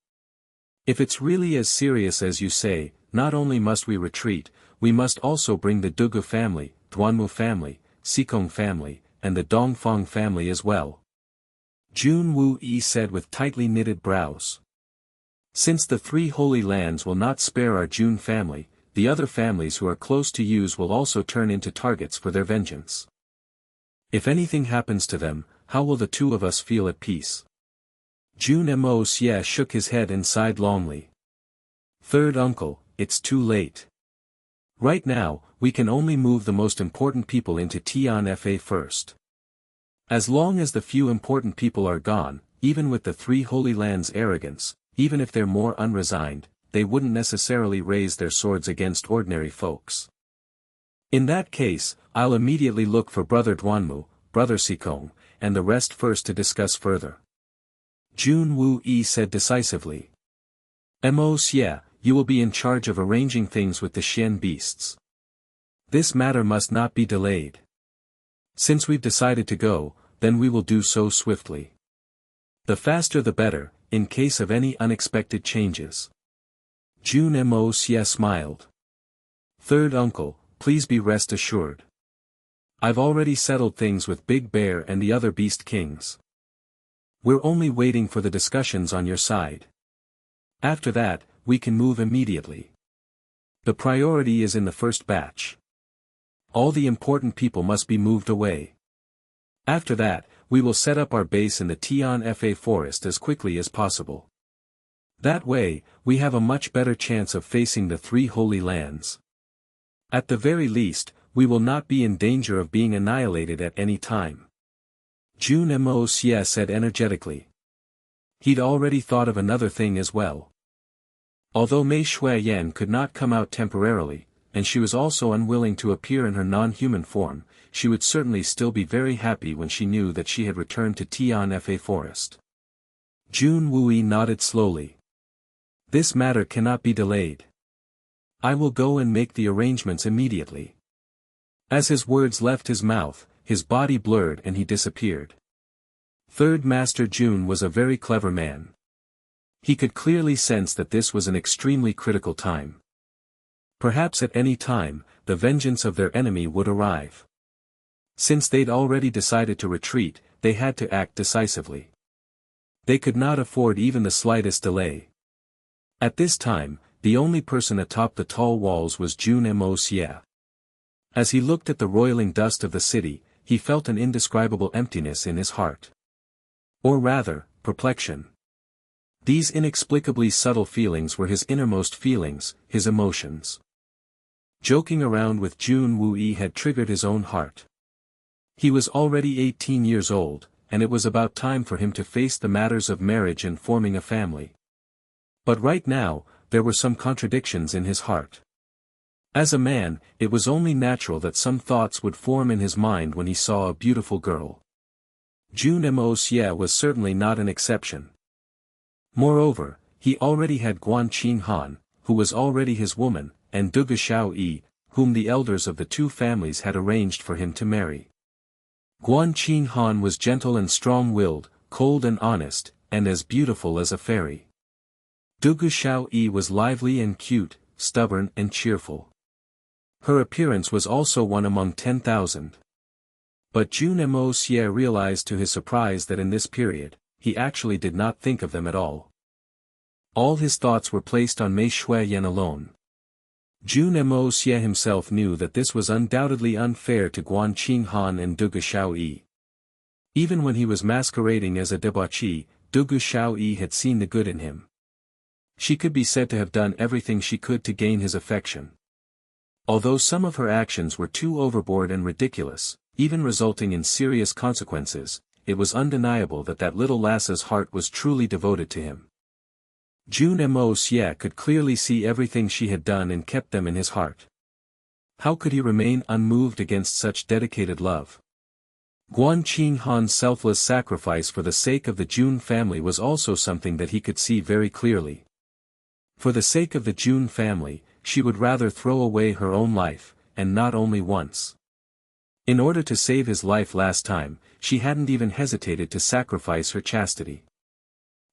If it's really as serious as you say, not only must we retreat, we must also bring the Dugu family, Duanmu family, Xikong family, and the Dongfang family as well. Jun Moxie said with tightly knitted brows. Since the three holy lands will not spare our Jun family, the other families who are close to use will also turn into targets for their vengeance. If anything happens to them, how will the two of us feel at peace? Jun Moxie shook his head and sighed longly. Third uncle, it's too late. Right now, we can only move the most important people into Tianfa first. As long as the few important people are gone, even with the three holy lands' arrogance, even if they're more unresigned, they wouldn't necessarily raise their swords against ordinary folks. In that case, I'll immediately look for Brother Duanmu, Brother Xikong, and the rest first to discuss further. Jun Moxie said decisively. Moxie, you will be in charge of arranging things with the Xian beasts. This matter must not be delayed. Since we've decided to go, then we will do so swiftly. The faster the better, in case of any unexpected changes. Jun Moxie smiled. Third uncle, please be rest assured. I've already settled things with Big Bear and the other beast kings. We're only waiting for the discussions on your side. After that, we can move immediately. The priority is in the first batch. All the important people must be moved away. After that, we will set up our base in the Tian Fa forest as quickly as possible. That way, we have a much better chance of facing the three holy lands. At the very least, we will not be in danger of being annihilated at any time. Jun Moxie said energetically. He'd already thought of another thing as well. Although Mei Shuiyan could not come out temporarily, and she was also unwilling to appear in her non-human form, she would certainly still be very happy when she knew that she had returned to Tian Fa forest. Jun Wui nodded slowly. This matter cannot be delayed. I will go and make the arrangements immediately. As his words left his mouth, his body blurred and he disappeared. Third Master Jun was a very clever man. He could clearly sense that this was an extremely critical time. Perhaps at any time, the vengeance of their enemy would arrive. Since they'd already decided to retreat, they had to act decisively. They could not afford even the slightest delay. At this time, the only person atop the tall walls was Jun Moxie. As he looked at the roiling dust of the city, he felt an indescribable emptiness in his heart. Or rather, perplexion. These inexplicably subtle feelings were his innermost feelings, his emotions. Joking around with Jun Wui had triggered his own heart. He was already 18 years old, and it was about time for him to face the matters of marriage and forming a family. But right now, there were some contradictions in his heart. As a man, it was only natural that some thoughts would form in his mind when he saw a beautiful girl. Jun Moxie was certainly not an exception. Moreover, he already had Guan Qinghan, who was already his woman, and Duge Xiaoyi, whom the elders of the two families had arranged for him to marry. Guan Qinghan was gentle and strong-willed, cold and honest, and as beautiful as a fairy. Duge Xiaoyi was lively and cute, stubborn and cheerful. Her appearance was also one among 10,000. But Jun Moxie realized to his surprise that in this period, he actually did not think of them at all. All his thoughts were placed on Mei Shuiyan alone. Jun Moxie himself knew that this was undoubtedly unfair to Guan Qinghan and Duge Xiaoyi. Even when he was masquerading as a debauchee, Duge Xiaoyi had seen the good in him. She could be said to have done everything she could to gain his affection. Although some of her actions were too overboard and ridiculous, even resulting in serious consequences, it was undeniable that that little lass's heart was truly devoted to him. Jun Moxie could clearly see everything she had done and kept them in his heart. How could he remain unmoved against such dedicated love? Guan Qinghan's selfless sacrifice for the sake of the Jun family was also something that he could see very clearly. For the sake of the Jun family, she would rather throw away her own life, and not only once. In order to save his life last time, she hadn't even hesitated to sacrifice her chastity.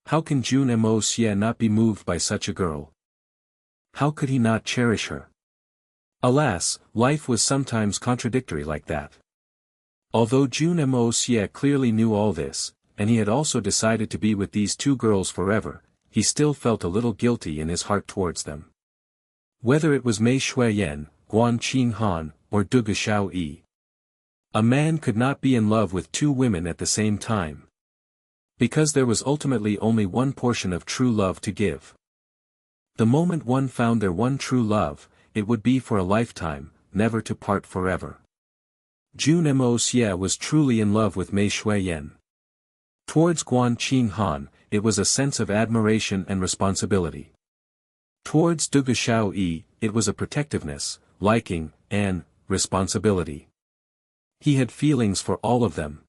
How can Jun Moxie not be moved by such a girl? How could he not cherish her? Alas, life was sometimes contradictory like that. Although Jun Moxie clearly knew all this, and he had also decided to be with these two girls forever, he still felt a little guilty in his heart towards them. Whether it was Mei Shuiyan, Guan Qinghan, or Duge Xiaoyi. A man could not be in love with two women at the same time. Because there was ultimately only one portion of true love to give. The moment one found their one true love, it would be for a lifetime, never to part forever. Jun Moxie was truly in love with Mei Shuiyan. Towards Guan Qinghan, it was a sense of admiration and responsibility. Towards Duge Xiaoyi, it was a protectiveness, liking, and responsibility. He had feelings for all of them.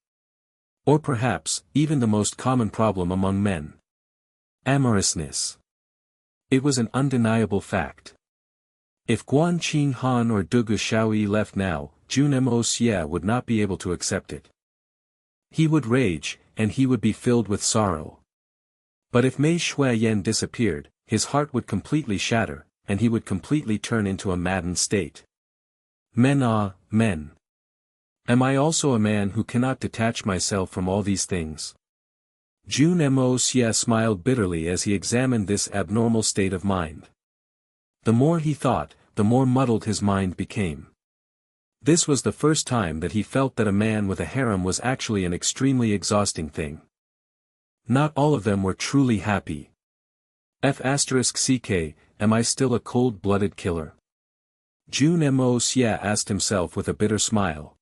Or perhaps, even the most common problem among men. Amorousness. It was an undeniable fact. If Guan Qinghan or Duge Xiaoyi left now, Jun Moxie would not be able to accept it. He would rage, and he would be filled with sorrow. But if Mei Shuiyan disappeared, his heart would completely shatter, and he would completely turn into a maddened state. Men ah, men. Am I also a man who cannot detach myself from all these things? Jun Moxie smiled bitterly as he examined this abnormal state of mind. The more he thought, the more muddled his mind became. This was the first time that he felt that a man with a harem was actually an extremely exhausting thing. Not all of them were truly happy. F***ck, am I still a cold-blooded killer? Jun Moxie asked himself with a bitter smile.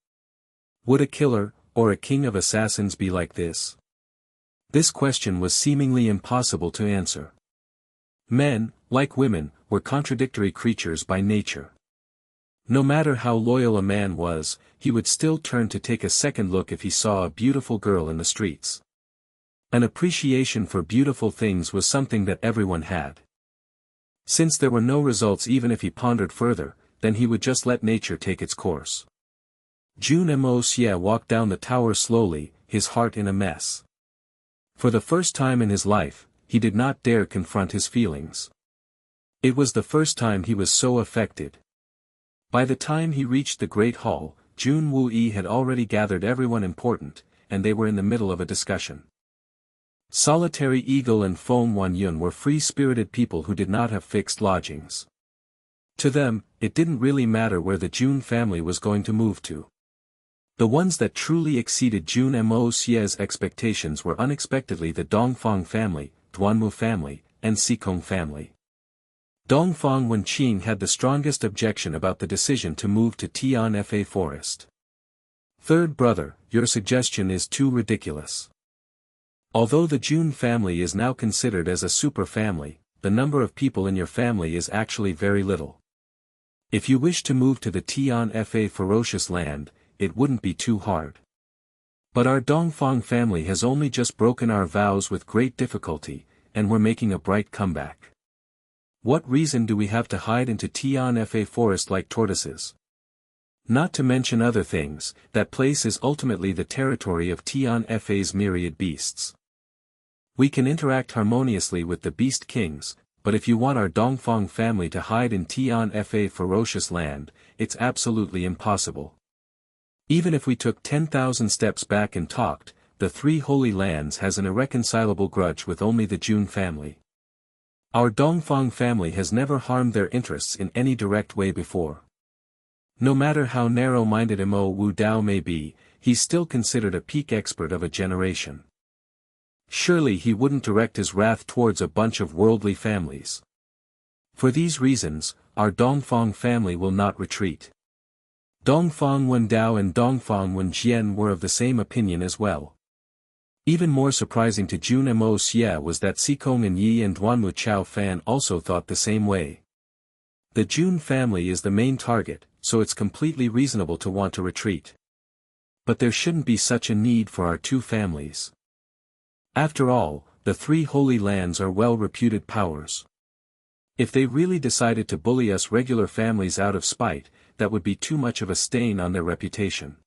Would a killer, or a king of assassins be like this? This question was seemingly impossible to answer. Men, like women, were contradictory creatures by nature. No matter how loyal a man was, he would still turn to take a second look if he saw a beautiful girl in the streets. An appreciation for beautiful things was something that everyone had. Since there were no results even if he pondered further, then he would just let nature take its course. Jun Moxie walked down the tower slowly, his heart in a mess. For the first time in his life, he did not dare confront his feelings. It was the first time he was so affected. By the time he reached the Great Hall, Jun Woo-yi had already gathered everyone important, and they were in the middle of a discussion. Solitary Eagle and Feng Wanyun were free-spirited people who did not have fixed lodgings. To them, it didn't really matter where the Jun family was going to move to. The ones that truly exceeded Jun Moxie's expectations were unexpectedly the Dongfang family, Duanmu family, and Sikong family. Dongfang Wenqing had the strongest objection about the decision to move to Tianfa Forest. Third brother, your suggestion is too ridiculous. Although the Jun family is now considered as a super family, the number of people in your family is actually very little. If you wish to move to the Tianfa ferocious land, it wouldn't be too hard. But our Dongfang family has only just broken our vows with great difficulty, and we're making a bright comeback. What reason do we have to hide into Tianfa forest like tortoises? Not to mention other things, that place is ultimately the territory of Tianfa's myriad beasts. We can interact harmoniously with the beast kings, but if you want our Dongfang family to hide in Tianfa ferocious land, it's absolutely impossible. Even if we took 10,000 steps back and talked, the Three Holy Lands has an irreconcilable grudge with only the Jun family. Our Dongfang family has never harmed their interests in any direct way before. No matter how narrow-minded Mo Wu Dao may be, he's still considered a peak expert of a generation. Surely he wouldn't direct his wrath towards a bunch of worldly families. For these reasons, our Dongfang family will not retreat. Dongfang Wendao and Dongfang Wenjian were of the same opinion as well. Even more surprising to Jun Moxie was that Sikong and Yi and Duanmu Chao Fan also thought the same way. The Jun family is the main target, so it's completely reasonable to want to retreat. But there shouldn't be such a need for our two families. After all, the Three Holy Lands are well-reputed powers. If they really decided to bully us regular families out of spite, that would be too much of a stain on their reputation.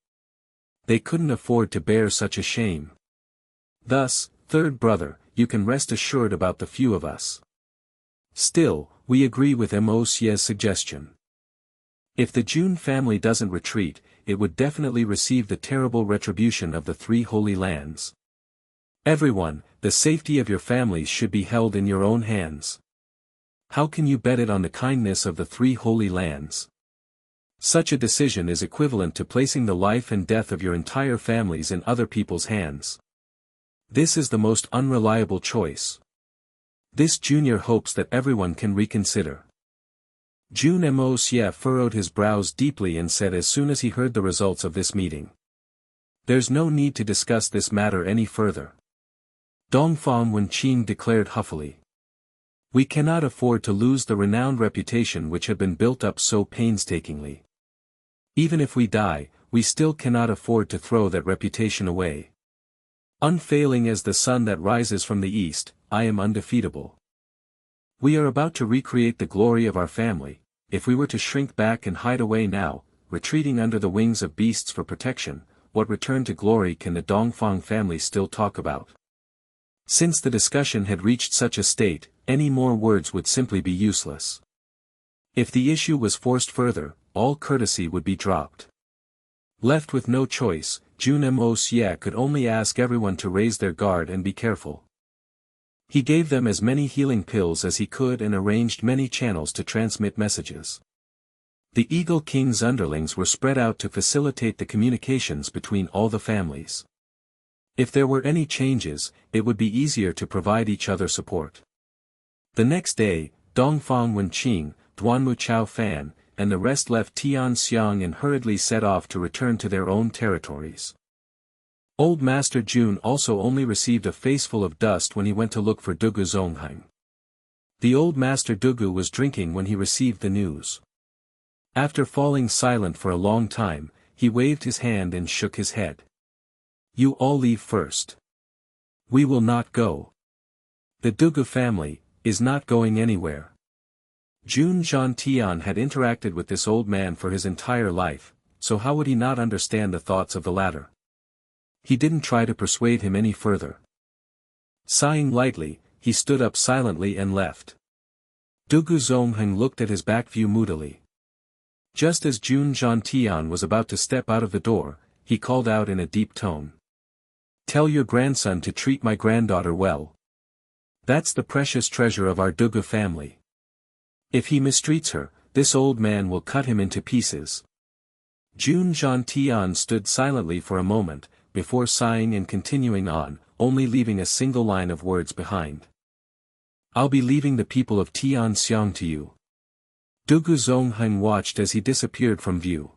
They couldn't afford to bear such a shame. Thus, third brother, you can rest assured about the few of us. Still, we agree with Moxie's suggestion. If the Jun family doesn't retreat, it would definitely receive the terrible retribution of the Three Holy Lands. Everyone, the safety of your families should be held in your own hands. How can you bet it on the kindness of the Three Holy Lands? Such a decision is equivalent to placing the life and death of your entire families in other people's hands. This is the most unreliable choice. This junior hopes that everyone can reconsider. Jun Moxie furrowed his brows deeply and said as soon as he heard the results of this meeting. There's no need to discuss this matter any further. Dongfang Wenqing declared huffily. We cannot afford to lose the renowned reputation which had been built up so painstakingly. Even if we die, we still cannot afford to throw that reputation away. Unfailing as the sun that rises from the east, I am undefeatable. We are about to recreate the glory of our family. If we were to shrink back and hide away now, retreating under the wings of beasts for protection, what return to glory can the Dongfang family still talk about? Since the discussion had reached such a state, any more words would simply be useless. If the issue was forced further, all courtesy would be dropped. Left with no choice, Jun Moxie could only ask everyone to raise their guard and be careful. He gave them as many healing pills as he could and arranged many channels to transmit messages. The Eagle King's underlings were spread out to facilitate the communications between all the families. If there were any changes, it would be easier to provide each other support. The next day, Dongfang Wenqing, Duanmu Chao Fan, and the rest left Tianxiang and hurriedly set off to return to their own territories. Old Master Jun also only received a faceful of dust when he went to look for Dugu Zonghang. The old Master Dugu was drinking when he received the news. After falling silent for a long time, he waved his hand and shook his head. "You all leave first. We will not go. The Dugu family is not going anywhere." Jun Zhantian had interacted with this old man for his entire life, so how would he not understand the thoughts of the latter? He didn't try to persuade him any further. Sighing lightly, he stood up silently and left. Dugu Zongheng looked at his back view moodily. Just as Jun Zhantian was about to step out of the door, he called out in a deep tone. "Tell your grandson to treat my granddaughter well. That's the precious treasure of our Dugu family. If he mistreats her, this old man will cut him into pieces." Jun Zhantian stood silently for a moment, before sighing and continuing on, only leaving a single line of words behind. "I'll be leaving the people of Tianxiang to you." Dugu Zongheng watched as he disappeared from view.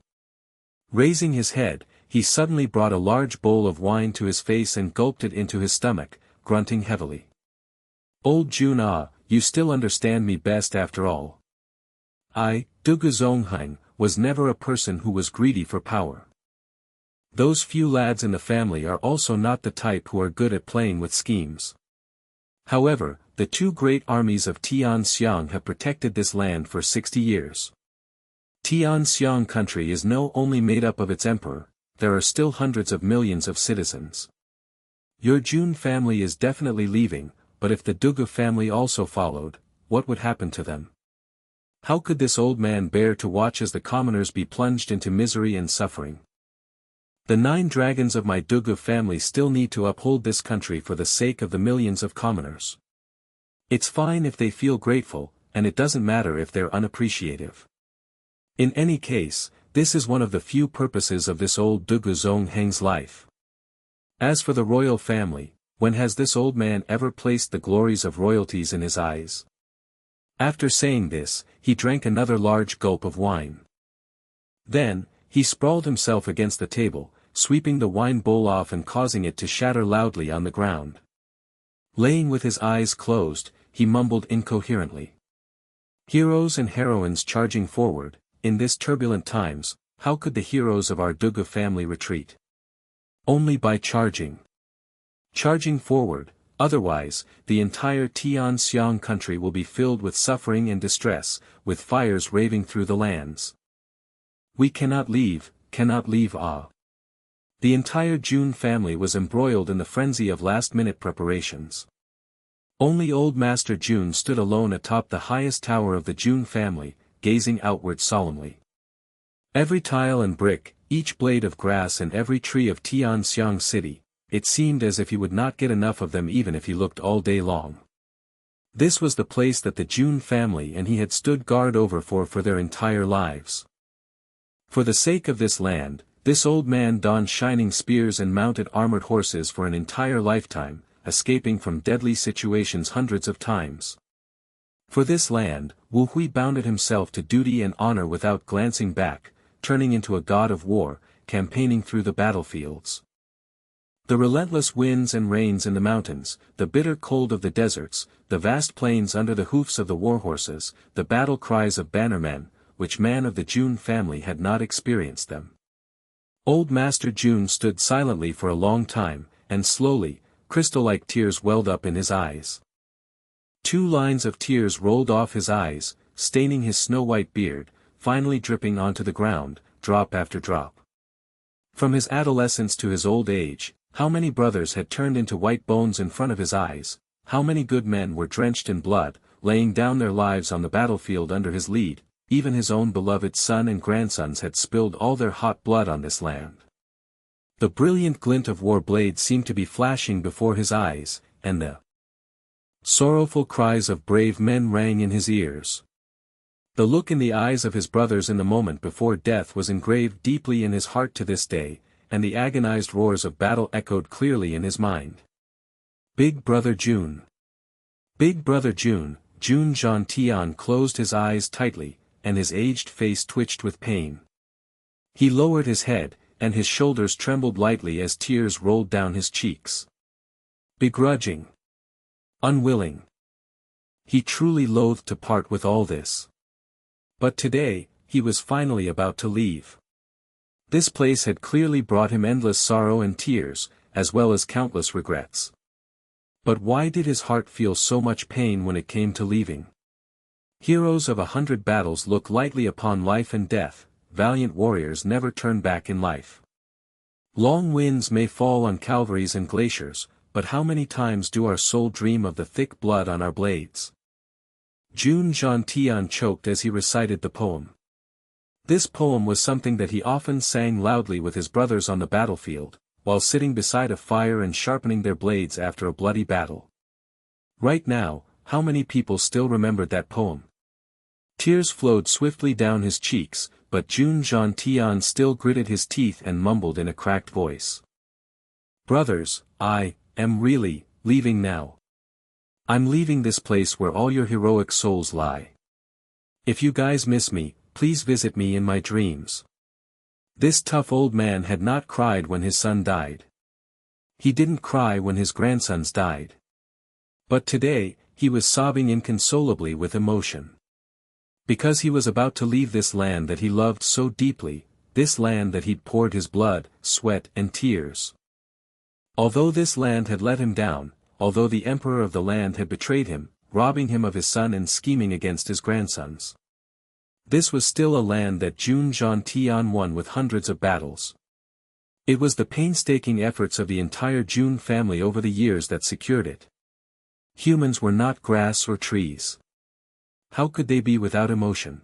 Raising his head, he suddenly brought a large bowl of wine to his face and gulped it into his stomach, grunting heavily. "Old Jun, you still understand me best after all. I, Dugu Zongheng, was never a person who was greedy for power. Those few lads in the family are also not the type who are good at playing with schemes. However, the two great armies of Tianxiang have protected this land for 60 years. Tianxiang country is not only made up of its emperor, there are still hundreds of millions of citizens. Your Jun family is definitely leaving, but if the Dugu family also followed, what would happen to them? How could this old man bear to watch as the commoners be plunged into misery and suffering? The 9 dragons of my Dugu family still need to uphold this country for the sake of the millions of commoners. It's fine if they feel grateful, and it doesn't matter if they're unappreciative. In any case, this is one of the few purposes of this old Dugu Zongheng's life. As for the royal family, when has this old man ever placed the glories of royalties in his eyes?" After saying this, he drank another large gulp of wine. Then, he sprawled himself against the table, sweeping the wine bowl off and causing it to shatter loudly on the ground. Laying with his eyes closed, he mumbled incoherently. Heroes and heroines charging forward, in this turbulent times, how could the heroes of our Dugu family retreat? Only by charging. Charging forward, otherwise, the entire Tianxiang country will be filled with suffering and distress, with fires raving through the lands. We cannot leave ah. The entire Jun family was embroiled in the frenzy of last-minute preparations. Only old Master Jun stood alone atop the highest tower of the Jun family, gazing outward solemnly. Every tile and brick, each blade of grass and every tree of Tianxiang city, it seemed as if he would not get enough of them even if he looked all day long. This was the place that the Jun family and he had stood guard over for their entire lives. For the sake of this land, this old man donned shining spears and mounted armored horses for an entire lifetime, escaping from deadly situations hundreds of times. For this land, Wu Hui bounded himself to duty and honor without glancing back, turning into a god of war, campaigning through the battlefields. The relentless winds and rains in the mountains, the bitter cold of the deserts, the vast plains under the hoofs of the warhorses, the battle cries of bannermen, which man of the Jun family had not experienced them. Old Master Jun stood silently for a long time, and slowly, crystal-like tears welled up in his eyes. 2 lines of tears rolled off his eyes, staining his snow-white beard, finally dripping onto the ground, drop after drop. From his adolescence to his old age, how many brothers had turned into white bones in front of his eyes, how many good men were drenched in blood, laying down their lives on the battlefield under his lead, even his own beloved son and grandsons had spilled all their hot blood on this land. The brilliant glint of war blades seemed to be flashing before his eyes, and the sorrowful cries of brave men rang in his ears. The look in the eyes of his brothers in the moment before death was engraved deeply in his heart to this day, and the agonized roars of battle echoed clearly in his mind. Big Brother Jun. Big Brother Jun, Jun Xie closed his eyes tightly, and his aged face twitched with pain. He lowered his head, and his shoulders trembled lightly as tears rolled down his cheeks. Begrudging. Unwilling. He truly loathed to part with all this. But today, he was finally about to leave. This place had clearly brought him endless sorrow and tears, as well as countless regrets. But why did his heart feel so much pain when it came to leaving? Heroes of 100 battles look lightly upon life and death, valiant warriors never turn back in life. Long winds may fall on calvaries and glaciers, but how many times do our soul dream of the thick blood on our blades? Jun Xie choked as he recited the poem. This poem was something that he often sang loudly with his brothers on the battlefield, while sitting beside a fire and sharpening their blades after a bloody battle. Right now, how many people still remembered that poem? Tears flowed swiftly down his cheeks, but Jun Xie still gritted his teeth and mumbled in a cracked voice. Brothers, I am really leaving now. I'm leaving this place where all your heroic souls lie. If you guys miss me, please visit me in my dreams. This tough old man had not cried when his son died. He didn't cry when his grandsons died. But today, he was sobbing inconsolably with emotion. Because he was about to leave this land that he loved so deeply, this land that he'd poured his blood, sweat and tears. Although this land had let him down, although the emperor of the land had betrayed him, robbing him of his son and scheming against his grandsons. This was still a land that Jun Xie won with hundreds of battles. It was the painstaking efforts of the entire Jun family over the years that secured it. Humans were not grass or trees. How could they be without emotion?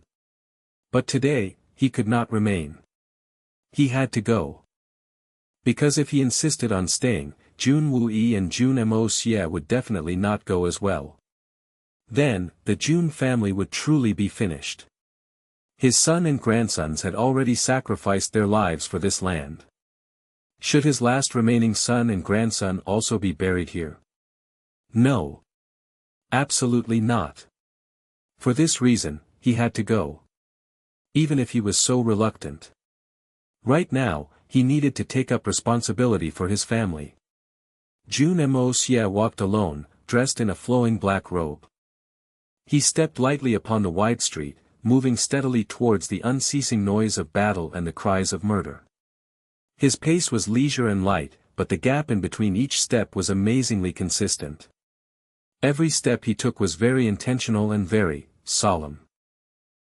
But today, he could not remain. He had to go. Because if he insisted on staying, Jun Wue and Jun Moxie would definitely not go as well. Then, the Jun family would truly be finished. His son and grandsons had already sacrificed their lives for this land. Should his last remaining son and grandson also be buried here? No. Absolutely not. For this reason, he had to go. Even if he was so reluctant. Right now, he needed to take up responsibility for his family. Jun Moxie walked alone, dressed in a flowing black robe. He stepped lightly upon the wide street, moving steadily towards the unceasing noise of battle and the cries of murder. His pace was leisure and light, but the gap in between each step was amazingly consistent. Every step he took was very intentional and very solemn.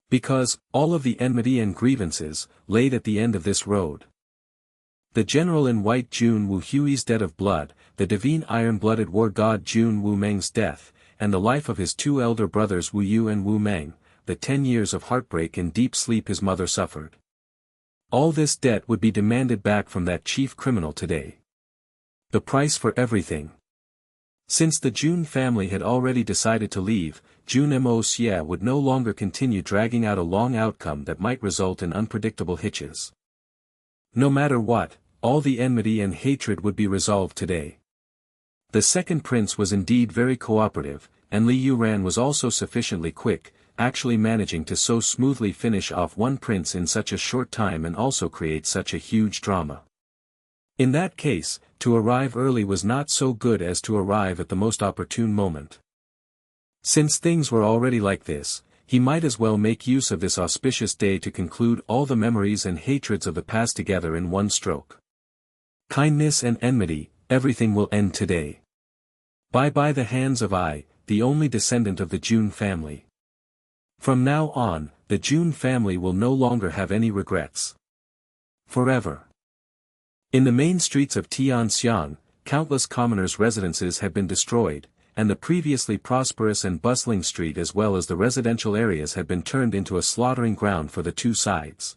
Because, all of the enmity and grievances, laid at the end of this road. The general in white Jun Wuhui's debt of blood, the divine iron-blooded war god Jun Wu Meng's death, and the life of his two elder brothers Wu Yu and Wu Meng, the 10 years of heartbreak and deep sleep his mother suffered. All this debt would be demanded back from that chief criminal today. The price for everything. Since the Jun family had already decided to leave, Jun Moxie would no longer continue dragging out a long outcome that might result in unpredictable hitches. No matter what, all the enmity and hatred would be resolved today. The second prince was indeed very cooperative, and Li Yuran was also sufficiently quick, actually managing to so smoothly finish off one prince in such a short time and also create such a huge drama. In that case, to arrive early was not so good as to arrive at the most opportune moment. Since things were already like this, he might as well make use of this auspicious day to conclude all the memories and hatreds of the past together in one stroke. Kindness and enmity, everything will end today. By the hands of I, the only descendant of the Jun family. From now on, the Jun family will no longer have any regrets. Forever. In the main streets of Tianxiang, countless commoners' residences had been destroyed, and the previously prosperous and bustling street as well as the residential areas had been turned into a slaughtering ground for the two sides.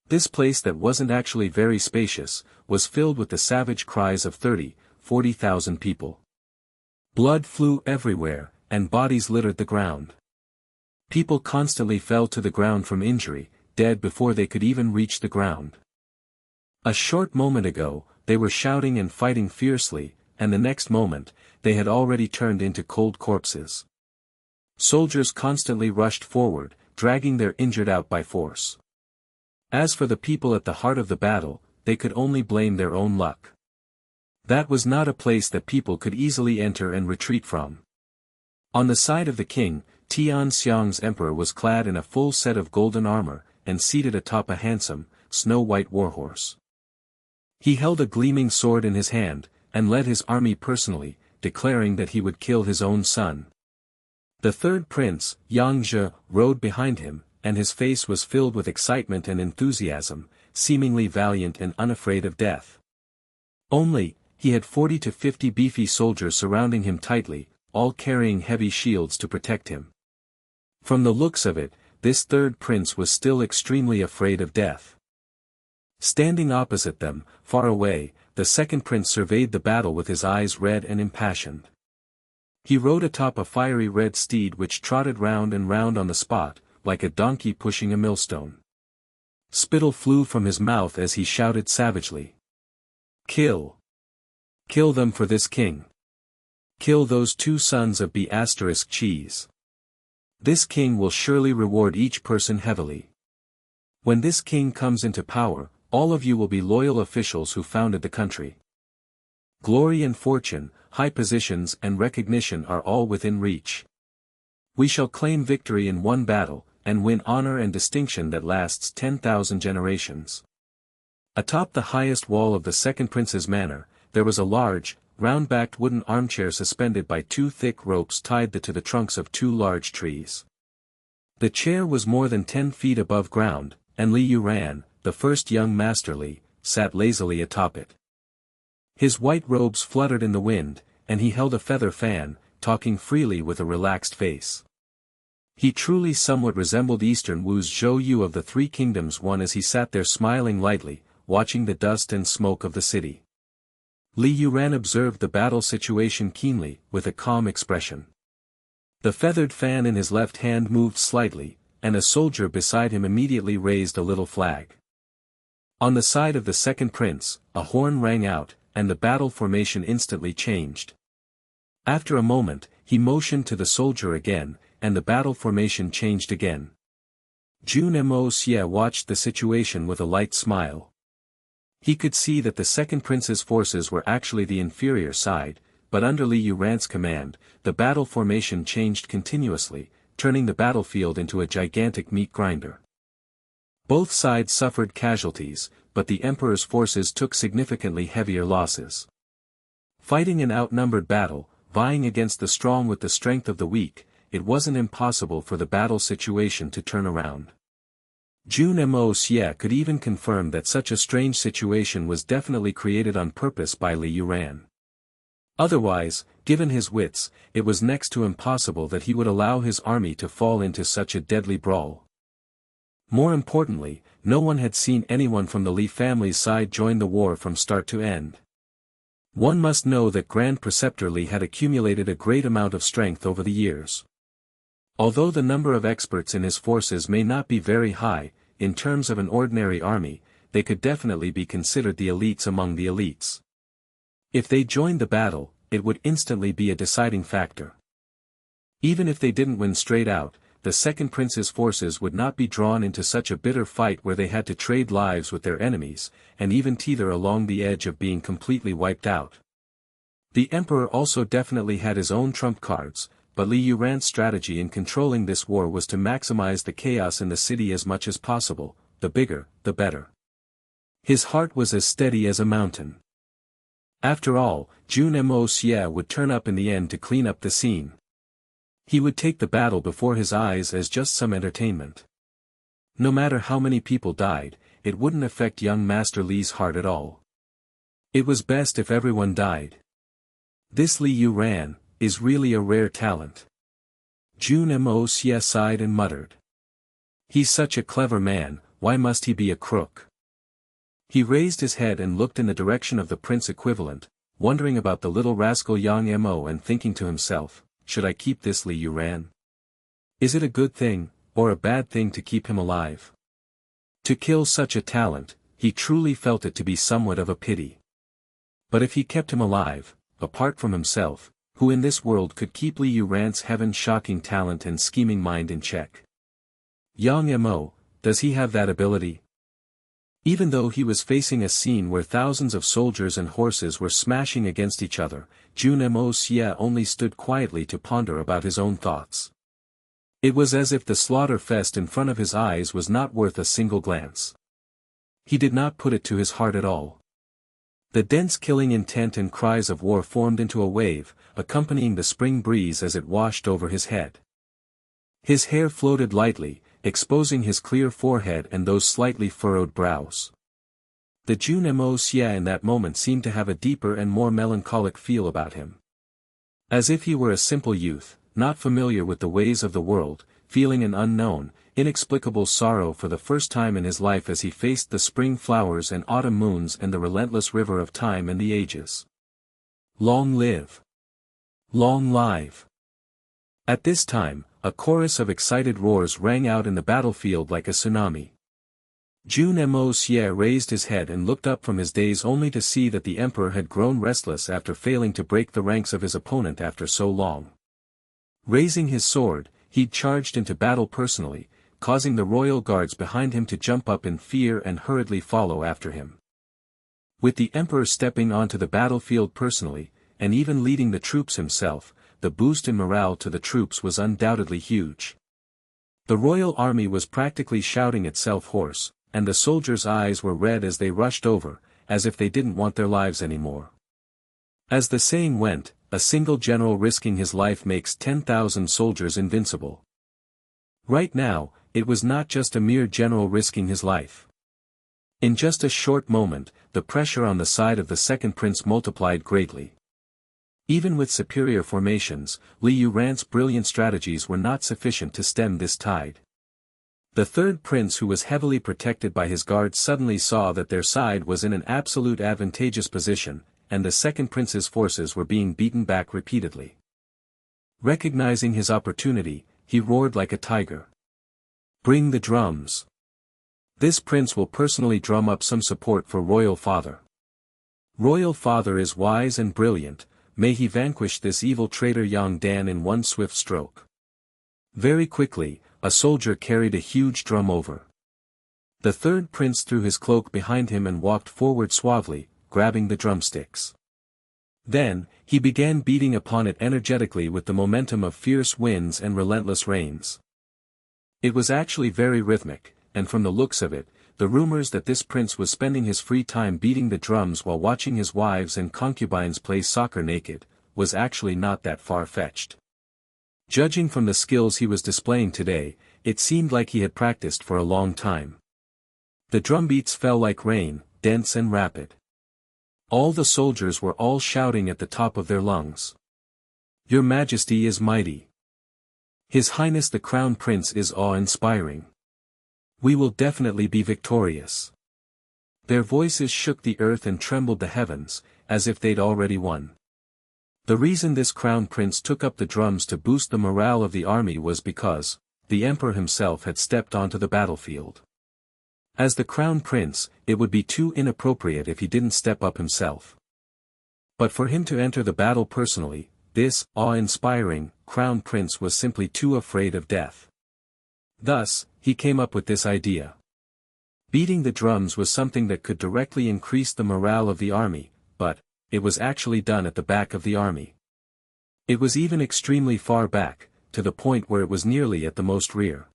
This place that wasn't actually very spacious, was filled with the savage cries of 40,000 people. Blood flew everywhere, and bodies littered the ground. People constantly fell to the ground from injury, dead before they could even reach the ground. A short moment ago, they were shouting and fighting fiercely, and the next moment, they had already turned into cold corpses. Soldiers constantly rushed forward, dragging their injured out by force. As for the people at the heart of the battle, they could only blame their own luck. That was not a place that people could easily enter and retreat from. On the side of the king, Tian Xiang's emperor was clad in a full set of golden armor, and seated atop a handsome, snow-white warhorse. He held a gleaming sword in his hand, and led his army personally, declaring that he would kill his own son. The third prince, Yang Zhe, rode behind him, and his face was filled with excitement and enthusiasm, seemingly valiant and unafraid of death. Only, he had 40 to 50 beefy soldiers surrounding him tightly, all carrying heavy shields to protect him. From the looks of it, this third prince was still extremely afraid of death. Standing opposite them, far away, the second prince surveyed the battle with his eyes red and impassioned. He rode atop a fiery red steed which trotted round and round on the spot, like a donkey pushing a millstone. Spittle flew from his mouth as he shouted savagely. "Kill! Kill them for this king! Kill those two sons of cheese! This king will surely reward each person heavily. When this king comes into power, all of you will be loyal officials who founded the country. Glory and fortune, high positions and recognition are all within reach. We shall claim victory in one battle, and win honor and distinction that lasts 10,000 generations." Atop the highest wall of the second prince's manor, there was a large, round-backed wooden armchair suspended by two thick ropes tied to the trunks of two large trees. The chair was more than 10 feet above ground, and Li Yuran, the first young master Li, sat lazily atop it. His white robes fluttered in the wind, and he held a feather fan, talking freely with a relaxed face. He truly somewhat resembled Eastern Wu's Zhou Yu of the Three Kingdoms one as he sat there smiling lightly, watching the dust and smoke of the city. Li Yuran observed the battle situation keenly, with a calm expression. The feathered fan in his left hand moved slightly, and a soldier beside him immediately raised a little flag. On the side of the second prince, a horn rang out, and the battle formation instantly changed. After a moment, he motioned to the soldier again, and the battle formation changed again. Jun Moxie watched the situation with a light smile. He could see that the second prince's forces were actually the inferior side, but under Li Yuran's command, the battle formation changed continuously, turning the battlefield into a gigantic meat grinder. Both sides suffered casualties, but the emperor's forces took significantly heavier losses. Fighting an outnumbered battle, vying against the strong with the strength of the weak, it wasn't impossible for the battle situation to turn around. Jun Moxie could even confirm that such a strange situation was definitely created on purpose by Li Yuran. Otherwise, given his wits, it was next to impossible that he would allow his army to fall into such a deadly brawl. More importantly, no one had seen anyone from the Li family's side join the war from start to end. One must know that Grand Preceptor Li had accumulated a great amount of strength over the years. Although the number of experts in his forces may not be very high, in terms of an ordinary army, they could definitely be considered the elites among the elites. If they joined the battle, it would instantly be a deciding factor. Even if they didn't win straight out, the second prince's forces would not be drawn into such a bitter fight where they had to trade lives with their enemies, and even teeter along the edge of being completely wiped out. The emperor also definitely had his own trump cards, but Li Yuran's strategy in controlling this war was to maximize the chaos in the city as much as possible, the bigger, the better. His heart was as steady as a mountain. After all, Jun Moxie would turn up in the end to clean up the scene. He would take the battle before his eyes as just some entertainment. No matter how many people died, it wouldn't affect young Master Li's heart at all. It was best if everyone died. This Li Yuran, is really a rare talent. Jun Moxie sighed and muttered. He's such a clever man, why must he be a crook? He raised his head and looked in the direction of the prince equivalent, wondering about the little rascal Yang Mo and thinking to himself, should I keep this Li Yuran? Is it a good thing, or a bad thing to keep him alive? To kill such a talent, he truly felt it to be somewhat of a pity. But if he kept him alive, apart from himself, who in this world could keep Li Yuran's heaven-shocking talent and scheming mind in check? Yang Mo, does he have that ability? Even though he was facing a scene where thousands of soldiers and horses were smashing against each other, Jun Moxie only stood quietly to ponder about his own thoughts. It was as if the slaughter fest in front of his eyes was not worth a single glance. He did not put it to his heart at all. The dense killing intent and cries of war formed into a wave, accompanying the spring breeze as it washed over his head. His hair floated lightly, exposing his clear forehead and those slightly furrowed brows. The Jun Moxie in that moment seemed to have a deeper and more melancholic feel about him. As if he were a simple youth, not familiar with the ways of the world, feeling an unknown, inexplicable sorrow for the first time in his life as he faced the spring flowers and autumn moons and the relentless river of time and the ages. Long live! Long live! At this time, a chorus of excited roars rang out in the battlefield like a tsunami. Jun Moxie raised his head and looked up from his daze only to see that the emperor had grown restless after failing to break the ranks of his opponent after so long. Raising his sword, he charged into battle personally, causing the royal guards behind him to jump up in fear and hurriedly follow after him. With the emperor stepping onto the battlefield personally, and even leading the troops himself, the boost in morale to the troops was undoubtedly huge. The royal army was practically shouting itself hoarse, and the soldiers' eyes were red as they rushed over, as if they didn't want their lives anymore. As the saying went, a single general risking his life makes 10,000 soldiers invincible. Right now, it was not just a mere general risking his life. In just a short moment, the pressure on the side of the second prince multiplied greatly. Even with superior formations, Li Yuran's brilliant strategies were not sufficient to stem this tide. The third prince, who was heavily protected by his guards, suddenly saw that their side was in an absolute advantageous position, and the second prince's forces were being beaten back repeatedly. Recognizing his opportunity, he roared like a tiger. Bring the drums! This prince will personally drum up some support for Royal Father. Royal Father is wise and brilliant, may he vanquish this evil traitor Yang Dan in one swift stroke. Very quickly, a soldier carried a huge drum over. The third prince threw his cloak behind him and walked forward suavely, grabbing the drumsticks. Then, he began beating upon it energetically with the momentum of fierce winds and relentless rains. It was actually very rhythmic, and from the looks of it, the rumors that this prince was spending his free time beating the drums while watching his wives and concubines play soccer naked, was actually not that far-fetched. Judging from the skills he was displaying today, it seemed like he had practiced for a long time. The drumbeats fell like rain, dense and rapid. All the soldiers were all shouting at the top of their lungs. Your Majesty is mighty. His Highness the Crown Prince is awe-inspiring. We will definitely be victorious. Their voices shook the earth and trembled the heavens, as if they'd already won. The reason this crown prince took up the drums to boost the morale of the army was because the emperor himself had stepped onto the battlefield. As the crown prince, it would be too inappropriate if he didn't step up himself. But for him to enter the battle personally, this awe-inspiring crown prince was simply too afraid of death. Thus, he came up with this idea. Beating the drums was something that could directly increase the morale of the army, but it was actually done at the back of the army. It was even extremely far back, to the point where it was nearly at the most rear.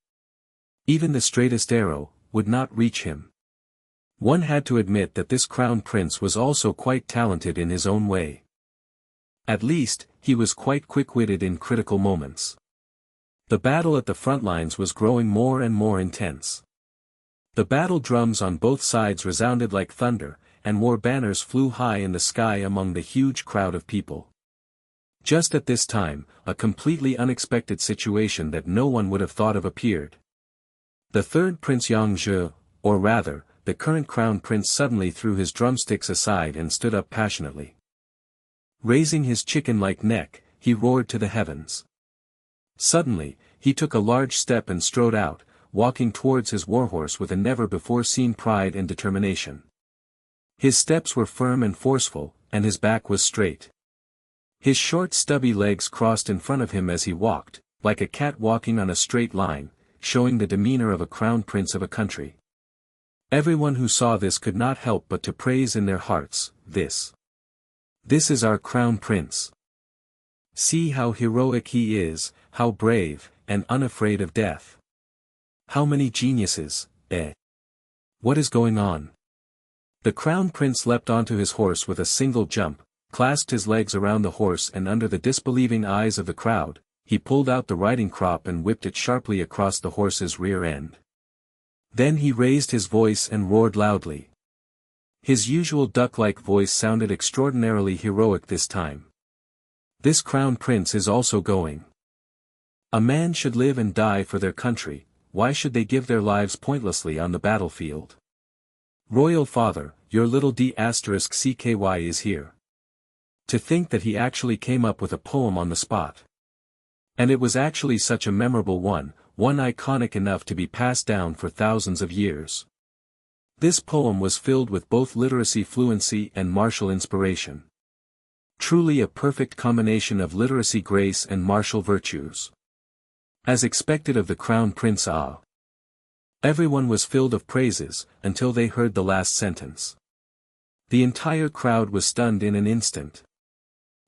Even the straightest arrow would not reach him. One had to admit that this crown prince was also quite talented in his own way. At least, he was quite quick-witted in critical moments. The battle at the front lines was growing more and more intense. The battle drums on both sides resounded like thunder, and war banners flew high in the sky among the huge crowd of people. Just at this time, a completely unexpected situation that no one would have thought of appeared. The third Prince Jun Xie, or rather, the current crown prince suddenly threw his drumsticks aside and stood up passionately. Raising his chicken-like neck, he roared to the heavens. Suddenly, he took a large step and strode out, walking towards his warhorse with a never-before-seen pride and determination. His steps were firm and forceful, and his back was straight. His short stubby legs crossed in front of him as he walked, like a cat walking on a straight line, showing the demeanor of a crown prince of a country. Everyone who saw this could not help but to praise in their hearts, This is our crown prince. See how heroic he is, how brave, and unafraid of death. How many geniuses, eh? What is going on? The crown prince leapt onto his horse with a single jump, clasped his legs around the horse, and under the disbelieving eyes of the crowd, he pulled out the riding crop and whipped it sharply across the horse's rear end. Then he raised his voice and roared loudly. His usual duck-like voice sounded extraordinarily heroic this time. This crown prince is also going. A man should live and die for their country, why should they give their lives pointlessly on the battlefield? Royal father, your little D***cky is here. To think that he actually came up with a poem on the spot. And it was actually such a memorable one iconic enough to be passed down for thousands of years. This poem was filled with both literacy fluency and martial inspiration. Truly a perfect combination of literacy grace and martial virtues. As expected of the crown prince everyone was filled of praises, until they heard the last sentence. The entire crowd was stunned in an instant.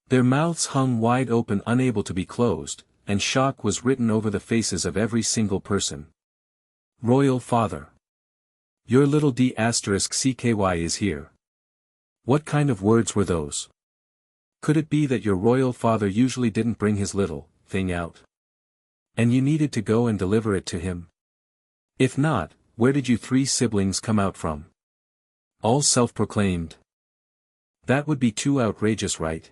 Their mouths hung wide open, unable to be closed, and shock was written over the faces of every single person. Royal father. Your little D***cky is here. What kind of words were those? Could it be that your royal father usually didn't bring his little thing out? And you needed to go and deliver it to him? If not, where did you three siblings come out from? All self-proclaimed. That would be too outrageous, right?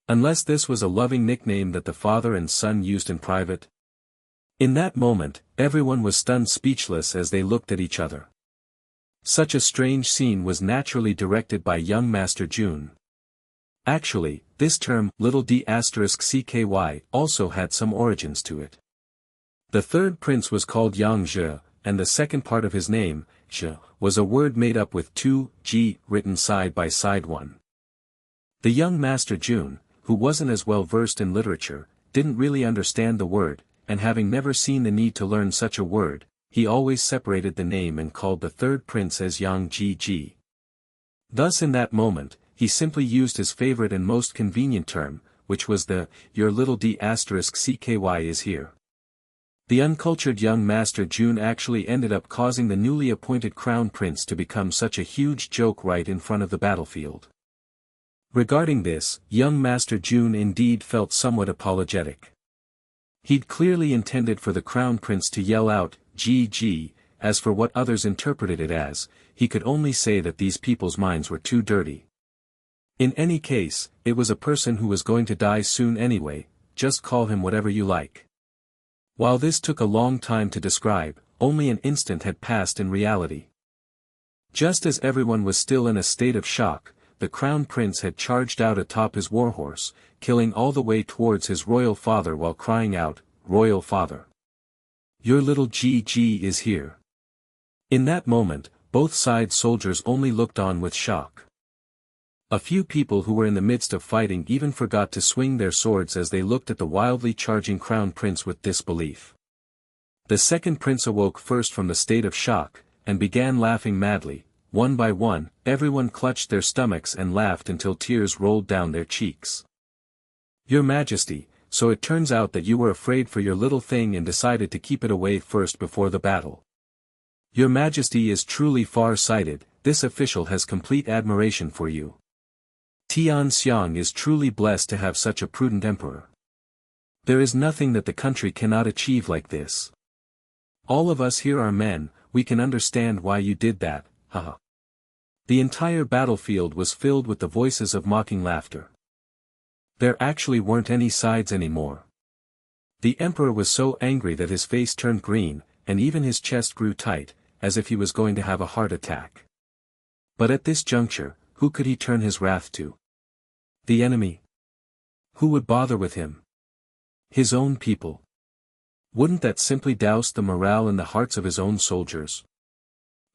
Unless this was a loving nickname that the father and son used in private. In that moment, everyone was stunned speechless as they looked at each other. Such a strange scene was naturally directed by young Master Jun. Actually, this term, little D***cky, also had some origins to it. The third prince was called Jun Xie, and the second part of his name, Xie, was a word made up with two G written side by side one. The young Master Jun, who wasn't as well versed in literature, didn't really understand the word, and having never seen the need to learn such a word, he always separated the name and called the third prince as Yang Ji. Thus in that moment, he simply used his favorite and most convenient term, which was the, your little D***cky is here. The uncultured young Master Jun actually ended up causing the newly appointed crown prince to become such a huge joke right in front of the battlefield. Regarding this, young Master Jun indeed felt somewhat apologetic. He'd clearly intended for the crown prince to yell out, GG, as for what others interpreted it as, he could only say that these people's minds were too dirty. In any case, it was a person who was going to die soon anyway, just call him whatever you like. While this took a long time to describe, only an instant had passed in reality. Just as everyone was still in a state of shock, the crown prince had charged out atop his warhorse, killing all the way towards his royal father while crying out, Royal father. Your little GG is here. In that moment, both sides' soldiers only looked on with shock. A few people who were in the midst of fighting even forgot to swing their swords as they looked at the wildly charging crown prince with disbelief. The second prince awoke first from the state of shock, and began laughing madly. One by one, everyone clutched their stomachs and laughed until tears rolled down their cheeks. Your Majesty, so it turns out that you were afraid for your little thing and decided to keep it away first before the battle. Your Majesty is truly far-sighted, this official has complete admiration for you. Tian Xiang is truly blessed to have such a prudent emperor. There is nothing that the country cannot achieve like this. All of us here are men, we can understand why you did that, haha. The entire battlefield was filled with the voices of mocking laughter. There actually weren't any sides anymore. The emperor was so angry that his face turned green, and even his chest grew tight, as if he was going to have a heart attack. But at this juncture, who could he turn his wrath to? The enemy? Who would bother with him? His own people. Wouldn't that simply douse the morale in the hearts of his own soldiers?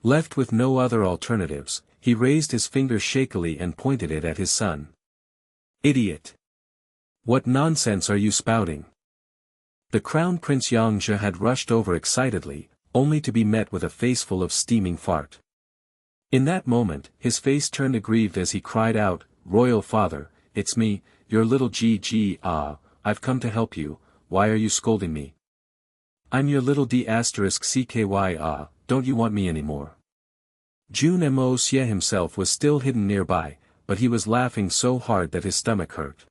Left with no other alternatives, he raised his finger shakily and pointed it at his son. Idiot! What nonsense are you spouting? The Crown Prince Jun Xie had rushed over excitedly, only to be met with a face full of steaming fart. In that moment, his face turned aggrieved as he cried out, "Royal father, it's me, your little G. I've come to help you, why are you scolding me? I'm your little D*CKY. Don't you want me anymore?" Jun Moxie himself was still hidden nearby, but he was laughing so hard that his stomach hurt.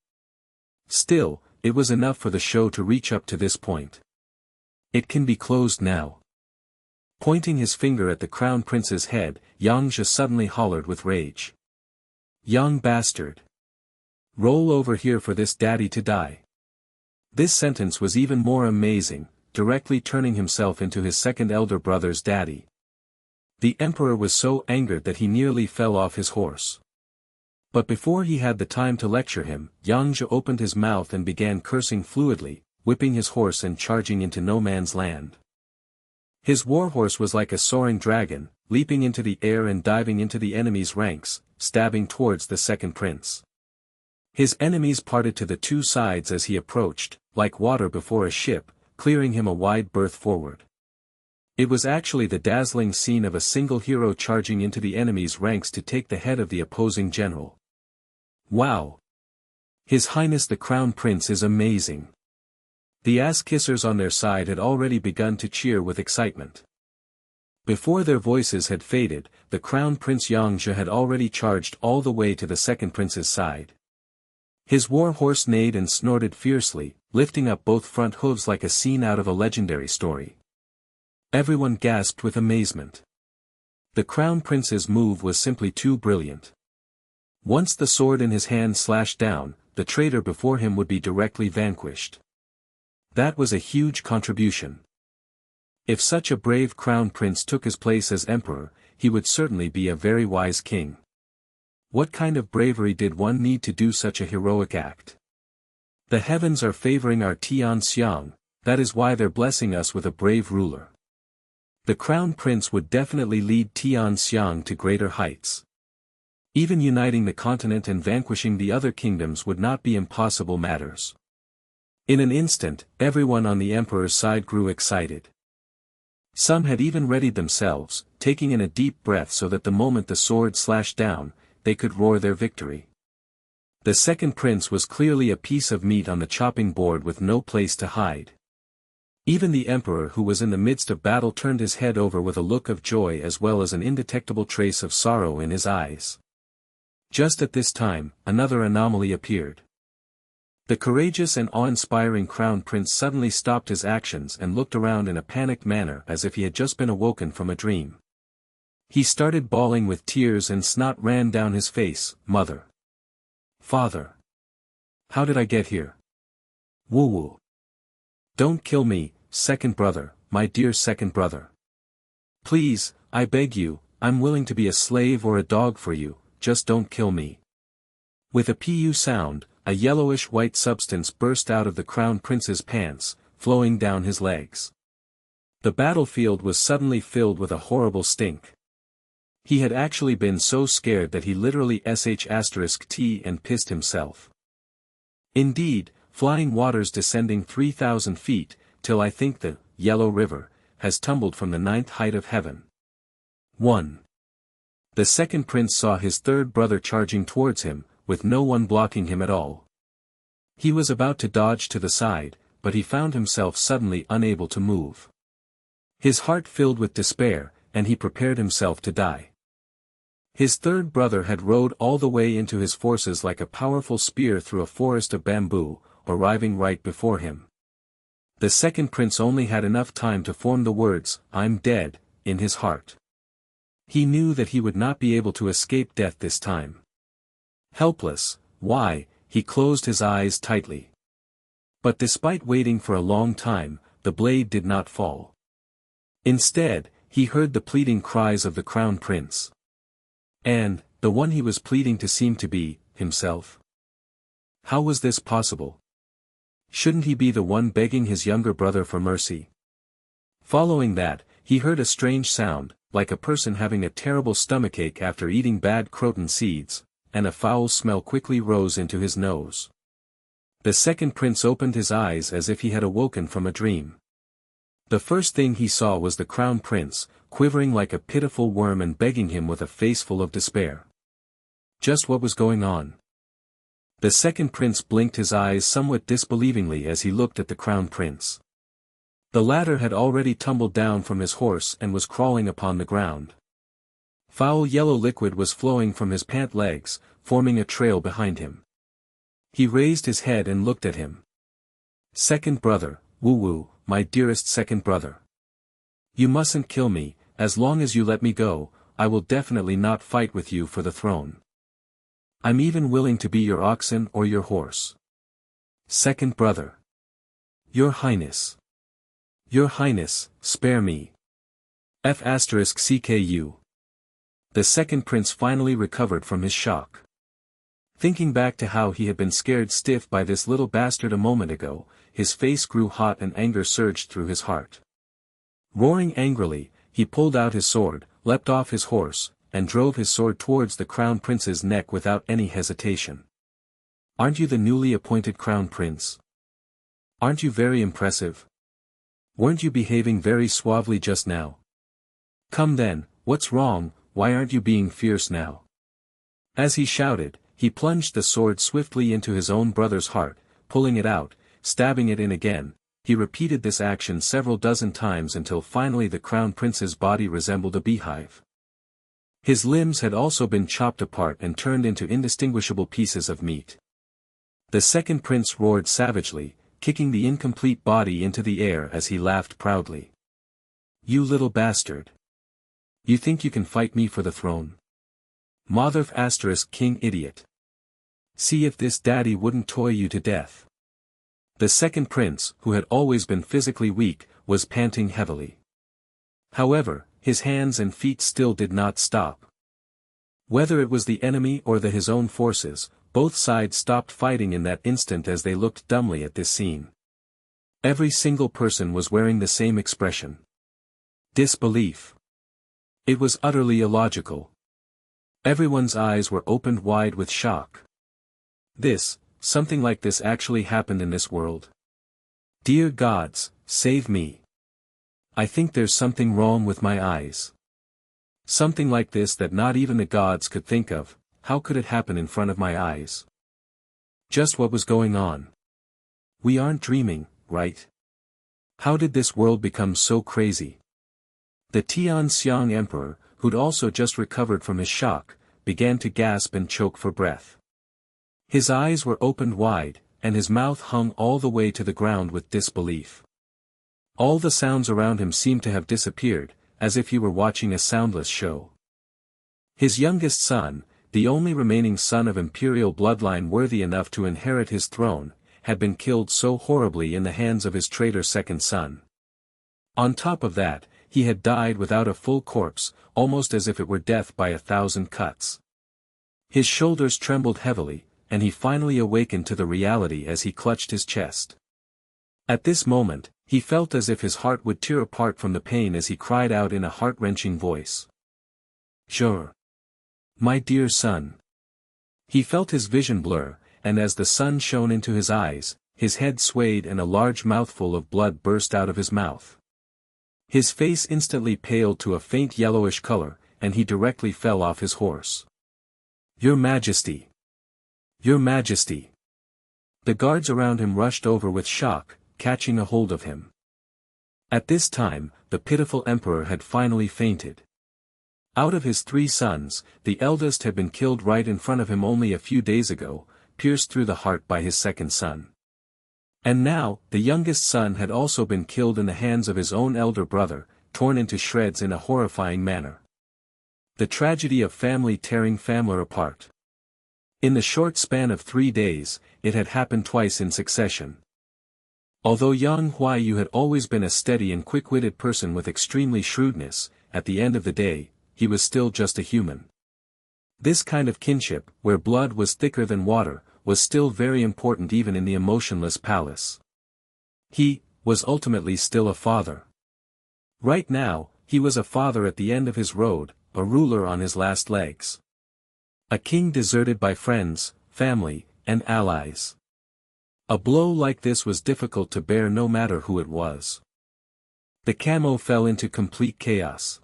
Still, it was enough for the show to reach up to this point. It can be closed now. Pointing his finger at the crown prince's head, Jun Xie suddenly hollered with rage. "Young bastard! Roll over here for this daddy to die." This sentence was even more amazing, directly turning himself into his second elder brother's daddy. The emperor was so angered that he nearly fell off his horse. But before he had the time to lecture him, Jun Xie opened his mouth and began cursing fluidly, whipping his horse and charging into no man's land. His warhorse was like a soaring dragon, leaping into the air and diving into the enemy's ranks, stabbing towards the second prince. His enemies parted to the two sides as he approached, like water before a ship, clearing him a wide berth forward. It was actually the dazzling scene of a single hero charging into the enemy's ranks to take the head of the opposing general. Wow! His Highness the Crown Prince is amazing. The ass-kissers on their side had already begun to cheer with excitement. Before their voices had faded, the Crown Prince Jun Xie had already charged all the way to the second prince's side. His war horse neighed and snorted fiercely, lifting up both front hooves like a scene out of a legendary story. Everyone gasped with amazement. The Crown Prince's move was simply too brilliant. Once the sword in his hand slashed down, the traitor before him would be directly vanquished. That was a huge contribution. If such a brave Crown Prince took his place as emperor, he would certainly be a very wise king. What kind of bravery did one need to do such a heroic act? The heavens are favoring our Tianxiang, that is why they're blessing us with a brave ruler. The Crown Prince would definitely lead Tianxiang to greater heights. Even uniting the continent and vanquishing the other kingdoms would not be impossible matters. In an instant, everyone on the emperor's side grew excited. Some had even readied themselves, taking in a deep breath so that the moment the sword slashed down, they could roar their victory. The second prince was clearly a piece of meat on the chopping board with no place to hide. Even the emperor who was in the midst of battle turned his head over with a look of joy as well as an indetectable trace of sorrow in his eyes. Just at this time, another anomaly appeared. The courageous and awe-inspiring crown prince suddenly stopped his actions and looked around in a panicked manner as if he had just been awoken from a dream. He started bawling with tears and snot ran down his face. "Mother! Father! How did I get here? Woo-woo! Don't kill me, second brother, my dear second brother. Please, I beg you, I'm willing to be a slave or a dog for you, just don't kill me." With a pu sound, a yellowish-white substance burst out of the crown prince's pants, flowing down his legs. The battlefield was suddenly filled with a horrible stink. He had actually been so scared that he literally sh*t and pissed himself. Indeed, flying waters descending 3,000 feet, till I think the Yellow River, has tumbled from the ninth height of heaven. 1. The second prince saw his third brother charging towards him, with no one blocking him at all. He was about to dodge to the side, but he found himself suddenly unable to move. His heart filled with despair, and he prepared himself to die. His third brother had rode all the way into his forces like a powerful spear through a forest of bamboo, arriving right before him. The second prince only had enough time to form the words, "I'm dead," in his heart. He knew that he would not be able to escape death this time. Helpless, why, he closed his eyes tightly. But despite waiting for a long time, the blade did not fall. Instead, he heard the pleading cries of the crown prince. And, the one he was pleading to seemed to be, himself. How was this possible? Shouldn't he be the one begging his younger brother for mercy? Following that, he heard a strange sound, like a person having a terrible stomachache after eating bad croton seeds, and a foul smell quickly rose into his nose. The second prince opened his eyes as if he had awoken from a dream. The first thing he saw was the crown prince, quivering like a pitiful worm and begging him with a face full of despair. Just what was going on? The second prince blinked his eyes somewhat disbelievingly as he looked at the crown prince. The latter had already tumbled down from his horse and was crawling upon the ground. Foul yellow liquid was flowing from his pant legs, forming a trail behind him. He raised his head and looked at him. Second brother, Wu-Wu, my dearest second brother. You mustn't kill me, as long as you let me go, I will definitely not fight with you for the throne. I'm even willing to be your oxen or your horse. Second brother. Your Highness. Your Highness, spare me. F***CKU. The second prince finally recovered from his shock. Thinking back to how he had been scared stiff by this little bastard a moment ago, his face grew hot and anger surged through his heart. Roaring angrily, he pulled out his sword, leapt off his horse, and drove his sword towards the crown prince's neck without any hesitation. Aren't you the newly appointed crown prince? Aren't you very impressive? Weren't you behaving very suavely just now? Come then, what's wrong, why aren't you being fierce now? As he shouted, he plunged the sword swiftly into his own brother's heart, pulling it out, stabbing it in again. He repeated this action several dozen times until finally the crown prince's body resembled a beehive. His limbs had also been chopped apart and turned into indistinguishable pieces of meat. The second prince roared savagely, kicking the incomplete body into the air as he laughed proudly. You little bastard. You think you can fight me for the throne? Motherf * king idiot. See if this daddy wouldn't toy you to death. The second prince, who had always been physically weak, was panting heavily. However, his hands and feet still did not stop. Whether it was the enemy or his own forces, both sides stopped fighting in that instant as they looked dumbly at this scene. Every single person was wearing the same expression. Disbelief. It was utterly illogical. Everyone's eyes were opened wide with shock. Something like this actually happened in this world. Dear gods, save me. I think there's something wrong with my eyes. Something like this that not even the gods could think of. How could it happen in front of my eyes? Just what was going on? We aren't dreaming, right? How did this world become so crazy? The Tianxiang emperor, who'd also just recovered from his shock, began to gasp and choke for breath. His eyes were opened wide, and his mouth hung all the way to the ground with disbelief. All the sounds around him seemed to have disappeared, as if he were watching a soundless show. His youngest son, the only remaining son of imperial bloodline worthy enough to inherit his throne, had been killed so horribly in the hands of his traitor second son. On top of that, he had died without a full corpse, almost as if it were death by 1,000 cuts. His shoulders trembled heavily, and he finally awakened to the reality as he clutched his chest. At this moment, he felt as if his heart would tear apart from the pain as he cried out in a heart-wrenching voice. Sure. My dear son. He felt his vision blur, and as the sun shone into his eyes, his head swayed and a large mouthful of blood burst out of his mouth. His face instantly paled to a faint yellowish color, and he directly fell off his horse. Your Majesty! Your Majesty! The guards around him rushed over with shock, catching a hold of him. At this time, the pitiful emperor had finally fainted. Out of his 3 sons, the eldest had been killed right in front of him only a few days ago, pierced through the heart by his second son. And now, the youngest son had also been killed in the hands of his own elder brother, torn into shreds in a horrifying manner. The tragedy of family tearing family apart. In the short span of 3 days, it had happened twice in succession. Although Yang Huaiyu had always been a steady and quick-witted person with extremely shrewdness, at the end of the day, he was still just a human. This kind of kinship, where blood was thicker than water, was still very important even in the emotionless palace. He was ultimately still a father. Right now, he was a father at the end of his road, a ruler on his last legs. A king deserted by friends, family, and allies. A blow like this was difficult to bear no matter who it was. The camo fell into complete chaos.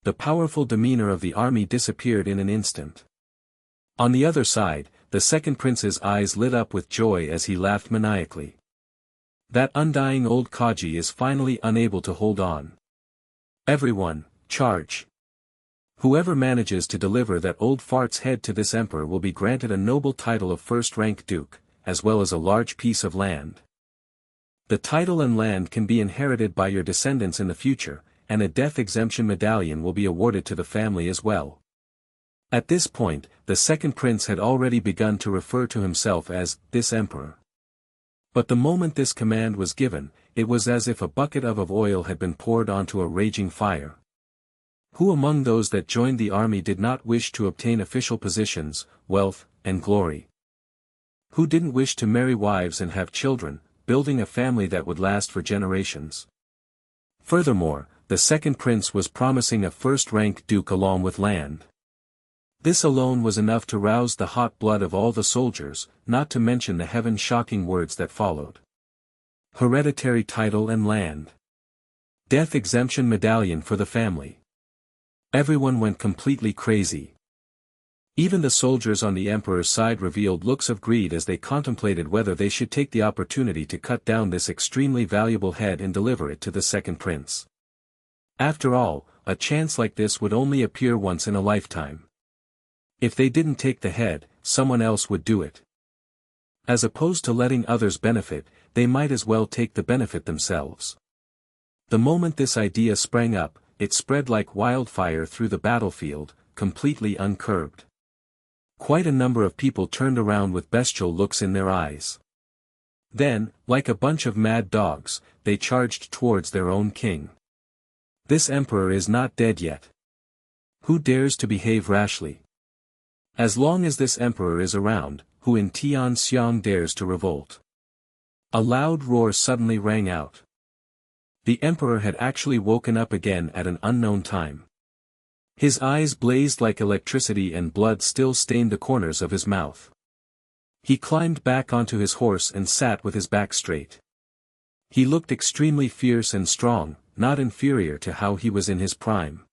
The powerful demeanor of the army disappeared in an instant. On the other side, the second prince's eyes lit up with joy as he laughed maniacally. That undying old Kaji is finally unable to hold on. Everyone, charge. Whoever manages to deliver that old fart's head to this emperor will be granted a noble title of first-rank duke, as well as a large piece of land. The title and land can be inherited by your descendants in the future, and a death exemption medallion will be awarded to the family as well. At this point, the second prince had already begun to refer to himself as this emperor. But the moment this command was given, it was as if a bucket of oil had been poured onto a raging fire. Who among those that joined the army did not wish to obtain official positions, wealth, and glory? Who didn't wish to marry wives and have children, building a family that would last for generations? Furthermore, the second prince was promising a first-rank duke along with land. This alone was enough to rouse the hot blood of all the soldiers, not to mention the heaven-shocking words that followed. Hereditary title and land. Death exemption medallion for the family. Everyone went completely crazy. Even the soldiers on the emperor's side revealed looks of greed as they contemplated whether they should take the opportunity to cut down this extremely valuable head and deliver it to the second prince. After all, a chance like this would only appear once in a lifetime. If they didn't take the head, someone else would do it. As opposed to letting others benefit, they might as well take the benefit themselves. The moment this idea sprang up, it spread like wildfire through the battlefield, completely uncurbed. Quite a number of people turned around with bestial looks in their eyes. Then, like a bunch of mad dogs, they charged towards their own king. This emperor is not dead yet. Who dares to behave rashly? As long as this emperor is around, who in Tianxiang dares to revolt? A loud roar suddenly rang out. The emperor had actually woken up again at an unknown time. His eyes blazed like electricity and blood still stained the corners of his mouth. He climbed back onto his horse and sat with his back straight. He looked extremely fierce and strong, not inferior to how he was in his prime.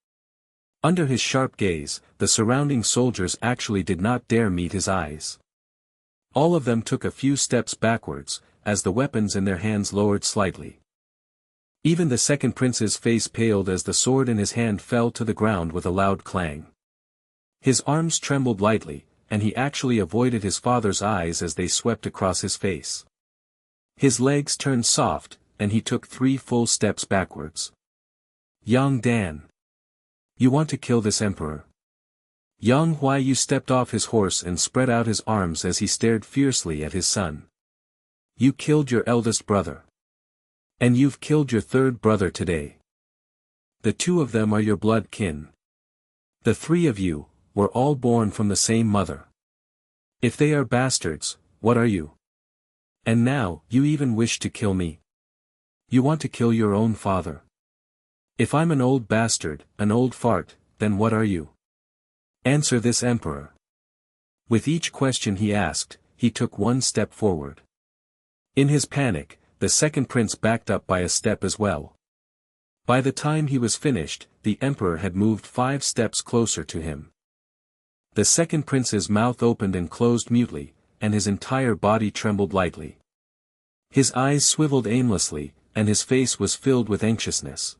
Under his sharp gaze, the surrounding soldiers actually did not dare meet his eyes. All of them took a few steps backwards, as the weapons in their hands lowered slightly. Even the second prince's face paled as the sword in his hand fell to the ground with a loud clang. His arms trembled lightly, and he actually avoided his father's eyes as they swept across his face. His legs turned soft, and he took 3 full steps backwards. Yang Dan. You want to kill this emperor? Yang Huaiyu stepped off his horse and spread out his arms as he stared fiercely at his son. You killed your eldest brother. And you've killed your third brother today. The 2 of them are your blood kin. The 3 of you were all born from the same mother. If they are bastards, what are you? And now, you even wish to kill me. You want to kill your own father. If I'm an old bastard, an old fart, then what are you? Answer this emperor. With each question he asked, he took 1 step forward. In his panic, the second prince backed up by a step as well. By the time he was finished, the emperor had moved 5 steps closer to him. The second prince's mouth opened and closed mutely, and his entire body trembled lightly. His eyes swiveled aimlessly, and his face was filled with anxiousness.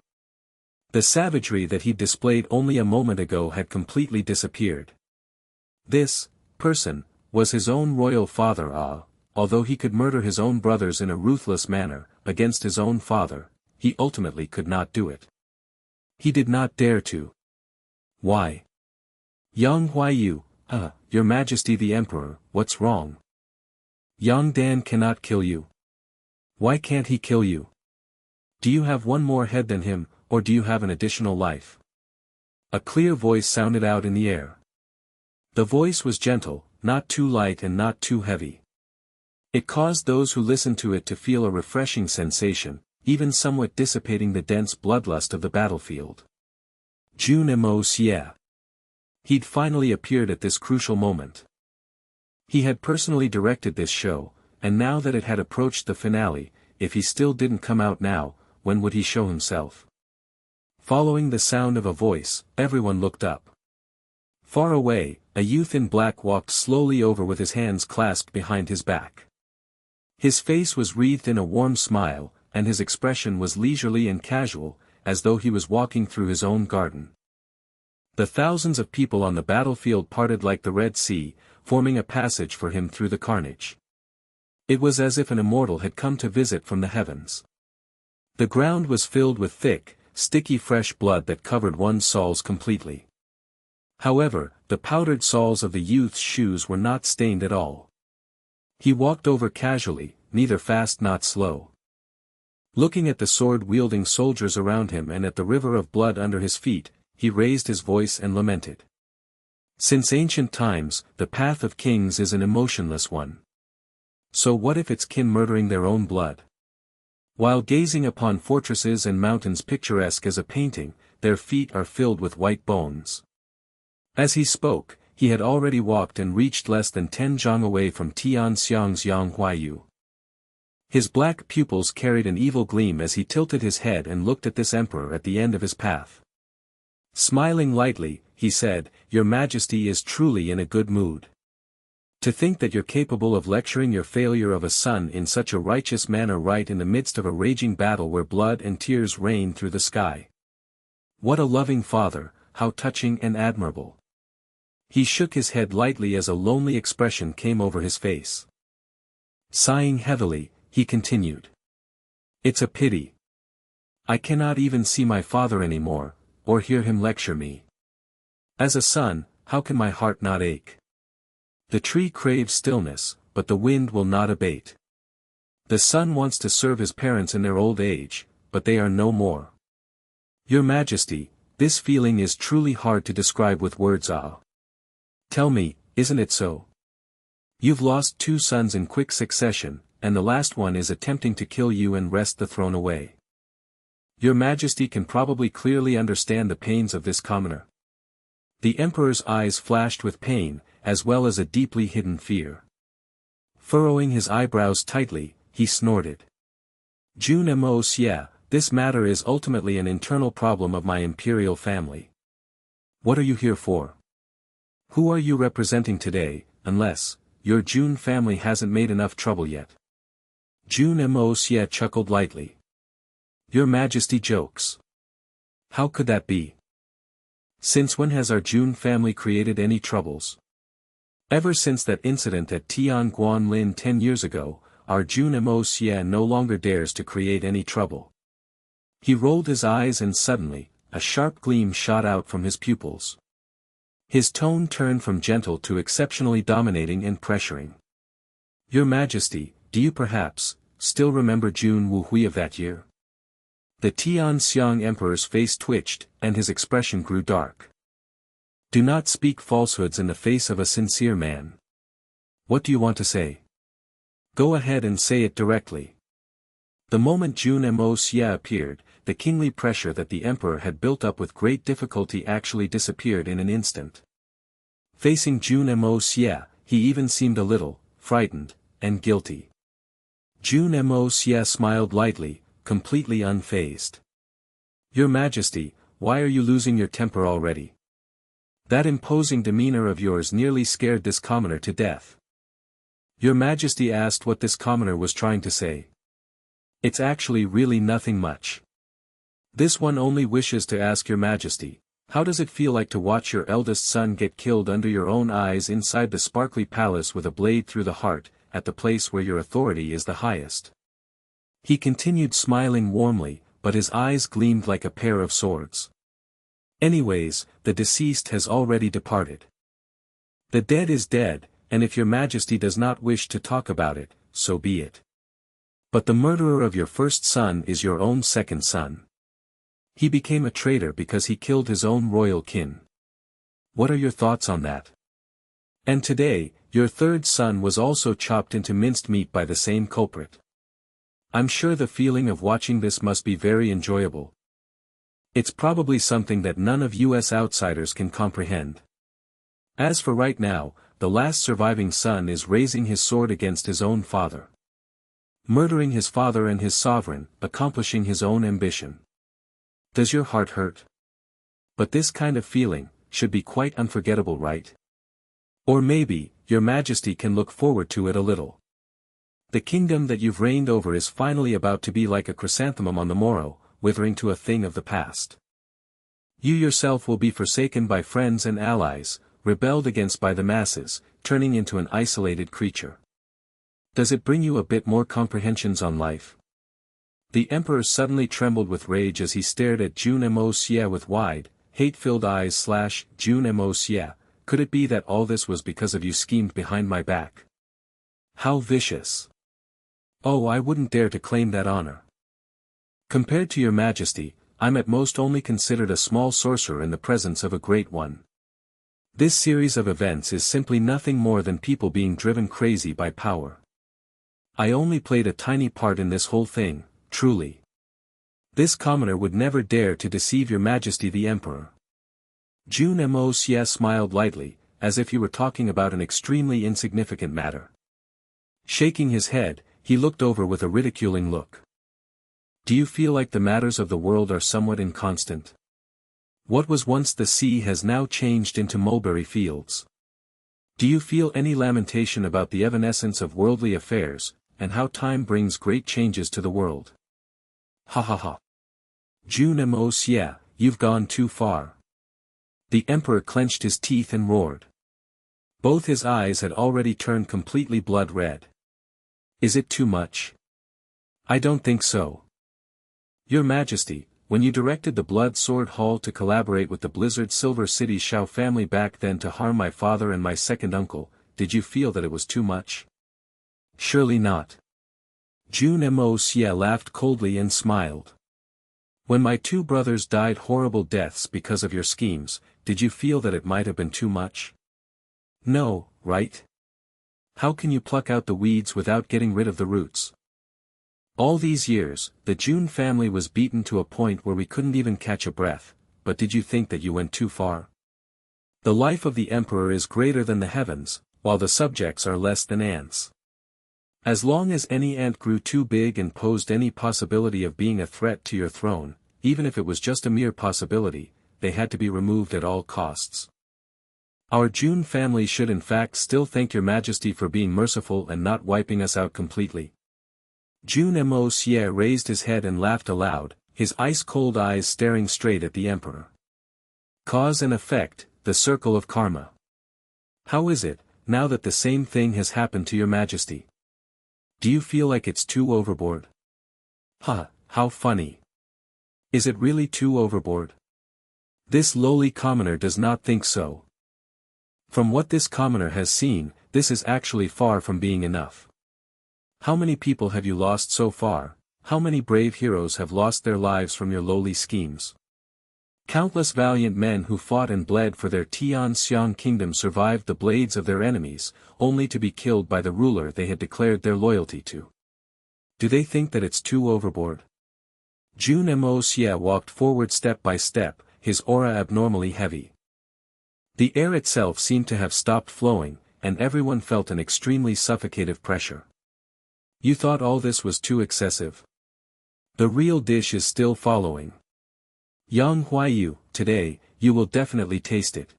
The savagery that he displayed only a moment ago had completely disappeared. This person was his own royal father. Although he could murder his own brothers in a ruthless manner, against his own father, he ultimately could not do it. He did not dare to. Why? Yang Huaiyu, Your Majesty the Emperor, what's wrong? Yang Dan cannot kill you. Why can't he kill you? Do you have one more head than him, or do you have an additional life? A clear voice sounded out in the air. The voice was gentle, not too light and not too heavy. It caused those who listened to it to feel a refreshing sensation, even somewhat dissipating the dense bloodlust of the battlefield. Jun Moxie. He'd finally appeared at this crucial moment. He had personally directed this show, and now that it had approached the finale, if he still didn't come out now, when would he show himself? Following the sound of a voice, everyone looked up. Far away, a youth in black walked slowly over with his hands clasped behind his back. His face was wreathed in a warm smile, and his expression was leisurely and casual, as though he was walking through his own garden. The thousands of people on the battlefield parted like the Red Sea, forming a passage for him through the carnage. It was as if an immortal had come to visit from the heavens. The ground was filled with thick, sticky fresh blood that covered one's soles completely. However, the powdered soles of the youth's shoes were not stained at all. He walked over casually, neither fast nor slow. Looking at the sword-wielding soldiers around him and at the river of blood under his feet, he raised his voice and lamented. Since ancient times, the path of kings is an emotionless one. So what if it's kin murdering their own blood? While gazing upon fortresses and mountains picturesque as a painting, their feet are filled with white bones. As he spoke, he had already walked and reached less than 10 zhang away from Tianxiang's Yanghuayu. His black pupils carried an evil gleam as he tilted his head and looked at this emperor at the end of his path. Smiling lightly, he said, "Your Majesty is truly in a good mood. To think that you're capable of lecturing your failure of a son in such a righteous manner right in the midst of a raging battle where blood and tears rain through the sky. What a loving father, how touching and admirable." He shook his head lightly as a lonely expression came over his face. Sighing heavily, he continued. "It's a pity. I cannot even see my father anymore, or hear him lecture me. As a son, how can my heart not ache? The tree craves stillness, but the wind will not abate. The son wants to serve his parents in their old age, but they are no more. Your Majesty, this feeling is truly hard to describe with words. Tell me, isn't it so? You've lost 2 sons in quick succession, and the last one is attempting to kill you and wrest the throne away. Your Majesty can probably clearly understand the pains of this commoner." The emperor's eyes flashed with pain, as well as a deeply hidden fear. Furrowing his eyebrows tightly, he snorted. "Jun Moxie, this matter is ultimately an internal problem of my imperial family. What are you here for? Who are you representing today, unless your Jun family hasn't made enough trouble yet?" Jun Moxie chuckled lightly. "Your Majesty jokes. How could that be? Since when has our Jun family created any troubles? Ever since that incident at Tianguanlin 10 years ago, our Jun Moxie no longer dares to create any trouble." He rolled his eyes and suddenly, a sharp gleam shot out from his pupils. His tone turned from gentle to exceptionally dominating and pressuring. "Your Majesty, do you perhaps still remember Jun Wuhui of that year?" The Tianxiang emperor's face twitched, and his expression grew dark. "Do not speak falsehoods in the face of a sincere man. What do you want to say? Go ahead and say it directly." The moment Jun Moxie appeared, the kingly pressure that the emperor had built up with great difficulty actually disappeared in an instant. Facing Jun Moxie, he even seemed a little frightened and guilty. Jun Moxie smiled lightly, completely unfazed. "Your Majesty, why are you losing your temper already? That imposing demeanor of yours nearly scared this commoner to death." Your Majesty asked what this commoner was trying to say. "It's actually really nothing much. This one only wishes to ask Your Majesty, how does it feel like to watch your eldest son get killed under your own eyes inside the sparkly palace with a blade through the heart, at the place where your authority is the highest?" He continued smiling warmly, but his eyes gleamed like a pair of swords. "Anyways, the deceased has already departed. The dead is dead, and if your majesty does not wish to talk about it, so be it. But the murderer of your first son is your own second son. He became a traitor because he killed his own royal kin. What are your thoughts on that? And today, your third son was also chopped into minced meat by the same culprit. I'm sure the feeling of watching this must be very enjoyable. It's probably something that none of US outsiders can comprehend. As for right now, the last surviving son is raising his sword against his own father. Murdering his father and his sovereign, accomplishing his own ambition. Does your heart hurt? But this kind of feeling should be quite unforgettable, right? Or maybe, your majesty can look forward to it a little. The kingdom that you've reigned over is finally about to be like a chrysanthemum on the morrow, withering to a thing of the past. You yourself will be forsaken by friends and allies, rebelled against by the masses, turning into an isolated creature. Does it bring you a bit more comprehensions on life? The emperor suddenly trembled with rage as he stared at Jun Moxie with wide, hate-filled eyes. Jun Moxie, could it be that all this was because of you schemed behind my back? How vicious! Oh, I wouldn't dare to claim that honor. Compared to your majesty, I'm at most only considered a small sorcerer in the presence of a great one. This series of events is simply nothing more than people being driven crazy by power. I only played a tiny part in this whole thing, truly. This commoner would never dare to deceive your majesty the emperor. Jun Moxie smiled lightly, as if he were talking about an extremely insignificant matter. Shaking his head, he looked over with a ridiculing look. Do you feel like the matters of the world are somewhat inconstant? What was once the sea has now changed into mulberry fields. Do you feel any lamentation about the evanescence of worldly affairs, and how time brings great changes to the world? Ha ha ha. Jun Moxie, you've gone too far. The emperor clenched his teeth and roared. Both his eyes had already turned completely blood red. Is it too much? I don't think so. Your Majesty, when you directed the Blood Sword Hall to collaborate with the Blizzard Silver City Shao family back then to harm my father and my second uncle, did you feel that it was too much? Surely not. Jun Moxie laughed coldly and smiled. When my two brothers died horrible deaths because of your schemes, did you feel that it might have been too much? No, right? How can you pluck out the weeds without getting rid of the roots? All these years, the Jun family was beaten to a point where we couldn't even catch a breath, but did you think that you went too far? The life of the emperor is greater than the heavens, while the subjects are less than ants. As long as any ant grew too big and posed any possibility of being a threat to your throne, even if it was just a mere possibility, they had to be removed at all costs. Our Jun family should in fact still thank your Majesty for being merciful and not wiping us out completely. Jun Moxie raised his head and laughed aloud, his ice-cold eyes staring straight at the emperor. Cause and effect, the circle of karma. How is it, now that the same thing has happened to your Majesty? Do you feel like it's too overboard? Ha, how funny. Is it really too overboard? This lowly commoner does not think so. From what this commoner has seen, this is actually far from being enough. How many people have you lost so far? How many brave heroes have lost their lives from your lowly schemes? Countless valiant men who fought and bled for their Tianxiang kingdom survived the blades of their enemies, only to be killed by the ruler they had declared their loyalty to. Do they think that it's too overboard? Jun Moxie walked forward step by step, his aura abnormally heavy. The air itself seemed to have stopped flowing, and everyone felt an extremely suffocative pressure. You thought all this was too excessive? The real dish is still following. Yang Huaiyu, today, you will definitely taste it.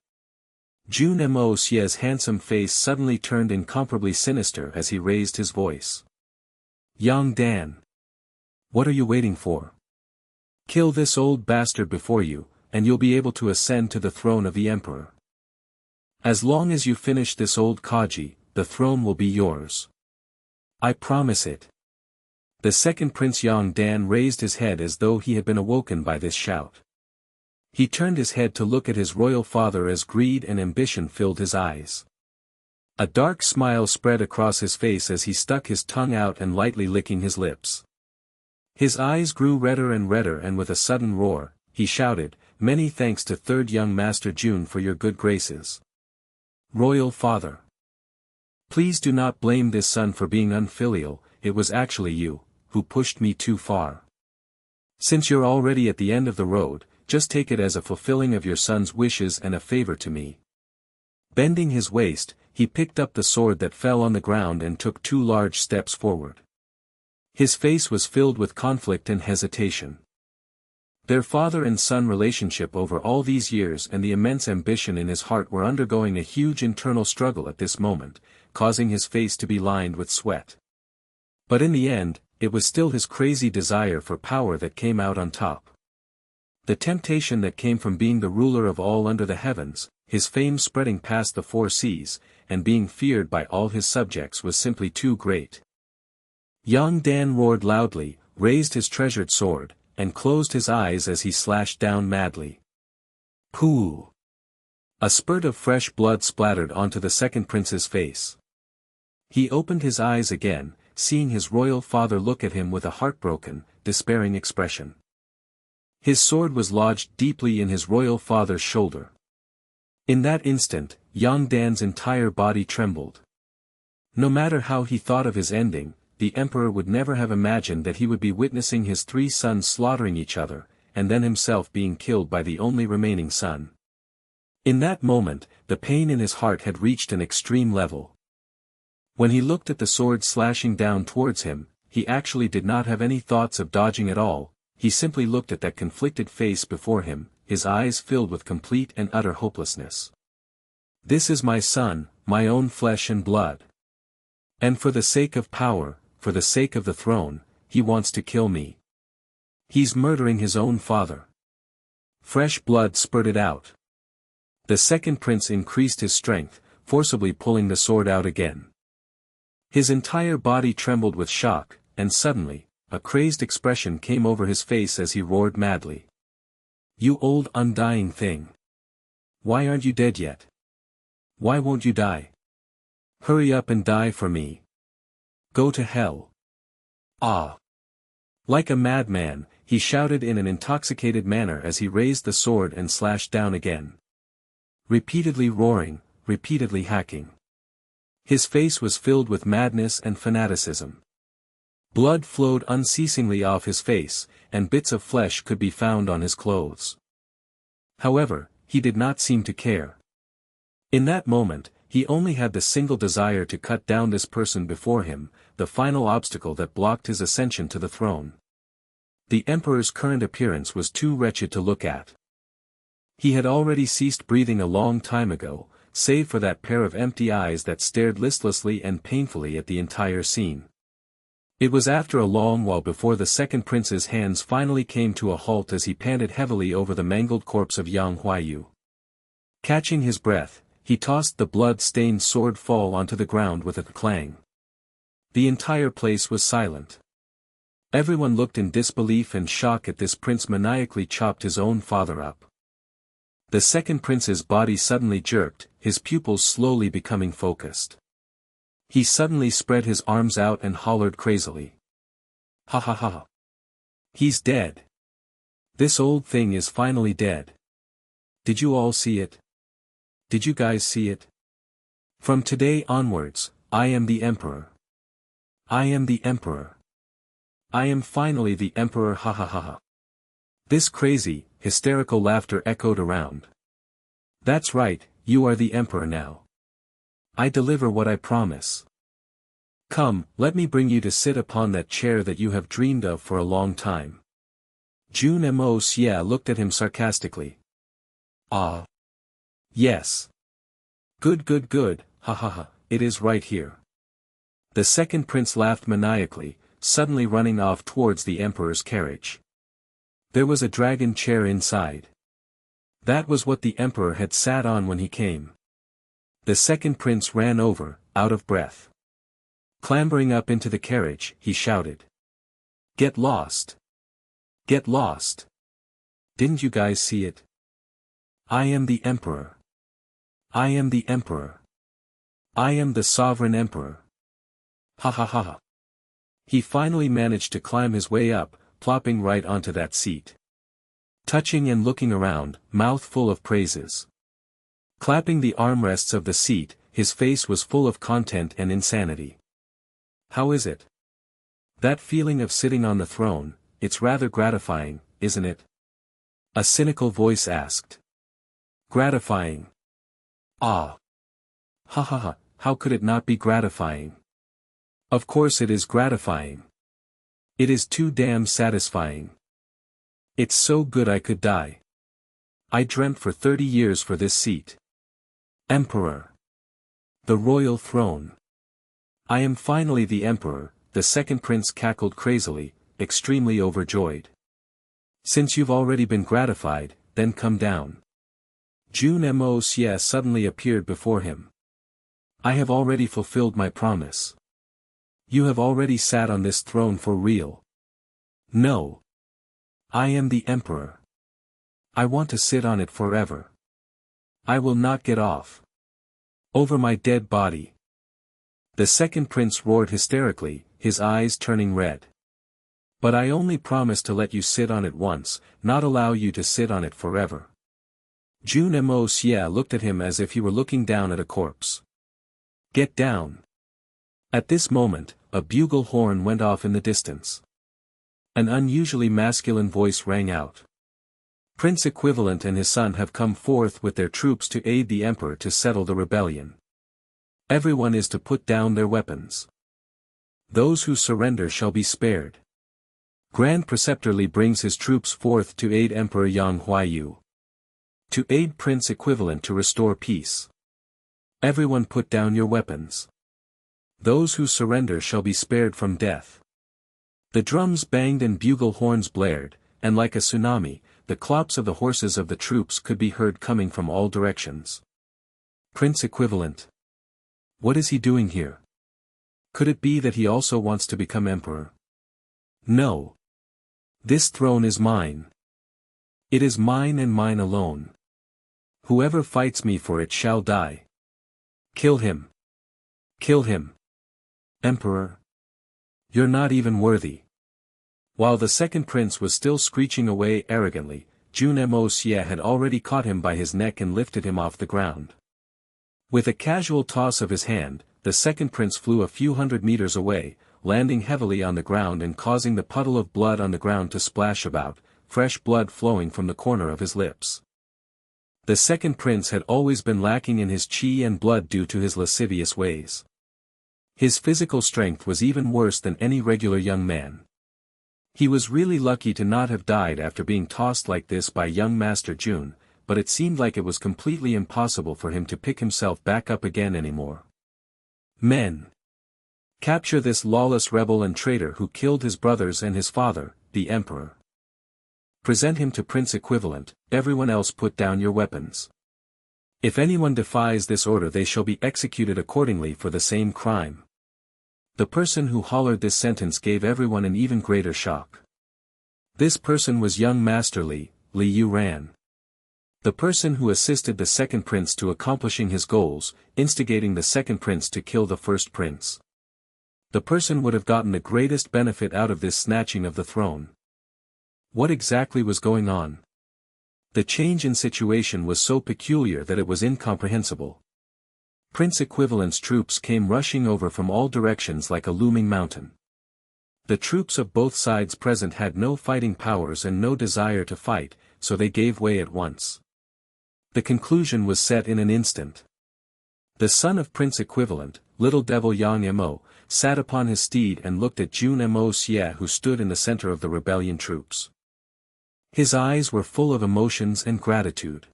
Jun Moxie's handsome face suddenly turned incomparably sinister as he raised his voice. Yang Dan. What are you waiting for? Kill this old bastard before you, and you'll be able to ascend to the throne of the emperor. As long as you finish this old Kaji, the throne will be yours. I promise it. The second Prince Yang Dan raised his head as though he had been awoken by this shout. He turned his head to look at his royal father as greed and ambition filled his eyes. A dark smile spread across his face as he stuck his tongue out and lightly licking his lips. His eyes grew redder and with a sudden roar, he shouted, "Many thanks to third young Master Jun for your good graces. Royal Father. Please do not blame this son for being unfilial, it was actually you, who pushed me too far. Since you're already at the end of the road, just take it as a fulfilling of your son's wishes and a favor to me." Bending his waist, he picked up the sword that fell on the ground and took 2 large steps forward. His face was filled with conflict and hesitation. Their father and son relationship over all these years and the immense ambition in his heart were undergoing a huge internal struggle at this moment, causing his face to be lined with sweat. But in the end, it was still his crazy desire for power that came out on top. The temptation that came from being the ruler of all under the heavens, his fame spreading past the 4 seas, and being feared by all his subjects was simply too great. Yang Dan roared loudly, raised his treasured sword, and closed his eyes as he slashed down madly. Pooh! A spurt of fresh blood splattered onto the second prince's face. He opened his eyes again, seeing his royal father look at him with a heartbroken, despairing expression. His sword was lodged deeply in his royal father's shoulder. In that instant, Yang Dan's entire body trembled. No matter how he thought of his ending, the emperor would never have imagined that he would be witnessing his 3 sons slaughtering each other, and then himself being killed by the only remaining son. In that moment, the pain in his heart had reached an extreme level. When he looked at the sword slashing down towards him, he actually did not have any thoughts of dodging at all, he simply looked at that conflicted face before him, his eyes filled with complete and utter hopelessness. This is my son, my own flesh and blood. And for the sake of power, for the sake of the throne, he wants to kill me. He's murdering his own father. Fresh blood spurted out. The second prince increased his strength, forcibly pulling the sword out again. His entire body trembled with shock, and suddenly, a crazed expression came over his face as he roared madly. "You old undying thing! Why aren't you dead yet? Why won't you die? Hurry up and die for me. Go to hell." Ah! Like a madman, he shouted in an intoxicated manner as he raised the sword and slashed down again. Repeatedly roaring, repeatedly hacking. His face was filled with madness and fanaticism. Blood flowed unceasingly off his face, and bits of flesh could be found on his clothes. However, he did not seem to care. In that moment, he only had the single desire to cut down this person before him, the final obstacle that blocked his ascension to the throne. The emperor's current appearance was too wretched to look at. He had already ceased breathing a long time ago, save for that pair of empty eyes that stared listlessly and painfully at the entire scene. It was after a long while before the second prince's hands finally came to a halt as he panted heavily over the mangled corpse of Yang Huayu. Catching his breath, he tossed the blood-stained sword fall onto the ground with a clang. The entire place was silent. Everyone looked in disbelief and shock at this prince maniacally chopped his own father up. The second prince's body suddenly jerked, his pupils slowly becoming focused. He suddenly spread his arms out and hollered crazily. "Ha ha ha! He's dead! This old thing is finally dead! Did you all see it? Did you guys see it? From today onwards, I am the emperor. I am the emperor. I am finally the emperor, ha ha ha ha." This crazy, hysterical laughter echoed around. "That's right, you are the emperor now. I deliver what I promise. Come, let me bring you to sit upon that chair that you have dreamed of for a long time." Jun Moxie looked at him sarcastically. "Ah. Yes. Good good good, ha ha ha, it is right here." The second prince laughed maniacally, suddenly running off towards the emperor's carriage. There was a dragon chair inside. That was what the emperor had sat on when he came. The second prince ran over, out of breath. Clambering up into the carriage, he shouted. "Get lost! Get lost! Didn't you guys see it? I am the emperor. I am the emperor. I am the sovereign emperor. Ha ha ha ha. He finally managed to climb his way up, plopping right onto that seat. Touching and looking around, mouth full of praises. Clapping the armrests of the seat, his face was full of content and insanity. How is it? That feeling of sitting on the throne, it's rather gratifying, isn't it? A cynical voice asked. Gratifying. Ah. Ha ha ha, how could it not be gratifying? Of course it is gratifying. It is too damn satisfying. It's so good I could die. I dreamt for 30 years for this seat. Emperor. The royal throne. I am finally the emperor, the second prince cackled crazily, extremely overjoyed. Since you've already been gratified, then come down. Jun Moxie suddenly appeared before him. I have already fulfilled my promise. You have already sat on this throne for real. No. I am the emperor. I want to sit on it forever. I will not get off. Over my dead body. The second prince roared hysterically, his eyes turning red. But I only promise to let you sit on it once, not allow you to sit on it forever. Jun Moxie looked at him as if he were looking down at a corpse. Get down. At this moment, a bugle horn went off in the distance. An unusually masculine voice rang out. Prince Equivalent and his son have come forth with their troops to aid the emperor to settle the rebellion. Everyone is to put down their weapons. Those who surrender shall be spared. Grand Preceptor Li brings his troops forth to aid Emperor Yang Huaiyu. To aid Prince Equivalent to restore peace. Everyone put down your weapons. Those who surrender shall be spared from death. The drums banged and bugle horns blared, and like a tsunami, the clops of the horses of the troops could be heard coming from all directions. Prince Equivalent. What is he doing here? Could it be that he also wants to become emperor? No. This throne is mine. It is mine and mine alone. Whoever fights me for it shall die. Kill him. Kill him. Emperor. You're not even worthy. While the second prince was still screeching away arrogantly, Jun Moxie had already caught him by his neck and lifted him off the ground. With a casual toss of his hand, the second prince flew a few hundred meters away, landing heavily on the ground and causing the puddle of blood on the ground to splash about, fresh blood flowing from the corner of his lips. The second prince had always been lacking in his chi and blood due to his lascivious ways. His physical strength was even worse than any regular young man. He was really lucky to not have died after being tossed like this by young Master Jun, but it seemed like it was completely impossible for him to pick himself back up again anymore. Men! Capture this lawless rebel and traitor who killed his brothers and his father, the emperor. Present him to Prince Equivalent, everyone else put down your weapons. If anyone defies this order they shall be executed accordingly for the same crime. The person who hollered this sentence gave everyone an even greater shock. This person was young Master Li Yuran. The person who assisted the second prince to accomplishing his goals, instigating the second prince to kill the first prince. The person would have gotten the greatest benefit out of this snatching of the throne. What exactly was going on? The change in situation was so peculiar that it was incomprehensible. Prince Equivalent's troops came rushing over from all directions like a looming mountain. The troops of both sides present had no fighting powers and no desire to fight, so they gave way at once. The conclusion was set in an instant. The son of Prince Equivalent, Little Devil Yang Mo, sat upon his steed and looked at Jun Moxie who stood in the center of the rebellion troops. His eyes were full of emotions and gratitude.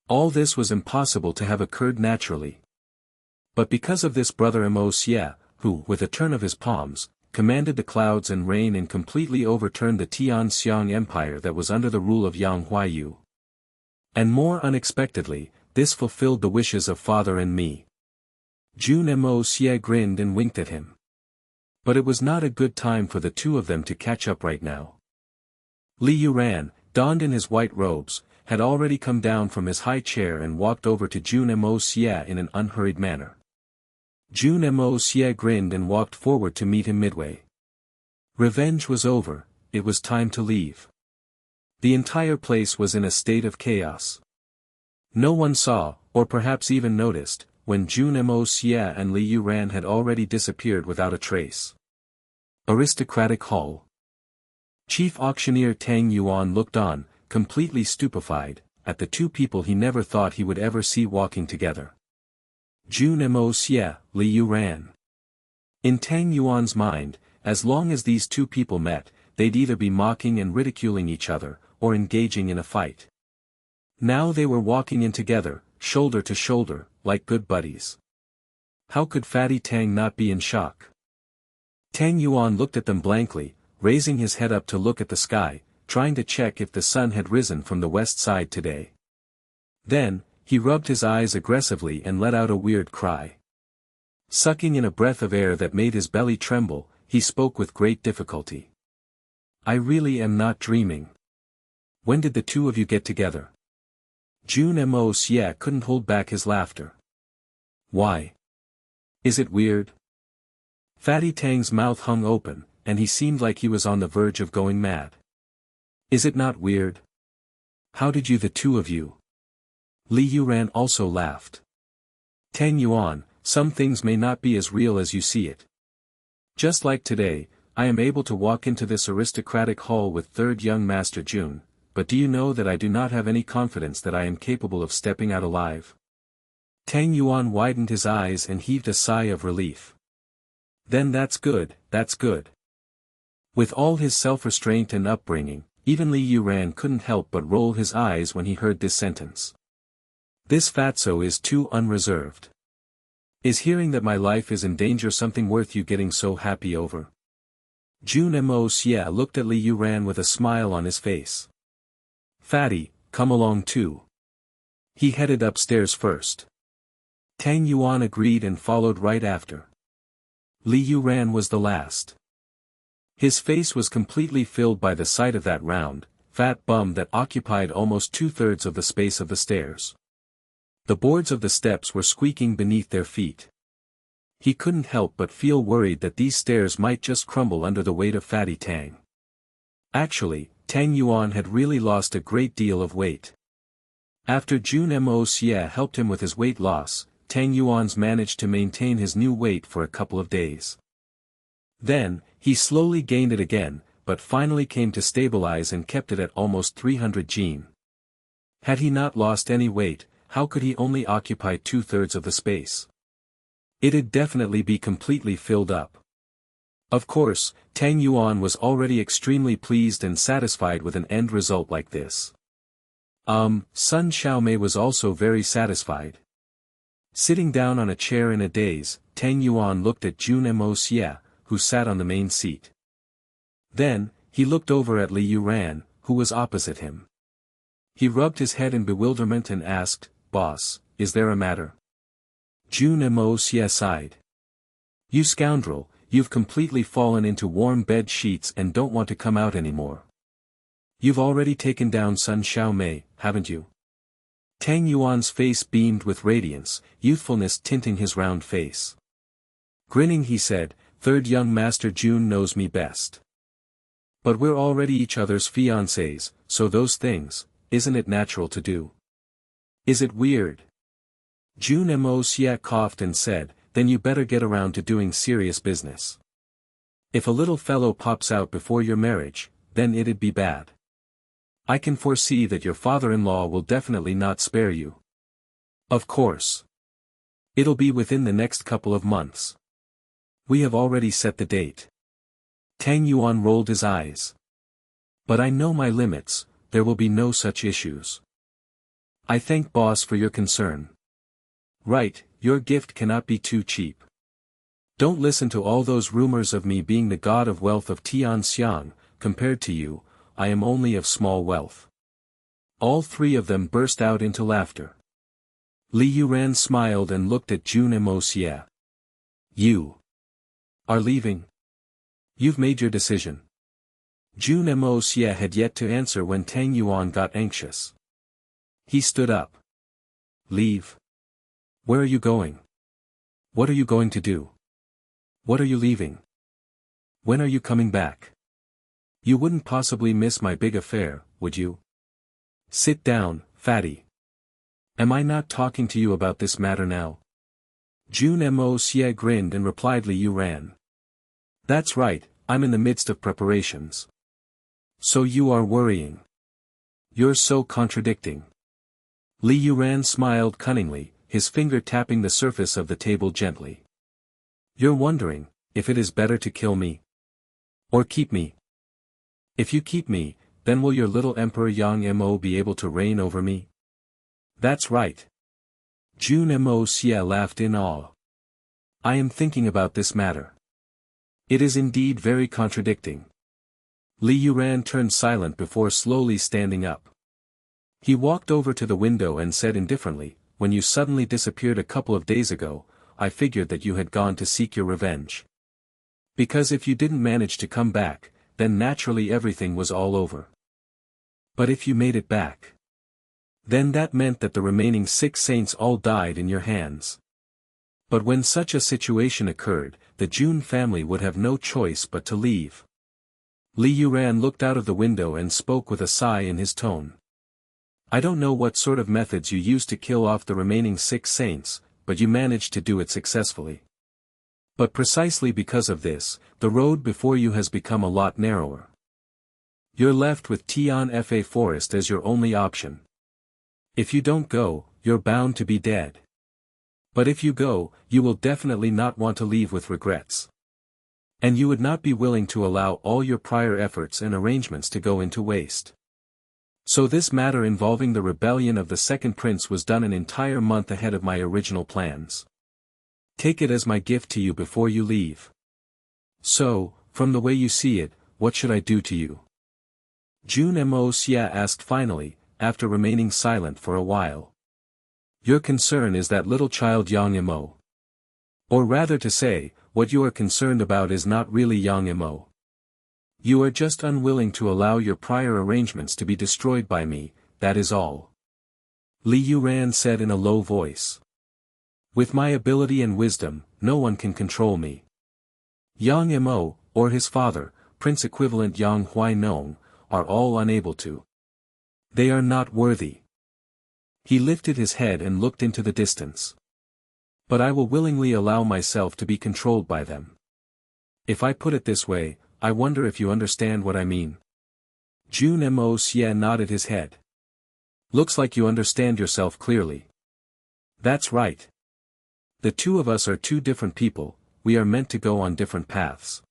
All this was impossible to have occurred naturally. But because of this brother Moxie, who, with a turn of his palms, commanded the clouds and rain and completely overturned the Tianxiang Empire that was under the rule of Yang Huaiyu. And more unexpectedly, this fulfilled the wishes of father and me. Jun Moxie grinned and winked at him. But it was not a good time for the two of them to catch up right now. Li Yuran, donned in his white robes, had already come down from his high chair and walked over to Jun Moxie in an unhurried manner. Jun Moxie grinned and walked forward to meet him midway. Revenge was over, it was time to leave. The entire place was in a state of chaos. No one saw, or perhaps even noticed, when Jun Moxie and Li Yuran had already disappeared without a trace. Aristocratic Hall. Chief Auctioneer Tang Yuan looked on, completely stupefied, at the two people he never thought he would ever see walking together. Jun Moxie, Li Yuran. In Tang Yuan's mind, as long as these two people met, they'd either be mocking and ridiculing each other, or engaging in a fight. Now they were walking in together, shoulder to shoulder, like good buddies. How could Fatty Tang not be in shock? Tang Yuan looked at them blankly, raising his head up to look at the sky, trying to check if the sun had risen from the west side today. Then, he rubbed his eyes aggressively and let out a weird cry. Sucking in a breath of air that made his belly tremble, he spoke with great difficulty. I really am not dreaming. When did the two of you get together? Jun Moxie couldn't hold back his laughter. Why? Is it weird? Fatty Tang's mouth hung open, and he seemed like he was on the verge of going mad. Is it not weird? How did you, the two of you? Li Yuran also laughed. Tang Yuan, some things may not be as real as you see it. Just like today, I am able to walk into this aristocratic hall with third young Master Jun, but do you know that I do not have any confidence that I am capable of stepping out alive? Tang Yuan widened his eyes and heaved a sigh of relief. Then that's good, that's good. With all his self-restraint and upbringing, even Li Yuran couldn't help but roll his eyes when he heard this sentence. This fatso is too unreserved. Is hearing that my life is in danger something worth you getting so happy over? Jun Moxie looked at Li Yuran with a smile on his face. Fatty, come along too. He headed upstairs first. Tang Yuan agreed and followed right after. Li Yuran was the last. His face was completely filled by the sight of that round, fat bum that occupied almost 2/3 of the space of the stairs. The boards of the steps were squeaking beneath their feet. He couldn't help but feel worried that these stairs might just crumble under the weight of Fatty Tang. Actually, Tang Yuan had really lost a great deal of weight. After Jun Moxie helped him with his weight loss, Tang Yuan's managed to maintain his new weight for a couple of days. Then, he slowly gained it again, but finally came to stabilize and kept it at almost 300 jin. Had he not lost any weight, how could he only occupy 2/3 of the space? It'd definitely be completely filled up. Of course, Tang Yuan was already extremely pleased and satisfied with an end result like this. Sun Xiaomei was also very satisfied. Sitting down on a chair in a daze, Tang Yuan looked at Jun Moxie, who sat on the main seat. Then, he looked over at Li Yuran, who was opposite him. He rubbed his head in bewilderment and asked, Boss, is there a matter? Jun Moxie sighed. You scoundrel, you've completely fallen into warm bed sheets and don't want to come out anymore. You've already taken down Sun Xiaomei, haven't you? Tang Yuan's face beamed with radiance, youthfulness tinting his round face. Grinning he said, Third young Master Jun knows me best. But we're already each other's fiancés, so those things, isn't it natural to do? Is it weird? Jun Moxie coughed and said, Then you better get around to doing serious business. If a little fellow pops out before your marriage, then it'd be bad. I can foresee that your father-in-law will definitely not spare you. Of course. It'll be within the next couple of months. We have already set the date. Tang Yuan rolled his eyes. But I know my limits, there will be no such issues. I thank boss for your concern. Right, your gift cannot be too cheap. Don't listen to all those rumors of me being the god of wealth of Tianxiang, compared to you, I am only of small wealth. All three of them burst out into laughter. Li Yuran smiled and looked at Jun Moxie. You are leaving? You've made your decision. Jun Moxie had yet to answer when Tang Yuan got anxious. He stood up. Leave? Where are you going? What are you going to do? What are you leaving? When are you coming back? You wouldn't possibly miss my big affair, would you? Sit down, fatty. Am I not talking to you about this matter now? Jun Moxie grinned and replied, Li Yuran. That's right, I'm in the midst of preparations. So you are worrying. You're so contradicting. Li Yuran smiled cunningly, his finger tapping the surface of the table gently. You're wondering, if it is better to kill me? Or keep me? If you keep me, then will your little Emperor Yang Mo be able to reign over me? That's right. Jun Moxie laughed in awe. I am thinking about this matter. It is indeed very contradicting. Li Yuran turned silent before slowly standing up. He walked over to the window and said indifferently, when you suddenly disappeared a couple of days ago, I figured that you had gone to seek your revenge. Because if you didn't manage to come back, then naturally everything was all over. But if you made it back, then that meant that the remaining 6 saints all died in your hands. But when such a situation occurred, the Jun family would have no choice but to leave. Li Yuran looked out of the window and spoke with a sigh in his tone. I don't know what sort of methods you used to kill off the remaining 6 saints, but you managed to do it successfully. But precisely because of this, the road before you has become a lot narrower. You're left with Tian Fa Forest as your only option. If you don't go, you're bound to be dead. But if you go, you will definitely not want to leave with regrets. And you would not be willing to allow all your prior efforts and arrangements to go into waste. So this matter involving the rebellion of the second prince was done an entire month ahead of my original plans. Take it as my gift to you before you leave. So, from the way you see it, what should I do to you? Jun Moxie asked finally, after remaining silent for a while. Your concern is that little child Yang Mo. Or rather to say, what you are concerned about is not really Yang Mo. You are just unwilling to allow your prior arrangements to be destroyed by me, that is all. Li Yuran said in a low voice. With my ability and wisdom, no one can control me. Yang Mo, or his father, Prince equivalent Yang Huai, are all unable to. They are not worthy. He lifted his head and looked into the distance. But I will willingly allow myself to be controlled by them. If I put it this way, I wonder if you understand what I mean. Jun Moxie nodded his head. Looks like you understand yourself clearly. That's right. The two of us are two different people, we are meant to go on different paths.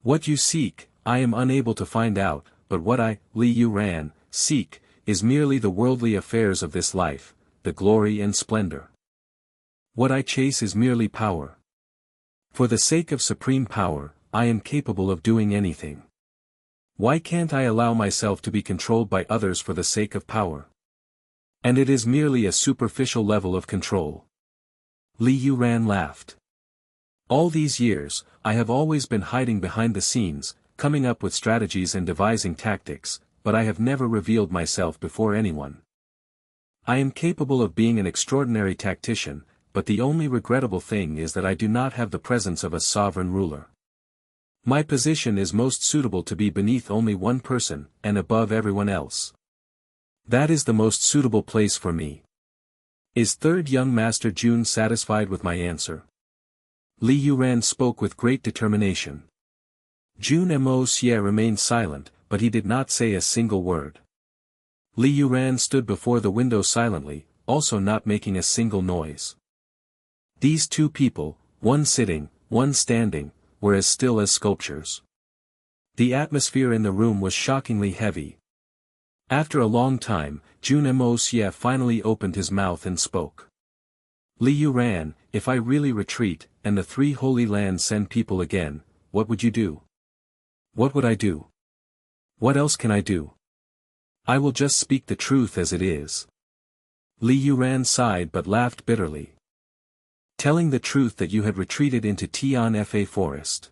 What you seek, I am unable to find out, but what I, Li Yuran, seek, is merely the worldly affairs of this life, the glory and splendor. What I chase is merely power. For the sake of supreme power, I am capable of doing anything. Why can't I allow myself to be controlled by others for the sake of power? And it is merely a superficial level of control. Li Yuran laughed. All these years, I have always been hiding behind the scenes, coming up with strategies and devising tactics, but I have never revealed myself before anyone. I am capable of being an extraordinary tactician, but the only regrettable thing is that I do not have the presence of a sovereign ruler. My position is most suitable to be beneath only one person, and above everyone else. That is the most suitable place for me. Is third young master Jun satisfied with my answer? Li Yuran spoke with great determination. Jun Moxie remained silent, but he did not say a single word. Li Yuran stood before the window silently, also not making a single noise. These two people, one sitting, one standing, were as still as sculptures. The atmosphere in the room was shockingly heavy. After a long time, Jun Moxie finally opened his mouth and spoke. Li Yuran, if I really retreat, and the 3 holy lands send people again, what would you do? What would I do? What else can I do? I will just speak the truth as it is. Li Yuran sighed but laughed bitterly. Telling the truth that you had retreated into Tian Fa Forest.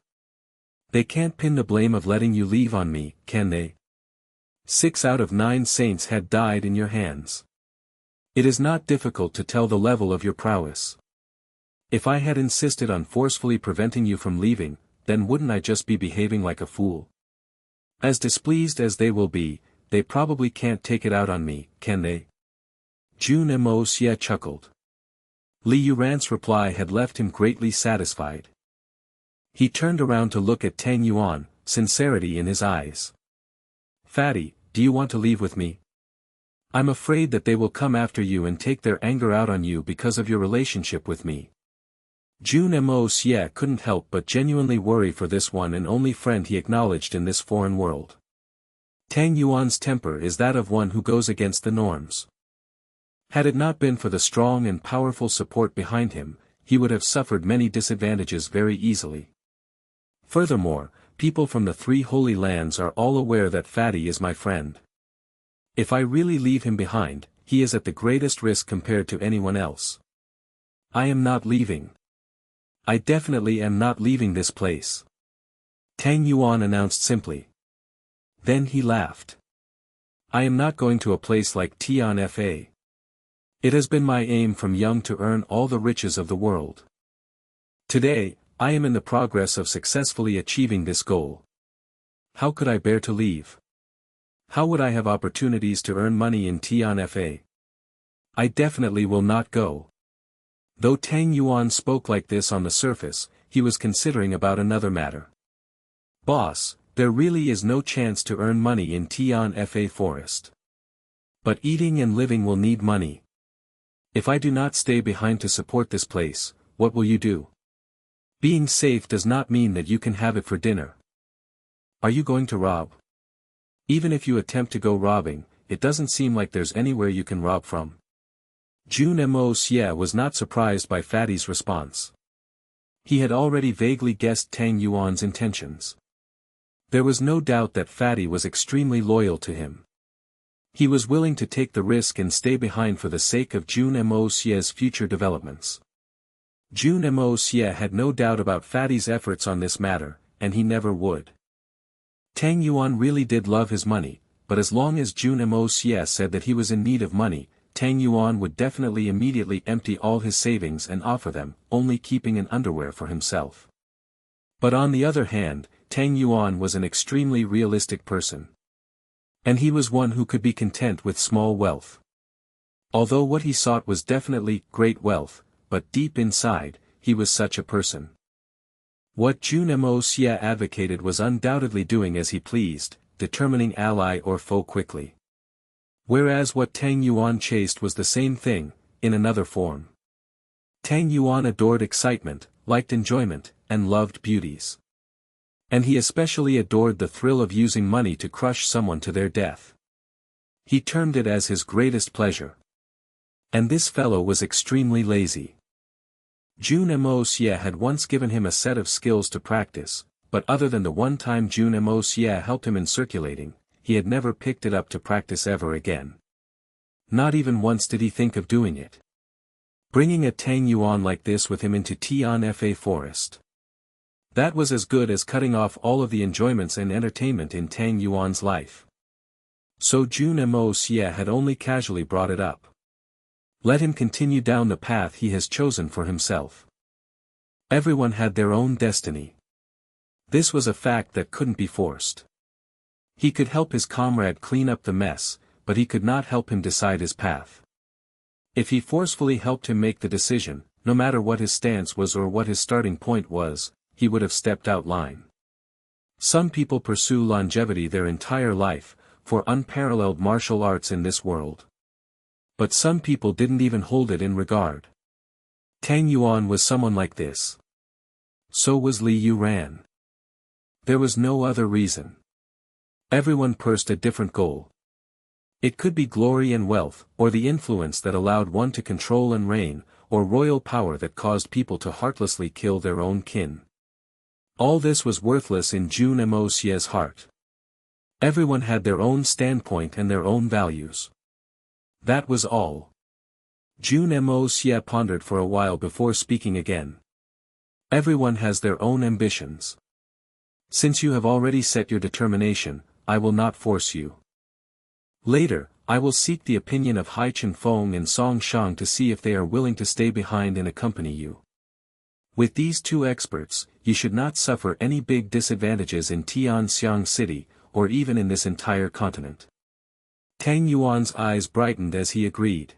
They can't pin the blame of letting you leave on me, can they? 6 out of 9 saints had died in your hands. It is not difficult to tell the level of your prowess. If I had insisted on forcefully preventing you from leaving, then wouldn't I just be behaving like a fool? As displeased as they will be, they probably can't take it out on me, can they? Jun Moxie chuckled. Li Yuran's reply had left him greatly satisfied. He turned around to look at Tang Yuan, sincerity in his eyes. Fatty, do you want to leave with me? I'm afraid that they will come after you and take their anger out on you because of your relationship with me. Jun Moxie couldn't help but genuinely worry for this one and only friend he acknowledged in this foreign world. Tang Yuan's temper is that of one who goes against the norms. Had it not been for the strong and powerful support behind him, he would have suffered many disadvantages very easily. Furthermore, people from the three holy lands are all aware that Fatty is my friend. If I really leave him behind, he is at the greatest risk compared to anyone else. I am not leaving. I definitely am not leaving this place. Tang Yuan announced simply. Then he laughed. I am not going to a place like Tianfa. It has been my aim from young to earn all the riches of the world. Today, I am in the progress of successfully achieving this goal. How could I bear to leave? How would I have opportunities to earn money in Tianfa? I definitely will not go. Though Tang Yuan spoke like this on the surface, he was considering about another matter. Boss, there really is no chance to earn money in Tianfa forest. But eating and living will need money. If I do not stay behind to support this place, what will you do? Being safe does not mean that you can have it for dinner. Are you going to rob? Even if you attempt to go robbing, it doesn't seem like there's anywhere you can rob from. Jun Moxie was not surprised by Fatty's response. He had already vaguely guessed Tang Yuan's intentions. There was no doubt that Fatty was extremely loyal to him. He was willing to take the risk and stay behind for the sake of Jun Moxie's future developments. Jun Moxie had no doubt about Fatty's efforts on this matter, and he never would. Tang Yuan really did love his money, but as long as Jun Moxie said that he was in need of money, Tang Yuan would definitely immediately empty all his savings and offer them, only keeping an underwear for himself. But on the other hand, Tang Yuan was an extremely realistic person. And he was one who could be content with small wealth. Although what he sought was definitely great wealth, but deep inside, he was such a person. What Jun Moxie advocated was undoubtedly doing as he pleased, determining ally or foe quickly. Whereas what Tang Yuan chased was the same thing, in another form. Tang Yuan adored excitement, liked enjoyment, and loved beauties. And he especially adored the thrill of using money to crush someone to their death. He termed it as his greatest pleasure. And this fellow was extremely lazy. Jun Moxie had once given him a set of skills to practice, but other than the one time Jun Moxie helped him in circulating, he had never picked it up to practice ever again. Not even once did he think of doing it. Bringing a Tang Yuan like this with him into Tianfa forest. That was as good as cutting off all of the enjoyments and entertainment in Tang Yuan's life. So Jun Moxie had only casually brought it up. Let him continue down the path he has chosen for himself. Everyone had their own destiny. This was a fact that couldn't be forced. He could help his comrade clean up the mess, but he could not help him decide his path. If he forcefully helped him make the decision, no matter what his stance was or what his starting point was, he would have stepped out line. Some people pursue longevity their entire life, for unparalleled martial arts in this world. But some people didn't even hold it in regard. Tang Yuan was someone like this. So was Li Yuran. There was no other reason. Everyone pursed a different goal. It could be glory and wealth, or the influence that allowed one to control and reign, or royal power that caused people to heartlessly kill their own kin. All this was worthless in Jun Moxie's heart. Everyone had their own standpoint and their own values. That was all. Jun Moxie pondered for a while before speaking again. Everyone has their own ambitions. Since you have already set your determination, I will not force you. Later, I will seek the opinion of Hai Chen Feng and Song Shang to see if they are willing to stay behind and accompany you. With these two experts, you should not suffer any big disadvantages in Tianxiang City, or even in this entire continent. Tang Yuan's eyes brightened as he agreed.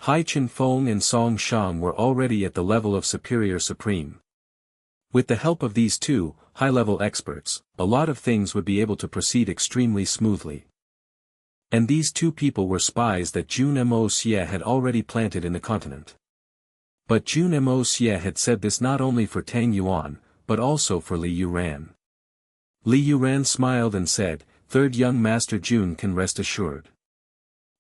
Hai Chen-feng and Song Shang were already at the level of Superior Supreme. With the help of these two, high-level experts, a lot of things would be able to proceed extremely smoothly. And these two people were spies that Jun Moxie had already planted in the continent. But Jun Moxie had said this not only for Tang Yuan, but also for Li Yuran. Li Yuran smiled and said, "Third young master Jun can rest assured.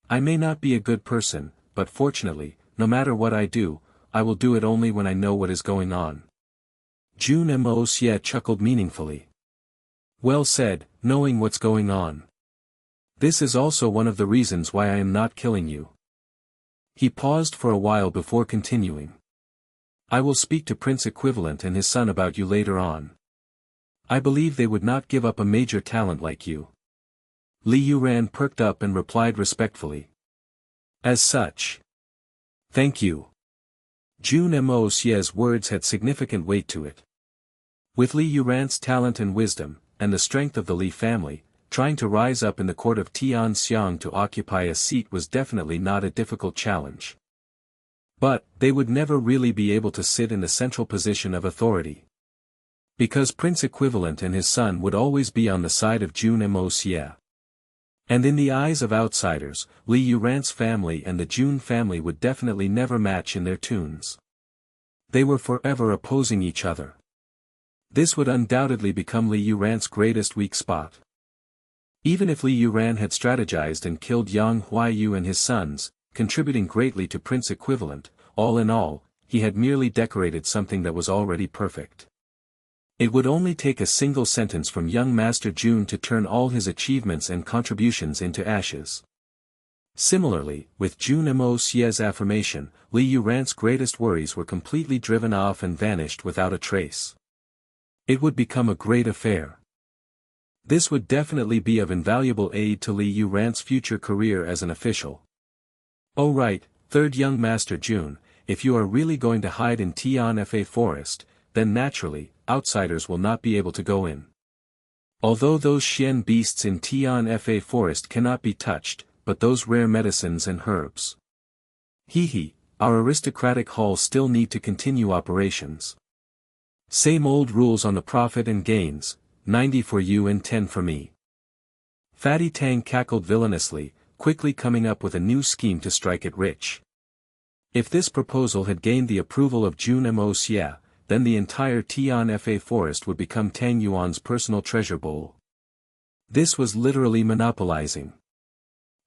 I may not be a good person, but fortunately, no matter what I do, I will do it only when I know what is going on." Jun Moxie chuckled meaningfully. Well said, knowing what's going on. This is also one of the reasons why I am not killing you. He paused for a while before continuing. I will speak to Prince Equivalent and his son about you later on. I believe they would not give up a major talent like you. Li Yuran perked up and replied respectfully. As such. Thank you. Jun Moxie's words had significant weight to it. With Li Yuran's talent and wisdom, and the strength of the Li family, trying to rise up in the court of Tianxiang to occupy a seat was definitely not a difficult challenge. But, they would never really be able to sit in the central position of authority. Because Prince Equivalent and his son would always be on the side of Jun Moxie. And in the eyes of outsiders, Li Yuran's family and the Jun family would definitely never match in their tunes. They were forever opposing each other. This would undoubtedly become Li Yuran's greatest weak spot. Even if Li Yuran had strategized and killed Yang Huaiyu and his sons, contributing greatly to Prince Equivalent, all in all, he had merely decorated something that was already perfect. It would only take a single sentence from young Master Jun to turn all his achievements and contributions into ashes. Similarly, with Jun Moxie's affirmation, Li Yuran's greatest worries were completely driven off and vanished without a trace. It would become a great affair. This would definitely be of invaluable aid to Li Yuran's future career as an official. Oh right, third young Master Jun, if you are really going to hide in Tianfa Forest, then naturally, outsiders will not be able to go in. Although those Xian beasts in Tianfa Forest cannot be touched, but those rare medicines and herbs. Hee, our aristocratic hall still need to continue operations. Same old rules on the profit and gains, 90 for you and 10 for me. Fatty Tang cackled villainously, quickly coming up with a new scheme to strike it rich. If this proposal had gained the approval of Jun Moxie, then the entire Tianfa Forest would become Tang Yuan's personal treasure bowl. This was literally monopolizing.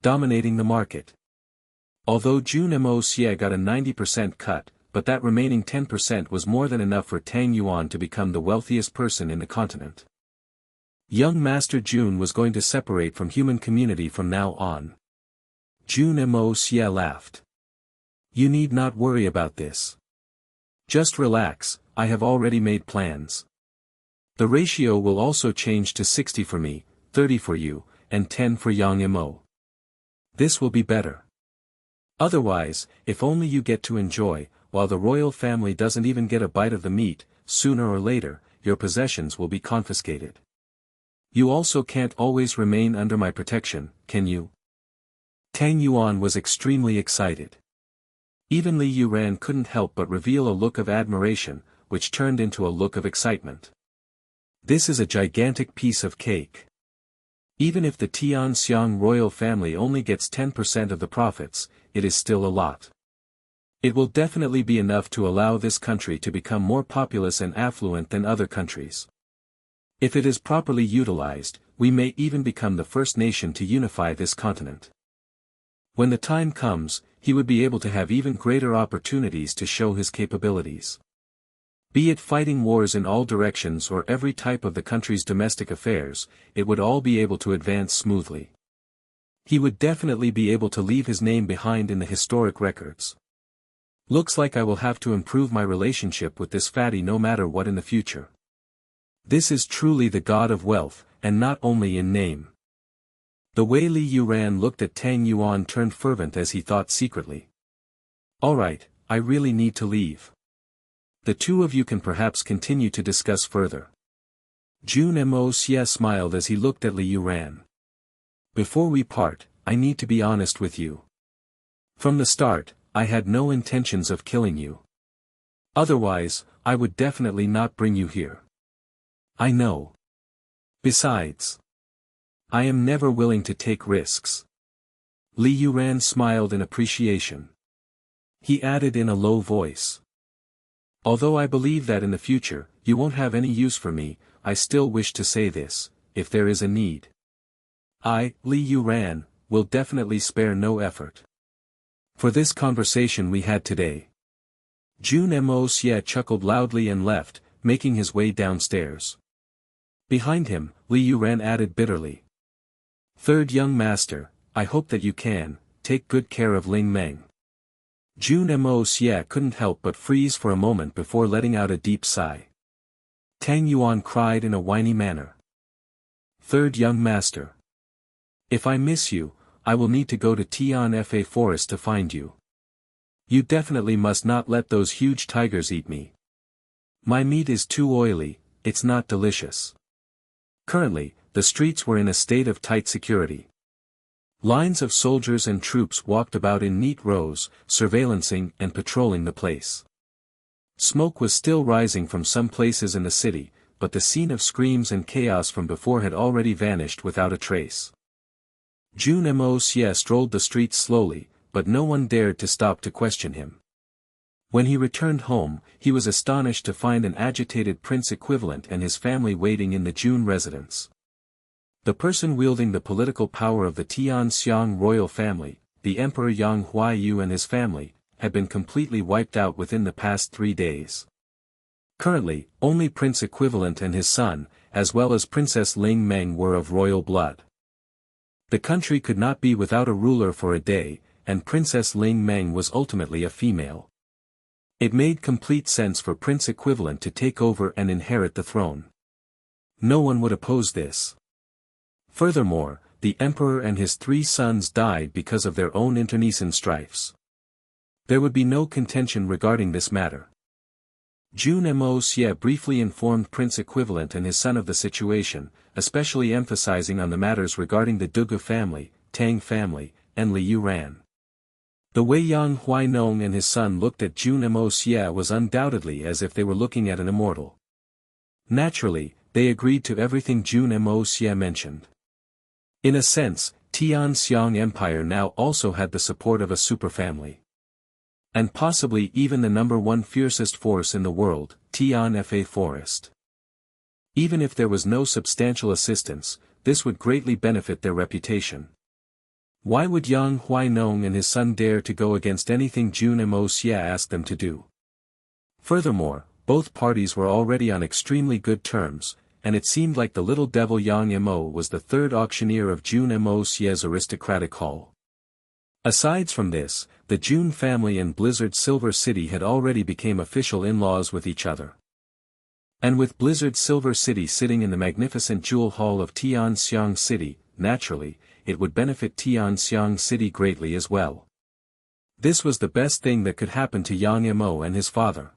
Dominating the market. Although Jun Moxie got a 90% cut, but that remaining 10% was more than enough for Tang Yuan to become the wealthiest person in the continent. Young Master Jun was going to separate from human community from now on. Jun Moxie laughed. You need not worry about this. Just relax, I have already made plans. The ratio will also change to 60 for me, 30 for you, and 10 for Yang Mo. This will be better. Otherwise, if only you get to enjoy, while the royal family doesn't even get a bite of the meat, sooner or later, your possessions will be confiscated. You also can't always remain under my protection, can you? Tang Yuan was extremely excited. Even Li Yuran couldn't help but reveal a look of admiration, which turned into a look of excitement. This is a gigantic piece of cake. Even if the Tianxiang royal family only gets 10% of the profits, it is still a lot. It will definitely be enough to allow this country to become more populous and affluent than other countries. If it is properly utilized, we may even become the first nation to unify this continent. When the time comes, he would be able to have even greater opportunities to show his capabilities. Be it fighting wars in all directions or every type of the country's domestic affairs, it would all be able to advance smoothly. He would definitely be able to leave his name behind in the historic records. Looks like I will have to improve my relationship with this fatty no matter what in the future. This is truly the god of wealth, and not only in name. The way Li Yuran looked at Tang Yuan turned fervent as he thought secretly. Alright, I really need to leave. The two of you can perhaps continue to discuss further. Jun Moxie smiled as he looked at Liu Ran. Before we part, I need to be honest with you. From the start, I had no intentions of killing you. Otherwise, I would definitely not bring you here. I know. Besides, I am never willing to take risks. Liu Ran smiled in appreciation. He added in a low voice. Although I believe that in the future, you won't have any use for me, I still wish to say this, if there is a need. I, Liu Ran, will definitely spare no effort. For this conversation we had today. Jun Moxie chuckled loudly and left, making his way downstairs. Behind him, Liu Ran added bitterly. Third young master, I hope that you can, take good care of Ling Meng. Jun Moxie couldn't help but freeze for a moment before letting out a deep sigh. Tang Yuan cried in a whiny manner. Third young master. If I miss you, I will need to go to Tianfa Forest to find you. You definitely must not let those huge tigers eat me. My meat is too oily, it's not delicious. Currently, the streets were in a state of tight security. Lines of soldiers and troops walked about in neat rows, surveillancing and patrolling the place. Smoke was still rising from some places in the city, but the scene of screams and chaos from before had already vanished without a trace. Jun Moxie strolled the streets slowly, but no one dared to stop to question him. When he returned home, he was astonished to find an agitated prince equivalent and his family waiting in the Jun residence. The person wielding the political power of the Tianxiang royal family, the Emperor Yang Huaiyu and his family, had been completely wiped out within the past 3 days. Currently, only Prince Equivalent and his son, as well as Princess Ling Meng were of royal blood. The country could not be without a ruler for a day, and Princess Ling Meng was ultimately a female. It made complete sense for Prince Equivalent to take over and inherit the throne. No one would oppose this. Furthermore, the emperor and his 3 sons died because of their own internecine strifes. There would be no contention regarding this matter. Jun Moxie briefly informed Prince Equivalent and his son of the situation, especially emphasizing on the matters regarding the Dugu family, Tang family, and Liu Ran. The way Yang Huainong and his son looked at Jun Moxie was undoubtedly as if they were looking at an immortal. Naturally, they agreed to everything Jun Moxie mentioned. In a sense, Tianxiang Empire now also had the support of a superfamily. And possibly even the #1 fiercest force in the world, Tianfa Forest. Even if there was no substantial assistance, this would greatly benefit their reputation. Why would Yang Huainong and his son dare to go against anything Jun Moxie asked them to do? Furthermore, both parties were already on extremely good terms, and it seemed like the little devil Yang Mo was the 3rd auctioneer of Jun Moxie's aristocratic hall. Aside from this, the Jun family and Blizzard Silver City had already become official in-laws with each other. And with Blizzard Silver City sitting in the magnificent jewel hall of Tianxiang City, naturally, it would benefit Tianxiang City greatly as well. This was the best thing that could happen to Yang Mo and his father.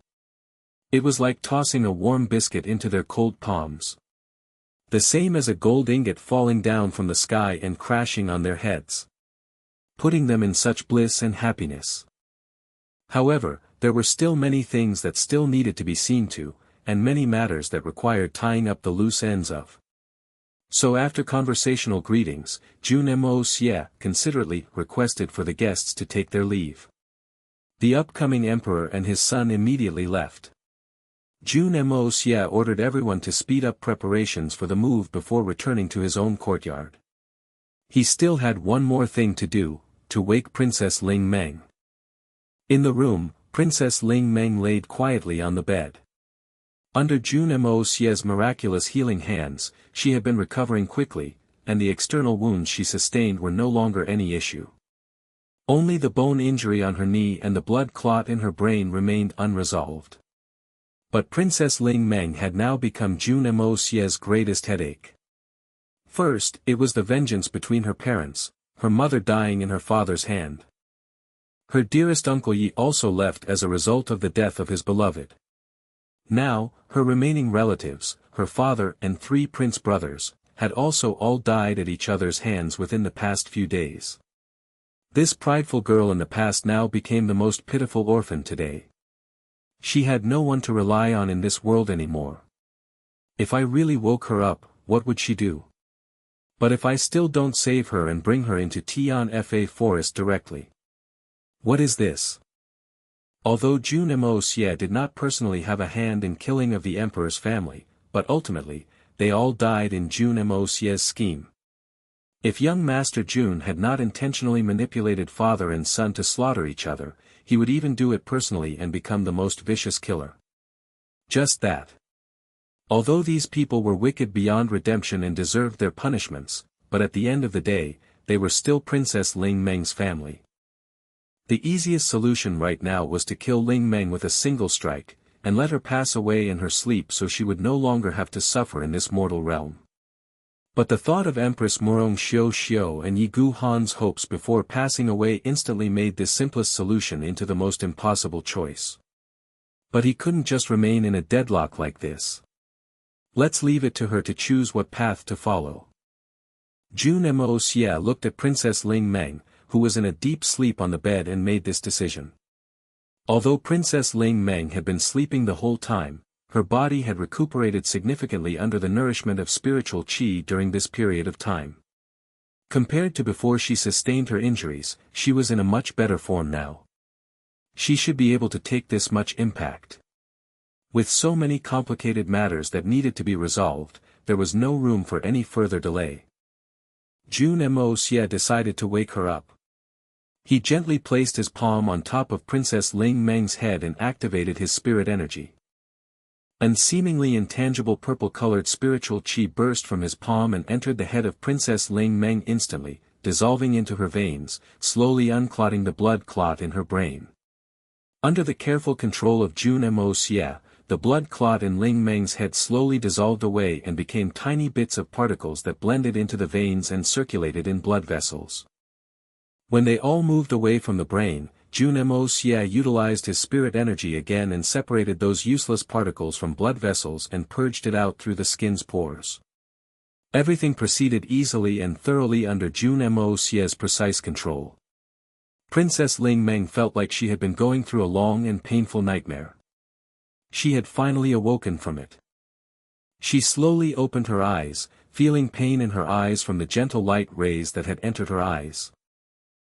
It was like tossing a warm biscuit into their cold palms. The same as a gold ingot falling down from the sky and crashing on their heads, putting them in such bliss and happiness. However, there were still many things that still needed to be seen to, and many matters that required tying up the loose ends of. So after conversational greetings, Jun Moxie considerately requested for the guests to take their leave. The upcoming emperor and his son immediately left. Jun Moxie ordered everyone to speed up preparations for the move before returning to his own courtyard. He still had one more thing to do, to wake Princess Ling Meng. In the room, Princess Ling Meng laid quietly on the bed. Under Jun Moxie's miraculous healing hands, she had been recovering quickly, and the external wounds she sustained were no longer any issue. Only the bone injury on her knee and the blood clot in her brain remained unresolved. But Princess Ling Meng had now become Jun Moxie's greatest headache. First, it was the vengeance between her parents, her mother dying in her father's hand. Her dearest Uncle Yi also left as a result of the death of his beloved. Now, her remaining relatives, her father and 3 prince brothers, had also all died at each other's hands within the past few days. This prideful girl in the past now became the most pitiful orphan today. She had no one to rely on in this world anymore. If I really woke her up, what would she do? But if I still don't save her and bring her into Tian Fa Forest directly? What is this? Although Jun Moxie did not personally have a hand in killing of the emperor's family, but ultimately, they all died in Jun Moxie's scheme. If young Master Jun had not intentionally manipulated father and son to slaughter each other, he would even do it personally and become the most vicious killer. Just that. Although these people were wicked beyond redemption and deserved their punishments, but at the end of the day, they were still Princess Ling Meng's family. The easiest solution right now was to kill Ling Meng with a single strike, and let her pass away in her sleep so she would no longer have to suffer in this mortal realm. But the thought of Empress Murong Xiao and Yi Gu Han's hopes before passing away instantly made this simplest solution into the most impossible choice. But he couldn't just remain in a deadlock like this. Let's leave it to her to choose what path to follow. Jun Moxie looked at Princess Ling Meng, who was in a deep sleep on the bed, and made this decision. Although Princess Ling Meng had been sleeping the whole time, her body had recuperated significantly under the nourishment of spiritual qi during this period of time. Compared to before she sustained her injuries, she was in a much better form now. She should be able to take this much impact. With so many complicated matters that needed to be resolved, there was no room for any further delay. Jun Moxie decided to wake her up. He gently placed his palm on top of Princess Ling Meng's head and activated his spirit energy. An seemingly intangible purple-colored spiritual qi burst from his palm and entered the head of Princess Ling Meng instantly, dissolving into her veins, slowly unclotting the blood clot in her brain. Under the careful control of Jun Moxie, the blood clot in Ling Meng's head slowly dissolved away and became tiny bits of particles that blended into the veins and circulated in blood vessels. When they all moved away from the brain, Jun Moxie utilized his spirit energy again and separated those useless particles from blood vessels and purged it out through the skin's pores. Everything proceeded easily and thoroughly under Jun Moxie's precise control. Princess Ling Meng felt like she had been going through a long and painful nightmare. She had finally awoken from it. She slowly opened her eyes, feeling pain in her eyes from the gentle light rays that had entered her eyes.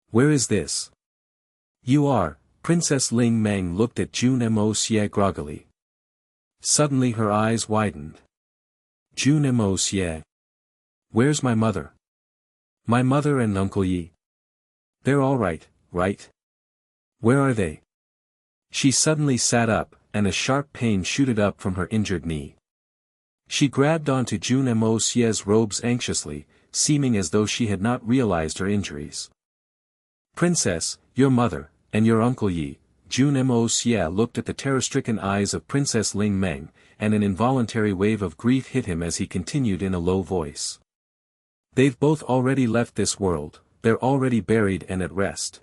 Where is this? You are, Princess Ling Meng looked at Jun Moxie groggily. Suddenly her eyes widened. Jun Moxie. Where's my mother? My mother and Uncle Yi. They're all right, right? Where are they? She suddenly sat up, and a sharp pain shooted up from her injured knee. She grabbed onto Jun Moxie's robes anxiously, seeming as though she had not realized her injuries. Princess, your mother, and your Uncle Yi. Jun Moxie looked at the terror-stricken eyes of Princess Ling Meng, and an involuntary wave of grief hit him as he continued in a low voice. They've both already left this world, they're already buried and at rest.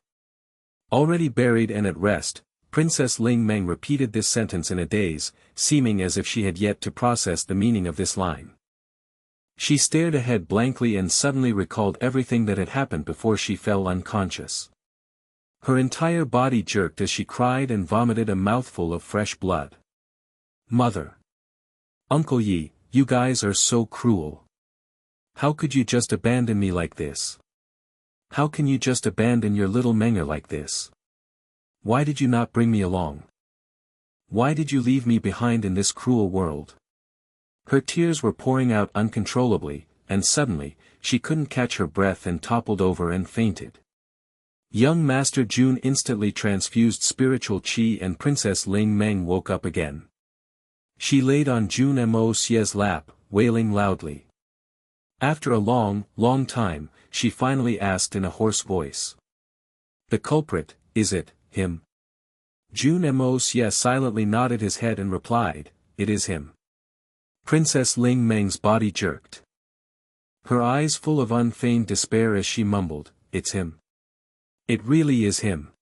Already buried and at rest, Princess Ling Meng repeated this sentence in a daze, seeming as if she had yet to process the meaning of this line. She stared ahead blankly and suddenly recalled everything that had happened before she fell unconscious. Her entire body jerked as she cried and vomited a mouthful of fresh blood. Mother! Uncle Yi, you guys are so cruel. How could you just abandon me like this? How can you just abandon your little Menger like this? Why did you not bring me along? Why did you leave me behind in this cruel world? Her tears were pouring out uncontrollably, and suddenly, she couldn't catch her breath and toppled over and fainted. Young Master Jun instantly transfused spiritual qi and Princess Ling Meng woke up again. She laid on Jun Moxie's lap, wailing loudly. After a long, long time, she finally asked in a hoarse voice. The culprit, is it, him? Jun Moxie silently nodded his head and replied, it is him. Princess Ling Meng's body jerked. Her eyes full of unfeigned despair as she mumbled, it's him. It really is him.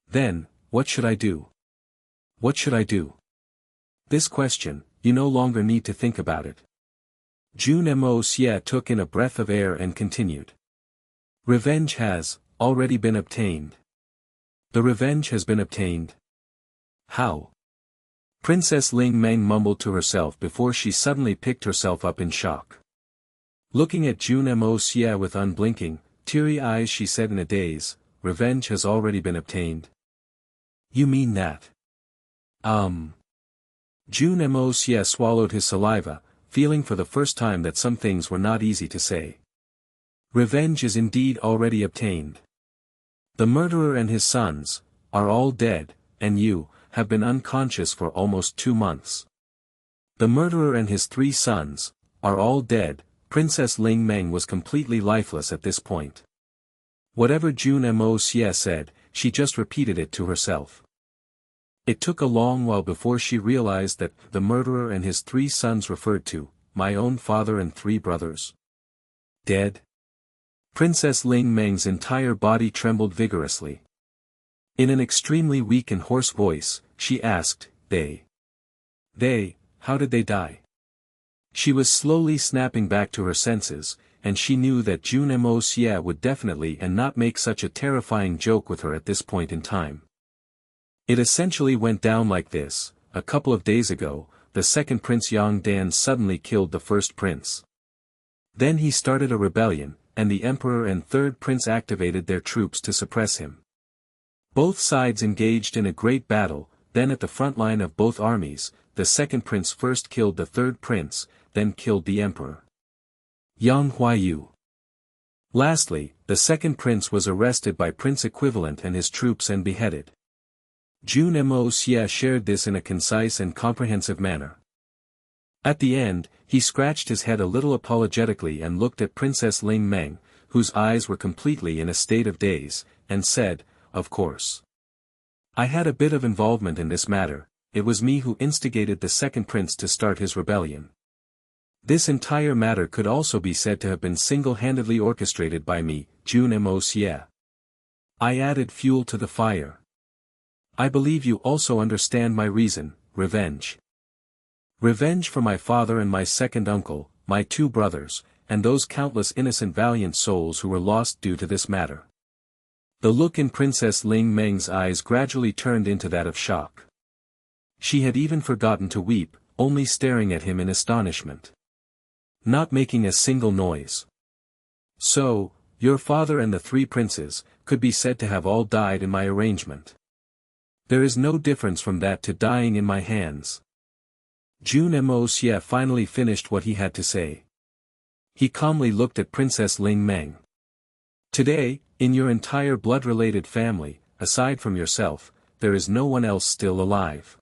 Then, what should I do? What should I do? This question, you no longer need to think about it. Jun Moxie took in a breath of air and continued. Revenge has already been obtained. The revenge has been obtained. How? Princess Ling Meng mumbled to herself before she suddenly picked herself up in shock. Looking at Jun Moxie with unblinking, teary eyes, she said in a daze, "Revenge has already been obtained." You mean that? Jun Moxie swallowed his saliva, feeling for the first time that some things were not easy to say. Revenge is indeed already obtained. The murderer and his sons are all dead, and you have been unconscious for almost 2 months. The murderer and his 3 sons are all dead. Princess Ling Meng was completely lifeless at this point. Whatever Jun Moxie said, she just repeated it to herself. It took a long while before she realized that the murderer and his 3 sons referred to my own father and 3 brothers. Dead? Princess Ling Meng's entire body trembled vigorously. In an extremely weak and hoarse voice, she asked, They, how did they die? She was slowly snapping back to her senses, and she knew that Jun Moxie would definitely and not make such a terrifying joke with her at this point in time. It essentially went down like this: a couple of days ago, the second Prince Yang Dan suddenly killed the first prince. Then he started a rebellion, and the emperor and third prince activated their troops to suppress him. Both sides engaged in a great battle. Then at the front line of both armies, the second prince first killed the third prince, then killed the emperor. Yang Huayu. Lastly, the second prince was arrested by Prince Equivalent and his troops and beheaded. Jun Moxie shared this in a concise and comprehensive manner. At the end, he scratched his head a little apologetically and looked at Princess Ling Meng, whose eyes were completely in a state of daze, and said, Of course. I had a bit of involvement in this matter. It was me who instigated the second prince to start his rebellion. This entire matter could also be said to have been single-handedly orchestrated by me, Jun Moxie. I added fuel to the fire. I believe you also understand my reason: revenge. Revenge for my father and my second uncle, my 2 brothers, and those countless innocent valiant souls who were lost due to this matter. The look in Princess Ling Meng's eyes gradually turned into that of shock. She had even forgotten to weep, only staring at him in astonishment. Not making a single noise. So, your father and the 3 princes could be said to have all died in my arrangement. There is no difference from that to dying in my hands. Jun Moxie finally finished what he had to say. He calmly looked at Princess Ling Meng. Today, in your entire blood-related family, aside from yourself, there is no one else still alive.